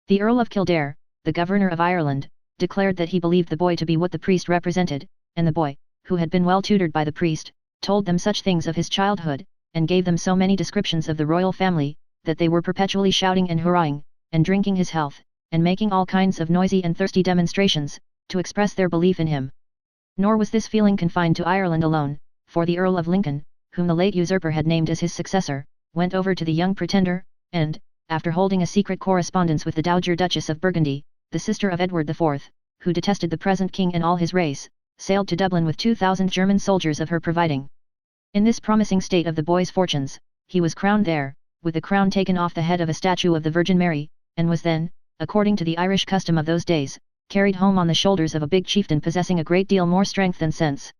The Earl of Kildare, the governor of Ireland, declared that he believed the boy to be what the priest represented, and the boy, who had been well tutored by the priest, told them such things of his childhood, and gave them so many descriptions of the royal family, that they were perpetually shouting and hurrahing, and drinking his health, and making all kinds of noisy and thirsty demonstrations, to express their belief in him. Nor was this feeling confined to Ireland alone, for the Earl of Lincoln, whom the late usurper had named as his successor, went over to the young pretender, and, after holding a secret correspondence with the Dowager Duchess of Burgundy, the sister of Edward IV, who detested the present king and all his race, sailed to Dublin with 2,000 German soldiers of her providing. In this promising state of the boy's fortunes, he was crowned there, with the crown taken off the head of a statue of the Virgin Mary, and was then, according to the Irish custom of those days, carried home on the shoulders of a big chieftain possessing a great deal more strength than sense.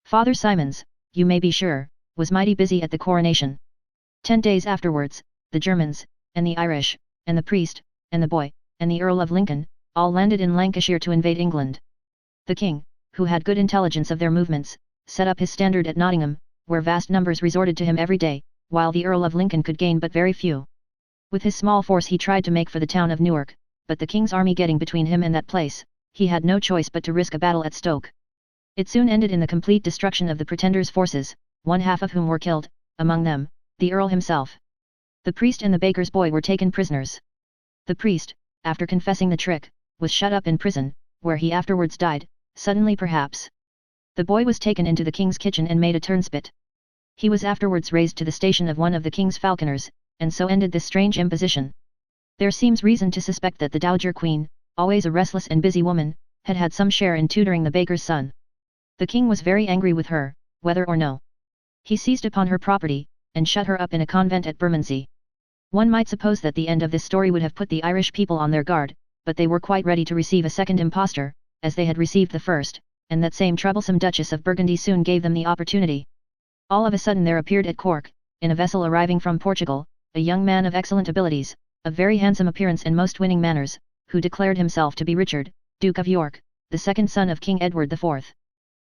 Father Simons, you may be sure, was mighty busy at the coronation. 10 days afterwards, the Germans, and the Irish, and the priest, and the boy, and the Earl of Lincoln, all landed in Lancashire to invade England. The king, who had good intelligence of their movements, set up his standard at Nottingham, where vast numbers resorted to him every day, while the Earl of Lincoln could gain but very few. With his small force he tried to make for the town of Newark, but the king's army getting between him and that place, he had no choice but to risk a battle at Stoke. It soon ended in the complete destruction of the pretender's forces, one half of whom were killed, among them, the Earl himself. The priest and the baker's boy were taken prisoners. The priest, after confessing the trick, was shut up in prison, where he afterwards died, suddenly perhaps. The boy was taken into the king's kitchen and made a turnspit. He was afterwards raised to the station of one of the king's falconers, and so ended this strange imposition. There seems reason to suspect that the Dowager Queen, always a restless and busy woman, had had some share in tutoring the baker's son. The king was very angry with her, whether or no. He seized upon her property, and shut her up in a convent at Bermondsey. One might suppose that the end of this story would have put the Irish people on their guard, but they were quite ready to receive a second impostor, as they had received the first, and that same troublesome Duchess of Burgundy soon gave them the opportunity. All of a sudden there appeared at Cork, in a vessel arriving from Portugal, a young man of excellent abilities, of very handsome appearance and most winning manners, who declared himself to be Richard, Duke of York, the second son of King Edward IV.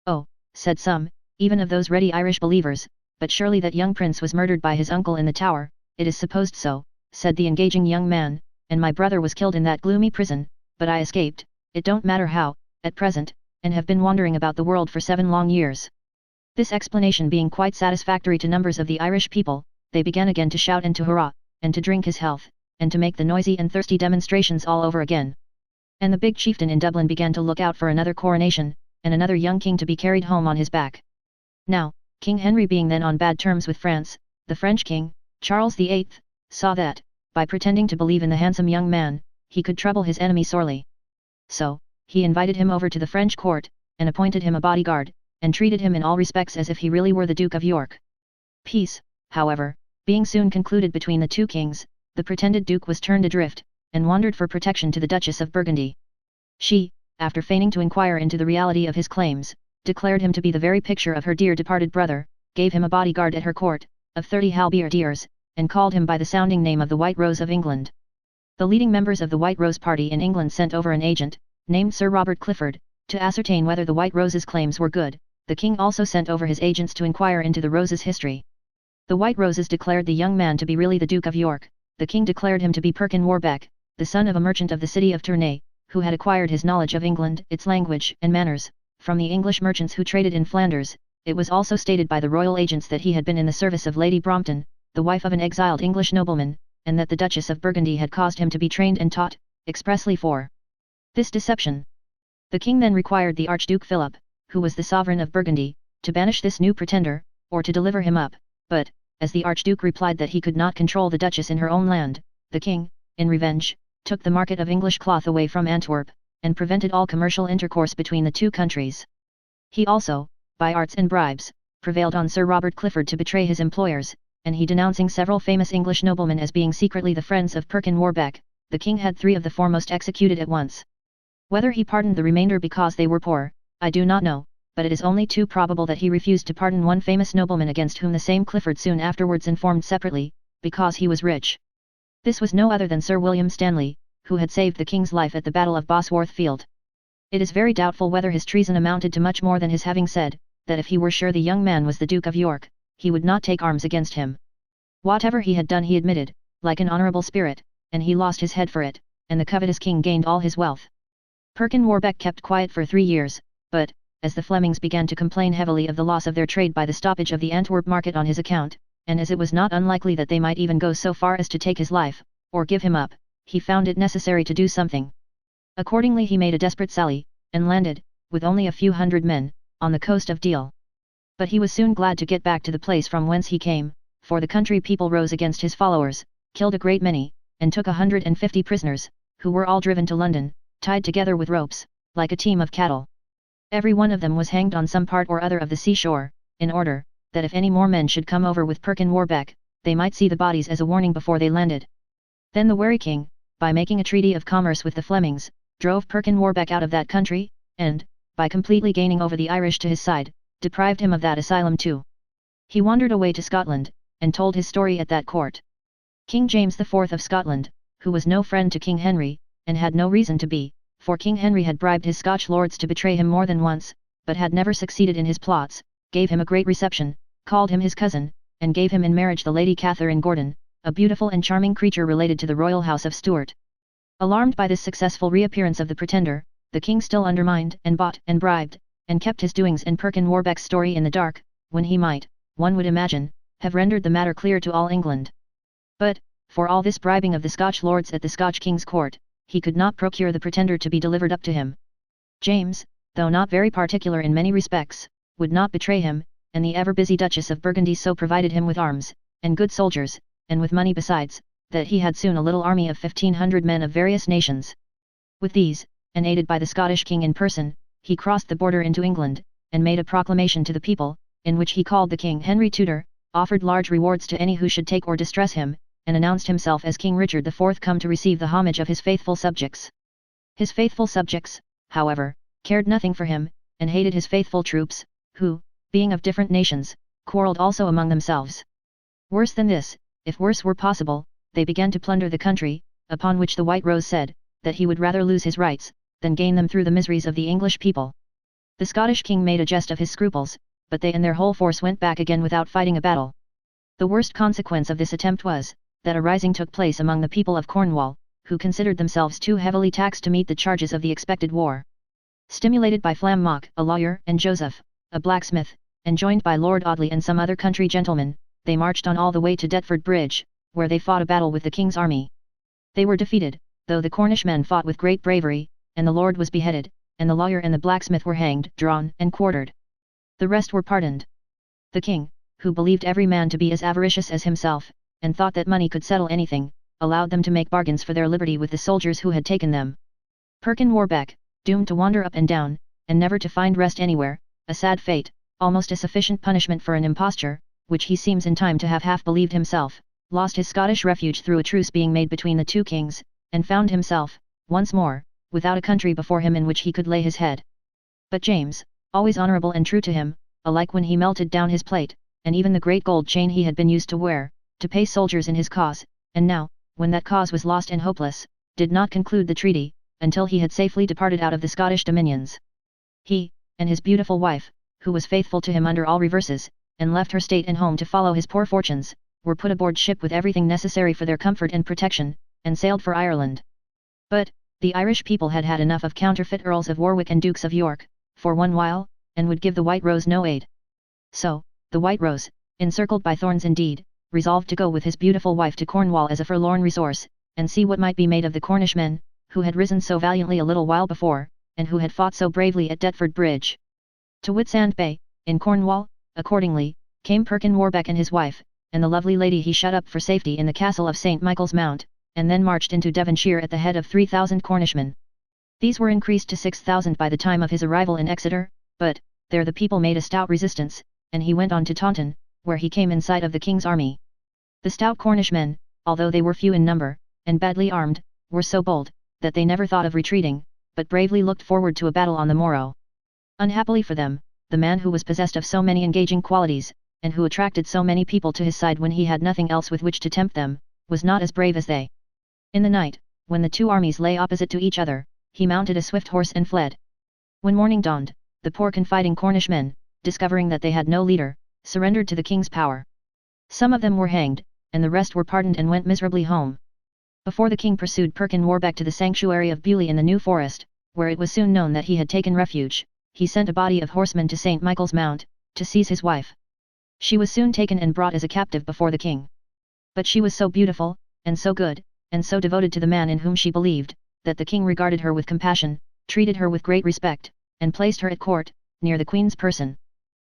Oh, said some, even of those ready Irish believers, but surely that young prince was murdered by his uncle in the Tower. It is supposed so, said the engaging young man, and my brother was killed in that gloomy prison, but I escaped, it don't matter how, at present, and have been wandering about the world for 7 long years. This explanation being quite satisfactory to numbers of the Irish people, they began again to shout and to hurrah, and to drink his health, and to make the noisy and thirsty demonstrations all over again. And the big chieftain in Dublin began to look out for another coronation, and another young king to be carried home on his back. Now, King Henry being then on bad terms with France, the French king, Charles VIII, saw that, by pretending to believe in the handsome young man, he could trouble his enemy sorely. So, he invited him over to the French court, and appointed him a bodyguard, and treated him in all respects as if he really were the Duke of York. Peace, however, being soon concluded between the two kings, the pretended duke was turned adrift, and wandered for protection to the Duchess of Burgundy. She, after feigning to inquire into the reality of his claims, declared him to be the very picture of her dear departed brother, gave him a bodyguard at her court, of 30 halberdiers, and called him by the sounding name of the White Rose of England. The leading members of the White Rose party in England sent over an agent, named Sir Robert Clifford, to ascertain whether the White Rose's claims were good. The king also sent over his agents to inquire into the Rose's history. The White Roses declared the young man to be really the Duke of York, the king declared him to be Perkin Warbeck, the son of a merchant of the city of Tournai, who had acquired his knowledge of England, its language and manners, from the English merchants who traded in Flanders. It was also stated by the royal agents that he had been in the service of Lady Brompton, the wife of an exiled English nobleman, and that the Duchess of Burgundy had caused him to be trained and taught, expressly for this deception. The king then required the Archduke Philip, who was the sovereign of Burgundy, to banish this new pretender, or to deliver him up, but, as the Archduke replied that he could not control the Duchess in her own land, the king, in revenge, took the market of English cloth away from Antwerp, and prevented all commercial intercourse between the two countries. He also, by arts and bribes, prevailed on Sir Robert Clifford to betray his employers, and he denouncing several famous English noblemen as being secretly the friends of Perkin Warbeck, the king had 3 of the foremost executed at once. Whether he pardoned the remainder because they were poor, I do not know, but it is only too probable that he refused to pardon one famous nobleman against whom the same Clifford soon afterwards informed separately, because he was rich. This was no other than Sir William Stanley, who had saved the king's life at the Battle of Bosworth Field. It is very doubtful whether his treason amounted to much more than his having said, that if he were sure the young man was the Duke of York, he would not take arms against him. Whatever he had done he admitted, like an honourable spirit, and he lost his head for it, and the covetous king gained all his wealth. Perkin Warbeck kept quiet for 3 years, but, as the Flemings began to complain heavily of the loss of their trade by the stoppage of the Antwerp market on his account, and as it was not unlikely that they might even go so far as to take his life, or give him up, he found it necessary to do something. Accordingly he made a desperate sally, and landed, with only a few hundred men, on the coast of Deal. But he was soon glad to get back to the place from whence he came, for the country people rose against his followers, killed a great many, and took 150 prisoners, who were all driven to London, tied together with ropes, like a team of cattle. Every one of them was hanged on some part or other of the seashore, in order, that if any more men should come over with Perkin Warbeck, they might see the bodies as a warning before they landed. Then the wary king, by making a treaty of commerce with the Flemings, drove Perkin Warbeck out of that country, and, by completely gaining over the Irish to his side, deprived him of that asylum too. He wandered away to Scotland, and told his story at that court. King James IV of Scotland, who was no friend to King Henry, and had no reason to be, for King Henry had bribed his Scotch lords to betray him more than once, but had never succeeded in his plots, gave him a great reception, called him his cousin, and gave him in marriage the Lady Catherine Gordon, a beautiful and charming creature related to the royal house of Stuart. Alarmed by this successful reappearance of the pretender, the king still undermined and bought and bribed, and kept his doings and Perkin Warbeck's story in the dark, when he might, one would imagine, have rendered the matter clear to all England. But, for all this bribing of the Scotch lords at the Scotch king's court, he could not procure the pretender to be delivered up to him. James, though not very particular in many respects, would not betray him, and the ever-busy Duchess of Burgundy so provided him with arms, and good soldiers, and with money besides, that he had soon a little army of 1,500 men of various nations. With these, and aided by the Scottish king in person, he crossed the border into England, and made a proclamation to the people, in which he called the king Henry Tudor, offered large rewards to any who should take or distress him, and announced himself as King Richard IV come to receive the homage of his faithful subjects. His faithful subjects, however, cared nothing for him, and hated his faithful troops, who, being of different nations, quarrelled also among themselves. Worse than this, if worse were possible, they began to plunder the country, upon which the White Rose said, that he would rather lose his rights, than gain them through the miseries of the English people. The Scottish king made a jest of his scruples, but they and their whole force went back again without fighting a battle. The worst consequence of this attempt was, that a rising took place among the people of Cornwall, who considered themselves too heavily taxed to meet the charges of the expected war. Stimulated by Flammock, a lawyer, and Joseph, a blacksmith, and joined by Lord Audley and some other country gentlemen, they marched on all the way to Deptford Bridge, where they fought a battle with the king's army. They were defeated, though the Cornish men fought with great bravery, and the lord was beheaded, and the lawyer and the blacksmith were hanged, drawn, and quartered. The rest were pardoned. The king, who believed every man to be as avaricious as himself, and thought that money could settle anything, allowed them to make bargains for their liberty with the soldiers who had taken them. Perkin Warbeck, doomed to wander up and down, and never to find rest anywhere, a sad fate, almost a sufficient punishment for an imposture, which he seems in time to have half believed himself, lost his Scottish refuge through a truce being made between the two kings, and found himself, once more, without a country before him in which he could lay his head. But James, always honourable and true to him, alike when he melted down his plate, and even the great gold chain he had been used to wear, to pay soldiers in his cause, and now, when that cause was lost and hopeless, did not conclude the treaty, until he had safely departed out of the Scottish dominions. He, and his beautiful wife, who was faithful to him under all reverses, and left her state and home to follow his poor fortunes, were put aboard ship with everything necessary for their comfort and protection, and sailed for Ireland. But, the Irish people had had enough of counterfeit Earls of Warwick and Dukes of York, for one while, and would give the White Rose no aid. So, the White Rose, encircled by thorns indeed, resolved to go with his beautiful wife to Cornwall as a forlorn resource, and see what might be made of the Cornishmen, who had risen so valiantly a little while before, and who had fought so bravely at Deptford Bridge. To Whitsand Bay, in Cornwall, accordingly, came Perkin Warbeck and his wife, and the lovely lady he shut up for safety in the castle of St. Michael's Mount, and then marched into Devonshire at the head of 3,000 Cornishmen. These were increased to 6,000 by the time of his arrival in Exeter, but, there the people made a stout resistance, and he went on to Taunton, where he came in sight of the king's army. The stout Cornishmen, although they were few in number, and badly armed, were so bold, that they never thought of retreating, but bravely looked forward to a battle on the morrow. Unhappily for them, the man who was possessed of so many engaging qualities, and who attracted so many people to his side when he had nothing else with which to tempt them, was not as brave as they. In the night, when the two armies lay opposite to each other, he mounted a swift horse and fled. When morning dawned, the poor confiding Cornishmen, discovering that they had no leader, surrendered to the king's power. Some of them were hanged, and the rest were pardoned and went miserably home. Before the king pursued Perkin Warbeck to the sanctuary of Beaulieu in the New Forest, where it was soon known that he had taken refuge, he sent a body of horsemen to St. Michael's Mount, to seize his wife. She was soon taken and brought as a captive before the king. But she was so beautiful, and so good, and so devoted to the man in whom she believed, that the king regarded her with compassion, treated her with great respect, and placed her at court, near the queen's person.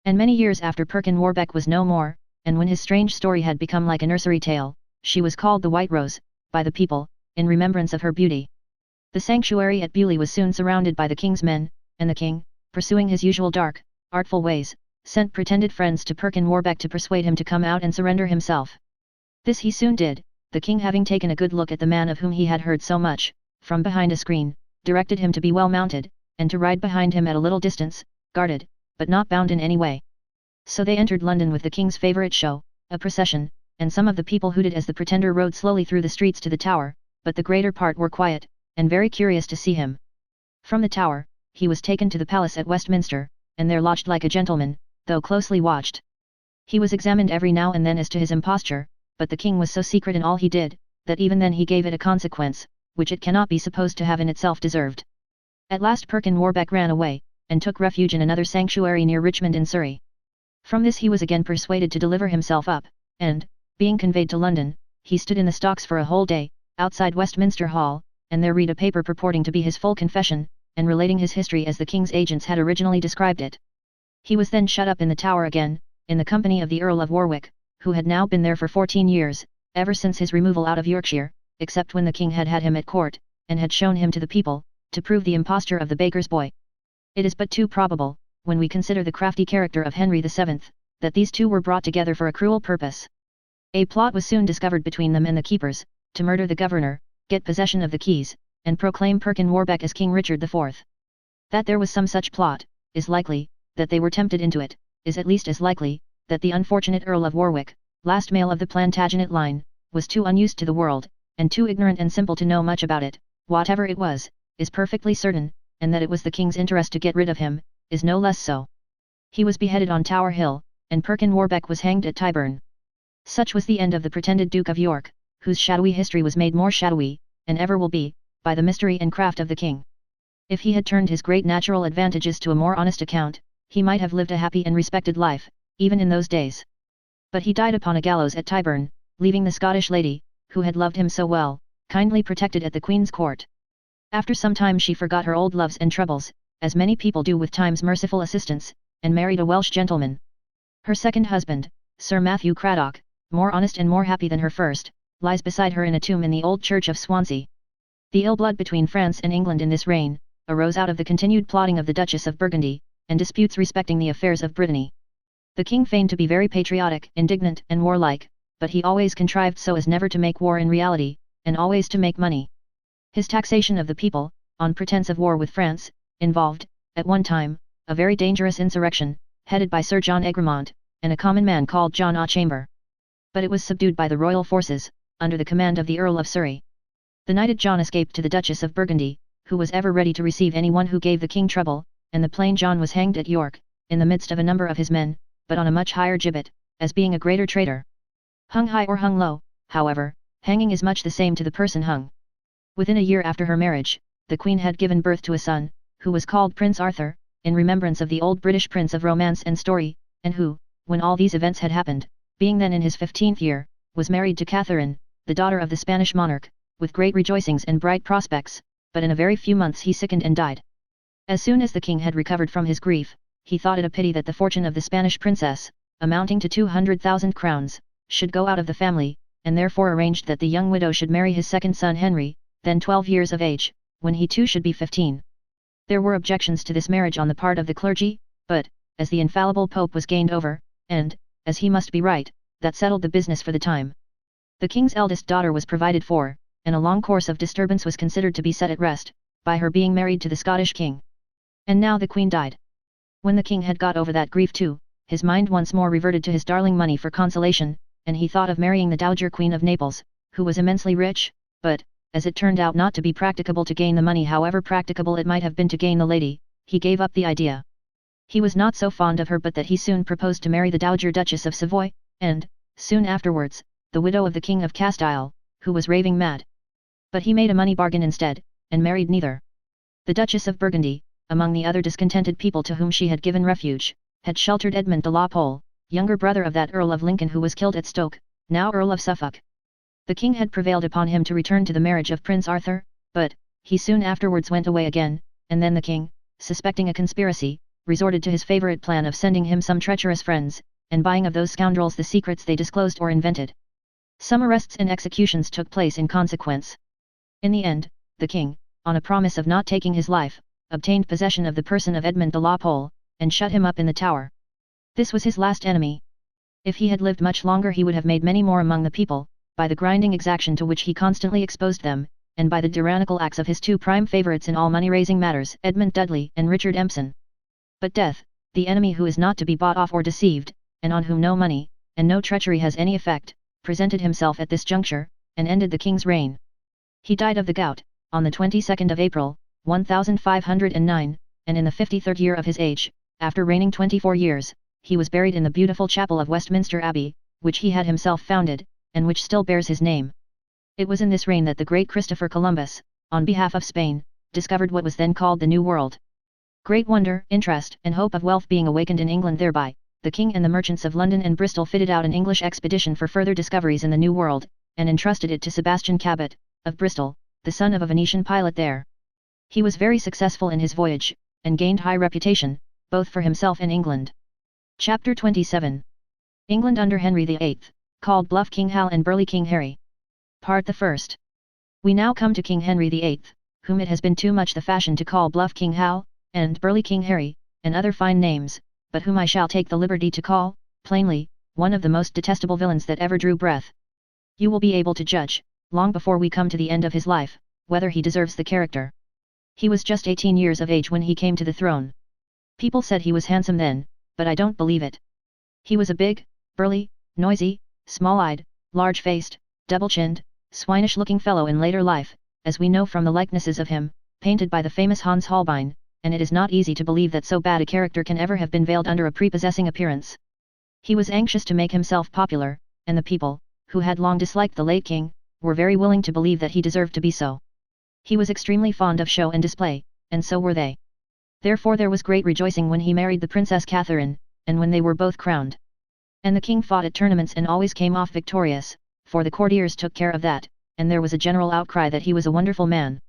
And many years after Perkin Warbeck was no more, and when his strange story had become like a nursery tale, she was called the White Rose, by the people, in remembrance of her beauty. The sanctuary at Beaulieu was soon surrounded by the king's men, and the king, pursuing his usual dark, artful ways, sent pretended friends to Perkin Warbeck to persuade him to come out and surrender himself. This he soon did, the king having taken a good look at the man of whom he had heard so much, from behind a screen, directed him to be well mounted, and to ride behind him at a little distance, guarded, but not bound in any way. So they entered London with the king's favourite show, a procession, and some of the people hooted as the pretender rode slowly through the streets to the Tower, but the greater part were quiet, and very curious to see him. From the Tower, he was taken to the palace at Westminster, and there lodged like a gentleman, though closely watched. He was examined every now and then as to his imposture, but the king was so secret in all he did, that even then he gave it a consequence, which it cannot be supposed to have in itself deserved. At last Perkin Warbeck ran away, and took refuge in another sanctuary near Richmond in Surrey. From this he was again persuaded to deliver himself up, and, being conveyed to London, he stood in the stocks for a whole day, outside Westminster Hall, and there read a paper purporting to be his full confession, and relating his history as the king's agents had originally described it. He was then shut up in the Tower again, in the company of the Earl of Warwick, who had now been there for 14 years, ever since his removal out of Yorkshire, except when the king had had him at court, and had shown him to the people, to prove the imposture of the baker's boy. It is but too probable, when we consider the crafty character of Henry VII, that these two were brought together for a cruel purpose. A plot was soon discovered between them and the keepers, to murder the governor, get possession of the keys, and proclaim Perkin Warbeck as King Richard IV. That there was some such plot, is likely; that they were tempted into it, is at least as likely; that the unfortunate Earl of Warwick, last male of the Plantagenet line, was too unused to the world, and too ignorant and simple to know much about it, whatever it was, is perfectly certain, and that it was the king's interest to get rid of him, is no less so. He was beheaded on Tower Hill, and Perkin Warbeck was hanged at Tyburn. Such was the end of the pretended Duke of York, whose shadowy history was made more shadowy, and ever will be, by the mystery and craft of the king. If he had turned his great natural advantages to a more honest account, he might have lived a happy and respected life, even in those days. But he died upon a gallows at Tyburn, leaving the Scottish lady, who had loved him so well, kindly protected at the Queen's court. After some time she forgot her old loves and troubles, as many people do with time's merciful assistance, and married a Welsh gentleman. Her second husband, Sir Matthew Cradock, more honest and more happy than her first, lies beside her in a tomb in the old church of Swansea. The ill blood between France and England in this reign, arose out of the continued plotting of the Duchess of Burgundy, and disputes respecting the affairs of Brittany. The king feigned to be very patriotic, indignant and warlike, but he always contrived so as never to make war in reality, and always to make money. His taxation of the people, on pretence of war with France, involved, at one time, a very dangerous insurrection, headed by Sir John Egremont, and a common man called John a Chamber. But it was subdued by the royal forces, under the command of the Earl of Surrey. The knighted John escaped to the Duchess of Burgundy, who was ever ready to receive anyone who gave the king trouble, and the plain John was hanged at York, in the midst of a number of his men, but on a much higher gibbet, as being a greater traitor. Hung high or hung low, however, hanging is much the same to the person hung. Within a year after her marriage, the Queen had given birth to a son, who was called Prince Arthur, in remembrance of the old British prince of romance and story, and who, when all these events had happened, being then in his 15th year, was married to Catherine, the daughter of the Spanish monarch, with great rejoicings and bright prospects, but in a very few months he sickened and died. As soon as the king had recovered from his grief, he thought it a pity that the fortune of the Spanish princess, amounting to 200,000 crowns, should go out of the family, and therefore arranged that the young widow should marry his second son Henry, then 12 years of age, when he too should be 15. There were objections to this marriage on the part of the clergy, but, as the infallible Pope was gained over, and, as he must be right, that settled the business for the time. The king's eldest daughter was provided for, and a long course of disturbance was considered to be set at rest, by her being married to the Scottish king. And now the queen died. When the king had got over that grief too, his mind once more reverted to his darling money for consolation, and he thought of marrying the Dowager Queen of Naples, who was immensely rich, but, as it turned out not to be practicable to gain the money however practicable it might have been to gain the lady, he gave up the idea. He was not so fond of her but that he soon proposed to marry the Dowager Duchess of Savoy, and, soon afterwards, the widow of the King of Castile, who was raving mad. But he made a money bargain instead, and married neither. The Duchess of Burgundy, among the other discontented people to whom she had given refuge, had sheltered Edmund de la Pole, younger brother of that Earl of Lincoln who was killed at Stoke, now Earl of Suffolk. The king had prevailed upon him to return to the marriage of Prince Arthur, but, he soon afterwards went away again, and then the king, suspecting a conspiracy, resorted to his favourite plan of sending him some treacherous friends, and buying of those scoundrels the secrets they disclosed or invented. Some arrests and executions took place in consequence. In the end, the king, on a promise of not taking his life, obtained possession of the person of Edmund de la Pole, and shut him up in the Tower. This was his last enemy. If he had lived much longer he would have made many more among the people, by the grinding exaction to which he constantly exposed them, and by the tyrannical acts of his two prime favourites in all money-raising matters, Edmund Dudley and Richard Empson. But death, the enemy who is not to be bought off or deceived, and on whom no money, and no treachery has any effect, presented himself at this juncture, and ended the king's reign. He died of the gout, on the 22nd of April, 1509, and in the 53rd year of his age, after reigning 24 years, he was buried in the beautiful chapel of Westminster Abbey, which he had himself founded, and which still bears his name. It was in this reign that the great Christopher Columbus, on behalf of Spain, discovered what was then called the New World. Great wonder, interest, and hope of wealth being awakened in England thereby, the king and the merchants of London and Bristol fitted out an English expedition for further discoveries in the New World, and entrusted it to Sebastian Cabot, of Bristol, the son of a Venetian pilot there. He was very successful in his voyage, and gained high reputation, both for himself and England. Chapter 27. England under Henry VIII, called Bluff King Hal and Burly King Harry. Part the First. We now come to King Henry VIII, whom it has been too much the fashion to call Bluff King Hal, and Burly King Harry, and other fine names, but whom I shall take the liberty to call, plainly, one of the most detestable villains that ever drew breath. You will be able to judge, long before we come to the end of his life, whether he deserves the character. He was just 18 years of age when he came to the throne. People said he was handsome then, but I don't believe it. He was a big, burly, noisy, small-eyed, large-faced, double-chinned, swinish-looking fellow in later life, as we know from the likenesses of him, painted by the famous Hans Holbein, and it is not easy to believe that so bad a character can ever have been veiled under a prepossessing appearance. He was anxious to make himself popular, and the people, who had long disliked the late king, were very willing to believe that he deserved to be so. He was extremely fond of show and display, and so were they. Therefore there was great rejoicing when he married the Princess Catherine, and when they were both crowned. And the king fought at tournaments and always came off victorious, for the courtiers took care of that, and there was a general outcry that he was a wonderful man.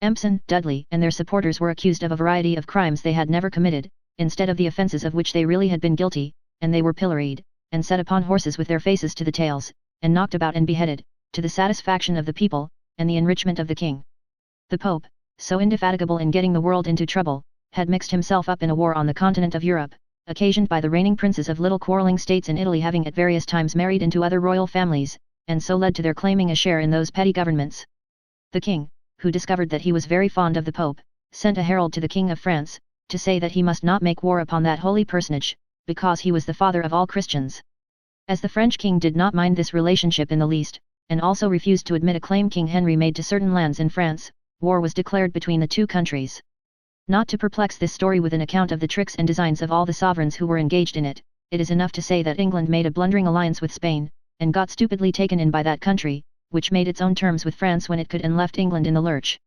Empson, Dudley and their supporters were accused of a variety of crimes they had never committed, instead of the offences of which they really had been guilty, and they were pilloried, and set upon horses with their faces to the tails, and knocked about and beheaded, to the satisfaction of the people, and the enrichment of the king. The Pope, so indefatigable in getting the world into trouble, had mixed himself up in a war on the continent of Europe, occasioned by the reigning princes of little quarrelling states in Italy having at various times married into other royal families, and so led to their claiming a share in those petty governments. The king, who discovered that he was very fond of the Pope, sent a herald to the King of France, to say that he must not make war upon that holy personage, because he was the father of all Christians. As the French king did not mind this relationship in the least, and also refused to admit a claim King Henry made to certain lands in France, war was declared between the two countries. Not to perplex this story with an account of the tricks and designs of all the sovereigns who were engaged in it, it is enough to say that England made a blundering alliance with Spain, and got stupidly taken in by that country, which made its own terms with France when it could and left England in the lurch.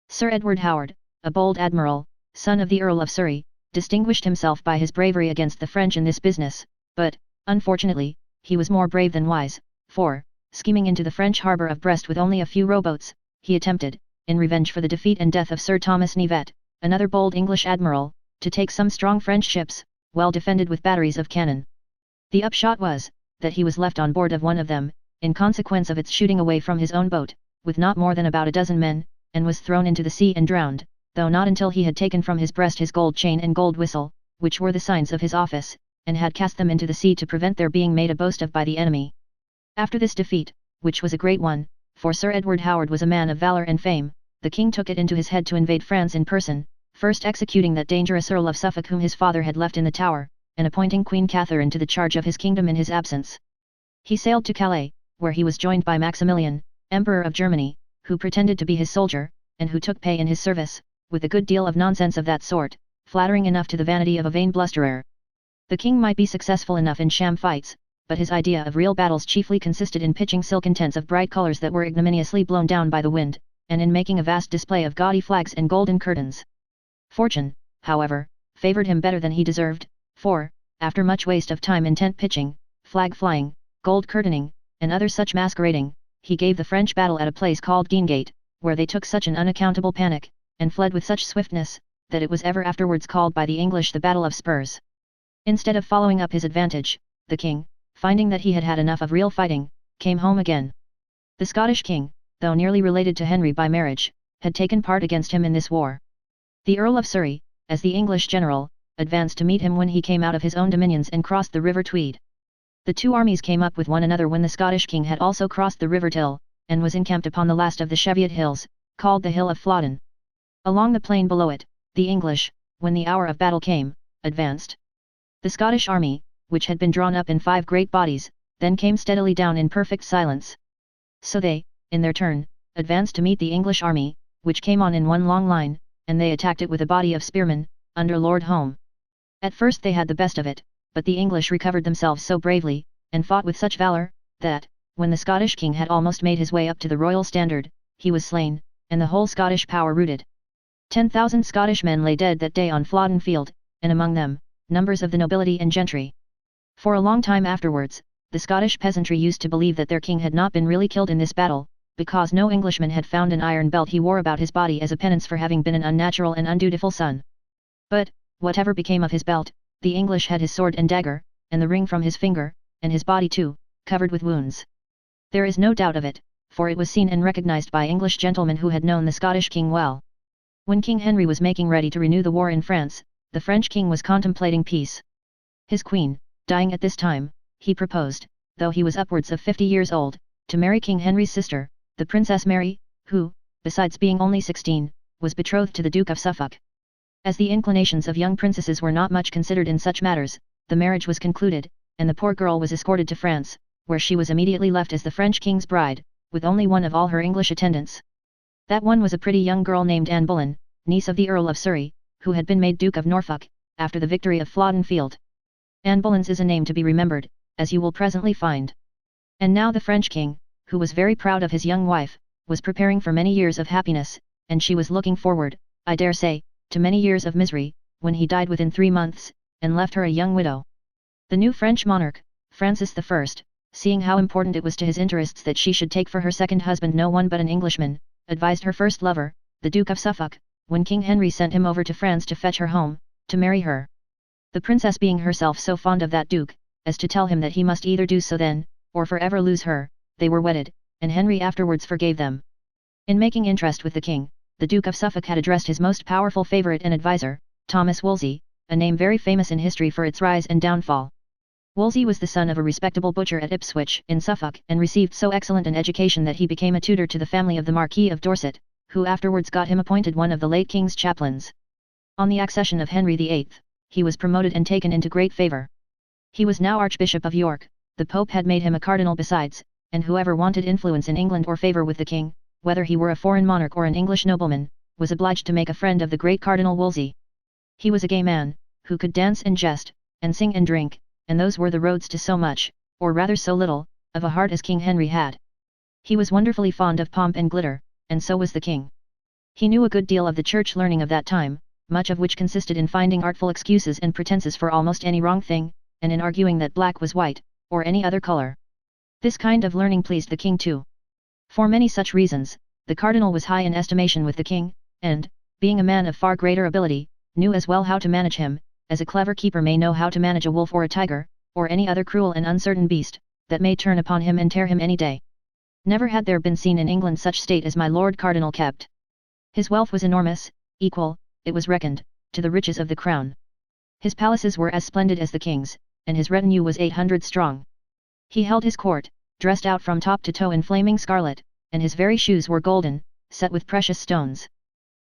Sir Edward Howard, a bold admiral, son of the Earl of Surrey, distinguished himself by his bravery against the French in this business, but, unfortunately, he was more brave than wise, for, scheming into the French harbour of Brest with only a few rowboats, he attempted, in revenge for the defeat and death of Sir Thomas Knevet, another bold English admiral, to take some strong French ships, well defended with batteries of cannon. The upshot was, that he was left on board of one of them, in consequence of its shooting away from his own boat, with not more than about a dozen men, and was thrown into the sea and drowned, though not until he had taken from his breast his gold chain and gold whistle, which were the signs of his office, and had cast them into the sea to prevent their being made a boast of by the enemy. After this defeat, which was a great one, for Sir Edward Howard was a man of valour and fame, the king took it into his head to invade France in person, first executing that dangerous Earl of Suffolk whom his father had left in the Tower, and appointing Queen Catherine to the charge of his kingdom in his absence. He sailed to Calais, where he was joined by Maximilian, Emperor of Germany, who pretended to be his soldier, and who took pay in his service, with a good deal of nonsense of that sort, flattering enough to the vanity of a vain blusterer. The king might be successful enough in sham fights, but his idea of real battles chiefly consisted in pitching silken tents of bright colours that were ignominiously blown down by the wind, and in making a vast display of gaudy flags and golden curtains. Fortune, however, favoured him better than he deserved, for, after much waste of time in tent pitching, flag flying, gold curtaining, and other such masquerading, he gave the French battle at a place called Guinegate, where they took such an unaccountable panic, and fled with such swiftness, that it was ever afterwards called by the English the Battle of Spurs. Instead of following up his advantage, the king, finding that he had had enough of real fighting, came home again. The Scottish king, though nearly related to Henry by marriage, had taken part against him in this war. The Earl of Surrey, as the English general, advanced to meet him when he came out of his own dominions and crossed the river Tweed. The two armies came up with one another when the Scottish king had also crossed the river Till, and was encamped upon the last of the Cheviot Hills, called the Hill of Flodden. Along the plain below it, the English, when the hour of battle came, advanced. The Scottish army, which had been drawn up in 5 great bodies, then came steadily down in perfect silence. So they, in their turn, advanced to meet the English army, which came on in one long line, and they attacked it with a body of spearmen, under Lord Home. At first they had the best of it, but the English recovered themselves so bravely, and fought with such valour, that, when the Scottish king had almost made his way up to the royal standard, he was slain, and the whole Scottish power routed. 10,000 Scottish men lay dead that day on Flodden Field, and among them, numbers of the nobility and gentry. For a long time afterwards, the Scottish peasantry used to believe that their king had not been really killed in this battle, because no Englishman had found an iron belt he wore about his body as a penance for having been an unnatural and undutiful son. But, whatever became of his belt, the English had his sword and dagger, and the ring from his finger, and his body too, covered with wounds. There is no doubt of it, for it was seen and recognized by English gentlemen who had known the Scottish king well. When King Henry was making ready to renew the war in France, the French king was contemplating peace. His queen, dying at this time, he proposed, though he was upwards of 50 years old, to marry King Henry's sister, the Princess Mary, who, besides being only 16, was betrothed to the Duke of Suffolk. As the inclinations of young princesses were not much considered in such matters, the marriage was concluded, and the poor girl was escorted to France, where she was immediately left as the French king's bride, with only one of all her English attendants. That one was a pretty young girl named Anne Boleyn, niece of the Earl of Surrey, who had been made Duke of Norfolk, after the victory of Flodden Field. Anne Boleyn's is a name to be remembered, as you will presently find. And now the French king, who was very proud of his young wife, was preparing for many years of happiness, and she was looking forward, I dare say, to many years of misery, when he died within 3 months, and left her a young widow. The new French monarch, Francis I, seeing how important it was to his interests that she should take for her second husband no one but an Englishman, advised her first lover, the Duke of Suffolk, when King Henry sent him over to France to fetch her home, to marry her. The princess being herself so fond of that duke, as to tell him that he must either do so then, or forever lose her, they were wedded, and Henry afterwards forgave them. In making interest with the king, the Duke of Suffolk had addressed his most powerful favourite and adviser, Thomas Wolsey, a name very famous in history for its rise and downfall. Wolsey was the son of a respectable butcher at Ipswich, in Suffolk, and received so excellent an education that he became a tutor to the family of the Marquis of Dorset, who afterwards got him appointed one of the late king's chaplains. On the accession of Henry VIII, he was promoted and taken into great favour. He was now Archbishop of York, the Pope had made him a cardinal besides, and whoever wanted influence in England or favour with the king, whether he were a foreign monarch or an English nobleman, was obliged to make a friend of the great Cardinal Wolsey. He was a gay man, who could dance and jest, and sing and drink, and those were the roads to so much, or rather so little, of a heart as King Henry had. He was wonderfully fond of pomp and glitter, and so was the king. He knew a good deal of the church learning of that time, much of which consisted in finding artful excuses and pretenses for almost any wrong thing, and in arguing that black was white, or any other color. This kind of learning pleased the king too. For many such reasons, the cardinal was high in estimation with the king, and, being a man of far greater ability, knew as well how to manage him, as a clever keeper may know how to manage a wolf or a tiger, or any other cruel and uncertain beast, that may turn upon him and tear him any day. Never had there been seen in England such state as my Lord Cardinal kept. His wealth was enormous, equal, it was reckoned, to the riches of the crown. His palaces were as splendid as the king's, and his retinue was 800 strong. He held his court, dressed out from top to toe in flaming scarlet, and his very shoes were golden, set with precious stones.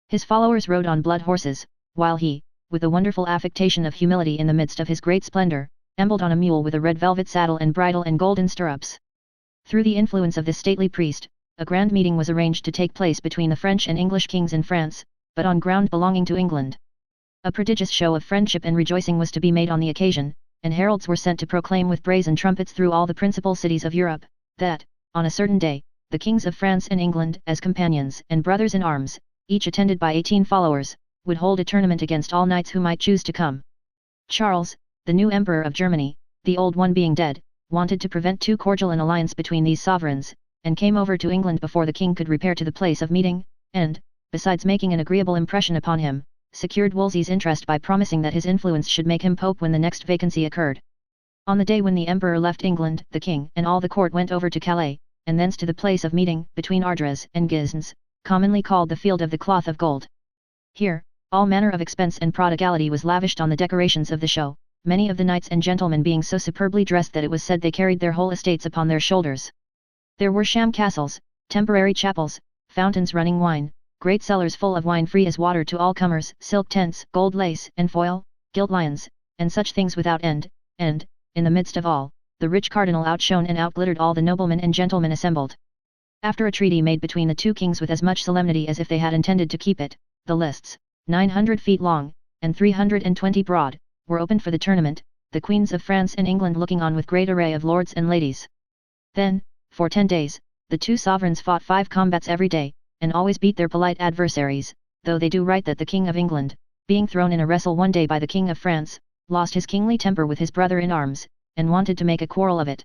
His followers rode on blood horses, while he, with a wonderful affectation of humility in the midst of his great splendor, ambled on a mule with a red velvet saddle and bridle and golden stirrups. Through the influence of this stately priest, a grand meeting was arranged to take place between the French and English kings in France, but on ground belonging to England. A prodigious show of friendship and rejoicing was to be made on the occasion, and heralds were sent to proclaim with brazen trumpets through all the principal cities of Europe, that, on a certain day, the kings of France and England, as companions and brothers in arms, each attended by 18 followers, would hold a tournament against all knights who might choose to come. Charles, the new Emperor of Germany, the old one being dead, wanted to prevent too cordial an alliance between these sovereigns, and came over to England before the king could repair to the place of meeting, and, besides making an agreeable impression upon him, secured Wolsey's interest by promising that his influence should make him pope when the next vacancy occurred. On the day when the emperor left England, the king and all the court went over to Calais, and thence to the place of meeting, between Ardres and Guisnes, commonly called the Field of the Cloth of Gold. Here, all manner of expense and prodigality was lavished on the decorations of the show, many of the knights and gentlemen being so superbly dressed that it was said they carried their whole estates upon their shoulders. There were sham castles, temporary chapels, fountains running wine, great cellars full of wine free as water to all comers, silk tents, gold lace and foil, gilt lions, and such things without end, and, in the midst of all, the rich cardinal outshone and outglittered all the noblemen and gentlemen assembled. After a treaty made between the two kings with as much solemnity as if they had intended to keep it, the lists, 900 feet long, and 320 broad, were opened for the tournament, the queens of France and England looking on with great array of lords and ladies. Then, for 10 days, the two sovereigns fought 5 combats every day, and always beat their polite adversaries, though they do write that the King of England, being thrown in a wrestle one day by the King of France, lost his kingly temper with his brother in arms, and wanted to make a quarrel of it.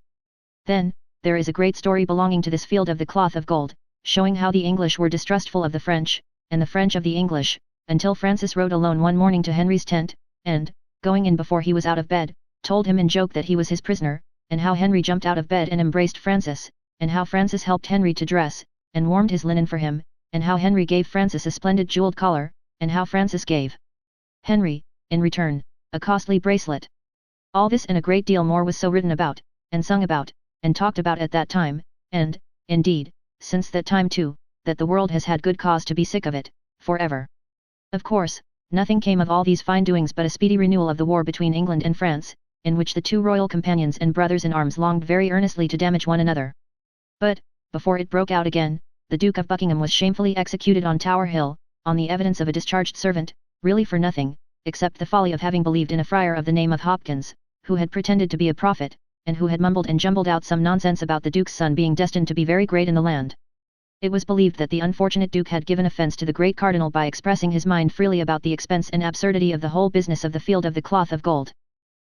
Then, there is a great story belonging to this Field of the Cloth of Gold, showing how the English were distrustful of the French, and the French of the English, until Francis rode alone one morning to Henry's tent, and, going in before he was out of bed, told him in joke that he was his prisoner, and how Henry jumped out of bed and embraced Francis, and how Francis helped Henry to dress, and warmed his linen for him, and how Henry gave Francis a splendid jeweled collar, and how Francis gave Henry, in return, a costly bracelet. All this and a great deal more was so written about, and sung about, and talked about at that time, and, indeed, since that time too, that the world has had good cause to be sick of it, forever. Of course, nothing came of all these fine doings but a speedy renewal of the war between England and France, in which the two royal companions and brothers in arms longed very earnestly to damage one another. But, before it broke out again, the Duke of Buckingham was shamefully executed on Tower Hill, on the evidence of a discharged servant, really for nothing, except the folly of having believed in a friar of the name of Hopkins, who had pretended to be a prophet, and who had mumbled and jumbled out some nonsense about the Duke's son being destined to be very great in the land. It was believed that the unfortunate Duke had given offence to the great Cardinal by expressing his mind freely about the expense and absurdity of the whole business of the Field of the Cloth of Gold.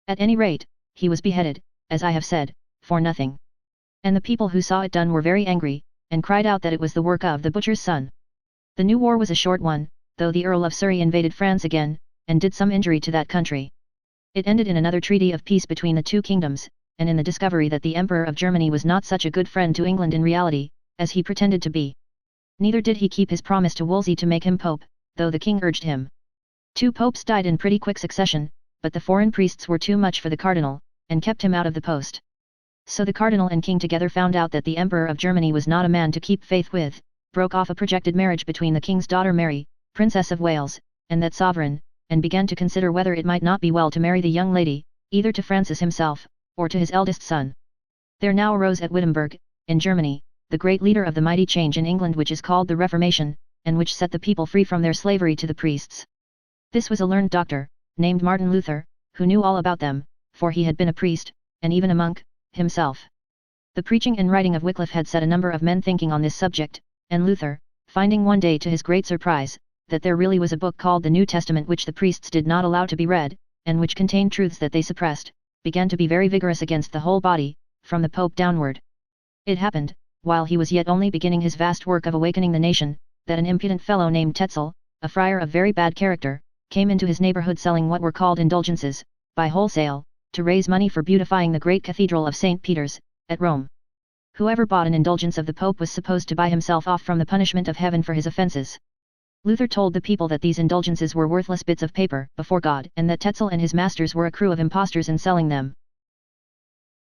At any rate, he was beheaded, as I have said, for nothing. And the people who saw it done were very angry, and cried out that it was the work of the butcher's son. The new war was a short one, though the Earl of Surrey invaded France again, and did some injury to that country. It ended in another treaty of peace between the two kingdoms, and in the discovery that the Emperor of Germany was not such a good friend to England in reality, as he pretended to be. Neither did he keep his promise to Wolsey to make him pope, though the king urged him. 2 popes died in pretty quick succession, but the foreign priests were too much for the cardinal, and kept him out of the post. So the cardinal and king together found out that the Emperor of Germany was not a man to keep faith with, broke off a projected marriage between the king's daughter Mary, Princess of Wales, and that sovereign, and began to consider whether it might not be well to marry the young lady, either to Francis himself, or to his eldest son. There now arose at Wittenberg, in Germany, the great leader of the mighty change in England which is called the Reformation, and which set the people free from their slavery to the priests. This was a learned doctor, named Martin Luther, who knew all about them, for he had been a priest, and even a monk, himself. The preaching and writing of Wycliffe had set a number of men thinking on this subject, and Luther, finding one day to his great surprise, that there really was a book called the New Testament which the priests did not allow to be read, and which contained truths that they suppressed, began to be very vigorous against the whole body, from the Pope downward. It happened, while he was yet only beginning his vast work of awakening the nation, that an impudent fellow named Tetzel, a friar of very bad character, came into his neighborhood selling what were called indulgences, by wholesale, to raise money for beautifying the great cathedral of St. Peter's, at Rome. Whoever bought an indulgence of the Pope was supposed to buy himself off from the punishment of heaven for his offences. Luther told the people that these indulgences were worthless bits of paper before God, and that Tetzel and his masters were a crew of impostors in selling them.